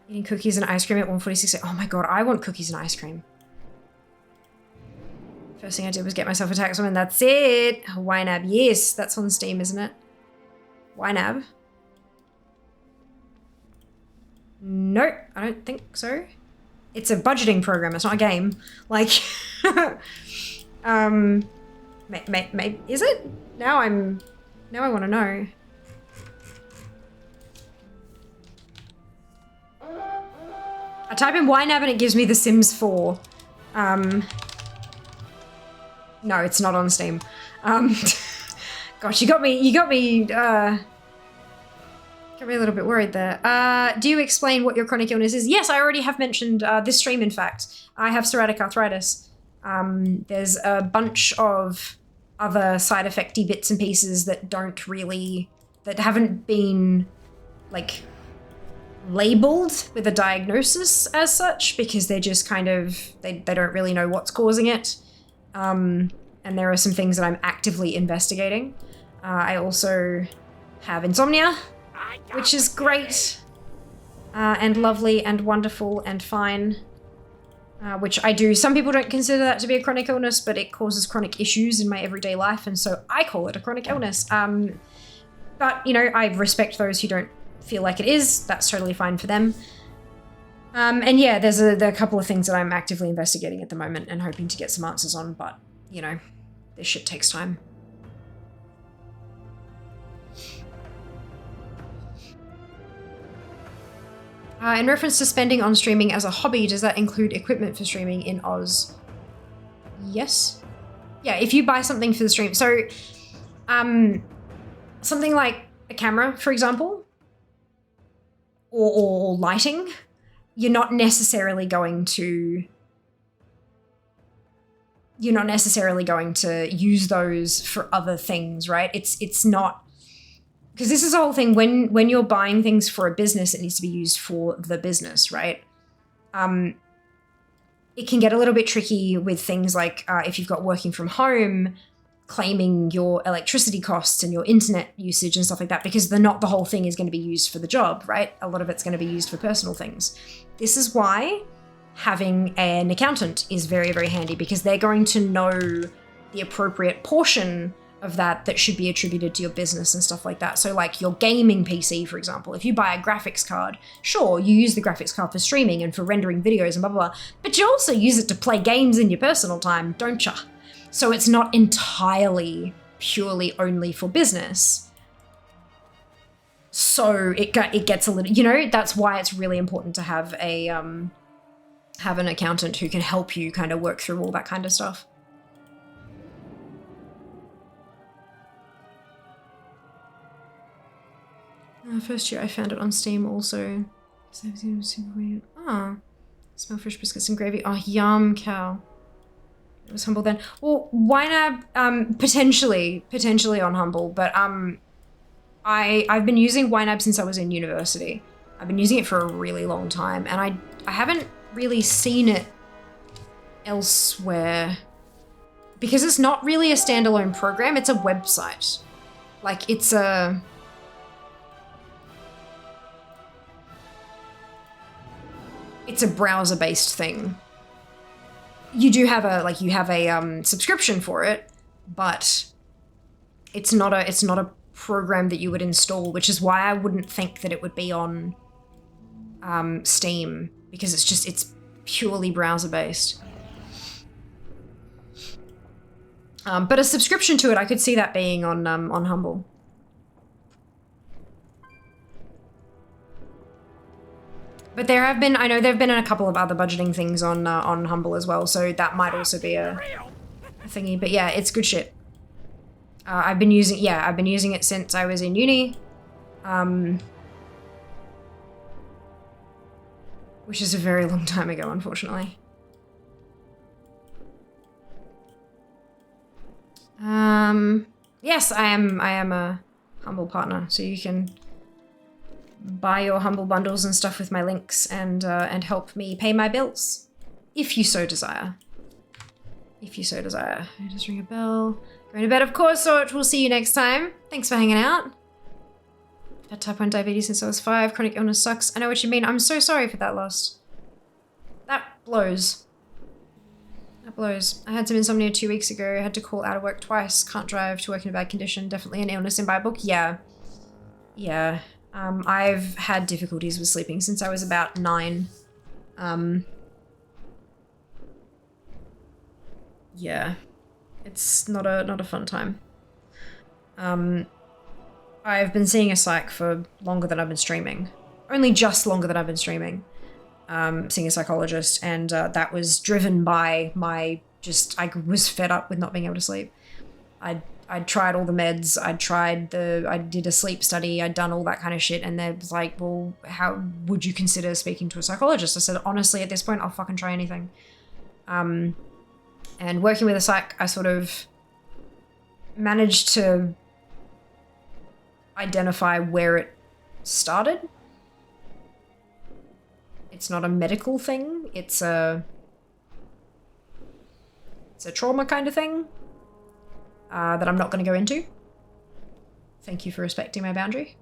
S3: Eating cookies and ice cream at 1:46. Oh my god, I want cookies and ice cream. First thing I did was get myself a tax one, and that's it. YNAB, yes, that's on Steam, isn't it? YNAB. Nope, I don't think so. It's a budgeting program, it's not a game. Like, maybe, is it? Now I want to know. I type in YNAB and it gives me The Sims 4. No, it's not on Steam. Gosh, you got me a little bit worried there. Do you explain what your chronic illness is? Yes, I already have mentioned this stream, in fact. I have psoriatic arthritis. There's a bunch of other side effecty bits and pieces that that haven't been, like, labeled with a diagnosis as such, because they're just kind of, they don't really know what's causing it. And there are some things that I'm actively investigating. I also have insomnia, which is great, and lovely and wonderful and fine, which I do. Some people don't consider that to be a chronic illness, but it causes chronic issues in my everyday life, and so I call it a chronic illness. But, you know, I respect those who don't feel like it is. That's totally fine for them. And yeah, there are a couple of things that I'm actively investigating at the moment and hoping to get some answers on, but, you know, This shit takes time. In reference to spending on streaming as a hobby, does that include equipment for streaming in Oz? Yes. Yeah, if you buy something for the stream. So, something like a camera, for example, or lighting, you're not necessarily going to use those for other things, right? It's not, because this is the whole thing. When you're buying things for a business, it needs to be used for the business, right? It can get a little bit tricky with things like if you've got working from home, claiming your electricity costs and your internet usage and stuff like that, because the whole thing is going to be used for the job, right? A lot of it's going to be used for personal things. This is why having an accountant is very, very handy, because they're going to know the appropriate portion of that should be attributed to your business and stuff like that. So like your gaming PC, for example, if you buy a graphics card, sure, you use the graphics card for streaming and for rendering videos and blah, blah, blah, but you also use it to play games in your personal time, don't ya? So it's not entirely purely only for business. So it gets a little, you know, that's why it's really important to have an accountant who can help you kind of work through all that kind of stuff. First year I found it on Steam also. Ah, smell fresh biscuits and gravy. Oh, yum, cow. It was Humble then. Well, YNAB, potentially on Humble, but I've been using YNAB since I was in university. I've been using it for a really long time, and I haven't really seen it elsewhere because it's not really a standalone program. It's a website. Like it's a browser-based thing. You do have a subscription for it, but it's not a program that you would install, which is why I wouldn't think that it would be on Steam, because it's purely browser-based. But a subscription to it, I could see that being on Humble. But I know there have been a couple of other budgeting things on Humble as well, so that might also be a thingy. But yeah, it's good shit. I've been using it since I was in uni, which is a very long time ago, unfortunately. Yes, I am a Humble partner, so you can buy your Humble bundles and stuff with my links and help me pay my bills, if you so desire. If you so desire. Just ring a bell. Going to bed, of course, so we'll see you next time. Thanks for hanging out. I've had type 1 diabetes since I was 5. Chronic illness sucks. I know what you mean. I'm so sorry for that loss. That blows. That blows. I had some insomnia 2 weeks ago. I had to call out of work twice. Can't drive to work in a bad condition. Definitely an illness in my book. Yeah. Yeah. I've had difficulties with sleeping since I was about 9. Yeah. It's not a fun time. I've been seeing a psych for longer than I've been streaming. Only just longer than I've been streaming. Seeing a psychologist, and that was driven by I was fed up with not being able to sleep. I'd tried all the meds, I did a sleep study, I'd done all that kind of shit, and they was like, well, how would you consider speaking to a psychologist? I said, honestly, at this point, I'll fucking try anything. And working with a psych, I sort of managed to identify where it started. It's not a medical thing, it's a trauma kind of thing that I'm not going to go into. Thank you for respecting my boundary.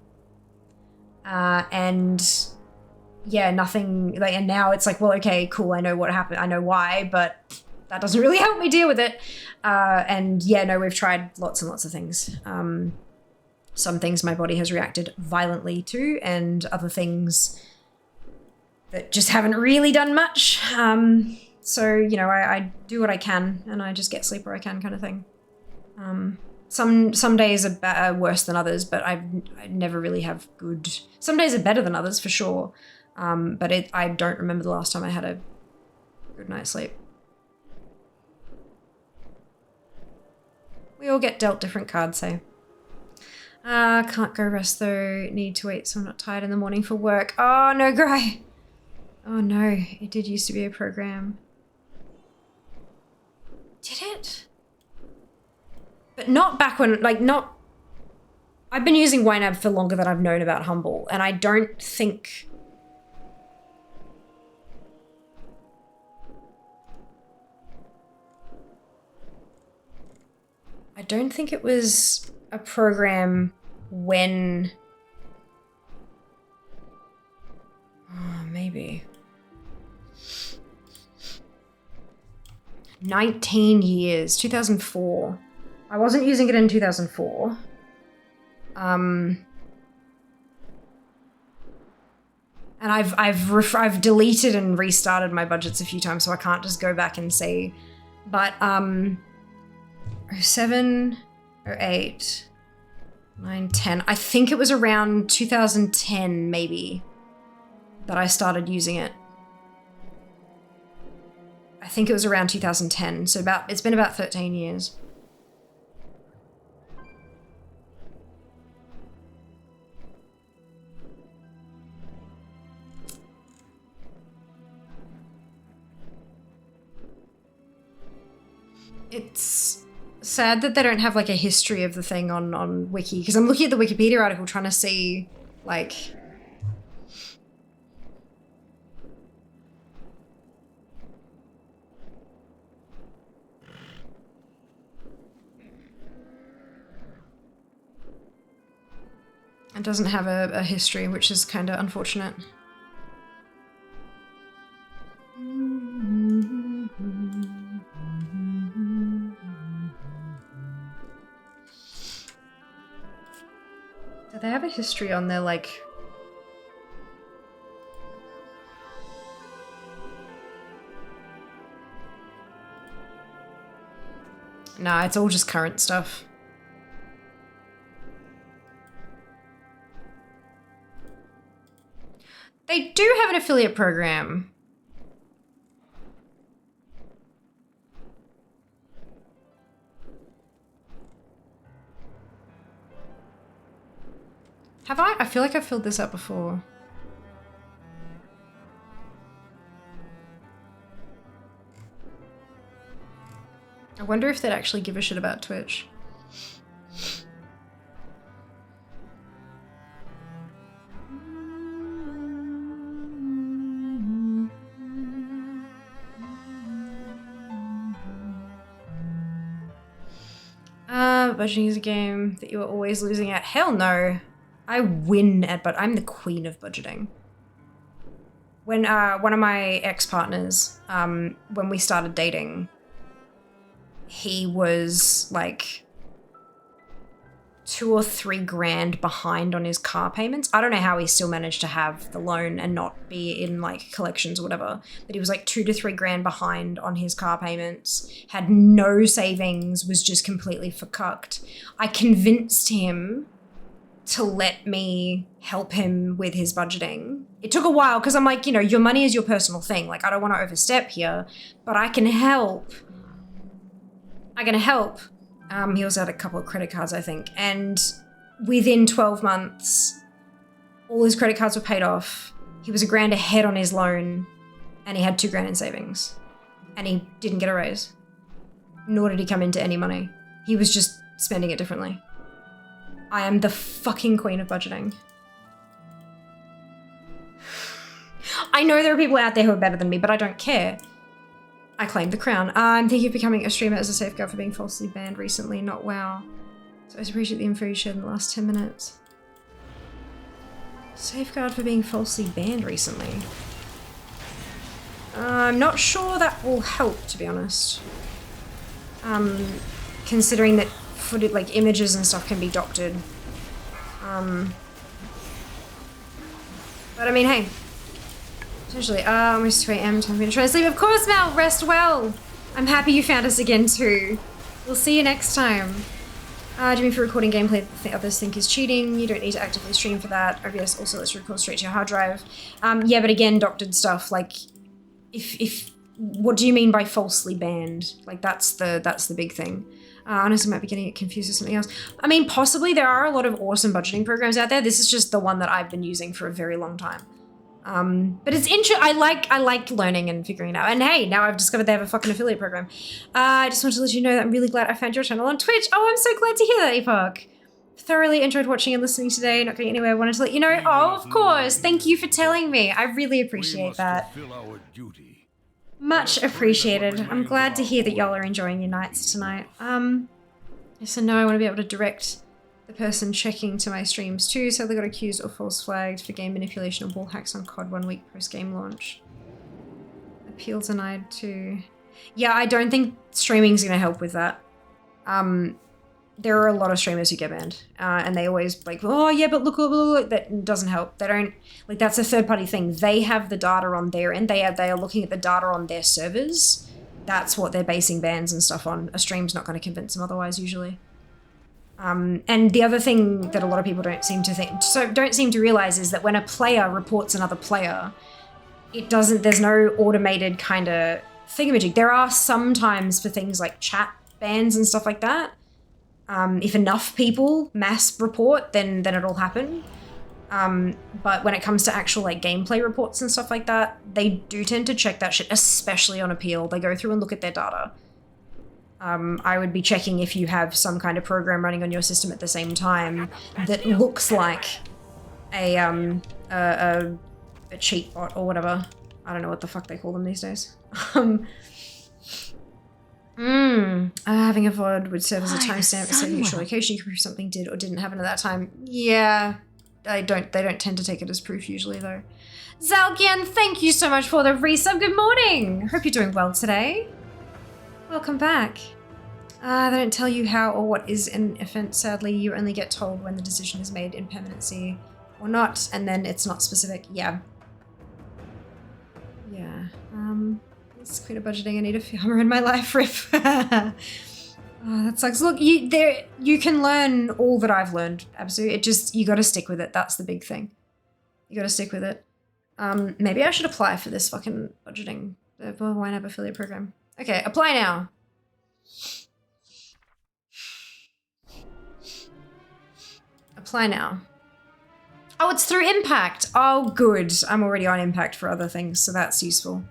S3: And yeah, nothing, like, and now it's like, well, okay, cool, I know what happened, I know why, but that doesn't really help me deal with it. And yeah, no, we've tried lots and lots of things. Some things my body has reacted violently to, and other things that just haven't really done much. So, you know, I do what I can, and I just get sleep where I can, kind of thing. Some days are worse than others, but I never really have good. Some days are better than others for sure, but I don't remember the last time I had a good night's sleep. We all get dealt different cards, so. Can't go rest though. Need to wait so I'm not tired in the morning for work. Oh no, Gray. Oh no, it did used to be a program. Did it? But not back when, like, not... I've been using YNAB for longer than I've known about Humble, and I don't think... I don't think it was a program when... Oh, maybe. 19 years, 2004. I wasn't using it in 2004. And I've deleted and restarted my budgets a few times, so I can't just go back and see. But 07, 08, 9, 10. I think it was around 2010 maybe that I started using it. I think it was around 2010, so it's been about 13 years. It's sad that they don't have like a history of the thing on Wiki, because I'm looking at the Wikipedia article trying to see like... It doesn't have a history, which is kind of unfortunate. Do they have a history on their, like... Nah, it's all just current stuff. They do have an affiliate program. Have I? I feel like I've filled this out before. I wonder if they'd actually give a shit about Twitch. Budgeting is a game that you are always losing at. Hell no. I win at, but I'm the queen of budgeting. When one of my ex-partners, when we started dating, he was like 2 or 3 grand behind on his car payments. I don't know how he still managed to have the loan and not be in like collections or whatever, but he was like 2 to 3 grand behind on his car payments, had no savings, was just completely fucked. I convinced him to let me help him with his budgeting. It took a while because I'm like, you know, your money is your personal thing. Like, I don't want to overstep here, but I can help. I can help. He also had a couple of credit cards, I think. And within 12 months, all his credit cards were paid off. He was $1 grand ahead on his loan and he had $2 grand in savings. And he didn't get a raise. Nor did he come into any money. He was just spending it differently. I am the fucking queen of budgeting. I know there are people out there who are better than me, but I don't care. I claim the crown. I'm thinking of becoming a streamer as a safeguard for being falsely banned recently, not WoW. So I appreciate the info you shared in the last 10 minutes. Safeguard for being falsely banned recently. I'm not sure that will help, to be honest. Considering that footage, like images and stuff can be doctored. But I mean, hey. Potentially. Almost 2 AM, time for me to try to sleep. Of course, Mel! Rest well! I'm happy you found us again, too. We'll see you next time. Do you mean for recording gameplay that others think is cheating? You don't need to actively stream for that. OBS also lets you record straight to your hard drive. Yeah, but again, doctored stuff, like, if what do you mean by falsely banned? Like, that's the big thing. Honestly, I might be getting it confused with something else. I mean, possibly there are a lot of awesome budgeting programs out there. This is just the one that I've been using for a very long time. But it's I like learning and figuring it out. And hey, now I've discovered they have a fucking affiliate program. I just want to let you know that I'm really glad I found your channel on Twitch. Oh, I'm so glad to hear that, Epoch. Thoroughly enjoyed watching and listening today. Not going anywhere. I wanted to let you know. Oh, of course. Thank you for telling me. I really appreciate that. Much appreciated. I'm glad to hear that y'all are enjoying your nights tonight. Yes and no, I want to be able to direct the person checking to my streams too, so they got accused or false flagged for game manipulation or wall hacks on COD 1 week post-game launch. Appeal denied too. Yeah, I don't think streaming's gonna help with that. There are a lot of streamers who get banned, and they always like, oh yeah, but look, that doesn't help. They don't, like, that's a third-party thing. They have the data on their end. They are looking at the data on their servers. That's what they're basing bans and stuff on. A stream's not going to convince them otherwise, usually. And the other thing that a lot of people don't seem to realize is that when a player reports another player, there's no automated kind of thingamajig. There are sometimes for things like chat bans and stuff like that. If enough people mass report, then it'll happen. But when it comes to actual like gameplay reports and stuff like that, they do tend to check that shit, especially on appeal. They go through and look at their data. I would be checking if you have some kind of program running on your system at the same time that looks like a cheat bot or whatever. I don't know what the fuck they call them these days. Having a VOD would serve as a timestamp to save each location. You can prove something did or didn't happen at that time. Yeah, they don't tend to take it as proof usually though. Zalgian, thank you so much for the resub. Good morning. Hope you're doing well today. Welcome back. They don't tell you how or what is an offense, sadly. You only get told when the decision is made in permanency or not, and then it's not specific. Yeah. Yeah. It's quit a budgeting. I need a farmer in my life, rip. Oh, that sucks. Look, you can learn all that I've learned. Absolutely. You gotta stick with it. That's the big thing. You gotta stick with it. Maybe I should apply for this fucking budgeting. The Wine App affiliate program. Okay, apply now. Apply now. Oh, it's through Impact. Oh, good. I'm already on Impact for other things, so that's useful.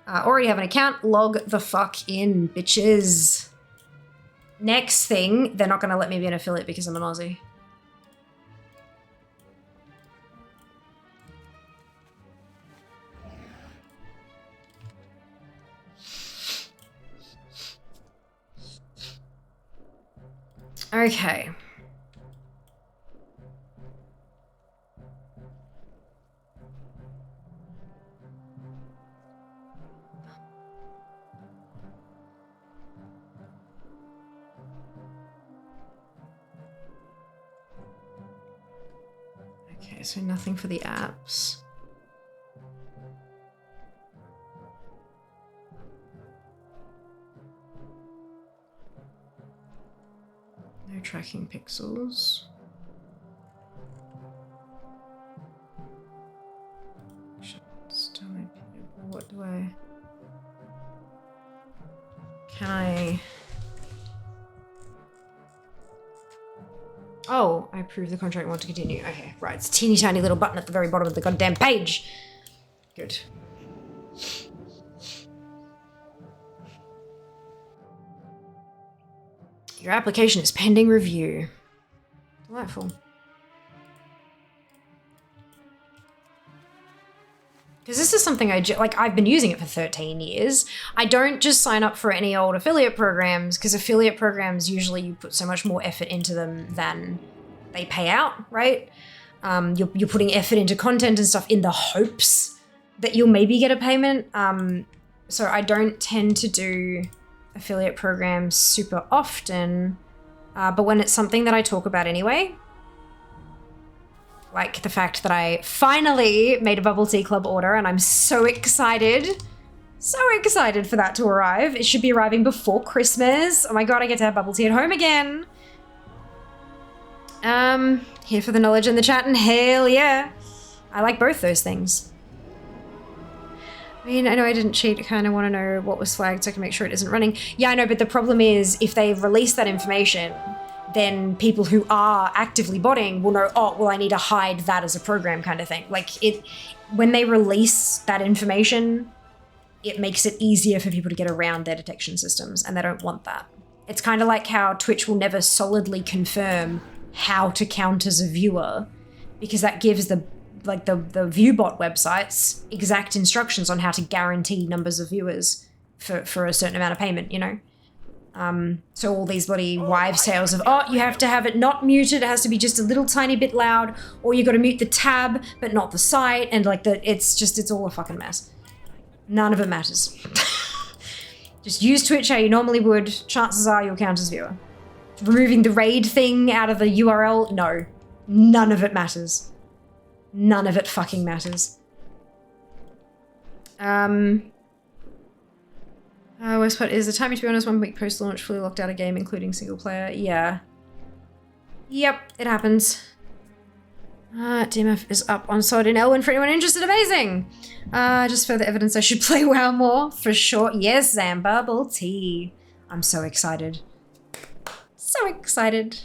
S3: Already have an account. Log the fuck in, bitches. Next thing, they're not going to let me be an affiliate because I'm an Aussie. Okay. Okay, so nothing for the apps. No tracking pixels. Still no people. What do I... Can I... Oh, I approve the contract and want to continue. Okay, right. It's a teeny tiny little button at the very bottom of the goddamn page. Good. Your application is pending review. Delightful. Because this is something I've been using it for 13 years. I don't just sign up for any old affiliate programs, because affiliate programs, usually you put so much more effort into them than they pay out, right? You're putting effort into content and stuff in the hopes that you'll maybe get a payment. So I don't tend to do affiliate programs super often, but when it's something that I talk about anyway, like the fact that I finally made a bubble tea club order and I'm so excited. So excited for that to arrive. It should be arriving before Christmas. Oh my god, I get to have bubble tea at home again. Here for the knowledge in the chat, and hell yeah. I like both those things. I mean, I know I didn't cheat. I kind of want to know what was flagged so I can make sure it isn't running. Yeah, I know, but the problem is if they release that information, then people who are actively botting will know, oh, well, I need to hide that as a program kind of thing. Like, when they release that information, it makes it easier for people to get around their detection systems, and they don't want that. It's kind of like how Twitch will never solidly confirm how to count as a viewer, because that gives the viewbot websites exact instructions on how to guarantee numbers of viewers for a certain amount of payment, you know? So all these bloody wives' tales of, oh, you have to have it not muted, it has to be just a little tiny bit loud, or you got to mute the tab but not the site, and like it's all a fucking mess. None of it matters. Just use Twitch how you normally would. Chances are you'll count as viewer. Removing the raid thing out of the URL, no. None of it matters. None of it fucking matters. Worst part is the timing, to be honest, 1 week post-launch, fully locked out of game, including single player. Yeah. Yep, it happens. DMF is up on Sword in Elwyn for anyone interested. Amazing! Just further evidence I should play WoW more, for sure. Yes, Zam, bubble tea. I'm so excited. So excited.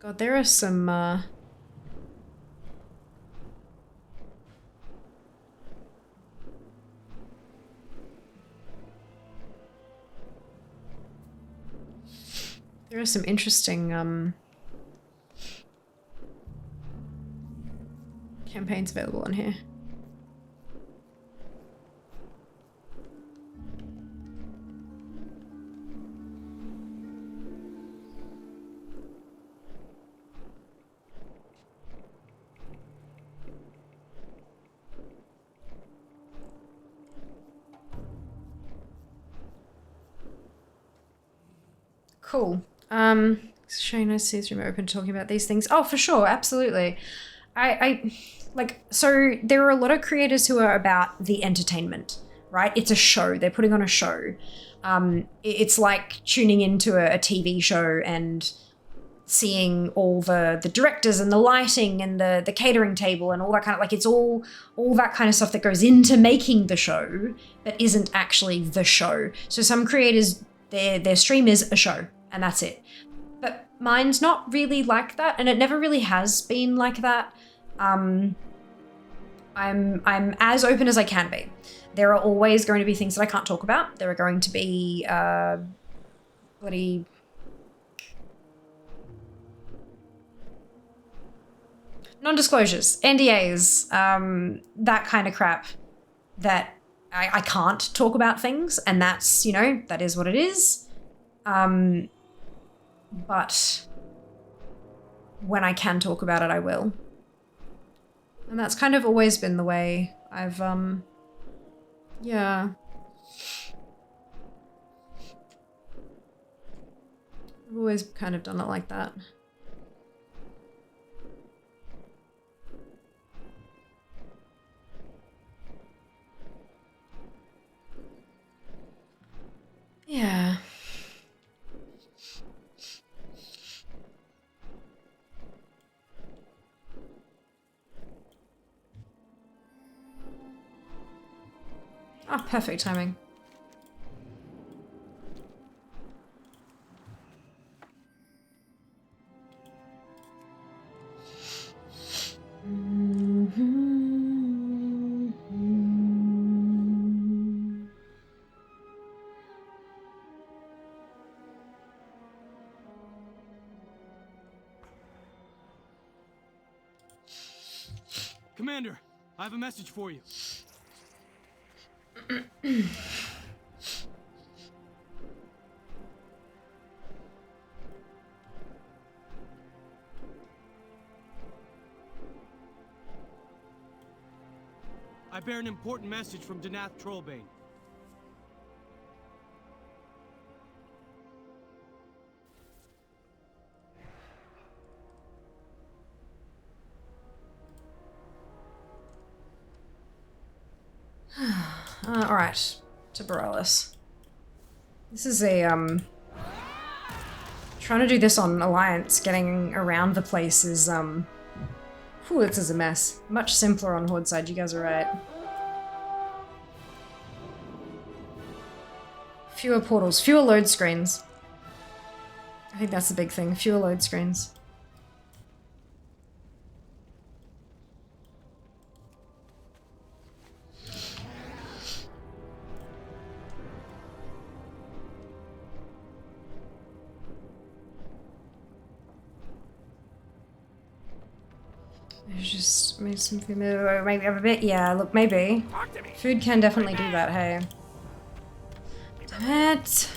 S3: God, there are some, there are some interesting, campaigns available on here. Cool. Showing us sees room open talking about these things. Oh, for sure, absolutely. So there are a lot of creators who are about the entertainment, right? It's a show. They're putting on a show. It's like tuning into a TV show and seeing all the directors and the lighting and the catering table and all that kind of, like, it's all that kind of stuff that goes into making the show that isn't actually the show. So some creators, their stream is a show and that's it. But mine's not really like that, and it never really has been like that. I'm as open as I can be. There are always going to be things that I can't talk about. There are going to be bloody non-disclosures, NDAs, that kind of crap that I can't talk about things, and that's, you know, that is what it is. But when I can talk about it, I will. And that's kind of always been the way I've, yeah. I've always kind of done it like that. Yeah. Oh, perfect timing.
S20: Commander, I have a message for you. I bear an important message from Danath Trollbane.
S3: Alright. To Borealis. This is a, trying to do this on Alliance, getting around the place is, whew, this is a mess. Much simpler on Horde side, you guys are right. Fewer portals, fewer load screens. I think that's the big thing, fewer load screens. Just maybe some food, maybe have a bit. Yeah, look, maybe. Food can definitely do that, hey. Damn it.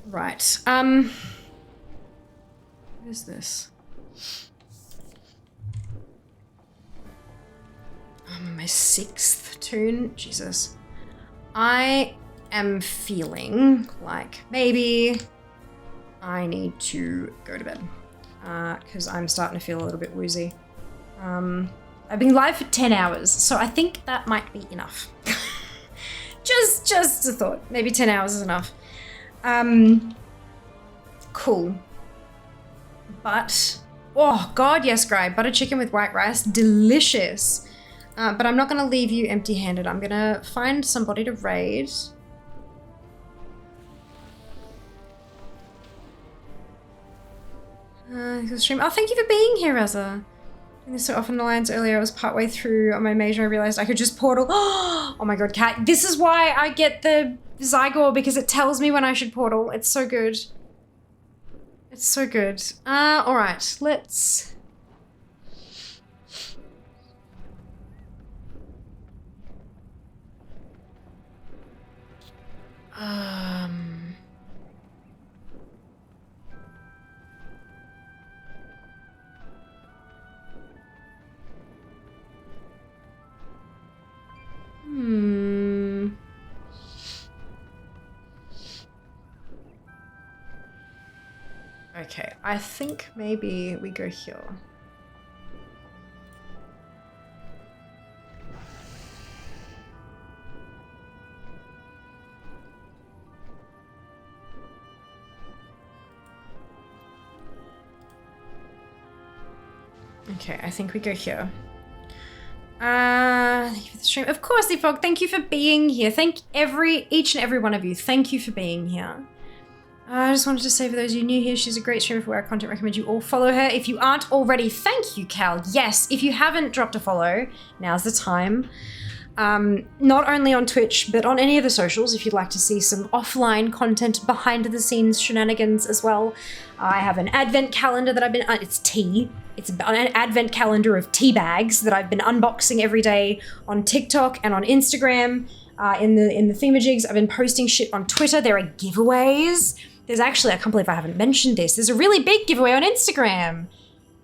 S3: Right. What is this? My 6th tune? Jesus. I am feeling like maybe I need to go to bed. Because I'm starting to feel a little bit woozy. I've been live for 10 hours, so I think that might be enough. just a thought. Maybe 10 hours is enough. Cool. But, oh god, yes, Gry. Butter chicken with white rice, delicious. But I'm not gonna leave you empty-handed. I'm gonna find somebody to raid. Stream. Oh, thank you for being here, Reza. Doing this so often in Alliance earlier, I was partway through on my major, I realized I could just portal. Oh my god, Cat. This is why I get the Zygor, because it tells me when I should portal. It's so good. It's so good. Alright, let's... Okay, I think maybe we go here. Okay, I think we go here. Thank you for the stream. Of course, Defog, thank you for being here. Thank each and every one of you. Thank you for being here. I just wanted to say for those of you new here, she's a great streamer for our content. Recommend you all follow her. If you aren't already, thank you, Cal. Yes, if you haven't dropped a follow, now's the time. Not only on Twitch, but on any of the socials, if you'd like to see some offline content, behind the scenes shenanigans as well. I have an advent calendar that I've been, it's tea. It's an advent calendar of tea bags that I've been unboxing every day on TikTok and on Instagram. In the themajigs, I've been posting shit on Twitter. There are giveaways. There's actually, I can't believe I haven't mentioned this. There's a really big giveaway on Instagram.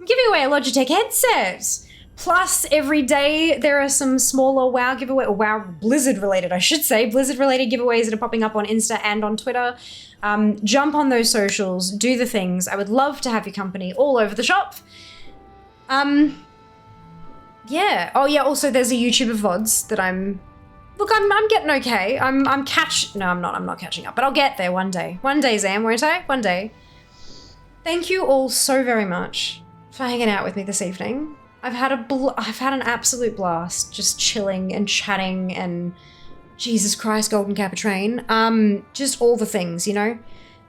S3: I'm giving away a Logitech headset. Plus, every day there are some smaller WoW giveaway, or WoW Blizzard related, I should say, Blizzard related giveaways that are popping up on Insta and on Twitter. Jump on those socials, do the things. I would love to have your company all over the shop. Yeah. Oh yeah, also there's a YouTube of VODs that I'm getting okay. I'm not catching up, but I'll get there one day. One day, Zam, won't I? One day. Thank you all so very much for hanging out with me this evening. I've had an absolute blast just chilling and chatting and Jesus Christ, Golden Kappa Train. Just all the things, you know?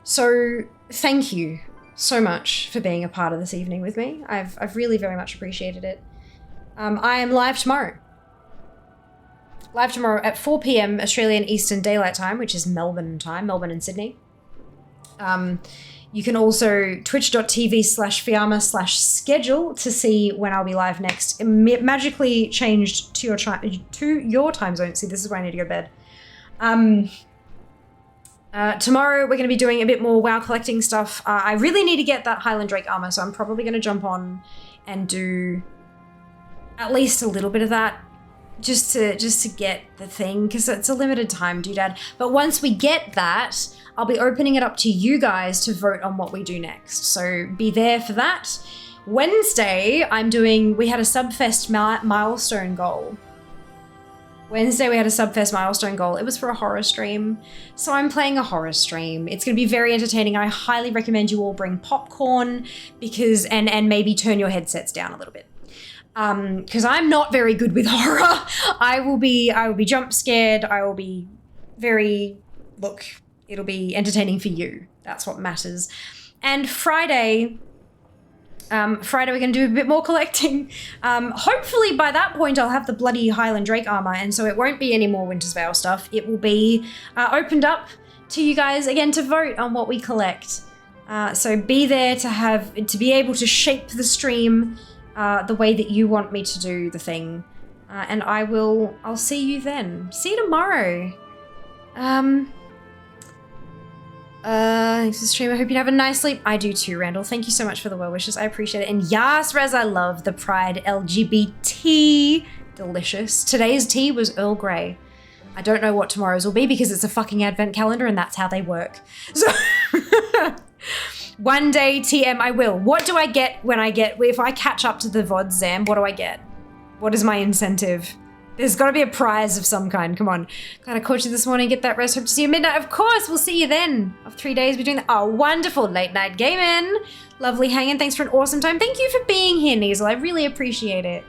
S3: So thank you so much for being a part of this evening with me. I've really very much appreciated it. I am live tomorrow. Live tomorrow at 4 p.m. Australian Eastern Daylight Time, which is Melbourne time, Melbourne and Sydney. You can also twitch.tv/Fiamma/schedule to see when I'll be live next. It magically changed to your time zone. See, this is where I need to go to bed. Tomorrow we're going to be doing a bit more WoW collecting stuff. I really need to get that Highland Drake armor, so I'm probably going to jump on and do at least a little bit of that just to get the thing, because it's a limited time, doodad. But once we get that, I'll be opening it up to you guys to vote on what we do next. So be there for that. Wednesday, we had a Subfest milestone goal. Wednesday, we had a Subfest milestone goal. It was for a horror stream. So I'm playing a horror stream. It's going to be very entertaining. I highly recommend you all bring popcorn and maybe turn your headsets down a little bit. Because I'm not very good with horror. I will be jump scared. I will be it'll be entertaining for you. That's what matters. And Friday we're going to do a bit more collecting. Hopefully by that point I'll have the bloody Highland Drake armor, and so it won't be any more Winter's Veil stuff. It will be opened up to you guys again to vote on what we collect. So be there to be able to shape the stream the way that you want me to do the thing. And I'll see you then. See you tomorrow. Thanks for the stream. I hope you have a nice sleep. I do too, Randall. Thank you so much for the well wishes. I appreciate it. And yes, Rez, I love the Pride LGBT. Delicious. Today's tea was Earl Grey. I don't know what tomorrow's will be because it's a fucking advent calendar and that's how they work. So one day TM I will. What do I get if I catch up to the VOD, Zam? What do I get? What is my incentive? There's got to be a prize of some kind. Come on. Glad I caught you this morning. Get that rest. Hope to see you at midnight. Of course, we'll see you then. Of 3 days, we're doing that. Oh, wonderful. Late night gaming. Lovely hanging. Thanks for an awesome time. Thank you for being here, Neasel. I really appreciate it.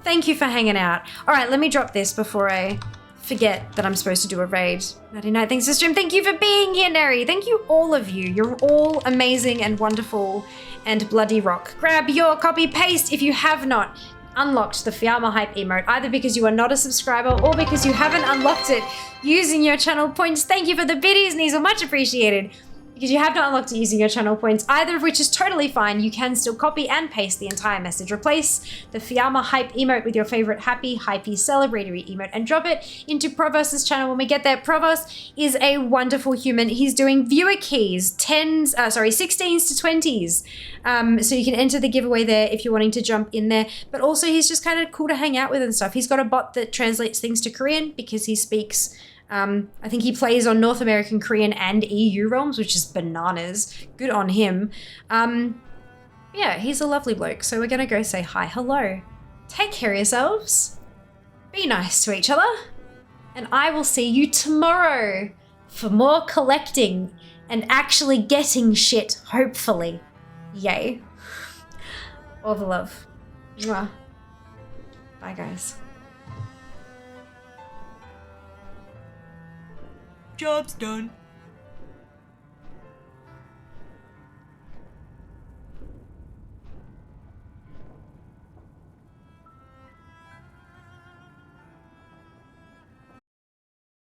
S3: Thank you for hanging out. All right, let me drop this before I forget that I'm supposed to do a raid. Nighty night. Thanks for stream. Thank you for being here, Neri. Thank you, all of you. You're all amazing and wonderful and bloody rock. Grab your copy paste if you have not unlocked the Fiamma Hype emote, either because you are not a subscriber or because you haven't unlocked it using your channel points. Thank you for the biddies, Neasel, much appreciated. Because you have not unlocked it using your channel points, either of which is totally fine. You can still copy and paste the entire message. Replace the Fiamma Hype emote with your favorite happy, hypey, celebratory emote and drop it into Provost's channel when we get there. Provost is a wonderful human. He's doing viewer keys, 16s to 20s. So you can enter the giveaway there if you're wanting to jump in there. But also he's just kind of cool to hang out with and stuff. He's got a bot that translates things to Korean because he speaks... I think he plays on North American, Korean, and EU realms, which is bananas. Good on him. Yeah, he's a lovely bloke. So we're going to go say hi, hello. Take care of yourselves. Be nice to each other. And I will see you tomorrow for more collecting and actually getting shit, hopefully. Yay. All the love. Mwah. Bye, guys.
S11: Job's done.